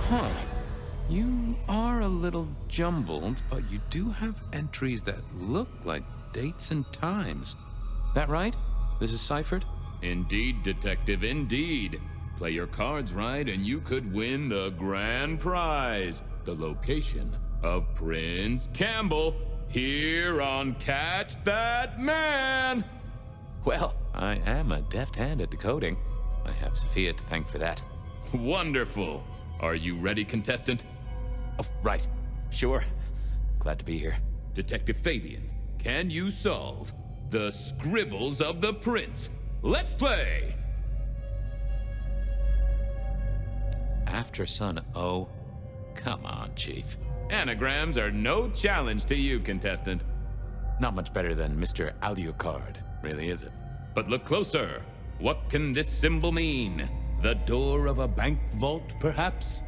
Huh. You are a little jumbled, but you do have entries that look like dates and times. That right? This is ciphered? Indeed, Detective, indeed. Play your cards right and you could win the grand prize. The location of Prince Campbell, here on Catch That Man. Well, I am a deft hand at decoding. I have Sophia to thank for that. Wonderful. Are you ready, contestant? Oh, right. Sure. Glad to be here. Detective Fabian, can you solve the scribbles of the prince? Let's play! After son O. Come on, Chief. Anagrams are no challenge to you, contestant. Not much better than Mr. Alucard, really, is it? But look closer. What can this symbol mean? The door of a bank vault, perhaps?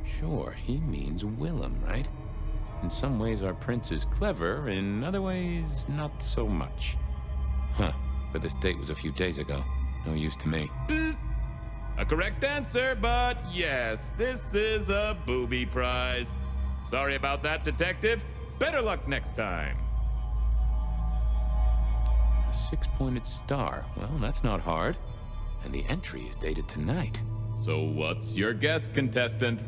Sure, he means Willem, right? In some ways, our prince is clever. In other ways, not so much. Huh, but this date was a few days ago. No use to me. Psst. A correct answer, but yes, this is a booby prize. Sorry about that, Detective. Better luck next time. A 6-pointed star. Well, that's not hard. And the entry is dated tonight. So what's your guess, contestant?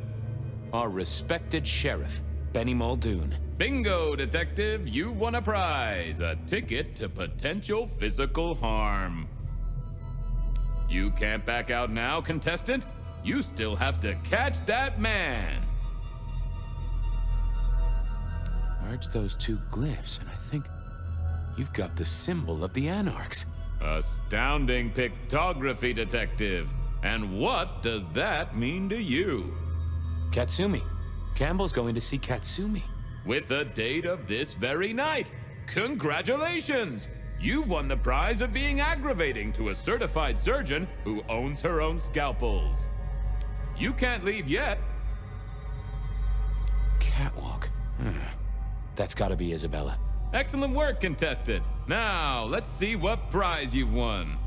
Our respected sheriff, Benny Muldoon. Bingo, detective! You won a prize! A ticket to potential physical harm. You can't back out now, contestant. You still have to catch that man. Merge those two glyphs, and I think you've got the symbol of the Anarchs. Astounding pictography, detective. And what does that mean to you? Katsumi. Campbell's going to see Katsumi. With the date of this very night. Congratulations! You've won the prize of being aggravating to a certified surgeon who owns her own scalpels. You can't leave yet. Catwalk. That's gotta be Isabella. Excellent work, contestant. Now, let's see what prize you've won.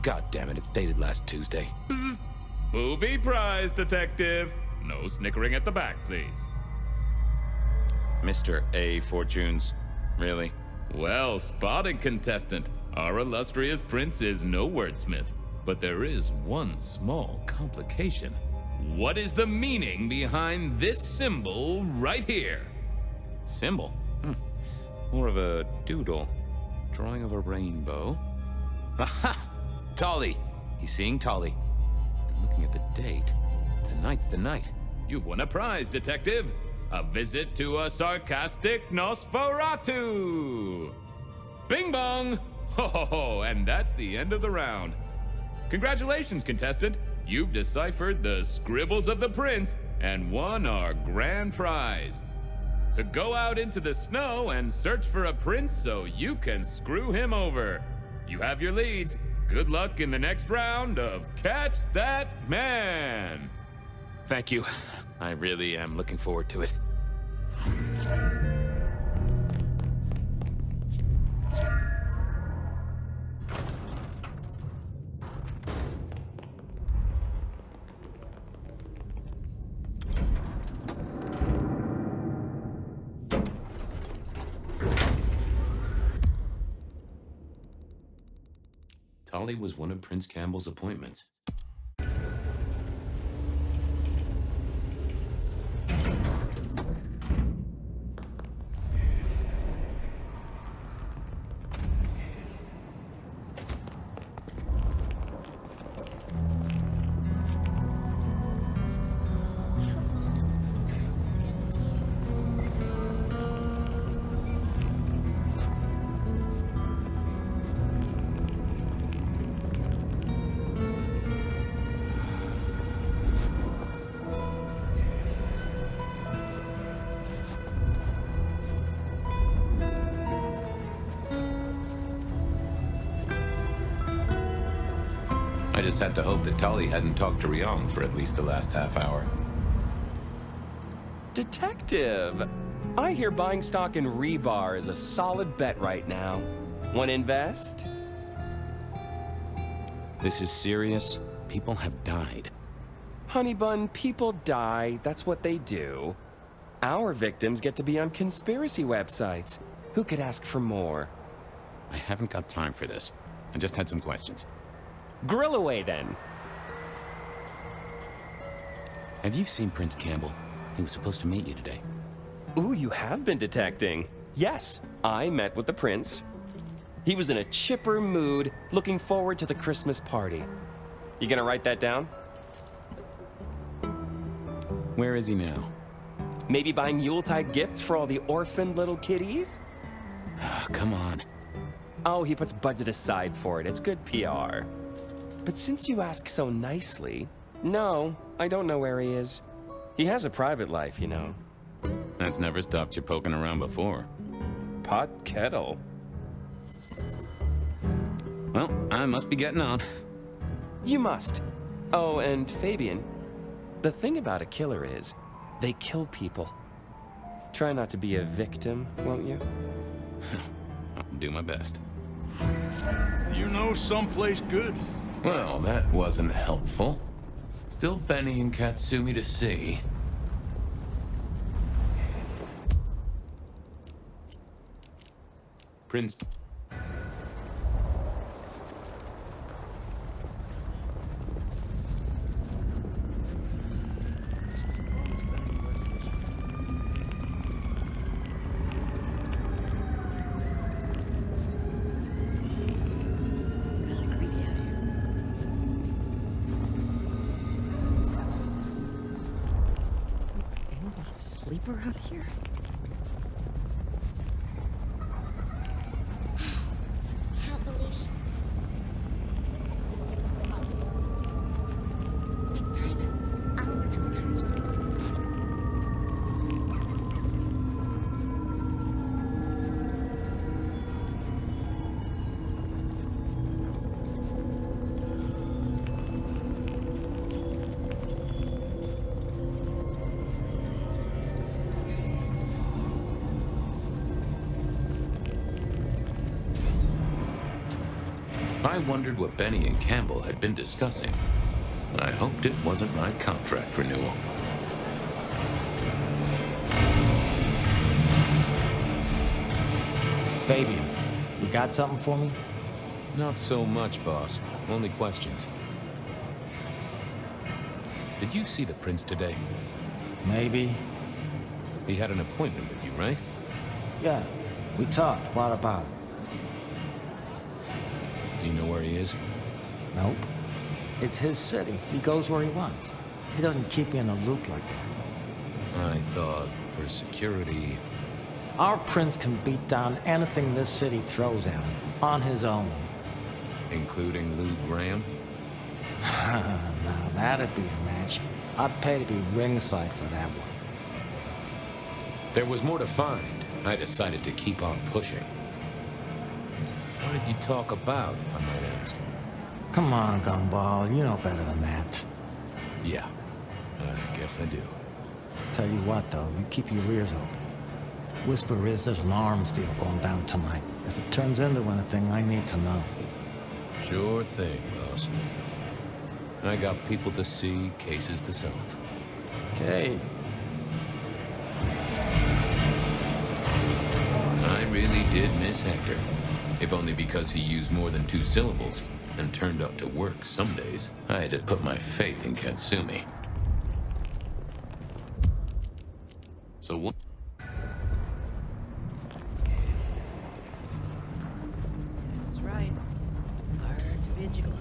God damn it, it's dated last Tuesday. Bzz. Booby prize, detective. No snickering at the back, please. Mr. A. Fortunes. Really? Well spotted, contestant. Our illustrious prince is no wordsmith, but there is one small complication. What is the meaning behind this symbol right here? Symbol? More of a doodle. Drawing of a rainbow. Aha! Tolly! He's seeing Tolly. And looking at the date, tonight's the night. You've won a prize, detective. A visit to a sarcastic Nosferatu! Bing bong! Ho ho ho, and that's the end of the round. Congratulations, contestant. You've deciphered the scribbles of the prince and won our grand prize. To go out into the snow and search for a prince so you can screw him over. You have your leads. Good luck in the next round of Catch That Man! Thank you. I really am looking forward to it. Tolly was one of Prince Campbell's appointments. I just had to hope that Tolly hadn't talked to Ryong for at least the last half hour. Detective! I hear buying stock in Rebar is a solid bet right now. Want to invest? This is serious. People have died. Honeybun, people die. That's what they do. Our victims get to be on conspiracy websites. Who could ask for more? I haven't got time for this. I just had some questions. Grill away, then. Have you seen Prince Campbell? He was supposed to meet you today. Ooh, you have been detecting. Yes, I met with the prince. He was in a chipper mood, looking forward to the Christmas party. You gonna write that down? Where is he now? Maybe buying Yuletide gifts for all the orphaned little kitties? Oh, come on. Oh, he puts budget aside for it. It's good PR. But since you ask so nicely, no, I don't know where he is. He has a private life, you know. That's never stopped you poking around before. Pot kettle. Well, I must be getting on. You must. Oh, and Fabian, the thing about a killer is, they kill people. Try not to be a victim, won't you? I'll do my best. You know someplace good? Well, that wasn't helpful. Still Benny and Katsumi to see. Prince... keep her out here. Can't believe she... Next time, I'll work up the courage. I wondered what Benny and Campbell had been discussing. I hoped it wasn't my contract renewal. Fabian, you got something for me? Not so much, boss. Only questions. Did you see the prince today? Maybe. He had an appointment with you, right? Yeah, we talked. What about it? Do you know where he is? Nope. It's his city. He goes where he wants. He doesn't keep you in a loop like that. I thought, for security... Our prince can beat down anything this city throws at him, on his own. Including Lou Graham? Now that'd be a match. I'd pay to be ringside for that one. There was more to find. I decided to keep on pushing. What did you talk about, if I might ask? Come on, Gumball. You know better than that. Yeah, I guess I do. Tell you what, though, you keep your ears open. Whisper is there's an arms deal going down tonight. If it turns into anything, I need to know. Sure thing, boss. I got people to see, cases to solve. Okay. I really did miss Hector. If only because he used more than 2 syllables and turned up to work some days. I had to put my faith in Katsumi. So what? That's right. It's hard to be a gigolo.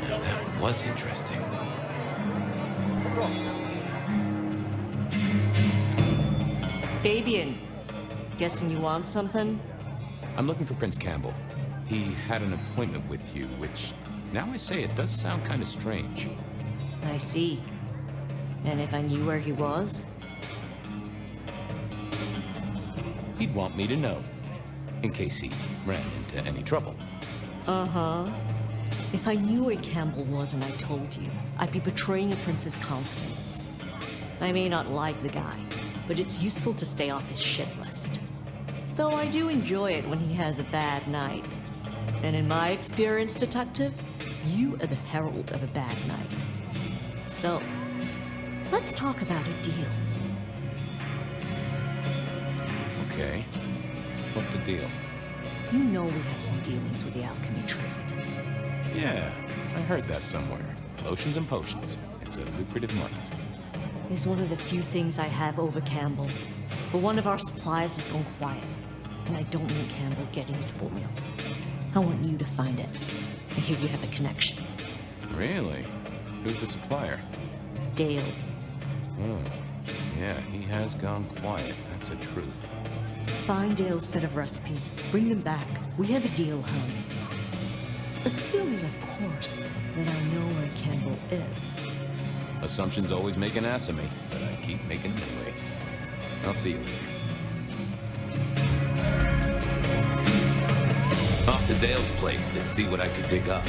That was interesting. Fabian, guessing you want something? I'm looking for Prince Campbell. He had an appointment with you, which, now I say, it does sound kind of strange. I see. And if I knew where he was? He'd want me to know, in case he ran into any trouble. Uh-huh. If I knew where Campbell was and I told you, I'd be betraying a prince's confidence. I may not like the guy, but it's useful to stay off his shit list. Though I do enjoy it when he has a bad night. And in my experience, Detective, you are the herald of a bad night. So, let's talk about a deal. Okay. What's the deal? You know we have some dealings with the alchemy trade. Yeah, I heard that somewhere. Lotions and potions. It's a lucrative market. It's one of the few things I have over Campbell. But one of our suppliers has gone quiet, and I don't want Campbell getting his formula. I want you to find it. I hear you have a connection. Really? Who's the supplier? Dale. Oh, yeah, he has gone quiet. That's a truth. Find Dale's set of recipes, bring them back. We have a deal, hon. Assuming, of course, that I know where Campbell is. Assumptions always make an ass of me, but I keep making them anyway. I'll see you later. Off to Dale's place to see what I could dig up.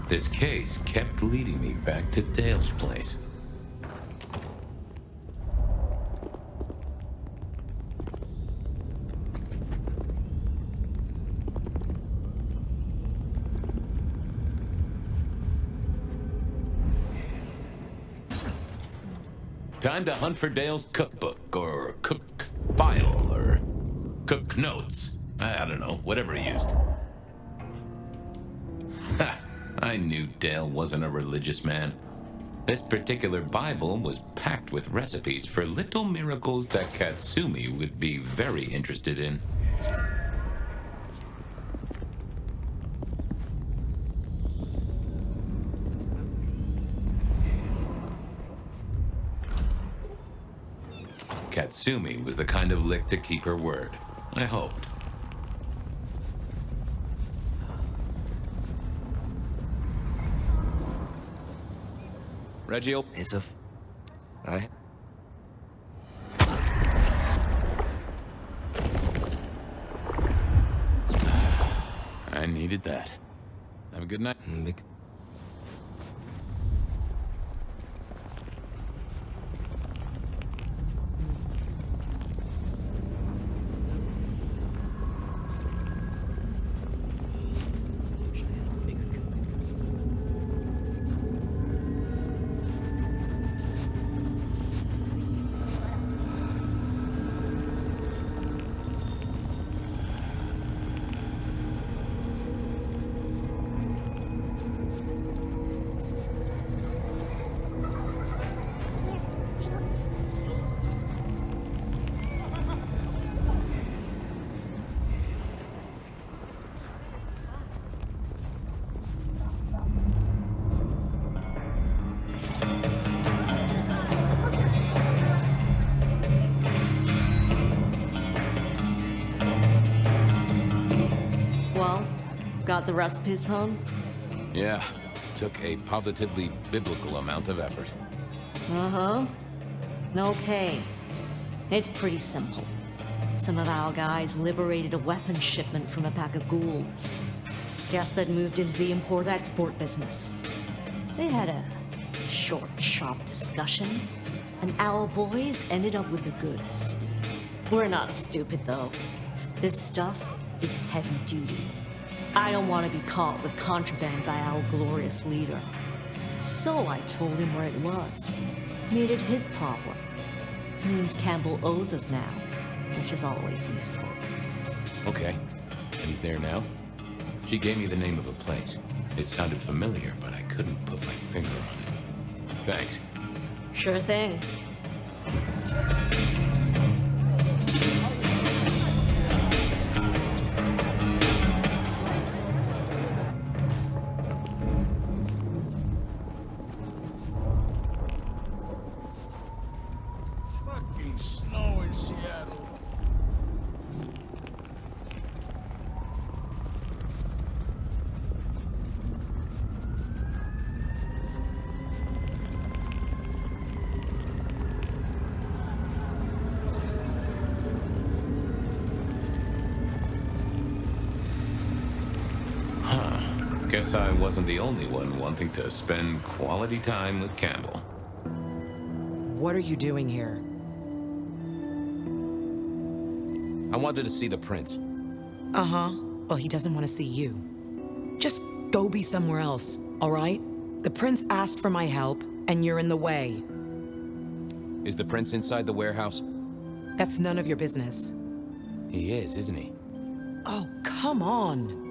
This case kept leading me back to Dale's place. Time to hunt for Dale's cookbook, or cook file, or cook notes. I don't know, whatever he used. Ha! I knew Dale wasn't a religious man. This particular Bible was packed with recipes for little miracles that Katsumi would be very interested in. Katsumi was the kind of lick to keep her word. I hoped. Reggio. It's a... I needed that. Have a good night. Got the recipes home? Yeah, took a positively biblical amount of effort. Uh-huh. Okay. It's pretty simple. Some of our guys liberated a weapons shipment from a pack of ghouls. Guess they'd moved into the import-export business. They had a short, sharp discussion, and our boys ended up with the goods. We're not stupid, though. This stuff is heavy duty. I don't want to be caught with contraband by our glorious leader. So I told him where it was. Made it his problem. Means Campbell owes us now, which is always useful. Okay. And he's there now? She gave me the name of a place. It sounded familiar, but I couldn't put my finger on it. Thanks. Sure thing. Snow in Seattle. Guess I wasn't the only one wanting to spend quality time with Campbell. What are you doing here? I wanted to see the prince. Uh-huh. Well, he doesn't want to see you. Just go be somewhere else, all right? The prince asked for my help, and you're in the way. Is the prince inside the warehouse? That's none of your business. He is, isn't he? Oh, come on.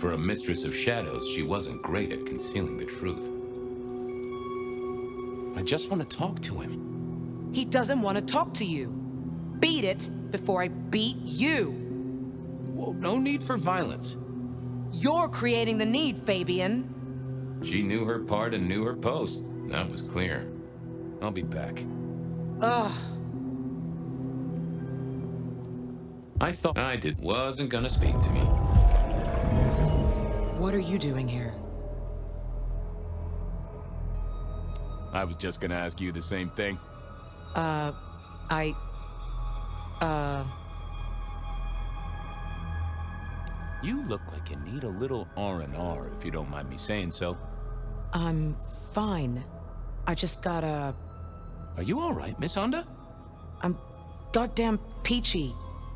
For a mistress of shadows, she wasn't great at concealing the truth. I just want to talk to him. He doesn't want to talk to you. Beat it before I beat you. Well, no need for violence. You're creating the need, Fabian. She knew her part and knew her post. That was clear. I'll be back. Ugh. I thought I wasn't gonna speak to me. What are you doing here? I was just gonna ask you the same thing. You look like you need a little R&R, if you don't mind me saying so. I'm fine. I just gotta... Are you all right, Miss Honda? I'm goddamn peachy.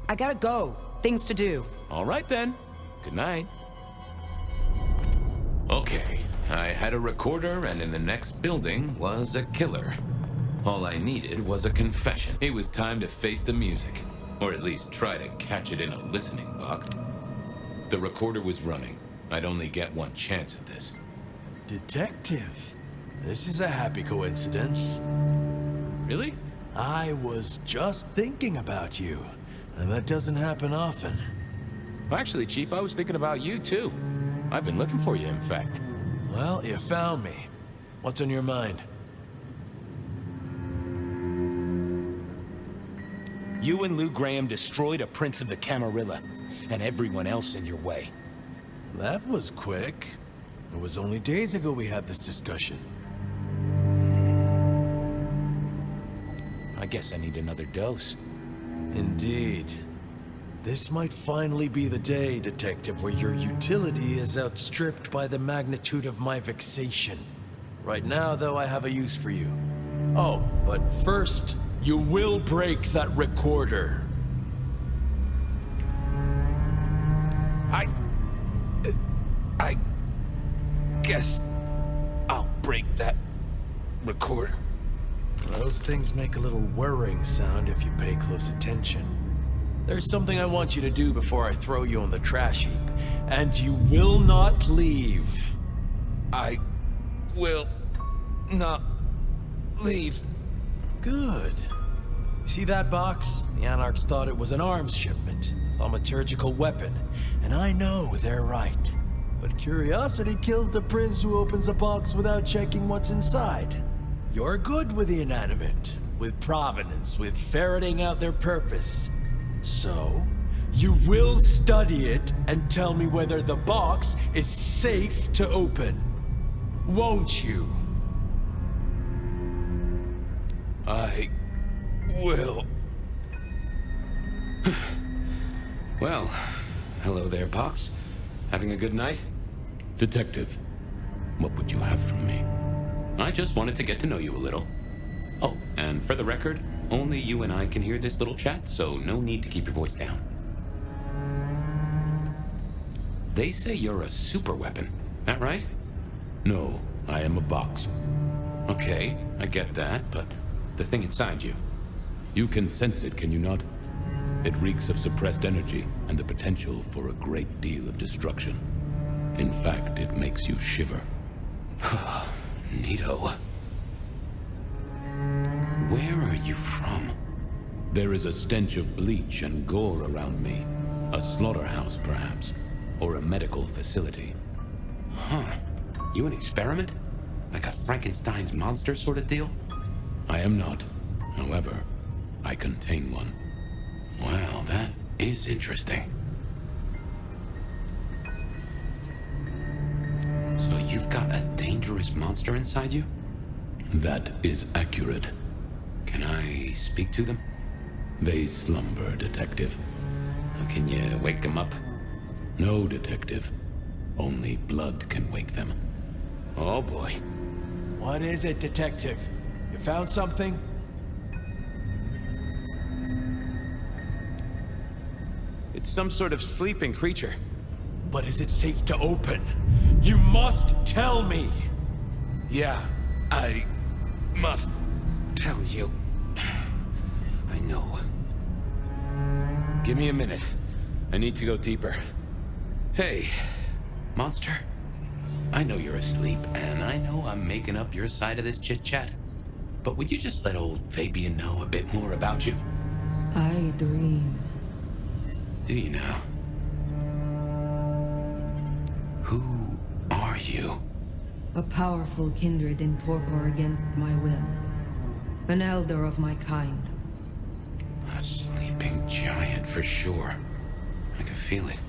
I gotta go. Things to do. All right, then. Good night. Okay, I had a recorder, and in the next building was a killer. All I needed was a confession. It was time to face the music, or at least try to catch it in a listening box. The recorder was running. I'd only get one chance at this. Detective, this is a happy coincidence. Really? I was just thinking about you, and that doesn't happen often. Actually, Chief, I was thinking about you, too. I've been looking for you, in fact. Well, you found me. What's on your mind? You and Lou Graham destroyed a prince of the Camarilla, and everyone else in your way. That was quick. It was only days ago we had this discussion. I guess I need another dose. Indeed. This might finally be the day, Detective, where your utility is outstripped by the magnitude of my vexation. Right now, though, I have a use for you. Oh, but first, you will break that recorder. I guess I'll break that recorder. Those things make a little whirring sound if you pay close attention. There's something I want you to do before I throw you on the trash heap, and you will not leave. I will not leave. Good. See that box? The Anarchs thought it was an arms shipment, a thaumaturgical weapon, and I know they're right. But curiosity kills the prince who opens a box without checking what's inside. You're good with the inanimate, with provenance, with ferreting out their purpose. So, you will study it and tell me whether the box is safe to open. Won't you? I will. Well, hello there, Pox. Having a good night? Detective, what would you have from me? I just wanted to get to know you a little. Oh, and for the record, only you and I can hear this little chat, so no need to keep your voice down. They say you're a super weapon, that right? No, I am a box. Okay, I get that, but the thing inside you. You can sense it, can you not? It reeks of suppressed energy and the potential for a great deal of destruction. In fact, it makes you shiver. Neato. Where are you from? There is a stench of bleach and gore around me. A slaughterhouse, perhaps. Or a medical facility. Huh. You an experiment? Like a Frankenstein's monster sort of deal? I am not. However, I contain one. Wow, that is interesting. So you've got a dangerous monster inside you? That is accurate. Can I speak to them? They slumber, Detective. Can you wake them up? No, Detective. Only blood can wake them. Oh boy. What is it, Detective? You found something? It's some sort of sleeping creature. But is it safe to open? You must tell me! Yeah, I must tell you. I know. Give me a minute. I need to go deeper. Hey, monster. I know you're asleep, and I know I'm making up your side of this chit-chat. But would you just let old Fabian know a bit more about you? I dream. Do you now? Who are you? A powerful kindred in torpor against my will. An elder of my kind. A sleeping giant for sure. I can feel it.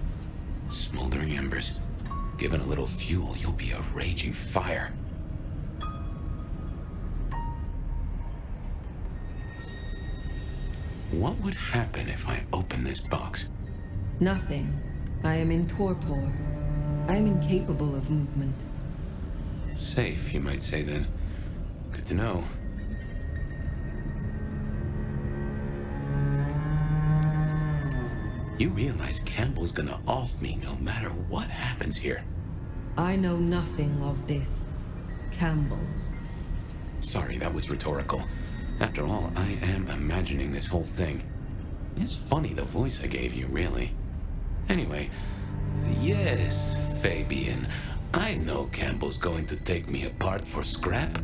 Smoldering embers. Given a little fuel, you'll be a raging fire. What would happen if I open this box? Nothing. I am in torpor. I am incapable of movement. Safe, you might say then. Good to know. You realize Campbell's gonna off me no matter what happens here. I know nothing of this, Campbell. Sorry, that was rhetorical. After all, I am imagining this whole thing. It's funny the voice I gave you, really. Anyway, yes, Fabian. I know Campbell's going to take me apart for scrap.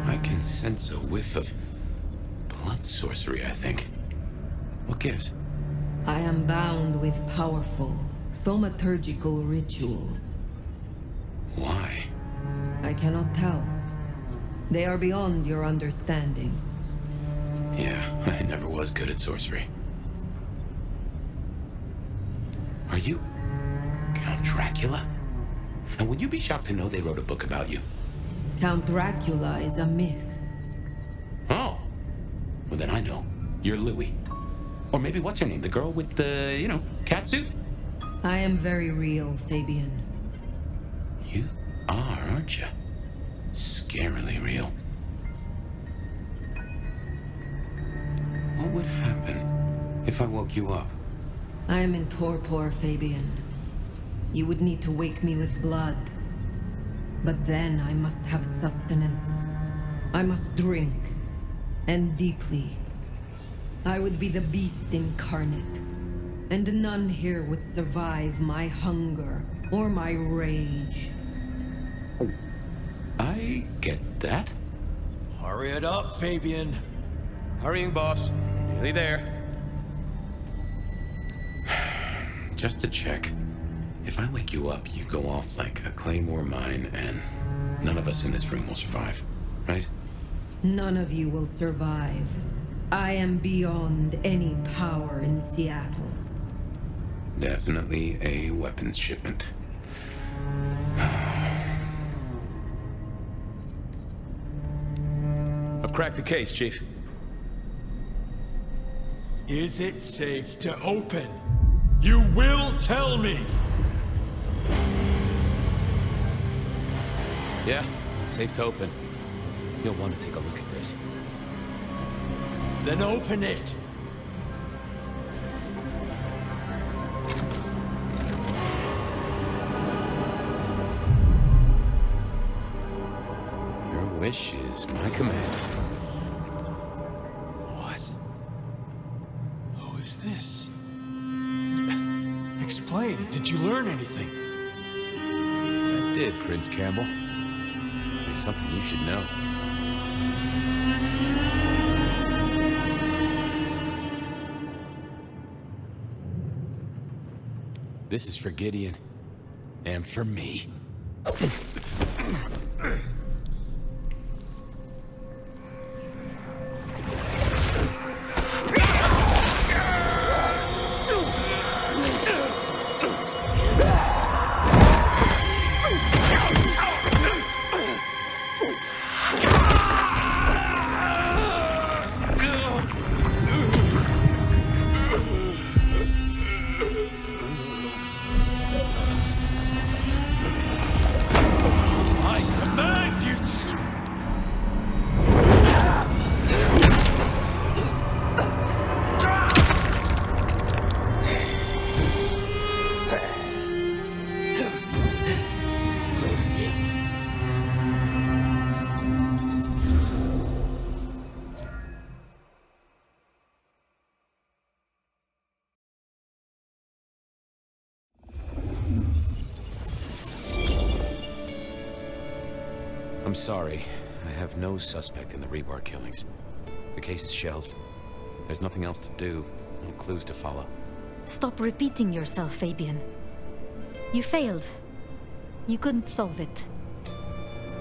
I can sense a whiff of blood sorcery, I think. What gives? I am bound with powerful, thaumaturgical rituals. Why? I cannot tell. They are beyond your understanding. Yeah, I never was good at sorcery. Are you Count Dracula? And would you be shocked to know they wrote a book about you? Count Dracula is a myth. Oh. Well, then I know. You're Louis. Or maybe what's her name? The girl with the, cat suit? I am very real, Fabian. You are, aren't you? Scarily real. What would happen if I woke you up? I am in torpor, Fabian. You would need to wake me with blood. But then I must have sustenance. I must drink. And deeply. I would be the beast incarnate. And none here would survive my hunger or my rage. I get that. Hurry it up, Fabian. Hurrying, boss. Nearly there. Just to check. If I wake you up, you go off like a claymore mine, and none of us in this room will survive, right? None of you will survive. I am beyond any power in Seattle. Definitely a weapons shipment. I've cracked the case, Chief. Is it safe to open? You will tell me! Yeah, it's safe to open. You'll want to take a look at this. Then open it! Your wish is my command. What? Who is this? Explain, did you learn anything? I did, Prince Campbell. There's something you should know. This is for Gideon. And for me. I'm sorry. I have no suspect in the Rebar killings. The case is shelved. There's nothing else to do. No clues to follow. Stop repeating yourself, Fabian. You failed. You couldn't solve it.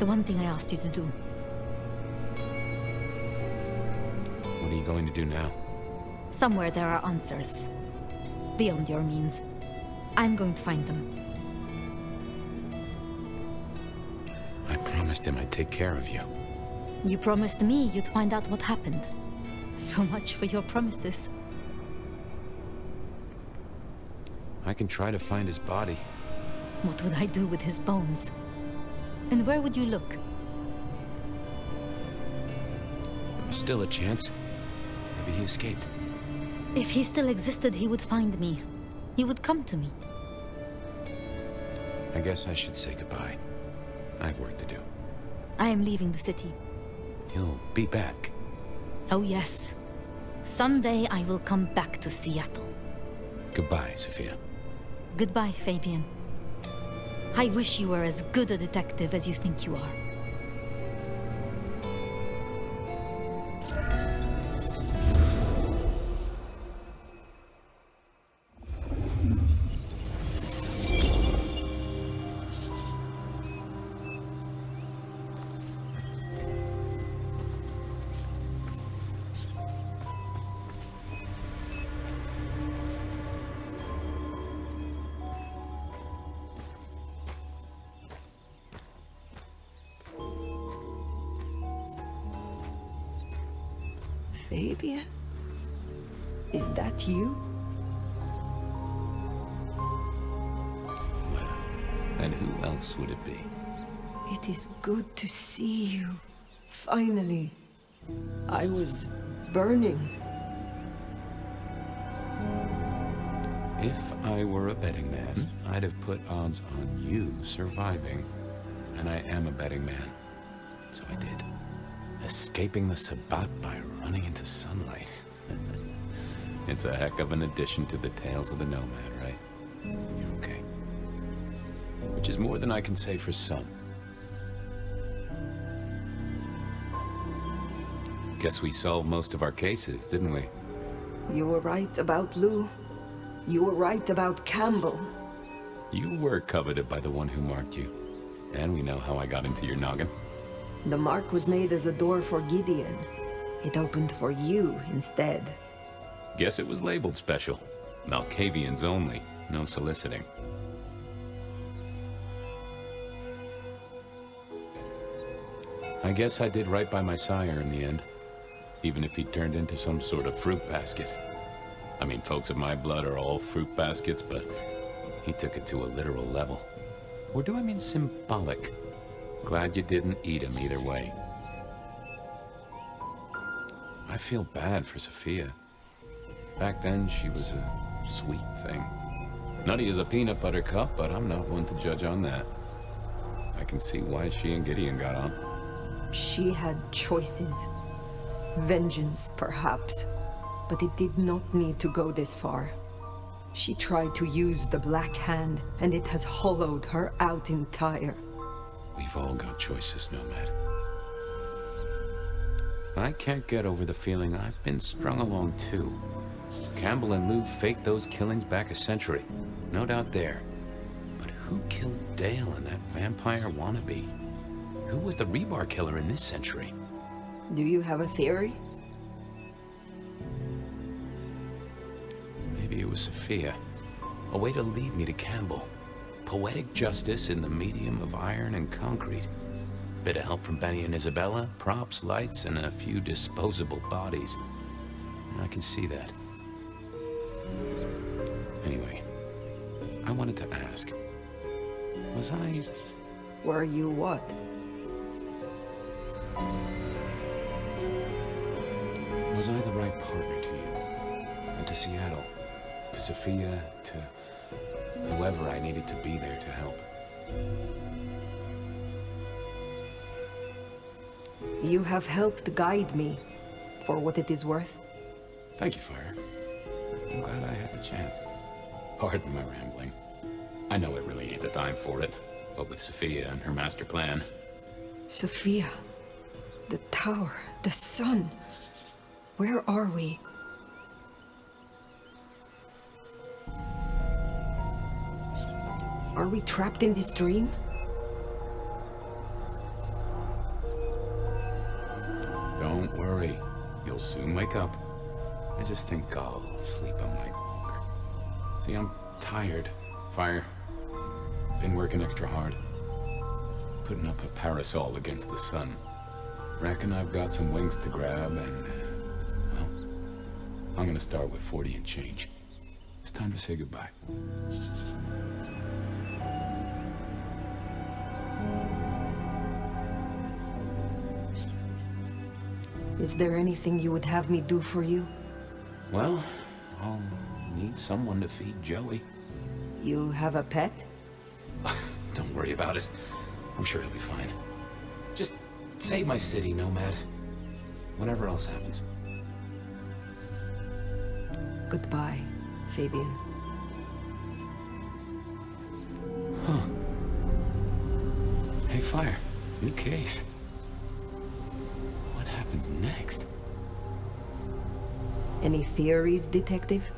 The one thing I asked you to do. What are you going to do now? Somewhere there are answers. Beyond your means. I'm going to find them. I promised him I'd take care of you. You promised me you'd find out what happened. So much for your promises. I can try to find his body. What would I do with his bones? And where would you look? There's still a chance. Maybe he escaped. If he still existed, he would find me. He would come to me. I guess I should say goodbye. I have work to do. I am leaving the city. You'll be back. Oh yes. Someday I will come back to Seattle. Goodbye, Sophia. Goodbye, Fabian. I wish you were as good a detective as you think you are. Fabian? Is that you? Well, and who else would it be? It is good to see you. Finally. I was burning. If I were a betting man, I'd have put odds on you surviving. And I am a betting man. So I did. Escaping the Sabbat by running into sunlight. It's a heck of an addition to the tales of the Nomad, right? You're okay. Which is more than I can say for some. Guess we solved most of our cases, didn't we? You were right about Lou. You were right about Campbell. You were coveted by the one who marked you. And we know how I got into your noggin. The mark was made as a door for Gideon. It opened for you instead. Guess it was labeled special. Malkavians only. No soliciting. I guess I did right by my sire in the end. Even if he turned into some sort of fruit basket. I mean, folks of my blood are all fruit baskets, but he took it to a literal level. Or do I mean symbolic? Glad you didn't eat him either way. I feel bad for Sophia. Back then, she was a sweet thing. Nutty as a peanut butter cup, but I'm not one to judge on that. I can see why she and Gideon got on. She had choices. Vengeance, perhaps. But it did not need to go this far. She tried to use the Black Hand, and it has hollowed her out entire. We've all got choices, Nomad. I can't get over the feeling I've been strung along too. Campbell and Lou faked those killings back a century. No doubt there. But who killed Dale and that vampire wannabe? Who was the rebar killer in this century? Do you have a theory? Maybe it was Sophia. A way to lead me to Campbell. Poetic justice in the medium of iron and concrete. Bit of help from Benny and Isabella, props, lights, and a few disposable bodies. I can see that. Anyway, I wanted to ask, Were you what? Was I the right partner to you? And to Seattle? To Sophia? To whoever I needed to be there to help? You have helped guide me, for what it is worth. Thank you, Fire. I'm glad I had the chance. Pardon my rambling. I know it really ain't the time for it, but with Sophia and her master plan... Sophia, the tower, the sun. Where are we? Are we trapped in this dream? Don't worry. You'll soon wake up. I just think I'll sleep a mite longer. See, I'm tired. Fire. Been working extra hard. Putting up a parasol against the sun. Reckon I've got some wings to grab and... well, I'm gonna start with 40 and change. Stay time to say goodbye. Is there anything you would have me do for you? Well, I'll need someone to feed Joey. You have a pet? Don't worry about it. I'm sure he'll be fine. Just save my city, Nomad. Whatever else happens. Goodbye, Fabian. Huh. Hey, Fire. New case. What happens next? Any theories, Detective?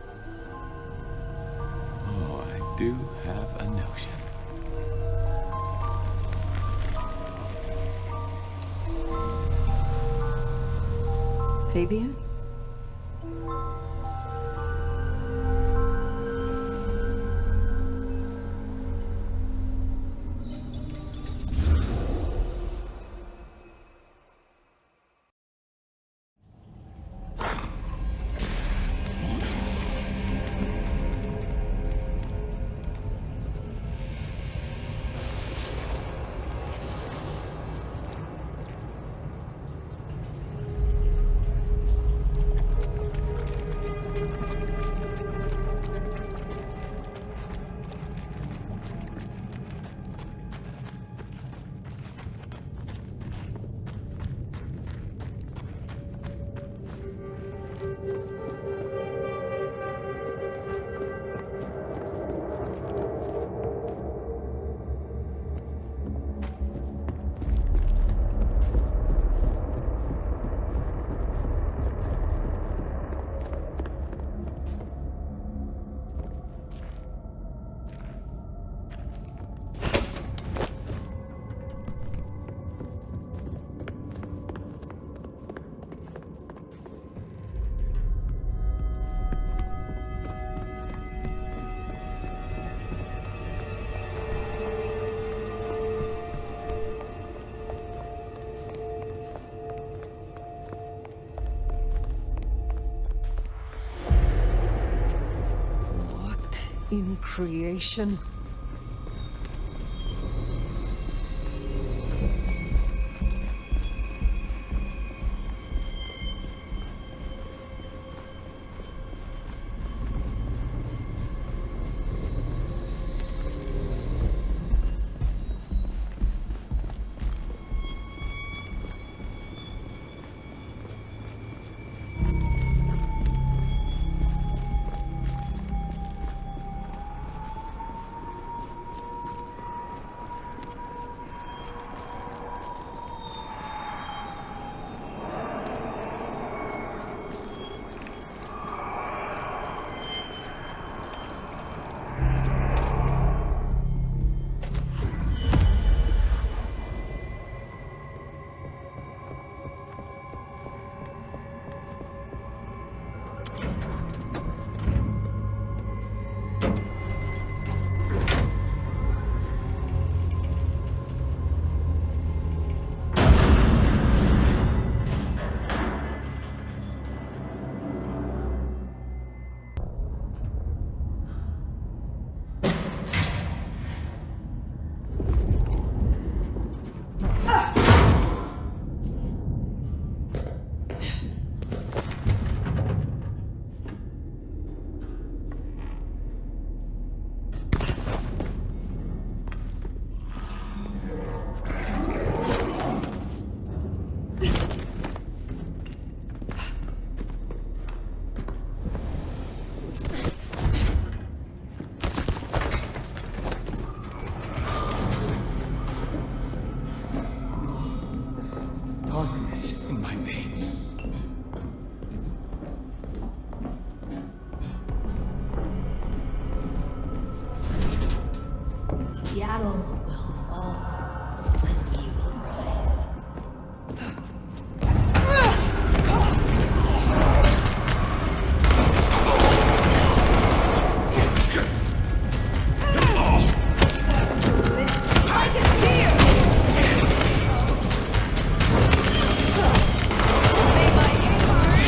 Oh, I do have a notion. Fabian? In creation. Seattle will fall, and we will rise. Fight is here! May my aim burn!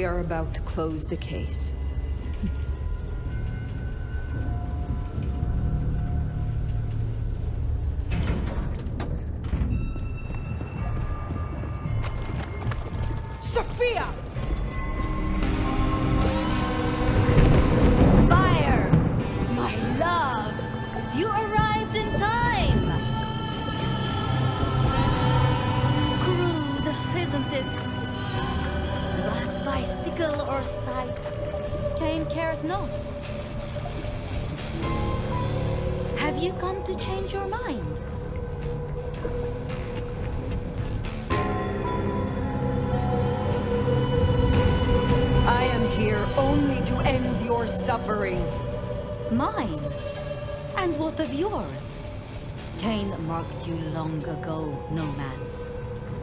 We are about to close the case. Sophia! Fire! My love! You arrived in time! Crude, isn't it? But by sickle or sight, Cain cares not. Have you come to change your mind? I am here only to end your suffering. Mine? And what of yours? Cain marked you long ago, Nomad.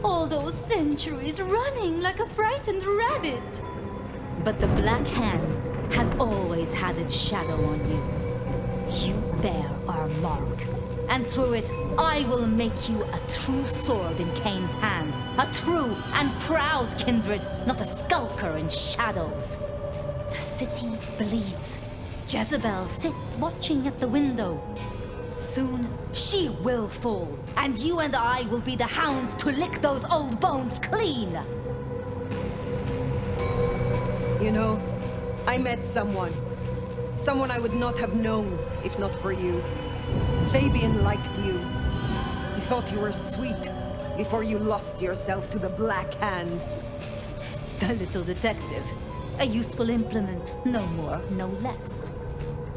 All those centuries running like a frightened rabbit. But the Black Hand has always had its shadow on you. You bear our mark. And through it, I will make you a true sword in Cain's hand. A true and proud kindred, not a skulker in shadows. The city bleeds. Jezebel sits watching at the window. Soon, she will fall, and you and I will be the hounds to lick those old bones clean. You know, I met someone. Someone I would not have known if not for you. Fabian liked you. He thought you were sweet before you lost yourself to the Black Hand. The little detective. A useful implement, no more, no less.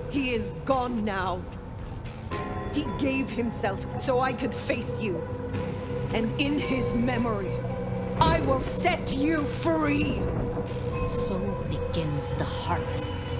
He is gone now. He gave himself so I could face you. And in his memory, I will set you free. So begins the harvest.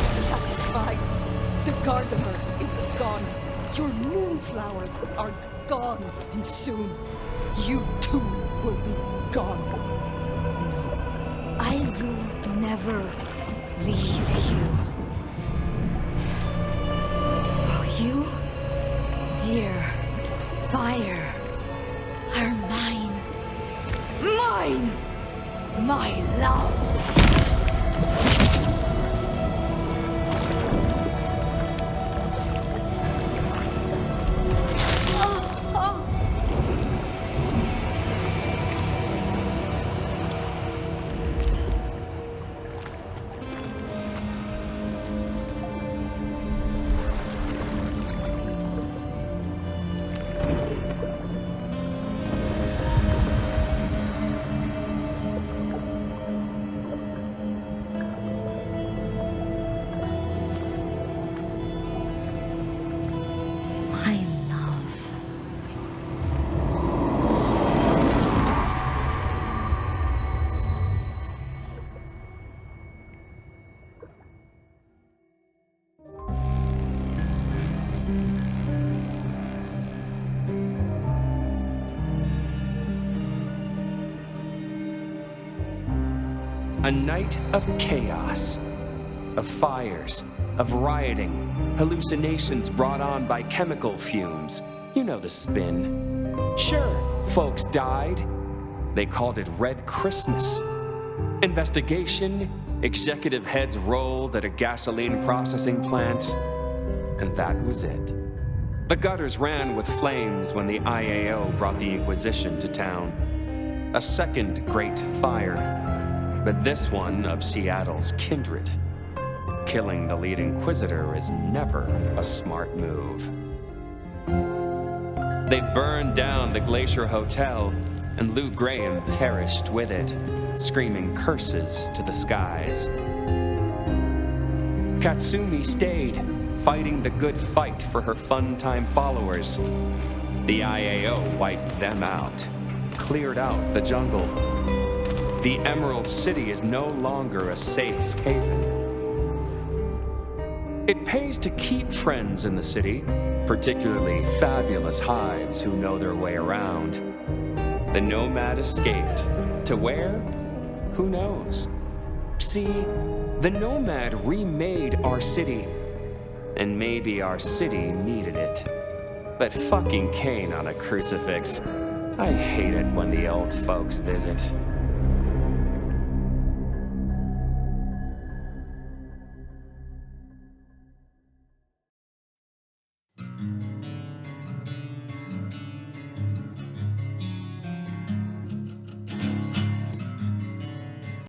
Satisfied. The Gardener is gone. Your moonflowers are gone. And soon, you too will be gone. I will never leave you. For you, dear fire, are mine. Mine! My love! A night of chaos, of fires, of rioting, hallucinations brought on by chemical fumes. You know the spin. Sure, folks died. They called it Red Christmas. Investigation, executive heads rolled at a gasoline processing plant, and that was it. The gutters ran with flames when the IAO brought the Inquisition to town. A second great fire, but this one of Seattle's kindred. Killing the lead Inquisitor is never a smart move. They burned down the Glacier Hotel, and Lou Graham perished with it, screaming curses to the skies. Katsumi stayed, fighting the good fight for her fun-time followers. The IAO wiped them out, cleared out the jungle. The Emerald City is no longer a safe haven. It pays to keep friends in the city, particularly fabulous hives who know their way around. The nomad escaped. To where? Who knows? See, the nomad remade our city, and maybe our city needed it. But fucking Cain on a crucifix. I hate it when the old folks visit.